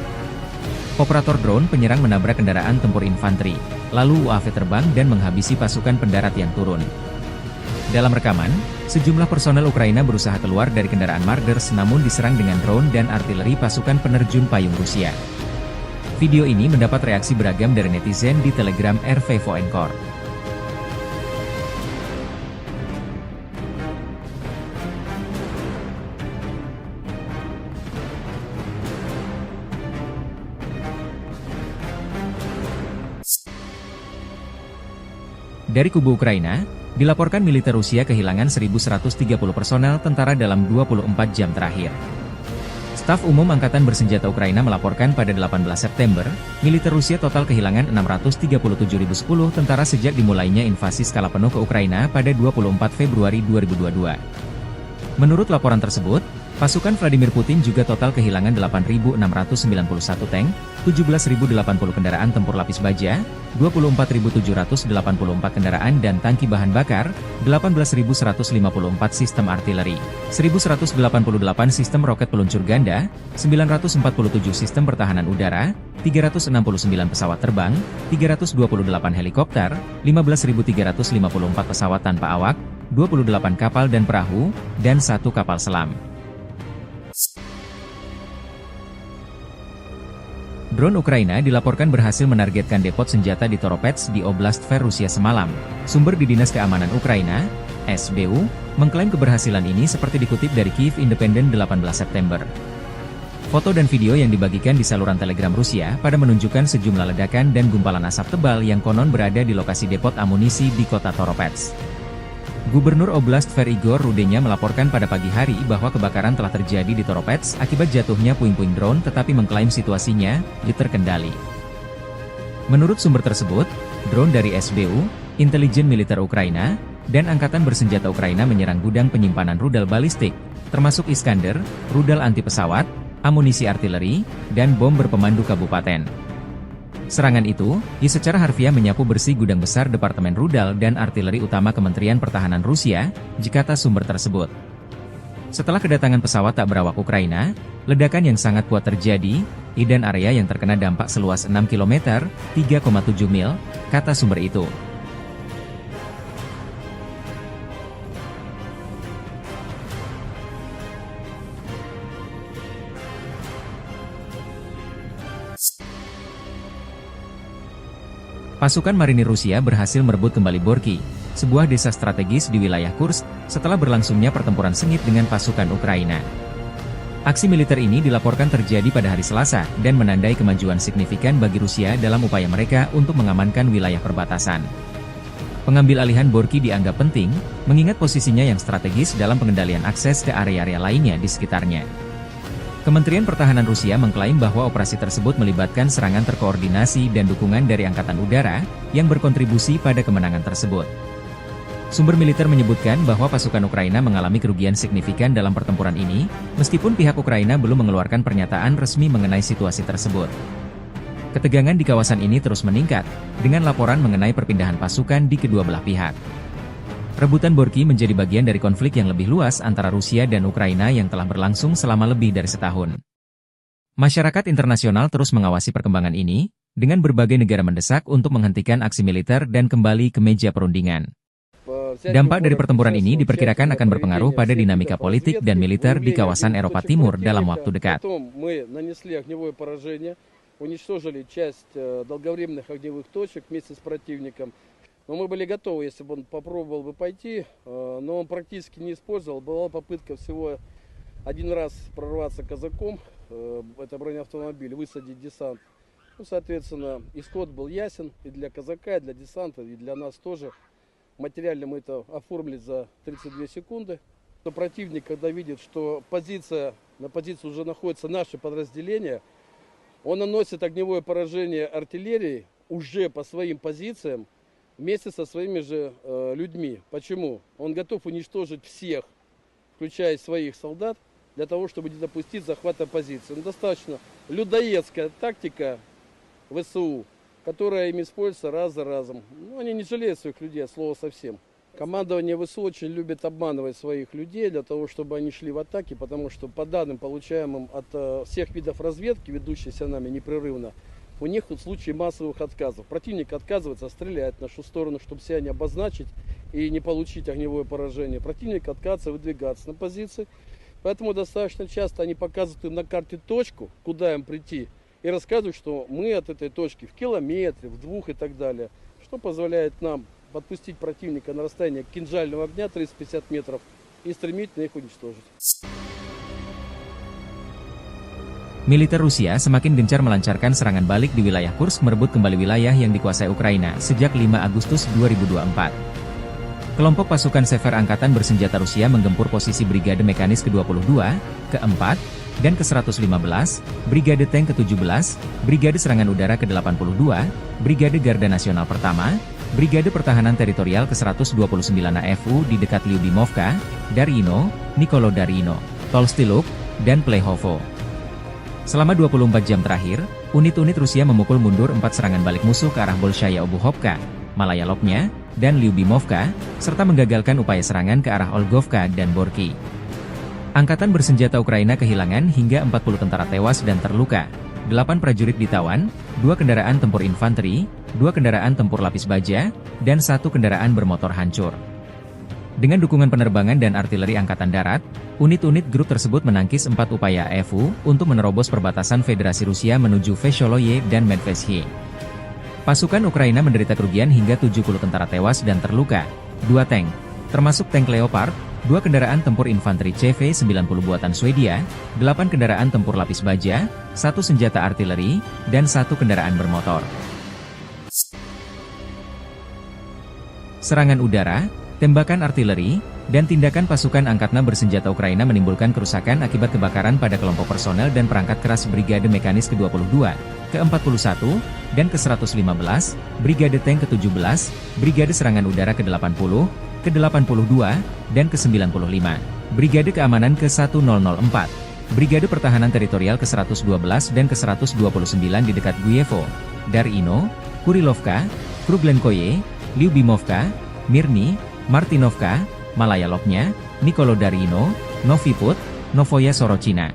Operator drone penyerang menabrak kendaraan tempur infanteri, lalu UAV terbang dan menghabisi pasukan pendarat yang turun. Dalam rekaman, sejumlah personel Ukraina berusaha keluar dari kendaraan Marders namun diserang dengan drone dan artileri pasukan penerjun payung Rusia. Video ini mendapat reaksi beragam dari netizen di Telegram RV Voenkor. Dari kubu Ukraina, dilaporkan militer Rusia kehilangan 1.130 personel tentara dalam 24 jam terakhir. Staf Umum Angkatan Bersenjata Ukraina melaporkan pada 18 September, militer Rusia total kehilangan 637.010 tentara sejak dimulainya invasi skala penuh ke Ukraina pada 24 Februari 2022. Menurut laporan tersebut, pasukan Vladimir Putin juga total kehilangan 8.691 tank, 17.080 kendaraan tempur lapis baja, 24.784 kendaraan dan tangki bahan bakar, 18.154 sistem artileri, 1.188 sistem roket peluncur ganda, 947 sistem pertahanan udara, 369 pesawat terbang, 328 helikopter, 15.354 pesawat tanpa awak, 28 kapal dan perahu, dan 1 kapal selam. Drone Ukraina dilaporkan berhasil menargetkan depot senjata di Toropets di Oblast Tver Rusia semalam. Sumber di Dinas Keamanan Ukraina, SBU, mengklaim keberhasilan ini seperti dikutip dari Kyiv Independent 18 September. Foto dan video yang dibagikan di saluran Telegram Rusia pada menunjukkan sejumlah ledakan dan gumpalan asap tebal yang konon berada di lokasi depot amunisi di kota Toropets. Gubernur Oblast Tver Igor Rudenya melaporkan pada pagi hari bahwa kebakaran telah terjadi di Toropets akibat jatuhnya puing-puing drone tetapi mengklaim situasinya terkendali. Menurut sumber tersebut, drone dari SBU, intelijen militer Ukraina, dan Angkatan Bersenjata Ukraina menyerang gudang penyimpanan rudal balistik, termasuk Iskander, rudal anti-pesawat, amunisi artileri, dan bom berpemandu kabupaten. Serangan itu, secara harfiah menyapu bersih gudang besar Departemen Rudal dan Artileri Utama Kementerian Pertahanan Rusia, kata sumber tersebut. Setelah kedatangan pesawat tak berawak Ukraina, ledakan yang sangat kuat terjadi, dan area yang terkena dampak seluas 6 km, 3,7 mil, kata sumber itu. Pasukan marinir Rusia berhasil merebut kembali Borky, sebuah desa strategis di wilayah Kursk, setelah berlangsungnya pertempuran sengit dengan pasukan Ukraina. Aksi militer ini dilaporkan terjadi pada hari Selasa dan menandai kemajuan signifikan bagi Rusia dalam upaya mereka untuk mengamankan wilayah perbatasan. Pengambil alihan Borky dianggap penting, mengingat posisinya yang strategis dalam pengendalian akses ke area-area lainnya di sekitarnya. Kementerian Pertahanan Rusia mengklaim bahwa operasi tersebut melibatkan serangan terkoordinasi dan dukungan dari Angkatan Udara, yang berkontribusi pada kemenangan tersebut. Sumber militer menyebutkan bahwa pasukan Ukraina mengalami kerugian signifikan dalam pertempuran ini, meskipun pihak Ukraina belum mengeluarkan pernyataan resmi mengenai situasi tersebut. Ketegangan di kawasan ini terus meningkat, dengan laporan mengenai perpindahan pasukan di kedua belah pihak. Rebutan Borky menjadi bagian dari konflik yang lebih luas antara Rusia dan Ukraina yang telah berlangsung selama lebih dari setahun. Masyarakat internasional terus mengawasi perkembangan ini, dengan berbagai negara mendesak untuk menghentikan aksi militer dan kembali ke meja perundingan. Dampak dari pertempuran ini diperkirakan akan berpengaruh pada dinamika politik dan militer di kawasan Eropa Timur dalam waktu dekat. Но мы были готовы, если бы он попробовал бы пойти, но он практически не использовал. Была попытка всего один раз прорваться казаком, это бронеавтомобиль, высадить десант. Ну, соответственно, исход был ясен и для казака, и для десанта, и для нас тоже. Материально мы это оформили за 32 секунды. Но противник, когда видит, что на позиции уже находится наше подразделение, он наносит огневое поражение артиллерии уже по своим позициям, вместе со своими же людьми. Почему? Он готов уничтожить всех, включая своих солдат, для того, чтобы не допустить захвата позиции. Ну, достаточно людоедская тактика ВСУ, которая им используется раз за разом. Ну, они не жалеют своих людей, от слова совсем. Командование ВСУ очень любит обманывать своих людей для того, чтобы они шли в атаки, потому что по данным, получаемым от всех видов разведки, ведущейся нами непрерывно, у них тут случаи массовых отказов. Противник отказывается стрелять в нашу сторону, чтобы себя не обозначить и не получить огневое поражение. Противник отказывается выдвигаться на позиции. Поэтому достаточно часто они показывают им на карте точку, куда им прийти, и рассказывают, что мы от этой точки в километре, в 2 и так далее. Что позволяет нам подпустить противника на расстояние кинжального огня 350 метров и стремительно их уничтожить. Militer Rusia semakin gencar melancarkan serangan balik di wilayah Kursk merebut kembali wilayah yang dikuasai Ukraina sejak 5 Agustus 2024. Kelompok pasukan Sever Angkatan Bersenjata Rusia menggempur posisi Brigade Mekanis ke-22, ke-4, dan ke-115, Brigade Tank ke-17, Brigade Serangan Udara ke-82, Brigade Garda Nasional Pertama, Brigade Pertahanan Teritorial ke-129 AFU di dekat Lyubimovka, Darino, Nikolodarino, Tolstiluk, dan Plehovo. Selama 24 jam terakhir, unit-unit Rusia memukul mundur 4 serangan balik musuh ke arah Bolshaya Obuhovka, Malaya Lopnya, dan Lyubimovka, serta menggagalkan upaya serangan ke arah Olgovka dan Borky. Angkatan bersenjata Ukraina kehilangan hingga 40 tentara tewas dan terluka, 8 prajurit ditawan, 2 kendaraan tempur infanteri, 2 kendaraan tempur lapis baja, dan 1 kendaraan bermotor hancur. Dengan dukungan penerbangan dan artileri Angkatan Darat, unit-unit grup tersebut menangkis 4 upaya AFU untuk menerobos perbatasan Federasi Rusia menuju Vesholoye dan Medvesye. Pasukan Ukraina menderita kerugian hingga 70 tentara tewas dan terluka, 2 tank, termasuk tank Leopard, 2 kendaraan tempur infanteri CV-90 buatan Swedia, 8 kendaraan tempur lapis baja, 1 senjata artileri, dan 1 kendaraan bermotor. Serangan udara, tembakan artileri, dan tindakan pasukan angkatan bersenjata Ukraina menimbulkan kerusakan akibat kebakaran pada kelompok personel dan perangkat keras Brigade Mekanis ke-22, ke-41, dan ke-115, Brigade Tank ke-17, Brigade Serangan Udara ke-80, ke-82, dan ke-95, Brigade Keamanan ke-1004, Brigade Pertahanan Teritorial ke-112 dan ke-129 di dekat Guyevo, Darino, Kurilovka, Kruglenkoye, Lyubimovka, Mirny, Martinovka, Malaya Lopnya, Nikolodarino, Novi Put, Novoya Sorochina,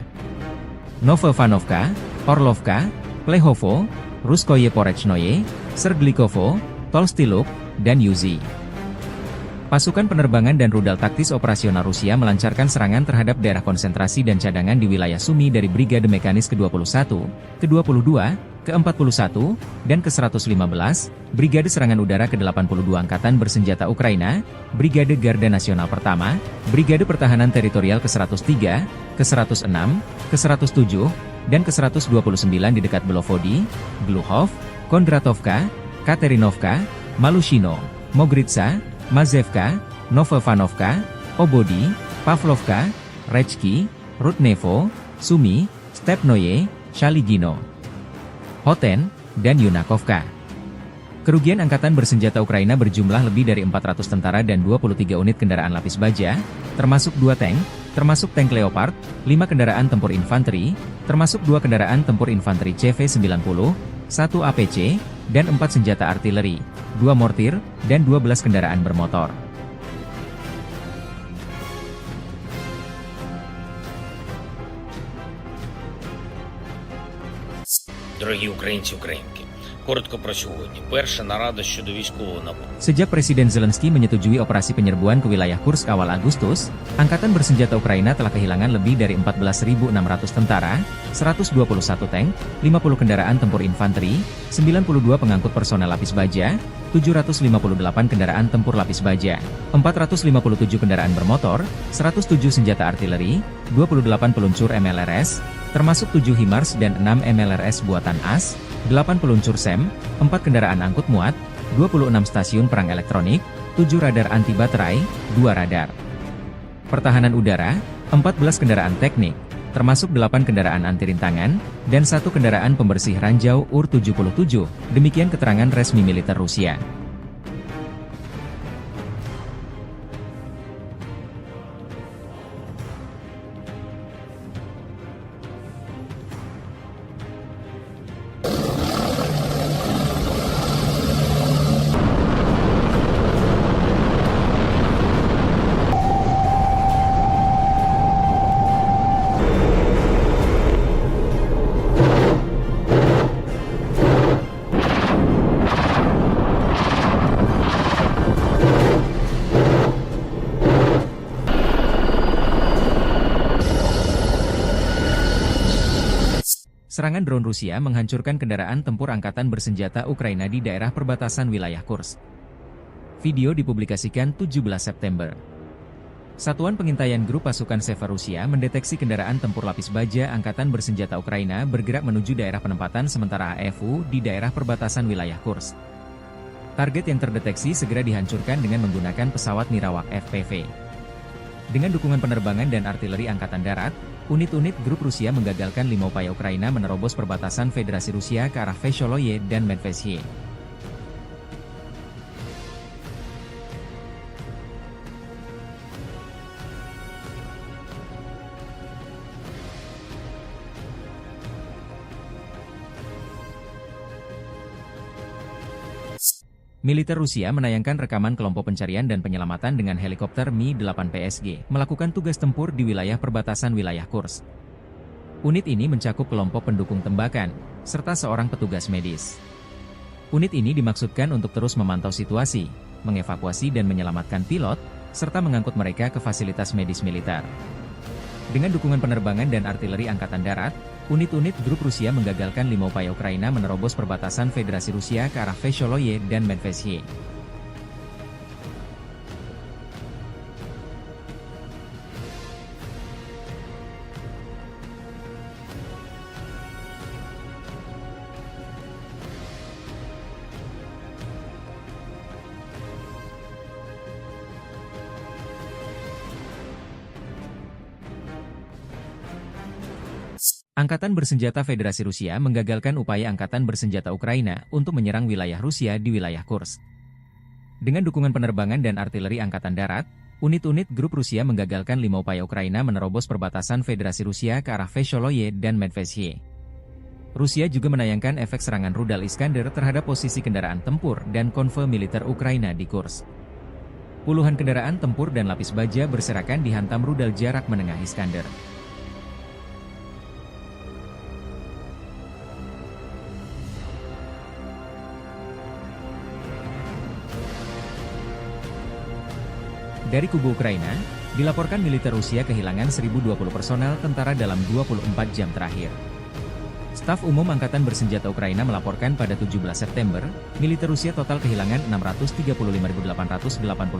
Novovanovka, Orlovka, Plehovo, Ruskoye Porechnoye, Serglikovo, Tolstiluk, dan Yuzi. Pasukan penerbangan dan rudal taktis operasional Rusia melancarkan serangan terhadap daerah konsentrasi dan cadangan di wilayah Sumy dari Brigade Mekanis ke-21, ke-22, ke-41, dan ke-115, Brigade Serangan Udara ke-82 Angkatan Bersenjata Ukraina, Brigade Garda Nasional Pertama, Brigade Pertahanan Teritorial ke-103, ke-106, ke-107, dan ke-129 di dekat Belovody, Gluhov, Kondratovka, Katerinovka, Malushino, Mogritsa, Mazevka, Novovanovka, Obody, Pavlovka, Rechki, Rudnevo, Sumy, Stepnoye, Shaligino, Hoten, dan Yunakovka. Kerugian Angkatan Bersenjata Ukraina berjumlah lebih dari 400 tentara dan 23 unit kendaraan lapis baja, termasuk 2 tank, termasuk tank Leopard, 5 kendaraan tempur infanteri, termasuk 2 kendaraan tempur infanteri CV-90, 1 APC, dan 4 senjata artileri, 2 mortir, dan 12 kendaraan bermotor. Дорогі українці, українки, коротко про сьогодні. Перша нарада щодо військового нападу. Sejak Presiden Zelensky menyetujui operasi penyerbuan ke wilayah Kursk awal Agustus, Angkatan Bersenjata Ukraina telah kehilangan lebih dari 14.600 tentara, 121 tank, 50 kendaraan tempur infanteri, 92 pengangkut personel lapis baja, 758 kendaraan tempur lapis baja, 457 kendaraan bermotor, 107 senjata artileri, 28 peluncur MLRS, termasuk 7 HIMARS dan 6 MLRS buatan AS, 8 peluncur SEM, 4 kendaraan angkut muat, 26 stasiun perang elektronik, 7 radar anti baterai, 2 radar pertahanan udara, 14 kendaraan teknik, termasuk 8 kendaraan anti rintangan, dan 1 kendaraan pembersih ranjau UR-77, demikian keterangan resmi militer Rusia. Serangan drone Rusia menghancurkan kendaraan tempur angkatan bersenjata Ukraina di daerah perbatasan wilayah Kursk. Video dipublikasikan 17 September. Satuan Pengintaian Grup Pasukan Seva Rusia mendeteksi kendaraan tempur lapis baja angkatan bersenjata Ukraina bergerak menuju daerah penempatan sementara AFU di daerah perbatasan wilayah Kursk. Target yang terdeteksi segera dihancurkan dengan menggunakan pesawat Nirawak FPV. Dengan dukungan penerbangan dan artileri angkatan darat, unit-unit grup Rusia menggagalkan 5 upaya Ukraina menerobos perbatasan Federasi Rusia ke arah Vesholoye dan Medvesye. Militer Rusia menayangkan rekaman kelompok pencarian dan penyelamatan dengan helikopter Mi-8 PSG melakukan tugas tempur di wilayah perbatasan wilayah Kursk. Unit ini mencakup kelompok pendukung tembakan, serta seorang petugas medis. Unit ini dimaksudkan untuk terus memantau situasi, mengevakuasi dan menyelamatkan pilot, serta mengangkut mereka ke fasilitas medis militer. Dengan dukungan penerbangan dan artileri angkatan darat, unit-unit grup Rusia menggagalkan 5 upaya Ukraina menerobos perbatasan Federasi Rusia ke arah Vesholoye dan Medvesye. Angkatan Bersenjata Federasi Rusia menggagalkan upaya Angkatan Bersenjata Ukraina untuk menyerang wilayah Rusia di wilayah Kursk. Dengan dukungan penerbangan dan artileri Angkatan Darat, unit-unit grup Rusia menggagalkan 5 upaya Ukraina menerobos perbatasan Federasi Rusia ke arah Vesholoye dan Medvesye. Rusia juga menayangkan efek serangan rudal Iskander terhadap posisi kendaraan tempur dan konvoi militer Ukraina di Kursk. Puluhan kendaraan tempur dan lapis baja berserakan dihantam rudal jarak menengah Iskander. Dari kubu Ukraina, dilaporkan militer Rusia kehilangan 1.020 personel tentara dalam 24 jam terakhir. Staf Umum Angkatan Bersenjata Ukraina melaporkan pada 17 September, militer Rusia total kehilangan 635.880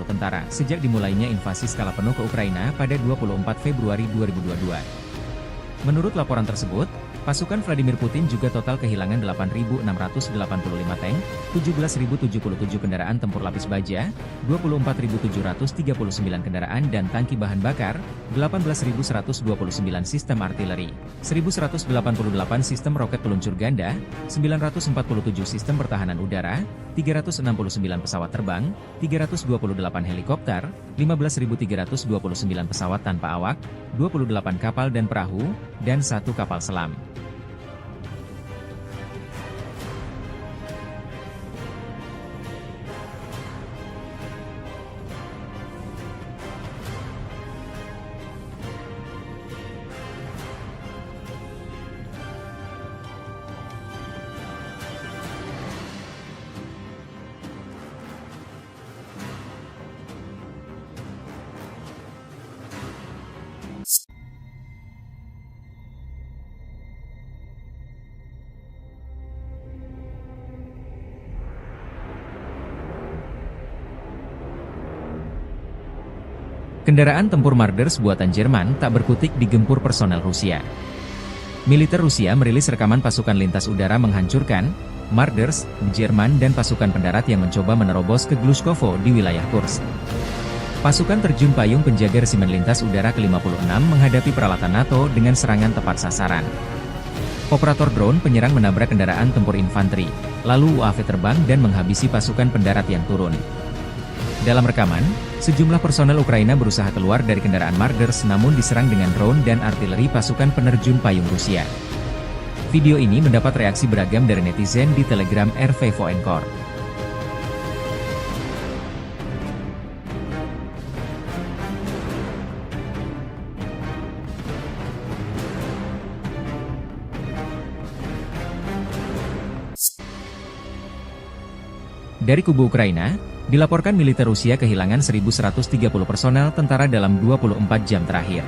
tentara sejak dimulainya invasi skala penuh ke Ukraina pada 24 Februari 2022. Menurut laporan tersebut, pasukan Vladimir Putin juga total kehilangan 8.685 tank, 17.077 kendaraan tempur lapis baja, 24.739 kendaraan dan tangki bahan bakar, 18.129 sistem artileri, 1.188 sistem roket peluncur ganda, 947 sistem pertahanan udara, 369 pesawat terbang, 328 helikopter, 15.329 pesawat tanpa awak, 28 kapal dan perahu, dan 1 kapal selam. Kendaraan tempur Marders buatan Jerman tak berkutik digempur personel Rusia. Militer Rusia merilis rekaman pasukan lintas udara menghancurkan Marders, Jerman dan pasukan pendarat yang mencoba menerobos ke Glushkovo di wilayah Kursk. Pasukan terjun payung penjaga resimen lintas udara ke-56 menghadapi peralatan NATO dengan serangan tepat sasaran. Operator drone penyerang menabrak kendaraan tempur infanteri, lalu UAV terbang dan menghabisi pasukan pendarat yang turun. Dalam rekaman, sejumlah personel Ukraina berusaha keluar dari kendaraan Marders namun diserang dengan drone dan artileri pasukan penerjun payung Rusia. Video ini mendapat reaksi beragam dari netizen di Telegram RV Voenkor. Dari kubu Ukraina, dilaporkan militer Rusia kehilangan 1.130 personel tentara dalam 24 jam terakhir.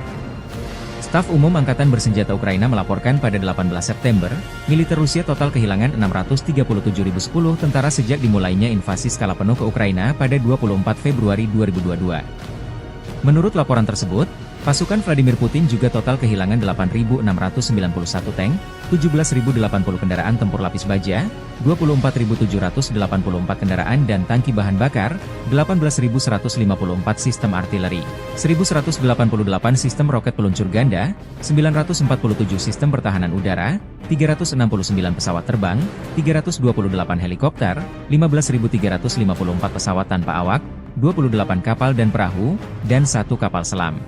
Staf Umum Angkatan Bersenjata Ukraina melaporkan pada 18 September, militer Rusia total kehilangan 637.010 tentara sejak dimulainya invasi skala penuh ke Ukraina pada 24 Februari 2022. Menurut laporan tersebut, pasukan Vladimir Putin juga total kehilangan 8.691 tank, 17.080 kendaraan tempur lapis baja, 24.784 kendaraan dan tangki bahan bakar, 18.154 sistem artileri, 1.188 sistem roket peluncur ganda, 947 sistem pertahanan udara, 369 pesawat terbang, 328 helikopter, 15.354 pesawat tanpa awak, 28 kapal dan perahu, dan 1 kapal selam.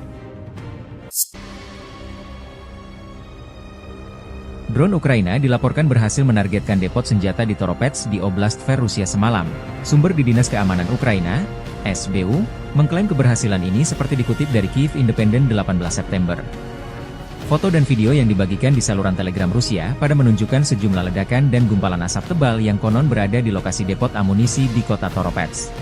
Drone Ukraina dilaporkan berhasil menargetkan depot senjata di Toropets di Oblast Tver Rusia semalam. Sumber di Dinas Keamanan Ukraina, SBU, mengklaim keberhasilan ini seperti dikutip dari Kyiv Independent 18 September. Foto dan video yang dibagikan di saluran Telegram Rusia pada menunjukkan sejumlah ledakan dan gumpalan asap tebal yang konon berada di lokasi depot amunisi di kota Toropets.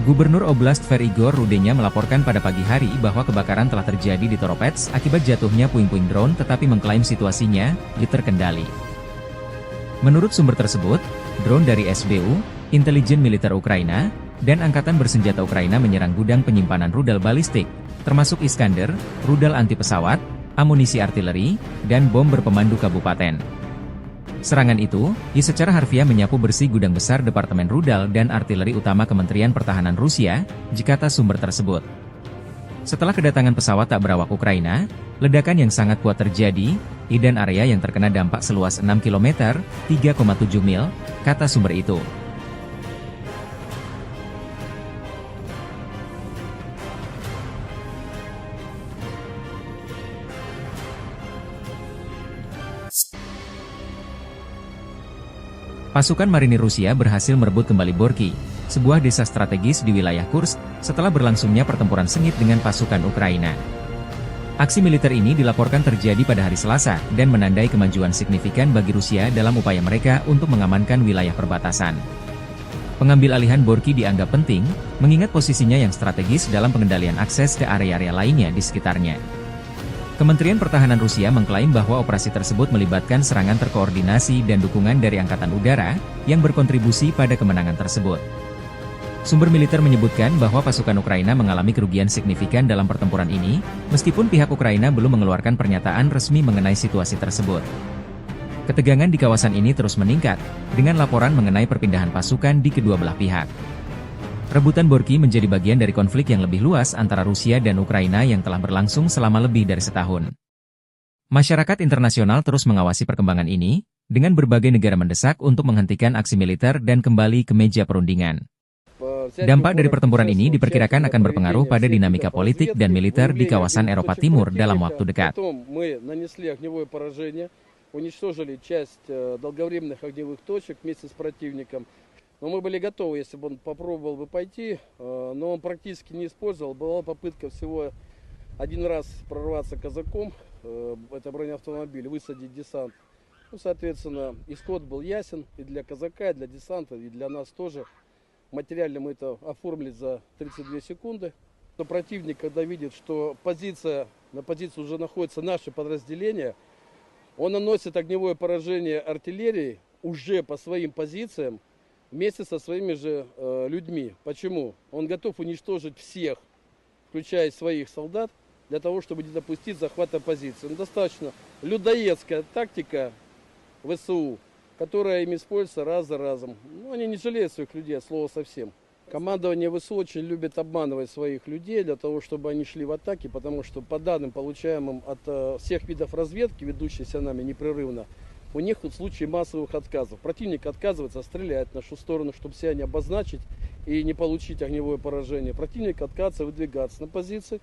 Gubernur Oblast Tver Igor Rudenya melaporkan pada pagi hari bahwa kebakaran telah terjadi di Toropets akibat jatuhnya puing-puing drone tetapi mengklaim situasinya terkendali. Menurut sumber tersebut, drone dari SBU, intelijen militer Ukraina, dan Angkatan Bersenjata Ukraina menyerang gudang penyimpanan rudal balistik, termasuk Iskander, rudal anti pesawat, amunisi artileri, dan bom berpemandu kabupaten. Serangan itu, secara harfiah menyapu bersih gudang besar Departemen Rudal dan Artileri Utama Kementerian Pertahanan Rusia, kata sumber tersebut. Setelah kedatangan pesawat tak berawak Ukraina, ledakan yang sangat kuat terjadi, dan area yang terkena dampak seluas 6 km, 3,7 mil, kata sumber itu. Pasukan marinir Rusia berhasil merebut kembali Borky, sebuah desa strategis di wilayah Kursk, setelah berlangsungnya pertempuran sengit dengan pasukan Ukraina. Aksi militer ini dilaporkan terjadi pada hari Selasa, dan menandai kemajuan signifikan bagi Rusia dalam upaya mereka untuk mengamankan wilayah perbatasan. Pengambil alihan Borky dianggap penting, mengingat posisinya yang strategis dalam pengendalian akses ke area-area lainnya di sekitarnya. Kementerian Pertahanan Rusia mengklaim bahwa operasi tersebut melibatkan serangan terkoordinasi dan dukungan dari Angkatan Udara, yang berkontribusi pada kemenangan tersebut. Sumber militer menyebutkan bahwa pasukan Ukraina mengalami kerugian signifikan dalam pertempuran ini, meskipun pihak Ukraina belum mengeluarkan pernyataan resmi mengenai situasi tersebut. Ketegangan di kawasan ini terus meningkat, dengan laporan mengenai perpindahan pasukan di kedua belah pihak. Rebutan Borky menjadi bagian dari konflik yang lebih luas antara Rusia dan Ukraina yang telah berlangsung selama lebih dari setahun. Masyarakat internasional terus mengawasi perkembangan ini, dengan berbagai negara mendesak untuk menghentikan aksi militer dan kembali ke meja perundingan. Dampak dari pertempuran ini diperkirakan akan berpengaruh pada dinamika politik dan militer di kawasan Eropa Timur dalam waktu dekat. Уничтожили часть долговременных огневых точек вместе с противником. Но мы были готовы, если бы он попробовал бы пойти, но он практически не использовал. Была попытка всего один раз прорваться казаком, это бронеавтомобиль, высадить десант. Ну, соответственно, исход был ясен и для казака, и для десанта, и для нас тоже. Материально мы это оформили за 32 секунды. Но противник, когда видит, что на позиции уже находится наше подразделение, он наносит огневое поражение артиллерии уже по своим позициям вместе со своими же людьми. Почему? Он готов уничтожить всех, включая своих солдат, для того, чтобы не допустить захвата позиции. Но достаточно людоедская тактика ВСУ, которая им используется раз за разом. Ну, они не жалеют своих людей, от слова совсем. Командование ВСУ очень любит обманывать своих людей для того, чтобы они шли в атаки, потому что по данным, получаемым от всех видов разведки, ведущейся нами непрерывно, у них в случае массовых отказов. Противник отказывается стрелять в нашу сторону, чтобы себя не обозначить и не получить огневое поражение. Противник отказывается выдвигаться на позиции,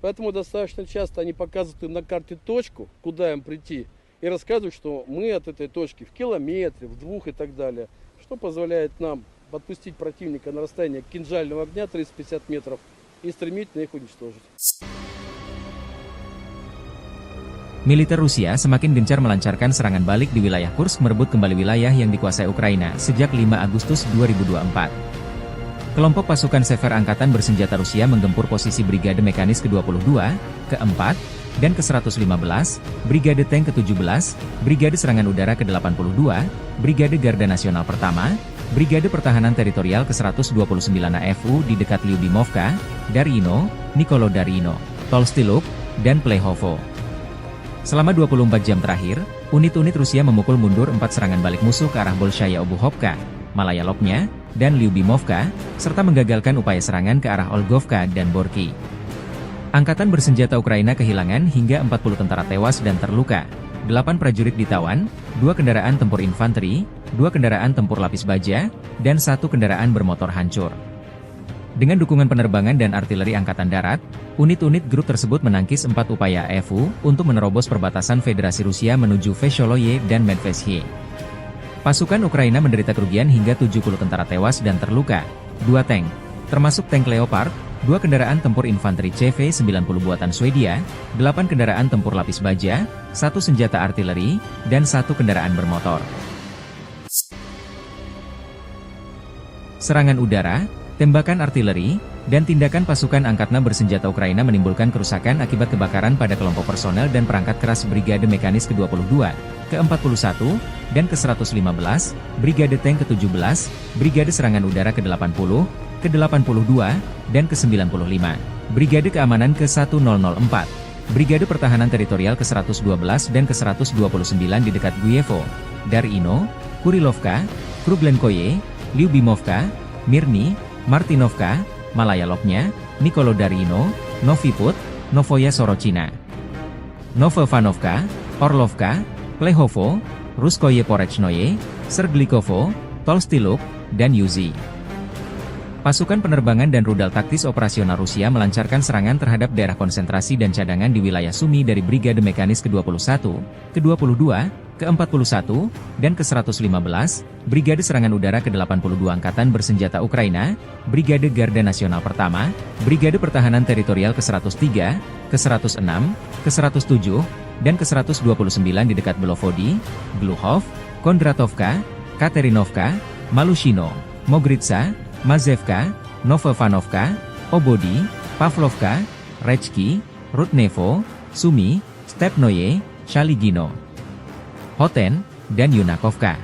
поэтому достаточно часто они показывают им на карте точку, куда им прийти, и рассказывают, что мы от этой точки в километре, в 2 и так далее, что позволяет нам подпустить противника на расстояние кинжального огня 350 метров и стремительно их уничтожить. Militer Rusia semakin gencar melancarkan serangan balik di wilayah Kursk merebut kembali wilayah yang dikuasai Ukraina sejak 5 Agustus 2024. Kelompok pasukan Sever Angkatan Bersenjata Rusia menggempur posisi Brigade Mekanis ke-22, ke-4, dan ke-115, Brigade Tank ke-17, Brigade Serangan Udara ke-82, Brigade Garda Nasional Pertama, Brigade Pertahanan Teritorial ke-129 AFU di dekat Lyubimovka, Darino, Nikolodarino, Tolstyluk, dan Plehovo. Selama 24 jam terakhir, unit-unit Rusia memukul mundur 4 serangan balik musuh ke arah Bolshaya Obuhovka, Malaya Lopnya, dan Lyubimovka, serta menggagalkan upaya serangan ke arah Olgovka dan Borky. Angkatan Bersenjata Ukraina kehilangan hingga 40 tentara tewas dan terluka, 8 prajurit ditawan, 2 kendaraan tempur infanteri, 2 kendaraan tempur lapis baja, dan 1 kendaraan bermotor hancur. Dengan dukungan penerbangan dan artileri Angkatan Darat, unit-unit grup tersebut menangkis 4 upaya AFU untuk menerobos perbatasan Federasi Rusia menuju Vesholoye dan Medvesye. Pasukan Ukraina menderita kerugian hingga 70 tentara tewas dan terluka, 2 tank, termasuk tank Leopard, 2 kendaraan tempur infanteri CV-90 buatan Swedia, 8 kendaraan tempur lapis baja, 1 senjata artileri, dan 1 kendaraan bermotor. Serangan udara, tembakan artileri, dan tindakan pasukan angkatan bersenjata Ukraina menimbulkan kerusakan akibat kebakaran pada kelompok personel dan perangkat keras Brigade Mekanis ke-22, ke-41, dan ke-115, Brigade Tank ke-17, Brigade Serangan Udara ke-80, ke-82, dan ke-95, Brigade Keamanan ke-1004, Brigade Pertahanan Teritorial ke-112 dan ke-129 di dekat Guyevo, Darino, Kurilovka, Kruglenkoye, Lyubimovka, Mirny, Martinovka, Malaya Lopnya, Nikolodarino, Noviput, Novoya Sorochina, Novovanovka, Orlovka, Plehovo, Ruskoye Porechnoye, Serglikovo, Tolstyluk, dan Yuzi. Pasukan penerbangan dan rudal taktis operasional Rusia melancarkan serangan terhadap daerah konsentrasi dan cadangan di wilayah Sumy dari Brigade Mekanis ke-21, ke-22, ke-41, dan ke-115, Brigade Serangan Udara ke-82 Angkatan Bersenjata Ukraina, Brigade Garda Nasional Pertama, Brigade Pertahanan Teritorial ke-103, ke-106, ke-107, dan ke-129 di dekat Belovodi, Gluhov, Kondratovka, Katerinovka, Malushino, Mogritsa, Mazevka, Novovanovka, Obodi, Pavlovka, Rechki, Rudnevo, Sumi, Stepnoye, Shaligino, Hoten, dan Yunakovka.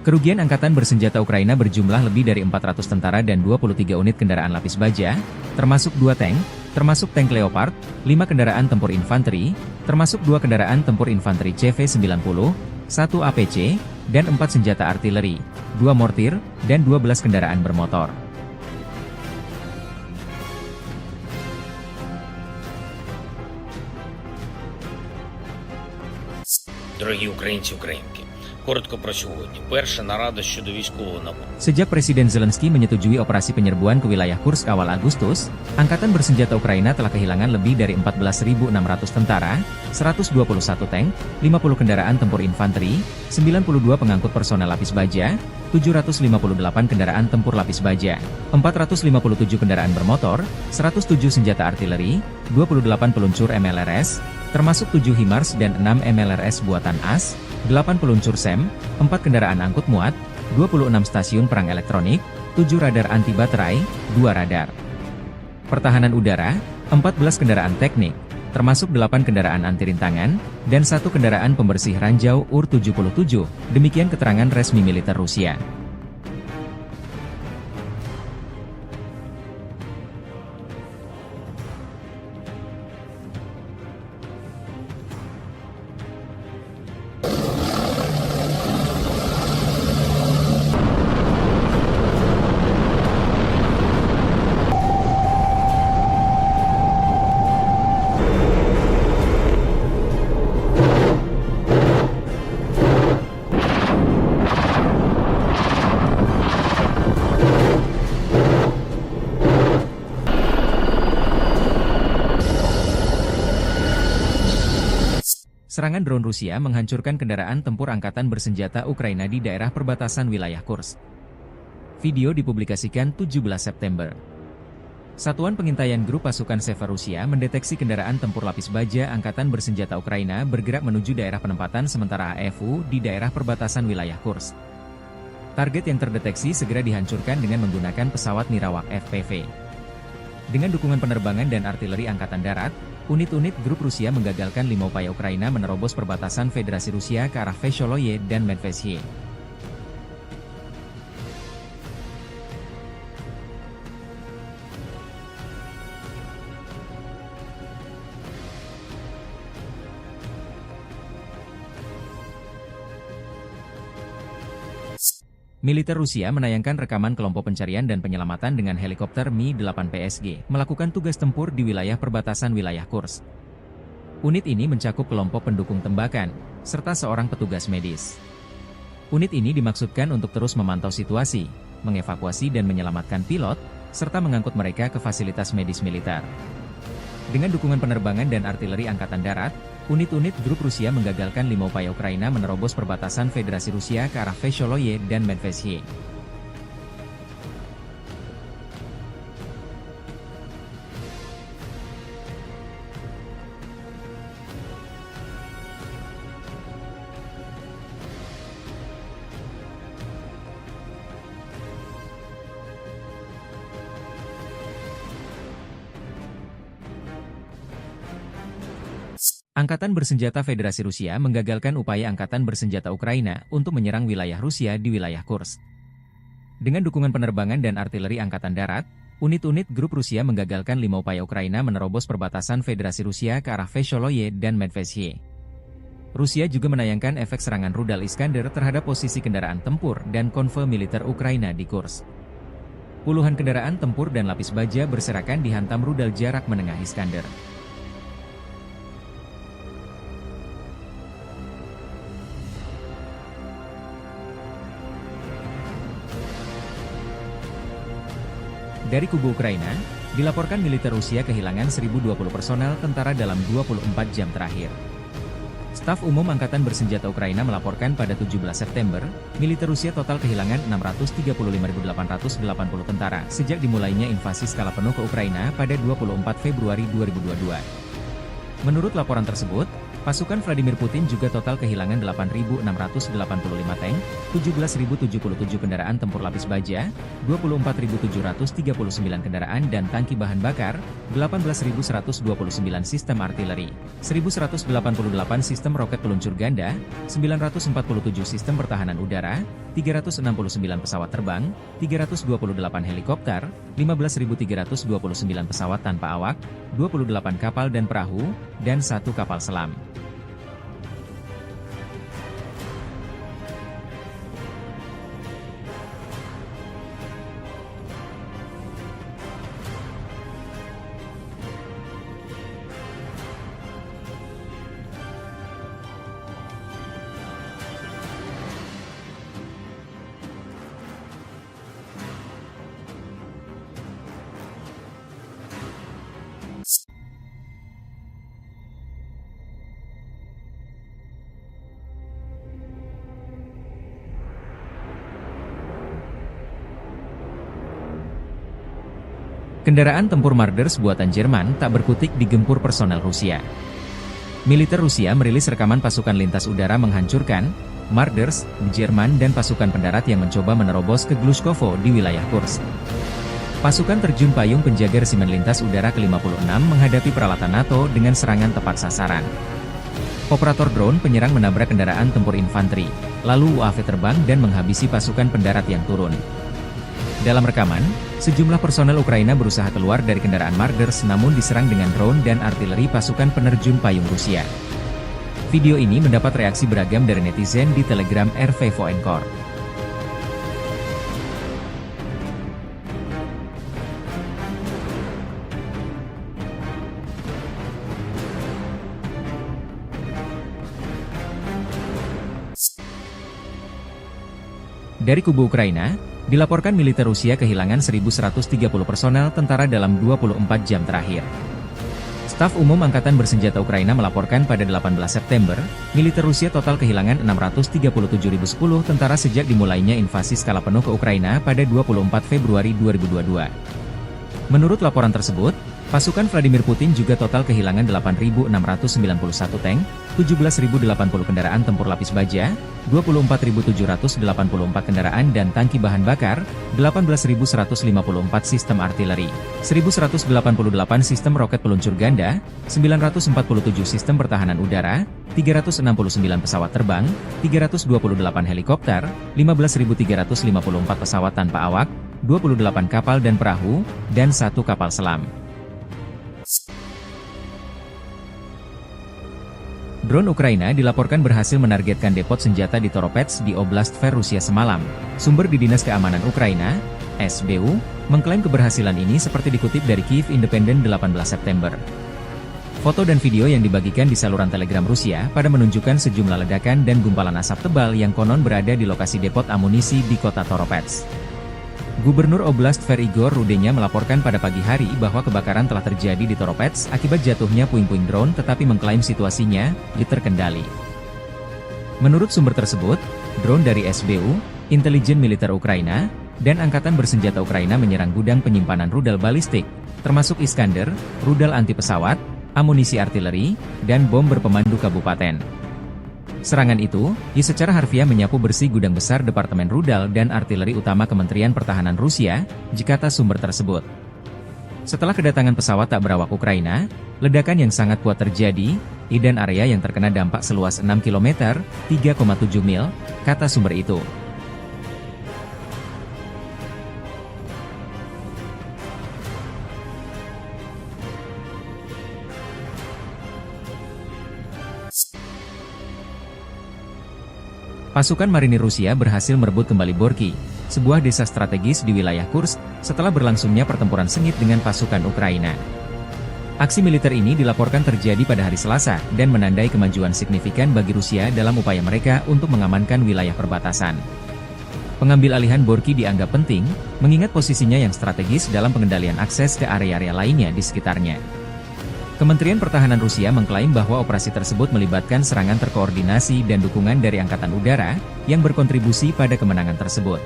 Kerugian Angkatan Bersenjata Ukraina berjumlah lebih dari 400 tentara dan 23 unit kendaraan lapis baja, termasuk 2 tank, termasuk tank Leopard, 5 kendaraan tempur infanteri, termasuk 2 kendaraan tempur infanteri CV-90, 1 APC, dan 4 senjata artileri, 2 mortir, dan 12 kendaraan bermotor. Дорогі українці, українки, коротко про сьогодні. Перша нарада щодо військового нападу. Sejak Presiden Zelensky menyetujui operasi penyerbuan ke wilayah Kursk awal Agustus, Angkatan Bersenjata Ukraina telah kehilangan lebih dari 14.600 tentara, 121 tank, 50 kendaraan tempur infanteri, 92 pengangkut personel lapis baja, 758 kendaraan tempur lapis baja, 457 kendaraan bermotor, 107 senjata artileri, 28 peluncur MLRS, termasuk 7 HIMARS dan 6 MLRS buatan AS, 8 peluncur SEM, 4 kendaraan angkut muat, 26 stasiun perang elektronik, 7 radar anti baterai, 2 radar pertahanan udara, 14 kendaraan teknik, termasuk 8 kendaraan anti rintangan, dan 1 kendaraan pembersih ranjau UR-77, demikian keterangan resmi militer Rusia. Serangan drone Rusia menghancurkan kendaraan tempur Angkatan Bersenjata Ukraina di daerah perbatasan wilayah Kursk. Video dipublikasikan 17 September. Satuan Pengintaian Grup Pasukan Seva Rusia mendeteksi kendaraan tempur lapis baja Angkatan Bersenjata Ukraina bergerak menuju daerah penempatan sementara AFU di daerah perbatasan wilayah Kursk. Target yang terdeteksi segera dihancurkan dengan menggunakan pesawat Nirawak FPV. Dengan dukungan penerbangan dan artileri Angkatan Darat, unit-unit grup Rusia menggagalkan 5 upaya Ukraina menerobos perbatasan Federasi Rusia ke arah Vesholoye dan Medvedye. Militer Rusia menayangkan rekaman kelompok pencarian dan penyelamatan dengan helikopter Mi-8 PSG melakukan tugas tempur di wilayah perbatasan wilayah Kursk. Unit ini mencakup kelompok pendukung tembakan, serta seorang petugas medis. Unit ini dimaksudkan untuk terus memantau situasi, mengevakuasi dan menyelamatkan pilot, serta mengangkut mereka ke fasilitas medis militer. Dengan dukungan penerbangan dan artileri Angkatan Darat, unit-unit grup Rusia menggagalkan 5 upaya Ukraina menerobos perbatasan Federasi Rusia ke arah Vesholoye dan Medvedye. Angkatan Bersenjata Federasi Rusia menggagalkan upaya Angkatan Bersenjata Ukraina untuk menyerang wilayah Rusia di wilayah Kursk. Dengan dukungan penerbangan dan artileri Angkatan Darat, unit-unit grup Rusia menggagalkan 5 upaya Ukraina menerobos perbatasan Federasi Rusia ke arah Vesholoye dan Medvedye. Rusia juga menayangkan efek serangan rudal Iskander terhadap posisi kendaraan tempur dan konvoi militer Ukraina di Kursk. Puluhan kendaraan tempur dan lapis baja berserakan dihantam rudal jarak menengah Iskander. Dari kubu Ukraina, dilaporkan militer Rusia kehilangan 1.020 personel tentara dalam 24 jam terakhir. Staf Umum Angkatan Bersenjata Ukraina melaporkan pada 17 September, militer Rusia total kehilangan 635.880 tentara sejak dimulainya invasi skala penuh ke Ukraina pada 24 Februari 2022. Menurut laporan tersebut, pasukan Vladimir Putin juga total kehilangan 8.685 tank, 17.077 kendaraan tempur lapis baja, 24.739 kendaraan dan tangki bahan bakar, 18.129 sistem artileri, 1.188 sistem roket peluncur ganda, 947 sistem pertahanan udara, 369 pesawat terbang, 328 helikopter, 15.329 pesawat tanpa awak, 28 kapal dan perahu, dan 1 kapal selam. Kendaraan tempur Marders buatan Jerman tak berkutik digempur personel Rusia. Militer Rusia merilis rekaman pasukan lintas udara menghancurkan Marders, Jerman dan pasukan pendarat yang mencoba menerobos ke Glushkovo di wilayah Kursk. Pasukan terjun payung penjaga resimen lintas udara ke-56 menghadapi peralatan NATO dengan serangan tepat sasaran. Operator drone penyerang menabrak kendaraan tempur infanteri, lalu UAV terbang dan menghabisi pasukan pendarat yang turun. Dalam rekaman, sejumlah personel Ukraina berusaha keluar dari kendaraan Marders namun diserang dengan drone dan artileri pasukan penerjun payung Rusia. Video ini mendapat reaksi beragam dari netizen di Telegram RV Voenkor. Dari kubu Ukraina, dilaporkan militer Rusia kehilangan 1.130 personel tentara dalam 24 jam terakhir. Staf Umum Angkatan Bersenjata Ukraina melaporkan pada 18 September, militer Rusia total kehilangan 637.010 tentara sejak dimulainya invasi skala penuh ke Ukraina pada 24 Februari 2022. Menurut laporan tersebut, pasukan Vladimir Putin juga total kehilangan 8.691 tank, 17.080 kendaraan tempur lapis baja, 24.784 kendaraan dan tangki bahan bakar, 18.154 sistem artileri, 1.188 sistem roket peluncur ganda, 947 sistem pertahanan udara, 369 pesawat terbang, 328 helikopter, 15.354 pesawat tanpa awak, 28 kapal dan perahu, dan 1 kapal selam. Drone Ukraina dilaporkan berhasil menargetkan depot senjata di Toropets di Oblast Tver Rusia semalam. Sumber di Dinas Keamanan Ukraina, SBU, mengklaim keberhasilan ini seperti dikutip dari Kyiv Independent 18 September. Foto dan video yang dibagikan di saluran Telegram Rusia pada menunjukkan sejumlah ledakan dan gumpalan asap tebal yang konon berada di lokasi depot amunisi di kota Toropets. Gubernur Oblast Tver Igor Rudenya melaporkan pada pagi hari bahwa kebakaran telah terjadi di Toropets akibat jatuhnya puing-puing drone tetapi mengklaim situasinya terkendali. Menurut sumber tersebut, drone dari SBU, intelijen militer Ukraina, dan Angkatan Bersenjata Ukraina menyerang gudang penyimpanan rudal balistik, termasuk Iskander, rudal anti pesawat, amunisi artileri, dan bom berpemandu kabupaten. Serangan itu, secara harfiah menyapu bersih gudang besar Departemen Rudal dan Artileri Utama Kementerian Pertahanan Rusia, kata sumber tersebut. Setelah kedatangan pesawat tak berawak Ukraina, ledakan yang sangat kuat terjadi, dan area yang terkena dampak seluas 6 km, 3,7 mil, kata sumber itu. Pasukan marinir Rusia berhasil merebut kembali Borki, sebuah desa strategis di wilayah Kursk, setelah berlangsungnya pertempuran sengit dengan pasukan Ukraina. Aksi militer ini dilaporkan terjadi pada hari Selasa, dan menandai kemajuan signifikan bagi Rusia dalam upaya mereka untuk mengamankan wilayah perbatasan. Pengambil alihan Borki dianggap penting, mengingat posisinya yang strategis dalam pengendalian akses ke area-area lainnya di sekitarnya. Kementerian Pertahanan Rusia mengklaim bahwa operasi tersebut melibatkan serangan terkoordinasi dan dukungan dari Angkatan Udara, yang berkontribusi pada kemenangan tersebut.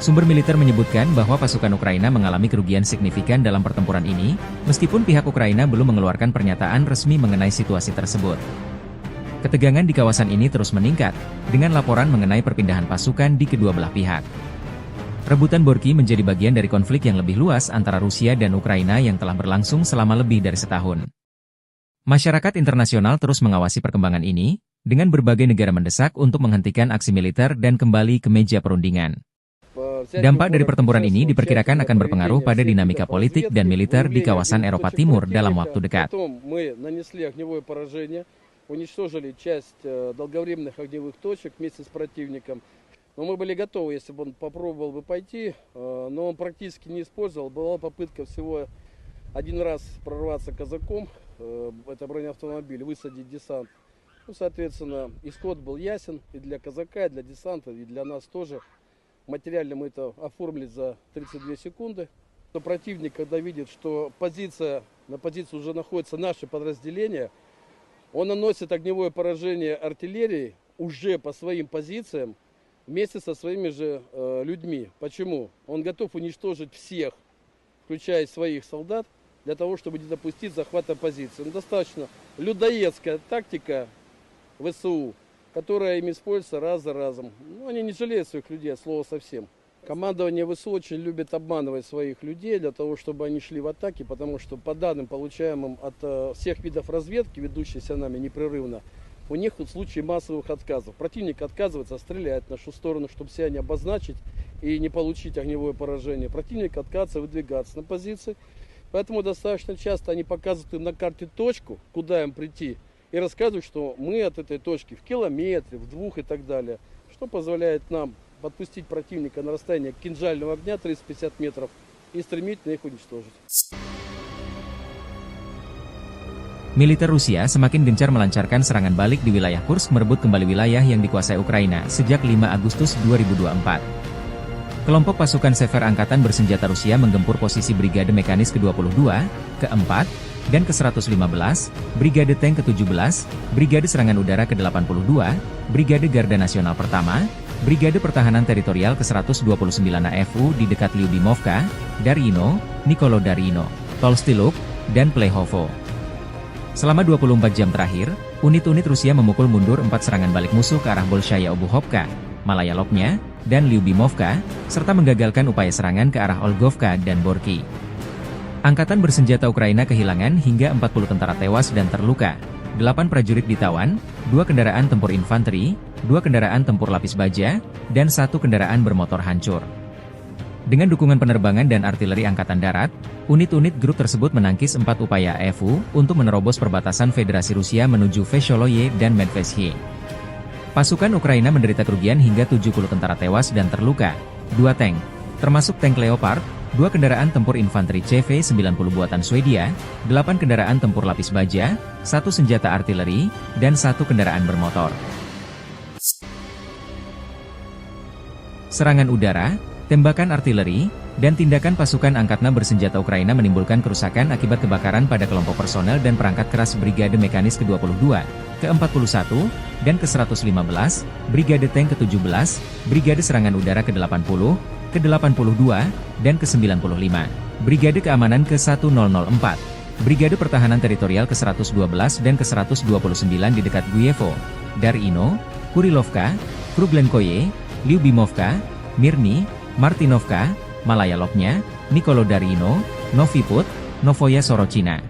Sumber militer menyebutkan bahwa pasukan Ukraina mengalami kerugian signifikan dalam pertempuran ini, meskipun pihak Ukraina belum mengeluarkan pernyataan resmi mengenai situasi tersebut. Ketegangan di kawasan ini terus meningkat, dengan laporan mengenai perpindahan pasukan di kedua belah pihak. Rebutan Borky menjadi bagian dari konflik yang lebih luas antara Rusia dan Ukraina yang telah berlangsung selama lebih dari setahun. Masyarakat internasional terus mengawasi perkembangan ini, dengan berbagai negara mendesak untuk menghentikan aksi militer dan kembali ke meja perundingan. Dampak dari pertempuran ini diperkirakan akan berpengaruh pada dinamika politik dan militer di kawasan Eropa Timur dalam waktu dekat. Но мы были готовы, если бы он попробовал бы пойти, но он практически не использовал. Была попытка всего один раз прорваться казаком, это бронеавтомобиль, высадить десант. Ну, соответственно, исход был ясен и для казака, и для десанта, и для нас тоже. Материально мы это оформили за 32 секунды. Но противник, когда видит, что на позиции уже находится наше подразделение, он наносит огневое поражение артиллерии уже по своим позициям, вместе со своими же людьми. Почему? Он готов уничтожить всех, включая своих солдат, для того, чтобы не допустить захвата позиции. Но достаточно людоедская тактика ВСУ, которая им используется раз за разом. Ну, они не жалеют своих людей, от слова совсем. Командование ВСУ очень любит обманывать своих людей, для того, чтобы они шли в атаки, потому что по данным, получаемым от всех видов разведки, ведущейся нами непрерывно, у них в случае массовых отказов. Противник отказывается, стреляет в нашу сторону, чтобы себя не обозначить и не получить огневое поражение. Противник отказывается выдвигаться на позиции. Поэтому достаточно часто они показывают им на карте точку, куда им прийти, и рассказывают, что мы от этой точки в километре, в 2 и так далее. Что позволяет нам подпустить противника на расстояние кинжального огня 350 метров и стремительно их уничтожить. Militer Rusia semakin gencar melancarkan serangan balik di wilayah Kursk merebut kembali wilayah yang dikuasai Ukraina sejak 5 Agustus 2024. Kelompok pasukan Sever Angkatan Bersenjata Rusia menggempur posisi Brigade Mekanis ke-22, ke-4, dan ke-115, Brigade Tank ke-17, Brigade Serangan Udara ke-82, Brigade Garda Nasional Pertama, Brigade Pertahanan Teritorial ke-129 AFU di dekat Lyubimovka, Darino, Nikolodarino, Tolstyluk, dan Plehovo. Selama 24 jam terakhir, unit-unit Rusia memukul mundur 4 serangan balik musuh ke arah Bolshaya Obuhovka, Malaya Lopnya, dan Lyubimovka, serta menggagalkan upaya serangan ke arah Olgovka dan Borky. Angkatan Bersenjata Ukraina kehilangan hingga 40 tentara tewas dan terluka, 8 prajurit ditawan, 2 kendaraan tempur infanteri, 2 kendaraan tempur lapis baja, dan 1 kendaraan bermotor hancur. Dengan dukungan penerbangan dan artileri Angkatan Darat, unit-unit grup tersebut menangkis 4 upaya AFU untuk menerobos perbatasan Federasi Rusia menuju Vesholoye dan Medvesye. Pasukan Ukraina menderita kerugian hingga 70 tentara tewas dan terluka, 2 tank, termasuk tank Leopard, 2 kendaraan tempur infanteri CV-90 buatan Swedia, 8 kendaraan tempur lapis baja, 1 senjata artileri, dan 1 kendaraan bermotor. Serangan udara, tembakan artileri, dan tindakan pasukan angkatan bersenjata Ukraina menimbulkan kerusakan akibat kebakaran pada kelompok personel dan perangkat keras Brigade Mekanis ke-22, ke-41, dan ke-115, Brigade Tank ke-17, Brigade Serangan Udara ke-80, ke-82, dan ke-95, Brigade Keamanan ke-1004, Brigade Pertahanan Teritorial ke-112 dan ke-129 di dekat Guyevo, Darino, Kurilovka, Kruglenkoye, Lyubimovka, Mirny, Martinovka, Malaya Lopnya, Nikolodarino, Noviput, Novoya Sorochina,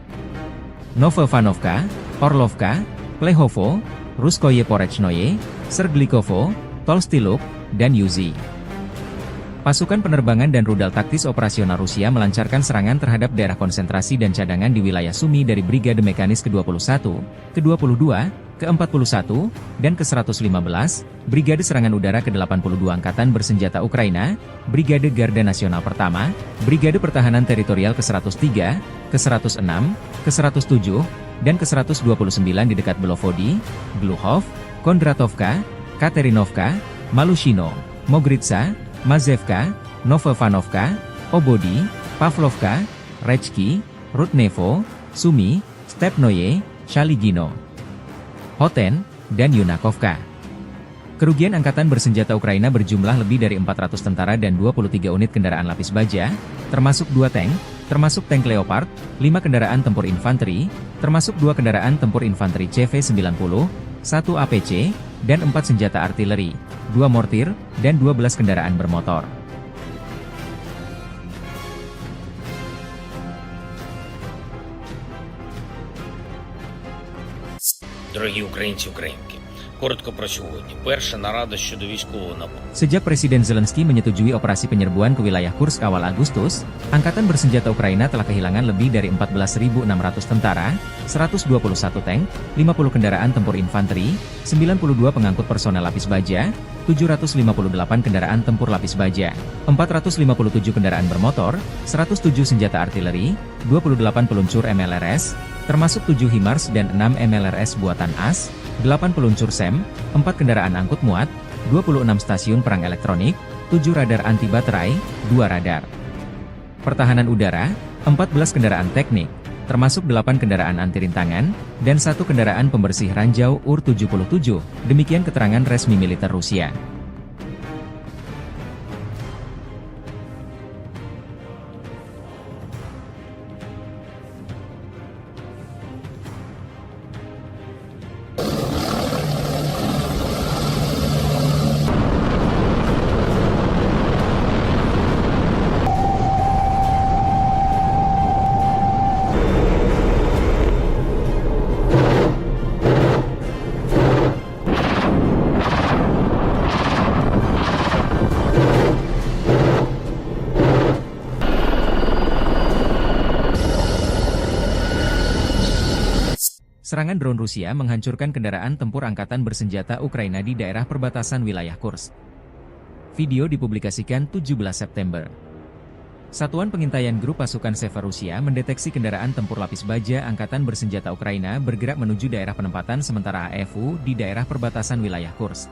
Novovanovka, Orlovka, Plehovo, Ruskoye Porechnoye, Serglikovo, Tolstyluk, dan Yuzi. Pasukan penerbangan dan rudal taktis operasional Rusia melancarkan serangan terhadap daerah konsentrasi dan cadangan di wilayah Sumy dari Brigade Mekanis ke-21, ke-22, ke-41, dan ke-115, Brigade Serangan Udara ke-82 Angkatan Bersenjata Ukraina, Brigade Garda Nasional Pertama, Brigade Pertahanan Teritorial ke-103, ke-106, ke-107, dan ke-129 di dekat Belovody, Gluhov, Kondratovka, Katerinovka, Malushino, Mogritsa, Mazevka, Novovanovka, Obody, Pavlovka, Rechki, Rudnevo, Sumy, Stepnoye, Shaligino, Hoten, dan Yunakovka. Kerugian angkatan bersenjata Ukraina berjumlah lebih dari 400 tentara dan 23 unit kendaraan lapis baja, termasuk 2 tank, termasuk tank Leopard, 5 kendaraan tempur infanteri, termasuk 2 kendaraan tempur infanteri CV-90, 1 APC, dan 4 senjata artileri, 2 mortir, dan 12 kendaraan bermotor. Дорогі українці, українки, коротко про сьогодні. Перша нарада щодо військового нападу. Sejak Presiden Zelensky menyetujui operasi penyerbuan ke wilayah Kursk awal Agustus, Angkatan Bersenjata Ukraina telah kehilangan lebih dari 14.600 tentara, 121 tank, 50 kendaraan tempur infanteri, 92 pengangkut personel lapis baja, 758 kendaraan tempur lapis baja, 457 kendaraan bermotor, 107 senjata artileri, 28 peluncur MLRS, termasuk 7 HIMARS dan 6 MLRS buatan AS, 8 peluncur SEM, 4 kendaraan angkut muat, 26 stasiun perang elektronik, 7 radar anti baterai, 2 radar pertahanan udara, 14 kendaraan teknik, termasuk 8 kendaraan anti rintangan, dan 1 kendaraan pembersih ranjau UR-77, demikian keterangan resmi militer Rusia. Serangan drone Rusia menghancurkan kendaraan tempur angkatan bersenjata Ukraina di daerah perbatasan wilayah Kursk. Video dipublikasikan 17 September. Satuan pengintaian grup pasukan Seva Rusia mendeteksi kendaraan tempur lapis baja angkatan bersenjata Ukraina bergerak menuju daerah penempatan sementara AFU di daerah perbatasan wilayah Kursk.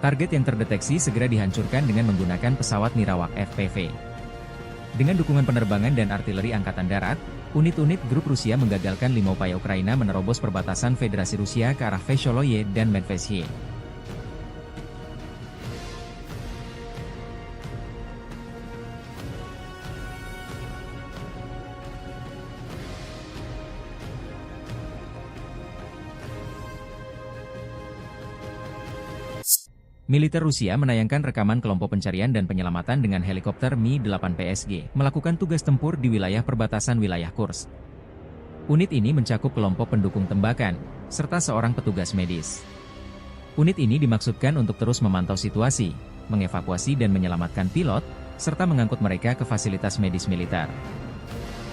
Target yang terdeteksi segera dihancurkan dengan menggunakan pesawat Nirawak FPV. Dengan dukungan penerbangan dan artileri angkatan darat, unit-unit grup Rusia menggagalkan 5 upaya Ukraina menerobos perbatasan Federasi Rusia ke arah Vesholoye dan Medvesye. Militer Rusia menayangkan rekaman kelompok pencarian dan penyelamatan dengan helikopter Mi-8 PSG melakukan tugas tempur di wilayah perbatasan wilayah Kursk. Unit ini mencakup kelompok pendukung tembakan, serta seorang petugas medis. Unit ini dimaksudkan untuk terus memantau situasi, mengevakuasi dan menyelamatkan pilot, serta mengangkut mereka ke fasilitas medis militer.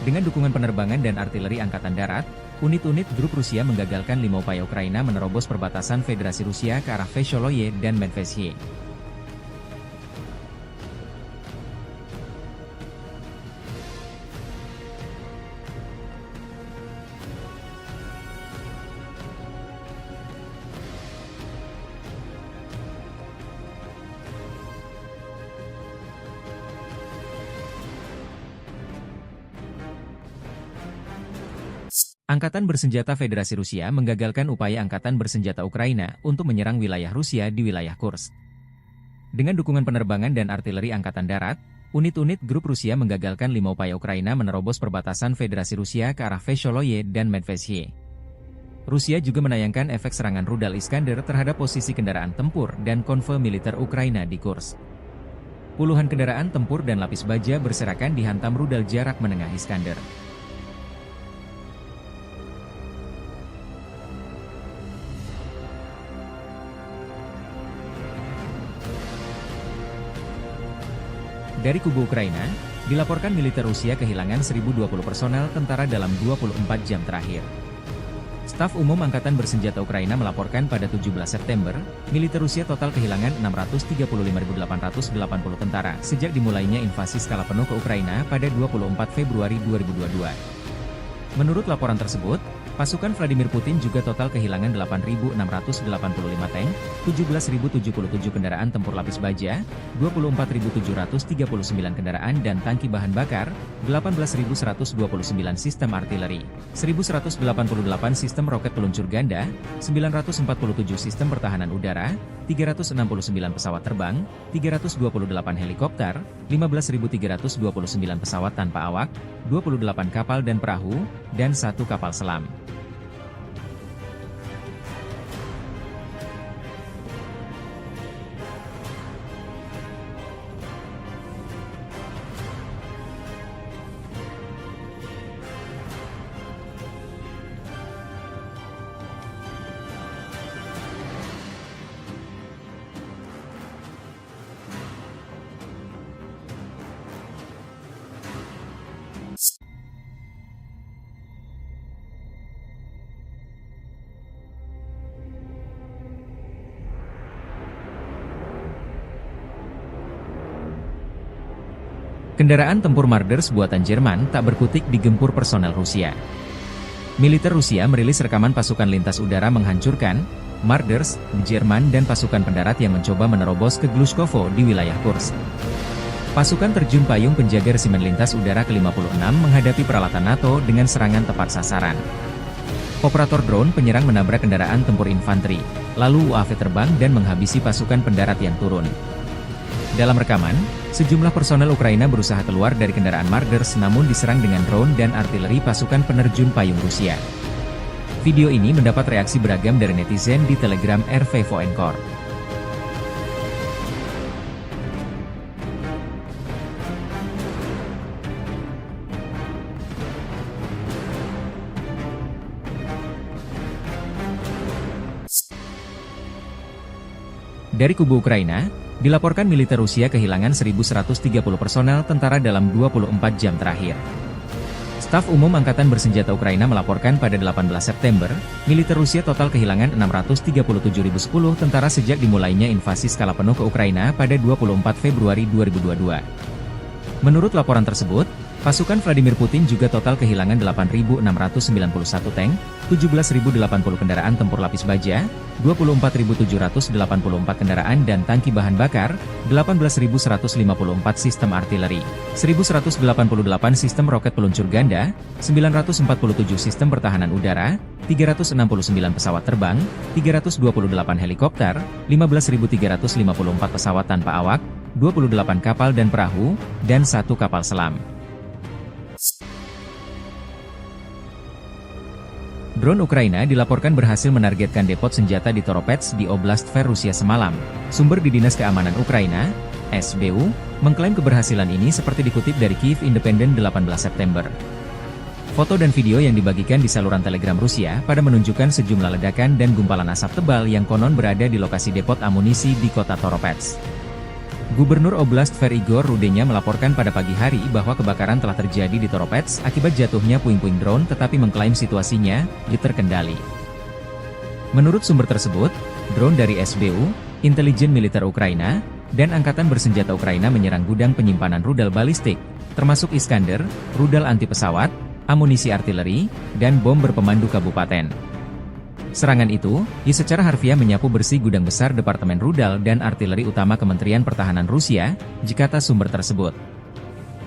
Dengan dukungan penerbangan dan artileri angkatan darat, unit-unit grup Rusia menggagalkan 5 upaya Ukraina menerobos perbatasan Federasi Rusia ke arah Vesholoye dan Medvesye. Angkatan Bersenjata Federasi Rusia menggagalkan upaya Angkatan Bersenjata Ukraina untuk menyerang wilayah Rusia di wilayah Kursk. Dengan dukungan penerbangan dan artileri Angkatan Darat, unit-unit grup Rusia menggagalkan 5 upaya Ukraina menerobos perbatasan Federasi Rusia ke arah Vesholoye dan Medvesye. Rusia juga menayangkan efek serangan rudal Iskander terhadap posisi kendaraan tempur dan konvoi militer Ukraina di Kursk. Puluhan kendaraan tempur dan lapis baja berserakan dihantam rudal jarak menengah Iskander. Dari kubu Ukraina, dilaporkan militer Rusia kehilangan 1.020 personel tentara dalam 24 jam terakhir. Staf Umum Angkatan Bersenjata Ukraina melaporkan pada 17 September, militer Rusia total kehilangan 635.880 tentara sejak dimulainya invasi skala penuh ke Ukraina pada 24 Februari 2022. Menurut laporan tersebut, Pasukan Vladimir Putin juga total kehilangan 8.685 tank, 17.077 kendaraan tempur lapis baja, 24.739 kendaraan dan tangki bahan bakar, 18.129 sistem artileri, 1.188 sistem roket peluncur ganda, 947 sistem pertahanan udara, 369 pesawat terbang, 328 helikopter, 15.329 pesawat tanpa awak, 28 kapal dan perahu, dan 1 kapal selam. Kendaraan tempur Marders buatan Jerman tak berkutik digempur personel Rusia. Militer Rusia merilis rekaman pasukan lintas udara menghancurkan Marders, Jerman dan pasukan pendarat yang mencoba menerobos ke Glushkovo di wilayah Kursk. Pasukan terjun payung penjaga resimen lintas udara ke-56 menghadapi peralatan NATO dengan serangan tepat sasaran. Operator drone penyerang menabrak kendaraan tempur infanteri, lalu UAV terbang dan menghabisi pasukan pendarat yang turun. Dalam rekaman, sejumlah personel Ukraina berusaha keluar dari kendaraan Marders namun diserang dengan drone dan artileri pasukan penerjun payung Rusia. Video ini mendapat reaksi beragam dari netizen di Telegram RV Voenkor. Dari kubu Ukraina, dilaporkan militer Rusia kehilangan 1.130 personel tentara dalam 24 jam terakhir. Staf Umum Angkatan Bersenjata Ukraina melaporkan pada 18 September, militer Rusia total kehilangan 637.010 tentara sejak dimulainya invasi skala penuh ke Ukraina pada 24 Februari 2022. Menurut laporan tersebut, pasukan Vladimir Putin juga total kehilangan 8.691 tank, 17.080 kendaraan tempur lapis baja, 24.784 kendaraan dan tangki bahan bakar, 18.154 sistem artileri, 1.188 sistem roket peluncur ganda, 947 sistem pertahanan udara, 369 pesawat terbang, 328 helikopter, 15.354 pesawat tanpa awak, 28 kapal dan perahu, dan 1 kapal selam. Drone Ukraina dilaporkan berhasil menargetkan depot senjata di Toropets di Oblast Tver Rusia semalam. Sumber di Dinas Keamanan Ukraina, SBU, mengklaim keberhasilan ini seperti dikutip dari Kyiv Independent 18 September. Foto dan video yang dibagikan di saluran Telegram Rusia pada menunjukkan sejumlah ledakan dan gumpalan asap tebal yang konon berada di lokasi depot amunisi di kota Toropets. Gubernur Oblast Tver Igor Rudenya melaporkan pada pagi hari bahwa kebakaran telah terjadi di Toropets akibat jatuhnya puing-puing drone tetapi mengklaim situasinya terkendali. Menurut sumber tersebut, drone dari SBU, intelijen militer Ukraina, dan Angkatan Bersenjata Ukraina menyerang gudang penyimpanan rudal balistik, termasuk Iskander, rudal anti pesawat, amunisi artileri, dan bom berpemandu kabupaten. Serangan itu, secara harfiah menyapu bersih gudang besar Departemen Rudal dan Artileri Utama Kementerian Pertahanan Rusia, kata sumber tersebut.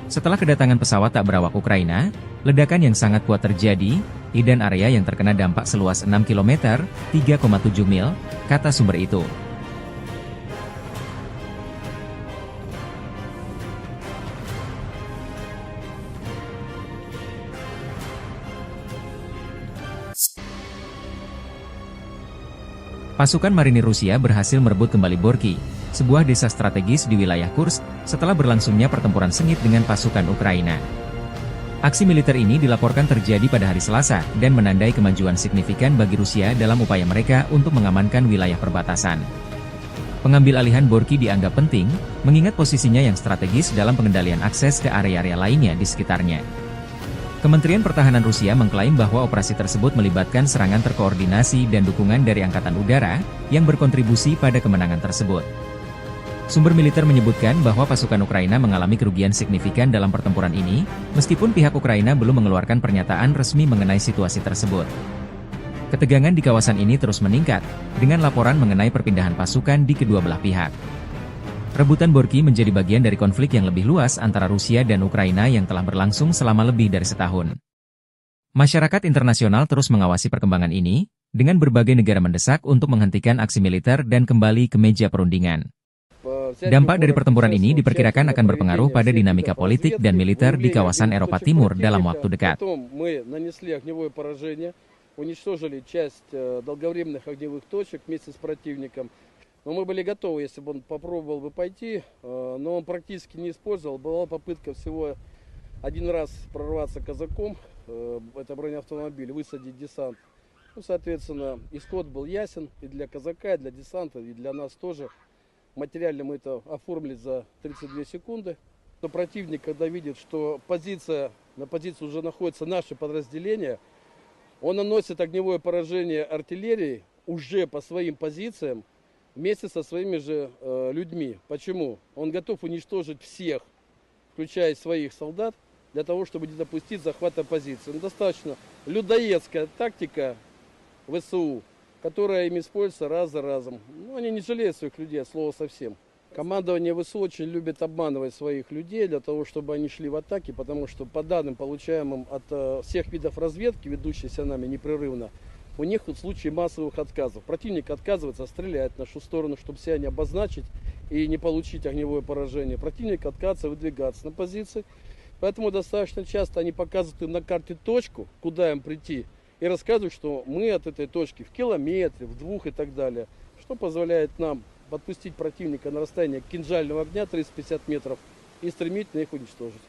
Setelah kedatangan pesawat tak berawak Ukraina, ledakan yang sangat kuat terjadi, dan area yang terkena dampak seluas 6 km, 3,7 mil, kata sumber itu. Pasukan marinir Rusia berhasil merebut kembali Borki, sebuah desa strategis di wilayah Kursk, setelah berlangsungnya pertempuran sengit dengan pasukan Ukraina. Aksi militer ini dilaporkan terjadi pada hari Selasa dan menandai kemajuan signifikan bagi Rusia dalam upaya mereka untuk mengamankan wilayah perbatasan. Pengambil alihan Borki dianggap penting, mengingat posisinya yang strategis dalam pengendalian akses ke area-area lainnya di sekitarnya. Kementerian Pertahanan Rusia mengklaim bahwa operasi tersebut melibatkan serangan terkoordinasi dan dukungan dari Angkatan Udara, yang berkontribusi pada kemenangan tersebut. Sumber militer menyebutkan bahwa pasukan Ukraina mengalami kerugian signifikan dalam pertempuran ini, meskipun pihak Ukraina belum mengeluarkan pernyataan resmi mengenai situasi tersebut. Ketegangan di kawasan ini terus meningkat, dengan laporan mengenai perpindahan pasukan di kedua belah pihak. Rebutan Borky menjadi bagian dari konflik yang lebih luas antara Rusia dan Ukraina yang telah berlangsung selama lebih dari setahun. Masyarakat internasional terus mengawasi perkembangan ini, dengan berbagai negara mendesak untuk menghentikan aksi militer dan kembali ke meja perundingan. Dampak dari pertempuran ini diperkirakan akan berpengaruh pada dinamika politik dan militer di kawasan Eropa Timur dalam waktu dekat. Но мы были готовы, если бы он попробовал бы пойти, но он практически не использовал. Была попытка всего один раз прорваться казаком, это бронеавтомобиль, высадить десант. Ну, соответственно, исход был ясен и для казака, и для десанта, и для нас тоже. Материально мы это оформили за 32 секунды. Но противник, когда видит, что на позиции уже находится наше подразделение, он наносит огневое поражение артиллерии уже по своим позициям, вместе со своими же людьми. Почему? Он готов уничтожить всех, включая своих солдат, для того, чтобы не допустить захвата позиции. Достаточно людоедская тактика ВСУ, которая им используется раз за разом. Они не жалеют своих людей, от слова совсем. Командование ВСУ очень любит обманывать своих людей для того, чтобы они шли в атаки, потому что по данным, получаемым от всех видов разведки, ведущейся нами непрерывно, у них в случае массовых отказов. Противник отказывается стрелять в нашу сторону, чтобы себя не обозначить и не получить огневое поражение. Противник отказывается выдвигаться на позиции. Поэтому достаточно часто они показывают им на карте точку, куда им прийти, и рассказывают, что мы от этой точки в километре, в 2 и так далее. Что позволяет нам подпустить противника на расстояние кинжального огня 350 метров и стремительно их уничтожить.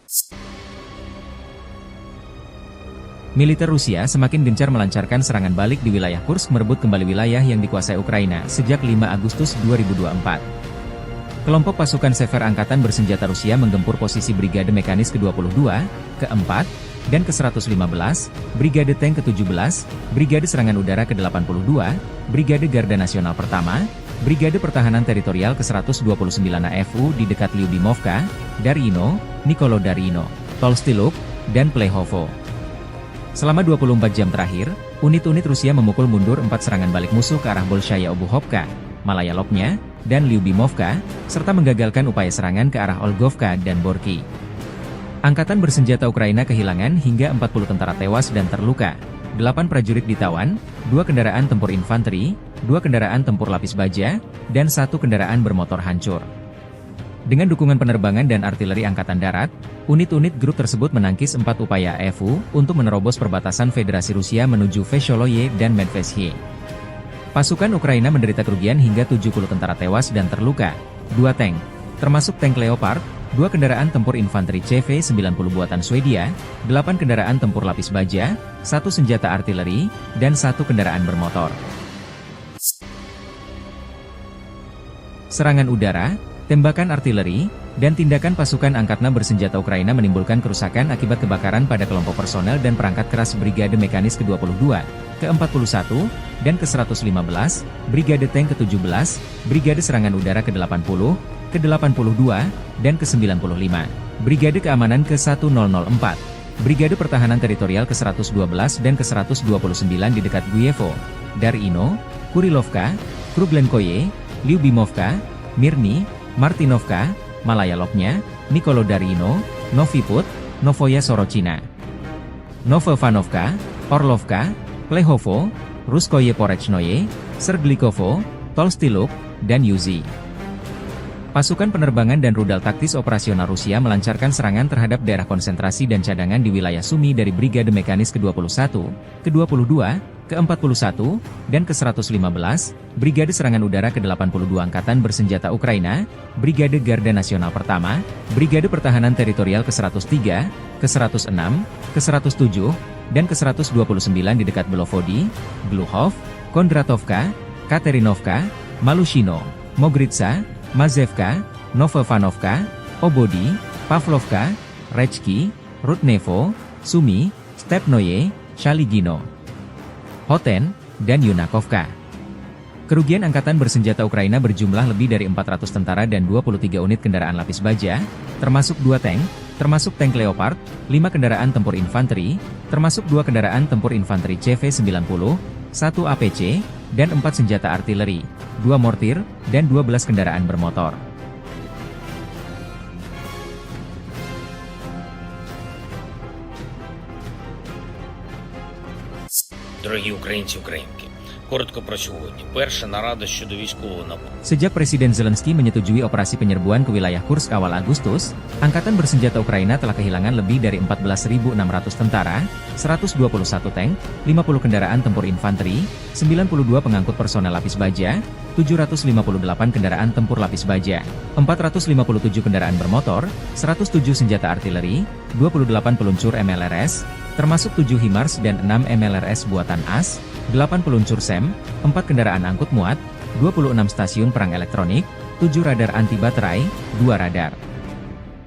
Militer Rusia semakin gencar melancarkan serangan balik di wilayah Kursk merebut kembali wilayah yang dikuasai Ukraina sejak 5 Agustus 2024. Kelompok pasukan Sever Angkatan Bersenjata Rusia menggempur posisi Brigade Mekanis ke-22, ke-4, dan ke-115, Brigade Tank ke-17, Brigade Serangan Udara ke-82, Brigade Garda Nasional Pertama, Brigade Pertahanan Teritorial ke-129 AFU di dekat Lyubimovka, Darino, Nikolodarino, Tolstiluk, dan Plehovo. Selama 24 jam terakhir, unit-unit Rusia memukul mundur 4 serangan balik musuh ke arah Bolshaya Obuhovka, Malaya Lopnya, dan Lyubimovka, serta menggagalkan upaya serangan ke arah Olgovka dan Borky. Angkatan bersenjata Ukraina kehilangan hingga 40 tentara tewas dan terluka, 8 prajurit ditawan, 2 kendaraan tempur infanteri, 2 kendaraan tempur lapis baja, dan 1 kendaraan bermotor hancur. Dengan dukungan penerbangan dan artileri Angkatan Darat, unit-unit grup tersebut menangkis 4 upaya AFU untuk menerobos perbatasan Federasi Rusia menuju Vesholoye dan Medvesye. Pasukan Ukraina menderita kerugian hingga 70 tentara tewas dan terluka, 2 tank, termasuk tank Leopard, 2 kendaraan tempur infanteri CV-90 buatan Swedia, 8 kendaraan tempur lapis baja, 1 senjata artileri, dan 1 kendaraan bermotor. Serangan udara, tembakan artileri, dan tindakan pasukan angkatan bersenjata Ukraina menimbulkan kerusakan akibat kebakaran pada kelompok personel dan perangkat keras Brigade Mekanis ke-22, ke-41, dan ke-115, Brigade Tank ke-17, Brigade Serangan Udara ke-80, ke-82, dan ke-95, Brigade Keamanan ke-1004, Brigade Pertahanan Teritorial ke-112 dan ke-129 di dekat Guyevo, Darino, Kurilovka, Kruglenkoye, Lyubimovka, Mirny, Martinovka, Malaya Lopnya, Nikolodarino, Noviput, Novoya Sorochina, Novovanovka, Orlovka, Plehovo, Ruskoye Porechnoye, Serglikovo, Tolstiluk, dan Yuzi. Pasukan penerbangan dan rudal taktis operasional Rusia melancarkan serangan terhadap daerah konsentrasi dan cadangan di wilayah Sumy dari Brigade Mekanis ke-21, ke-22, ke-41, dan ke-115, Brigade Serangan Udara ke-82 Angkatan Bersenjata Ukraina, Brigade Garda Nasional Pertama, Brigade Pertahanan Teritorial ke-103, ke-106, ke-107, dan ke-129 di dekat Belovodi, Gluhov, Kondratovka, Katerinovka, Malushino, Mogritsa, Mazevka, Novovanovka, Obodi, Pavlovka, Rechki, Rudnevo, Sumy, Stepnoye, Shaligino, Hoten, dan Yunakovka. Kerugian Angkatan Bersenjata Ukraina berjumlah lebih dari 400 tentara dan 23 unit kendaraan lapis baja, termasuk 2 tank, termasuk tank Leopard, 5 kendaraan tempur infanteri, termasuk 2 kendaraan tempur infanteri CV-90, 1 APC, dan 4 senjata artileri, 2 mortir, dan 12 kendaraan bermotor. Дорогі українці, українки, коротко про сьогодні. Перша нарада щодо військового нападу. Sejak Presiden Zelensky menyetujui operasi penyerbuan ke wilayah Kursk awal Agustus, Angkatan Bersenjata Ukraina telah kehilangan lebih dari 14.600 tentara, 121 tank, 50 kendaraan tempur infanteri, 92 pengangkut personel lapis baja, 758 kendaraan tempur lapis baja, 457 kendaraan bermotor, 107 senjata artileri, 28 peluncur MLRS, termasuk 7 HIMARS dan 6 MLRS buatan AS, 8 peluncur SEM, 4 kendaraan angkut muat, 26 stasiun perang elektronik, 7 radar anti baterai, 2 radar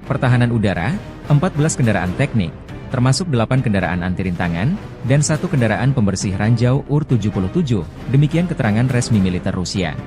pertahanan udara, 14 kendaraan teknik, termasuk 8 kendaraan anti rintangan, dan 1 kendaraan pembersih ranjau UR-77, demikian keterangan resmi militer Rusia.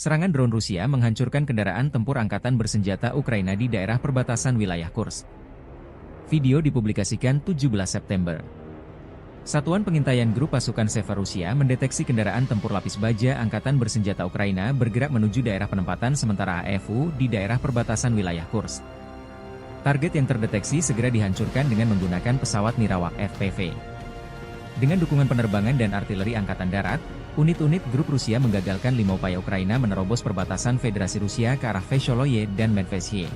Serangan drone Rusia menghancurkan kendaraan tempur angkatan bersenjata Ukraina di daerah perbatasan wilayah Kursk. Video dipublikasikan 17 September. Satuan pengintaian grup pasukan Seva Rusia mendeteksi kendaraan tempur lapis baja angkatan bersenjata Ukraina bergerak menuju daerah penempatan sementara AFU di daerah perbatasan wilayah Kursk. Target yang terdeteksi segera dihancurkan dengan menggunakan pesawat Nirawak FPV. Dengan dukungan penerbangan dan artileri angkatan darat, unit-unit grup Rusia menggagalkan 5 upaya Ukraina menerobos perbatasan Federasi Rusia ke arah Vesholoye dan Medvedye.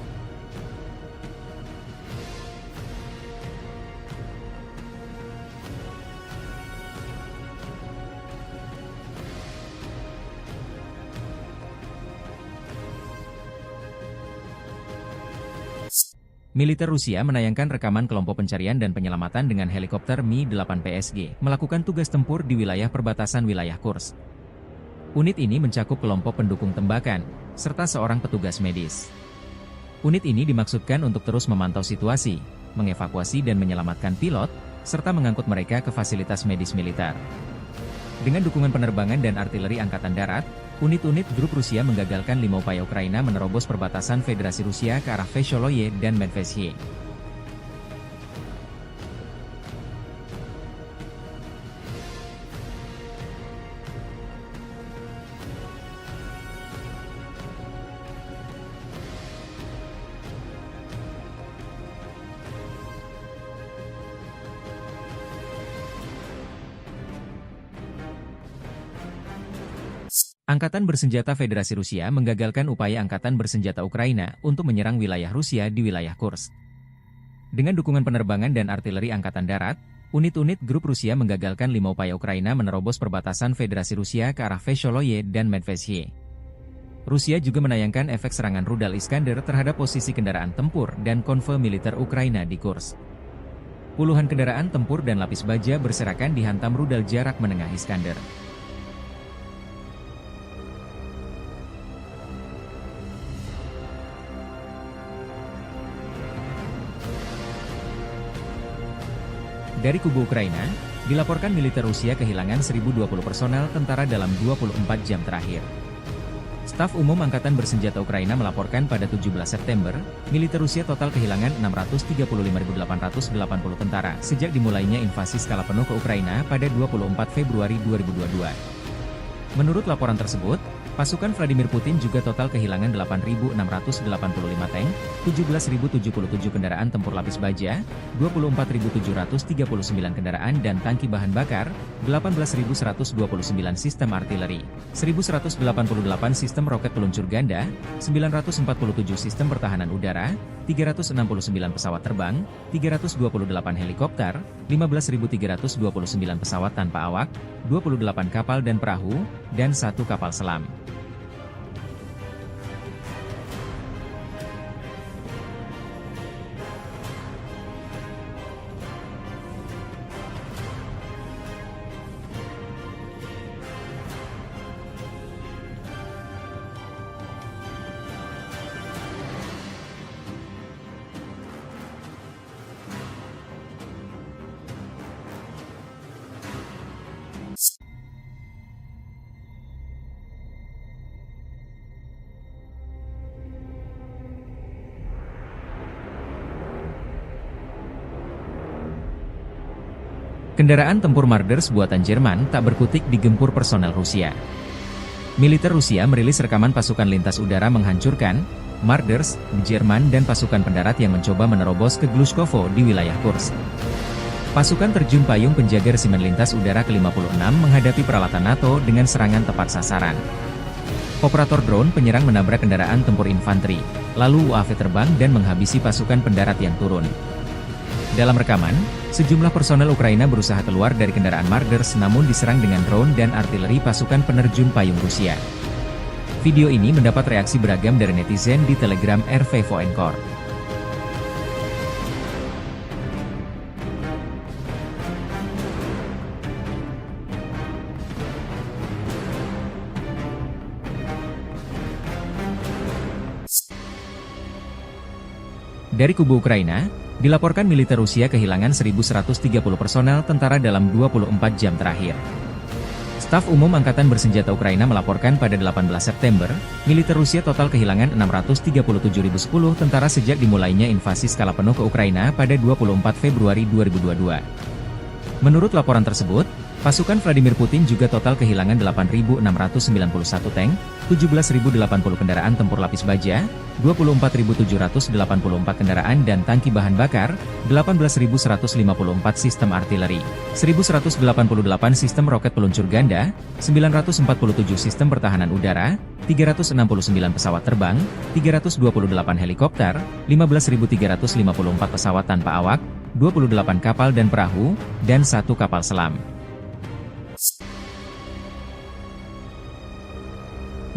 Militer Rusia menayangkan rekaman kelompok pencarian dan penyelamatan dengan helikopter Mi-8 PSG melakukan tugas tempur di wilayah perbatasan wilayah Kursk. Unit ini mencakup kelompok pendukung tembakan, serta seorang petugas medis. Unit ini dimaksudkan untuk terus memantau situasi, mengevakuasi dan menyelamatkan pilot, serta mengangkut mereka ke fasilitas medis militer. Dengan dukungan penerbangan dan artileri angkatan darat, unit-unit grup Rusia menggagalkan 5 upaya Ukraina menerobos perbatasan Federasi Rusia ke arah Vesholoye dan Medvedye. Angkatan Bersenjata Federasi Rusia menggagalkan upaya Angkatan Bersenjata Ukraina untuk menyerang wilayah Rusia di wilayah Kursk. Dengan dukungan penerbangan dan artileri Angkatan Darat, unit-unit grup Rusia menggagalkan 5 upaya Ukraina menerobos perbatasan Federasi Rusia ke arah Vesholoye dan Medvedye. Rusia juga menayangkan efek serangan rudal Iskander terhadap posisi kendaraan tempur dan konvoi militer Ukraina di Kursk. Puluhan kendaraan tempur dan lapis baja berserakan dihantam rudal jarak menengah Iskander. Dari kubu Ukraina, dilaporkan militer Rusia kehilangan 1.020 personel tentara dalam 24 jam terakhir. Staf Umum Angkatan Bersenjata Ukraina melaporkan pada 17 September, militer Rusia total kehilangan 635.880 tentara sejak dimulainya invasi skala penuh ke Ukraina pada 24 Februari 2022. Menurut laporan tersebut, pasukan Vladimir Putin juga total kehilangan 8.685 tank, 17.077 kendaraan tempur lapis baja, 24.739 kendaraan dan tangki bahan bakar, 18.129 sistem artileri, 1.188 sistem roket peluncur ganda, 947 sistem pertahanan udara, 369 pesawat terbang, 328 helikopter, 15.329 pesawat tanpa awak, 28 kapal dan perahu, dan 1 kapal selam. Kendaraan tempur Marders buatan Jerman tak berkutik digempur personel Rusia. Militer Rusia merilis rekaman pasukan lintas udara menghancurkan Marders, Jerman dan pasukan pendarat yang mencoba menerobos ke Glushkovo di wilayah Kursk. Pasukan terjun payung penjaga resimen lintas udara ke-56 menghadapi peralatan NATO dengan serangan tepat sasaran. Operator drone penyerang menabrak kendaraan tempur infanteri, lalu UAV terbang dan menghabisi pasukan pendarat yang turun. Dalam rekaman, sejumlah personel Ukraina berusaha keluar dari kendaraan Marders namun diserang dengan drone dan artileri pasukan penerjun payung Rusia. Video ini mendapat reaksi beragam dari netizen di Telegram RV Voenkor. Dari kubu Ukraina, dilaporkan militer Rusia kehilangan 1.130 personel tentara dalam 24 jam terakhir. Staf Umum Angkatan Bersenjata Ukraina melaporkan pada 18 September, militer Rusia total kehilangan 637.010 tentara sejak dimulainya invasi skala penuh ke Ukraina pada 24 Februari 2022. Menurut laporan tersebut, pasukan Vladimir Putin juga total kehilangan 8.691 tank, 17.080 kendaraan tempur lapis baja, 24.784 kendaraan dan tangki bahan bakar, 18.154 sistem artileri, 1.188 sistem roket peluncur ganda, 947 sistem pertahanan udara, 369 pesawat terbang, 328 helikopter, 15.354 pesawat tanpa awak, 28 kapal dan perahu, dan 1 kapal selam.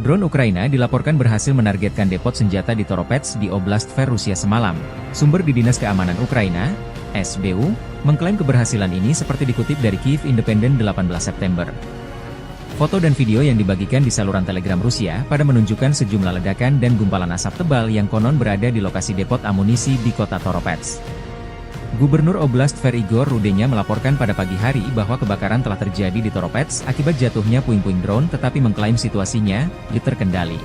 Drone Ukraina dilaporkan berhasil menargetkan depot senjata di Toropets di Oblast Tver Rusia semalam. Sumber di Dinas Keamanan Ukraina, SBU, mengklaim keberhasilan ini seperti dikutip dari Kyiv Independent 18 September. Foto dan video yang dibagikan di saluran Telegram Rusia pada menunjukkan sejumlah ledakan dan gumpalan asap tebal yang konon berada di lokasi depot amunisi di kota Toropets. Gubernur Oblast Tver Igor Rudenya melaporkan pada pagi hari bahwa kebakaran telah terjadi di Toropets akibat jatuhnya puing-puing drone tetapi mengklaim situasinya terkendali.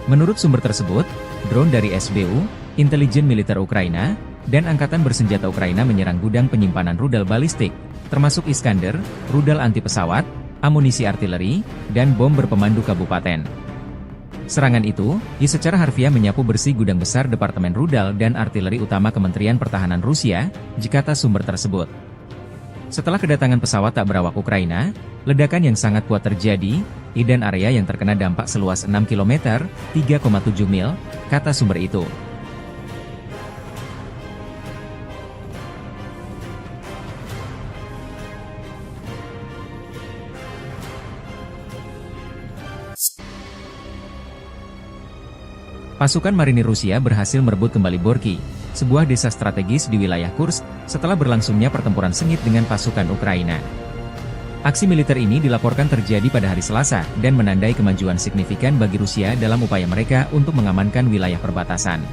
Menurut sumber tersebut, drone dari SBU, intelijen militer Ukraina, dan Angkatan Bersenjata Ukraina menyerang gudang penyimpanan rudal balistik, termasuk Iskander, rudal anti pesawat, amunisi artileri, dan bom berpemandu kabupaten. Serangan itu, secara harfiah menyapu bersih gudang besar Departemen Rudal dan Artileri Utama Kementerian Pertahanan Rusia, kata sumber tersebut. Setelah kedatangan pesawat tak berawak Ukraina, ledakan yang sangat kuat terjadi, dan area yang terkena dampak seluas 6 km, 3,7 mil, kata sumber itu. Pasukan marinir Rusia berhasil merebut kembali Borky, sebuah desa strategis di wilayah Kursk, setelah berlangsungnya pertempuran sengit dengan pasukan Ukraina. Aksi militer ini dilaporkan terjadi pada hari Selasa dan menandai kemajuan signifikan bagi Rusia dalam upaya mereka untuk mengamankan wilayah perbatasan.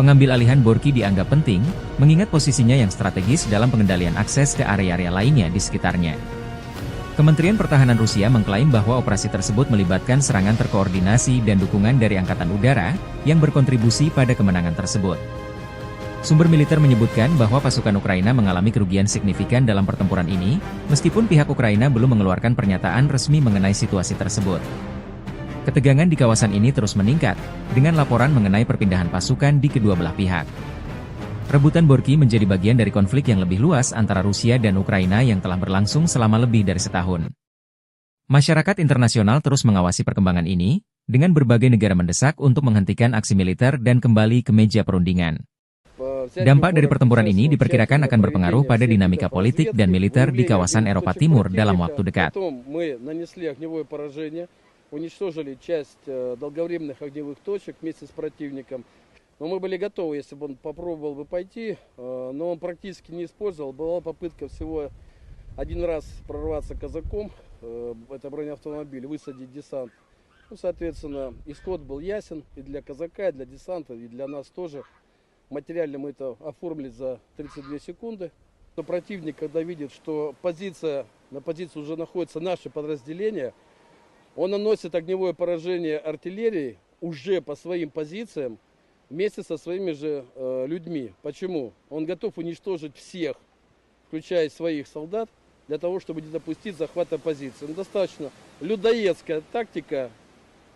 Pengambil alihan Borky dianggap penting, mengingat posisinya yang strategis dalam pengendalian akses ke area-area lainnya di sekitarnya. Kementerian Pertahanan Rusia mengklaim bahwa operasi tersebut melibatkan serangan terkoordinasi dan dukungan dari Angkatan Udara, yang berkontribusi pada kemenangan tersebut. Sumber militer menyebutkan bahwa pasukan Ukraina mengalami kerugian signifikan dalam pertempuran ini, meskipun pihak Ukraina belum mengeluarkan pernyataan resmi mengenai situasi tersebut. Ketegangan di kawasan ini terus meningkat, dengan laporan mengenai perpindahan pasukan di kedua belah pihak. Rebutan Borky menjadi bagian dari konflik yang lebih luas antara Rusia dan Ukraina yang telah berlangsung selama lebih dari setahun. Masyarakat internasional terus mengawasi perkembangan ini, dengan berbagai negara mendesak untuk menghentikan aksi militer dan kembali ke meja perundingan. Dampak dari pertempuran ini diperkirakan akan berpengaruh pada dinamika politik dan militer di kawasan Eropa Timur dalam waktu dekat. Но мы были готовы, если бы он попробовал бы пойти, но он практически не использовал. Была попытка всего один раз прорваться казаком, это бронеавтомобиль, высадить десант. Ну, соответственно, исход был ясен и для казака, и для десанта, и для нас тоже. Материально мы это оформили за 32 секунды. Но противник, когда видит, что на позиции уже находится наше подразделение, он наносит огневое поражение артиллерии уже по своим позициям, вместе со своими же людьми. Почему? Он готов уничтожить всех включая своих солдат, для того, чтобы не допустить захвата позиции. Но достаточно людоедская тактика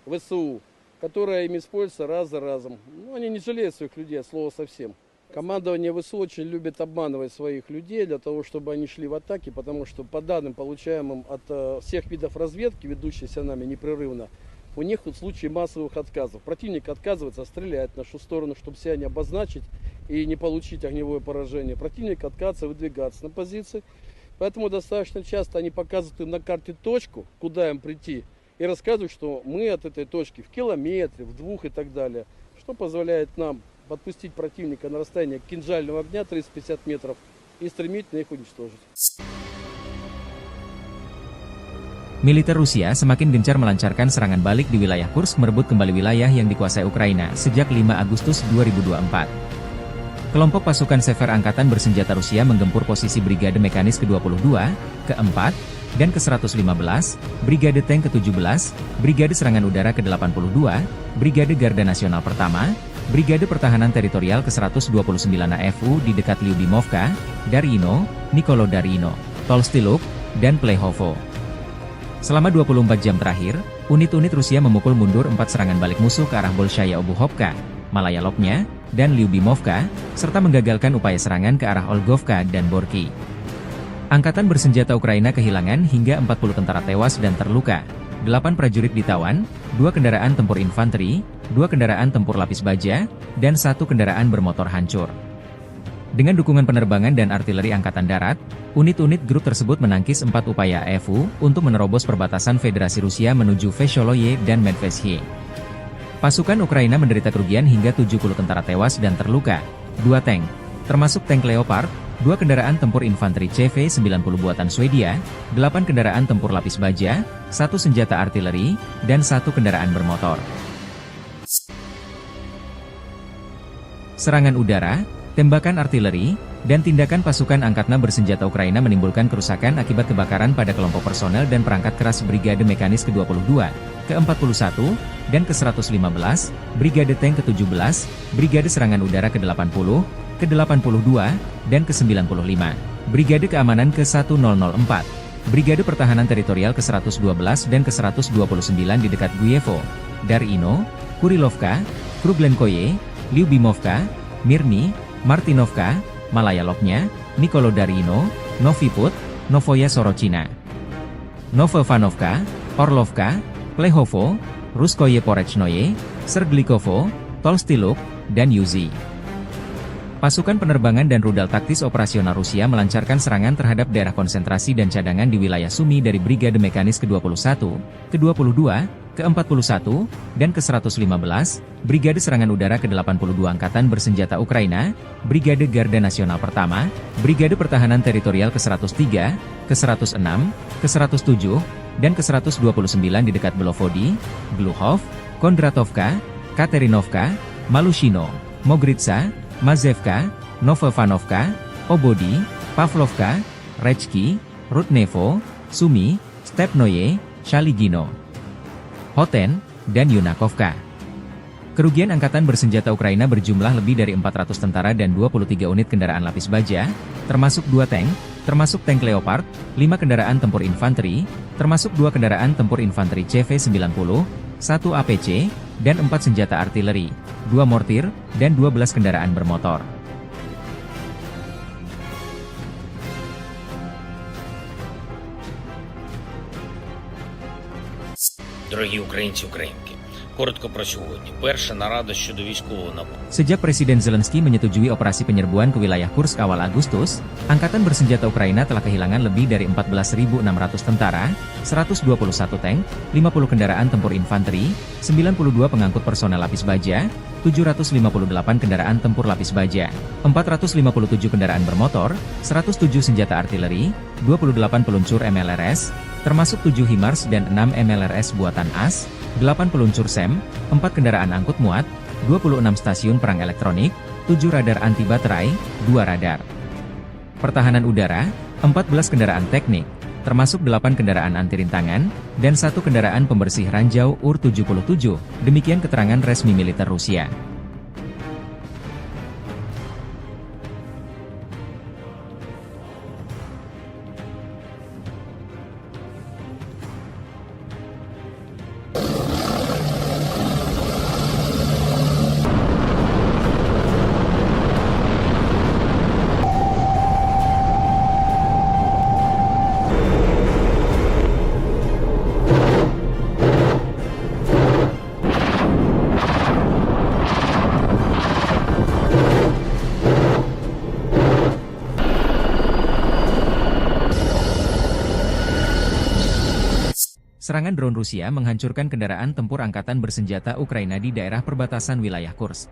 ВСУ, которая им используется раз за разом. Ну, они не жалеют своих людей, от слова совсем. Командование ВСУ очень любит обманывать своих людей для того, чтобы они шли в атаки, потому что по данным, получаемым от всех видов разведки, ведущейся нами непрерывно, у них в случае массовых отказов. Противник отказывается стрелять в нашу сторону, чтобы себя не обозначить и не получить огневое поражение. Противник отказывается выдвигаться на позиции. Поэтому достаточно часто они показывают им на карте точку, куда им прийти, и рассказывают, что мы от этой точки в километре, в 2 и так далее, что позволяет нам подпустить противника на расстояние кинжального огня 350 метров и стремительно их уничтожить. Militer Rusia semakin gencar melancarkan serangan balik di wilayah Kursk merebut kembali wilayah yang dikuasai Ukraina sejak 5 Agustus 2024. Kelompok pasukan Sever Angkatan Bersenjata Rusia menggempur posisi Brigade Mekanis ke-22, ke-4, dan ke-115, Brigade Tank ke-17, Brigade Serangan Udara ke-82, Brigade Garda Nasional Pertama, Brigade Pertahanan Teritorial ke-129 AFU di dekat Lyubimovka, Darino, Nikolodariino, Tolstiluk, dan Plehovo. Selama 24 jam terakhir, unit-unit Rusia memukul mundur 4 serangan balik musuh ke arah Bolshaya Obuhovka, Malaya Lopnya, dan Lyubimovka, serta menggagalkan upaya serangan ke arah Olgovka dan Borki. Angkatan bersenjata Ukraina kehilangan hingga 40 tentara tewas dan terluka, 8 prajurit ditawan, 2 kendaraan tempur infanteri, 2 kendaraan tempur lapis baja, dan 1 kendaraan bermotor hancur. Dengan dukungan penerbangan dan artileri Angkatan Darat, unit-unit grup tersebut menangkis 4 upaya AFU untuk menerobos perbatasan Federasi Rusia menuju Vesholoye dan Medvesye. Pasukan Ukraina menderita kerugian hingga 70 tentara tewas dan terluka, 2 tank, termasuk tank Leopard, 2 kendaraan tempur infanteri CV-90 buatan Swedia, 8 kendaraan tempur lapis baja, 1 senjata artileri, dan 1 kendaraan bermotor. Serangan udara, tembakan artileri, dan tindakan pasukan angkatan bersenjata Ukraina menimbulkan kerusakan akibat kebakaran pada kelompok personel dan perangkat keras Brigade Mekanis ke-22, ke-41, dan ke-115, Brigade Tank ke-17, Brigade Serangan Udara ke-80, ke-82, dan ke-95, Brigade Keamanan ke-1004, Brigade Pertahanan Teritorial ke-112 dan ke-129 di dekat Guyevo, Darino, Kurilovka, Kruglenkoye, Lyubimovka, Mirny, Martinovka, Malaya Lopnya, Nikolodariino, Novi Put, Novoya Sorochina, Novovanovka, Orlovka, Plehovo, Ruskoye Porechnoye, Serglikovo, Tolstiluk, dan Yuzi. Pasukan penerbangan dan rudal taktis operasional Rusia melancarkan serangan terhadap daerah konsentrasi dan cadangan di wilayah Sumy dari Brigade Mekanis ke-21, ke-22, ke-41, dan ke-115, Brigade Serangan Udara ke-82 Angkatan Bersenjata Ukraina, Brigade Garda Nasional Pertama, Brigade Pertahanan Teritorial ke-103, ke-106, ke-107, dan ke-129 di dekat Belovody, Gluhov, Kondratovka, Katerinovka, Malushino, Mogritsa, Mazevka, Novovanovka, Obody, Pavlovka, Rechki, Rudnevo, Sumy, Stepnoye, Shaligino, Hoten, dan Yunakovka. Kerugian Angkatan Bersenjata Ukraina berjumlah lebih dari 400 tentara dan 23 unit kendaraan lapis baja, termasuk 2 tank, termasuk tank Leopard, 5 kendaraan tempur infanteri, termasuk 2 kendaraan tempur infanteri CV-90, 1 APC, dan 4 senjata artileri, 2 mortir, dan 12 kendaraan bermotor. Дорогі українці, українки, коротко про сьогодні. Перша нарада щодо військового нападу. Sejak Presiden Zelensky menyetujui operasi penyerbuan ke wilayah Kursk awal Agustus, Angkatan Bersenjata Ukraina telah kehilangan lebih dari 14.600 tentara, 121 tank, 50 kendaraan tempur infanteri, 92 pengangkut personel lapis baja, 758 kendaraan tempur lapis baja, 457 kendaraan bermotor, 107 senjata artileri, 28 peluncur MLRS, termasuk 7 HIMARS dan 6 MLRS buatan AS, 8 peluncur SEM, 4 kendaraan angkut muat, 26 stasiun perang elektronik, 7 radar anti baterai, 2 radar pertahanan udara, 14 kendaraan teknik, termasuk 8 kendaraan anti rintangan, dan 1 kendaraan pembersih ranjau UR-77, demikian keterangan resmi militer Rusia. Serangan drone Rusia menghancurkan kendaraan tempur angkatan bersenjata Ukraina di daerah perbatasan wilayah Kursk.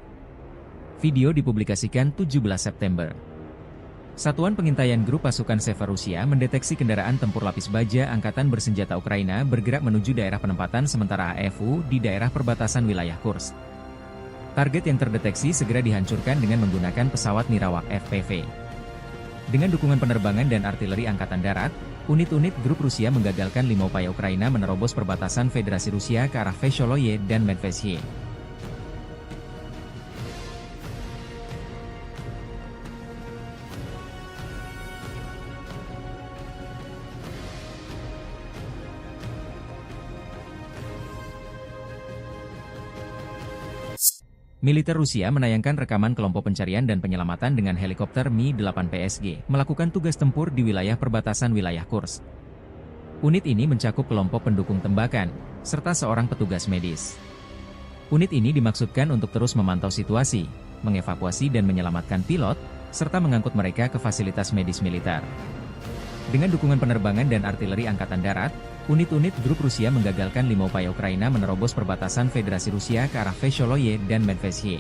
Video dipublikasikan 17 September. Satuan pengintaian grup pasukan Sever Rusia mendeteksi kendaraan tempur lapis baja angkatan bersenjata Ukraina bergerak menuju daerah penempatan sementara AFU di daerah perbatasan wilayah Kursk. Target yang terdeteksi segera dihancurkan dengan menggunakan pesawat Nirawak FPV. Dengan dukungan penerbangan dan artileri angkatan darat, unit-unit grup Rusia menggagalkan 5 upaya Ukraina menerobos perbatasan Federasi Rusia ke arah Vesholoye dan Medvesye. Militer Rusia menayangkan rekaman kelompok pencarian dan penyelamatan dengan helikopter Mi-8 PSG melakukan tugas tempur di wilayah perbatasan wilayah Kursk. Unit ini mencakup kelompok pendukung tembakan, serta seorang petugas medis. Unit ini dimaksudkan untuk terus memantau situasi, mengevakuasi dan menyelamatkan pilot, serta mengangkut mereka ke fasilitas medis militer. Dengan dukungan penerbangan dan artileri angkatan darat, unit-unit grup Rusia menggagalkan 5 upaya Ukraina menerobos perbatasan Federasi Rusia ke arah Vesholoye dan Medvesye.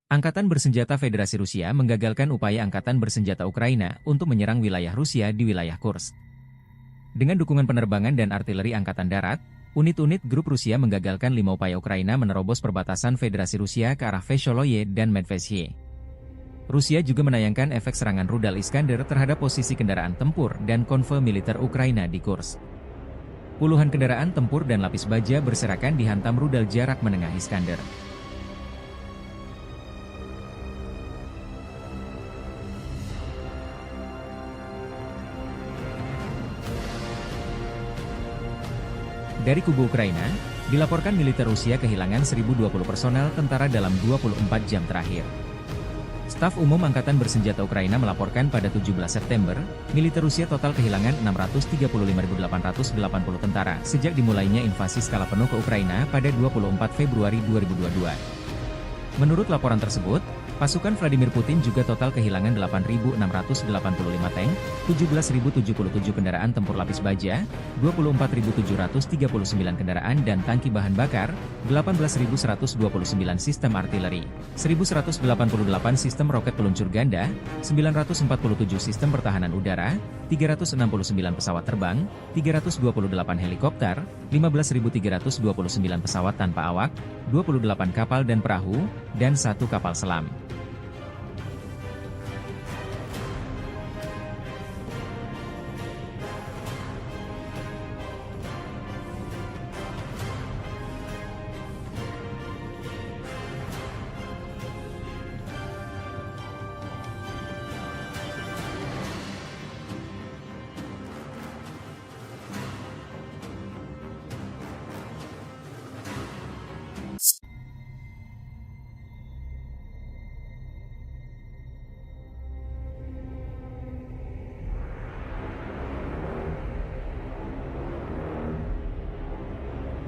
Angkatan bersenjata Federasi Rusia menggagalkan upaya angkatan bersenjata Ukraina untuk menyerang wilayah Rusia di wilayah Kursk. Dengan dukungan penerbangan dan artileri angkatan darat, unit-unit grup Rusia menggagalkan 5 upaya Ukraina menerobos perbatasan Federasi Rusia ke arah Vesholoye dan Medvesye. Rusia juga menayangkan efek serangan rudal Iskander terhadap posisi kendaraan tempur dan konvoi militer Ukraina di Kursk. Puluhan kendaraan tempur dan lapis baja berserakan dihantam rudal jarak menengah Iskander. Dari kubu Ukraina, dilaporkan militer Rusia kehilangan 1.020 personel tentara dalam 24 jam terakhir. Staf Umum Angkatan Bersenjata Ukraina melaporkan pada 17 September, militer Rusia total kehilangan 635.880 tentara sejak dimulainya invasi skala penuh ke Ukraina pada 24 Februari 2022. Menurut laporan tersebut, pasukan Vladimir Putin juga total kehilangan 8.685 tank, 17.077 kendaraan tempur lapis baja, 24.739 kendaraan dan tangki bahan bakar, 18.129 sistem artileri, 1.188 sistem roket peluncur ganda, 947 sistem pertahanan udara, 369 pesawat terbang, 328 helikopter, 15.329 pesawat tanpa awak, 28 kapal dan perahu, dan 1 kapal selam.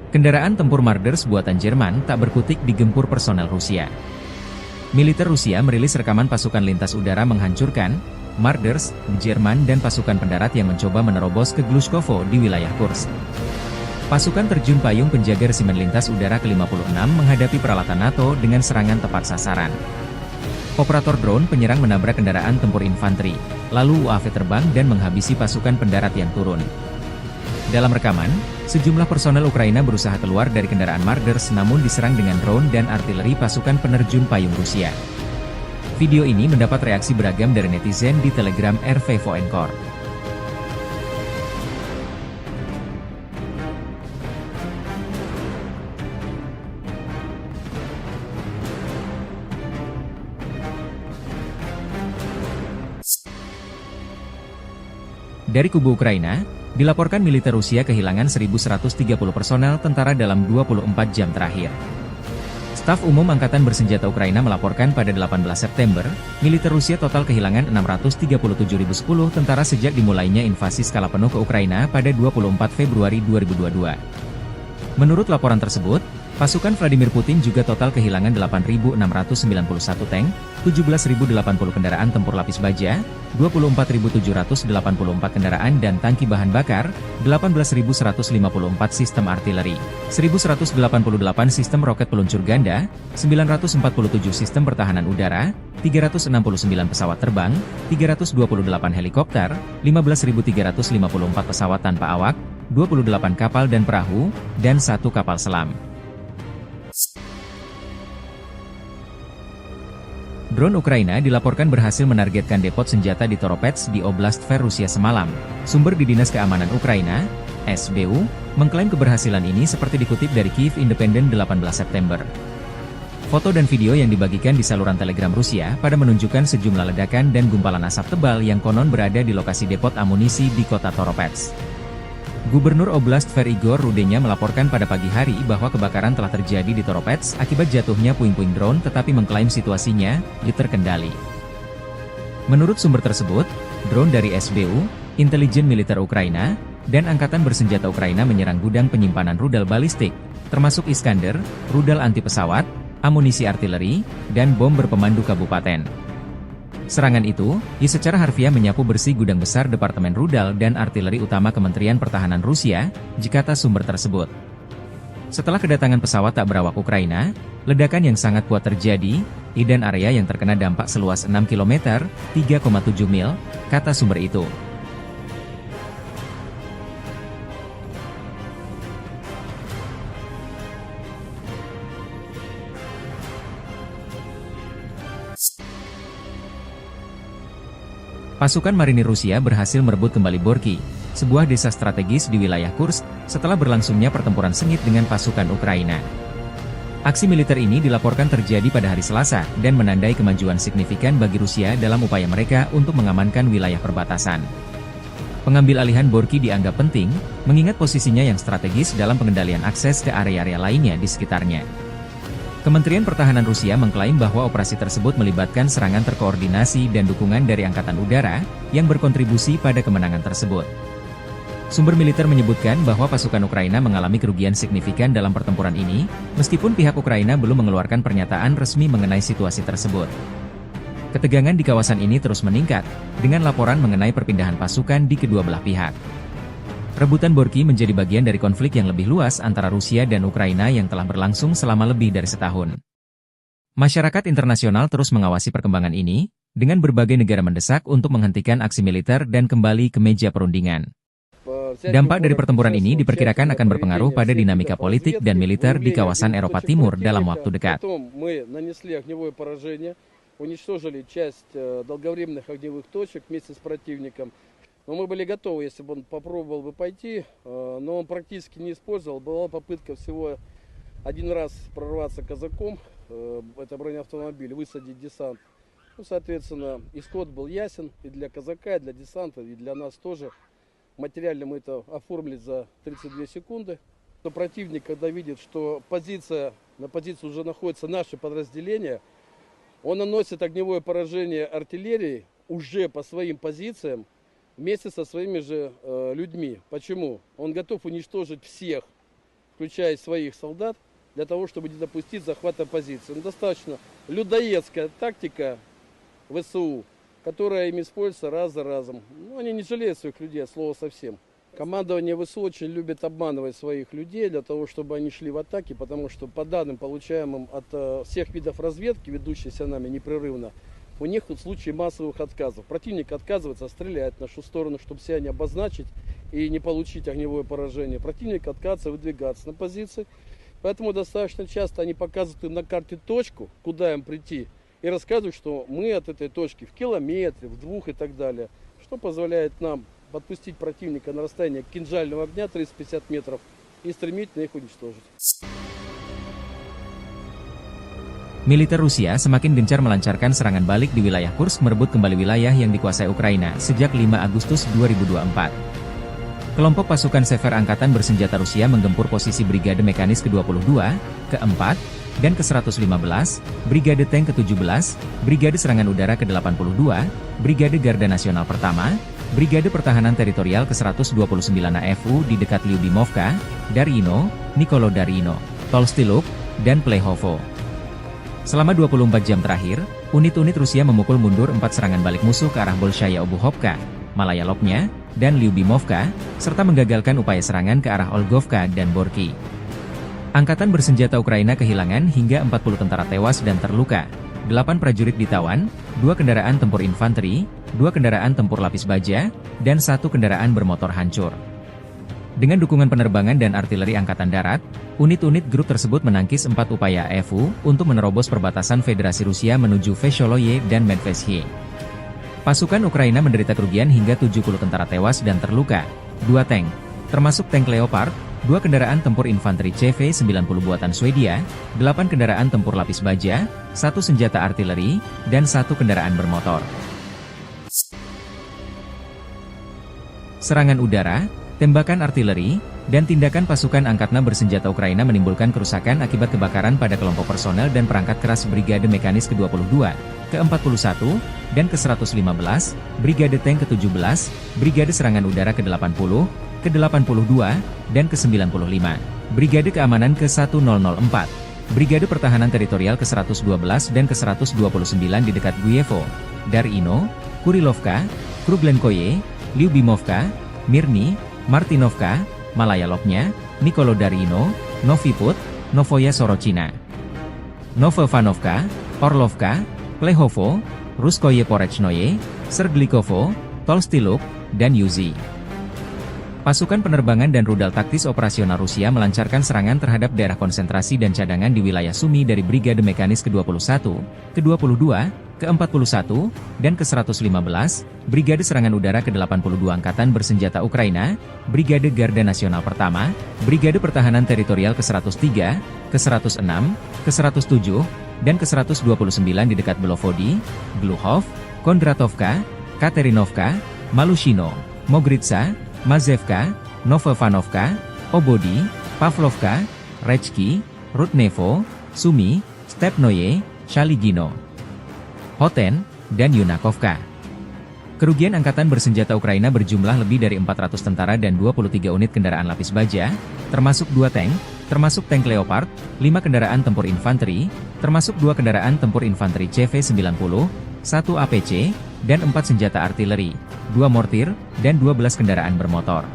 Kendaraan tempur Marders buatan Jerman tak berkutik digempur personel Rusia. Militer Rusia merilis rekaman pasukan lintas udara menghancurkan Marders, Jerman dan pasukan pendarat yang mencoba menerobos ke Glushkovo di wilayah Kursk. Pasukan terjun payung penjaga resimen lintas udara ke-56 menghadapi peralatan NATO dengan serangan tepat sasaran. Operator drone penyerang menabrak kendaraan tempur infanteri, lalu UAV terbang dan menghabisi pasukan pendarat yang turun. Dalam rekaman, sejumlah personel Ukraina berusaha keluar dari kendaraan Marders namun diserang dengan drone dan artileri pasukan penerjun payung Rusia. Video ini mendapat reaksi beragam dari netizen di Telegram RV Voenkor. Dari kubu Ukraina, dilaporkan militer Rusia kehilangan 1.130 personel tentara dalam 24 jam terakhir. Staf Umum Angkatan Bersenjata Ukraina melaporkan pada 18 September, militer Rusia total kehilangan 637.010 tentara sejak dimulainya invasi skala penuh ke Ukraina pada 24 Februari 2022. Menurut laporan tersebut, pasukan Vladimir Putin juga total kehilangan 8.691 tank, 17.080 kendaraan tempur lapis baja, 24.784 kendaraan dan tangki bahan bakar, 18.154 sistem artileri, 1.188 sistem roket peluncur ganda, 947 sistem pertahanan udara, 369 pesawat terbang, 328 helikopter, 15.354 pesawat tanpa awak, 28 kapal dan perahu, dan 1 kapal selam. Drone Ukraina dilaporkan berhasil menargetkan depot senjata di Toropets di Oblast Tver Rusia semalam. Sumber di Dinas Keamanan Ukraina, SBU, mengklaim keberhasilan ini seperti dikutip dari Kyiv Independent 18 September. Foto dan video yang dibagikan di saluran Telegram Rusia pada menunjukkan sejumlah ledakan dan gumpalan asap tebal yang konon berada di lokasi depot amunisi di kota Toropets. Gubernur Oblast Tver Igor Rudenya melaporkan pada pagi hari bahwa kebakaran telah terjadi di Toropets akibat jatuhnya puing-puing drone tetapi mengklaim situasinya terkendali. Menurut sumber tersebut, drone dari SBU, intelijen militer Ukraina, dan Angkatan Bersenjata Ukraina menyerang gudang penyimpanan rudal balistik, termasuk Iskander, rudal anti pesawat, amunisi artileri, dan bom berpemandu kabupaten. Serangan itu, secara harfiah menyapu bersih gudang besar Departemen Rudal dan Artileri Utama Kementerian Pertahanan Rusia, kata sumber tersebut. Setelah kedatangan pesawat tak berawak Ukraina, ledakan yang sangat kuat terjadi, dan area yang terkena dampak seluas 6 km, 3,7 mil, kata sumber itu. Pasukan marinir Rusia berhasil merebut kembali Borky, sebuah desa strategis di wilayah Kursk, setelah berlangsungnya pertempuran sengit dengan pasukan Ukraina. Aksi militer ini dilaporkan terjadi pada hari Selasa, dan menandai kemajuan signifikan bagi Rusia dalam upaya mereka untuk mengamankan wilayah perbatasan. Pengambil alihan Borky dianggap penting, mengingat posisinya yang strategis dalam pengendalian akses ke area-area lainnya di sekitarnya. Kementerian Pertahanan Rusia mengklaim bahwa operasi tersebut melibatkan serangan terkoordinasi dan dukungan dari Angkatan Udara, yang berkontribusi pada kemenangan tersebut. Sumber militer menyebutkan bahwa pasukan Ukraina mengalami kerugian signifikan dalam pertempuran ini, meskipun pihak Ukraina belum mengeluarkan pernyataan resmi mengenai situasi tersebut. Ketegangan di kawasan ini terus meningkat, dengan laporan mengenai perpindahan pasukan di kedua belah pihak. Rebutan Borky menjadi bagian dari konflik yang lebih luas antara Rusia dan Ukraina yang telah berlangsung selama lebih dari setahun. Masyarakat internasional terus mengawasi perkembangan ini, dengan berbagai negara mendesak untuk menghentikan aksi militer dan kembali ke meja perundingan. Dampak dari pertempuran ini diperkirakan akan berpengaruh pada dinamika politik dan militer di kawasan Eropa Timur dalam waktu dekat. Но мы были готовы, если бы он попробовал бы пойти, но он практически не использовал. Была попытка всего один раз прорваться казаком, это бронеавтомобиль, высадить десант. Ну, соответственно, исход был ясен и для казака, и для десанта, и для нас тоже. Материально мы это оформили за 32 секунды. Но противник, когда видит, что на позиции уже находится наше подразделение, он наносит огневое поражение артиллерии уже по своим позициям, вместе со своими же людьми. Почему? Он готов уничтожить всех, включая своих солдат, для того, чтобы не допустить захвата позиции. Но достаточно людоедская тактика ВСУ, которая им используется раз за разом. Ну, они не жалеют своих людей, от слова совсем. Командование ВСУ очень любит обманывать своих людей для того, чтобы они шли в атаки, потому что по данным, получаемым от всех видов разведки, ведущейся нами непрерывно, у них тут случаи массовых отказов. Противник отказывается стрелять в нашу сторону, чтобы себя не обозначить и не получить огневое поражение. Противник отказывается выдвигаться на позиции. Поэтому достаточно часто они показывают им на карте точку, куда им прийти, и рассказывают, что мы от этой точки в километре, в 2 и так далее. Что позволяет нам подпустить противника на расстояние кинжального огня 350 метров и стремительно их уничтожить. Militer Rusia semakin gencar melancarkan serangan balik di wilayah Kursk merebut kembali wilayah yang dikuasai Ukraina sejak 5 Agustus 2024. Kelompok pasukan Sever Angkatan Bersenjata Rusia menggempur posisi Brigade Mekanis ke-22, ke-4, dan ke-115, Brigade Tank ke-17, Brigade Serangan Udara ke-82, Brigade Garda Nasional Pertama, Brigade Pertahanan Teritorial ke-129 AFU di dekat Lyubimovka, Darino, Nikolo Darino, Tolstiluk, dan Plehovo. Selama 24 jam terakhir, unit-unit Rusia memukul mundur 4 serangan balik musuh ke arah Bolshaya Obuhovka, Malaya Lopnya, dan Lyubimovka, serta menggagalkan upaya serangan ke arah Olgovka dan Borki. Angkatan bersenjata Ukraina kehilangan hingga 40 tentara tewas dan terluka, 8 prajurit ditawan, 2 kendaraan tempur infanteri, 2 kendaraan tempur lapis baja, dan 1 kendaraan bermotor hancur. Dengan dukungan penerbangan dan artileri Angkatan Darat, unit-unit grup tersebut menangkis 4 upaya AFU untuk menerobos perbatasan Federasi Rusia menuju Vesholoye dan Medvesye. Pasukan Ukraina menderita kerugian hingga 70 tentara tewas dan terluka, 2 tank, termasuk tank Leopard, 2 kendaraan tempur infanteri CV-90 buatan Swedia, 8 kendaraan tempur lapis baja, 1 senjata artileri, dan 1 kendaraan bermotor. Serangan udara, tembakan artileri, dan tindakan pasukan angkatan bersenjata Ukraina menimbulkan kerusakan akibat kebakaran pada kelompok personel dan perangkat keras Brigade Mekanis ke-22, ke-41, dan ke-115, Brigade Tank ke-17, Brigade Serangan Udara ke-80, ke-82, dan ke-95, Brigade Keamanan ke-1004, Brigade Pertahanan Teritorial ke-112 dan ke-129 di dekat Guyevo, Darino, Kurilovka, Kruglenkoye, Lyubimovka, Mirny, Martinovka, Malaya Lopnya, Nikolo Darino, Noviput, Novoya Sorochina, Novovanovka, Orlovka, Plehovo, Ruskoye Porechnoye, Serglikovo, Tolstiluk, dan Yuzi. Pasukan penerbangan dan rudal taktis operasional Rusia melancarkan serangan terhadap daerah konsentrasi dan cadangan di wilayah Sumy dari Brigade Mekanis ke-21, ke-22, ke-41, dan ke-115, Brigade Serangan Udara ke-82 Angkatan Bersenjata Ukraina, Brigade Garda Nasional Pertama, Brigade Pertahanan Teritorial ke-103, ke-106, ke-107, dan ke-129 di dekat Belovody, Gluhov, Kondratovka, Katerinovka, Malushino, Mogritsa, Mazevka, Novovanovka, Obody, Pavlovka, Rechki, Rudnevo, Sumy, Stepnoye, Shaligino, Hoten, dan Yunakovka. Kerugian Angkatan Bersenjata Ukraina berjumlah lebih dari 400 tentara dan 23 unit kendaraan lapis baja, termasuk 2 tank, termasuk tank Leopard, 5 kendaraan tempur infanteri, termasuk 2 kendaraan tempur infanteri CV-90, 1 APC, dan 4 senjata artileri, 2 mortir, dan 12 kendaraan bermotor.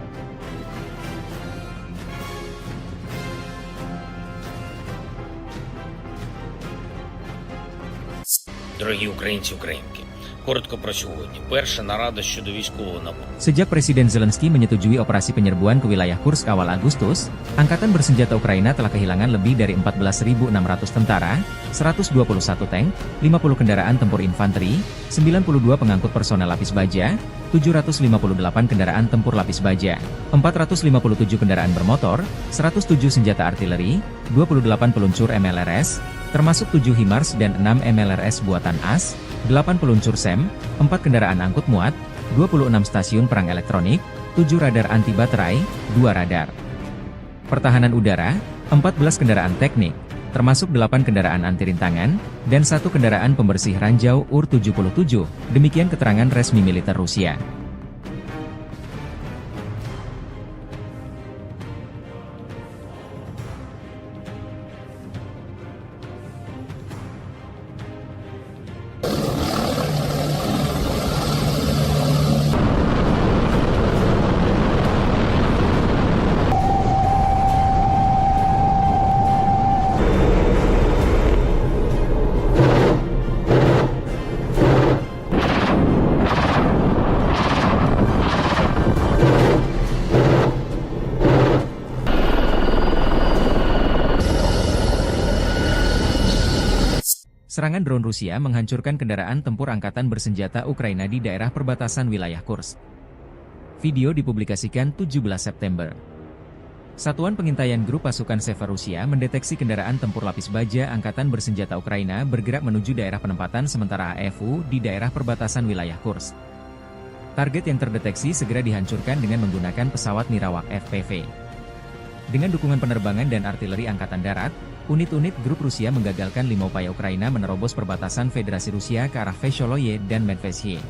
Дорогі українці, українки, коротко про сьогодні. Перша нарада щодо військового напрямку. Sejak Presiden Zelensky menyetujui operasi penyerbuan ke wilayah Kursk awal Agustus, Angkatan Bersenjata Ukraina telah kehilangan lebih dari 14.600 tentara, 121 tank, 50 kendaraan tempur infanteri, 92 pengangkut personel lapis baja, 758 kendaraan tempur lapis baja, 457 kendaraan bermotor, 107 senjata artileri, 28 peluncur MLRS, termasuk 7 HIMARS dan 6 MLRS buatan AS, 8 peluncur SEM, 4 kendaraan angkut muat, 26 stasiun perang elektronik, 7 radar anti baterai, 2 radar pertahanan udara, 14 kendaraan teknik, termasuk 8 kendaraan anti rintangan, dan 1 kendaraan pembersih ranjau UR-77, demikian keterangan resmi militer Rusia. Serangan drone Rusia menghancurkan kendaraan tempur angkatan bersenjata Ukraina di daerah perbatasan wilayah Kursk. Video dipublikasikan 17 September. Satuan pengintaian grup pasukan Sever Rusia mendeteksi kendaraan tempur lapis baja angkatan bersenjata Ukraina bergerak menuju daerah penempatan sementara AFU di daerah perbatasan wilayah Kursk. Target yang terdeteksi segera dihancurkan dengan menggunakan pesawat Nirawak FPV. Dengan dukungan penerbangan dan artileri Angkatan Darat, Unit-unit grup Rusia menggagalkan 5 upaya Ukraina menerobos perbatasan Federasi Rusia ke arah Vesholoye dan Medvedye.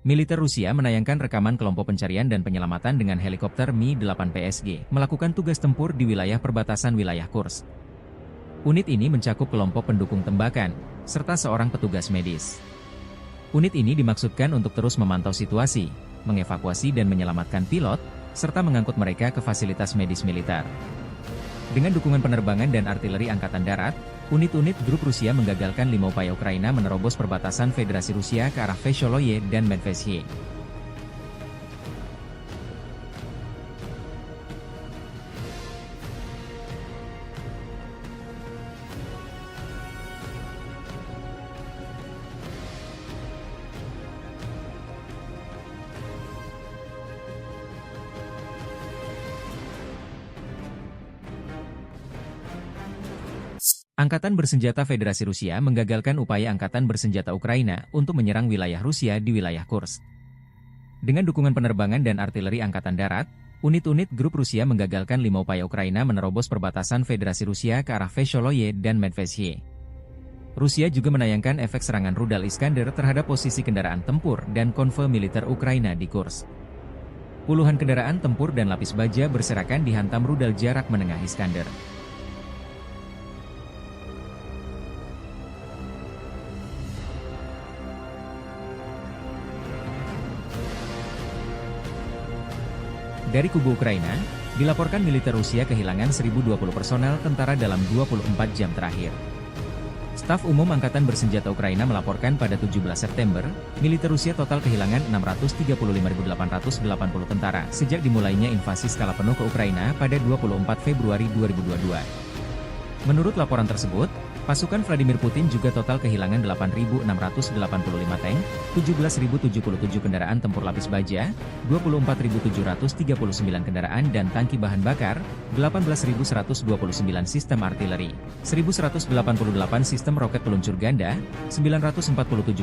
Militer Rusia menayangkan rekaman kelompok pencarian dan penyelamatan dengan helikopter Mi-8 PSG melakukan tugas tempur di wilayah perbatasan wilayah Kursk. Unit ini mencakup kelompok pendukung tembakan, serta seorang petugas medis. Unit ini dimaksudkan untuk terus memantau situasi, mengevakuasi dan menyelamatkan pilot, serta mengangkut mereka ke fasilitas medis militer. Dengan dukungan penerbangan dan artileri Angkatan Darat, unit-unit grup Rusia menggagalkan 5 upaya Ukraina menerobos perbatasan Federasi Rusia ke arah Vesholoye dan Medvedye. Angkatan Bersenjata Federasi Rusia menggagalkan upaya Angkatan Bersenjata Ukraina untuk menyerang wilayah Rusia di wilayah Kursk. Dengan dukungan penerbangan dan artileri Angkatan Darat, unit-unit grup Rusia menggagalkan 5 upaya Ukraina menerobos perbatasan Federasi Rusia ke arah Vesholoye dan Medvedye. Rusia juga menayangkan efek serangan rudal Iskander terhadap posisi kendaraan tempur dan konvoi militer Ukraina di Kursk. Puluhan kendaraan tempur dan lapis baja berserakan dihantam rudal jarak menengah Iskander. Dari kubu Ukraina, dilaporkan militer Rusia kehilangan 1.020 personel tentara dalam 24 jam terakhir. Staf Umum Angkatan Bersenjata Ukraina melaporkan pada 17 September, militer Rusia total kehilangan 635.880 tentara sejak dimulainya invasi skala penuh ke Ukraina pada 24 Februari 2022. Menurut laporan tersebut, pasukan Vladimir Putin juga total kehilangan 8.685 tank, 17.077 kendaraan tempur lapis baja, 24.739 kendaraan dan tangki bahan bakar, 18.129 sistem artileri, 1.188 sistem roket peluncur ganda, 947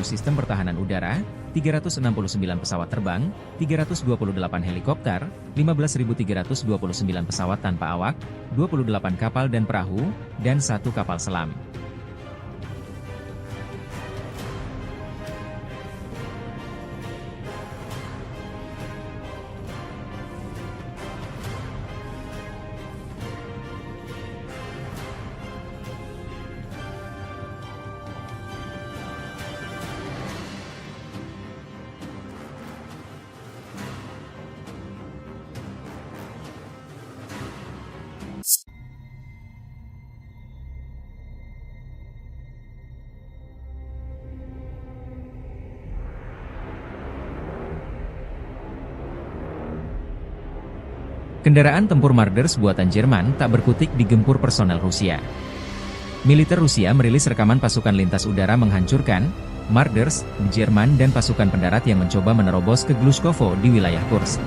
sistem pertahanan udara, 369 pesawat terbang, 328 helikopter, 15.329 pesawat tanpa awak, 28 kapal dan perahu, dan 1 kapal selam. Kendaraan tempur Marders buatan Jerman tak berkutik digempur personel Rusia. Militer Rusia merilis rekaman pasukan lintas udara menghancurkan Marders di Jerman dan pasukan pendarat yang mencoba menerobos ke Glushkovo di wilayah Kursk.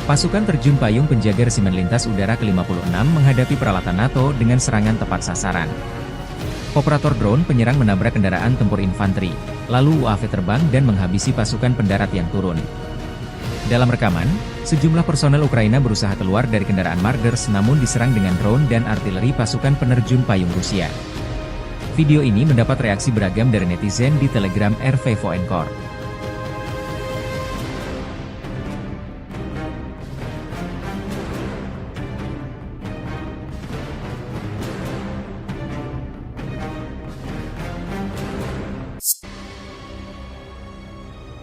Pasukan terjun payung penjaga resimen lintas udara ke-56 menghadapi peralatan NATO dengan serangan tepat sasaran. Operator drone penyerang menabrak kendaraan tempur infanteri, lalu UAV terbang dan menghabisi pasukan pendarat yang turun. Dalam rekaman, sejumlah personel Ukraina berusaha keluar dari kendaraan Marders namun diserang dengan drone dan artileri pasukan penerjun payung Rusia. Video ini mendapat reaksi beragam dari netizen di Telegram RV Voenkor.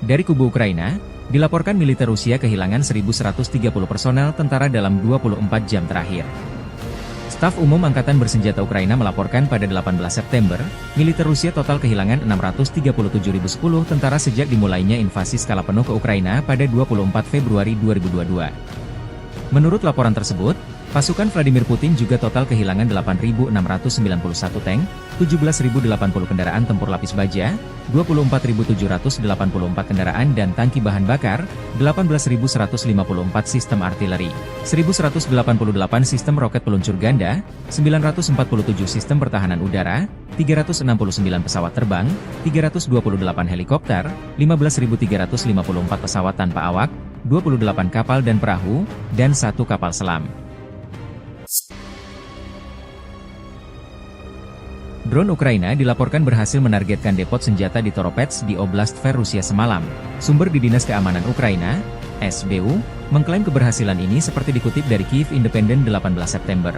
Dari kubu Ukraina, dilaporkan militer Rusia kehilangan 1.130 personel tentara dalam 24 jam terakhir. Staf Umum Angkatan Bersenjata Ukraina melaporkan pada 18 September, militer Rusia total kehilangan 637.010 tentara sejak dimulainya invasi skala penuh ke Ukraina pada 24 Februari 2022. Menurut laporan tersebut, Pasukan Vladimir Putin juga total kehilangan 8.691 tank, 17.080 kendaraan tempur lapis baja, 24.784 kendaraan dan tangki bahan bakar, 18.154 sistem artileri, 1.188 sistem roket peluncur ganda, 947 sistem pertahanan udara, 369 pesawat terbang, 328 helikopter, 15.354 pesawat tanpa awak, 28 kapal dan perahu, dan 1 kapal selam. Drone Ukraina dilaporkan berhasil menargetkan depot senjata di Toropets di Oblast Tver, Rusia semalam. Sumber di Dinas Keamanan Ukraina, SBU, mengklaim keberhasilan ini seperti dikutip dari Kyiv Independent 18 September.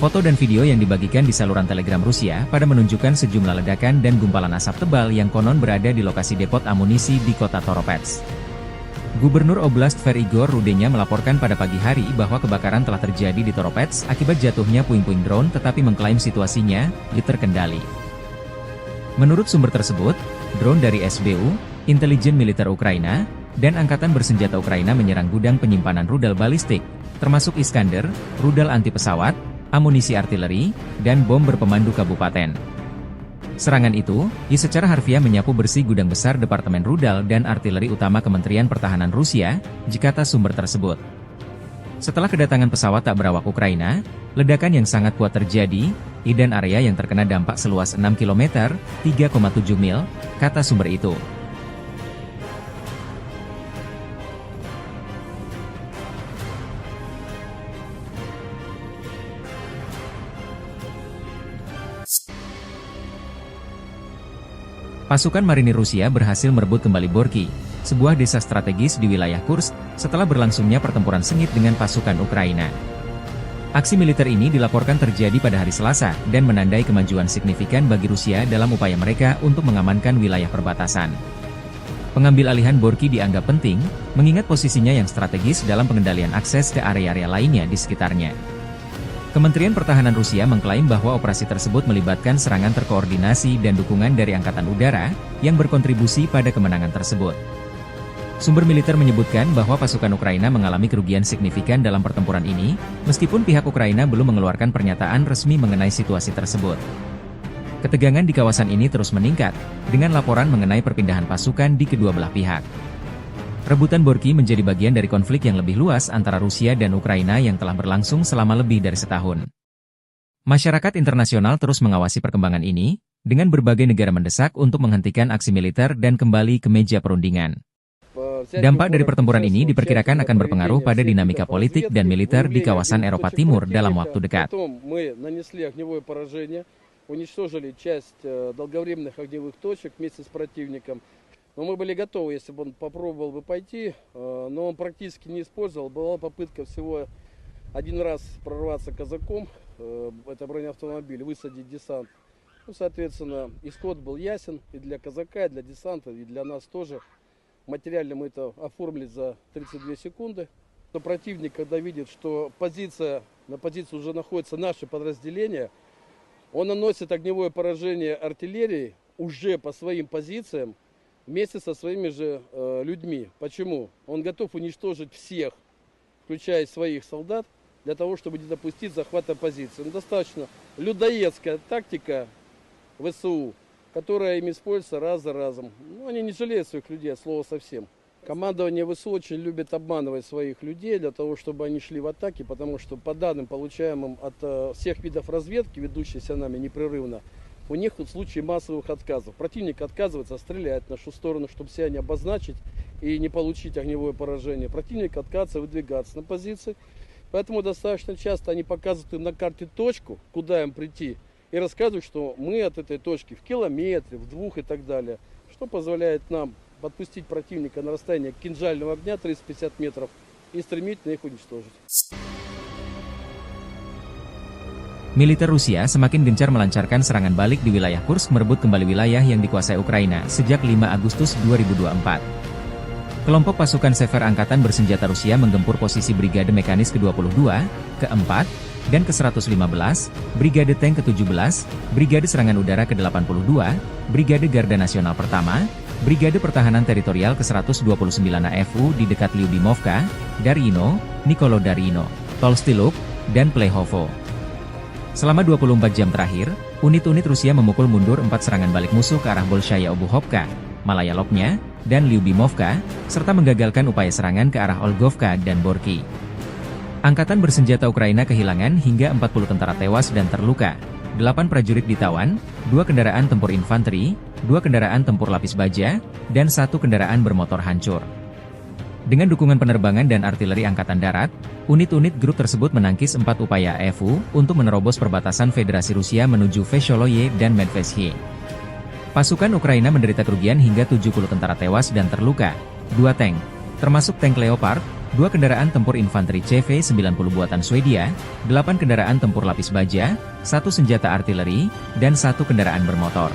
Foto dan video yang dibagikan di saluran Telegram Rusia pada menunjukkan sejumlah ledakan dan gumpalan asap tebal yang konon berada di lokasi depot amunisi di kota Toropets. Gubernur Oblast Tver Igor Rudenya melaporkan pada pagi hari bahwa kebakaran telah terjadi di Toropets akibat jatuhnya puing-puing drone, tetapi mengklaim situasinya terkendali. Menurut sumber tersebut, drone dari SBU, intelijen militer Ukraina, dan Angkatan Bersenjata Ukraina menyerang gudang penyimpanan rudal balistik, termasuk Iskander, rudal anti pesawat, amunisi artileri, dan bom berpemandu kabupaten. Serangan itu, secara harfiah menyapu bersih gudang besar Departemen Rudal dan Artileri Utama Kementerian Pertahanan Rusia, kata sumber tersebut. Setelah kedatangan pesawat tak berawak Ukraina, ledakan yang sangat kuat terjadi, dan area yang terkena dampak seluas 6 km, 3,7 mil, kata sumber itu. Pasukan marinir Rusia berhasil merebut kembali Borky, sebuah desa strategis di wilayah Kursk, setelah berlangsungnya pertempuran sengit dengan pasukan Ukraina. Aksi militer ini dilaporkan terjadi pada hari Selasa, dan menandai kemajuan signifikan bagi Rusia dalam upaya mereka untuk mengamankan wilayah perbatasan. Pengambil alihan Borky dianggap penting, mengingat posisinya yang strategis dalam pengendalian akses ke area-area lainnya di sekitarnya. Kementerian Pertahanan Rusia mengklaim bahwa operasi tersebut melibatkan serangan terkoordinasi dan dukungan dari Angkatan Udara, yang berkontribusi pada kemenangan tersebut. Sumber militer menyebutkan bahwa pasukan Ukraina mengalami kerugian signifikan dalam pertempuran ini, meskipun pihak Ukraina belum mengeluarkan pernyataan resmi mengenai situasi tersebut. Ketegangan di kawasan ini terus meningkat, dengan laporan mengenai perpindahan pasukan di kedua belah pihak. Rebutan Borky menjadi bagian dari konflik yang lebih luas antara Rusia dan Ukraina yang telah berlangsung selama lebih dari setahun. Masyarakat internasional terus mengawasi perkembangan ini, dengan berbagai negara mendesak untuk menghentikan aksi militer dan kembali ke meja perundingan. Dampak dari pertempuran ini diperkirakan akan berpengaruh pada dinamika politik dan militer di kawasan Eropa Timur dalam waktu dekat. Но мы были готовы, если бы он попробовал бы пойти, но он практически не использовал. Была попытка всего один раз прорваться казаком, это бронеавтомобиль, высадить десант. Ну, соответственно, исход был ясен и для казака, и для десанта, и для нас тоже. Материально мы это оформили за 32 секунды. Но противник, когда видит, что на позиции уже находится наше подразделение, он наносит огневое поражение артиллерии уже по своим позициям, вместе со своими же людьми. Почему? Он готов уничтожить всех, включая своих солдат, для того, чтобы не допустить захвата позиции. Но достаточно людоедская тактика ВСУ, которая им используется раз за разом. Ну, они не жалеют своих людей, от слова совсем. Командование ВСУ очень любит обманывать своих людей, для того, чтобы они шли в атаки, потому что по данным, получаемым от всех видов разведки, ведущейся нами непрерывно, у них в случае массовых отказов. Противник отказывается стрелять в нашу сторону, чтобы себя не обозначить и не получить огневое поражение. Противник отказывается выдвигаться на позиции. Поэтому достаточно часто они показывают им на карте точку, куда им прийти, и рассказывают, что мы от этой точки в километре, в 2 и так далее. Что позволяет нам подпустить противника на расстояние кинжального огня 350 метров и стремительно их уничтожить. Militer Rusia semakin gencar melancarkan serangan balik di wilayah Kursk, merebut kembali wilayah yang dikuasai Ukraina sejak 5 Agustus 2024. Kelompok pasukan Sever Angkatan Bersenjata Rusia menggempur posisi Brigade Mekanis ke-22, ke-4, dan ke-115, Brigade Tank ke-17, Brigade Serangan Udara ke-82, Brigade Garda Nasional Pertama, Brigade Pertahanan Teritorial ke-129 AFU di dekat Lyubimovka, Daryino, Nikolo Daryino. Tolstyluk, dan Plehovo. Selama 24 jam terakhir, unit-unit Rusia memukul mundur 4 serangan balik musuh ke arah Bolshaya Obuhovka, Malaya Lopnya, dan Lyubimovka, serta menggagalkan upaya serangan ke arah Olgovka dan Borky. Angkatan bersenjata Ukraina kehilangan hingga 40 tentara tewas dan terluka, 8 prajurit ditawan, 2 kendaraan tempur infanteri, 2 kendaraan tempur lapis baja, dan 1 kendaraan bermotor hancur. Dengan dukungan penerbangan dan artileri Angkatan Darat, unit-unit grup tersebut menangkis 4 upaya AFU untuk menerobos perbatasan Federasi Rusia menuju Vesholoye dan Medvesye. Pasukan Ukraina menderita kerugian hingga 70 tentara tewas dan terluka, 2 tank, termasuk tank Leopard, 2 kendaraan tempur infanteri CV-90 buatan Swedia, 8 kendaraan tempur lapis baja, 1 senjata artileri, dan 1 kendaraan bermotor.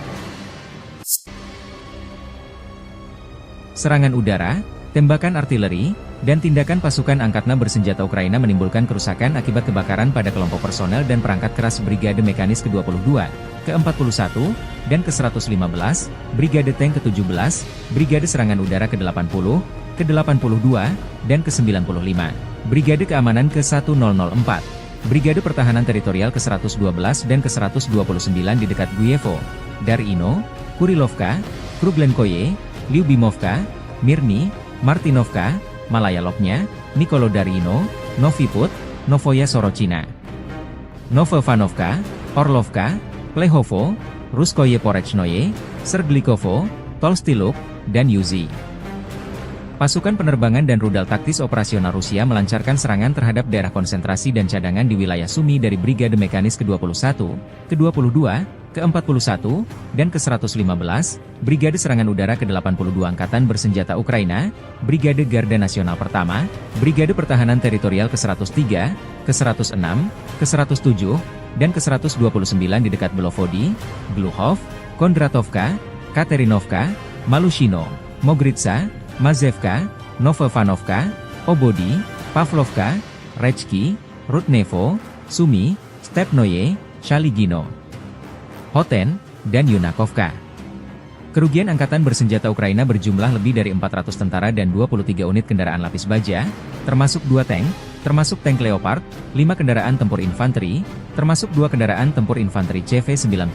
Serangan udara, tembakan artileri, dan tindakan pasukan angkatan bersenjata Ukraina menimbulkan kerusakan akibat kebakaran pada kelompok personel dan perangkat keras Brigade Mekanis ke-22, ke-41, dan ke-115, Brigade Tank ke-17, Brigade Serangan Udara ke-80, ke-82, dan ke-95, Brigade Keamanan ke-1004, Brigade Pertahanan Teritorial ke-112 dan ke-129 di dekat Guyevo, Darino, Kurilovka, Kruglenkoye, Lyubimovka, Mirny, Martinovka, Malaya Lopnya, Nikolodarino, Noviput, Novoya Sorochina, Novovanovka, Orlovka, Plehovo, Ruskoye Porechnoye, Serglikovo, Tolstyluk, dan Yuzi. Pasukan penerbangan dan rudal taktis operasional Rusia melancarkan serangan terhadap daerah konsentrasi dan cadangan di wilayah Sumy dari Brigade Mekanis ke-21, ke-22, ke-41, dan ke-115, Brigade Serangan Udara ke-82 Angkatan Bersenjata Ukraina, Brigade Garda Nasional Pertama, Brigade Pertahanan Teritorial ke-103, ke-106, ke-107, dan ke-129 di dekat Belovody, Gluhov, Kondratovka, Katerinovka, Malushino, Mogritsa, Mazevka, Novovanovka, Obody, Pavlovka, Rechki, Rudnevo, Sumy, Stepnoye, Shaligino, Hoten, dan Yunakovka. Kerugian Angkatan Bersenjata Ukraina berjumlah lebih dari 400 tentara dan 23 unit kendaraan lapis baja, termasuk 2 tank, termasuk tank Leopard, 5 kendaraan tempur infanteri, termasuk 2 kendaraan tempur infanteri CV-90,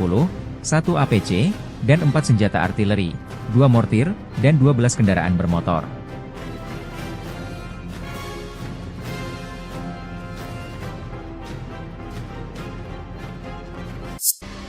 1 APC, dan 4 senjata artileri, 2 mortir, dan 12 kendaraan bermotor.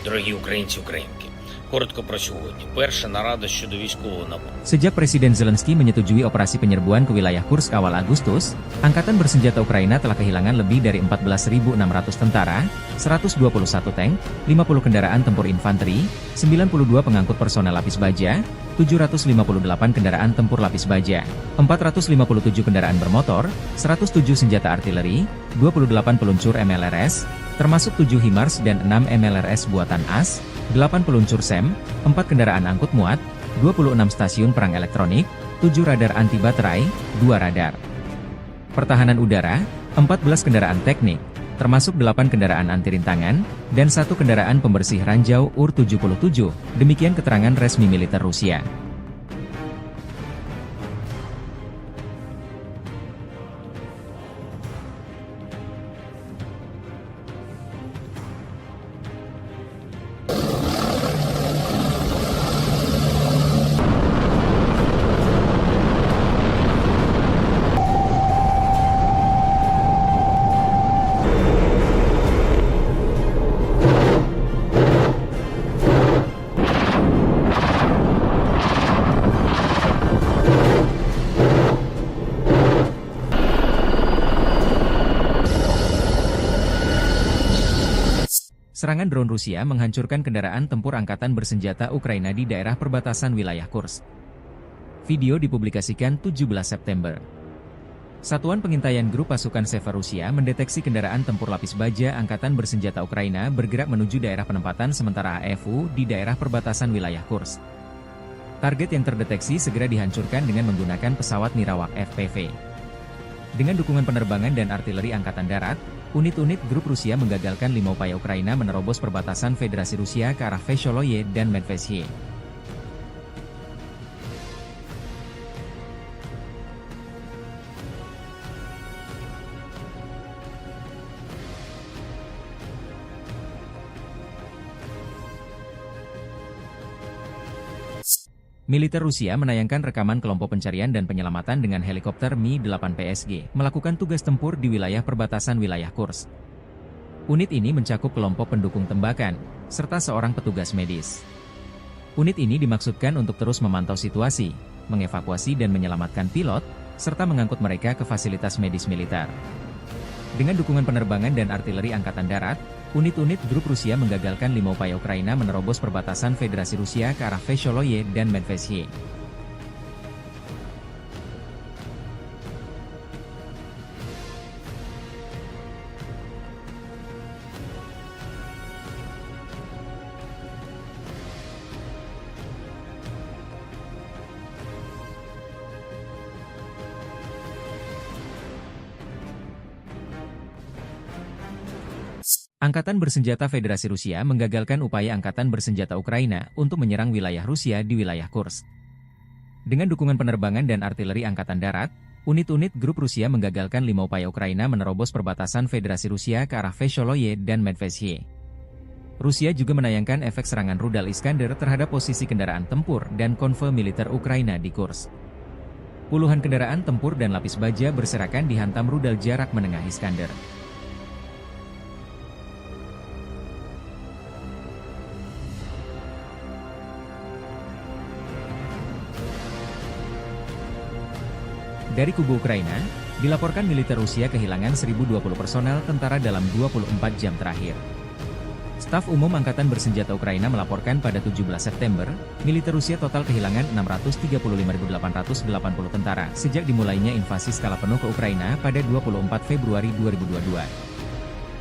Дорогі українці, українки, коротко про сьогодні. Перша нарада щодо військового нападу. Sejak Presiden Zelensky menyetujui operasi penyerbuan ke wilayah Kursk awal Agustus, Angkatan Bersenjata Ukraina telah kehilangan lebih dari 14.600 tentara, 121 tank, 50 kendaraan tempur infanteri, 92 pengangkut personel lapis baja, 758 kendaraan tempur lapis baja, 457 kendaraan bermotor, 107 senjata artileri, 28 peluncur MLRS, termasuk 7 HIMARS dan 6 MLRS buatan AS, 8 peluncur SEM, 4 kendaraan angkut muat, 26 stasiun perang elektronik, 7 radar anti baterai, 2 radar pertahanan udara, 14 kendaraan teknik, termasuk 8 kendaraan anti rintangan, dan 1 kendaraan pembersih ranjau UR-77, demikian keterangan resmi militer Rusia. Serangan drone Rusia menghancurkan kendaraan tempur angkatan bersenjata Ukraina di daerah perbatasan wilayah Kursk. Video dipublikasikan 17 September. Satuan Pengintaian Grup Pasukan Seva Rusia mendeteksi kendaraan tempur lapis baja angkatan bersenjata Ukraina bergerak menuju daerah penempatan sementara AFU di daerah perbatasan wilayah Kursk. Target yang terdeteksi segera dihancurkan dengan menggunakan pesawat Nirawak FPV. Dengan dukungan penerbangan dan artileri Angkatan Darat, unit-unit grup Rusia menggagalkan 5 upaya Ukraina menerobos perbatasan Federasi Rusia ke arah Vesholoye dan Medvesye. Militer Rusia menayangkan rekaman kelompok pencarian dan penyelamatan dengan helikopter Mi-8 PSG melakukan tugas tempur di wilayah perbatasan wilayah Kursk. Unit ini mencakup kelompok pendukung tembakan, serta seorang petugas medis. Unit ini dimaksudkan untuk terus memantau situasi, mengevakuasi dan menyelamatkan pilot, serta mengangkut mereka ke fasilitas medis militer. Dengan dukungan penerbangan dan artileri Angkatan Darat, unit-unit grup Rusia menggagalkan 5 upaya Ukraina menerobos perbatasan Federasi Rusia ke arah Vesholoye dan Medvedye. Angkatan Bersenjata Federasi Rusia menggagalkan upaya Angkatan Bersenjata Ukraina untuk menyerang wilayah Rusia di wilayah Kursk. Dengan dukungan penerbangan dan artileri Angkatan Darat, unit-unit grup Rusia menggagalkan 5 upaya Ukraina menerobos perbatasan Federasi Rusia ke arah Vesholoye dan Medvedye. Rusia juga menayangkan efek serangan rudal Iskander terhadap posisi kendaraan tempur dan konvoi militer Ukraina di Kursk. Puluhan kendaraan tempur dan lapis baja berserakan dihantam rudal jarak menengah Iskander. Dari kubu Ukraina, dilaporkan militer Rusia kehilangan 1.020 personel tentara dalam 24 jam terakhir. Staf Umum Angkatan Bersenjata Ukraina melaporkan pada 17 September, militer Rusia total kehilangan 635.880 tentara sejak dimulainya invasi skala penuh ke Ukraina pada 24 Februari 2022.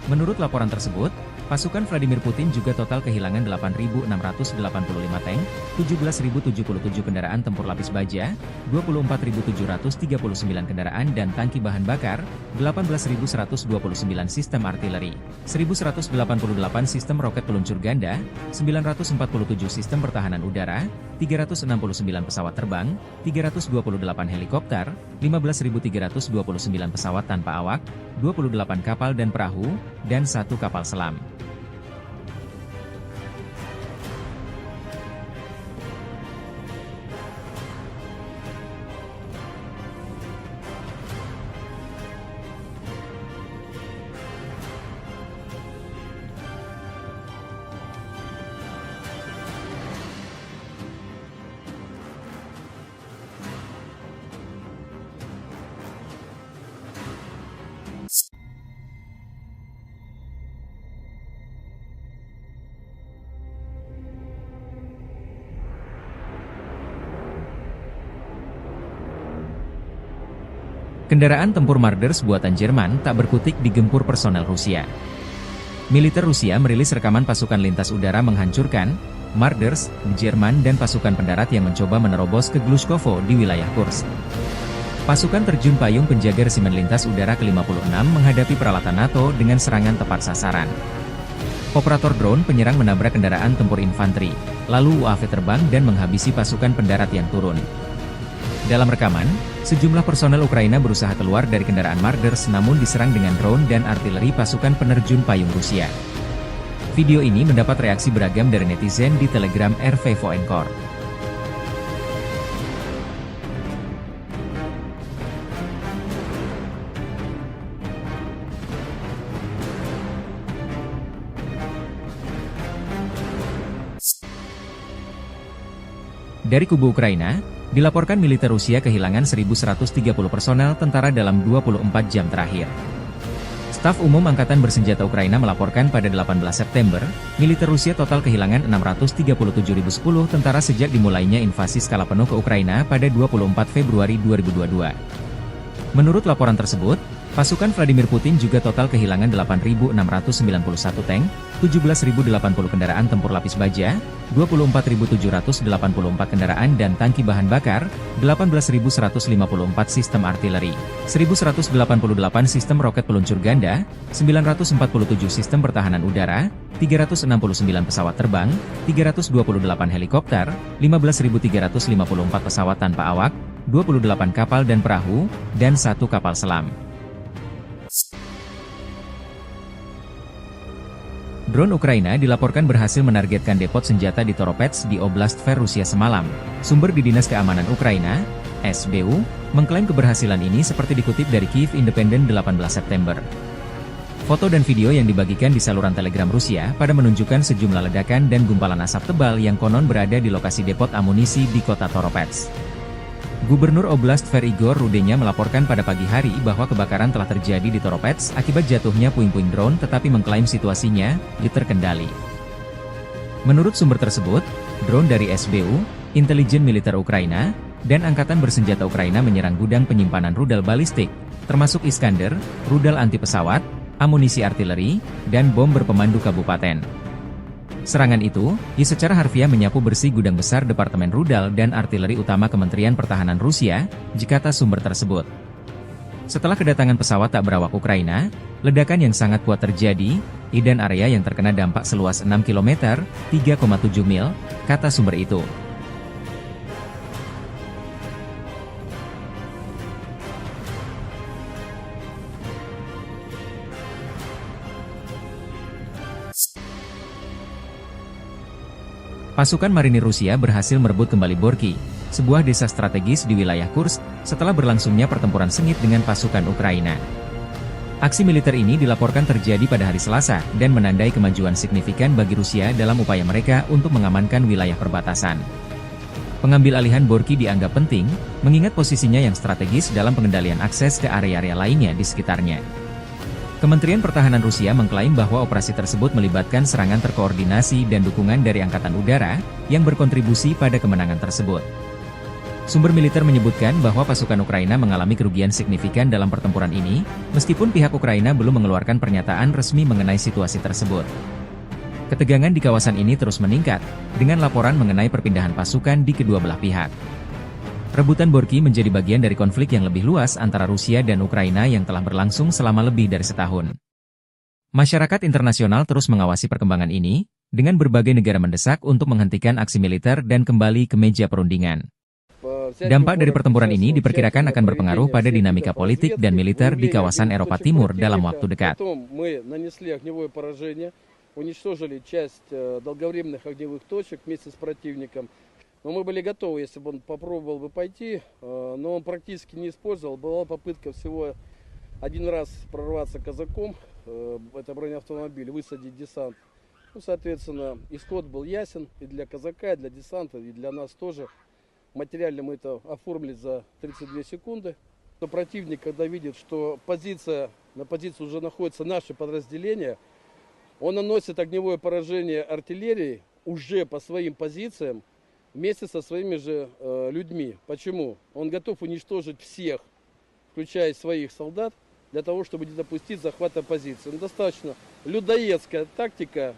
Menurut laporan tersebut, pasukan Vladimir Putin juga total kehilangan 8.685 tank, 17.077 kendaraan tempur lapis baja, 24.739 kendaraan dan tangki bahan bakar, 18.129 sistem artileri, 1.188 sistem roket peluncur ganda, 947 sistem pertahanan udara, 369 pesawat terbang, 328 helikopter, 15.329 pesawat tanpa awak, 28 kapal dan perahu, dan 1 kapal selam. Kendaraan tempur Marders buatan Jerman tak berkutik digempur personel Rusia. Militer Rusia merilis rekaman pasukan lintas udara menghancurkan Marders, Jerman dan pasukan pendarat yang mencoba menerobos ke Glushkovo di wilayah Kursk. Pasukan terjun payung penjaga resimen lintas udara ke-56 menghadapi peralatan NATO dengan serangan tepat sasaran. Operator drone penyerang menabrak kendaraan tempur infanteri, lalu UAV terbang dan menghabisi pasukan pendarat yang turun. Dalam rekaman, sejumlah personel Ukraina berusaha keluar dari kendaraan Marders namun diserang dengan drone dan artileri pasukan penerjun payung Rusia. Video ini mendapat reaksi beragam dari netizen di Telegram RV Voenkor. Dari kubu Ukraina, dilaporkan militer Rusia kehilangan 1.130 personel tentara dalam 24 jam terakhir. Staf Umum Angkatan Bersenjata Ukraina melaporkan pada 18 September, militer Rusia total kehilangan 637.010 tentara sejak dimulainya invasi skala penuh ke Ukraina pada 24 Februari 2022. Menurut laporan tersebut, pasukan Vladimir Putin juga total kehilangan 8.691 tank, 17.080 kendaraan tempur lapis baja, 24.784 kendaraan dan tangki bahan bakar, 18.154 sistem artileri, 1.188 sistem roket peluncur ganda, 947 sistem pertahanan udara, 369 pesawat terbang, 328 helikopter, 15.354 pesawat tanpa awak, 28 kapal dan perahu, dan 1 kapal selam. Drone Ukraina dilaporkan berhasil menargetkan depot senjata di Toropets di Oblast Tver, Rusia semalam. Sumber di Dinas Keamanan Ukraina, SBU, mengklaim keberhasilan ini seperti dikutip dari Kyiv Independent 18 September. Foto dan video yang dibagikan di saluran Telegram Rusia pada menunjukkan sejumlah ledakan dan gumpalan asap tebal yang konon berada di lokasi depot amunisi di kota Toropets. Gubernur Oblast Tver Igor Rudenya melaporkan pada pagi hari bahwa kebakaran telah terjadi di Toropets akibat jatuhnya puing-puing drone, tetapi mengklaim situasinya terkendali. Menurut sumber tersebut, drone dari SBU, intelijen militer Ukraina, dan Angkatan Bersenjata Ukraina menyerang gudang penyimpanan rudal balistik, termasuk Iskander, rudal anti pesawat, amunisi artileri, dan bom berpemandu kabupaten. Serangan itu, secara harfiah menyapu bersih gudang besar Departemen Rudal dan Artileri Utama Kementerian Pertahanan Rusia, kata sumber tersebut. Setelah kedatangan pesawat tak berawak Ukraina, ledakan yang sangat kuat terjadi, dan area yang terkena dampak seluas 6 km, 3,7 mil, kata sumber itu. Pasukan marinir Rusia berhasil merebut kembali Borky, sebuah desa strategis di wilayah Kursk, setelah berlangsungnya pertempuran sengit dengan pasukan Ukraina. Aksi militer ini dilaporkan terjadi pada hari Selasa dan menandai kemajuan signifikan bagi Rusia dalam upaya mereka untuk mengamankan wilayah perbatasan. Pengambil alihan Borky dianggap penting, mengingat posisinya yang strategis dalam pengendalian akses ke area-area lainnya di sekitarnya. Kementerian Pertahanan Rusia mengklaim bahwa operasi tersebut melibatkan serangan terkoordinasi dan dukungan dari Angkatan Udara, yang berkontribusi pada kemenangan tersebut. Sumber militer menyebutkan bahwa pasukan Ukraina mengalami kerugian signifikan dalam pertempuran ini, meskipun pihak Ukraina belum mengeluarkan pernyataan resmi mengenai situasi tersebut. Ketegangan di kawasan ini terus meningkat, dengan laporan mengenai perpindahan pasukan di kedua belah pihak. Rebutan Borky menjadi bagian dari konflik yang lebih luas antara Rusia dan Ukraina yang telah berlangsung selama lebih dari setahun. Masyarakat internasional terus mengawasi perkembangan ini, dengan berbagai negara mendesak untuk menghentikan aksi militer dan kembali ke meja perundingan. Dampak dari pertempuran ini diperkirakan akan berpengaruh pada dinamika politik dan militer di kawasan Eropa Timur dalam waktu dekat. Но мы были готовы, если бы он попробовал бы пойти, но он практически не использовал. Была попытка всего один раз прорваться казаком, это бронеавтомобиль, высадить десант. Ну, соответственно, исход был ясен и для казака, и для десанта, и для нас тоже. Материально мы это оформили за 32 секунды. Но противник, когда видит, что на позиции уже находится наше подразделение, он наносит огневое поражение артиллерии уже по своим позициям, вместе со своими же людьми. Почему? Он готов уничтожить всех, включая своих солдат, для того, чтобы не допустить захвата позиции. Достаточно людоедская тактика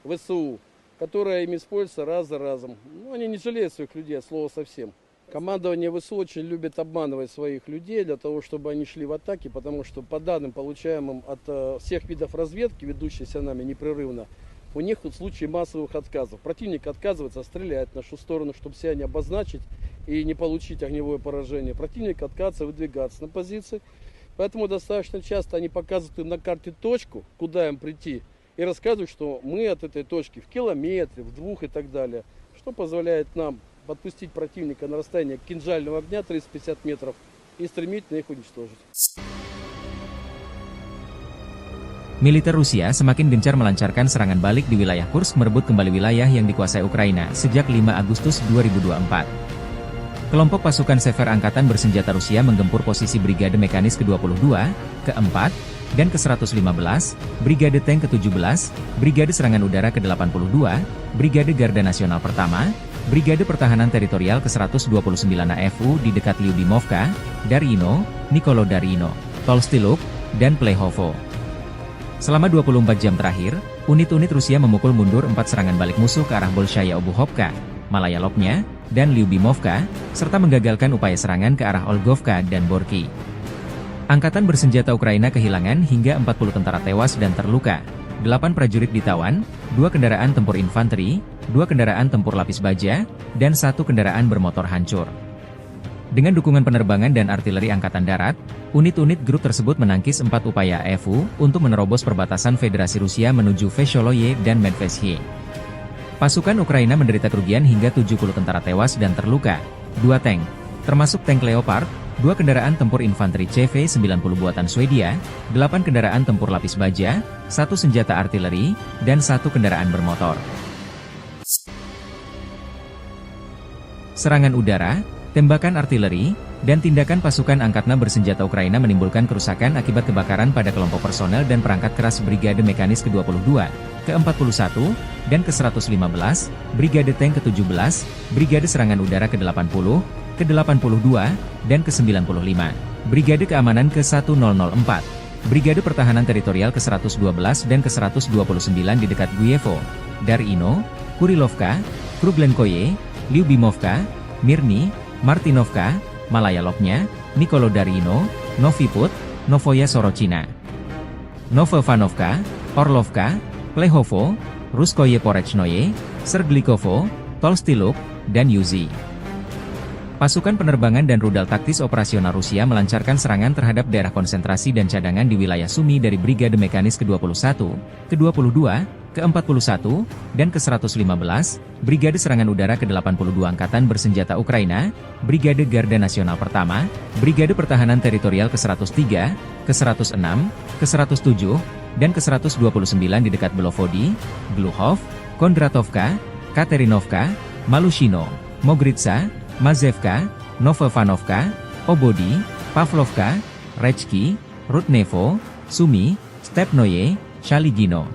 ВСУ, которая им используется раз за разом. Они не жалеют своих людей, от слова совсем. Командование ВСУ очень любит обманывать своих людей, для того, чтобы они шли в атаки, потому что по данным, получаемым от всех видов разведки, ведущейся нами непрерывно, у них в случае массовых отказов. Противник отказывается стрелять в нашу сторону, чтобы себя не обозначить и не получить огневое поражение. Противник отказывается выдвигаться на позиции. Поэтому достаточно часто они показывают им на карте точку, куда им прийти, и рассказывают, что мы от этой точки в километре, в 2 и так далее. Что позволяет нам подпустить противника на расстояние кинжального огня 350 метров и стремительно их уничтожить. Militer Rusia semakin gencar melancarkan serangan balik di wilayah Kursk, merebut kembali wilayah yang dikuasai Ukraina sejak 5 Agustus 2024. Kelompok pasukan Sever Angkatan Bersenjata Rusia menggempur posisi Brigade Mekanis ke-22, ke-4, dan ke-115, Brigade Tank ke-17, Brigade Serangan Udara ke-82, Brigade Garda Nasional Pertama, Brigade Pertahanan Teritorial ke-129 AFU di dekat Lyubimovka, Darino, Nikolo Darino, Tolstiluk, dan Plehovo. Selama 24 jam terakhir, unit-unit Rusia memukul mundur 4 serangan balik musuh ke arah Bolshaya Obuhovka, Malaya Lopnya, dan Lyubimovka, serta menggagalkan upaya serangan ke arah Olgovka dan Borky. Angkatan Bersenjata Ukraina kehilangan hingga 40 tentara tewas dan terluka, 8 prajurit ditawan, 2 kendaraan tempur infanteri, 2 kendaraan tempur lapis baja, dan 1 kendaraan bermotor hancur. Dengan dukungan penerbangan dan artileri Angkatan Darat, unit-unit grup tersebut menangkis 4 upaya AFU untuk menerobos perbatasan Federasi Rusia menuju Vesholoye dan Medvesye. Pasukan Ukraina menderita kerugian hingga 70 tentara tewas dan terluka, 2 tank, termasuk tank Leopard, 2 kendaraan tempur infanteri CV-90 buatan Swedia, 8 kendaraan tempur lapis baja, 1 senjata artileri, dan 1 kendaraan bermotor. Serangan udara, tembakan artileri, dan tindakan pasukan angkatan bersenjata Ukraina menimbulkan kerusakan akibat kebakaran pada kelompok personel dan perangkat keras Brigade Mekanis ke-22, ke-41, dan ke-115, Brigade Tank ke-17, Brigade Serangan Udara ke-80, ke-82, dan ke-95, Brigade Keamanan ke-1004, Brigade Pertahanan Teritorial ke-112 dan ke-129 di dekat Guyevo, Darino, Kurilovka, Kruglenkoye, Lyubimovka, Mirny, Martinovka, Malaya Lopnya, Nikolodarino, Noviput, Novoya Sorochina, Novovanovka, Orlovka, Plehovo, Ruskoye Porechnoye, Serglikovo, Tolstiluk, dan Yuzi. Pasukan penerbangan dan rudal taktis operasional Rusia melancarkan serangan terhadap daerah konsentrasi dan cadangan di wilayah Sumy dari Brigade Mekanis ke-21, ke-22, ke-41, dan ke-115, Brigade Serangan Udara ke-82 Angkatan Bersenjata Ukraina, Brigade Garda Nasional Pertama, Brigade Pertahanan Teritorial ke-103, ke-106, ke-107, dan ke-129 di dekat Belovody, Gluhov, Kondratovka, Katerinovka, Malushino, Mogritsa, Mazevka, Novovanovka, Obody, Pavlovka, Rechki, Rudnevo, Sumy, Stepnoye, Shaligino,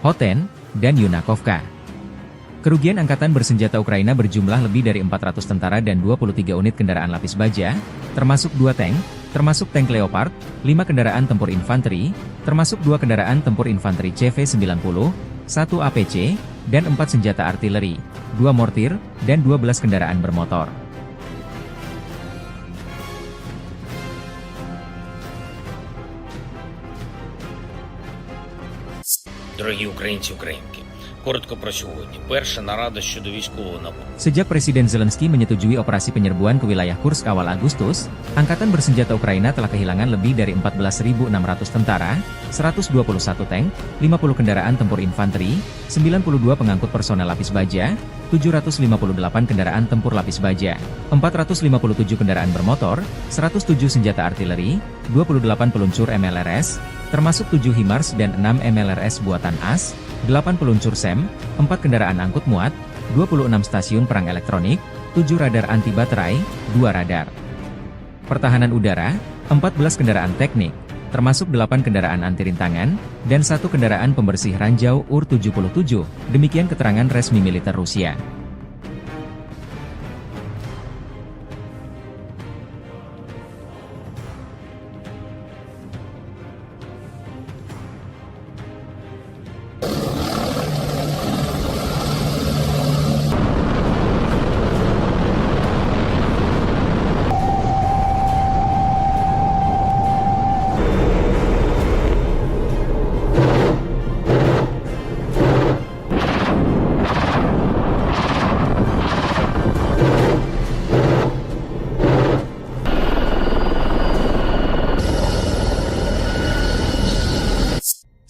Hoten, dan Yunakovka. Kerugian Angkatan Bersenjata Ukraina berjumlah lebih dari 400 tentara dan 23 unit kendaraan lapis baja, termasuk 2 tank, termasuk tank Leopard, 5 kendaraan tempur infanteri, termasuk 2 kendaraan tempur infanteri CV-90, 1 APC, dan 4 senjata artileri, 2 mortir, dan 12 kendaraan bermotor. Дорогі українці, українки, коротко про сьогодні. Перша нарада щодо військового напрямку. Sejak Presiden Zelensky menyetujui operasi penyerbuan ke wilayah Kursk awal Agustus, Angkatan Bersenjata Ukraina telah kehilangan lebih dari 14.600 tentara, 121 tank, 50 kendaraan tempur infanteri, 92 pengangkut personel lapis baja, 758 kendaraan tempur lapis baja, 457 kendaraan bermotor, 107 senjata artileri, 28 peluncur MLRS, termasuk 7 HIMARS dan 6 MLRS buatan AS, 8 peluncur SEM, 4 kendaraan angkut muat, 26 stasiun perang elektronik, 7 radar anti baterai, 2 radar pertahanan udara, 14 kendaraan teknik, termasuk 8 kendaraan anti rintangan, dan 1 kendaraan pembersih ranjau UR-77, demikian keterangan resmi militer Rusia.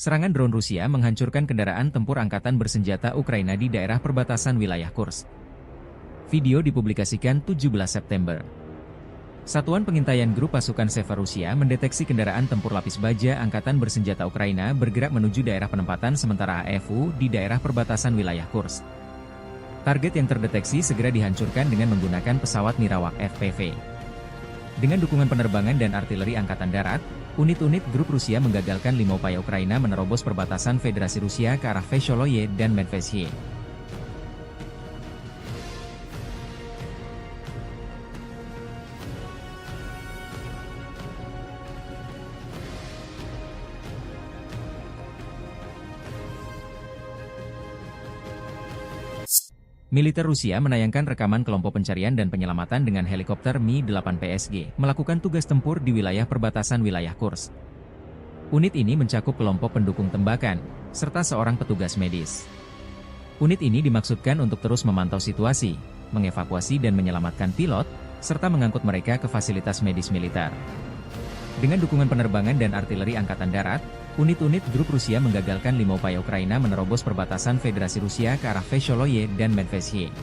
Serangan drone Rusia menghancurkan kendaraan tempur angkatan bersenjata Ukraina di daerah perbatasan wilayah Kursk. Video dipublikasikan 17 September. Satuan Pengintaian Grup Pasukan Seva Rusia mendeteksi kendaraan tempur lapis baja angkatan bersenjata Ukraina bergerak menuju daerah penempatan sementara AFU di daerah perbatasan wilayah Kursk. Target yang terdeteksi segera dihancurkan dengan menggunakan pesawat Mirawak FPV. Dengan dukungan penerbangan dan artileri Angkatan Darat, unit-unit grup Rusia menggagalkan 5 upaya Ukraina menerobos perbatasan Federasi Rusia ke arah Vesholoye dan Medvesye. Militer Rusia menayangkan rekaman kelompok pencarian dan penyelamatan dengan helikopter Mi-8 PSG melakukan tugas tempur di wilayah perbatasan wilayah Kursk. Unit ini mencakup kelompok pendukung tembakan, serta seorang petugas medis. Unit ini dimaksudkan untuk terus memantau situasi, mengevakuasi dan menyelamatkan pilot, serta mengangkut mereka ke fasilitas medis militer. Dengan dukungan penerbangan dan artileri Angkatan Darat, unit-unit grup Rusia menggagalkan 5 upaya Ukraina menerobos perbatasan Federasi Rusia ke arah Vesholoye dan Medvesye.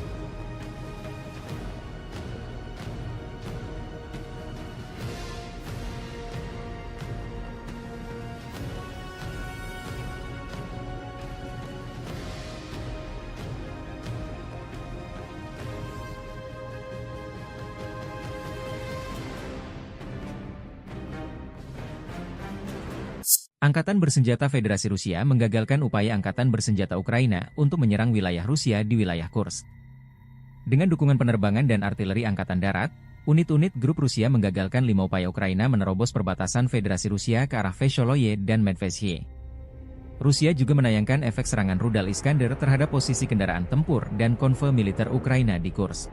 Angkatan Bersenjata Federasi Rusia menggagalkan upaya Angkatan Bersenjata Ukraina untuk menyerang wilayah Rusia di wilayah Kursk. Dengan dukungan penerbangan dan artileri Angkatan Darat, unit-unit grup Rusia menggagalkan 5 upaya Ukraina menerobos perbatasan Federasi Rusia ke arah Vesholoye dan Medvesye. Rusia juga menayangkan efek serangan rudal Iskander terhadap posisi kendaraan tempur dan konvoi militer Ukraina di Kursk.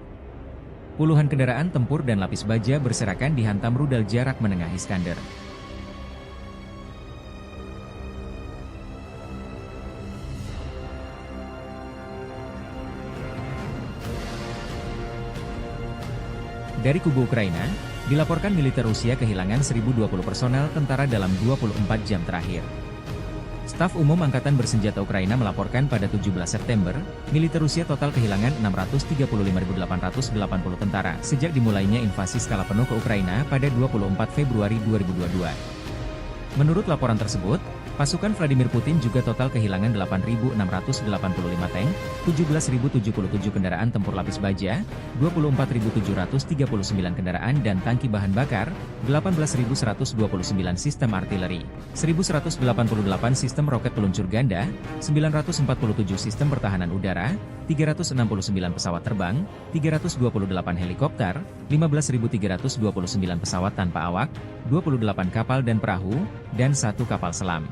Puluhan kendaraan tempur dan lapis baja berserakan dihantam rudal jarak menengah Iskander. Dari kubu Ukraina, dilaporkan militer Rusia kehilangan 1.020 personel tentara dalam 24 jam terakhir. Staf Umum Angkatan Bersenjata Ukraina melaporkan pada 17 September, militer Rusia total kehilangan 635.880 tentara sejak dimulainya invasi skala penuh ke Ukraina pada 24 Februari 2022. Menurut laporan tersebut, pasukan Vladimir Putin juga total kehilangan 8.685 tank, 17.077 kendaraan tempur lapis baja, 24.739 kendaraan dan tangki bahan bakar, 18.129 sistem artileri, 1.188 sistem roket peluncur ganda, 947 sistem pertahanan udara, 369 pesawat terbang, 328 helikopter, 15.329 pesawat tanpa awak, 28 kapal dan perahu, dan 1 kapal selam.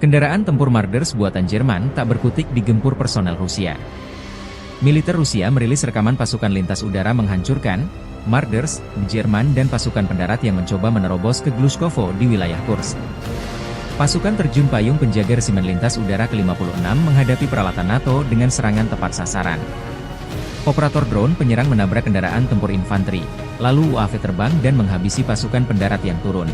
Kendaraan tempur Marders buatan Jerman tak berkutik digempur personel Rusia. Militer Rusia merilis rekaman pasukan lintas udara menghancurkan Marders, Jerman dan pasukan pendarat yang mencoba menerobos ke Glushkovo di wilayah Kursk. Pasukan terjun payung penjaga resimen lintas udara ke-56 menghadapi peralatan NATO dengan serangan tepat sasaran. Operator drone penyerang menabrak kendaraan tempur infanteri, lalu UAV terbang dan menghabisi pasukan pendarat yang turun.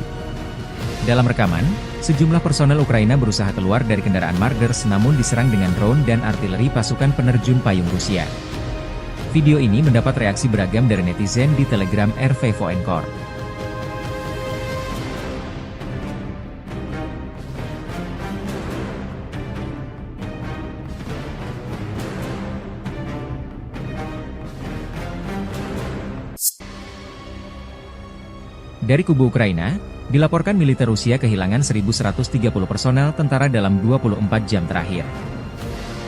Dalam rekaman, sejumlah personel Ukraina berusaha keluar dari kendaraan Marders namun diserang dengan drone dan artileri pasukan penerjun payung Rusia. Video ini mendapat reaksi beragam dari netizen di Telegram RV Voenkor. Dari kubu Ukraina, dilaporkan militer Rusia kehilangan 1.130 personel tentara dalam 24 jam terakhir.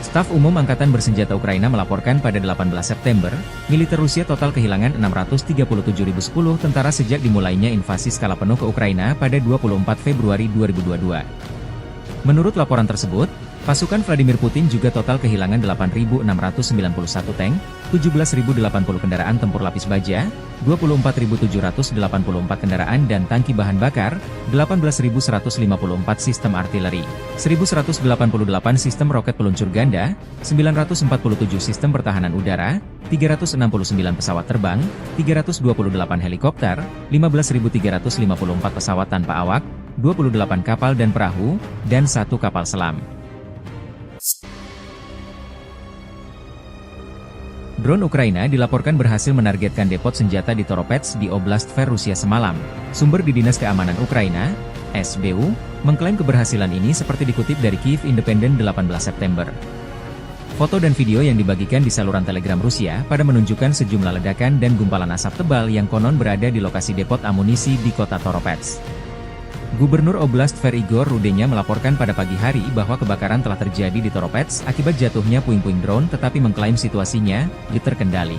Staf Umum Angkatan Bersenjata Ukraina melaporkan pada 18 September, militer Rusia total kehilangan 637.010 tentara sejak dimulainya invasi skala penuh ke Ukraina pada 24 Februari 2022. Menurut laporan tersebut, pasukan Vladimir Putin juga total kehilangan 8.691 tank, 17.080 kendaraan tempur lapis baja, 24.784 kendaraan dan tangki bahan bakar, 18.154 sistem artileri, 1.188 sistem roket peluncur ganda, 947 sistem pertahanan udara, 369 pesawat terbang, 328 helikopter, 15.354 pesawat tanpa awak, 28 kapal dan perahu, dan 1 kapal selam. Drone Ukraina dilaporkan berhasil menargetkan depot senjata di Toropets di Oblast Tver Rusia semalam. Sumber di Dinas Keamanan Ukraina, SBU, mengklaim keberhasilan ini seperti dikutip dari Kyiv Independent 18 September. Foto dan video yang dibagikan di saluran Telegram Rusia pada menunjukkan sejumlah ledakan dan gumpalan asap tebal yang konon berada di lokasi depot amunisi di kota Toropets. Gubernur Oblast Igor Rudenya melaporkan pada pagi hari bahwa kebakaran telah terjadi di Toropets akibat jatuhnya puing-puing drone, tetapi mengklaim situasinya terkendali.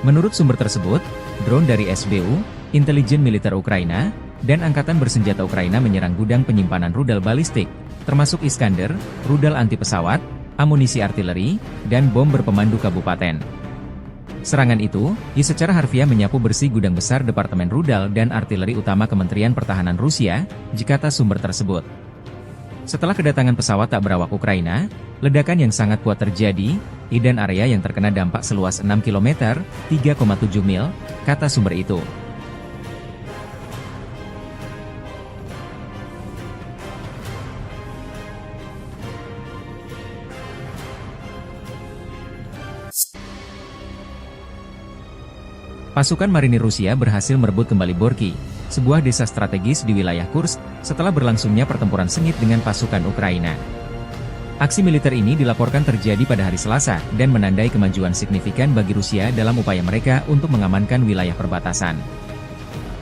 Menurut sumber tersebut, drone dari SBU, intelijen militer Ukraina, dan Angkatan Bersenjata Ukraina menyerang gudang penyimpanan rudal balistik, termasuk Iskander, rudal anti pesawat, amunisi artileri, dan bom berpemandu kabupaten. Serangan itu, secara harfiah menyapu bersih gudang besar Departemen Rudal dan Artileri Utama Kementerian Pertahanan Rusia, kata sumber tersebut. Setelah kedatangan pesawat tak berawak Ukraina, ledakan yang sangat kuat terjadi, dan area yang terkena dampak seluas 6 km, 3,7 mil, kata sumber itu. Pasukan marinir Rusia berhasil merebut kembali Borky, sebuah desa strategis di wilayah Kursk, setelah berlangsungnya pertempuran sengit dengan pasukan Ukraina. Aksi militer ini dilaporkan terjadi pada hari Selasa dan menandai kemajuan signifikan bagi Rusia dalam upaya mereka untuk mengamankan wilayah perbatasan.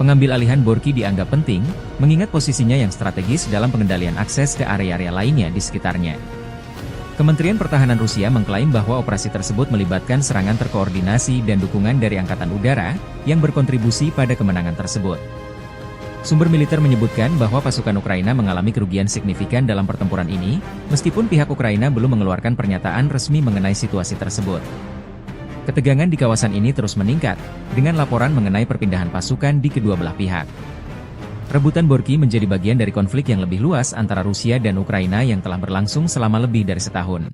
Pengambil alihan Borky dianggap penting, mengingat posisinya yang strategis dalam pengendalian akses ke area-area lainnya di sekitarnya. Kementerian Pertahanan Rusia mengklaim bahwa operasi tersebut melibatkan serangan terkoordinasi dan dukungan dari Angkatan Udara, yang berkontribusi pada kemenangan tersebut. Sumber militer menyebutkan bahwa pasukan Ukraina mengalami kerugian signifikan dalam pertempuran ini, meskipun pihak Ukraina belum mengeluarkan pernyataan resmi mengenai situasi tersebut. Ketegangan di kawasan ini terus meningkat, dengan laporan mengenai perpindahan pasukan di kedua belah pihak. Rebutan Borky menjadi bagian dari konflik yang lebih luas antara Rusia dan Ukraina yang telah berlangsung selama lebih dari setahun.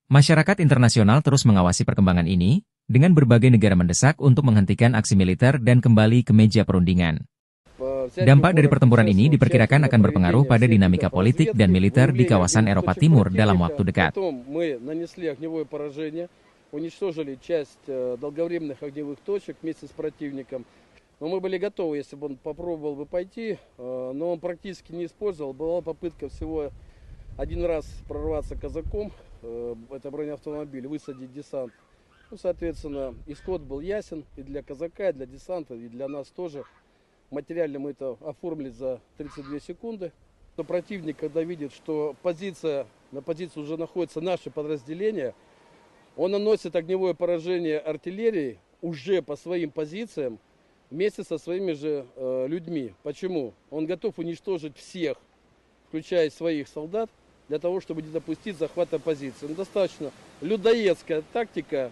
Masyarakat internasional terus mengawasi perkembangan ini, dengan berbagai negara mendesak untuk menghentikan aksi militer dan kembali ke meja perundingan. Dampak dari pertempuran ini diperkirakan akan berpengaruh pada dinamika politik dan militer di kawasan Eropa Timur dalam waktu dekat. Но мы были готовы, если бы он попробовал бы пойти, но он практически не использовал. Была попытка всего один раз прорваться казаком, это бронеавтомобиль, высадить десант. Ну, соответственно, исход был ясен и для казака, и для десанта, и для нас тоже. Материально мы это оформили за 32 секунды. Но противник, когда видит, что на позиции уже находится наше подразделение, он наносит огневое поражение артиллерии уже по своим позициям, вместе со своими же людьми. Почему? Он готов уничтожить всех, включая своих солдат, для того, чтобы не допустить захвата позиции. Ну, достаточно людоедская тактика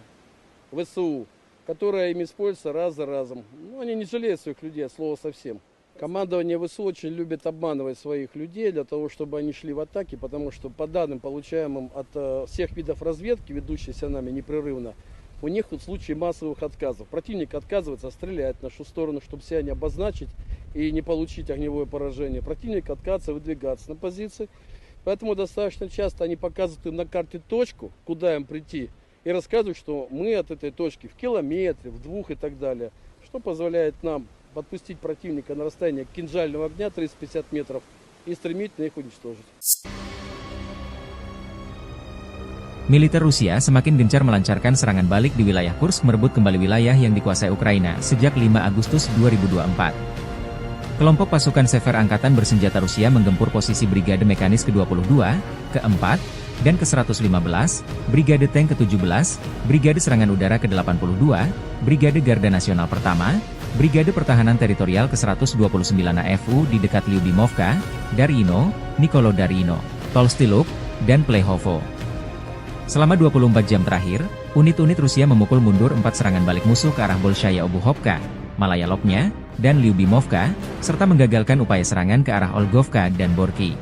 ВСУ, которая им используется раз за разом. Ну, они не жалеют своих людей, от слова совсем. Командование ВСУ очень любит обманывать своих людей для того, чтобы они шли в атаки, потому что по данным, получаемым от всех видов разведки, ведущейся нами непрерывно, у них в случае массовых отказов. Противник отказывается стрелять в нашу сторону, чтобы себя не обозначить и не получить огневое поражение. Противник отказывается выдвигаться на позиции. Поэтому достаточно часто они показывают им на карте точку, куда им прийти, и рассказывают, что мы от этой точки в километре, в 2 и так далее. Что позволяет нам подпустить противника на расстояние кинжального огня 350 метров и стремительно их уничтожить. Militer Rusia semakin gencar melancarkan serangan balik di wilayah Kursk, merebut kembali wilayah yang dikuasai Ukraina sejak 5 Agustus 2024. Kelompok pasukan Sever Angkatan Bersenjata Rusia menggempur posisi Brigade Mekanis ke-22, ke-4, dan ke-115, Brigade Tank ke-17, Brigade Serangan Udara ke-82, Brigade Garda Nasional Pertama, Brigade Pertahanan Teritorial ke-129 AFU di dekat Lyubimovka, Darino, Nikolo Darino, Tolstiluk, dan Plehovo. Selama 24 jam terakhir, unit-unit Rusia memukul mundur 4 serangan balik musuh ke arah Bolshaya Obuhovka, Malaya Lopnya, dan Lyubimovka, serta menggagalkan upaya serangan ke arah Olgovka dan Borky.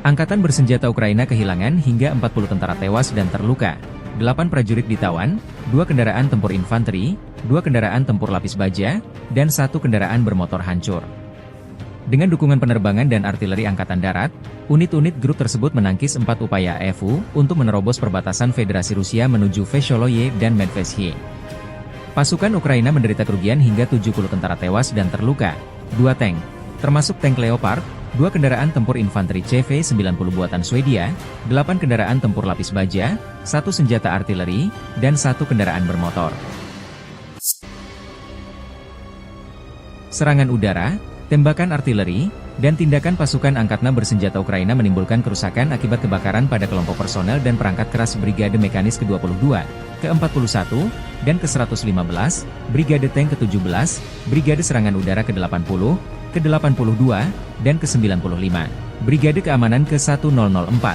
Angkatan Bersenjata Ukraina kehilangan hingga 40 tentara tewas dan terluka, 8 prajurit ditawan, 2 kendaraan tempur infanteri, 2 kendaraan tempur lapis baja, dan 1 kendaraan bermotor hancur. Dengan dukungan penerbangan dan artileri Angkatan Darat, unit-unit grup tersebut menangkis 4 upaya AFU untuk menerobos perbatasan Federasi Rusia menuju Vesholoye dan Medvesye. Pasukan Ukraina menderita kerugian hingga 70 tentara tewas dan terluka, 2 tank, termasuk tank Leopard, 2 kendaraan tempur infanteri CV-90 buatan Swedia, 8 kendaraan tempur lapis baja, 1 senjata artileri, dan 1 kendaraan bermotor. Serangan udara. tembakan artileri, dan tindakan pasukan angkatan bersenjata Ukraina menimbulkan kerusakan akibat kebakaran pada kelompok personel dan perangkat keras Brigade Mekanis ke-22, ke-41, dan ke-115, Brigade Tank ke-17, Brigade Serangan Udara ke-80, ke-82, dan ke-95, Brigade Keamanan ke-1004,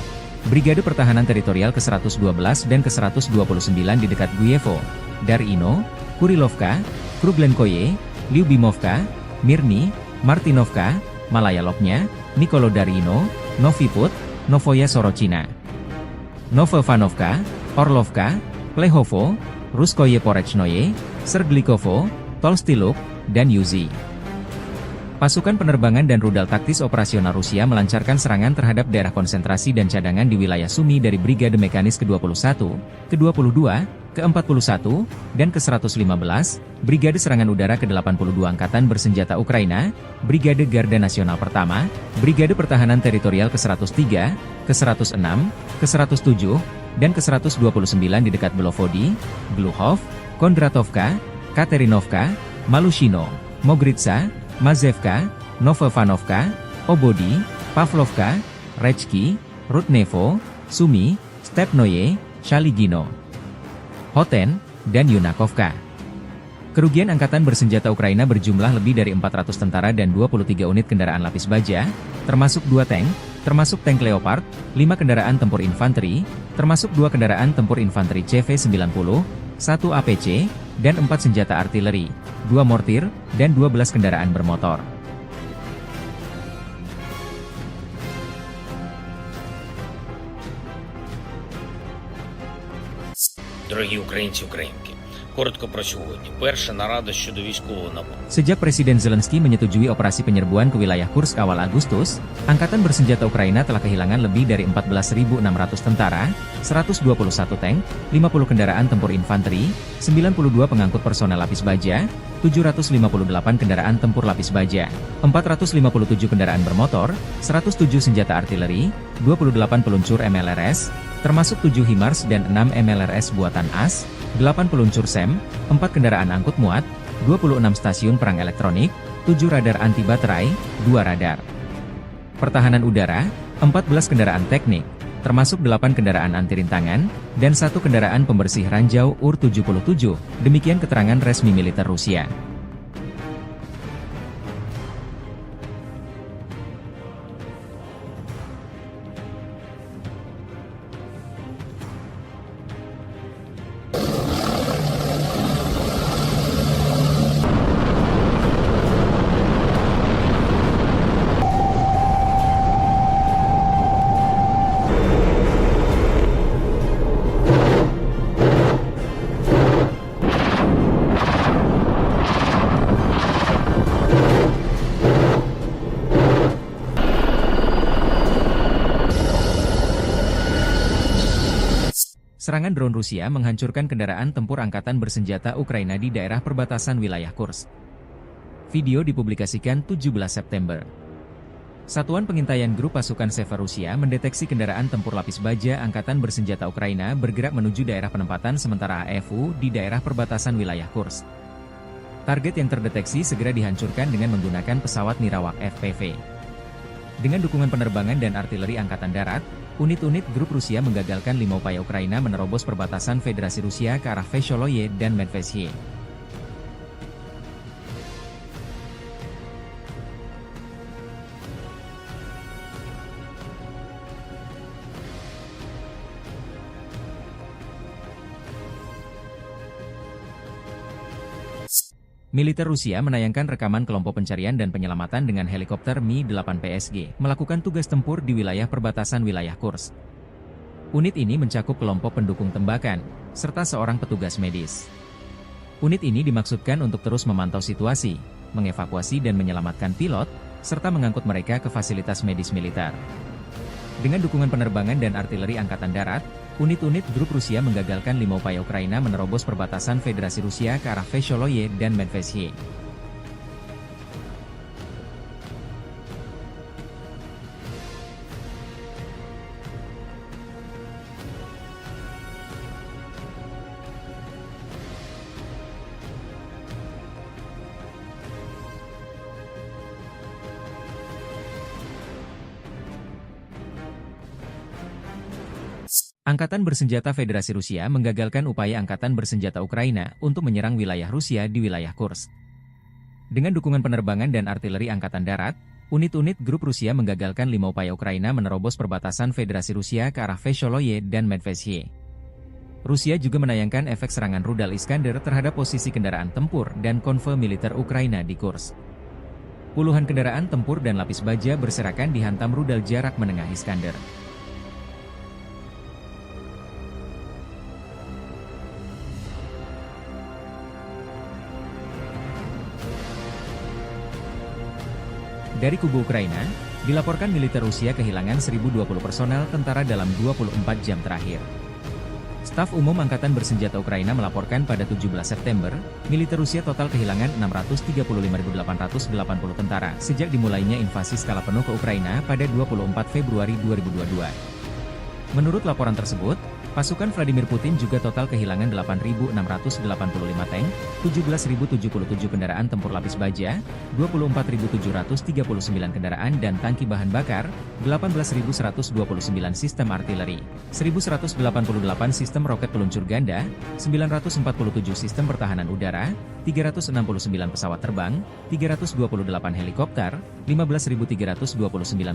Brigade Pertahanan Teritorial ke-112 dan ke-129 di dekat Guyevo, Darino, Kurilovka, Kruglenkoye, Lyubimovka, Mirny, Martinovka, Malaya Lopnya, Nikolodarino, Novi Put, Novoya Sorochina, Novovanovka, Orlovka, Plehovo, Ruskoye Porechnoye, Serglikovo, Tolstiluk, dan Yuzi. Pasukan penerbangan dan rudal taktis operasional Rusia melancarkan serangan terhadap daerah konsentrasi dan cadangan di wilayah Sumy dari Brigade Mekanis ke-21, ke-22, ke-41, dan ke-115, Brigade Serangan Udara ke-82 Angkatan Bersenjata Ukraina, Brigade Garda Nasional Pertama, Brigade Pertahanan Teritorial ke-103, ke-106, ke-107, dan ke-129 di dekat Belovody, Gluhov, Kondratovka, Katerinovka, Malushino, Mogritsa, Mazevka, Novovanovka, Obody, Pavlovka, Rechki, Rudnevo, Sumy, Stepnoye, Shaligino, Hoten, dan Yunakovka. Kerugian Angkatan Bersenjata Ukraina berjumlah lebih dari 400 tentara dan 23 unit kendaraan lapis baja, termasuk 2 tank, termasuk tank Leopard, 5 kendaraan tempur infanteri, termasuk 2 kendaraan tempur infanteri CV-90, 1 APC, dan 4 senjata artileri, 2 mortir, dan 12 kendaraan bermotor. Дорогі українці, українки, коротко про сьогодні. Перша нарада щодо військового набору. Sejak Presiden Zelensky menyetujui operasi penyerbuan ke wilayah Kursk awal Agustus, Angkatan Bersenjata Ukraina telah kehilangan lebih dari 14.600 tentara, 121 tank, 50 kendaraan tempur infanteri, 92 pengangkut personel lapis baja, 758 kendaraan tempur lapis baja, 457 kendaraan bermotor, 107 senjata artileri, 28 peluncur MLRS, termasuk 7 HIMARS dan 6 MLRS buatan AS, 8 peluncur SEM, 4 kendaraan angkut muat, 26 stasiun perang elektronik, 7 radar anti baterai, 2 radar pertahanan udara, 14 kendaraan teknik, termasuk 8 kendaraan anti rintangan, dan 1 kendaraan pembersih ranjau UR-77, demikian keterangan resmi militer Rusia. Serangan drone Rusia menghancurkan kendaraan tempur angkatan bersenjata Ukraina di daerah perbatasan wilayah Kursk. Video dipublikasikan 17 September. Satuan Pengintaian Grup Pasukan Sever Rusia mendeteksi kendaraan tempur lapis baja angkatan bersenjata Ukraina bergerak menuju daerah penempatan sementara AFU di daerah perbatasan wilayah Kursk. Target yang terdeteksi segera dihancurkan dengan menggunakan pesawat Nirawak FPV. Dengan dukungan penerbangan dan artileri angkatan darat, unit-unit grup Rusia menggagalkan 5 upaya Ukraina menerobos perbatasan Federasi Rusia ke arah Vesholoye dan Medvesye. Militer Rusia menayangkan rekaman kelompok pencarian dan penyelamatan dengan helikopter Mi-8 PSG melakukan tugas tempur di wilayah perbatasan wilayah Kursk. Unit ini mencakup kelompok pendukung tembakan, serta seorang petugas medis. Unit ini dimaksudkan untuk terus memantau situasi, mengevakuasi dan menyelamatkan pilot, serta mengangkut mereka ke fasilitas medis militer. Dengan dukungan penerbangan dan artileri angkatan darat, unit-unit grup Rusia menggagalkan 5 upaya Ukraina menerobos perbatasan Federasi Rusia ke arah Vesholoye dan Medvesye. Angkatan Bersenjata Federasi Rusia menggagalkan upaya Angkatan Bersenjata Ukraina untuk menyerang wilayah Rusia di wilayah Kursk. Dengan dukungan penerbangan dan artileri Angkatan Darat, unit-unit grup Rusia menggagalkan 5 upaya Ukraina menerobos perbatasan Federasi Rusia ke arah Vesholoye dan Medvedye. Rusia juga menayangkan efek serangan rudal Iskander terhadap posisi kendaraan tempur dan konvoi militer Ukraina di Kursk. Puluhan kendaraan tempur dan lapis baja berserakan dihantam rudal jarak menengah Iskander. Dari kubu Ukraina, dilaporkan militer Rusia kehilangan 1.020 personel tentara dalam 24 jam terakhir. Staf Umum Angkatan Bersenjata Ukraina melaporkan pada 17 September, militer Rusia total kehilangan 635.880 tentara sejak dimulainya invasi skala penuh ke Ukraina pada 24 Februari 2022. Menurut laporan tersebut, pasukan Vladimir Putin juga total kehilangan 8.685 tank, 17.077 kendaraan tempur lapis baja, 24.739 kendaraan dan tangki bahan bakar, 18.129 sistem artileri, 1.188 sistem roket peluncur ganda, 947 sistem pertahanan udara, 369 pesawat terbang, 328 helikopter, 15.329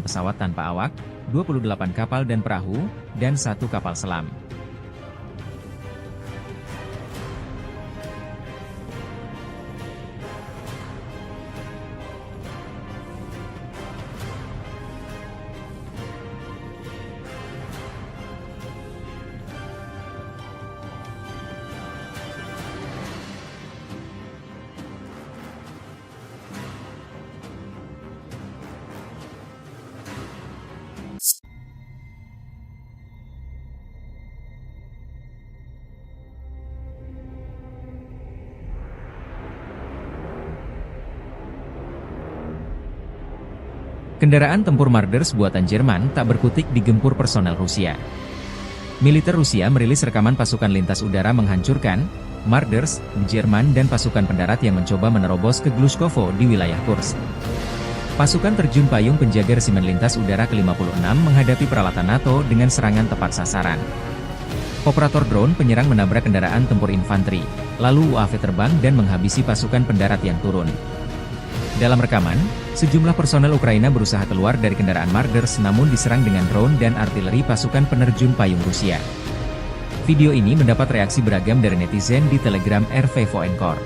pesawat tanpa awak, 28 kapal dan perahu, dan 1 kapal selam. Kendaraan tempur Marders buatan Jerman tak berkutik digempur personel Rusia. Militer Rusia merilis rekaman pasukan lintas udara menghancurkan Marders, Jerman dan pasukan pendarat yang mencoba menerobos ke Glushkovo di wilayah Kursk. Pasukan terjun payung penjaga resimen lintas udara ke-56 menghadapi peralatan NATO dengan serangan tepat sasaran. Operator drone penyerang menabrak kendaraan tempur infanteri, lalu UAV terbang dan menghabisi pasukan pendarat yang turun. Dalam rekaman, sejumlah personel Ukraina berusaha keluar dari kendaraan Marders namun diserang dengan drone dan artileri pasukan penerjun payung Rusia. Video ini mendapat reaksi beragam dari netizen di Telegram RV Voenkor.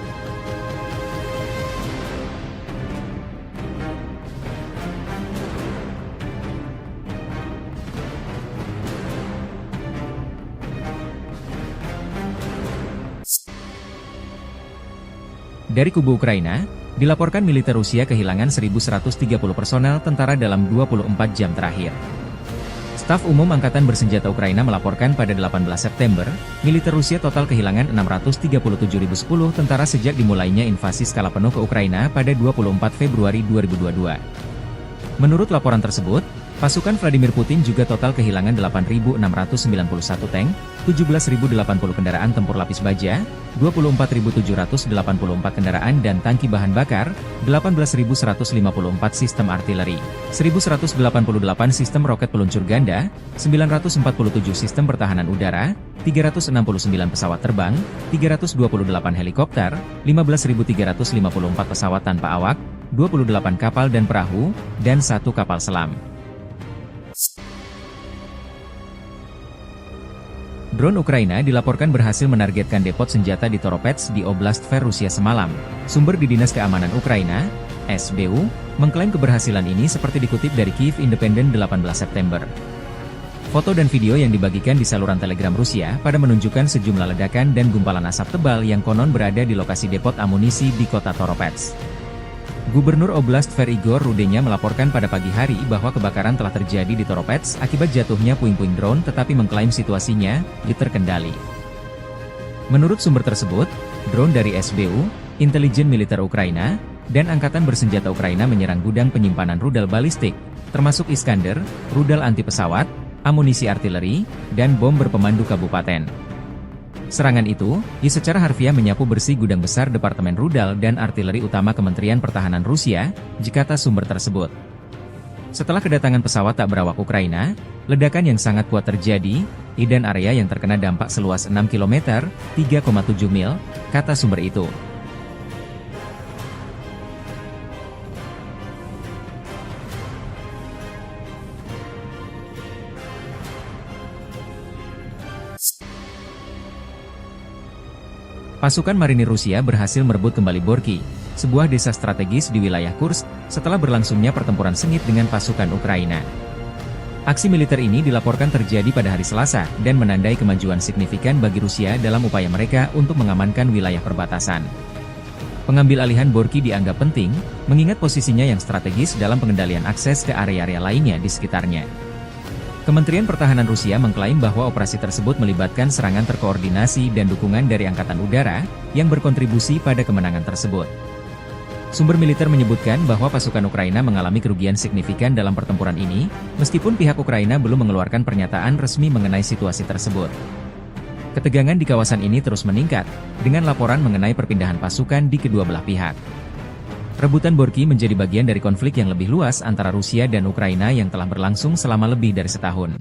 Dari kubu Ukraina, dilaporkan militer Rusia kehilangan 1.130 personel tentara dalam 24 jam terakhir. Staf Umum Angkatan Bersenjata Ukraina melaporkan pada 18 September, militer Rusia total kehilangan 637.010 tentara sejak dimulainya invasi skala penuh ke Ukraina pada 24 Februari 2022. Menurut laporan tersebut, pasukan Vladimir Putin juga total kehilangan 8.691 tank, 17.080 kendaraan tempur lapis baja, 24.784 kendaraan dan tangki bahan bakar, 18.154 sistem artileri, 1.188 sistem roket peluncur ganda, 947 sistem pertahanan udara, 369 pesawat terbang, 328 helikopter, 15.354 pesawat tanpa awak, 28 kapal dan perahu, dan 1 kapal selam. Drone Ukraina dilaporkan berhasil menargetkan depot senjata di Toropets di Oblast Tver Rusia semalam. Sumber di Dinas Keamanan Ukraina, SBU, mengklaim keberhasilan ini seperti dikutip dari Kyiv Independent 18 September. Foto dan video yang dibagikan di saluran Telegram Rusia pada menunjukkan sejumlah ledakan dan gumpalan asap tebal yang konon berada di lokasi depot amunisi di kota Toropets. Gubernur Oblast Tver Igor Rudenya melaporkan pada pagi hari bahwa kebakaran telah terjadi di Toropets akibat jatuhnya puing-puing drone tetapi mengklaim situasinya terkendali. Menurut sumber tersebut, drone dari SBU, intelijen militer Ukraina, dan Angkatan Bersenjata Ukraina menyerang gudang penyimpanan rudal balistik, termasuk Iskander, rudal anti pesawat, amunisi artileri, dan bom berpemandu kabupaten. Serangan itu, secara harfiah menyapu bersih gudang besar Departemen Rudal dan Artileri Utama Kementerian Pertahanan Rusia, kata sumber tersebut. Setelah kedatangan pesawat tak berawak Ukraina, ledakan yang sangat kuat terjadi di dan area yang terkena dampak seluas 6 km, 3,7 mil, kata sumber itu. Pasukan marinir Rusia berhasil merebut kembali Borky, sebuah desa strategis di wilayah Kursk, setelah berlangsungnya pertempuran sengit dengan pasukan Ukraina. Aksi militer ini dilaporkan terjadi pada hari Selasa, dan menandai kemajuan signifikan bagi Rusia dalam upaya mereka untuk mengamankan wilayah perbatasan. Pengambil alihan Borky dianggap penting, mengingat posisinya yang strategis dalam pengendalian akses ke area-area lainnya di sekitarnya. Kementerian Pertahanan Rusia mengklaim bahwa operasi tersebut melibatkan serangan terkoordinasi dan dukungan dari Angkatan Udara, yang berkontribusi pada kemenangan tersebut. Sumber militer menyebutkan bahwa pasukan Ukraina mengalami kerugian signifikan dalam pertempuran ini, meskipun pihak Ukraina belum mengeluarkan pernyataan resmi mengenai situasi tersebut. Ketegangan di kawasan ini terus meningkat, dengan laporan mengenai perpindahan pasukan di kedua belah pihak. Rebutan Borky menjadi bagian dari konflik yang lebih luas antara Rusia dan Ukraina yang telah berlangsung selama lebih dari setahun.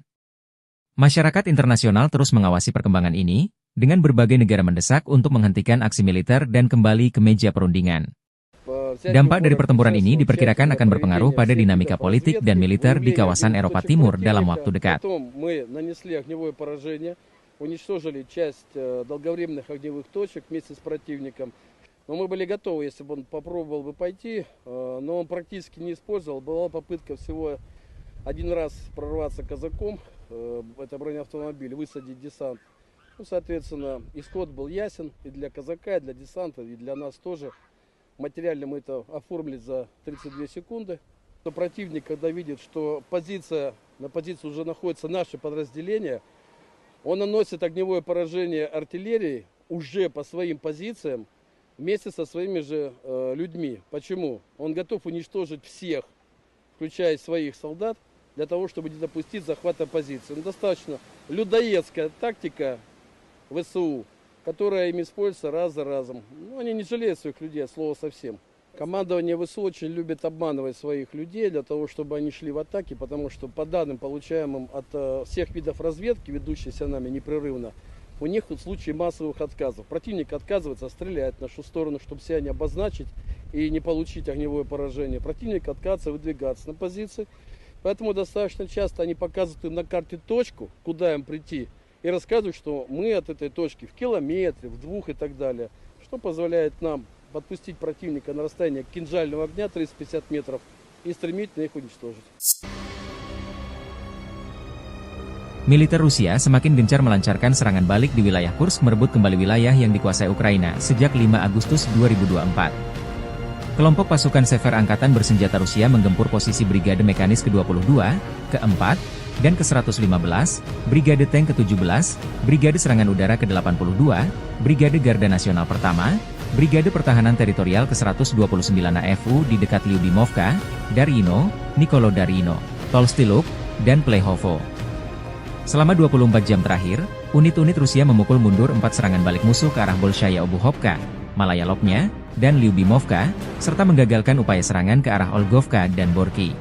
Masyarakat internasional terus mengawasi perkembangan ini, dengan berbagai negara mendesak untuk menghentikan aksi militer dan kembali ke meja perundingan. Dampak dari pertempuran ini diperkirakan akan berpengaruh pada dinamika politik dan militer di kawasan Eropa Timur dalam waktu dekat. Но мы были готовы, если бы он попробовал бы пойти, но он практически не использовал. Была попытка всего один раз прорваться казаком, это бронеавтомобиль, высадить десант. Ну, соответственно, исход был ясен и для казака, и для десанта, и для нас тоже. Материально мы это оформили за 32 секунды. Но противник, когда видит, что на позиции уже находится наше подразделение, он наносит огневое поражение артиллерии уже по своим позициям, вместе со своими же людьми. Почему? Он готов уничтожить всех, включая своих солдат, для того, чтобы не допустить захвата позиции. Ну, достаточно людоедская тактика ВСУ, которая им используется раз за разом. Ну, они не жалеют своих людей, от слова совсем. Командование ВСУ очень любит обманывать своих людей для того, чтобы они шли в атаки, потому что по данным, получаемым от всех видов разведки, ведущейся нами непрерывно, у них в случае массовых отказов. Противник отказывается стрелять в нашу сторону, чтобы себя не обозначить и не получить огневое поражение. Противник отказывается выдвигаться на позиции. Поэтому достаточно часто они показывают им на карте точку, куда им прийти, и рассказывают, что мы от этой точки в километре, в 2 и так далее. Что позволяет нам подпустить противника на расстояние кинжального огня 350 метров и стремительно их уничтожить. Militer Rusia semakin gencar melancarkan serangan balik di wilayah Kursk, merebut kembali wilayah yang dikuasai Ukraina sejak 5 Agustus 2024. Kelompok pasukan Sever Angkatan Bersenjata Rusia menggempur posisi Brigade Mekanis ke-22, ke-4, dan ke-115, Brigade Tank ke-17, Brigade Serangan Udara ke-82, Brigade Garda Nasional Pertama, Brigade Pertahanan Teritorial ke-129 AFU di dekat Lyubimovka, Darino, Nikolodarino, Tolstiluk, dan Plehovo. Selama 24 jam terakhir, unit-unit Rusia memukul mundur 4 serangan balik musuh ke arah Bolshaya Obuhovka, Malaya Lopnya, dan Lyubimovka, serta menggagalkan upaya serangan ke arah Olgovka dan Borky.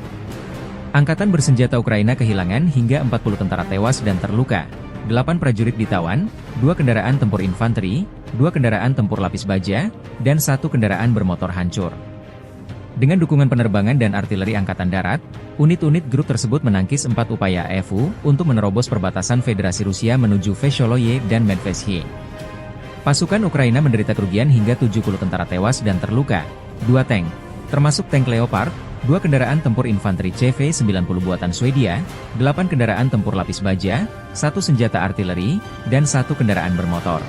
Angkatan Bersenjata Ukraina kehilangan hingga 40 tentara tewas dan terluka, 8 prajurit ditawan, 2 kendaraan tempur infanteri, 2 kendaraan tempur lapis baja, dan 1 kendaraan bermotor hancur. Dengan dukungan penerbangan dan artileri Angkatan Darat, unit-unit grup tersebut menangkis 4 upaya AFU untuk menerobos perbatasan Federasi Rusia menuju Vesholoye dan Medvesye. Pasukan Ukraina menderita kerugian hingga 70 tentara tewas dan terluka, 2 tank, termasuk tank Leopard, 2 kendaraan tempur infanteri CV-90 buatan Swedia, 8 kendaraan tempur lapis baja, 1 senjata artileri, dan 1 kendaraan bermotor.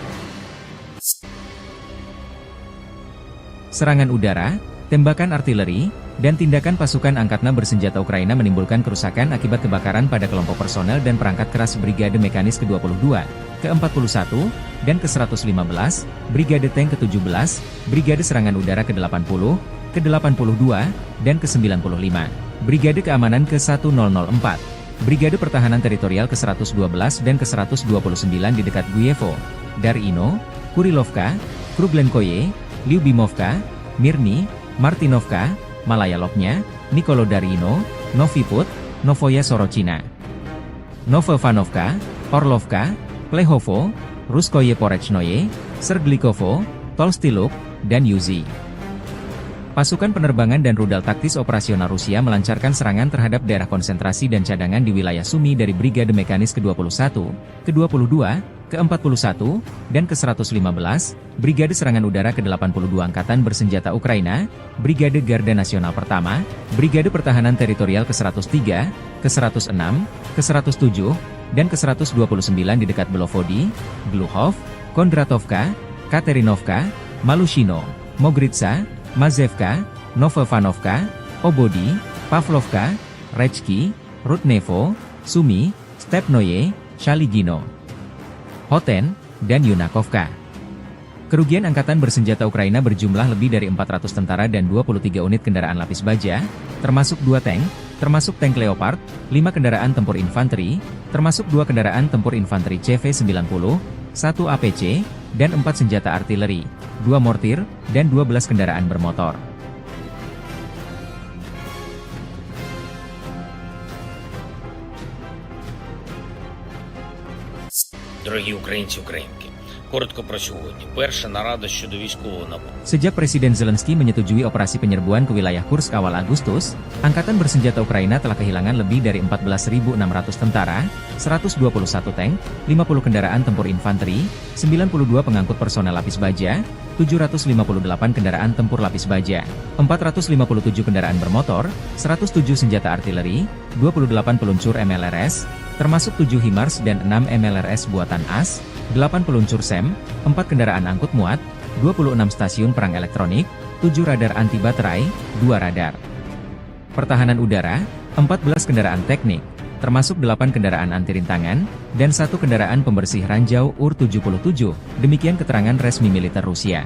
Serangan udara, tembakan artileri, dan tindakan pasukan angkatan bersenjata Ukraina menimbulkan kerusakan akibat kebakaran pada kelompok personel dan perangkat keras Brigade Mekanis ke-22, ke-41, dan ke-115, Brigade Tank ke-17, Brigade Serangan Udara ke-80, ke-82, dan ke-95, Brigade Keamanan ke-1004, Brigade Pertahanan Teritorial ke-112 dan ke-129 di dekat Guyevo, Darino, Kurilovka, Kruglenkoye, Lyubimovka, Mirny, Martinovka, Malaya Lopnya, Nikolodarino, Novi Put, Novoya Sorochina, Novovanovka, Orlovka, Plehovo, Ruskoye Porechnoye, Serglikovo, Tolstiluk, dan Yuzi. Pasukan penerbangan dan rudal taktis operasional Rusia melancarkan serangan terhadap daerah konsentrasi dan cadangan di wilayah Sumy dari Brigade Mekanis ke-21, ke-22, ke-41, dan ke-115, Brigade Serangan Udara ke-82 Angkatan Bersenjata Ukraina, Brigade Garda Nasional Pertama, Brigade Pertahanan Teritorial ke-103, ke-106, ke-107, dan ke-129 di dekat Belovody, Gluhov, Kondratovka, Katerinovka, Malushino, Mogritsa, Mazevka, Novovanovka, Obody, Pavlovka, Rechki, Rudnevo, Sumy, Stepnoye, Shaligino, Hoten, dan Yunakovka. Kerugian Angkatan Bersenjata Ukraina berjumlah lebih dari 400 tentara dan 23 unit kendaraan lapis baja, termasuk 2 tank, termasuk tank Leopard, 5 kendaraan tempur infanteri, termasuk 2 kendaraan tempur infanteri CV-90, 1 APC, dan 4 senjata artileri, 2 mortir, dan 12 kendaraan bermotor. Дорогі українці, українки, коротко про сьогодні. Перша нарада щодо військового нападу. Sejak Presiden Zelensky menyetujui operasi penyerbuan ke wilayah Kursk awal Agustus, Angkatan Bersenjata Ukraina telah kehilangan lebih dari 14.600 tentara, 121 tank, 50 kendaraan tempur infanteri, 92 pengangkut personel lapis baja, 758 kendaraan tempur lapis baja, 457 kendaraan bermotor, 107 senjata artileri, 28 peluncur MLRS, termasuk 7 HIMARS dan 6 MLRS buatan AS, 8 peluncur SEM, 4 kendaraan angkut muat, 26 stasiun perang elektronik, 7 radar anti baterai, 2 radar pertahanan udara, 14 kendaraan teknik, termasuk 8 kendaraan anti rintangan, dan 1 kendaraan pembersih ranjau UR-77, demikian keterangan resmi militer Rusia.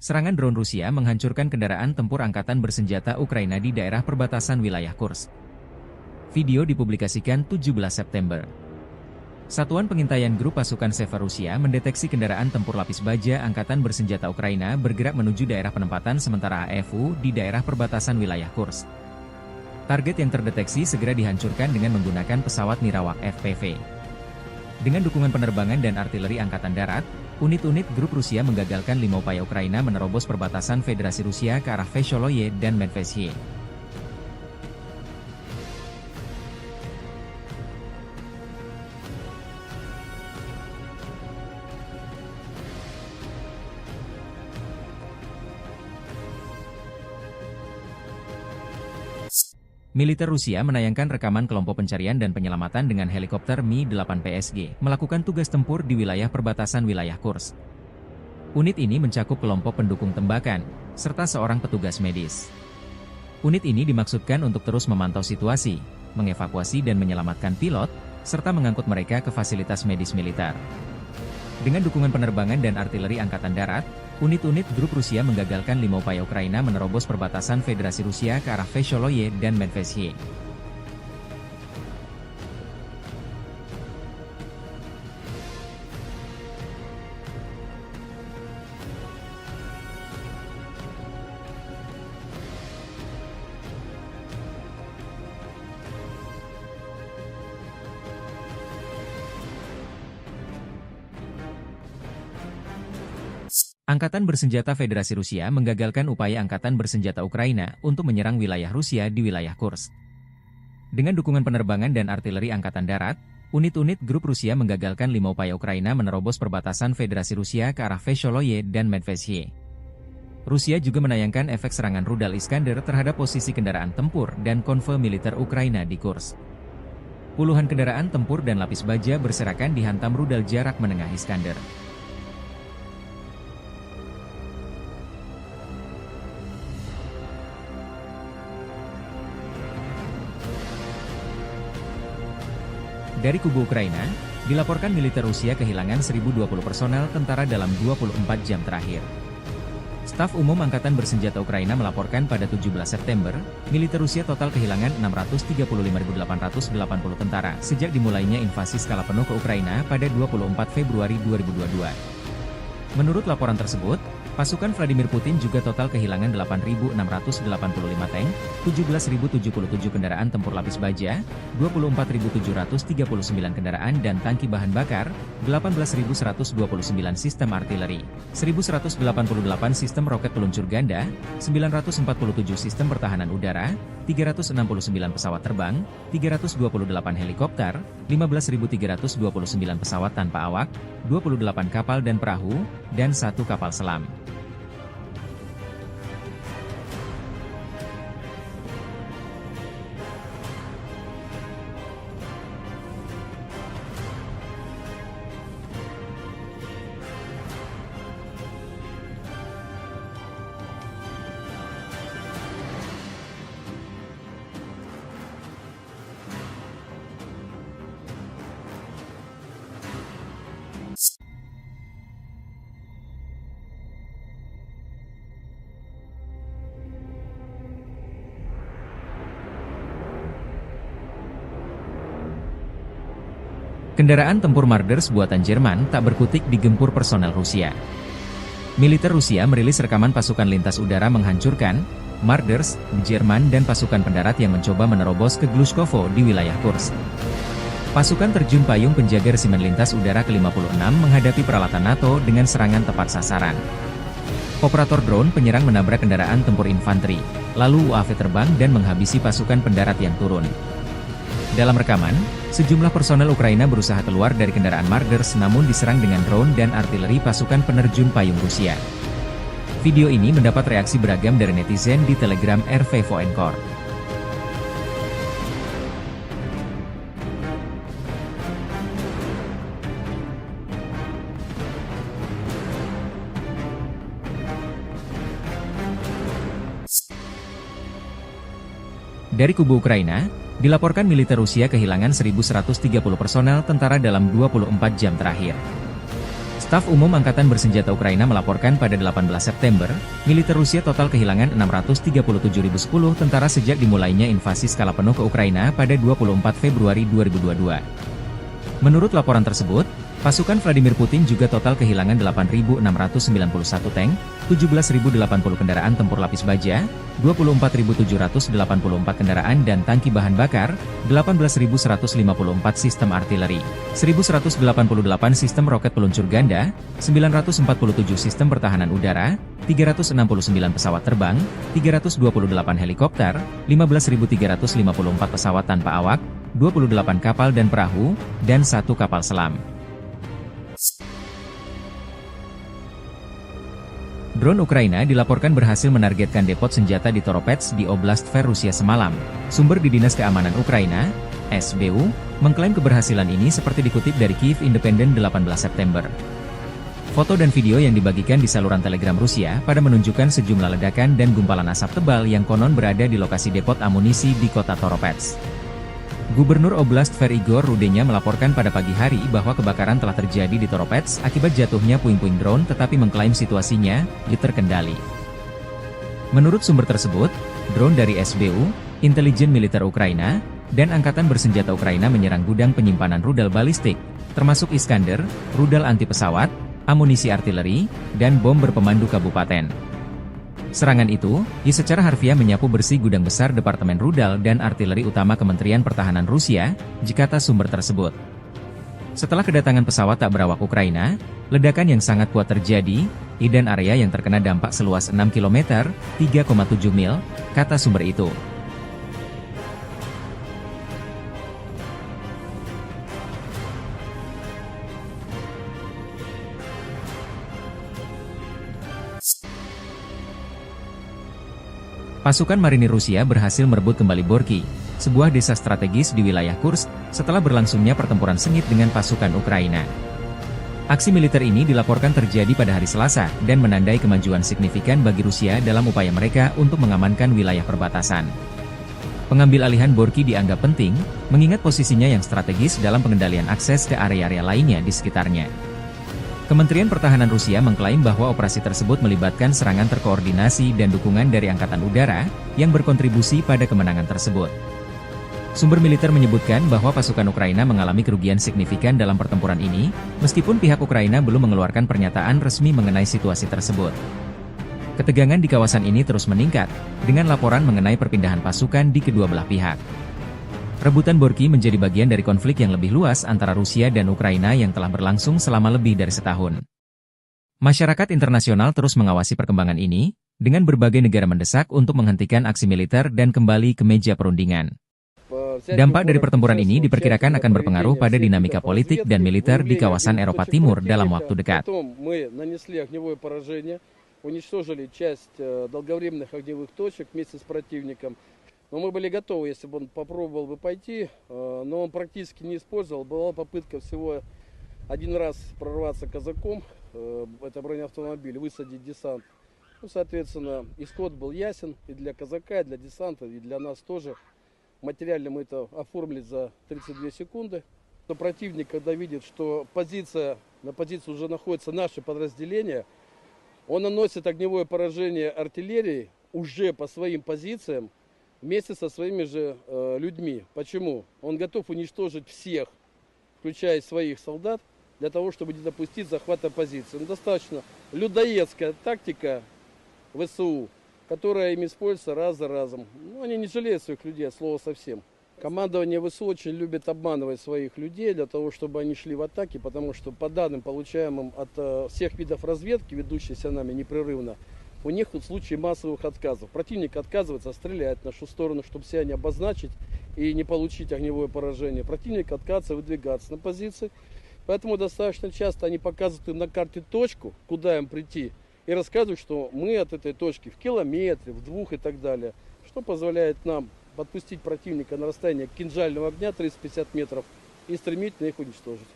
Serangan drone Rusia menghancurkan kendaraan tempur Angkatan Bersenjata Ukraina di daerah perbatasan wilayah Kursk. Video dipublikasikan 17 September. Satuan Pengintaian Grup Pasukan Sever Rusia mendeteksi kendaraan tempur lapis baja Angkatan Bersenjata Ukraina bergerak menuju daerah penempatan sementara AFU di daerah perbatasan wilayah Kursk. Target yang terdeteksi segera dihancurkan dengan menggunakan pesawat Nirawak FPV. Dengan dukungan penerbangan dan artileri Angkatan Darat, unit-unit grup Rusia menggagalkan 5 upaya Ukraina menerobos perbatasan Federasi Rusia ke arah Vesholoye dan Medvesye. Militer Rusia menayangkan rekaman kelompok pencarian dan penyelamatan dengan helikopter Mi-8 PSG melakukan tugas tempur di wilayah perbatasan wilayah Kursk. Unit ini mencakup kelompok pendukung tembakan, serta seorang petugas medis. Unit ini dimaksudkan untuk terus memantau situasi, mengevakuasi dan menyelamatkan pilot, serta mengangkut mereka ke fasilitas medis militer. Dengan dukungan penerbangan dan artileri Angkatan Darat, unit-unit grup Rusia menggagalkan 5 upaya Ukraina menerobos perbatasan Federasi Rusia ke arah Vesholoye dan Medvesye. Angkatan Bersenjata Federasi Rusia menggagalkan upaya Angkatan Bersenjata Ukraina untuk menyerang wilayah Rusia di wilayah Kursk. Dengan dukungan penerbangan dan artileri Angkatan Darat, unit-unit grup Rusia menggagalkan 5 upaya Ukraina menerobos perbatasan Federasi Rusia ke arah Vesholoye dan Medvesye. Rusia juga menayangkan efek serangan rudal Iskander terhadap posisi kendaraan tempur dan konvoi militer Ukraina di Kursk. puluhan kendaraan tempur dan lapis baja berserakan dihantam rudal jarak menengah Iskander. Dari kubu Ukraina, dilaporkan militer Rusia kehilangan 1.020 personel tentara dalam 24 jam terakhir. Staf Umum Angkatan Bersenjata Ukraina melaporkan pada 17 September, militer Rusia total kehilangan 635.880 tentara sejak dimulainya invasi skala penuh ke Ukraina pada 24 Februari 2022. Menurut laporan tersebut, pasukan Vladimir Putin juga total kehilangan 8.685 tank, 17.077 kendaraan tempur lapis baja, 24.739 kendaraan dan tangki bahan bakar, 18.129 sistem artileri, 1.188 sistem roket peluncur ganda, 947 sistem pertahanan udara, 369 pesawat terbang, 328 helikopter, 15.329 pesawat tanpa awak, 28 kapal dan perahu, dan 1 kapal selam. Kendaraan tempur Marders buatan Jerman tak berkutik digempur personel Rusia. Militer Rusia merilis rekaman pasukan lintas udara menghancurkan Marders, Jerman dan pasukan pendarat yang mencoba menerobos ke Glushkovo di wilayah Kursk. Pasukan terjun payung penjaga resimen lintas udara ke-56 menghadapi peralatan NATO dengan serangan tepat sasaran. Operator drone penyerang menabrak kendaraan tempur infanteri, lalu UAV terbang dan menghabisi pasukan pendarat yang turun. Dalam rekaman, sejumlah personel Ukraina berusaha keluar dari kendaraan Marders namun diserang dengan drone dan artileri pasukan penerjun payung Rusia. Video ini mendapat reaksi beragam dari netizen di Telegram RV Voenkor. Dari kubu Ukraina, dilaporkan militer Rusia kehilangan 1.130 personel tentara dalam 24 jam terakhir. Staf Umum Angkatan Bersenjata Ukraina melaporkan pada 18 September, militer Rusia total kehilangan 637.010 tentara sejak dimulainya invasi skala penuh ke Ukraina pada 24 Februari 2022. Menurut laporan tersebut, pasukan Vladimir Putin juga total kehilangan 8.691 tank, 17.080 kendaraan tempur lapis baja, 24.784 kendaraan dan tangki bahan bakar, 18.154 sistem artileri, 1.188 sistem roket peluncur ganda, 947 sistem pertahanan udara, 369 pesawat terbang, 328 helikopter, 15.354 pesawat tanpa awak, 28 kapal dan perahu, dan 1 kapal selam. Drone Ukraina dilaporkan berhasil menargetkan depot senjata di Toropets di Oblast Tver Rusia semalam. Sumber di Dinas Keamanan Ukraina, SBU, mengklaim keberhasilan ini seperti dikutip dari Kyiv Independent 18 September. Foto dan video yang dibagikan di saluran Telegram Rusia pada menunjukkan sejumlah ledakan dan gumpalan asap tebal yang konon berada di lokasi depot amunisi di kota Toropets. Gubernur Oblast Tver Igor Rudenya melaporkan pada pagi hari bahwa kebakaran telah terjadi di Toropets akibat jatuhnya puing-puing drone tetapi mengklaim situasinya terkendali. Menurut sumber tersebut, drone dari SBU, intelijen militer Ukraina, dan Angkatan Bersenjata Ukraina menyerang gudang penyimpanan rudal balistik, termasuk Iskander, rudal anti pesawat, amunisi artileri, dan bom berpemandu kabupaten. Serangan itu, secara harfiah menyapu bersih gudang besar Departemen Rudal dan Artileri Utama Kementerian Pertahanan Rusia, kata sumber tersebut. Setelah kedatangan pesawat tak berawak Ukraina, ledakan yang sangat kuat terjadi, dan area yang terkena dampak seluas 6 km, 3,7 mil, kata sumber itu. Pasukan marinir Rusia berhasil merebut kembali Borky, sebuah desa strategis di wilayah Kursk, setelah berlangsungnya pertempuran sengit dengan pasukan Ukraina. Aksi militer ini dilaporkan terjadi pada hari Selasa, dan menandai kemajuan signifikan bagi Rusia dalam upaya mereka untuk mengamankan wilayah perbatasan. Pengambil alihan Borky dianggap penting, mengingat posisinya yang strategis dalam pengendalian akses ke area-area lainnya di sekitarnya. Kementerian Pertahanan Rusia mengklaim bahwa operasi tersebut melibatkan serangan terkoordinasi dan dukungan dari Angkatan Udara, yang berkontribusi pada kemenangan tersebut. Sumber militer menyebutkan bahwa pasukan Ukraina mengalami kerugian signifikan dalam pertempuran ini, meskipun pihak Ukraina belum mengeluarkan pernyataan resmi mengenai situasi tersebut. Ketegangan di kawasan ini terus meningkat, dengan laporan mengenai perpindahan pasukan di kedua belah pihak. Rebutan Borky menjadi bagian dari konflik yang lebih luas antara Rusia dan Ukraina yang telah berlangsung selama lebih dari setahun. Masyarakat internasional terus mengawasi perkembangan ini, dengan berbagai negara mendesak untuk menghentikan aksi militer dan kembali ke meja perundingan. Dampak dari pertempuran ini diperkirakan akan berpengaruh pada dinamika politik dan militer di kawasan Eropa Timur dalam waktu dekat. Уничтожили часть долговременных огневых точек вместе с противником. Но мы были готовы, если бы он попробовал бы пойти, но он практически не использовал. Была попытка всего один раз прорваться казаком, это бронеавтомобиль, высадить десант. Ну, соответственно, исход был ясен и для казака, и для десанта, и для нас тоже. Материально мы это оформили за 32 секунды. Но противник, когда видит, что на позиции уже находится наше подразделение, он наносит огневое поражение артиллерии уже по своим позициям вместе со своими же людьми. Почему? Он готов уничтожить всех, включая своих солдат, для того, чтобы не допустить захвата позиции. Но достаточно людоедская тактика ВСУ, которая им используется раз за разом. Ну, они не жалеют своих людей, от слова совсем. Командование ВСУ очень любит обманывать своих людей для того, чтобы они шли в атаки, потому что по данным, получаемым от всех видов разведки, ведущейся нами непрерывно, у них тут случаи массовых отказов. Противник отказывается стрелять в нашу сторону, чтобы себя не обозначить и не получить огневое поражение. Противник отказывается выдвигаться на позиции, поэтому достаточно часто они показывают им на карте точку, куда им прийти, и рассказывают, что мы от этой точки в километре, в 2 и так далее, что позволяет нам подпустить противника на расстояние кинжального огня 350 метров и стремительно их уничтожить.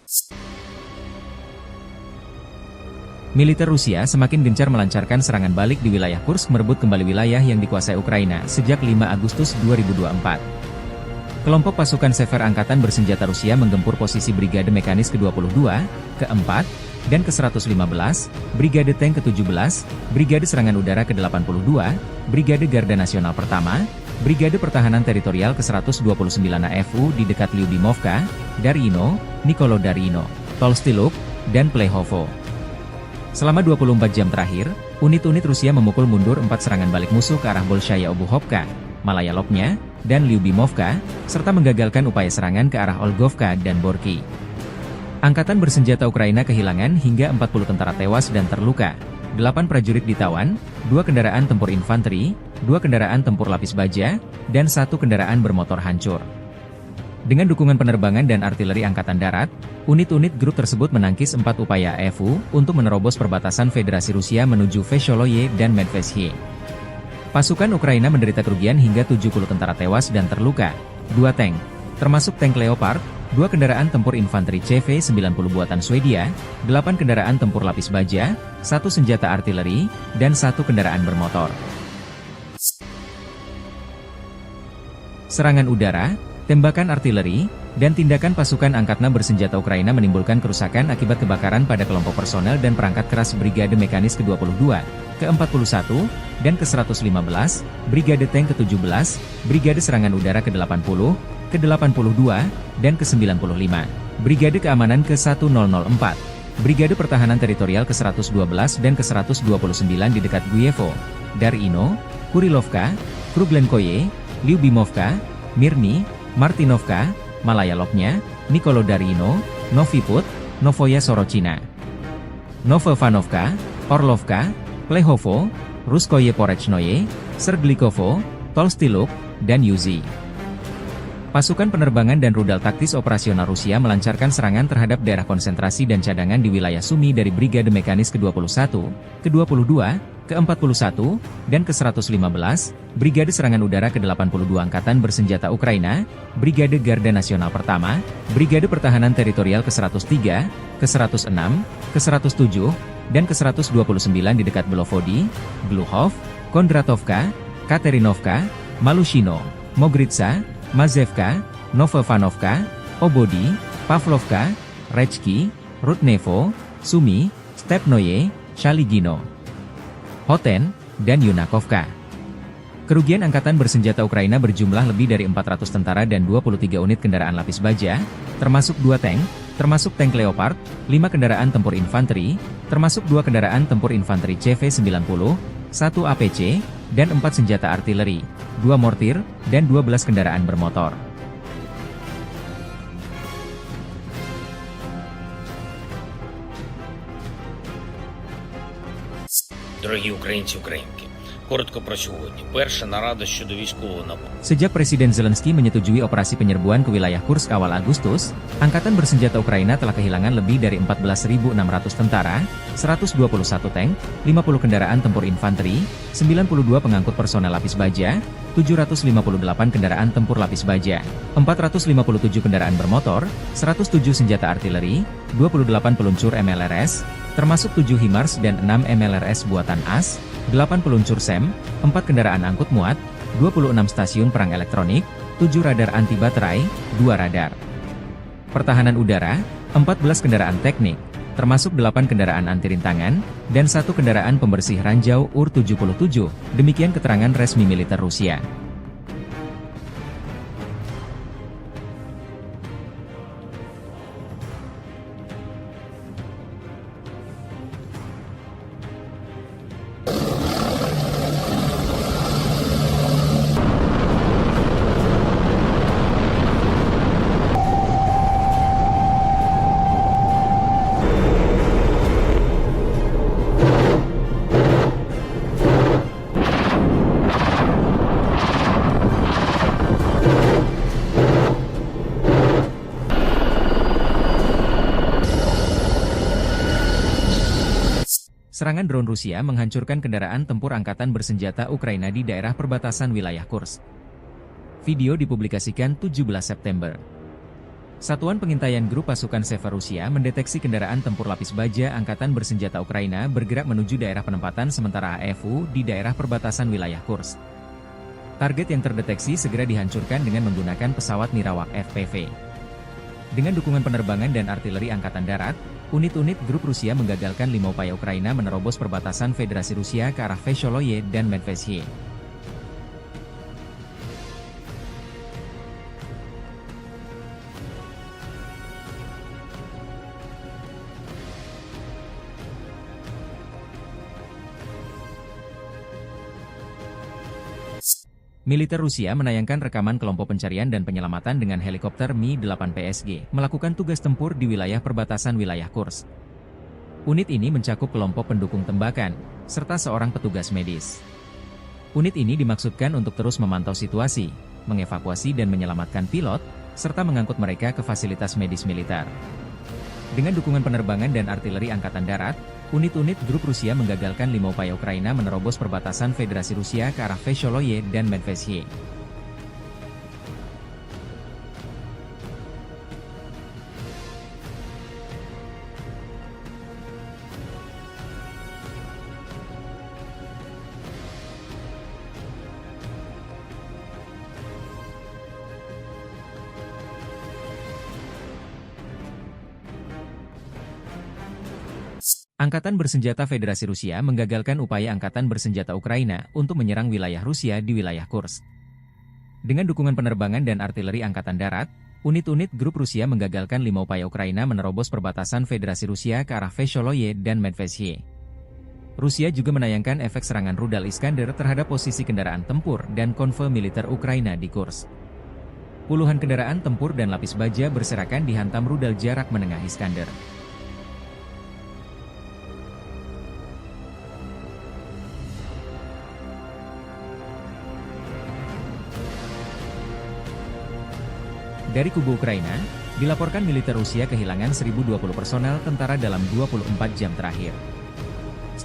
Militer Rusia semakin gencar melancarkan serangan balik di wilayah Kursk merebut kembali wilayah yang dikuasai Ukraina sejak 5 Agustus 2024. Kelompok pasukan Sever Angkatan Bersenjata Rusia menggempur posisi Brigade Mekanis ke-22, ke-4, dan ke-115, Brigade Tank ke-17, Brigade Serangan Udara ke-82, Brigade Garda Nasional Pertama, Brigade Pertahanan Teritorial ke-129 AFU di dekat Lyubimovka, Darino, Nikolodarino, Tolstyluk, dan Plehovo. Selama 24 jam terakhir, unit-unit Rusia memukul mundur 4 serangan balik musuh ke arah Bolshaya Obuhovka, Malaya Lopnya, dan Lyubimovka, serta menggagalkan upaya serangan ke arah Olgovka dan Borky. Angkatan Bersenjata Ukraina kehilangan hingga 40 tentara tewas dan terluka, 8 prajurit ditawan, 2 kendaraan tempur infanteri, 2 kendaraan tempur lapis baja, dan 1 kendaraan bermotor hancur. Dengan dukungan penerbangan dan artileri Angkatan Darat, unit-unit grup tersebut menangkis 4 upaya AFU untuk menerobos perbatasan Federasi Rusia menuju Vesholoye dan Medvesye. Pasukan Ukraina menderita kerugian hingga 70 tentara tewas dan terluka, 2 tank, termasuk tank Leopard, 2 kendaraan tempur infanteri CV-90 buatan Swedia, 8 kendaraan tempur lapis baja, 1 senjata artileri, dan 1 kendaraan bermotor. Serangan udara, tembakan artileri, dan tindakan pasukan angkatan bersenjata Ukraina menimbulkan kerusakan akibat kebakaran pada kelompok personel dan perangkat keras Brigade Mekanis ke-22, ke-41, dan ke-115, Brigade Tank ke-17, Brigade Serangan Udara ke-80, ke-82, dan ke-95, Brigade Keamanan ke-1004, Brigade Pertahanan Teritorial ke-112 dan ke-129 di dekat Guyevo, Darino, Kurilovka, Kruglenkoye, Lyubimovka, Mirny, Martinovka, Malaya Lopnya, Nikolodarino, Noviput, Novoya Sorochina, Novovanovka, Orlovka, Plehovo, Ruskoye Porechnoye, Serglikovo, Tolstyluk, dan Yuzi. Pasukan penerbangan dan rudal taktis operasional Rusia melancarkan serangan terhadap daerah konsentrasi dan cadangan di wilayah Sumy dari Brigade Mekanis ke-21, ke-22, ke-41, dan ke-115, Brigade Serangan Udara ke-82 Angkatan Bersenjata Ukraina, Brigade Garda Nasional Pertama, Brigade Pertahanan Teritorial ke-103, ke-106, ke-107, dan ke-129 di dekat Belovodi, Gluhov, Kondratovka, Katerinovka, Malushino, Mogritsa, Mazevka, Novovanovka, Obodi, Pavlovka, Rechki, Rudnevo, Sumi, Stepnoye, Shaligino, Hoten, dan Yunakovka. Kerugian Angkatan Bersenjata Ukraina berjumlah lebih dari 400 tentara dan 23 unit kendaraan lapis baja, termasuk 2 tank, termasuk tank Leopard, 5 kendaraan tempur infanteri, termasuk 2 kendaraan tempur infanteri CV-90, 1 APC, dan 4 senjata artileri, 2 mortir, dan 12 kendaraan bermotor. Дорогі українці, українки, коротко про сьогодні. Перша нарада щодо військового нападу. Sejak Presiden Zelensky menyetujui operasi penyerbuan ke wilayah Kursk awal Agustus, Angkatan Bersenjata Ukraina telah kehilangan lebih dari 14.600 tentara, 121 tank, 50 kendaraan tempur infanteri, 92 pengangkut personel lapis baja, 758 kendaraan tempur lapis baja, 457 kendaraan bermotor, 107 senjata artileri, 28 peluncur MLRS, termasuk 7 HIMARS dan 6 MLRS buatan AS, 8 peluncur SEM, 4 kendaraan angkut muat, 26 stasiun perang elektronik, 7 radar anti baterai, 2 radar pertahanan udara, 14 kendaraan teknik, termasuk 8 kendaraan anti rintangan, dan 1 kendaraan pembersih ranjau UR-77, demikian keterangan resmi militer Rusia. Serangan drone Rusia menghancurkan kendaraan tempur angkatan bersenjata Ukraina di daerah perbatasan wilayah Kursk. Video dipublikasikan 17 September. Satuan Pengintaian Grup Pasukan Sever Rusia mendeteksi kendaraan tempur lapis baja angkatan bersenjata Ukraina bergerak menuju daerah penempatan sementara AFU di daerah perbatasan wilayah Kursk. Target yang terdeteksi segera dihancurkan dengan menggunakan pesawat Nirawak FPV. Dengan dukungan penerbangan dan artileri angkatan darat, unit-unit grup Rusia menggagalkan 5 upaya Ukraina menerobos perbatasan Federasi Rusia ke arah Vesholoye dan Medvedye. Militer Rusia menayangkan rekaman kelompok pencarian dan penyelamatan dengan helikopter Mi-8 PSG melakukan tugas tempur di wilayah perbatasan wilayah Kursk. Unit ini mencakup kelompok pendukung tembakan, serta seorang petugas medis. Unit ini dimaksudkan untuk terus memantau situasi, mengevakuasi dan menyelamatkan pilot, serta mengangkut mereka ke fasilitas medis militer. Dengan dukungan penerbangan dan artileri angkatan darat, unit-unit grup Rusia menggagalkan 5 upaya Ukraina menerobos perbatasan Federasi Rusia ke arah Vesholoye dan Medvedye. Angkatan Bersenjata Federasi Rusia menggagalkan upaya Angkatan Bersenjata Ukraina untuk menyerang wilayah Rusia di wilayah Kursk. Dengan dukungan penerbangan dan artileri Angkatan Darat, unit-unit grup Rusia menggagalkan 5 upaya Ukraina menerobos perbatasan Federasi Rusia ke arah Vesholoye dan Medvedye. Rusia juga menayangkan efek serangan rudal Iskander terhadap posisi kendaraan tempur dan konvoi militer Ukraina di Kursk. Puluhan kendaraan tempur dan lapis baja berserakan dihantam rudal jarak menengah Iskander. Dari kubu Ukraina, dilaporkan militer Rusia kehilangan 1.020 personel tentara dalam 24 jam terakhir.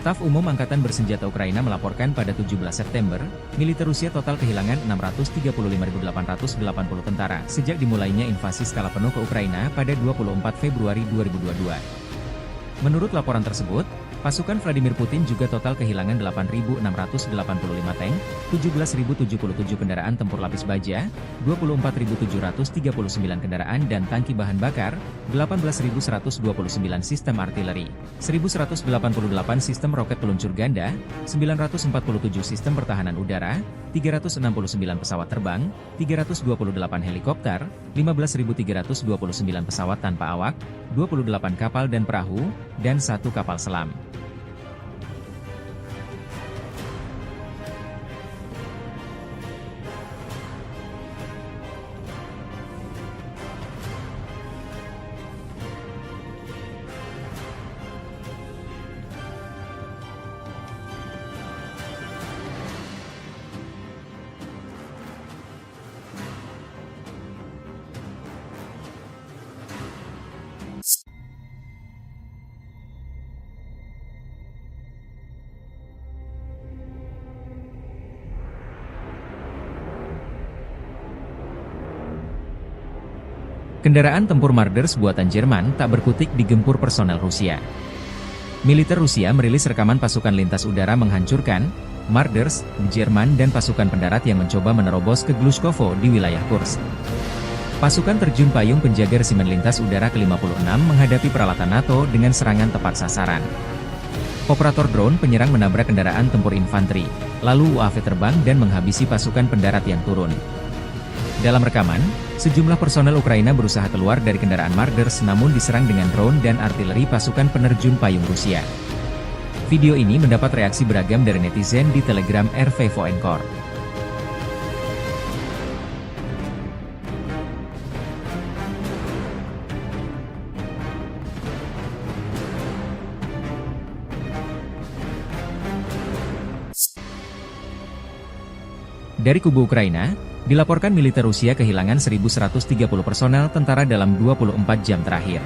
Staf Umum Angkatan Bersenjata Ukraina melaporkan pada 17 September, militer Rusia total kehilangan 635.880 tentara sejak dimulainya invasi skala penuh ke Ukraina pada 24 Februari 2022. Menurut laporan tersebut, pasukan Vladimir Putin juga total kehilangan 8.685 tank, 17.077 kendaraan tempur lapis baja, 24.739 kendaraan dan tangki bahan bakar, 18.129 sistem artileri, 1.188 sistem roket peluncur ganda, 947 sistem pertahanan udara, 369 pesawat terbang, 328 helikopter, 15.329 pesawat tanpa awak, 28 kapal dan perahu, dan 1 kapal selam. Kendaraan tempur Marders buatan Jerman tak berkutik digempur personel Rusia. Militer Rusia merilis rekaman pasukan lintas udara menghancurkan Marders, Jerman dan pasukan pendarat yang mencoba menerobos ke Glushkovo di wilayah Kursk. Pasukan terjun payung penjaga resimen lintas udara ke-56 menghadapi peralatan NATO dengan serangan tepat sasaran. Operator drone penyerang menabrak kendaraan tempur infanteri, lalu UAV terbang dan menghabisi pasukan pendarat yang turun. Dalam rekaman, sejumlah personel Ukraina berusaha keluar dari kendaraan Marders namun diserang dengan drone dan artileri pasukan penerjun payung Rusia. Video ini mendapat reaksi beragam dari netizen di Telegram RV Voenkor. Dari kubu Ukraina, dilaporkan militer Rusia kehilangan 1.130 personel tentara dalam 24 jam terakhir.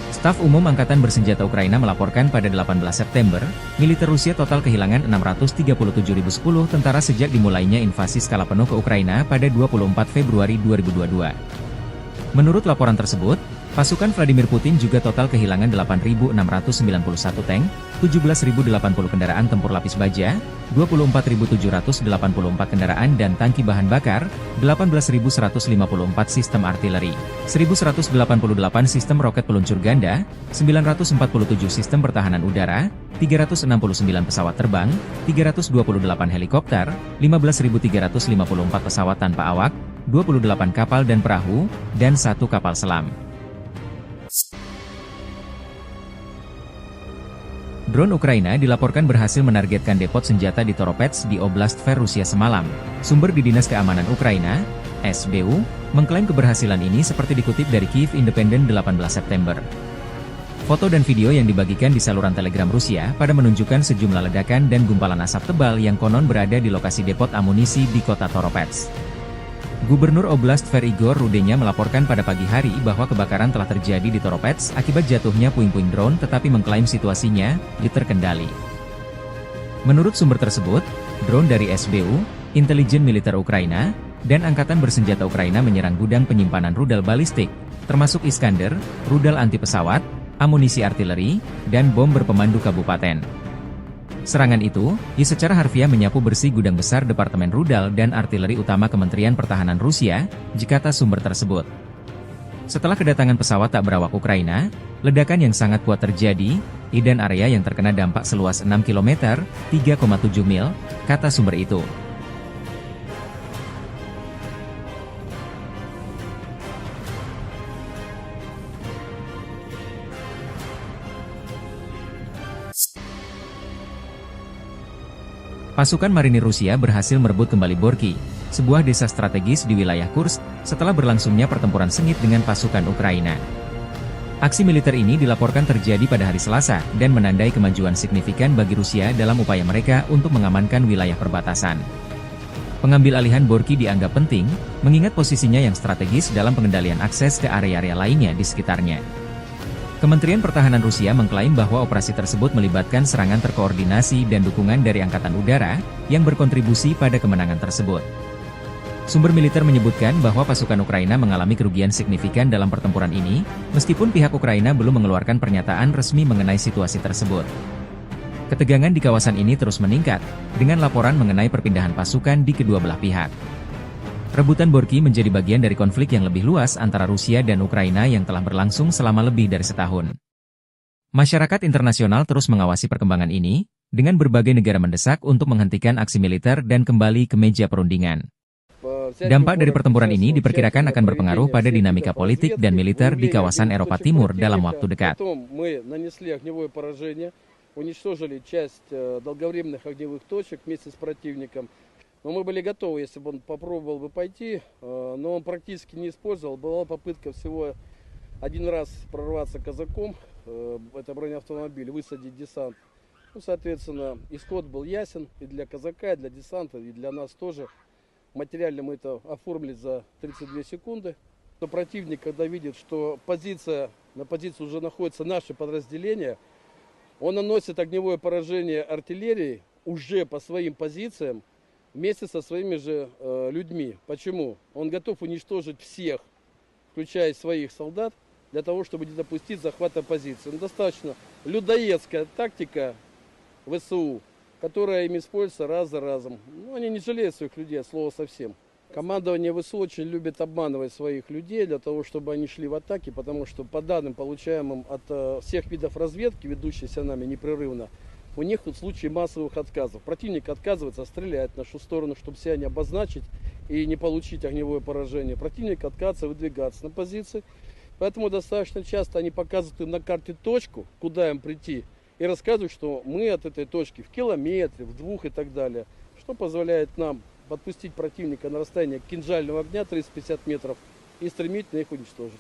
Staf Umum Angkatan Bersenjata Ukraina melaporkan pada 18 September, militer Rusia total kehilangan 637.010 tentara sejak dimulainya invasi skala penuh ke Ukraina pada 24 Februari 2022. Menurut laporan tersebut, pasukan Vladimir Putin juga total kehilangan 8.691 tank, 17.080 kendaraan tempur lapis baja, 24.784 kendaraan dan tangki bahan bakar, 18.154 sistem artileri, 1.188 sistem roket peluncur ganda, 947 sistem pertahanan udara, 369 pesawat terbang, 328 helikopter, 15.354 pesawat tanpa awak, 28 kapal dan perahu, dan 1 kapal selam. Drone Ukraina dilaporkan berhasil menargetkan depot senjata di Toropets di Oblast Tver Rusia semalam. Sumber di Dinas Keamanan Ukraina, SBU, mengklaim keberhasilan ini seperti dikutip dari Kyiv Independent 18 September. Foto dan video yang dibagikan di saluran Telegram Rusia pada menunjukkan sejumlah ledakan dan gumpalan asap tebal yang konon berada di lokasi depot amunisi di kota Toropets. Gubernur Oblast Tver Igor Rudenya melaporkan pada pagi hari bahwa kebakaran telah terjadi di Toropets akibat jatuhnya puing-puing drone tetapi mengklaim situasinya terkendali. Menurut sumber tersebut, drone dari SBU, intelijen militer Ukraina, dan Angkatan Bersenjata Ukraina menyerang gudang penyimpanan rudal balistik, termasuk Iskander, rudal anti pesawat, amunisi artileri, dan bom berpemandu kabupaten. Serangan itu, secara harfiah menyapu bersih gudang besar Departemen Rudal dan Artileri Utama Kementerian Pertahanan Rusia, kata sumber tersebut. Setelah kedatangan pesawat tak berawak Ukraina, ledakan yang sangat kuat terjadi, dan area yang terkena dampak seluas 6 km, 3,7 mil, kata sumber itu. Pasukan marinir Rusia berhasil merebut kembali Borki, sebuah desa strategis di wilayah Kursk, setelah berlangsungnya pertempuran sengit dengan pasukan Ukraina. Aksi militer ini dilaporkan terjadi pada hari Selasa, dan menandai kemajuan signifikan bagi Rusia dalam upaya mereka untuk mengamankan wilayah perbatasan. Pengambil alihan Borki dianggap penting, mengingat posisinya yang strategis dalam pengendalian akses ke area-area lainnya di sekitarnya. Kementerian Pertahanan Rusia mengklaim bahwa operasi tersebut melibatkan serangan terkoordinasi dan dukungan dari Angkatan Udara, yang berkontribusi pada kemenangan tersebut. Sumber militer menyebutkan bahwa pasukan Ukraina mengalami kerugian signifikan dalam pertempuran ini, meskipun pihak Ukraina belum mengeluarkan pernyataan resmi mengenai situasi tersebut. Ketegangan di kawasan ini terus meningkat, dengan laporan mengenai perpindahan pasukan di kedua belah pihak. Rebutan Borky menjadi bagian dari konflik yang lebih luas antara Rusia dan Ukraina yang telah berlangsung selama lebih dari setahun. Masyarakat internasional terus mengawasi perkembangan ini, dengan berbagai negara mendesak untuk menghentikan aksi militer dan kembali ke meja perundingan. Dampak dari pertempuran ini diperkirakan akan berpengaruh pada dinamika politik dan militer di kawasan Eropa Timur dalam waktu dekat. Но мы были готовы, если бы он попробовал бы пойти, но он практически не использовал. Была попытка всего один раз прорваться казаком, это бронеавтомобиль, высадить десант. Ну, соответственно, исход был ясен и для казака, и для десанта, и для нас тоже. Материально мы это оформили за 32 секунды. Но противник, когда видит, что на позиции уже находится наше подразделение, он наносит огневое поражение артиллерии уже по своим позициям, вместе со своими же людьми. Почему? Он готов уничтожить всех, включая своих солдат, для того, чтобы не допустить захвата позиции. Но достаточно людоедская тактика ВСУ, которая им используется раз за разом. Ну, они не жалеют своих людей, от слова совсем. Командование ВСУ очень любит обманывать своих людей для того, чтобы они шли в атаки, потому что по данным, получаемым от всех видов разведки, ведущейся нами непрерывно, у них тут случаи массовых отказов. Противник отказывается стрелять в нашу сторону, чтобы себя не обозначить и не получить огневое поражение. Противник отказывается выдвигаться на позиции. Поэтому достаточно часто они показывают им на карте точку, куда им прийти, и рассказывают, что мы от этой точки в километре, в 2 и так далее, что позволяет нам подпустить противника на расстояние кинжального огня 350 метров и стремительно их уничтожить.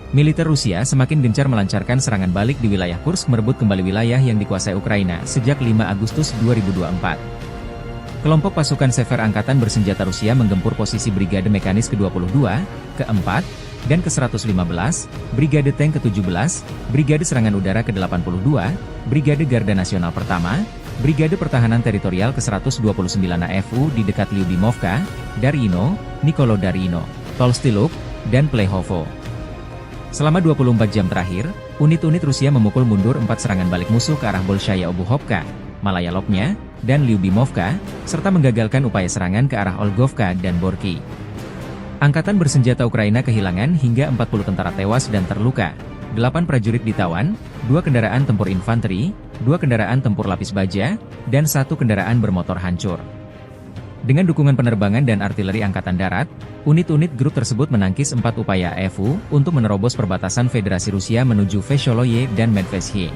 Militer Rusia semakin gencar melancarkan serangan balik di wilayah Kursk merebut kembali wilayah yang dikuasai Ukraina sejak 5 Agustus 2024. Kelompok pasukan Sever Angkatan Bersenjata Rusia menggempur posisi Brigade Mekanis ke-22, ke-4, dan ke-115, Brigade Tank ke-17, Brigade Serangan Udara ke-82, Brigade Garda Nasional Pertama, Brigade Pertahanan Teritorial ke-129 AFU di dekat Lyubimovka, Darino, Nikolodarino, Tolstyluk, dan Plehovo. Selama 24 jam terakhir, unit-unit Rusia memukul mundur 4 serangan balik musuh ke arah Bolshaya Obuhovka, Malaya Lopnya, dan Lyubimovka, serta menggagalkan upaya serangan ke arah Olgovka dan Borky. Angkatan Bersenjata Ukraina kehilangan hingga 40 tentara tewas dan terluka, 8 prajurit ditawan, 2 kendaraan tempur infanteri, 2 kendaraan tempur lapis baja, dan 1 kendaraan bermotor hancur. Dengan dukungan penerbangan dan artileri Angkatan Darat, unit-unit grup tersebut menangkis 4 upaya AFU untuk menerobos perbatasan Federasi Rusia menuju Vesholoye dan Medvesye.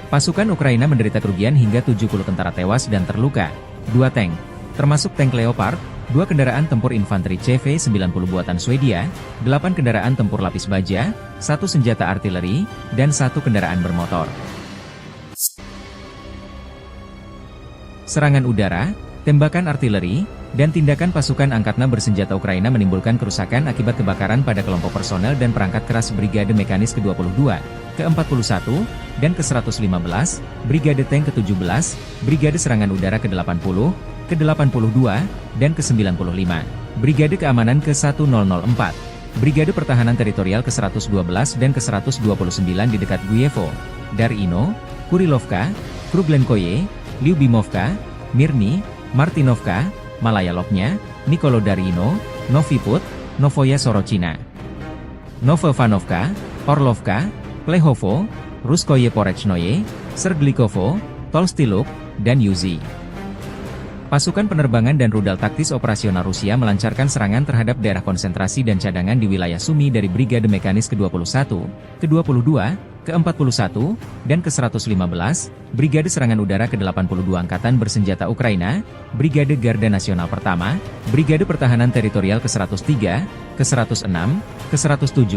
Pasukan Ukraina menderita kerugian hingga 70 tentara tewas dan terluka, 2 tank, termasuk tank Leopard, 2 kendaraan tempur infanteri CV-90 buatan Swedia, 8 kendaraan tempur lapis baja, 1 senjata artileri, dan 1 kendaraan bermotor. Serangan udara, tembakan artileri, dan tindakan pasukan angkatan bersenjata Ukraina menimbulkan kerusakan akibat kebakaran pada kelompok personel dan perangkat keras Brigade Mekanis ke-22, ke-41, dan ke-115, Brigade Tank ke-17, Brigade Serangan Udara ke-80, ke-82, dan ke-95, Brigade Keamanan ke-1004, Brigade Pertahanan Teritorial ke-112 dan ke-129 di dekat Guyevo, Darino, Kurilovka, Kruglenkoye, Lyubimovka, Mirny, Martinovka, Malaya Lopnya, Nikolodarino, Noviput, Novoya Sorochina, Novovanovka, Orlovka, Plehovo, Ruskoye Porechnoye, Serglikovo, Tolstyluk, dan Yuzi. Pasukan penerbangan dan rudal taktis operasional Rusia melancarkan serangan terhadap daerah konsentrasi dan cadangan di wilayah Sumy dari Brigade Mekanis ke-21, ke-22, ke-41, dan ke-115, Brigade Serangan Udara ke-82 Angkatan Bersenjata Ukraina, Brigade Garda Nasional Pertama, Brigade Pertahanan Teritorial ke-103, ke-106, ke-107,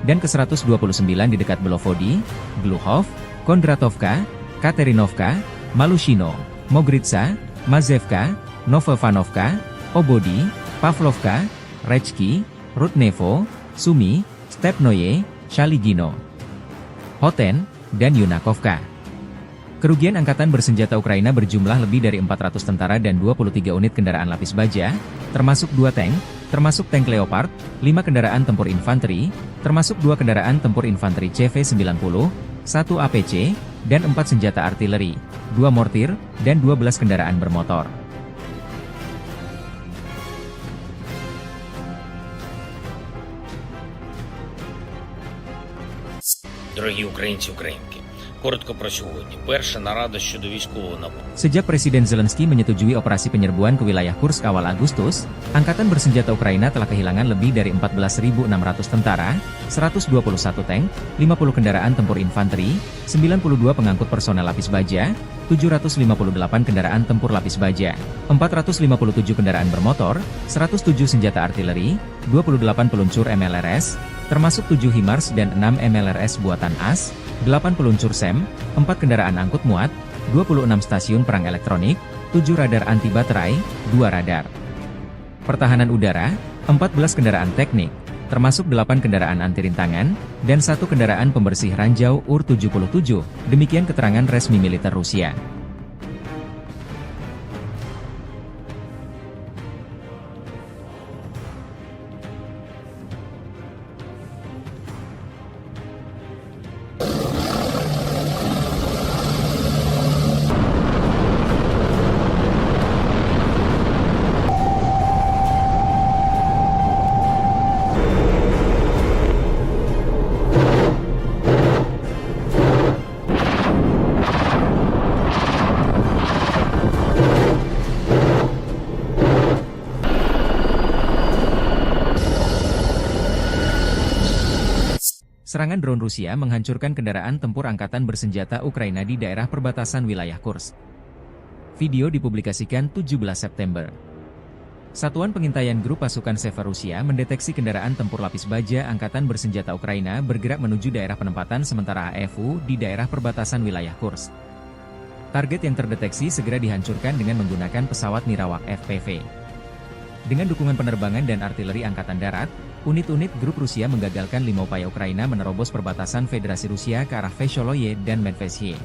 dan ke-129 di dekat Belovody, Gluhov, Kondratovka, Katerinovka, Malushino, Mogritsa, Mazevka, Novovanovka, Obody, Pavlovka, Rechki, Rudnevo, Sumy, Stepnoye, Shaligino, Hoten, dan Yunakovka. Kerugian angkatan bersenjata Ukraina berjumlah lebih dari 400 tentara dan 23 unit kendaraan lapis baja, termasuk 2 tank, termasuk tank Leopard, 5 kendaraan tempur infanteri, termasuk 2 kendaraan tempur infanteri CV-90, 1 APC, dan 4 senjata artileri, 2 mortir, dan 12 kendaraan bermotor. Дорогі українці, українки, коротко про сьогодні. Перша нарада щодо військового нападу. Sejak Presiden Zelensky menyetujui operasi penyerbuan ke wilayah Kursk awal Agustus, Angkatan Bersenjata Ukraina telah kehilangan lebih dari 14.600 tentara, 121 tank, 50 kendaraan tempur infanteri, 92 pengangkut personel lapis baja, 758 kendaraan tempur lapis baja, 457 kendaraan bermotor, 107 senjata artileri, 28 peluncur MLRS, termasuk 7 HIMARS dan 6 MLRS buatan AS, 8 peluncur SEM, 4 kendaraan angkut muat, 26 stasiun perang elektronik, 7 radar anti baterai, 2 radar pertahanan udara, 14 kendaraan teknik, termasuk 8 kendaraan anti rintangan, dan 1 kendaraan pembersih ranjau UR-77, demikian keterangan resmi militer Rusia. Serangan drone Rusia menghancurkan kendaraan tempur angkatan bersenjata Ukraina di daerah perbatasan wilayah Kursk. Video dipublikasikan 17 September. Satuan pengintaian grup pasukan Seva Rusia mendeteksi kendaraan tempur lapis baja angkatan bersenjata Ukraina bergerak menuju daerah penempatan sementara AFU di daerah perbatasan wilayah Kursk. Target yang terdeteksi segera dihancurkan dengan menggunakan pesawat Nirawak FPV. Dengan dukungan penerbangan dan artileri angkatan darat, unit-unit grup Rusia menggagalkan 5 upaya Ukraina menerobos perbatasan Federasi Rusia ke arah Vesholoye dan Medvesye.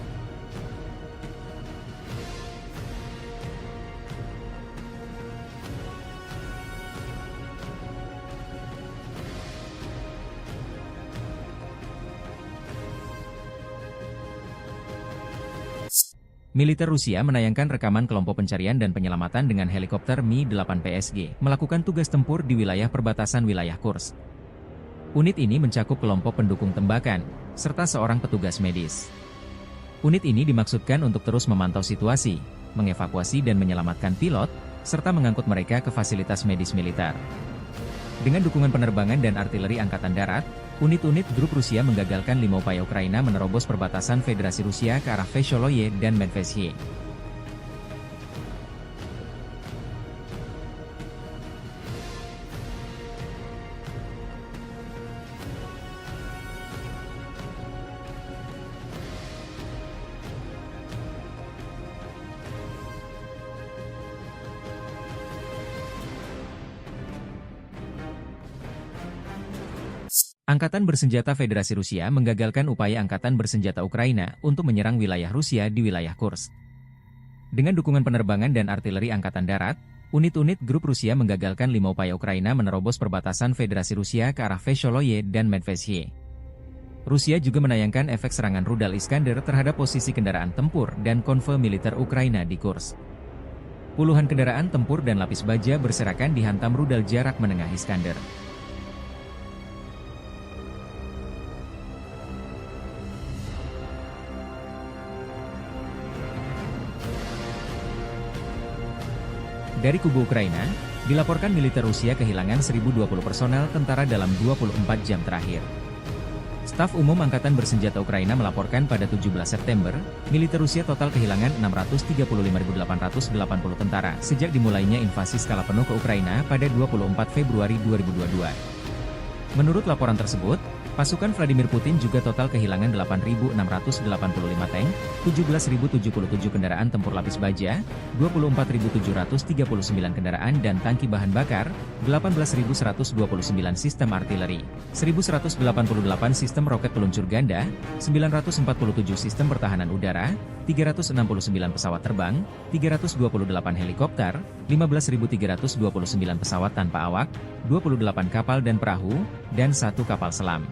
Militer Rusia menayangkan rekaman kelompok pencarian dan penyelamatan dengan helikopter Mi-8 PSG melakukan tugas tempur di wilayah perbatasan wilayah Kursk. Unit ini mencakup kelompok pendukung tembakan, serta seorang petugas medis. Unit ini dimaksudkan untuk terus memantau situasi, mengevakuasi dan menyelamatkan pilot, serta mengangkut mereka ke fasilitas medis militer. Dengan dukungan penerbangan dan artileri angkatan darat, unit-unit grup Rusia menggagalkan 5 upaya Ukraina menerobos perbatasan Federasi Rusia ke arah Vesholoye dan Medvesye. Angkatan Bersenjata Federasi Rusia menggagalkan upaya Angkatan Bersenjata Ukraina untuk menyerang wilayah Rusia di wilayah Kursk. Dengan dukungan penerbangan dan artileri Angkatan Darat, unit-unit grup Rusia menggagalkan 5 upaya Ukraina menerobos perbatasan Federasi Rusia ke arah Vesholoye dan Medvesye. Rusia juga menayangkan efek serangan rudal Iskander terhadap posisi kendaraan tempur dan konvoi militer Ukraina di Kursk. Puluhan kendaraan tempur dan lapis baja berserakan dihantam rudal jarak menengah Iskander. Dari kubu Ukraina, dilaporkan militer Rusia kehilangan 1.020 personel tentara dalam 24 jam terakhir. Staf Umum Angkatan Bersenjata Ukraina melaporkan pada 17 September, militer Rusia total kehilangan 635.880 tentara sejak dimulainya invasi skala penuh ke Ukraina pada 24 Februari 2022. Menurut laporan tersebut, Pasukan Vladimir Putin juga total kehilangan 8.685 tank, 17.077 kendaraan tempur lapis baja, 24.739 kendaraan dan tangki bahan bakar, 18.129 sistem artileri, 1.188 sistem roket peluncur ganda, 947 sistem pertahanan udara, 369 pesawat terbang, 328 helikopter, 15.329 pesawat tanpa awak, 28 kapal dan perahu, dan 1 kapal selam.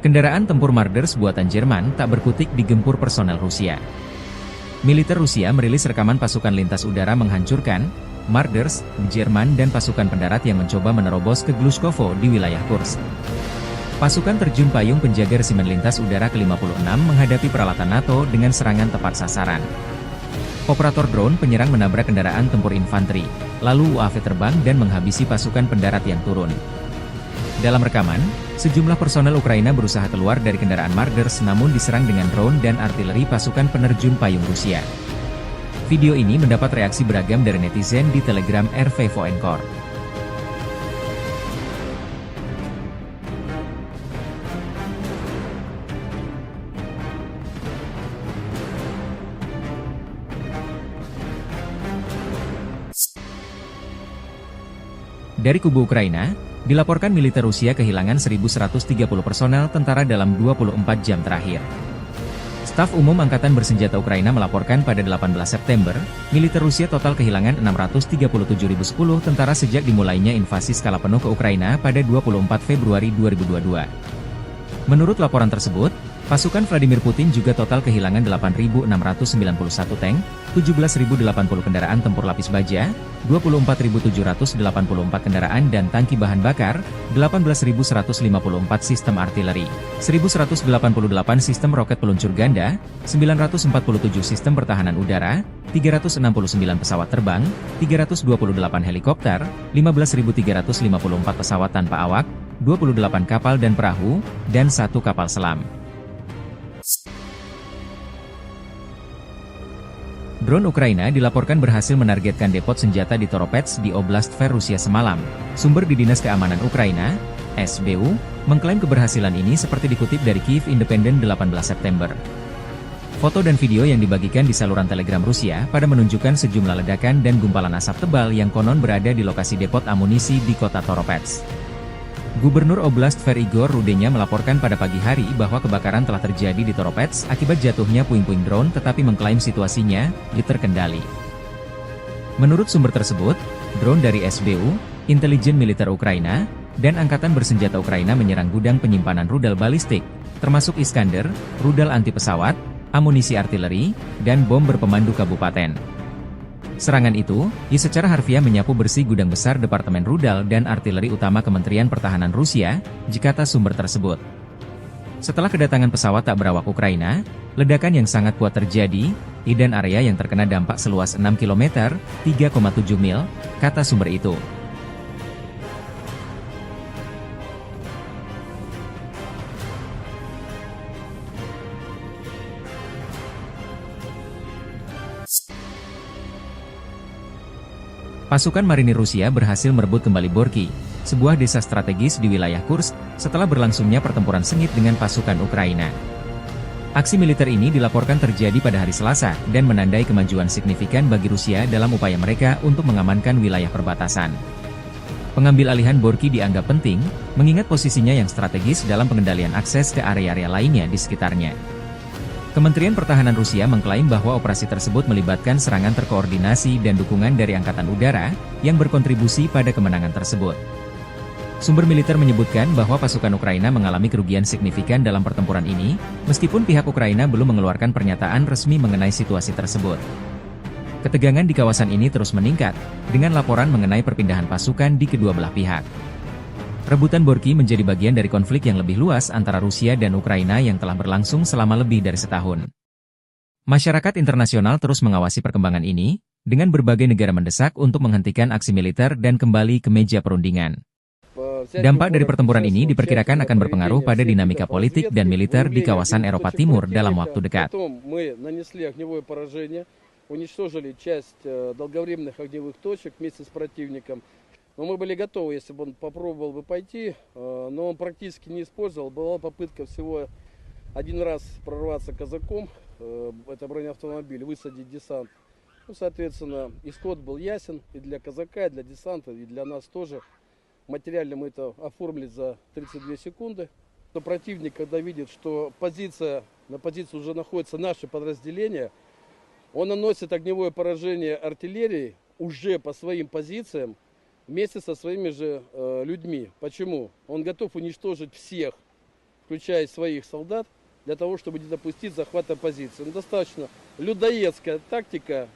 Kendaraan tempur Marders buatan Jerman tak berkutik digempur personel Rusia. Militer Rusia merilis rekaman pasukan lintas udara menghancurkan Marders, Jerman dan pasukan pendarat yang mencoba menerobos ke Glushkovo di wilayah Kursk. Pasukan terjun payung penjaga resimen lintas udara ke-56 menghadapi peralatan NATO dengan serangan tepat sasaran. Operator drone penyerang menabrak kendaraan tempur infanteri, lalu UAV terbang dan menghabisi pasukan pendarat yang turun. Dalam rekaman, sejumlah personel Ukraina berusaha keluar dari kendaraan Marders namun diserang dengan drone dan artileri pasukan penerjun payung Rusia. Video ini mendapat reaksi beragam dari netizen di Telegram RV Voenkor. Dari kubu Ukraina, dilaporkan militer Rusia kehilangan 1.130 personel tentara dalam 24 jam terakhir. Staf Umum Angkatan Bersenjata Ukraina melaporkan pada 18 September, militer Rusia total kehilangan 637.010 tentara sejak dimulainya invasi skala penuh ke Ukraina pada 24 Februari 2022. Menurut laporan tersebut, pasukan Vladimir Putin juga total kehilangan 8.691 tank, 17.080 kendaraan tempur lapis baja, 24.784 kendaraan dan tangki bahan bakar, 18.154 sistem artileri, 1.188 sistem roket peluncur ganda, 947 sistem pertahanan udara, 369 pesawat terbang, 328 helikopter, 15.354 pesawat tanpa awak, 28 kapal dan perahu, dan 1 kapal selam. Drone Ukraina dilaporkan berhasil menargetkan depot senjata di Toropets di Oblast Tver Rusia semalam. Sumber di Dinas Keamanan Ukraina, SBU, mengklaim keberhasilan ini seperti dikutip dari Kyiv Independent 18 September. Foto dan video yang dibagikan di saluran Telegram Rusia pada menunjukkan sejumlah ledakan dan gumpalan asap tebal yang konon berada di lokasi depot amunisi di kota Toropets. Gubernur Oblast Tver Igor Rudenya melaporkan pada pagi hari bahwa kebakaran telah terjadi di Toropets akibat jatuhnya puing-puing drone tetapi mengklaim situasinya terkendali. Menurut sumber tersebut, drone dari SBU, intelijen militer Ukraina, dan Angkatan Bersenjata Ukraina menyerang gudang penyimpanan rudal balistik, termasuk Iskander, rudal anti pesawat, amunisi artileri, dan bom berpemandu kabupaten. Serangan itu, secara harfiah menyapu bersih gudang besar Departemen Rudal dan Artileri Utama Kementerian Pertahanan Rusia, kata sumber tersebut. Setelah kedatangan pesawat tak berawak Ukraina, ledakan yang sangat kuat terjadi, dan area yang terkena dampak seluas 6 km, 3,7 mil, kata sumber itu. Pasukan marinir Rusia berhasil merebut kembali Borki, sebuah desa strategis di wilayah Kursk, setelah berlangsungnya pertempuran sengit dengan pasukan Ukraina. Aksi militer ini dilaporkan terjadi pada hari Selasa dan menandai kemajuan signifikan bagi Rusia dalam upaya mereka untuk mengamankan wilayah perbatasan. Pengambil alihan Borki dianggap penting, mengingat posisinya yang strategis dalam pengendalian akses ke area-area lainnya di sekitarnya. Kementerian Pertahanan Rusia mengklaim bahwa operasi tersebut melibatkan serangan terkoordinasi dan dukungan dari Angkatan Udara, yang berkontribusi pada kemenangan tersebut. Sumber militer menyebutkan bahwa pasukan Ukraina mengalami kerugian signifikan dalam pertempuran ini, meskipun pihak Ukraina belum mengeluarkan pernyataan resmi mengenai situasi tersebut. Ketegangan di kawasan ini terus meningkat, dengan laporan mengenai perpindahan pasukan di kedua belah pihak. Rebutan Borky menjadi bagian dari konflik yang lebih luas antara Rusia dan Ukraina yang telah berlangsung selama lebih dari setahun. Masyarakat internasional terus mengawasi perkembangan ini, dengan berbagai negara mendesak untuk menghentikan aksi militer dan kembali ke meja perundingan. Dampak dari pertempuran ini diperkirakan akan berpengaruh pada dinamika politik dan militer di kawasan Eropa Timur dalam waktu dekat. Уничтожили часть долговременных огневых точек вместе с противником. Но мы были готовы, если бы он попробовал бы пойти, но он практически не использовал. Была попытка всего один раз прорваться казаком, это бронеавтомобиль, высадить десант. Ну, соответственно, исход был ясен и для казака, и для десанта, и для нас тоже. Материально мы это оформили за 32 секунды. Но противник, когда видит, что на позиции уже находятся наши подразделения, он наносит огневое поражение артиллерии уже по своим позициям вместе со своими же людьми. Почему? Он готов уничтожить всех, включая своих солдат, для того, чтобы не допустить захвата позиции. Ну, достаточно людоедская тактика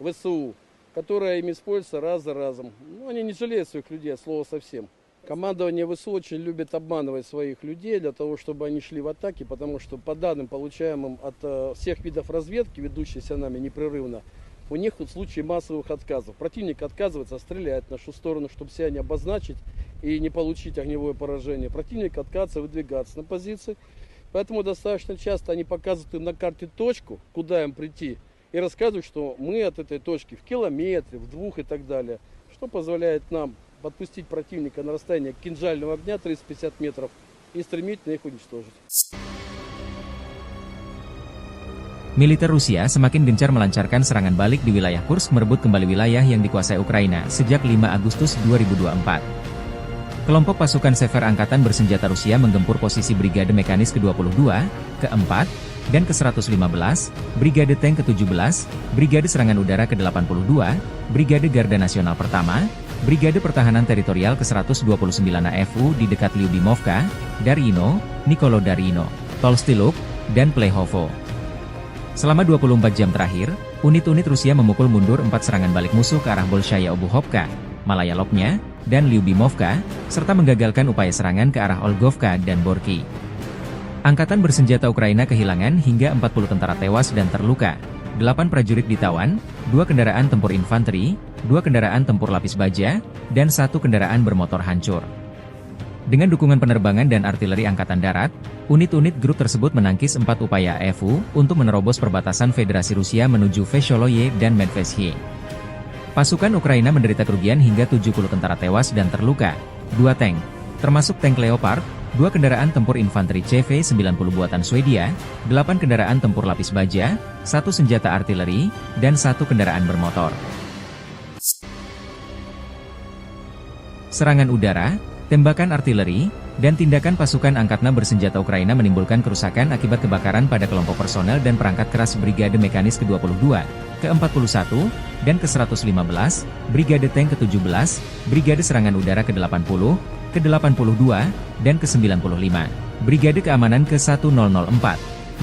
ВСУ, которая им используется раз за разом. Ну, они не жалеют своих людей, от слова совсем. Командование ВСУ очень любит обманывать своих людей для того, чтобы они шли в атаки, потому что по данным, получаемым от всех видов разведки, ведущейся нами непрерывно, у них в случае массовых отказов. Противник отказывается стрелять в нашу сторону, чтобы себя не обозначить и не получить огневое поражение. Противник отказывается выдвигаться на позиции, поэтому достаточно часто они показывают им на карте точку, куда им прийти, и рассказывают, что мы от этой точки в километре, в 2 и так далее, что позволяет нам подпустить противника на расстояние кинжального огня 350 метров и стремительно их уничтожить. Militer Rusia semakin gencar melancarkan serangan balik di wilayah Kursk merebut kembali wilayah yang dikuasai Ukraina sejak 5 Agustus 2024. Kelompok pasukan Sever Angkatan Bersenjata Rusia menggempur posisi Brigade Mekanis ke-22, ke-4, dan ke-115, Brigade Tank ke-17, Brigade Serangan Udara ke-82, Brigade Garda Nasional Pertama, Brigade Pertahanan Teritorial ke-129 AFU di dekat Lyubimovka, Darino, Nikolo Darino, Tolstiluk, dan Plehovo. Selama 24 jam terakhir, unit-unit Rusia memukul mundur 4 serangan balik musuh ke arah Bolshaya Obuhovka, Malaya Lopnya, dan Lyubimovka, serta menggagalkan upaya serangan ke arah Olgovka dan Borky. Angkatan bersenjata Ukraina kehilangan hingga 40 tentara tewas dan terluka, 8 prajurit ditawan, 2 kendaraan tempur infanteri, 2 kendaraan tempur lapis baja, dan 1 kendaraan bermotor hancur. Dengan dukungan penerbangan dan artileri Angkatan Darat, unit-unit grup tersebut menangkis 4 upaya AFU untuk menerobos perbatasan Federasi Rusia menuju Vesholoye dan Medvesye. Pasukan Ukraina menderita kerugian hingga 70 tentara tewas dan terluka, 2 tank, termasuk tank Leopard, 2 kendaraan tempur infanteri CV-90 buatan Swedia, 8 kendaraan tempur lapis baja, 1 senjata artileri, dan 1 kendaraan bermotor. Serangan udara, tembakan artileri, dan tindakan pasukan angkatan bersenjata Ukraina menimbulkan kerusakan akibat kebakaran pada kelompok personel dan perangkat keras Brigade Mekanis ke-22, ke-41, dan ke-115, Brigade Tank ke-17, Brigade Serangan Udara ke-80, ke-82, dan ke-95, Brigade Keamanan ke-1004,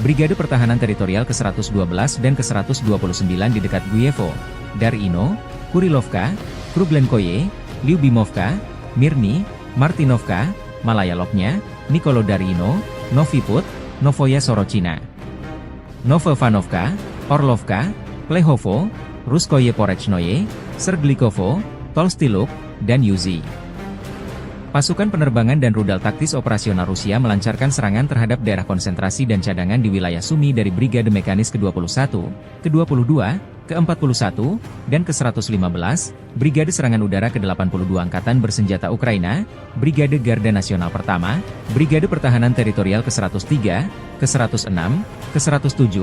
Brigade Pertahanan Teritorial ke-112 dan ke-129 di dekat Guyevo, Darino, Kurilovka, Kruglenkoye, Lyubimovka, Mirny, Martinovka, Malaya Lopnya, Nikolo Darino, Noviput, Novoya Sorochina, Novovanovka, Orlovka, Plehovo, Ruskoye Porechnoye, Serglikovo, Tolstiluk, dan Yuzi. Pasukan penerbangan dan rudal taktis operasional Rusia melancarkan serangan terhadap daerah konsentrasi dan cadangan di wilayah Sumy dari Brigade Mekanis ke-21, ke-22, ke-41, dan ke-115, Brigade Serangan Udara ke-82 Angkatan Bersenjata Ukraina, Brigade Garda Nasional Pertama, Brigade Pertahanan Teritorial ke-103, ke-106, ke-107,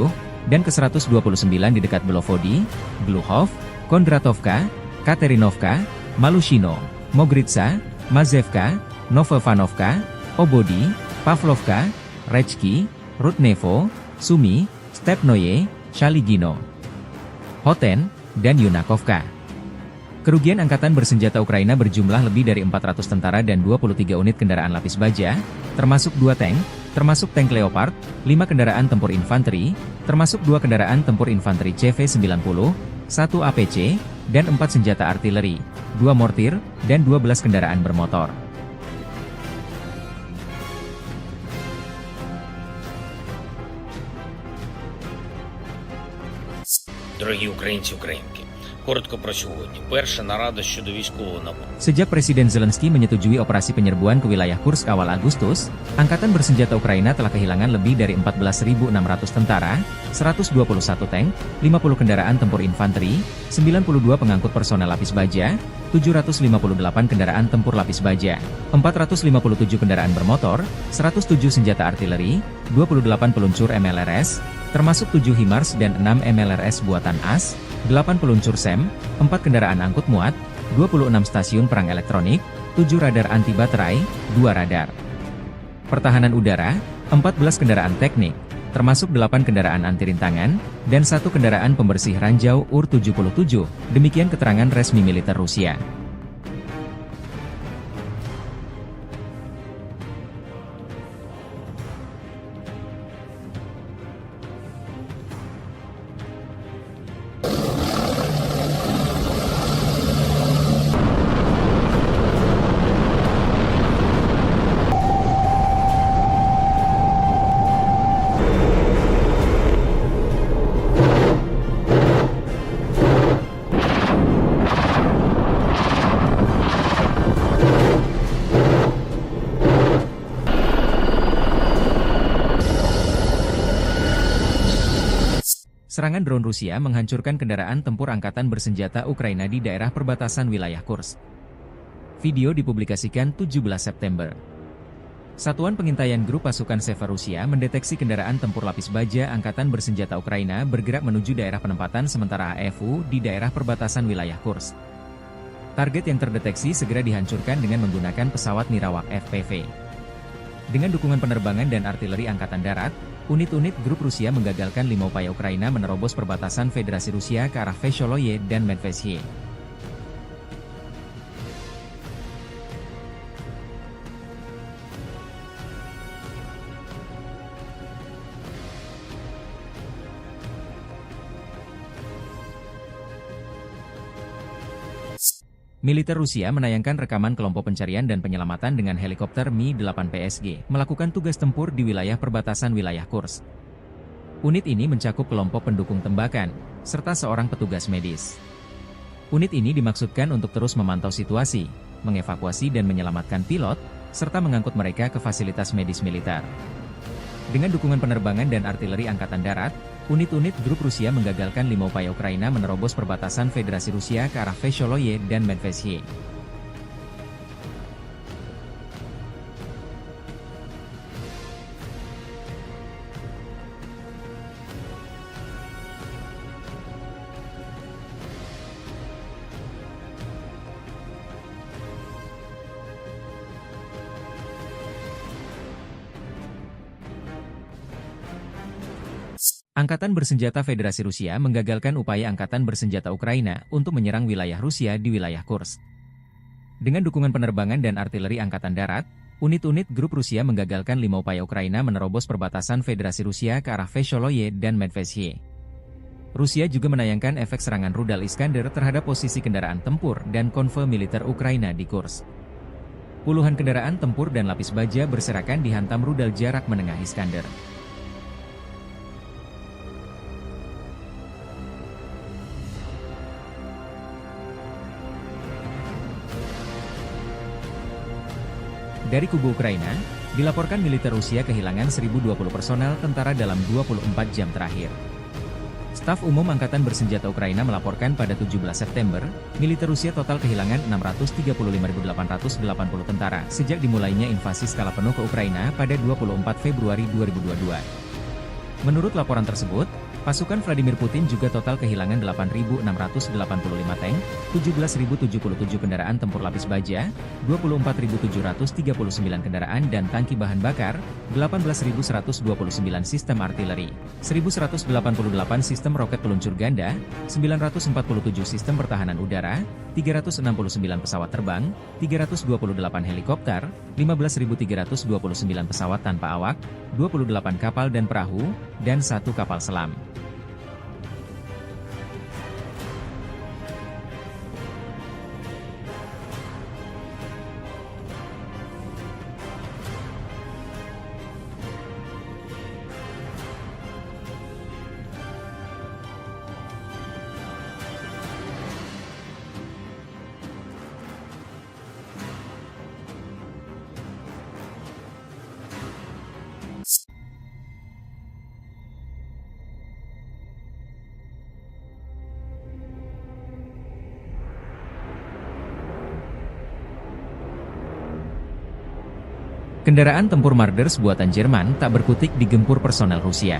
dan ke-129 di dekat Belovody, Gluhov, Kondratovka, Katerinovka, Malushino, Mogritsa, Mazevka, Novovanovka, Obody, Pavlovka, Rechki, Rudnevo, Sumy, Stepnoye, Shaligino, Hoten, dan Yunakovka. Kerugian Angkatan Bersenjata Ukraina berjumlah lebih dari 400 tentara dan 23 unit kendaraan lapis baja, termasuk 2 tank, termasuk tank Leopard, 5 kendaraan tempur infanteri, termasuk 2 kendaraan tempur infanteri CV-90, 1 APC, dan 4 senjata artileri, 2 mortir, dan 12 kendaraan bermotor. Дорогі українці, українки, коротко про сьогодні. Перша нарада щодо військового напрямку. Sejak Presiden Zelensky menyetujui operasi penyerbuan ke wilayah Kursk awal Agustus, Angkatan Bersenjata Ukraina telah kehilangan lebih dari 14.600 tentara, 121 tank, 50 kendaraan tempur infanteri, 92 pengangkut personel lapis baja, 758 kendaraan tempur lapis baja, 457 kendaraan bermotor, 107 senjata artileri, 28 peluncur MLRS, termasuk 7 HIMARS dan 6 MLRS buatan AS, 8 peluncur SEM, 4 kendaraan angkut muat, 26 stasiun perang elektronik, 7 radar anti baterai, 2 radar pertahanan udara, 14 kendaraan teknik, termasuk 8 kendaraan anti rintangan, dan 1 kendaraan pembersih ranjau UR-77, demikian keterangan resmi militer Rusia. Serangan drone Rusia menghancurkan kendaraan tempur angkatan bersenjata Ukraina di daerah perbatasan wilayah Kursk. Video dipublikasikan 17 September. Satuan pengintaian grup pasukan Seva Rusia mendeteksi kendaraan tempur lapis baja angkatan bersenjata Ukraina bergerak menuju daerah penempatan sementara AFU di daerah perbatasan wilayah Kursk. Target yang terdeteksi segera dihancurkan dengan menggunakan pesawat Nirawak FPV. Dengan dukungan penerbangan dan artileri angkatan darat, unit-unit grup Rusia menggagalkan 5 upaya Ukraina menerobos perbatasan Federasi Rusia ke arah Vesholoye dan Medvedye. Militer Rusia menayangkan rekaman kelompok pencarian dan penyelamatan dengan helikopter Mi-8 PSG melakukan tugas tempur di wilayah perbatasan wilayah Kursk. Unit ini mencakup kelompok pendukung tembakan, serta seorang petugas medis. Unit ini dimaksudkan untuk terus memantau situasi, mengevakuasi dan menyelamatkan pilot, serta mengangkut mereka ke fasilitas medis militer. Dengan dukungan penerbangan dan artileri angkatan darat, unit-unit grup Rusia menggagalkan 5 upaya Ukraina menerobos perbatasan Federasi Rusia ke arah Vesholoye dan Medvedye. Angkatan Bersenjata Federasi Rusia menggagalkan upaya Angkatan Bersenjata Ukraina untuk menyerang wilayah Rusia di wilayah Kursk. Dengan dukungan penerbangan dan artileri Angkatan Darat, unit-unit grup Rusia menggagalkan 5 upaya Ukraina menerobos perbatasan Federasi Rusia ke arah Vesholoye dan Medvedye. Rusia juga menayangkan efek serangan rudal Iskander terhadap posisi kendaraan tempur dan konvoi militer Ukraina di Kursk. Puluhan kendaraan tempur dan lapis baja berserakan dihantam rudal jarak menengah Iskander. Dari kubu Ukraina, dilaporkan militer Rusia kehilangan 1.020 personel tentara dalam 24 jam terakhir. Staf Umum Angkatan Bersenjata Ukraina melaporkan pada 17 September, militer Rusia total kehilangan 635.880 tentara sejak dimulainya invasi skala penuh ke Ukraina pada 24 Februari 2022. Menurut laporan tersebut, pasukan Vladimir Putin juga total kehilangan 8.685 tank, 17.077 kendaraan tempur lapis baja, 24.739 kendaraan dan tangki bahan bakar, 18.129 sistem artileri, 1.188 sistem roket peluncur ganda, 947 sistem pertahanan udara, 369 pesawat terbang, 328 helikopter, 15.329 pesawat tanpa awak, 28 kapal dan perahu, dan 1 kapal selam. Kendaraan tempur Marders buatan Jerman tak berkutik digempur personel Rusia.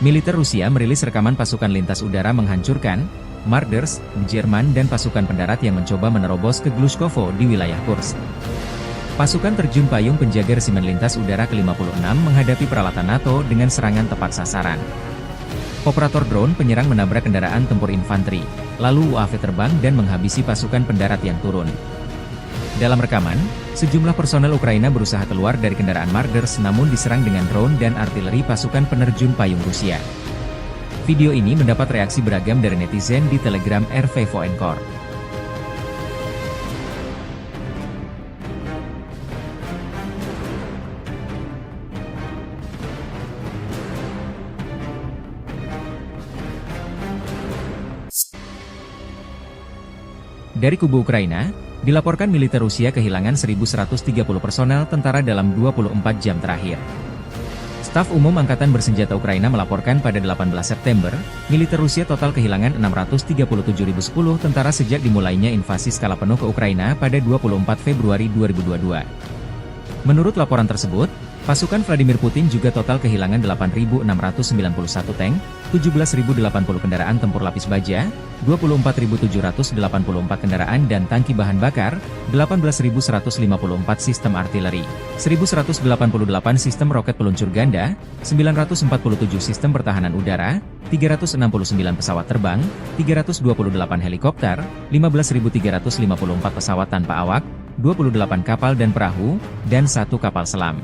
Militer Rusia merilis rekaman pasukan lintas udara menghancurkan Marders, Jerman dan pasukan pendarat yang mencoba menerobos ke Glushkovo di wilayah Kursk. Pasukan terjun payung penjaga resimen lintas udara ke-56 menghadapi peralatan NATO dengan serangan tepat sasaran. Operator drone penyerang menabrak kendaraan tempur infanteri, lalu UAV terbang dan menghabisi pasukan pendarat yang turun. Dalam rekaman, sejumlah personel Ukraina berusaha keluar dari kendaraan Marders namun diserang dengan drone dan artileri pasukan penerjun payung Rusia. Video ini mendapat reaksi beragam dari netizen di Telegram RV Voenkor. Dari kubu Ukraina, dilaporkan militer Rusia kehilangan 1.130 personel tentara dalam 24 jam terakhir. Staf Umum Angkatan Bersenjata Ukraina melaporkan pada 18 September, militer Rusia total kehilangan 637.010 tentara sejak dimulainya invasi skala penuh ke Ukraina pada 24 Februari 2022. Menurut laporan tersebut, pasukan Vladimir Putin juga total kehilangan 8.691 tank, 17.080 kendaraan tempur lapis baja, 24.784 kendaraan dan tangki bahan bakar, 18.154 sistem artileri, 1.188 sistem roket peluncur ganda, 947 sistem pertahanan udara, 369 pesawat terbang, 328 helikopter, 15.354 pesawat tanpa awak, 28 kapal dan perahu, dan 1 kapal selam.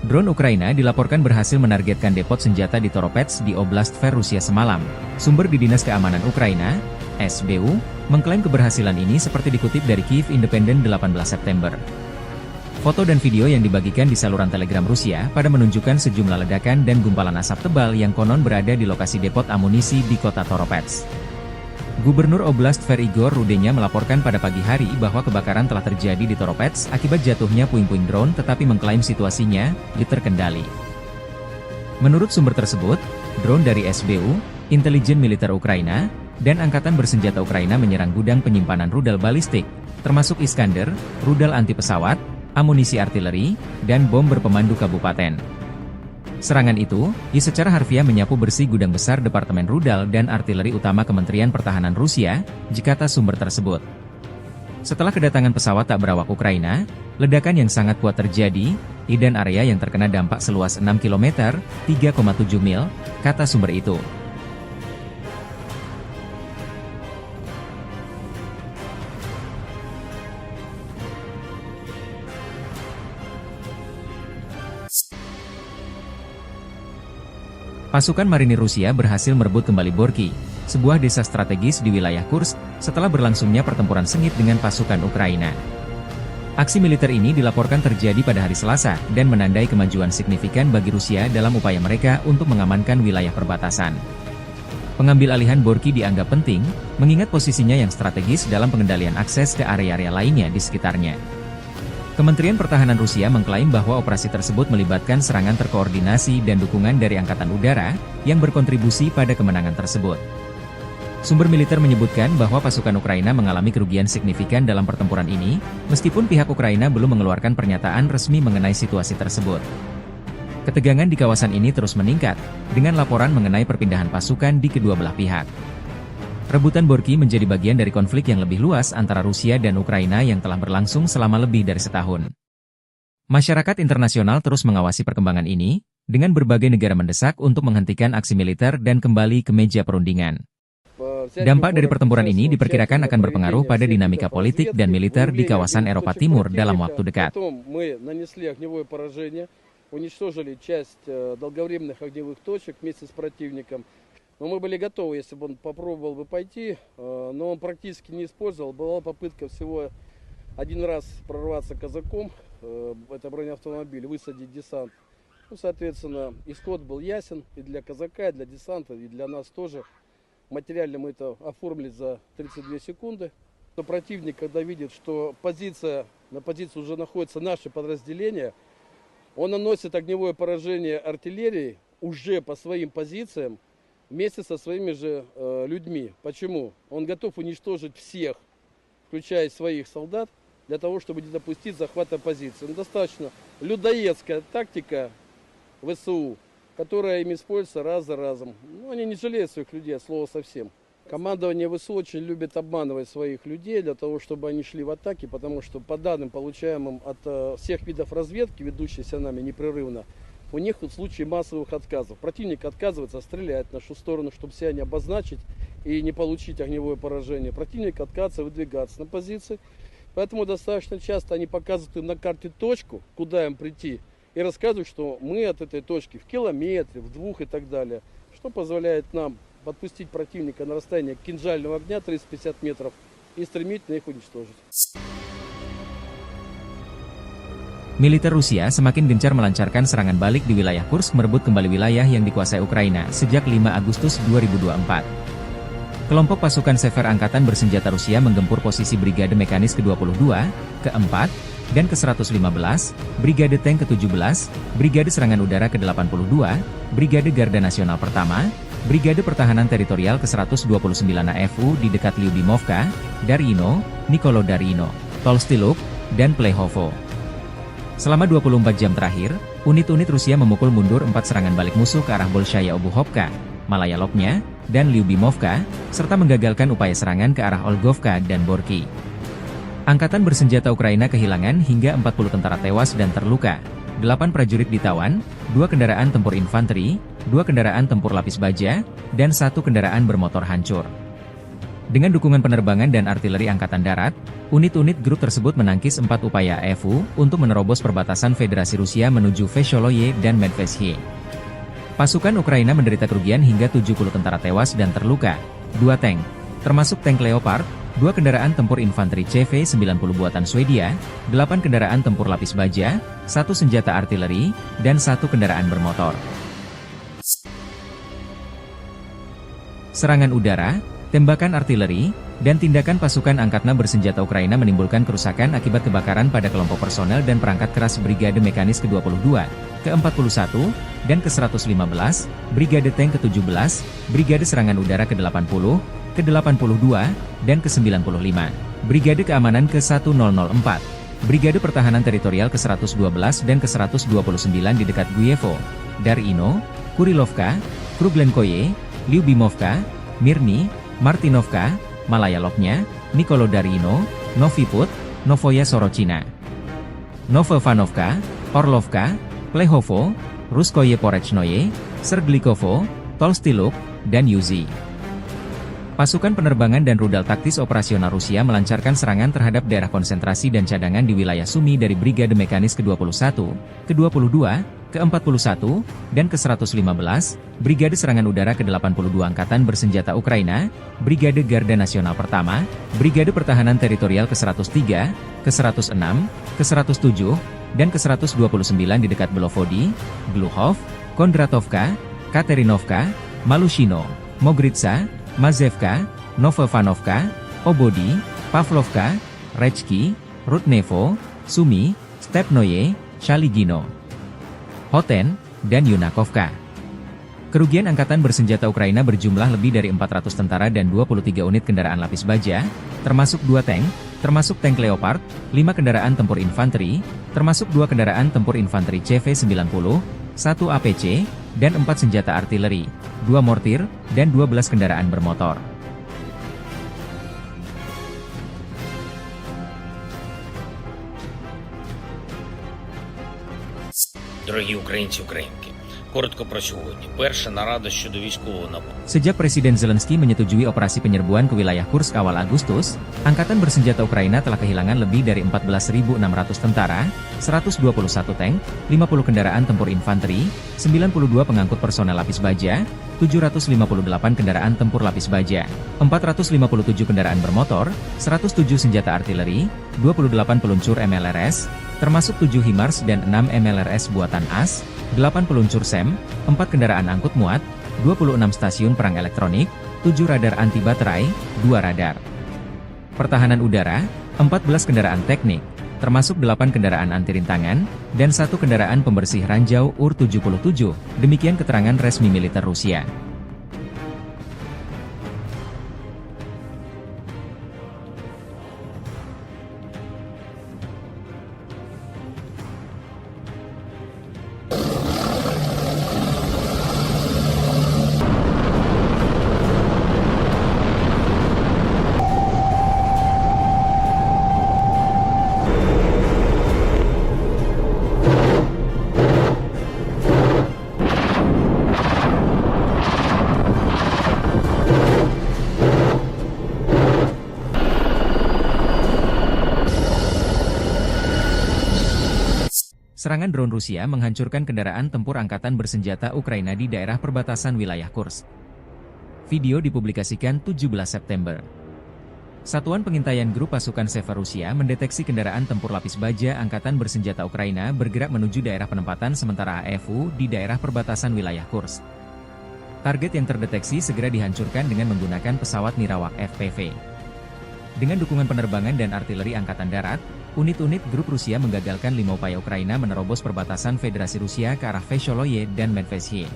Drone Ukraina dilaporkan berhasil menargetkan depot senjata di Toropets di Oblast Tver Rusia semalam. Sumber di Dinas Keamanan Ukraina, SBU, mengklaim keberhasilan ini seperti dikutip dari Kyiv Independent 18 September. Foto dan video yang dibagikan di saluran Telegram Rusia pada menunjukkan sejumlah ledakan dan gumpalan asap tebal yang konon berada di lokasi depot amunisi di kota Toropets. Gubernur Oblast Tver Igor Rudenya melaporkan pada pagi hari bahwa kebakaran telah terjadi di Toropets akibat jatuhnya puing-puing drone tetapi mengklaim situasinya terkendali. Menurut sumber tersebut, drone dari SBU, intelijen militer Ukraina, dan Angkatan Bersenjata Ukraina menyerang gudang penyimpanan rudal balistik, termasuk Iskander, rudal anti pesawat, amunisi artileri, dan bom berpemandu kabupaten. Serangan itu, secara harfiah menyapu bersih gudang besar Departemen Rudal dan Artileri Utama Kementerian Pertahanan Rusia, kata sumber tersebut. Setelah kedatangan pesawat tak berawak Ukraina, ledakan yang sangat kuat terjadi, dan area yang terkena dampak seluas 6 km, 3,7 mil, kata sumber itu. Pasukan marinir Rusia berhasil merebut kembali Borky, sebuah desa strategis di wilayah Kursk, setelah berlangsungnya pertempuran sengit dengan pasukan Ukraina. Aksi militer ini dilaporkan terjadi pada hari Selasa dan menandai kemajuan signifikan bagi Rusia dalam upaya mereka untuk mengamankan wilayah perbatasan. Pengambil alihan Borky dianggap penting, mengingat posisinya yang strategis dalam pengendalian akses ke area-area lainnya di sekitarnya. Kementerian Pertahanan Rusia mengklaim bahwa operasi tersebut melibatkan serangan terkoordinasi dan dukungan dari Angkatan Udara, yang berkontribusi pada kemenangan tersebut. Sumber militer menyebutkan bahwa pasukan Ukraina mengalami kerugian signifikan dalam pertempuran ini, meskipun pihak Ukraina belum mengeluarkan pernyataan resmi mengenai situasi tersebut. Ketegangan di kawasan ini terus meningkat, dengan laporan mengenai perpindahan pasukan di kedua belah pihak. Rebutan Borky menjadi bagian dari konflik yang lebih luas antara Rusia dan Ukraina yang telah berlangsung selama lebih dari setahun. Masyarakat internasional terus mengawasi perkembangan ini, dengan berbagai negara mendesak untuk menghentikan aksi militer dan kembali ke meja perundingan. Dampak dari pertempuran ini diperkirakan akan berpengaruh pada dinamika politik dan militer di kawasan Eropa Timur dalam waktu dekat. Но мы были готовы, если бы он попробовал бы пойти, но он практически не использовал. Была попытка всего один раз прорваться казаком, это бронеавтомобиль, высадить десант. Ну, соответственно, исход был ясен и для казака, и для десанта, и для нас тоже. Материально мы это оформили за 32 секунды. Но противник, когда видит, что на позиции уже находятся наши подразделения, он наносит огневое поражение артиллерии уже по своим позициям, вместе со своими же людьми. Почему? Он готов уничтожить всех включая своих солдат, для того, чтобы не допустить захвата позиции. Но достаточно людоедская тактика ВСУ, которая им используется раз за разом. Ну, они не жалеют своих людей, от слова совсем. Командование ВСУ очень любит обманывать своих людей для того, чтобы они шли в атаки, потому что по данным, получаемым от всех видов разведки, ведущейся нами непрерывно, у них в случае массовых отказов. Противник отказывается стрелять в нашу сторону, чтобы себя не обозначить и не получить огневое поражение. Противник отказывается выдвигаться на позиции. Поэтому достаточно часто они показывают им на карте точку, куда им прийти, и рассказывают, что мы от этой точки в километре, в 2 и так далее, что позволяет нам подпустить противника на расстояние кинжального огня 350 метров и стремительно их уничтожить. Militer Rusia semakin gencar melancarkan serangan balik di wilayah Kursk merebut kembali wilayah yang dikuasai Ukraina sejak 5 Agustus 2024. Kelompok pasukan Sever Angkatan Bersenjata Rusia menggempur posisi Brigade Mekanis ke-22, ke-4, dan ke-115, Brigade Tank ke-17, Brigade Serangan Udara ke-82, Brigade Garda Nasional Pertama, Brigade Pertahanan Teritorial ke-129 AFU di dekat Lyubimovka, Darino, Nikolo Darino, Tolstiluk, dan Plehovo. Selama 24 jam terakhir, unit-unit Rusia memukul mundur 4 serangan balik musuh ke arah Bolshaya Obuhovka, Malaya Lopnya, dan Lyubimovka, serta menggagalkan upaya serangan ke arah Olgovka dan Borki. Angkatan bersenjata Ukraina kehilangan hingga 40 tentara tewas dan terluka, 8 prajurit ditawan, 2 kendaraan tempur infanteri, 2 kendaraan tempur lapis baja, dan 1 kendaraan bermotor hancur. Dengan dukungan penerbangan dan artileri Angkatan Darat, unit-unit grup tersebut menangkis 4 upaya AFU untuk menerobos perbatasan Federasi Rusia menuju Vesholoye dan Medvesye. Pasukan Ukraina menderita kerugian hingga 70 tentara tewas dan terluka, 2 tank, termasuk tank Leopard, 2 kendaraan tempur infanteri CV-90 buatan Swedia, 8 kendaraan tempur lapis baja, 1 senjata artileri, dan 1 kendaraan bermotor. Serangan udara, tembakan artileri, dan tindakan pasukan angkatan bersenjata Ukraina menimbulkan kerusakan akibat kebakaran pada kelompok personel dan perangkat keras Brigade Mekanis ke-22, ke-41, dan ke-115, Brigade Tank ke-17, Brigade Serangan Udara ke-80, ke-82, dan ke-95, Brigade Keamanan ke-1004, Brigade Pertahanan Teritorial ke-112 dan ke-129 di dekat Guyevo, Darino, Kurilovka, Kruglenkoye, Lyubimovka, Mirny, Martinovka, Malaya Lopnya, Nikolo Darino, Novi Put, Novoya Sorochina, Novovanovka, Orlovka, Plehovo, Ruskoye Porechnoye, Serglikovo, Tolstiluk, dan Yuzi. Pasukan penerbangan dan rudal taktis operasional Rusia melancarkan serangan terhadap daerah konsentrasi dan cadangan di wilayah Sumy dari Brigade Mekanis ke-21, ke-22, ke-41, dan ke-115, Brigade Serangan Udara ke-82 Angkatan Bersenjata Ukraina, Brigade Garda Nasional Pertama, Brigade Pertahanan Teritorial ke-103, ke-106, ke-107, dan ke-129 di dekat Belovody, Gluhov, Kondratovka, Katerinovka, Malushino, Mogritsa, Mazevka, Novovanovka, Obody, Pavlovka, Rechki, Rudnevo, Sumy, Stepnoye, Shaligino, Hoten, dan Yunakovka. Kerugian Angkatan Bersenjata Ukraina berjumlah lebih dari 400 tentara dan 23 unit kendaraan lapis baja, termasuk 2 tank, termasuk tank Leopard, 5 kendaraan tempur infanteri, termasuk 2 kendaraan tempur infanteri CV-90, 1 APC, dan 4 senjata artileri, 2 mortir, dan 12 kendaraan bermotor. Дорогі українці, українки, коротко про сьогодні. Перша нарада щодо військового нападу. Sejak Presiden Zelensky menyetujui operasi penyerbuan ke wilayah Kursk awal Agustus, Angkatan Bersenjata Ukraina telah kehilangan lebih dari 14.600 tentara, 121 tank, 50 kendaraan tempur infanteri, 92 pengangkut personel lapis baja, 758 kendaraan tempur lapis baja, 457 kendaraan bermotor, 107 senjata artileri, 28 peluncur MLRS, termasuk 7 HIMARS dan 6 MLRS buatan AS, 8 peluncur SEM, 4 kendaraan angkut muat, 26 stasiun perang elektronik, 7 radar anti baterai, 2 radar pertahanan udara, 14 kendaraan teknik, termasuk 8 kendaraan anti rintangan, dan 1 kendaraan pembersih ranjau UR-77, demikian keterangan resmi militer Rusia. Serangan drone Rusia menghancurkan kendaraan tempur angkatan bersenjata Ukraina di daerah perbatasan wilayah Kursk. Video dipublikasikan 17 September. Satuan pengintaian grup pasukan Sever Rusia mendeteksi kendaraan tempur lapis baja angkatan bersenjata Ukraina bergerak menuju daerah penempatan sementara AFU di daerah perbatasan wilayah Kursk. Target yang terdeteksi segera dihancurkan dengan menggunakan pesawat Nirawak FPV. Dengan dukungan penerbangan dan artileri angkatan darat, unit-unit grup Rusia menggagalkan 5 upaya Ukraina menerobos perbatasan Federasi Rusia ke arah Vesholoye dan Medvesye.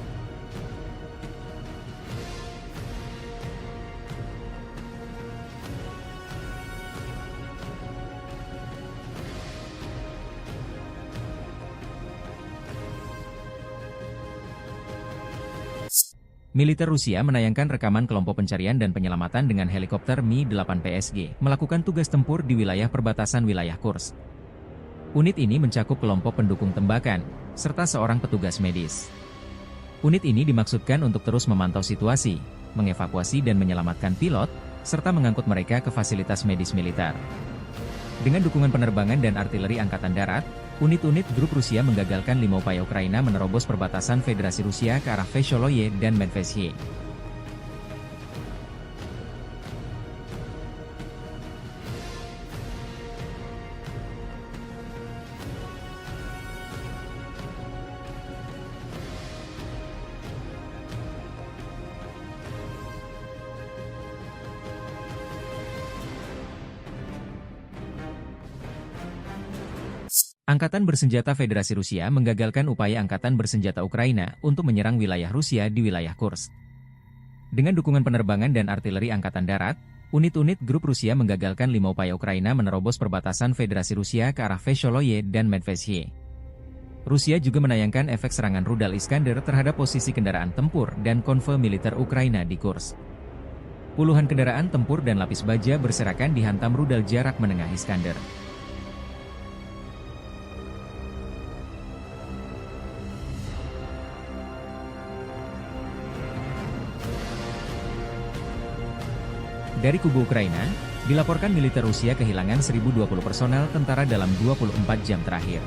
Militer Rusia menayangkan rekaman kelompok pencarian dan penyelamatan dengan helikopter Mi-8 PSG melakukan tugas tempur di wilayah perbatasan wilayah Kursk. Unit ini mencakup kelompok pendukung tembakan, serta seorang petugas medis. Unit ini dimaksudkan untuk terus memantau situasi, mengevakuasi dan menyelamatkan pilot, serta mengangkut mereka ke fasilitas medis militer. Dengan dukungan penerbangan dan artileri angkatan darat, unit-unit grup Rusia menggagalkan 5 upaya Ukraina menerobos perbatasan Federasi Rusia ke arah Vesholoye dan Medvesye. Angkatan bersenjata Federasi Rusia menggagalkan upaya angkatan bersenjata Ukraina untuk menyerang wilayah Rusia di wilayah Kursk. Dengan dukungan penerbangan dan artileri angkatan darat, unit-unit grup Rusia menggagalkan 5 upaya Ukraina menerobos perbatasan Federasi Rusia ke arah Vesholoye dan Medvesye. Rusia juga menayangkan efek serangan rudal Iskander terhadap posisi kendaraan tempur dan konvoi militer Ukraina di Kursk. Puluhan kendaraan tempur dan lapis baja berserakan dihantam rudal jarak menengah Iskander. Dari kubu Ukraina, dilaporkan militer Rusia kehilangan 1.020 personel tentara dalam 24 jam terakhir.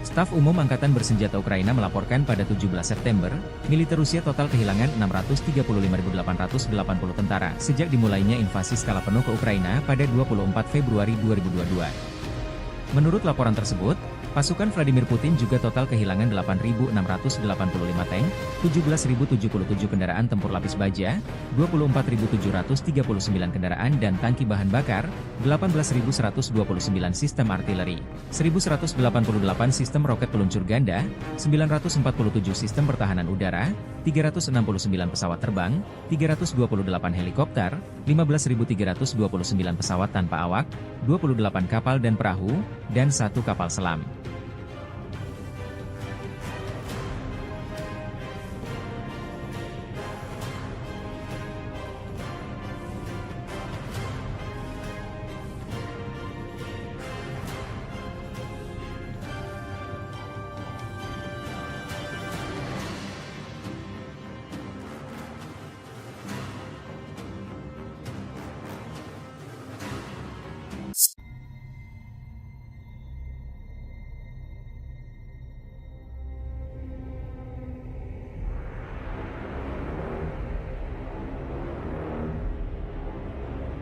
Staf Umum Angkatan Bersenjata Ukraina melaporkan pada 17 September, militer Rusia total kehilangan 635.880 tentara sejak dimulainya invasi skala penuh ke Ukraina pada 24 Februari 2022. Menurut laporan tersebut, pasukan Vladimir Putin juga total kehilangan 8.685 tank, 17.077 kendaraan tempur lapis baja, 24.739 kendaraan dan tangki bahan bakar, 18.129 sistem artileri, 1.188 sistem roket peluncur ganda, 947 sistem pertahanan udara, 369 pesawat terbang, 328 helikopter, 15.329 pesawat tanpa awak, 28 kapal dan perahu, dan 1 kapal selam.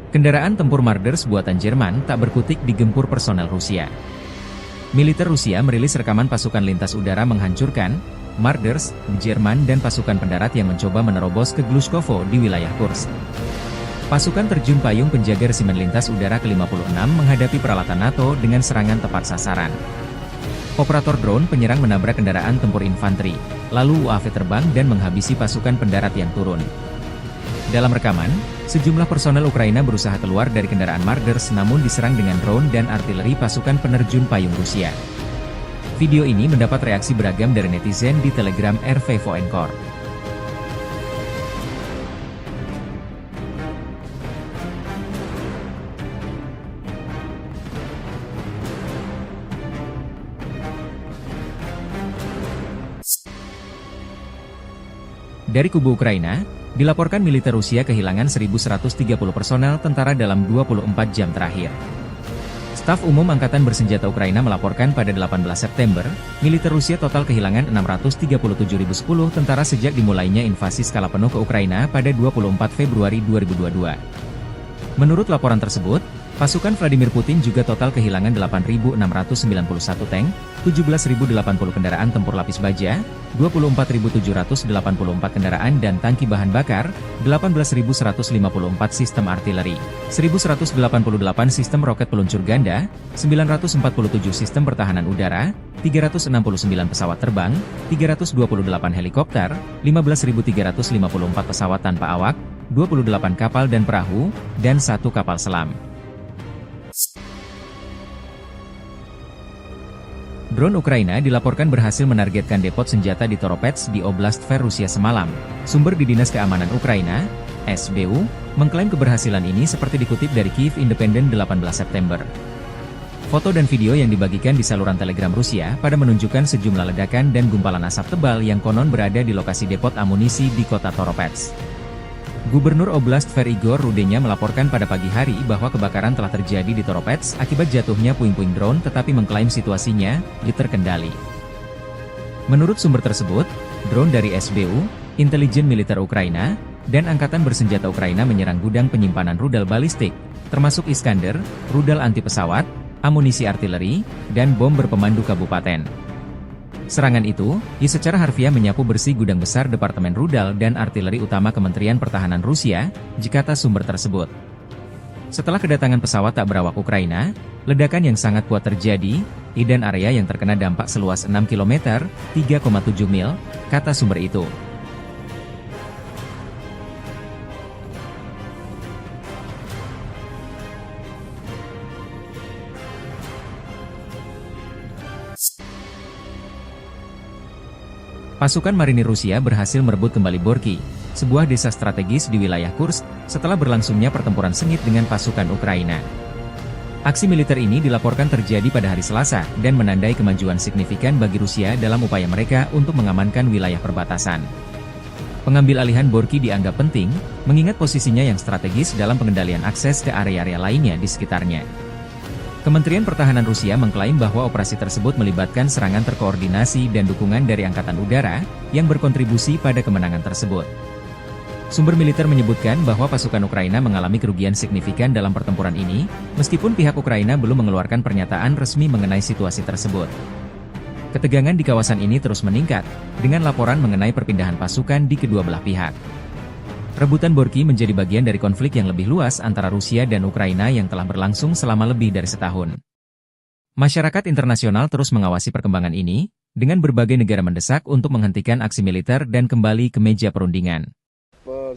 Kendaraan tempur Marders buatan Jerman tak berkutik digempur personel Rusia. Militer Rusia merilis rekaman pasukan lintas udara menghancurkan Marders, Jerman dan pasukan pendarat yang mencoba menerobos ke Glushkovo di wilayah Kursk. Pasukan terjun payung penjaga resimen lintas udara ke-56 menghadapi peralatan NATO dengan serangan tepat sasaran. Operator drone penyerang menabrak kendaraan tempur infanteri, lalu UAV terbang dan menghabisi pasukan pendarat yang turun. Dalam rekaman, sejumlah personel Ukraina berusaha keluar dari kendaraan Marders namun diserang dengan drone dan artileri pasukan penerjun payung Rusia. Video ini mendapat reaksi beragam dari netizen di Telegram RV Voenkor. Dari kubu Ukraina, dilaporkan militer Rusia kehilangan 1.130 personel tentara dalam 24 jam terakhir. Staf Umum Angkatan Bersenjata Ukraina melaporkan pada 18 September, militer Rusia total kehilangan 637.010 tentara sejak dimulainya invasi skala penuh ke Ukraina pada 24 Februari 2022. Menurut laporan tersebut, pasukan Vladimir Putin juga total kehilangan 8.691 tank, 17.080 kendaraan tempur lapis baja, 24.784 kendaraan dan tangki bahan bakar, 18.154 sistem artileri, 1.188 sistem roket peluncur ganda, 947 sistem pertahanan udara, 369 pesawat terbang, 328 helikopter, 15.354 pesawat tanpa awak, 28 kapal dan perahu, dan 1 kapal selam. Drone Ukraina dilaporkan berhasil menargetkan depot senjata di Toropets di Oblast Tver Rusia semalam. Sumber di Dinas Keamanan Ukraina, SBU, mengklaim keberhasilan ini seperti dikutip dari Kyiv Independent 18 September. Foto dan video yang dibagikan di saluran Telegram Rusia pada menunjukkan sejumlah ledakan dan gumpalan asap tebal yang konon berada di lokasi depot amunisi di kota Toropets. Gubernur Oblast Tver Igor Rudenya melaporkan pada pagi hari bahwa kebakaran telah terjadi di Toropets akibat jatuhnya puing-puing drone tetapi mengklaim situasinya terkendali. Menurut sumber tersebut, drone dari SBU, intelijen militer Ukraina, dan Angkatan Bersenjata Ukraina menyerang gudang penyimpanan rudal balistik, termasuk Iskander, rudal anti pesawat, amunisi artileri, dan bom berpemandu kabupaten. Serangan itu, secara harfiah menyapu bersih gudang besar Departemen Rudal dan Artileri Utama Kementerian Pertahanan Rusia, kata sumber tersebut. Setelah kedatangan pesawat tak berawak Ukraina, ledakan yang sangat kuat terjadi, dan area yang terkena dampak seluas 6 km, 3,7 mil, kata sumber itu. Pasukan marinir Rusia berhasil merebut kembali Borky, sebuah desa strategis di wilayah Kursk, setelah berlangsungnya pertempuran sengit dengan pasukan Ukraina. Aksi militer ini dilaporkan terjadi pada hari Selasa, dan menandai kemajuan signifikan bagi Rusia dalam upaya mereka untuk mengamankan wilayah perbatasan. Pengambil alihan Borky dianggap penting, mengingat posisinya yang strategis dalam pengendalian akses ke area-area lainnya di sekitarnya. Kementerian Pertahanan Rusia mengklaim bahwa operasi tersebut melibatkan serangan terkoordinasi dan dukungan dari Angkatan Udara, yang berkontribusi pada kemenangan tersebut. Sumber militer menyebutkan bahwa pasukan Ukraina mengalami kerugian signifikan dalam pertempuran ini, meskipun pihak Ukraina belum mengeluarkan pernyataan resmi mengenai situasi tersebut. Ketegangan di kawasan ini terus meningkat, dengan laporan mengenai perpindahan pasukan di kedua belah pihak. Rebutan Borky menjadi bagian dari konflik yang lebih luas antara Rusia dan Ukraina yang telah berlangsung selama lebih dari setahun. Masyarakat internasional terus mengawasi perkembangan ini, dengan berbagai negara mendesak untuk menghentikan aksi militer dan kembali ke meja perundingan.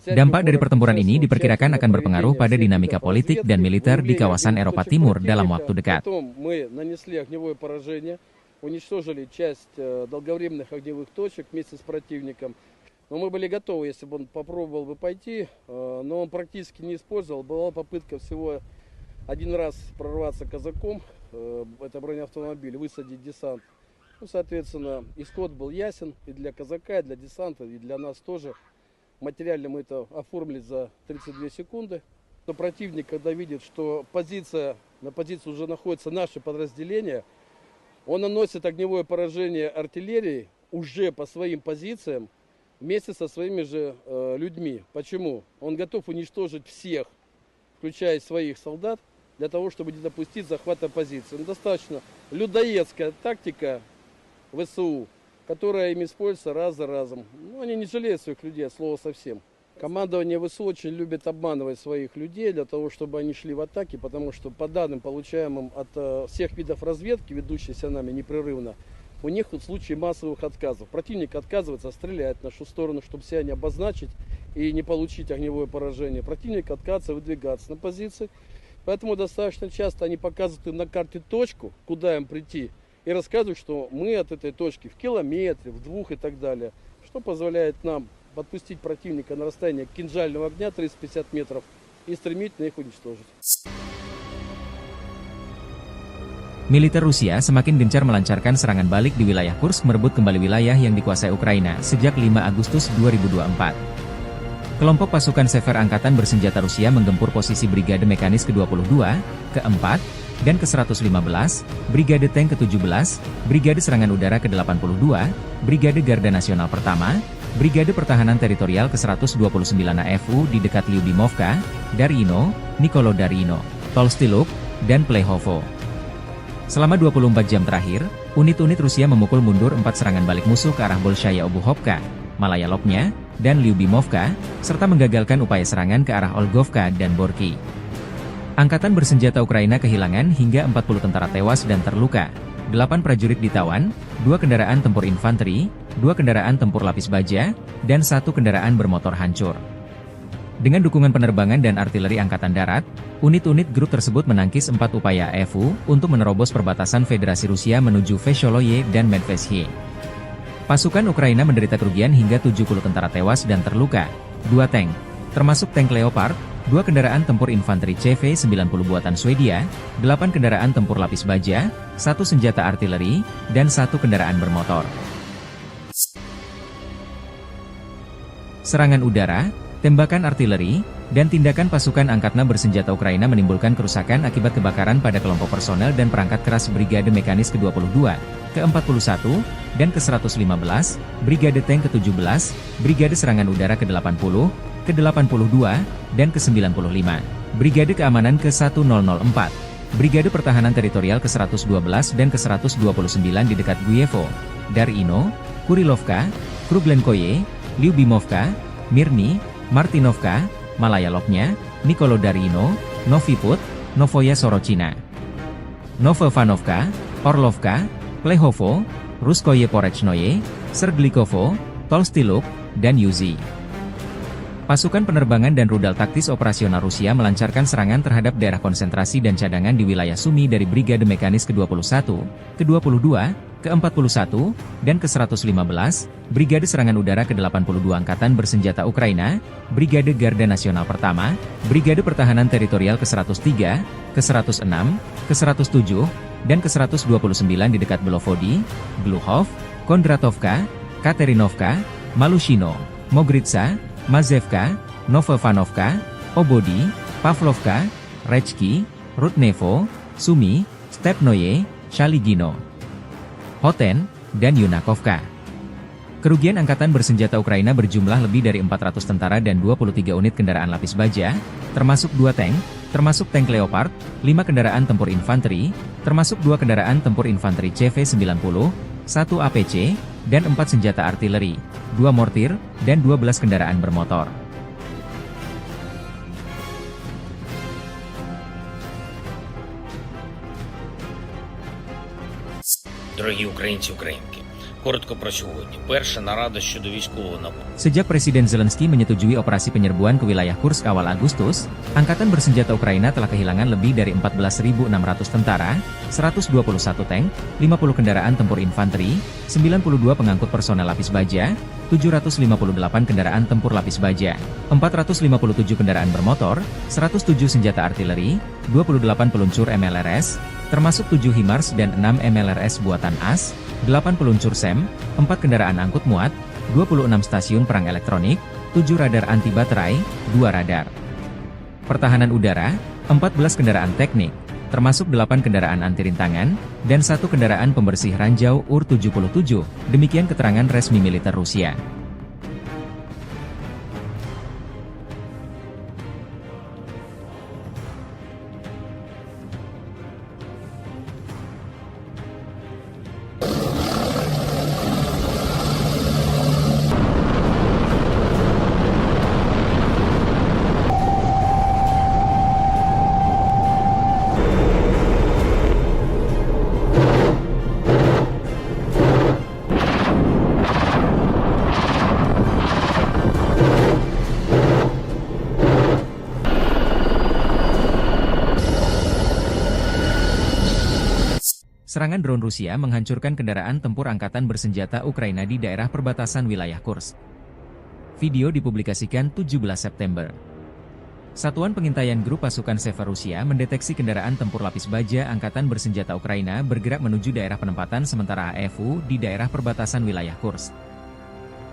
Dampak dari pertempuran ini diperkirakan akan berpengaruh pada dinamika politik dan militer di kawasan Eropa Timur dalam waktu dekat. Но мы были готовы, если бы он попробовал бы пойти, но он практически не использовал. Была попытка всего один раз прорваться казаком, это бронеавтомобиль, высадить десант. Ну, соответственно, исход был ясен и для казака, и для десанта, и для нас тоже. Материально мы это оформили за 32 секунды. Но противник, когда видит, что на позиции уже находится наше подразделение, он наносит огневое поражение артиллерии уже по своим позициям, вместе со своими же людьми. Почему? Он готов уничтожить всех, включая своих солдат, для того, чтобы не допустить захвата позиции. Но достаточно людоедская тактика ВСУ, которая им используется раз за разом. Ну, они не жалеют своих людей, от слова совсем. Командование ВСУ очень любит обманывать своих людей для того, чтобы они шли в атаки, потому что по данным, получаемым от всех видов разведки, ведущейся нами непрерывно, у них тут случаи массовых отказов. Противник отказывается стрелять в нашу сторону, чтобы себя не обозначить и не получить огневое поражение. Противник отказывается выдвигаться на позиции. Поэтому достаточно часто они показывают им на карте точку, куда им прийти, и рассказывают, что мы от этой точки в километре, в 2 и так далее. Что позволяет нам подпустить противника на расстояние кинжального огня 350 метров и стремительно их уничтожить. Militer Rusia semakin gencar melancarkan serangan balik di wilayah Kursk merebut kembali wilayah yang dikuasai Ukraina sejak 5 Agustus 2024. Kelompok pasukan Sever Angkatan Bersenjata Rusia menggempur posisi Brigade Mekanis ke-22, ke-4, dan ke-115, Brigade Tank ke-17, Brigade Serangan Udara ke-82, Brigade Garda Nasional Pertama, Brigade Pertahanan Teritorial ke-129 AFU di dekat Lyubimovka, Darino, Nikolo-Darino, Tolstiluk, dan Plehovo. Selama 24 jam terakhir, unit-unit Rusia memukul mundur 4 serangan balik musuh ke arah Bolshaya Obuhovka, Malaya Lopnya, dan Lyubimovka, serta menggagalkan upaya serangan ke arah Olgovka dan Borki. Angkatan bersenjata Ukraina kehilangan hingga 40 tentara tewas dan terluka, 8 prajurit ditawan, 2 kendaraan tempur infanteri, 2 kendaraan tempur lapis baja, dan 1 kendaraan bermotor hancur. Dengan dukungan penerbangan dan artileri Angkatan Darat, unit-unit grup tersebut menangkis 4 upaya AFU untuk menerobos perbatasan Federasi Rusia menuju Vesholoye dan Medvesye. Pasukan Ukraina menderita kerugian hingga 70 tentara tewas dan terluka, 2 tank, termasuk tank Leopard, 2 kendaraan tempur infanteri CV-90 buatan Swedia, 8 kendaraan tempur lapis baja, 1 senjata artileri, dan 1 kendaraan bermotor. Serangan udara, tembakan artileri, dan tindakan pasukan angkatan bersenjata Ukraina menimbulkan kerusakan akibat kebakaran pada kelompok personel dan perangkat keras Brigade Mekanis ke-22, ke-41, dan ke-115, Brigade Tank ke-17, Brigade Serangan Udara ke-80, ke-82, dan ke-95, Brigade Keamanan ke-1004, Brigade Pertahanan Teritorial ke-112 dan ke-129 di dekat Guyevo, Darino, Kurilovka, Kruglenkoye, Lyubimovka, Mirny, Martinovka, Malaya Lopnya, Nikolo-Darino, Noviput, Novoya Sorochina, Novovanovka, Orlovka, Plehovo, Ruskoye Porechnoye, Serglikovo, Tolstiluk, dan Yuzi. Pasukan penerbangan dan rudal taktis operasional Rusia melancarkan serangan terhadap daerah konsentrasi dan cadangan di wilayah Sumy dari Brigade Mekanis ke-21, ke-22, ke-41, dan ke-115, Brigade Serangan Udara ke-82 Angkatan Bersenjata Ukraina, Brigade Garda Nasional Pertama, Brigade Pertahanan Teritorial ke-103, ke-106, ke-107, dan ke-129 di dekat Belovodi, Gluhov, Kondratovka, Katerinovka, Malushino, Mogritsa, Mazevka, Novovanovka, Obodi, Pavlovka, Rechki, Rudnevo, Sumy, Stepnoye, Shaligino, Hoten, dan Yunakovka. Kerugian Angkatan Bersenjata Ukraina berjumlah lebih dari 400 tentara dan 23 unit kendaraan lapis baja, termasuk 2 tank, termasuk tank Leopard, 5 kendaraan tempur infanteri, termasuk 2 kendaraan tempur infanteri CV-90, 1 APC, dan 4 senjata artileri, 2 mortir, dan 12 kendaraan bermotor. Дорогі українці, українки, коротко про сьогодні. Перша нарада щодо військового напрямку. Sejak Presiden Zelensky menyetujui operasi penyerbuan ke wilayah Kursk awal Agustus, Angkatan Bersenjata Ukraina telah kehilangan lebih dari 14.600 tentara, 121 tank, 50 kendaraan tempur infanteri, 92 pengangkut personel lapis baja, 758 kendaraan tempur lapis baja, 457 kendaraan bermotor, 107 senjata artileri, 28 peluncur MLRS, termasuk 7 HIMARS dan 6 MLRS buatan AS, 8 peluncur SEM, 4 kendaraan angkut muat, 26 stasiun perang elektronik, 7 radar anti baterai, 2 radar pertahanan udara, 14 kendaraan teknik, termasuk 8 kendaraan anti rintangan, dan 1 kendaraan pembersih ranjau UR-77, demikian keterangan resmi militer Rusia. Serangan drone Rusia menghancurkan kendaraan tempur angkatan bersenjata Ukraina di daerah perbatasan wilayah Kursk. Video dipublikasikan 17 September. Satuan Pengintaian Grup Pasukan Sever Rusia mendeteksi kendaraan tempur lapis baja angkatan bersenjata Ukraina bergerak menuju daerah penempatan sementara AFU di daerah perbatasan wilayah Kursk.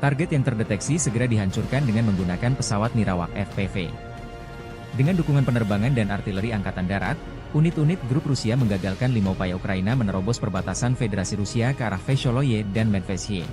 Target yang terdeteksi segera dihancurkan dengan menggunakan pesawat Nirawak FPV. Dengan dukungan penerbangan dan artileri Angkatan Darat, unit-unit grup Rusia menggagalkan 5 upaya Ukraina menerobos perbatasan Federasi Rusia ke arah Vesholoye dan Medvedye.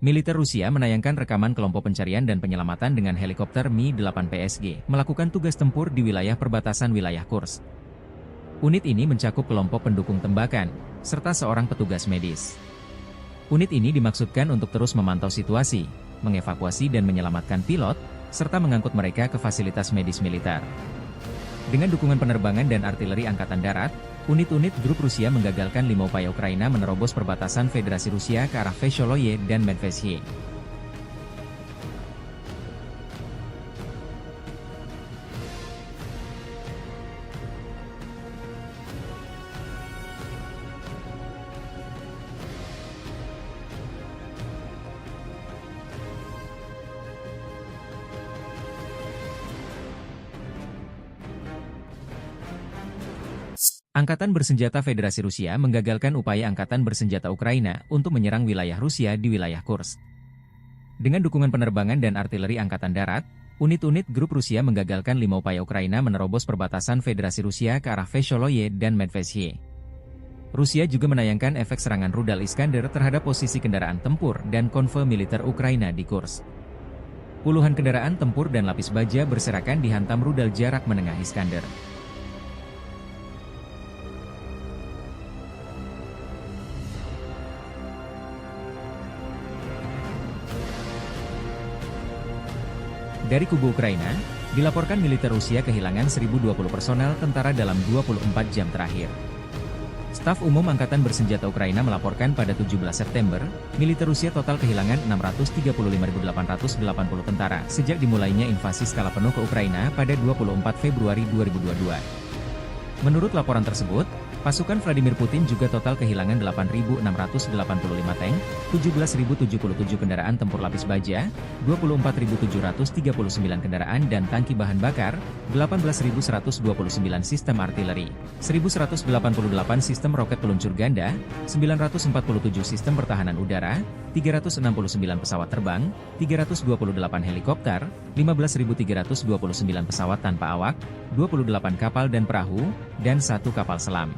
Militer Rusia menayangkan rekaman kelompok pencarian dan penyelamatan dengan helikopter Mi-8 PSG melakukan tugas tempur di wilayah perbatasan wilayah Kursk. Unit ini mencakup kelompok pendukung tembakan, serta seorang petugas medis. Unit ini dimaksudkan untuk terus memantau situasi, mengevakuasi dan menyelamatkan pilot, serta mengangkut mereka ke fasilitas medis militer. Dengan dukungan penerbangan dan artileri Angkatan Darat, unit-unit grup Rusia menggagalkan 5 upaya Ukraina menerobos perbatasan Federasi Rusia ke arah Vesholoye dan Medvedye. Angkatan Bersenjata Federasi Rusia menggagalkan upaya Angkatan Bersenjata Ukraina untuk menyerang wilayah Rusia di wilayah Kursk. Dengan dukungan penerbangan dan artileri Angkatan Darat, unit-unit grup Rusia menggagalkan 5 upaya Ukraina menerobos perbatasan Federasi Rusia ke arah Vesholoye dan Medvedye. Rusia juga menayangkan efek serangan rudal Iskander terhadap posisi kendaraan tempur dan konvoi militer Ukraina di Kursk. Puluhan kendaraan tempur dan lapis baja berserakan dihantam rudal jarak menengah Iskander. Dari kubu Ukraina, dilaporkan militer Rusia kehilangan 1.020 personel tentara dalam 24 jam terakhir. Staf Umum Angkatan Bersenjata Ukraina melaporkan pada 17 September, militer Rusia total kehilangan 635.880 tentara sejak dimulainya invasi skala penuh ke Ukraina pada 24 Februari 2022. Menurut laporan tersebut, pasukan Vladimir Putin juga total kehilangan 8.685 tank, 17.077 kendaraan tempur lapis baja, 24.739 kendaraan dan tangki bahan bakar, 18.129 sistem artileri, 1.188 sistem roket peluncur ganda, 947 sistem pertahanan udara, 369 pesawat terbang, 328 helikopter, 15.329 pesawat tanpa awak, 28 kapal dan perahu, dan 1 kapal selam.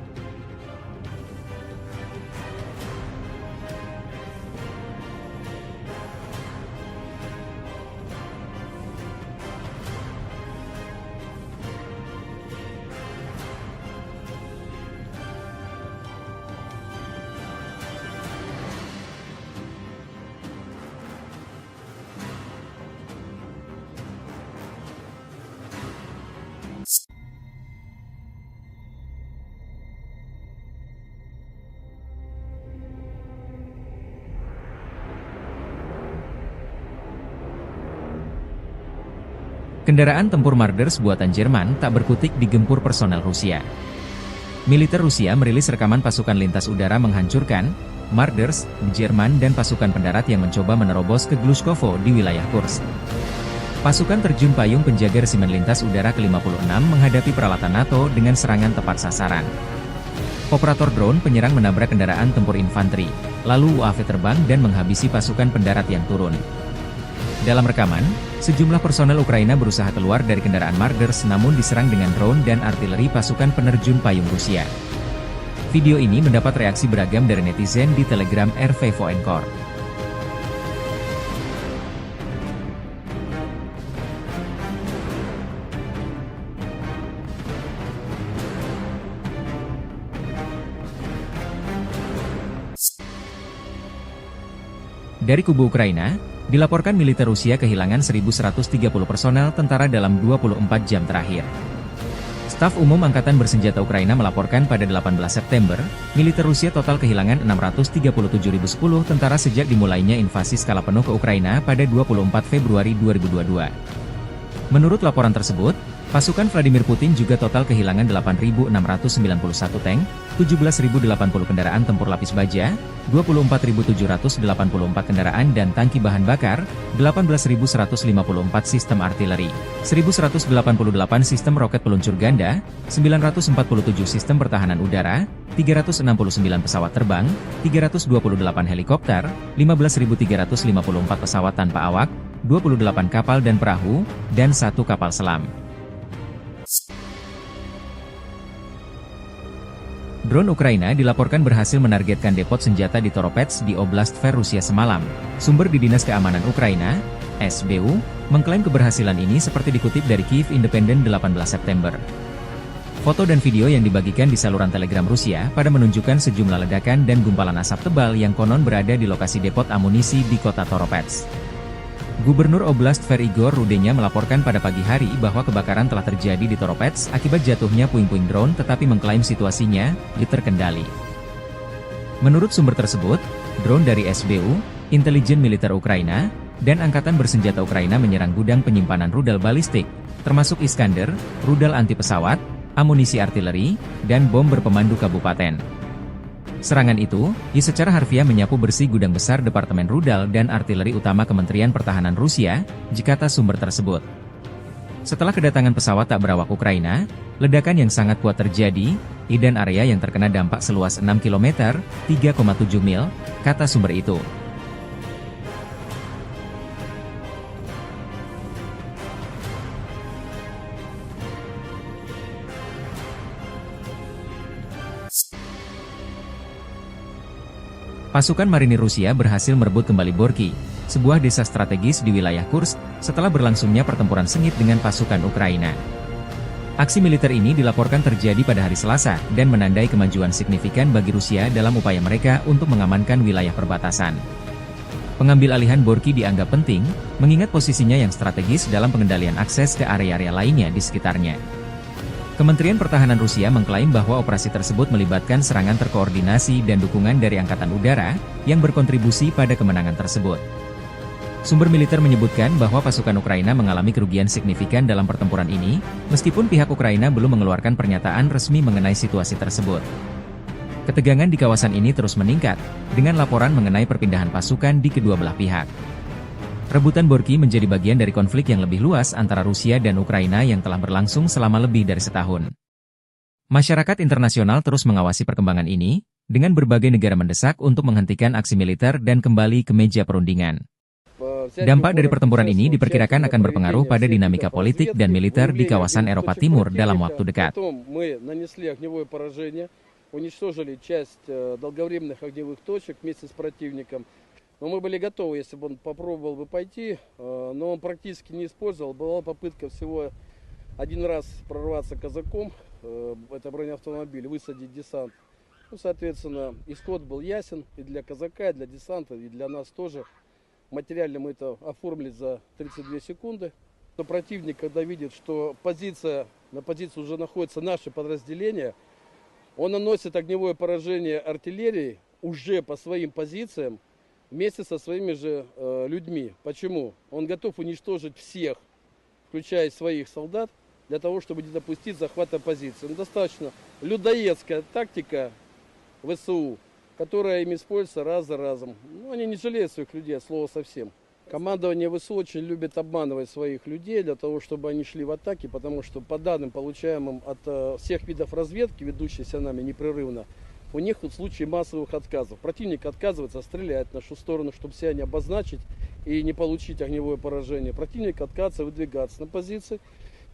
Kendaraan tempur Marders buatan Jerman tak berkutik digempur personel Rusia. Militer Rusia merilis rekaman pasukan lintas udara menghancurkan Marders, Jerman dan pasukan pendarat yang mencoba menerobos ke Glushkovo di wilayah Kursk. Pasukan terjun payung penjaga resimen lintas udara ke-56 menghadapi peralatan NATO dengan serangan tepat sasaran. Operator drone penyerang menabrak kendaraan tempur infanteri, lalu UAV terbang dan menghabisi pasukan pendarat yang turun. Dalam rekaman, sejumlah personel Ukraina berusaha keluar dari kendaraan Marders namun diserang dengan drone dan artileri pasukan penerjun payung Rusia. Video ini mendapat reaksi beragam dari netizen di Telegram RV4Encore. Dari kubu Ukraina, dilaporkan militer Rusia kehilangan 1.130 personel tentara dalam 24 jam terakhir. Staf Umum Angkatan Bersenjata Ukraina melaporkan pada 18 September, militer Rusia total kehilangan 637.010 tentara sejak dimulainya invasi skala penuh ke Ukraina pada 24 Februari 2022. Menurut laporan tersebut, pasukan Vladimir Putin juga total kehilangan 8.691 tank, 17.080 kendaraan tempur lapis baja, 24.784 kendaraan dan tangki bahan bakar, 18.154 sistem artileri, 1.188 sistem roket peluncur ganda, 947 sistem pertahanan udara, 369 pesawat terbang, 328 helikopter, 15.354 pesawat tanpa awak, 28 kapal dan perahu, dan 1 kapal selam. Drone Ukraina dilaporkan berhasil menargetkan depot senjata di Toropets di Oblast Tver, Rusia semalam. Sumber di Dinas Keamanan Ukraina, SBU, mengklaim keberhasilan ini seperti dikutip dari Kyiv Independent 18 September. Foto dan video yang dibagikan di saluran Telegram Rusia pada menunjukkan sejumlah ledakan dan gumpalan asap tebal yang konon berada di lokasi depot amunisi di kota Toropets. Gubernur Oblast Tver Igor Rudenya melaporkan pada pagi hari bahwa kebakaran telah terjadi di Toropets akibat jatuhnya puing-puing drone, tetapi mengklaim situasinya terkendali. Menurut sumber tersebut, drone dari SBU, intelijen militer Ukraina, dan Angkatan Bersenjata Ukraina menyerang gudang penyimpanan rudal balistik, termasuk Iskander, rudal anti pesawat, amunisi artileri, dan bom berpemandu kabupaten. Serangan itu, secara harfiah menyapu bersih gudang besar Departemen Rudal dan Artileri Utama Kementerian Pertahanan Rusia, kata sumber tersebut. Setelah kedatangan pesawat tak berawak Ukraina, ledakan yang sangat kuat terjadi, dan area yang terkena dampak seluas 6 km, 3,7 mil, kata sumber itu. Pasukan marinir Rusia berhasil merebut kembali Borky, sebuah desa strategis di wilayah Kursk, setelah berlangsungnya pertempuran sengit dengan pasukan Ukraina. Aksi militer ini dilaporkan terjadi pada hari Selasa, dan menandai kemajuan signifikan bagi Rusia dalam upaya mereka untuk mengamankan wilayah perbatasan. Pengambil alihan Borky dianggap penting, mengingat posisinya yang strategis dalam pengendalian akses ke area-area lainnya di sekitarnya. Kementerian Pertahanan Rusia mengklaim bahwa operasi tersebut melibatkan serangan terkoordinasi dan dukungan dari Angkatan Udara, yang berkontribusi pada kemenangan tersebut. Sumber militer menyebutkan bahwa pasukan Ukraina mengalami kerugian signifikan dalam pertempuran ini, meskipun pihak Ukraina belum mengeluarkan pernyataan resmi mengenai situasi tersebut. Ketegangan di kawasan ini terus meningkat, dengan laporan mengenai perpindahan pasukan di kedua belah pihak. Rebutan Borky menjadi bagian dari konflik yang lebih luas antara Rusia dan Ukraina yang telah berlangsung selama lebih dari setahun. Masyarakat internasional terus mengawasi perkembangan ini, dengan berbagai negara mendesak untuk menghentikan aksi militer dan kembali ke meja perundingan. Dampak dari pertempuran ini diperkirakan akan berpengaruh pada dinamika politik dan militer di kawasan Eropa Timur dalam waktu dekat. Но мы были готовы, если бы он попробовал бы пойти, но он практически не использовал. Была попытка всего один раз прорваться казаком, это бронеавтомобиль, высадить десант. Ну, соответственно, исход был ясен и для казака, и для десанта, и для нас тоже. Материально мы это оформили за 32 секунды. Но противник, когда видит, что на позиции уже находится наше подразделение, он наносит огневое поражение артиллерии уже по своим позициям, вместе со своими же людьми. Почему? Он готов уничтожить всех, включая своих солдат, для того, чтобы не допустить захвата позиции. Но достаточно людоедская тактика ВСУ, которая им используется раз за разом. Ну, они не жалеют своих людей, от слова совсем. Командование ВСУ очень любит обманывать своих людей для того, чтобы они шли в атаки, потому что по данным, получаемым от всех видов разведки, ведущейся нами непрерывно, у них в случае массовых отказов. Противник отказывается стрелять в нашу сторону, чтобы себя не обозначить и не получить огневое поражение. Противник отказывается выдвигаться на позиции.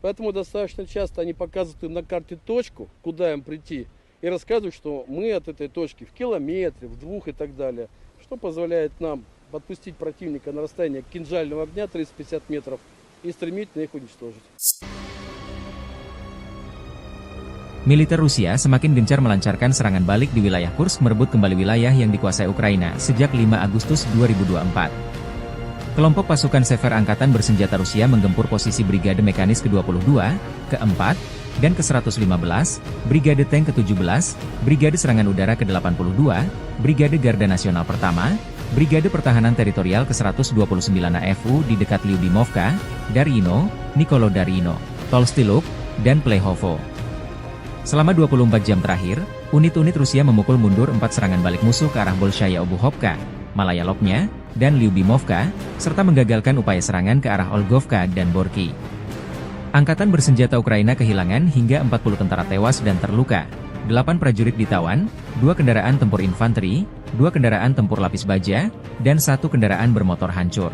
Поэтому достаточно часто они показывают им на карте точку, куда им прийти, и рассказывают, что мы от этой точки в километре, в 2 и так далее, что позволяет нам подпустить противника на расстояние кинжального огня 350 метров и стремительно их уничтожить. Militer Rusia semakin gencar melancarkan serangan balik di wilayah Kursk, merebut kembali wilayah yang dikuasai Ukraina sejak 5 Agustus 2024. Kelompok pasukan Sever Angkatan Bersenjata Rusia menggempur posisi Brigade Mekanis ke-22, ke-4, dan ke-115, Brigade Tank ke-17, Brigade Serangan Udara ke-82, Brigade Garda Nasional Pertama, Brigade Pertahanan Teritorial ke-129 AFU di dekat Lyubimovka, Darino, Nikolo Darino, Tolstiluk, dan Plehovo. Selama 24 jam terakhir, unit-unit Rusia memukul mundur 4 serangan balik musuh ke arah Bolshaya Obuhovka, Malaya Lopnya, dan Lyubimovka, serta menggagalkan upaya serangan ke arah Olgovka dan Borki. Angkatan bersenjata Ukraina kehilangan hingga 40 tentara tewas dan terluka, 8 prajurit ditawan, 2 kendaraan tempur infanteri, 2 kendaraan tempur lapis baja, dan 1 kendaraan bermotor hancur.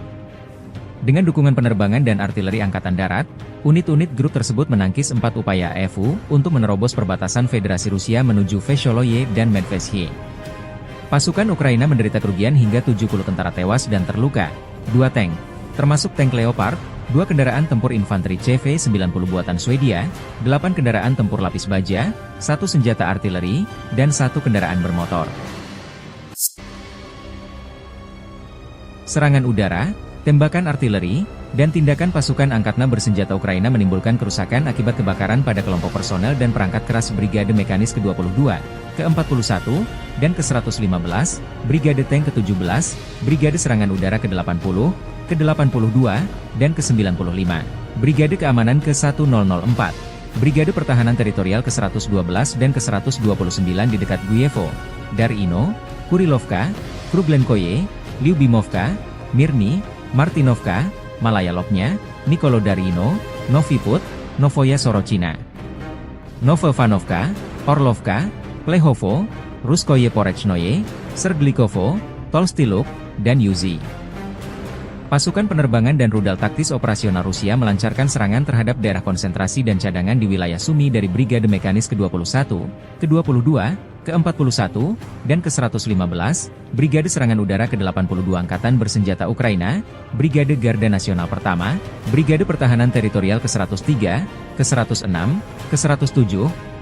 Dengan dukungan penerbangan dan artileri Angkatan Darat, unit-unit grup tersebut menangkis 4 upaya AFU untuk menerobos perbatasan Federasi Rusia menuju Vesholoye dan Medvesye. Pasukan Ukraina menderita kerugian hingga 70 tentara tewas dan terluka, 2 tank, termasuk tank Leopard, 2 kendaraan tempur infanteri CV-90 buatan Swedia, 8 kendaraan tempur lapis baja, 1 senjata artileri, dan 1 kendaraan bermotor. Serangan udara, tembakan artileri, dan tindakan pasukan angkatan bersenjata Ukraina menimbulkan kerusakan akibat kebakaran pada kelompok personel dan perangkat keras Brigade Mekanis ke-22, ke-41, dan ke-115, Brigade Tank ke-17, Brigade Serangan Udara ke-80, ke-82, dan ke-95, Brigade Keamanan ke-1004, Brigade Pertahanan Teritorial ke-112 dan ke-129 di dekat Guyevo, Darino, Kurilovka, Kruglenkoye, Lyubimovka, Mirny, Martinovka, Malaya Lopnya, Nikolo Darino, Noviput, Novoya Sorochina, Novovanovka, Orlovka, Plehovo, Ruskoye Porechnoye, Serglikovo, Tolstiluk, dan Yuzi. Pasukan penerbangan dan rudal taktis operasional Rusia melancarkan serangan terhadap daerah konsentrasi dan cadangan di wilayah Sumy dari Brigade Mekanis ke-21, ke-22, ke-41, dan ke-115, Brigade Serangan Udara ke-82 Angkatan Bersenjata Ukraina, Brigade Garda Nasional Pertama, Brigade Pertahanan Teritorial ke-103, ke-106, ke-107,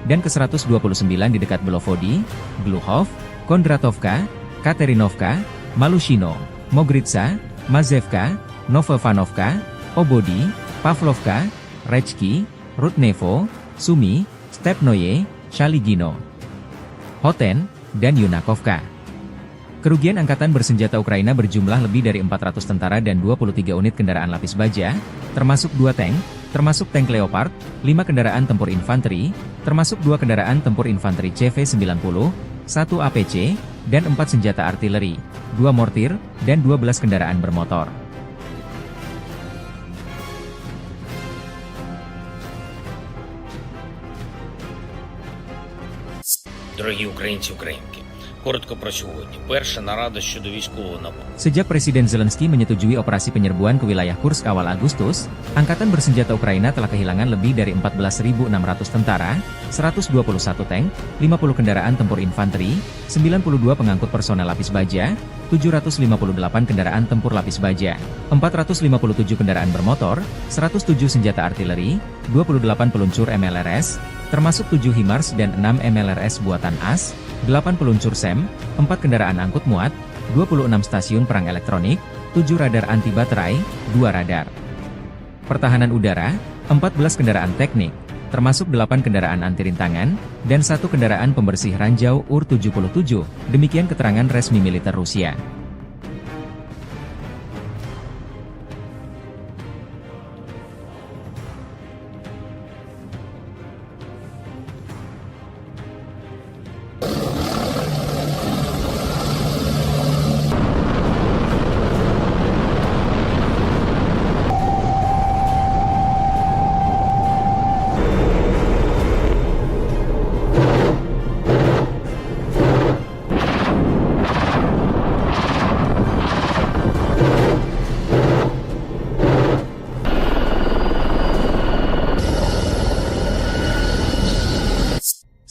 dan ke-129 di dekat Belovodi, Gluhov, Kondratovka, Katerinovka, Malushino, Mogritsa, Mazevka, Novovanovka, Obodi, Pavlovka, Rechki, Rudnevo, Sumy, Stepnoye, Shaligino, Hoten, dan Yunakovka. Kerugian Angkatan Bersenjata Ukraina berjumlah lebih dari 400 tentara dan 23 unit kendaraan lapis baja, termasuk 2 tank, termasuk tank Leopard, 5 kendaraan tempur infanteri, termasuk 2 kendaraan tempur infanteri CV-90, 1 APC, dan 4 senjata artileri, 2 mortir, dan 12 kendaraan bermotor. Дорогі українці, українки, коротко про сьогодні. Перша нарада щодо військового нападу. Sejak Presiden Zelensky menyetujui operasi penyerbuan ke wilayah Kursk awal Agustus, Angkatan Bersenjata Ukraina telah kehilangan lebih dari 14.600 tentara, 121 tank, 50 kendaraan tempur infanteri, 92 pengangkut personel lapis baja, 758 kendaraan tempur lapis baja, 457 kendaraan bermotor, 107 senjata artileri, 28 peluncur MLRS, termasuk 7 HIMARS dan 6 MLRS buatan AS, 8 peluncur SEM, 4 kendaraan angkut muat, 26 stasiun perang elektronik, 7 radar anti baterai, 2 radar pertahanan udara, 14 kendaraan teknik, termasuk 8 kendaraan anti rintangan, dan 1 kendaraan pembersih ranjau UR-77, demikian keterangan resmi militer Rusia.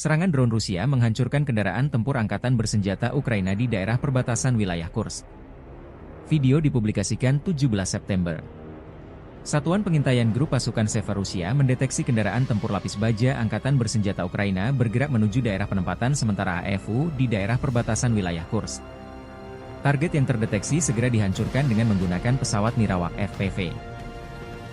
Serangan drone Rusia menghancurkan kendaraan tempur angkatan bersenjata Ukraina di daerah perbatasan wilayah Kursk. Video dipublikasikan 17 September. Satuan Pengintaian Grup Pasukan Seva Rusia mendeteksi kendaraan tempur lapis baja angkatan bersenjata Ukraina bergerak menuju daerah penempatan sementara AFU di daerah perbatasan wilayah Kursk. Target yang terdeteksi segera dihancurkan dengan menggunakan pesawat Nirawak FPV.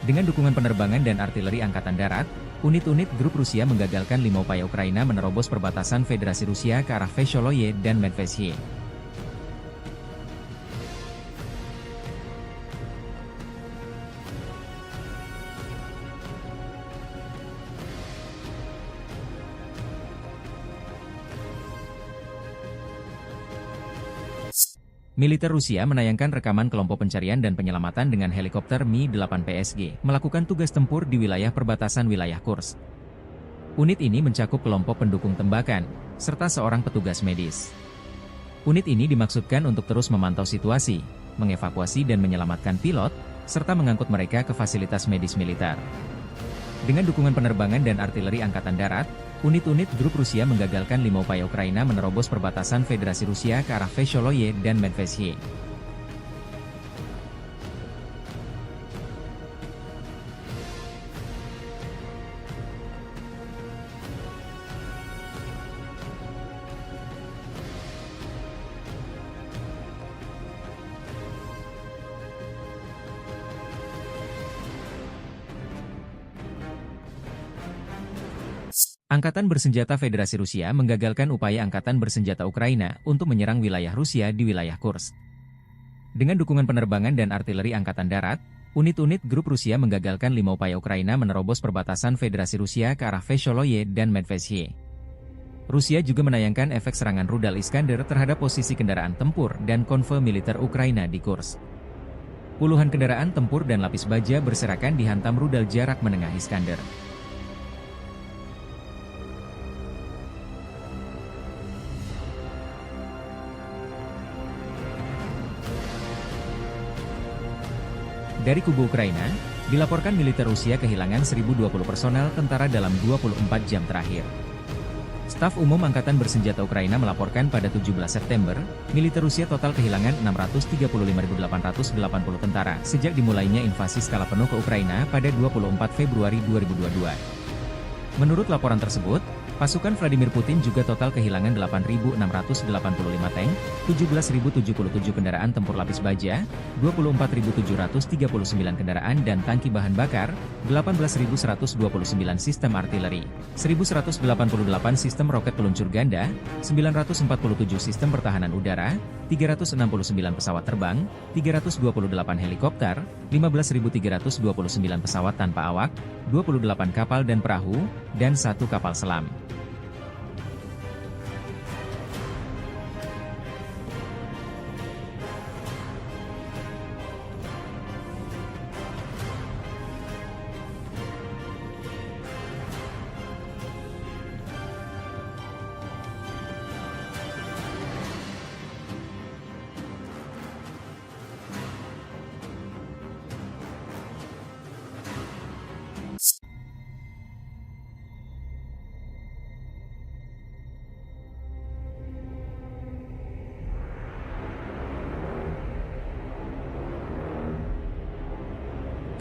Dengan dukungan penerbangan dan artileri Angkatan Darat, unit-unit grup Rusia menggagalkan 5 upaya Ukraina menerobos perbatasan Federasi Rusia ke arah Vesholoye dan Medvesye. Militer Rusia menayangkan rekaman kelompok pencarian dan penyelamatan dengan helikopter Mi-8 PSG melakukan tugas tempur di wilayah perbatasan wilayah Kursk. Unit ini mencakup kelompok pendukung tembakan, serta seorang petugas medis. Unit ini dimaksudkan untuk terus memantau situasi, mengevakuasi dan menyelamatkan pilot, serta mengangkut mereka ke fasilitas medis militer. Dengan dukungan penerbangan dan artileri Angkatan Darat, unit-unit grup Rusia menggagalkan 5 upaya Ukraina menerobos perbatasan Federasi Rusia ke arah Vesholoye dan Medvedye. Angkatan Bersenjata Federasi Rusia menggagalkan upaya Angkatan Bersenjata Ukraina untuk menyerang wilayah Rusia di wilayah Kursk. Dengan dukungan penerbangan dan artileri Angkatan Darat, unit-unit grup Rusia menggagalkan 5 upaya Ukraina menerobos perbatasan Federasi Rusia ke arah Vesholoye dan Medvedye. Rusia juga menayangkan efek serangan rudal Iskander terhadap posisi kendaraan tempur dan konvoi militer Ukraina di Kursk. Puluhan kendaraan tempur dan lapis baja berserakan dihantam rudal jarak menengah Iskander. Dari kubu Ukraina, dilaporkan militer Rusia kehilangan 1.020 personel tentara dalam 24 jam terakhir. Staf Umum Angkatan Bersenjata Ukraina melaporkan pada 17 September, militer Rusia total kehilangan 635.880 tentara sejak dimulainya invasi skala penuh ke Ukraina pada 24 Februari 2022. Menurut laporan tersebut, pasukan Vladimir Putin juga total kehilangan 8.685 tank, 17.077 kendaraan tempur lapis baja, 24.739 kendaraan dan tangki bahan bakar, 18.129 sistem artileri, 1.188 sistem roket peluncur ganda, 947 sistem pertahanan udara, 369 pesawat terbang, 328 helikopter, 15.329 pesawat tanpa awak, 28 kapal dan perahu, dan 1 kapal selam.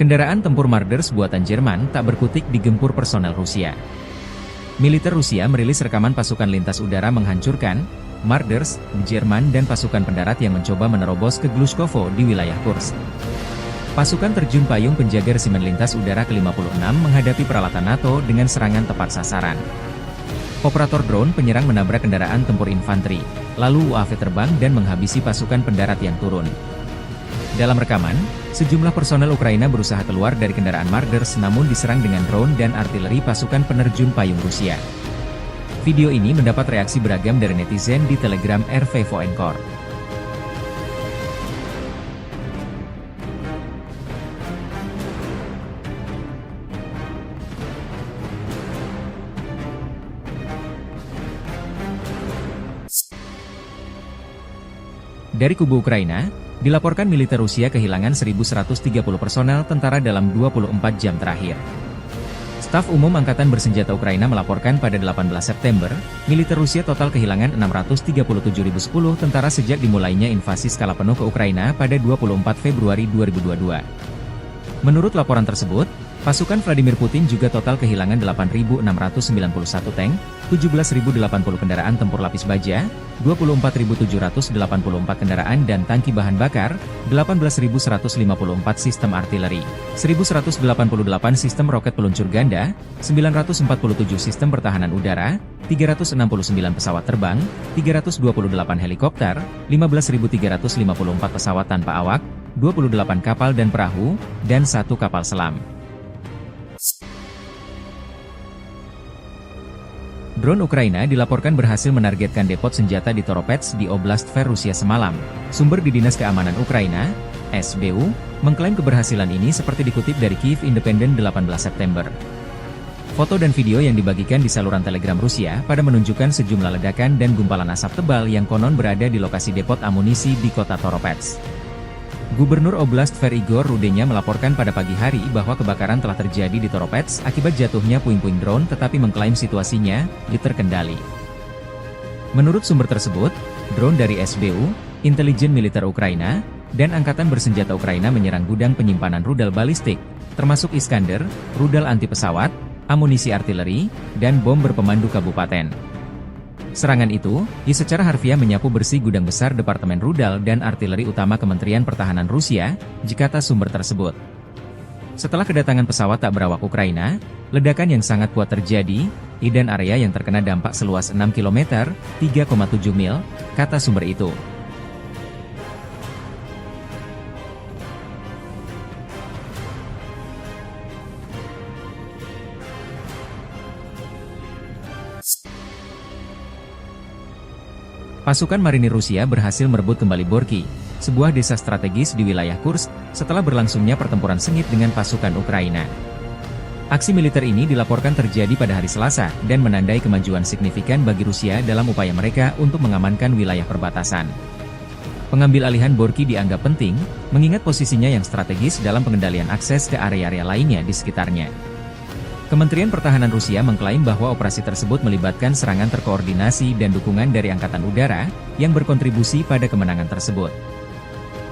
Kendaraan tempur Marders buatan Jerman tak berkutik digempur personel Rusia. Militer Rusia merilis rekaman pasukan lintas udara menghancurkan Marders, Jerman dan pasukan pendarat yang mencoba menerobos ke Glushkovo di wilayah Kursk. Pasukan terjun payung penjaga resimen lintas udara ke-56 menghadapi peralatan NATO dengan serangan tepat sasaran. Operator drone penyerang menabrak kendaraan tempur infanteri, lalu UAV terbang dan menghabisi pasukan pendarat yang turun. Dalam rekaman, sejumlah personel Ukraina berusaha keluar dari kendaraan Marders namun diserang dengan drone dan artileri pasukan penerjun payung Rusia. Video ini mendapat reaksi beragam dari netizen di Telegram RV Voenkor. Dari kubu Ukraina, dilaporkan militer Rusia kehilangan 1.130 personel tentara dalam 24 jam terakhir. Staf Umum Angkatan Bersenjata Ukraina melaporkan pada 18 September, militer Rusia total kehilangan 637.010 tentara sejak dimulainya invasi skala penuh ke Ukraina pada 24 Februari 2022. Menurut laporan tersebut, pasukan Vladimir Putin juga total kehilangan 8.691 tank, 17.080 kendaraan tempur lapis baja, 24.784 kendaraan dan tangki bahan bakar, 18.154 sistem artileri, 1.188 sistem roket peluncur ganda, 947 sistem pertahanan udara, 369 pesawat terbang, 328 helikopter, 15.354 pesawat tanpa awak, 28 kapal dan perahu, dan 1 kapal selam. Drone Ukraina dilaporkan berhasil menargetkan depot senjata di Toropets di Oblast Tver, Rusia semalam. Sumber di Dinas Keamanan Ukraina, SBU, mengklaim keberhasilan ini seperti dikutip dari Kyiv Independent 18 September. Foto dan video yang dibagikan di saluran Telegram Rusia pada menunjukkan sejumlah ledakan dan gumpalan asap tebal yang konon berada di lokasi depot amunisi di kota Toropets. Gubernur Oblast Tver Igor Rudenya melaporkan pada pagi hari bahwa kebakaran telah terjadi di Toropets akibat jatuhnya puing-puing drone, tetapi mengklaim situasinya terkendali. Menurut sumber tersebut, drone dari SBU, intelijen militer Ukraina, dan Angkatan Bersenjata Ukraina menyerang gudang penyimpanan rudal balistik, termasuk Iskander, rudal anti pesawat, amunisi artileri, dan bom berpemandu kabupaten. Serangan itu, secara harfiah menyapu bersih gudang besar Departemen Rudal dan Artileri Utama Kementerian Pertahanan Rusia, kata sumber tersebut. Setelah kedatangan pesawat tak berawak Ukraina, ledakan yang sangat kuat terjadi, dan area yang terkena dampak seluas 6 km, 3,7 mil, kata sumber itu. Pasukan marinir Rusia berhasil merebut kembali Borky, sebuah desa strategis di wilayah Kursk, setelah berlangsungnya pertempuran sengit dengan pasukan Ukraina. Aksi militer ini dilaporkan terjadi pada hari Selasa dan menandai kemajuan signifikan bagi Rusia dalam upaya mereka untuk mengamankan wilayah perbatasan. Pengambil alihan Borky dianggap penting, mengingat posisinya yang strategis dalam pengendalian akses ke area-area lainnya di sekitarnya. Kementerian Pertahanan Rusia mengklaim bahwa operasi tersebut melibatkan serangan terkoordinasi dan dukungan dari Angkatan Udara, yang berkontribusi pada kemenangan tersebut.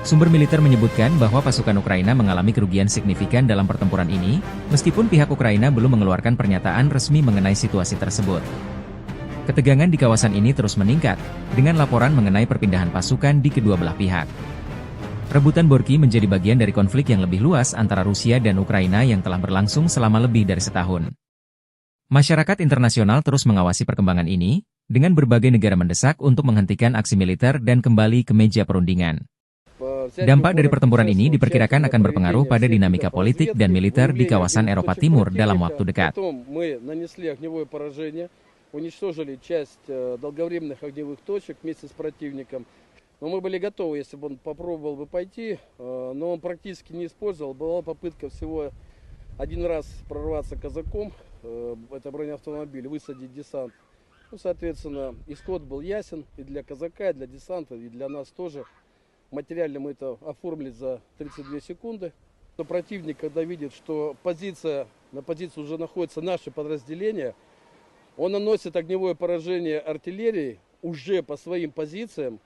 Sumber militer menyebutkan bahwa pasukan Ukraina mengalami kerugian signifikan dalam pertempuran ini, meskipun pihak Ukraina belum mengeluarkan pernyataan resmi mengenai situasi tersebut. Ketegangan di kawasan ini terus meningkat, dengan laporan mengenai perpindahan pasukan di kedua belah pihak. Rebutan Borky menjadi bagian dari konflik yang lebih luas antara Rusia dan Ukraina yang telah berlangsung selama lebih dari setahun. Masyarakat internasional terus mengawasi perkembangan ini, dengan berbagai negara mendesak untuk menghentikan aksi militer dan kembali ke meja perundingan. Dampak dari pertempuran ini diperkirakan akan berpengaruh pada dinamika politik dan militer di kawasan Eropa Timur dalam waktu dekat. Но мы были готовы, если бы он попробовал бы пойти, но он практически не использовал. Была попытка всего один раз прорваться казаком, это бронеавтомобиль, высадить десант. Ну, соответственно, исход был ясен и для казака, и для десанта, и для нас тоже. Материально мы это оформили за 32 секунды. Но противник, когда видит, что на позиции уже находится наше подразделение, он наносит огневое поражение артиллерии уже по своим позициям,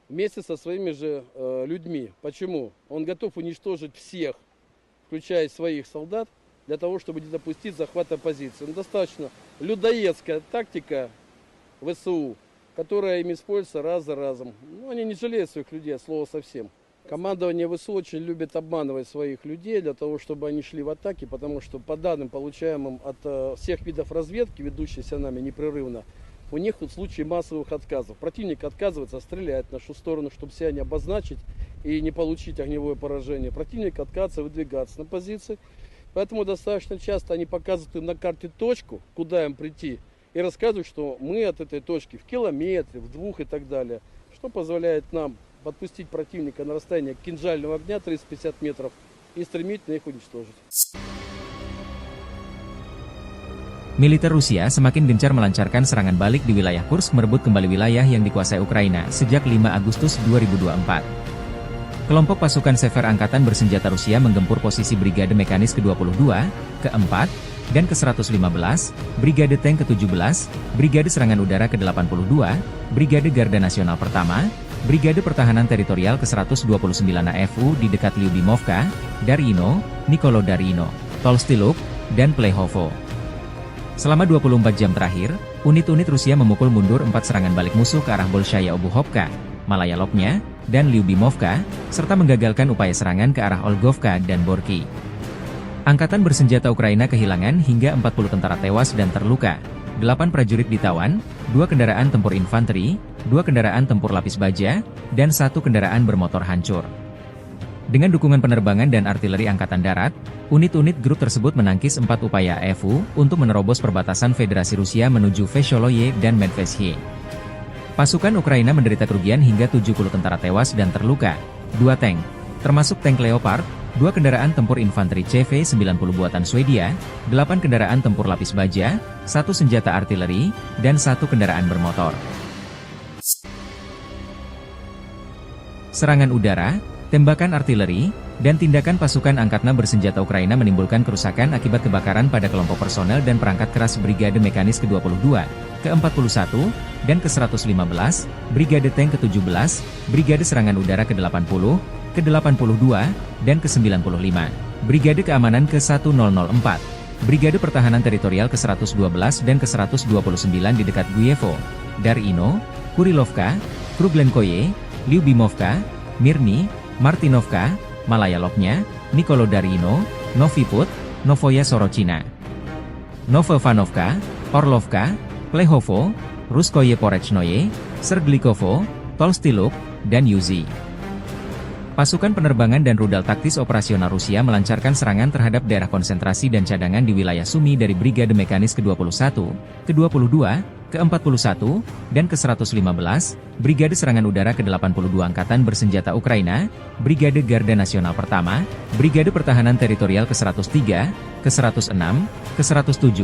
вместе со своими же людьми. Почему? Он готов уничтожить всех, включая своих солдат, для того, чтобы не допустить захвата позиции. Достаточно людоедская тактика ВСУ, которая им используется раз за разом. Они не жалеют своих людей, от слова совсем. Командование ВСУ очень любит обманывать своих людей, для того, чтобы они шли в атаки, потому что по данным, получаемым от всех видов разведки, ведущейся нами непрерывно, у них в случае массовых отказов. Противник отказывается стрелять в нашу сторону, чтобы себя не обозначить и не получить огневое поражение. Противник отказывается выдвигаться на позиции. Поэтому достаточно часто они показывают на карте точку, куда им прийти, и рассказывают, что мы от этой точки в километре, в 2 и так далее. Что позволяет нам подпустить противника на расстояние кинжального огня 350 метров и стремительно их уничтожить. Militer Rusia semakin gencar melancarkan serangan balik di wilayah Kursk, merebut kembali wilayah yang dikuasai Ukraina sejak 5 Agustus 2024. Kelompok pasukan Sever Angkatan Bersenjata Rusia menggempur posisi Brigade Mekanis ke-22, ke-4, dan ke-115, Brigade Tank ke-17, Brigade Serangan Udara ke-82, Brigade Garda Nasional Pertama, Brigade Pertahanan Teritorial ke-129 AFU di dekat Lyubimovka, Darino, Nikolodarino, Tolstiluk, dan Plehovo. Selama 24 jam terakhir, unit-unit Rusia memukul mundur 4 serangan balik musuh ke arah Bolshaya Obuhovka, Malaya Lopnya, dan Lyubimovka, serta menggagalkan upaya serangan ke arah Olgovka dan Borky. Angkatan Bersenjata Ukraina kehilangan hingga 40 tentara tewas dan terluka, 8 prajurit ditawan, 2 kendaraan tempur infanteri, 2 kendaraan tempur lapis baja, dan 1 kendaraan bermotor hancur. Dengan dukungan penerbangan dan artileri Angkatan Darat, unit-unit grup tersebut menangkis 4 upaya AFU untuk menerobos perbatasan Federasi Rusia menuju Vesholoye dan Medvesye. Pasukan Ukraina menderita kerugian hingga 70 tentara tewas dan terluka, 2 tank, termasuk tank Leopard, 2 kendaraan tempur infanteri CV-90 buatan Swedia, 8 kendaraan tempur lapis baja, 1 senjata artileri, dan 1 kendaraan bermotor. Serangan udara, tembakan artileri, dan tindakan pasukan angkatan bersenjata Ukraina menimbulkan kerusakan akibat kebakaran pada kelompok personel dan perangkat keras Brigade Mekanis ke-22, ke-41, dan ke-115, Brigade Tank ke-17, Brigade Serangan Udara ke-80, ke-82, dan ke-95, Brigade Keamanan ke-1004, Brigade Pertahanan Teritorial ke-112 dan ke-129 di dekat Guyevo, Darino, Kurilovka, Kruglenkoye, Lyubimovka, Mirny, Martinovka, Malaya Lopnya, Nikolodarino, Noviput, Novoya Sorochina, Novovanovka, Orlovka, Plehovo, Ruskoye Porechnoye, Serglikovo, Tolstiluk, dan Yuzi. Pasukan penerbangan dan rudal taktis operasional Rusia melancarkan serangan terhadap daerah konsentrasi dan cadangan di wilayah Sumy dari Brigade Mekanis ke-21, ke-22, ke-41, dan ke-115, Brigade Serangan Udara ke-82 Angkatan Bersenjata Ukraina, Brigade Garda Nasional Pertama, Brigade Pertahanan Teritorial ke-103, ke-106, ke-107,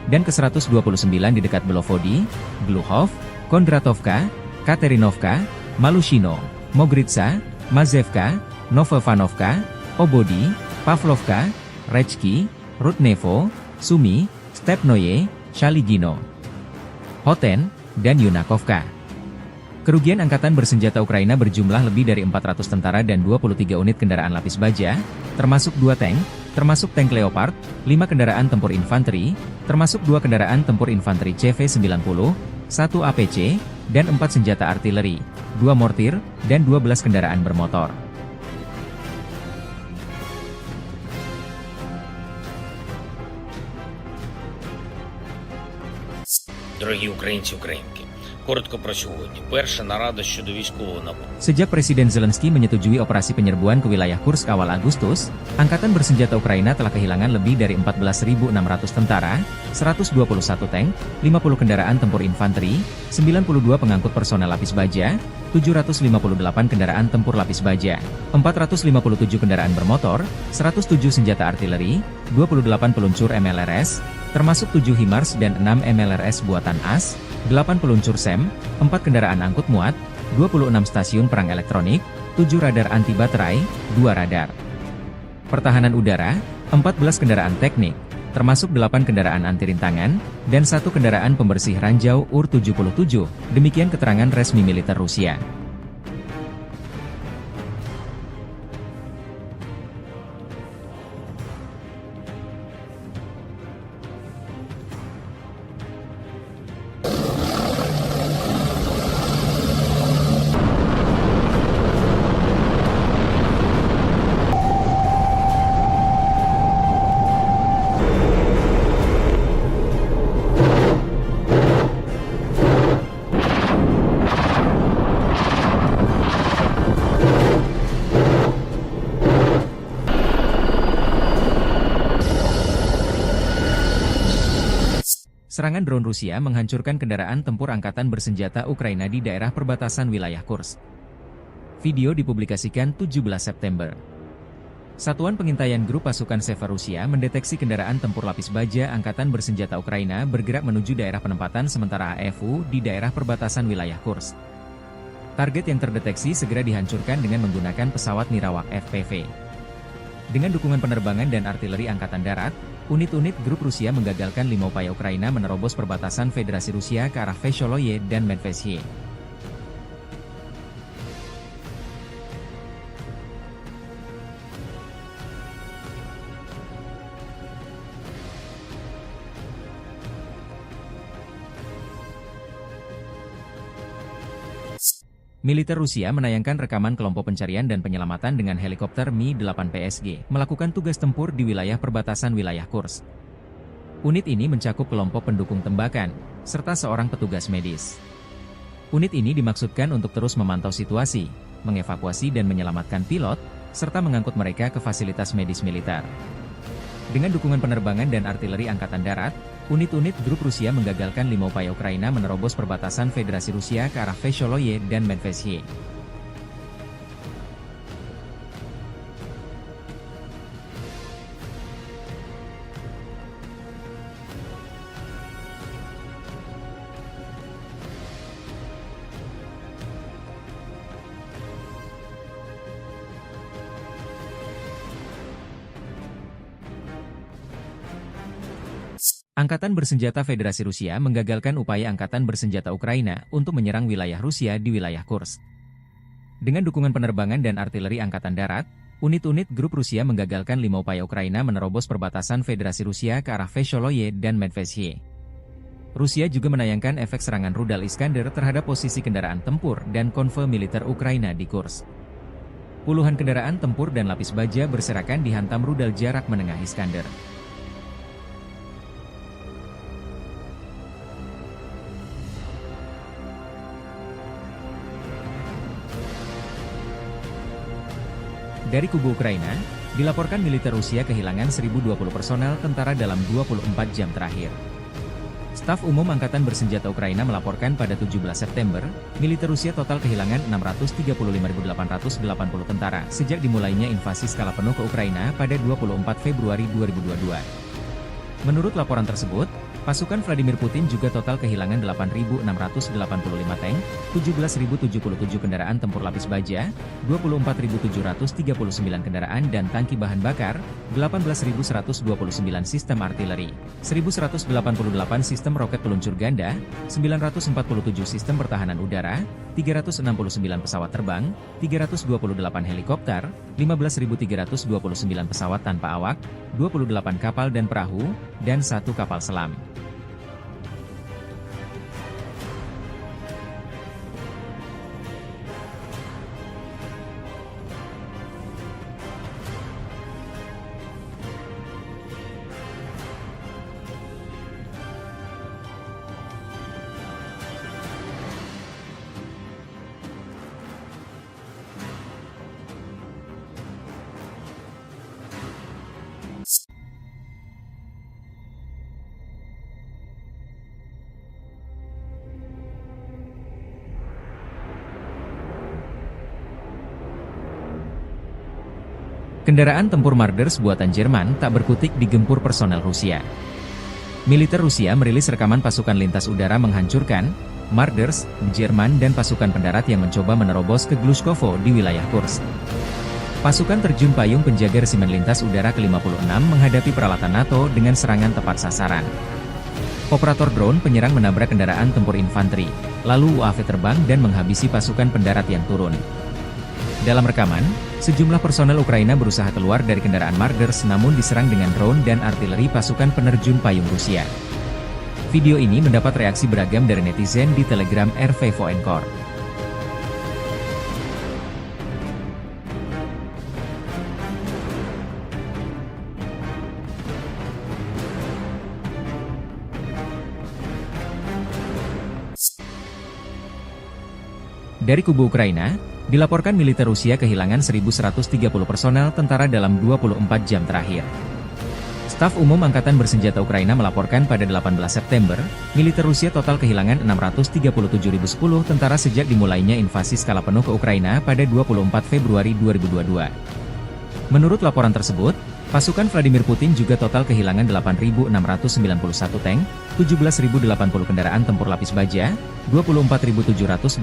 dan ke-129 di dekat Belovody, Gluhov, Kondratovka, Katerinovka, Malushino, Mogritsa, Mazevka, Novovanovka, Obody, Pavlovka, Rechki, Rudnevo, Sumy, Stepnoye, Shaligino, Hoten, dan Yunakovka. Kerugian Angkatan Bersenjata Ukraina berjumlah lebih dari 400 tentara dan 23 unit kendaraan lapis baja, termasuk 2 tank, termasuk tank Leopard, 5 kendaraan tempur infanteri, termasuk 2 kendaraan tempur infanteri CV-90, 1 APC, dan 4 senjata artileri, 2 mortir, dan 12 kendaraan bermotor. Дорогі українці, українки, коротко про сьогодні. Перша нарада щодо військового напрямку. Sejak Presiden Zelensky menyetujui operasi penyerbuan ke wilayah Kursk awal Agustus, Angkatan Bersenjata Ukraina telah kehilangan lebih dari 14.600 tentara, 121 tank, 50 kendaraan tempur infanteri, 92 pengangkut personel lapis baja, 758 kendaraan tempur lapis baja, 457 kendaraan bermotor, 107 senjata artileri, 28 peluncur MLRS, termasuk 7 HIMARS dan 6 MLRS buatan AS, 8 peluncur SEM, 4 kendaraan angkut muat, 26 stasiun perang elektronik, 7 radar anti baterai, 2 radar pertahanan udara, 14 kendaraan teknik, termasuk 8 kendaraan anti rintangan, dan 1 kendaraan pembersih ranjau UR-77, demikian keterangan resmi militer Rusia. Serangan drone Rusia menghancurkan kendaraan tempur Angkatan Bersenjata Ukraina di daerah perbatasan wilayah Kursk. Video dipublikasikan 17 September. Satuan Pengintaian Grup Pasukan Seva Rusia mendeteksi kendaraan tempur lapis baja Angkatan Bersenjata Ukraina bergerak menuju daerah penempatan sementara AFU di daerah perbatasan wilayah Kursk. Target yang terdeteksi segera dihancurkan dengan menggunakan pesawat Nirawak FPV. Dengan dukungan penerbangan dan artileri Angkatan Darat, unit-unit grup Rusia menggagalkan 5 upaya Ukraina menerobos perbatasan Federasi Rusia ke arah Vesholoye dan Medvesye. Militer Rusia menayangkan rekaman kelompok pencarian dan penyelamatan dengan helikopter Mi-8 PSG melakukan tugas tempur di wilayah perbatasan wilayah Kursk. Unit ini mencakup kelompok pendukung tembakan, serta seorang petugas medis. Unit ini dimaksudkan untuk terus memantau situasi, mengevakuasi dan menyelamatkan pilot, serta mengangkut mereka ke fasilitas medis militer. Dengan dukungan penerbangan dan artileri Angkatan Darat, unit-unit grup Rusia menggagalkan 5 upaya Ukraina menerobos perbatasan Federasi Rusia ke arah Vesholoye dan Medvesye. Angkatan Bersenjata Federasi Rusia menggagalkan upaya Angkatan Bersenjata Ukraina untuk menyerang wilayah Rusia di wilayah Kursk. Dengan dukungan penerbangan dan artileri Angkatan Darat, unit-unit grup Rusia menggagalkan 5 upaya Ukraina menerobos perbatasan Federasi Rusia ke arah Vesholoye dan Medvesye. Rusia juga menayangkan efek serangan rudal Iskander terhadap posisi kendaraan tempur dan konvoi militer Ukraina di Kursk. Puluhan kendaraan tempur dan lapis baja berserakan dihantam rudal jarak menengah Iskander. Dari kubu Ukraina, dilaporkan militer Rusia kehilangan 1.020 personel tentara dalam 24 jam terakhir. Staf Umum Angkatan Bersenjata Ukraina melaporkan pada 17 September, militer Rusia total kehilangan 635.880 tentara sejak dimulainya invasi skala penuh ke Ukraina pada 24 Februari 2022. Menurut laporan tersebut, pasukan Vladimir Putin juga total kehilangan 8.685 tank, 17.077 kendaraan tempur lapis baja, 24.739 kendaraan dan tangki bahan bakar, 18.129 sistem artileri, 1.188 sistem roket peluncur ganda, 947 sistem pertahanan udara, 369 pesawat terbang, 328 helikopter, 15.329 pesawat tanpa awak, 28 kapal dan perahu, dan 1 kapal selam. Kendaraan tempur Marders buatan Jerman tak berkutik digempur personel Rusia. Militer Rusia merilis rekaman pasukan lintas udara menghancurkan Marders, Jerman dan pasukan pendarat yang mencoba menerobos ke Glushkovo di wilayah Kursk. Pasukan terjun payung penjaga resimen lintas udara ke-56 menghadapi peralatan NATO dengan serangan tepat sasaran. Operator drone penyerang menabrak kendaraan tempur infanteri, lalu UAV terbang dan menghabisi pasukan pendarat yang turun. Dalam rekaman, sejumlah personel Ukraina berusaha keluar dari kendaraan Marders namun diserang dengan drone dan artileri pasukan penerjun payung Rusia. Video ini mendapat reaksi beragam dari netizen di Telegram RV Voenkor. Dari kubu Ukraina, dilaporkan militer Rusia kehilangan 1.130 personel tentara dalam 24 jam terakhir. Staf Umum Angkatan Bersenjata Ukraina melaporkan pada 18 September, militer Rusia total kehilangan 637.010 tentara sejak dimulainya invasi skala penuh ke Ukraina pada 24 Februari 2022. Menurut laporan tersebut, pasukan Vladimir Putin juga total kehilangan 8.691 tank, 17.080 kendaraan tempur lapis baja, 24.784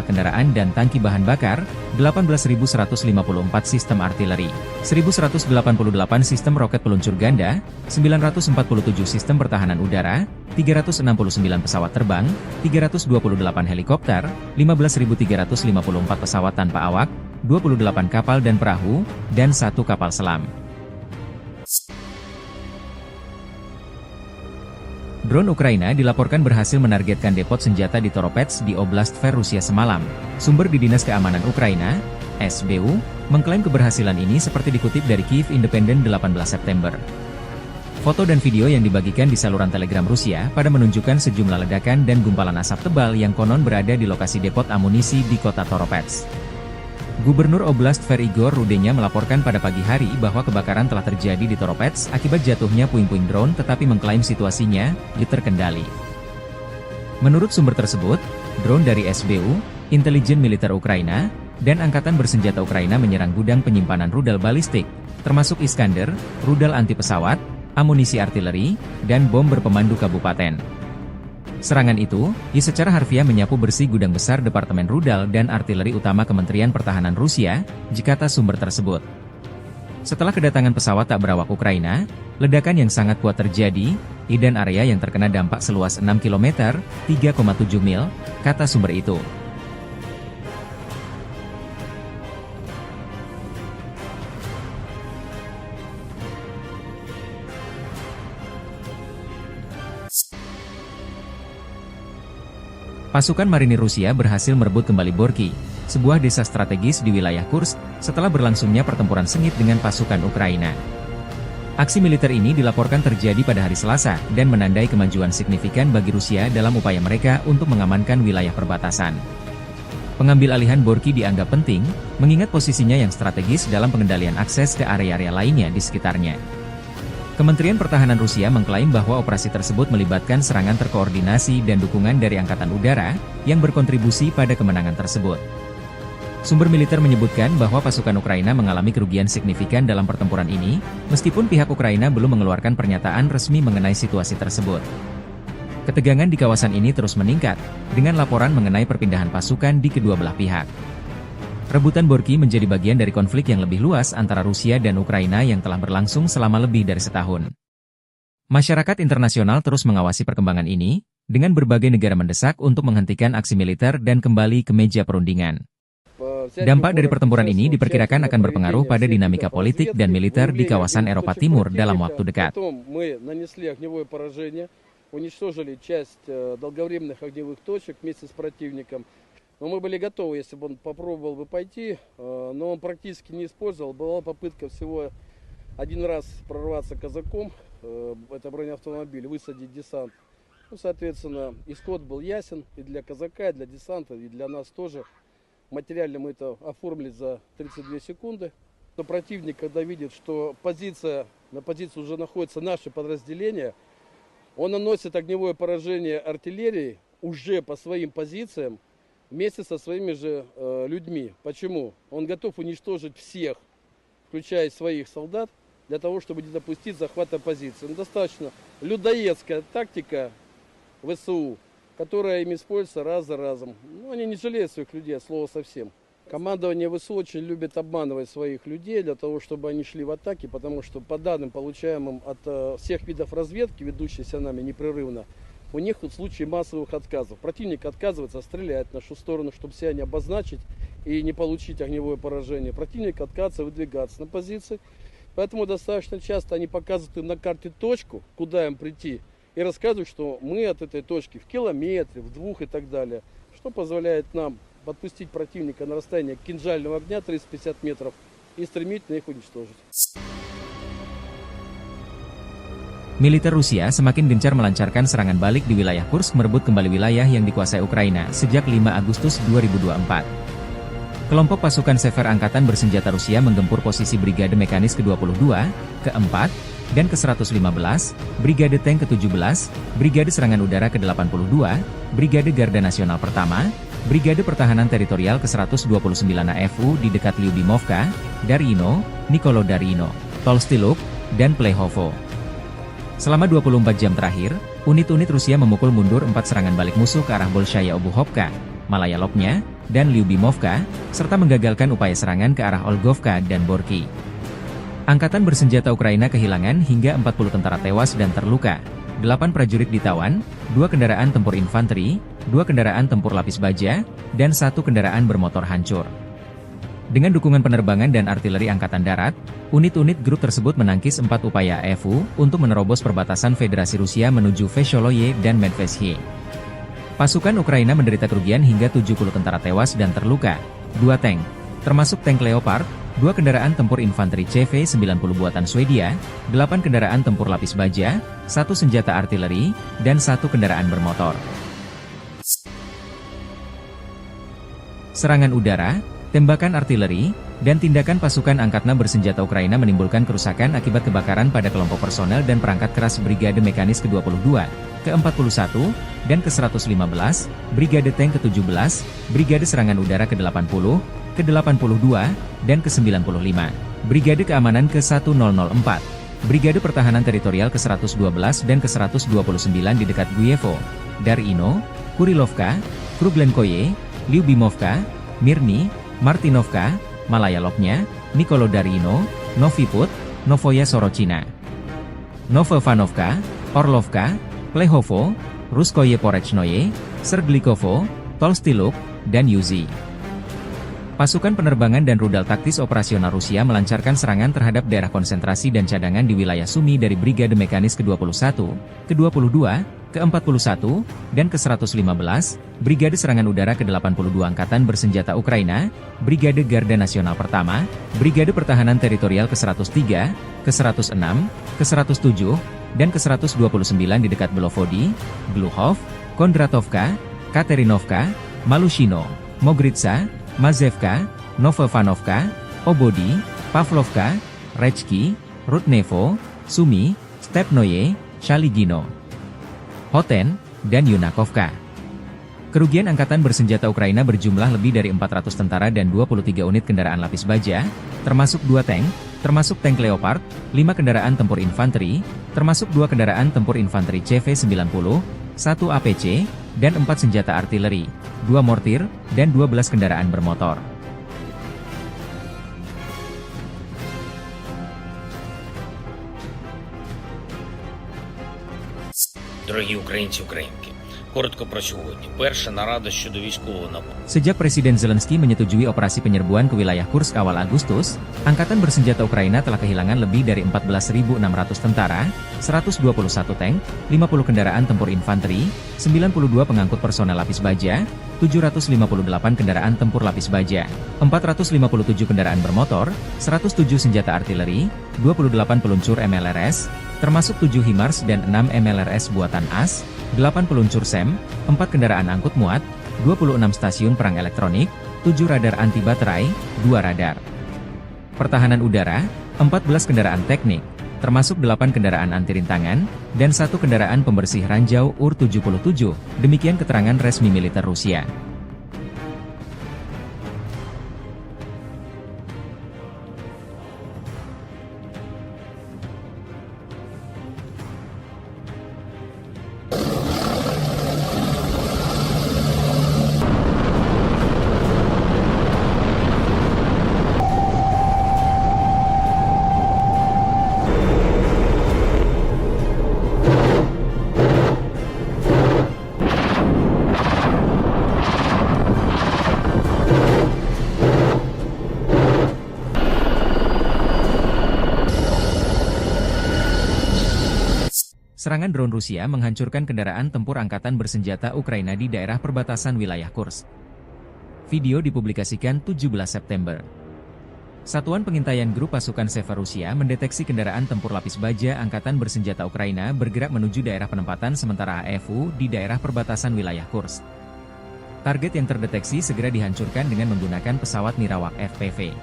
kendaraan dan tangki bahan bakar, 18.154 sistem artileri, 1.188 sistem roket peluncur ganda, 947 sistem pertahanan udara, 369 pesawat terbang, 328 helikopter, 15.354 pesawat tanpa awak, 28 kapal dan perahu, dan 1 kapal selam. Drone Ukraina dilaporkan berhasil menargetkan depot senjata di Toropets di Oblast Tver Rusia semalam. Sumber di Dinas Keamanan Ukraina, SBU, mengklaim keberhasilan ini seperti dikutip dari Kyiv Independent 18 September. Foto dan video yang dibagikan di saluran Telegram Rusia pada menunjukkan sejumlah ledakan dan gumpalan asap tebal yang konon berada di lokasi depot amunisi di kota Toropets. Gubernur Oblast Igor Rudenya melaporkan pada pagi hari bahwa kebakaran telah terjadi di Toropets akibat jatuhnya puing-puing drone, tetapi mengklaim situasinya terkendali. Menurut sumber tersebut, drone dari SBU, intelijen militer Ukraina, dan Angkatan Bersenjata Ukraina menyerang gudang penyimpanan rudal balistik, termasuk Iskander, rudal anti pesawat, amunisi artileri, dan bom berpemandu kabupaten. Serangan itu, secara harfiah menyapu bersih gudang besar Departemen Rudal dan Artileri Utama Kementerian Pertahanan Rusia, kata sumber tersebut. Setelah kedatangan pesawat tak berawak Ukraina, ledakan yang sangat kuat terjadi, dan area yang terkena dampak seluas 6 km, 3,7 mil, kata sumber itu. Pasukan marinir Rusia berhasil merebut kembali Borky, sebuah desa strategis di wilayah Kursk, setelah berlangsungnya pertempuran sengit dengan pasukan Ukraina. Aksi militer ini dilaporkan terjadi pada hari Selasa dan menandai kemajuan signifikan bagi Rusia dalam upaya mereka untuk mengamankan wilayah perbatasan. Pengambil alihan Borky dianggap penting, mengingat posisinya yang strategis dalam pengendalian akses ke area-area lainnya di sekitarnya. Kementerian Pertahanan Rusia mengklaim bahwa operasi tersebut melibatkan serangan terkoordinasi dan dukungan dari Angkatan Udara, yang berkontribusi pada kemenangan tersebut. Sumber militer menyebutkan bahwa pasukan Ukraina mengalami kerugian signifikan dalam pertempuran ini, meskipun pihak Ukraina belum mengeluarkan pernyataan resmi mengenai situasi tersebut. Ketegangan di kawasan ini terus meningkat, dengan laporan mengenai perpindahan pasukan di kedua belah pihak. Rebutan Borky menjadi bagian dari konflik yang lebih luas antara Rusia dan Ukraina yang telah berlangsung selama lebih dari setahun. Masyarakat internasional terus mengawasi perkembangan ini, dengan berbagai negara mendesak untuk menghentikan aksi militer dan kembali ke meja perundingan. Dampak dari pertempuran ini diperkirakan akan berpengaruh pada dinamika politik dan militer di kawasan Eropa Timur dalam waktu dekat. Но мы были готовы, если бы он попробовал бы пойти, но он практически не использовал. Была попытка всего один раз прорваться казаком, это бронеавтомобиль, высадить десант. Ну, соответственно, исход был ясен и для казака, и для десанта, и для нас тоже. Материально мы это оформили за 32 секунды. Но противник, когда видит, что на позиции уже находится наше подразделение, он наносит огневое поражение артиллерии уже по своим позициям, вместе со своими же людьми. Почему? Он готов уничтожить всех, включая своих солдат, для того, чтобы не допустить захвата позиции. Ну, достаточно людоедская тактика ВСУ, которая им используется раз за разом. Ну, они не жалеют своих людей, от слова совсем. Командование ВСУ очень любит обманывать своих людей для того, чтобы они шли в атаки, потому что по данным, получаемым от всех видов разведки, ведущейся нами непрерывно, у них тут случаи массовых отказов. Противник отказывается стрелять в нашу сторону, чтобы себя не обозначить и не получить огневое поражение. Противник отказывается выдвигаться на позиции. Поэтому достаточно часто они показывают им на карте точку, куда им прийти, и рассказывают, что мы от этой точки в километре, в 2 и так далее. Что позволяет нам подпустить противника на расстояние кинжального огня 350 метров и стремительно их уничтожить. Militer Rusia semakin gencar melancarkan serangan balik di wilayah Kursk, merebut kembali wilayah yang dikuasai Ukraina sejak 5 Agustus 2024. Kelompok pasukan Sever Angkatan Bersenjata Rusia menggempur posisi Brigade Mekanis ke-22, ke-4, dan ke-115, Brigade Tank ke-17, Brigade Serangan Udara ke-82, Brigade Garda Nasional Pertama, Brigade Pertahanan Teritorial ke-129 AFU di dekat Lyubimovka, Darino, Nikolo Darino, Tolstiluk, dan Plehovo. Selama 24 jam terakhir, unit-unit Rusia memukul mundur 4 serangan balik musuh ke arah Bolshaya Obuhovka, Malaya Lopnya, dan Lyubimovka, serta menggagalkan upaya serangan ke arah Olgovka dan Borky. Angkatan Bersenjata Ukraina kehilangan hingga 40 tentara tewas dan terluka, 8 prajurit ditawan, 2 kendaraan tempur infanteri, 2 kendaraan tempur lapis baja, dan 1 kendaraan bermotor hancur. Dengan dukungan penerbangan dan artileri Angkatan Darat, unit-unit grup tersebut menangkis 4 upaya AFU untuk menerobos perbatasan Federasi Rusia menuju Vesholoye dan Medvesye. Pasukan Ukraina menderita kerugian hingga 70 tentara tewas dan terluka, 2 tank, termasuk tank Leopard, 2 kendaraan tempur infanteri CV-90 buatan Swedia, 8 kendaraan tempur lapis baja, 1 senjata artileri, dan 1 kendaraan bermotor. Serangan udara. tembakan artileri, dan tindakan pasukan angkatan bersenjata Ukraina menimbulkan kerusakan akibat kebakaran pada kelompok personel dan perangkat keras Brigade Mekanis ke-22, ke-41, dan ke-115, Brigade Tank ke-17, Brigade Serangan Udara ke-80, ke-82, dan ke-95, Brigade Keamanan ke-1004, Brigade Pertahanan Teritorial ke-112 dan ke-129 di dekat Guyevo, Darino, Kurilovka, Kruglenkoye, Lyubimovka, Mirny, Martinovka, Malaya Lopnya, Nikolodarino, Novi Put, Novoya Sorochina, Novovanovka, Orlovka, Plehovo, Ruskoye Porechnoye, Serglikovo, Tolstiluk, dan Yuzi. Pasukan penerbangan dan rudal taktis operasional Rusia melancarkan serangan terhadap daerah konsentrasi dan cadangan di wilayah Sumy dari Brigade Mekanis ke-21, ke-22, ke-41, dan ke-115, Brigade Serangan Udara ke-82 Angkatan Bersenjata Ukraina, Brigade Garda Nasional Pertama, Brigade Pertahanan Teritorial ke-103, ke-106, ke-107, dan ke-129 di dekat Belovodi, Gluhov, Kondratovka, Katerinovka, Malushino, Mogritsa, Mazevka, Novovanovka, Obodi, Pavlovka, Rechki, Rudnevo, Sumy, Stepnoye, Shaligino, Hoten, dan Yunakovka. Kerugian Angkatan Bersenjata Ukraina berjumlah lebih dari 400 tentara dan 23 unit kendaraan lapis baja, termasuk 2 tank, termasuk tank Leopard, 5 kendaraan tempur infanteri, termasuk 2 kendaraan tempur infanteri CV-90, 1 APC, dan 4 senjata artileri, 2 mortir, dan 12 kendaraan bermotor. Дорогі українці, українки, коротко про сьогодні. Перша нарада щодо військового набору. Sejak Presiden Zelensky menyetujui operasi penyerbuan ke wilayah Kursk awal Agustus, Angkatan Bersenjata Ukraina telah kehilangan lebih dari 14.600 tentara, 121 tank, 50 kendaraan tempur infanteri, 92 pengangkut personel lapis baja, 758 kendaraan tempur lapis baja, 457 kendaraan bermotor, 107 senjata artileri, 28 peluncur MLRS, termasuk 7 HIMARS dan 6 MLRS buatan AS, 8 peluncur SEM, 4 kendaraan angkut muat, 26 stasiun perang elektronik, 7 radar anti baterai, 2 radar pertahanan udara, 14 kendaraan teknik, termasuk 8 kendaraan anti rintangan, dan 1 kendaraan pembersih ranjau UR-77, demikian keterangan resmi militer Rusia. Serangan drone Rusia menghancurkan kendaraan tempur angkatan bersenjata Ukraina di daerah perbatasan wilayah Kursk. Video dipublikasikan 17 September. Satuan Pengintaian Grup Pasukan Seva Rusia mendeteksi kendaraan tempur lapis baja angkatan bersenjata Ukraina bergerak menuju daerah penempatan sementara AFU di daerah perbatasan wilayah Kursk. Target yang terdeteksi segera dihancurkan dengan menggunakan pesawat Nirawak FPV.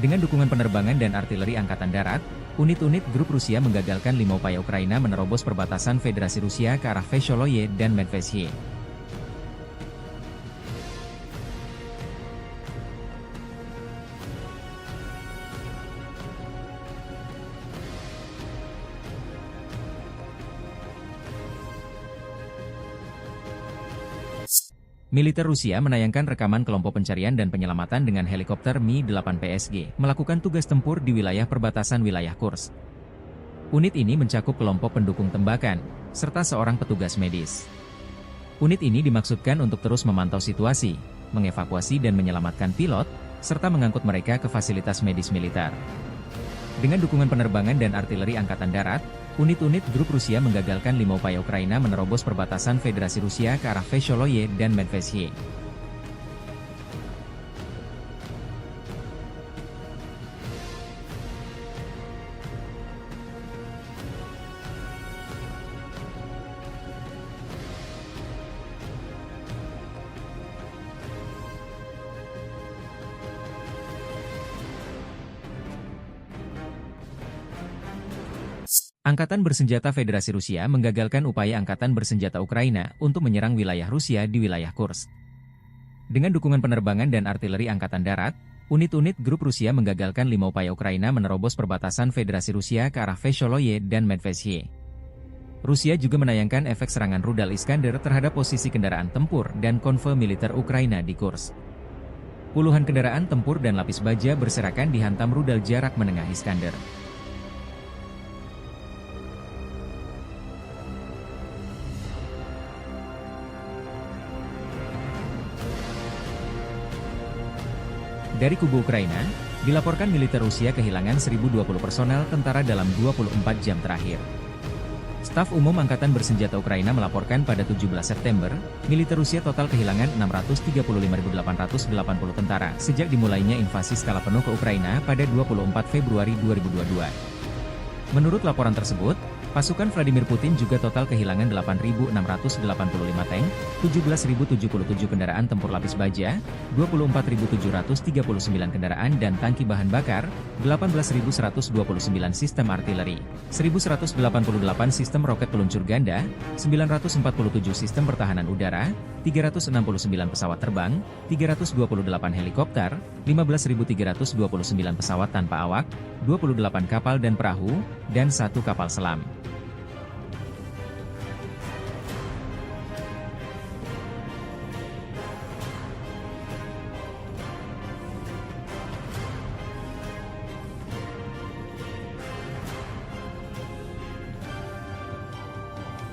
Dengan dukungan penerbangan dan artileri angkatan darat, unit-unit grup Rusia menggagalkan 5 upaya Ukraina menerobos perbatasan Federasi Rusia ke arah Vesholoye dan Medvesye. Militer Rusia menayangkan rekaman kelompok pencarian dan penyelamatan dengan helikopter Mi-8 PSG melakukan tugas tempur di wilayah perbatasan wilayah Kursk. Unit ini mencakup kelompok pendukung tembakan, serta seorang petugas medis. Unit ini dimaksudkan untuk terus memantau situasi, mengevakuasi dan menyelamatkan pilot, serta mengangkut mereka ke fasilitas medis militer. Dengan dukungan penerbangan dan artileri angkatan darat, unit-unit grup Rusia menggagalkan 5 upaya Ukraina menerobos perbatasan Federasi Rusia ke arah Vesholoye dan Medvesye. Angkatan Bersenjata Federasi Rusia menggagalkan upaya Angkatan Bersenjata Ukraina untuk menyerang wilayah Rusia di wilayah Kursk. Dengan dukungan penerbangan dan artileri Angkatan Darat, unit-unit grup Rusia menggagalkan 5 upaya Ukraina menerobos perbatasan Federasi Rusia ke arah Vesholoye dan Medvedye. Rusia juga menayangkan efek serangan rudal Iskander terhadap posisi kendaraan tempur dan konvoi militer Ukraina di Kursk. Puluhan kendaraan tempur dan lapis baja berserakan dihantam rudal jarak menengah Iskander. Dari kubu Ukraina, dilaporkan militer Rusia kehilangan 1.020 personel tentara dalam 24 jam terakhir. Staf Umum Angkatan Bersenjata Ukraina melaporkan pada 17 September, militer Rusia total kehilangan 635.880 tentara sejak dimulainya invasi skala penuh ke Ukraina pada 24 Februari 2022. Menurut laporan tersebut, pasukan Vladimir Putin juga total kehilangan 8.685 tank, 17.077 kendaraan tempur lapis baja, 24.739 kendaraan dan tangki bahan bakar, 18.129 sistem artileri, 1.188 sistem roket peluncur ganda, 947 sistem pertahanan udara, 369 pesawat terbang, 328 helikopter, 15.329 pesawat tanpa awak, 28 kapal dan perahu, dan 1 kapal selam.